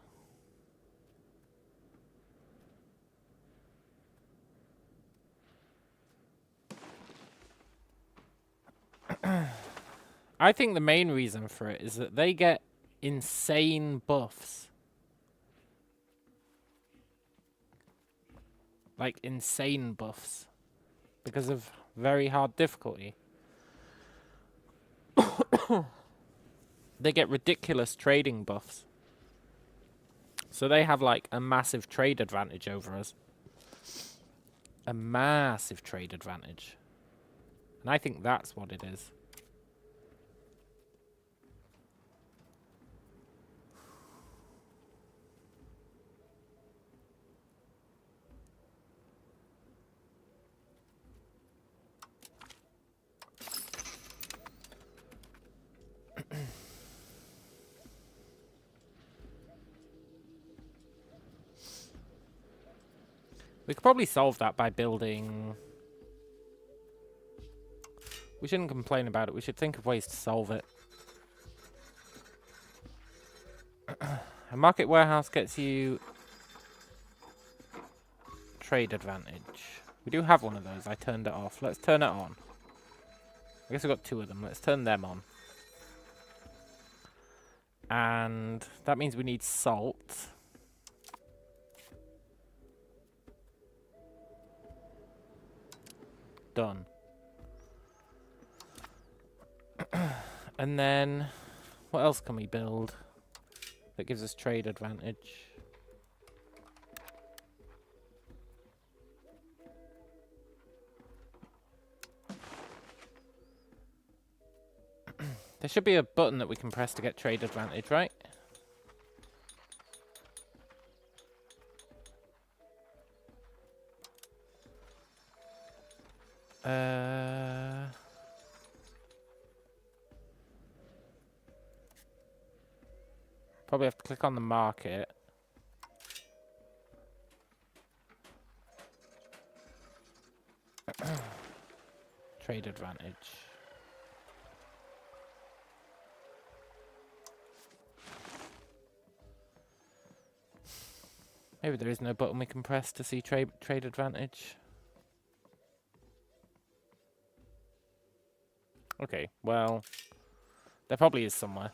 Speaker 1: I think the main reason for it is that they get insane buffs. Like, insane buffs. Because of very hard difficulty. They get ridiculous trading buffs. So they have, like, a massive trade advantage over us. A massive trade advantage. And I think that's what it is. We could probably solve that by building... We shouldn't complain about it. We should think of ways to solve it. A market warehouse gets you trade advantage. We do have one of those. I turned it off. Let's turn it on. I guess I've got two of them. Let's turn them on. And that means we need salt. Done. And then, what else can we build that gives us trade advantage? There should be a button that we can press to get trade advantage, right? Probably have to click on the market. Trade advantage. Maybe there is no button we can press to see trade advantage. Okay, well, there probably is somewhere.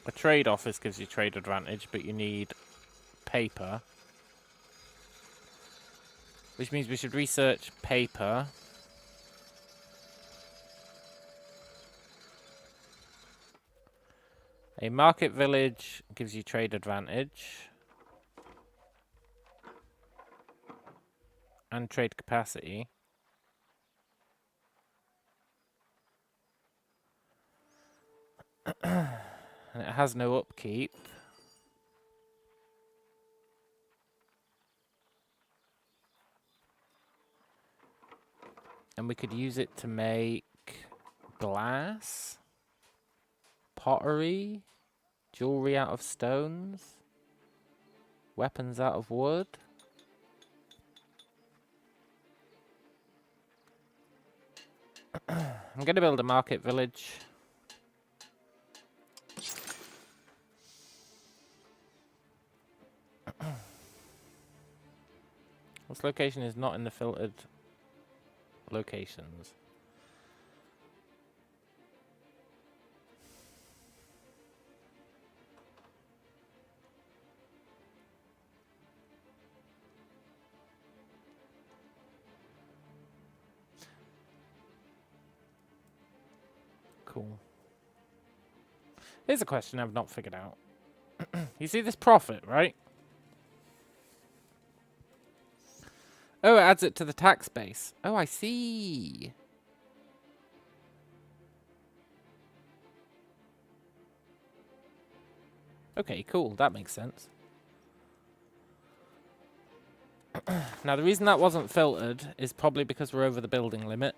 Speaker 1: A trade office gives you trade advantage, but you need paper. Which means we should research paper. A market village gives you trade advantage. And trade capacity. And it has no upkeep. And we could use it to make glass, pottery, jewelry out of stones, weapons out of wood. I'm going to build a market village. This location is not in the filtered locations. Cool. Here's a question I've not figured out. You see this profit, right? Oh, it adds it to the tax base. Oh, I see. Okay, cool. That makes sense. Now, the reason that wasn't filtered is probably because we're over the building limit.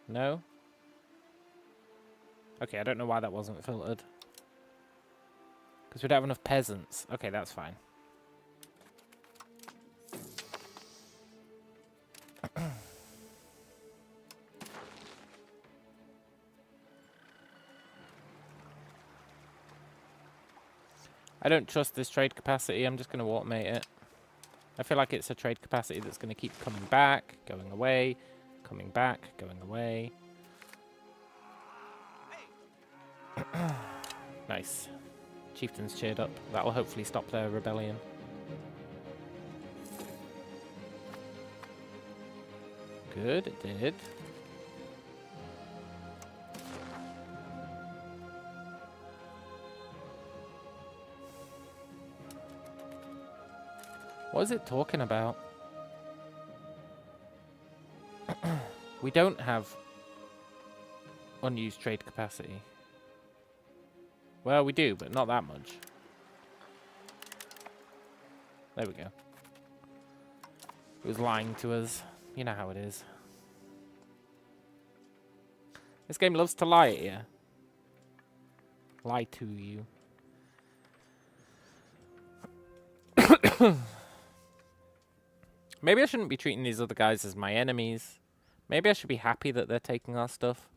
Speaker 1: No? Okay, I don't know why that wasn't filtered. Because we don't have enough peasants. Okay, that's fine. I don't trust this trade capacity. I'm just going to automate it. I feel like it's a trade capacity that's going to keep coming back, going away, coming back, going away. Nice. Chieftains cheered up. That will hopefully stop their rebellion. Good, it did. What is it talking about? We don't have unused trade capacity. Well, we do, but not that much. There we go. It was lying to us. You know how it is. This game loves to lie at you. Lie to you. Maybe I shouldn't be treating these other guys as my enemies. Maybe I should be happy that they're taking our stuff.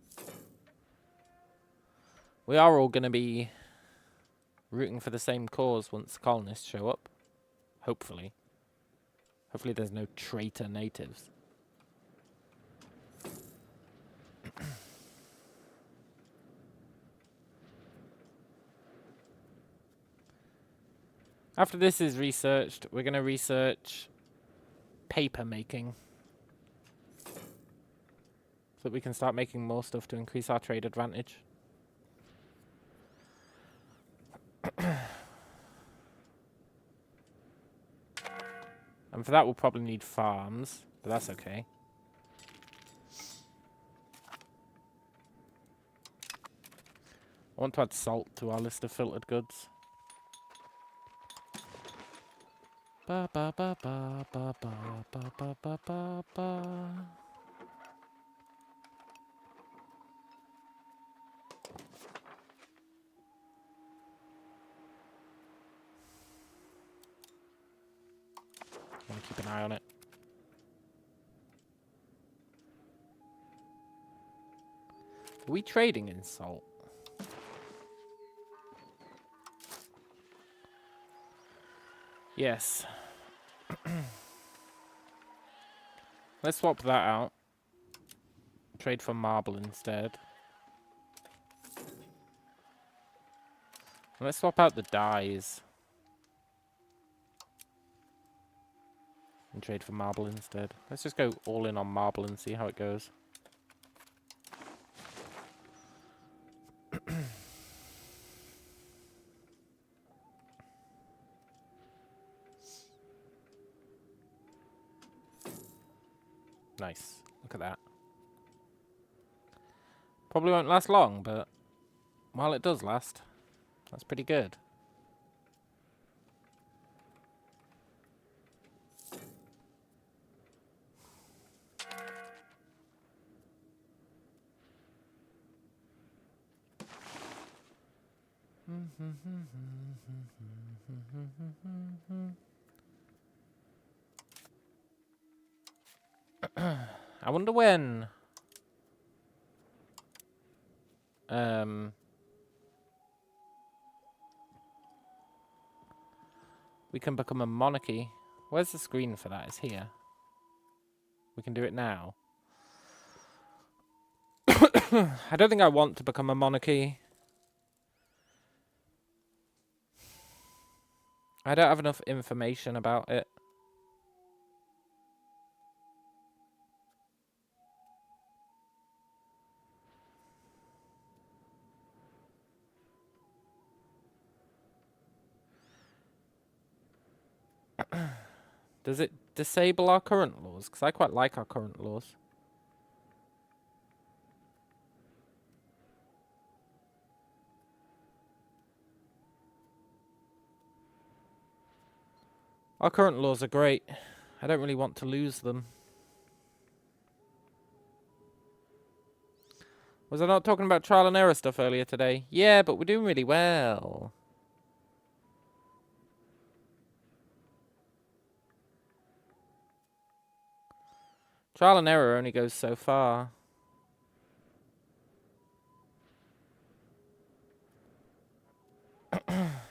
Speaker 1: We are all going to be rooting for the same cause once the colonists show up. Hopefully. Hopefully there's no traitor natives. After this is researched, we're going to research paper making. So that we can start making more stuff to increase our trade advantage. And for that we'll probably need farms, but that's okay. I want to add salt to our list of filtered goods. Ba ba ba ba ba ba ba ba ba ba ba. I want to keep an eye on it. Are we trading in salt? Yes. Let's swap that out. Trade for marble instead. Let's swap out the dyes. And trade for marble instead. Let's just go all in on marble and see how it goes. Nice. Look at that. Probably won't last long, but while it does last, that's pretty good. I wonder when we can become a monarchy. Where's the screen for that? It's here. We can do it now. I don't think I want to become a monarchy. I don't have enough information about it. Does it disable our current laws? Because I quite like our current laws. Our current laws are great. I don't really want to lose them. Was I not talking about trial and error stuff earlier today? Yeah, but we're doing really well. Trial and error only goes so far.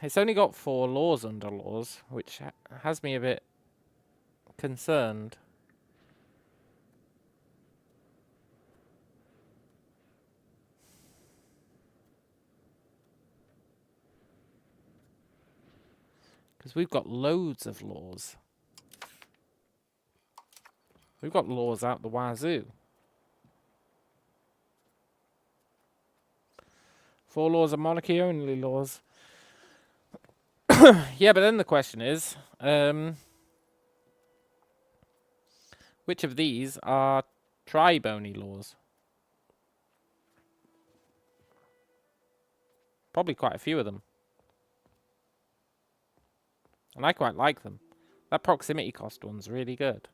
Speaker 1: It's only got 4 laws under laws, which has me a bit concerned. Because we've got loads of laws. We've got laws out the wazoo. 4 laws are monarchy only laws. Yeah, but then the question is, which of these are tri-bony laws? Probably quite a few of them. And I quite like them. That proximity cost one's really good.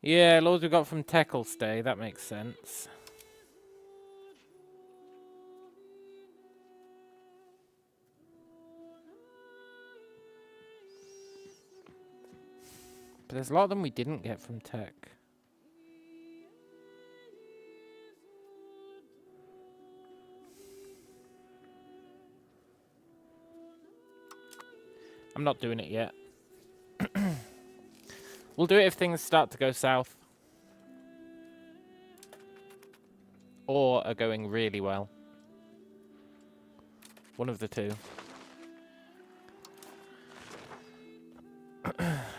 Speaker 1: Yeah, laws we got from Teckle Stay, that makes sense. But there's a lot of them we didn't get from Tech. I'm not doing it yet. We'll do it if things start to go south. Or are going really well. One of the two.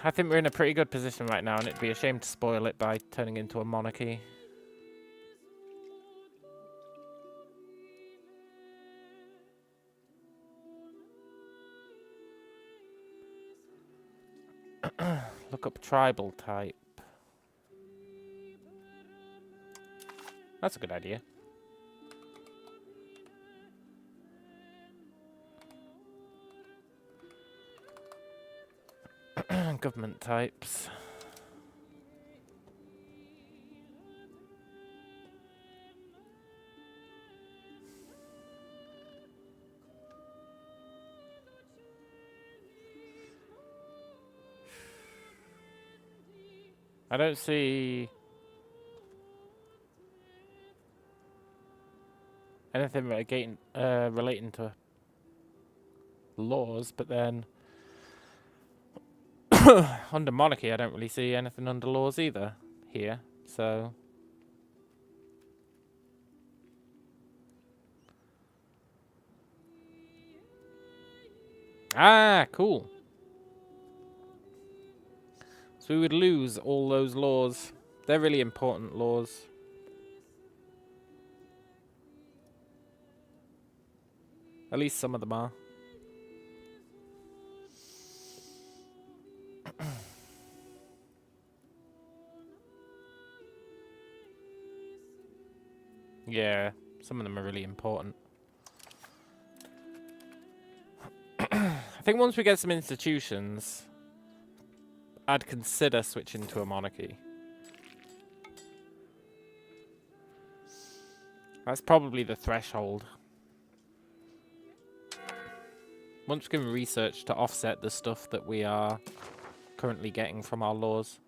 Speaker 1: I think we're in a pretty good position right now, and it'd be a shame to spoil it by turning into a monarchy. Look up tribal type. That's a good idea. Government types. I don't see anything relating to laws, but then under monarchy I don't really see anything under laws either here, so... Ah, cool. So we would lose all those laws. They're really important laws. At least some of them are. Yeah, some of them are really important. I think once we get some institutions, I'd consider switching to a monarchy. That's probably the threshold. Once we can research to offset the stuff that we are currently getting from our laws.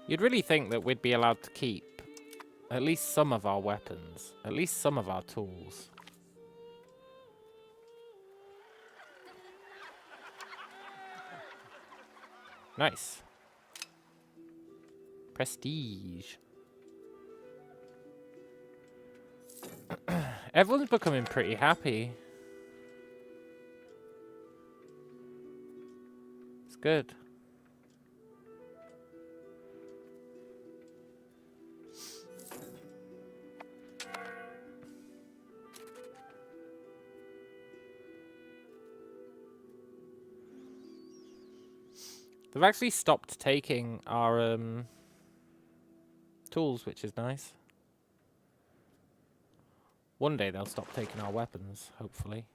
Speaker 1: You'd really think that we'd be allowed to keep at least some of our weapons, at least some of our tools. Nice. Prestige. Everyone's becoming pretty happy. It's good. They've actually stopped taking our tools, which is nice. One day they'll stop taking our weapons, hopefully.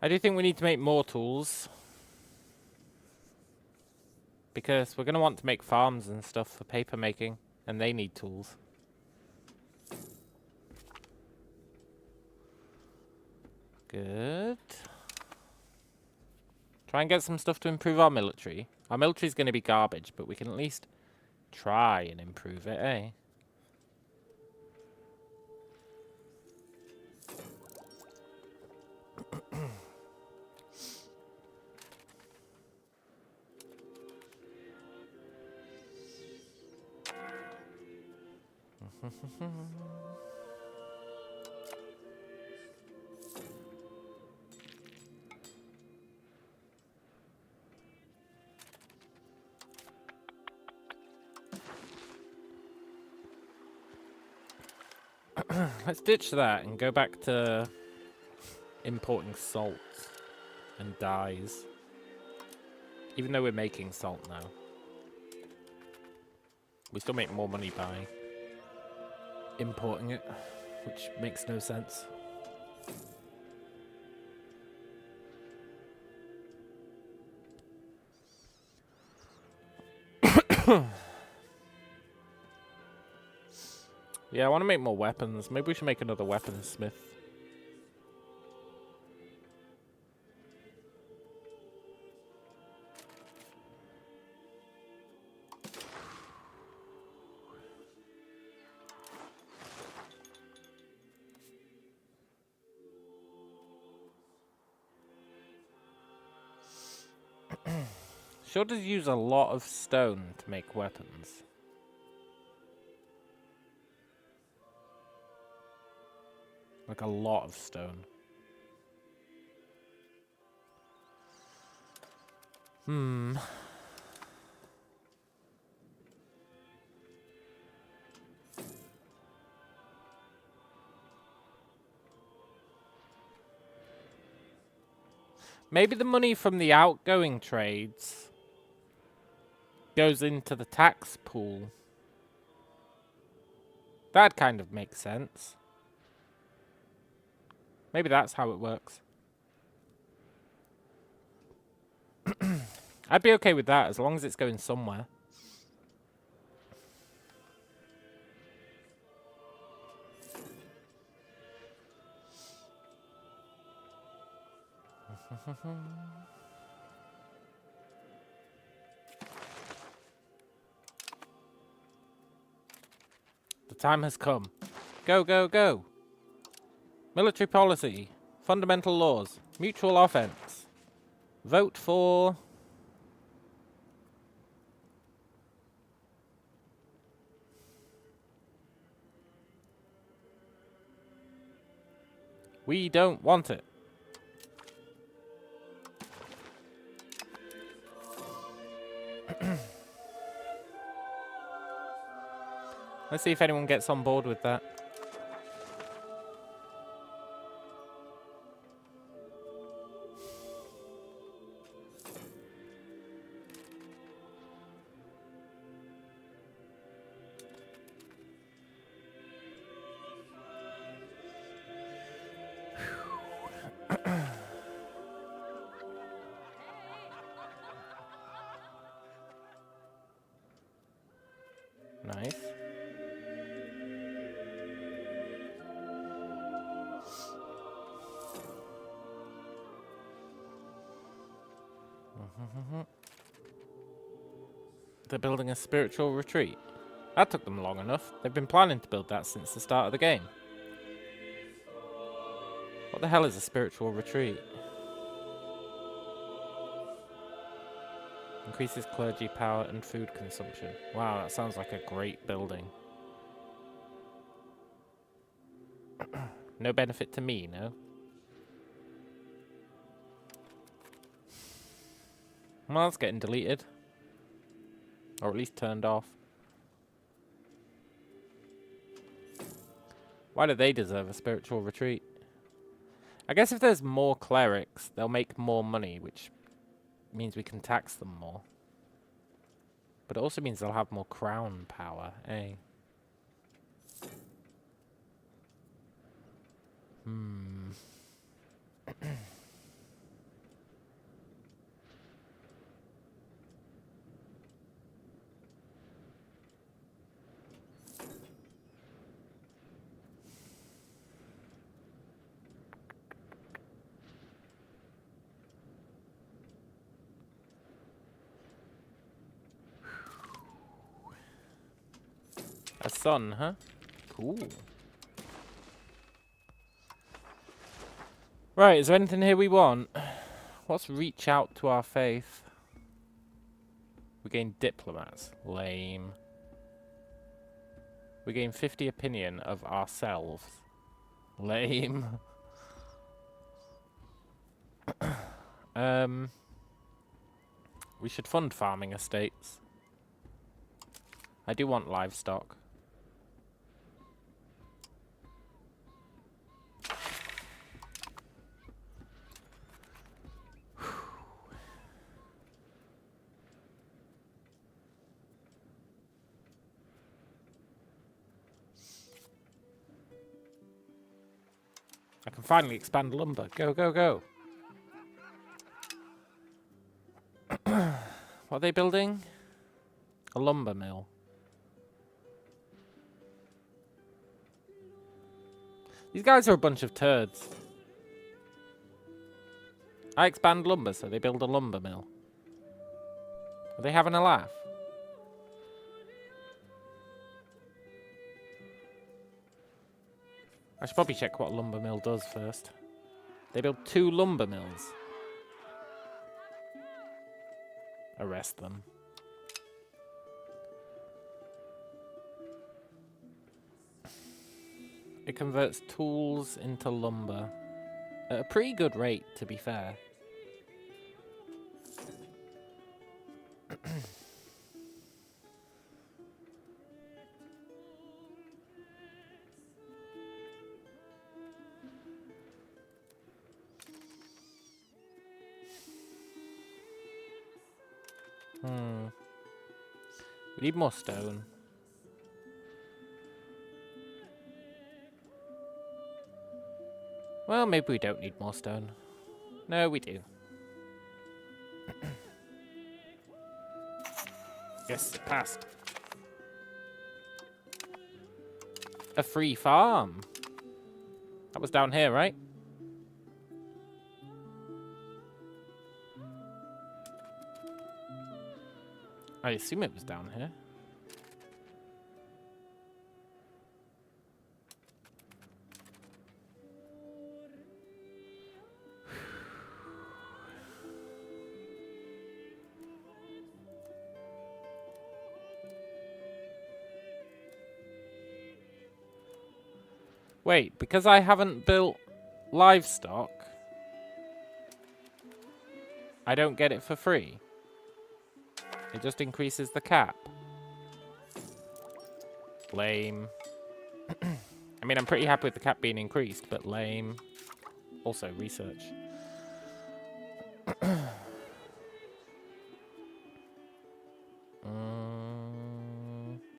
Speaker 1: I do think we need to make more tools. Because we're going to want to make farms and stuff for paper making. And they need tools. Good. Try and get some stuff to improve our military. Our military is going to be garbage, but we can at least try and improve it, eh? Let's ditch that and go back to importing salt and dyes. Even though we're making salt now. We still make more money by importing it, which makes no sense. Yeah, I want to make more weapons. Maybe we should make another weaponsmith. Sure does use a lot of stone to make weapons. Like a lot of stone. Maybe the money from the outgoing trades goes into the tax pool. That kind of makes sense. Maybe that's how it works. I'd be okay with that as long as it's going somewhere. The time has come. Go, go, go. Military policy. Fundamental laws. Mutual offense. Vote for... We don't want it. Let's see if anyone gets on board with that. Nice. They're building a spiritual retreat. That took them long enough. They've been planning to build that since the start of the game. What the hell is a spiritual retreat? Increases clergy power and food consumption. Wow, that sounds like a great building. No benefit to me, no? Well, that's getting deleted. Or at least turned off. Why do they deserve a spiritual retreat? I guess if there's more clerics, they'll make more money, which means we can tax them more. But it also means they'll have more crown power, eh? A son, huh? Cool. Right, is there anything here we want? Let's reach out to our faith. We gain diplomats. Lame. We gain 50 opinion of ourselves. Lame. We should fund farming estates. I do want livestock. I can finally expand lumber. Go, go, go. What are they building? A lumber mill. These guys are a bunch of turds. I expand lumber, so they build a lumber mill. Are they having a laugh? I should probably check what a lumber mill does first. They build 2 lumber mills. Arrest them. It converts tools into lumber. At a pretty good rate, to be fair. We need more stone. Well, maybe we don't need more stone. No, we do. Yes, it passed. A free farm. That was down here, right? I assume it was down here. Wait, because I haven't built livestock, I don't get it for free. It just increases the cap. Lame. I mean, I'm pretty happy with the cap being increased, but lame. Also, research.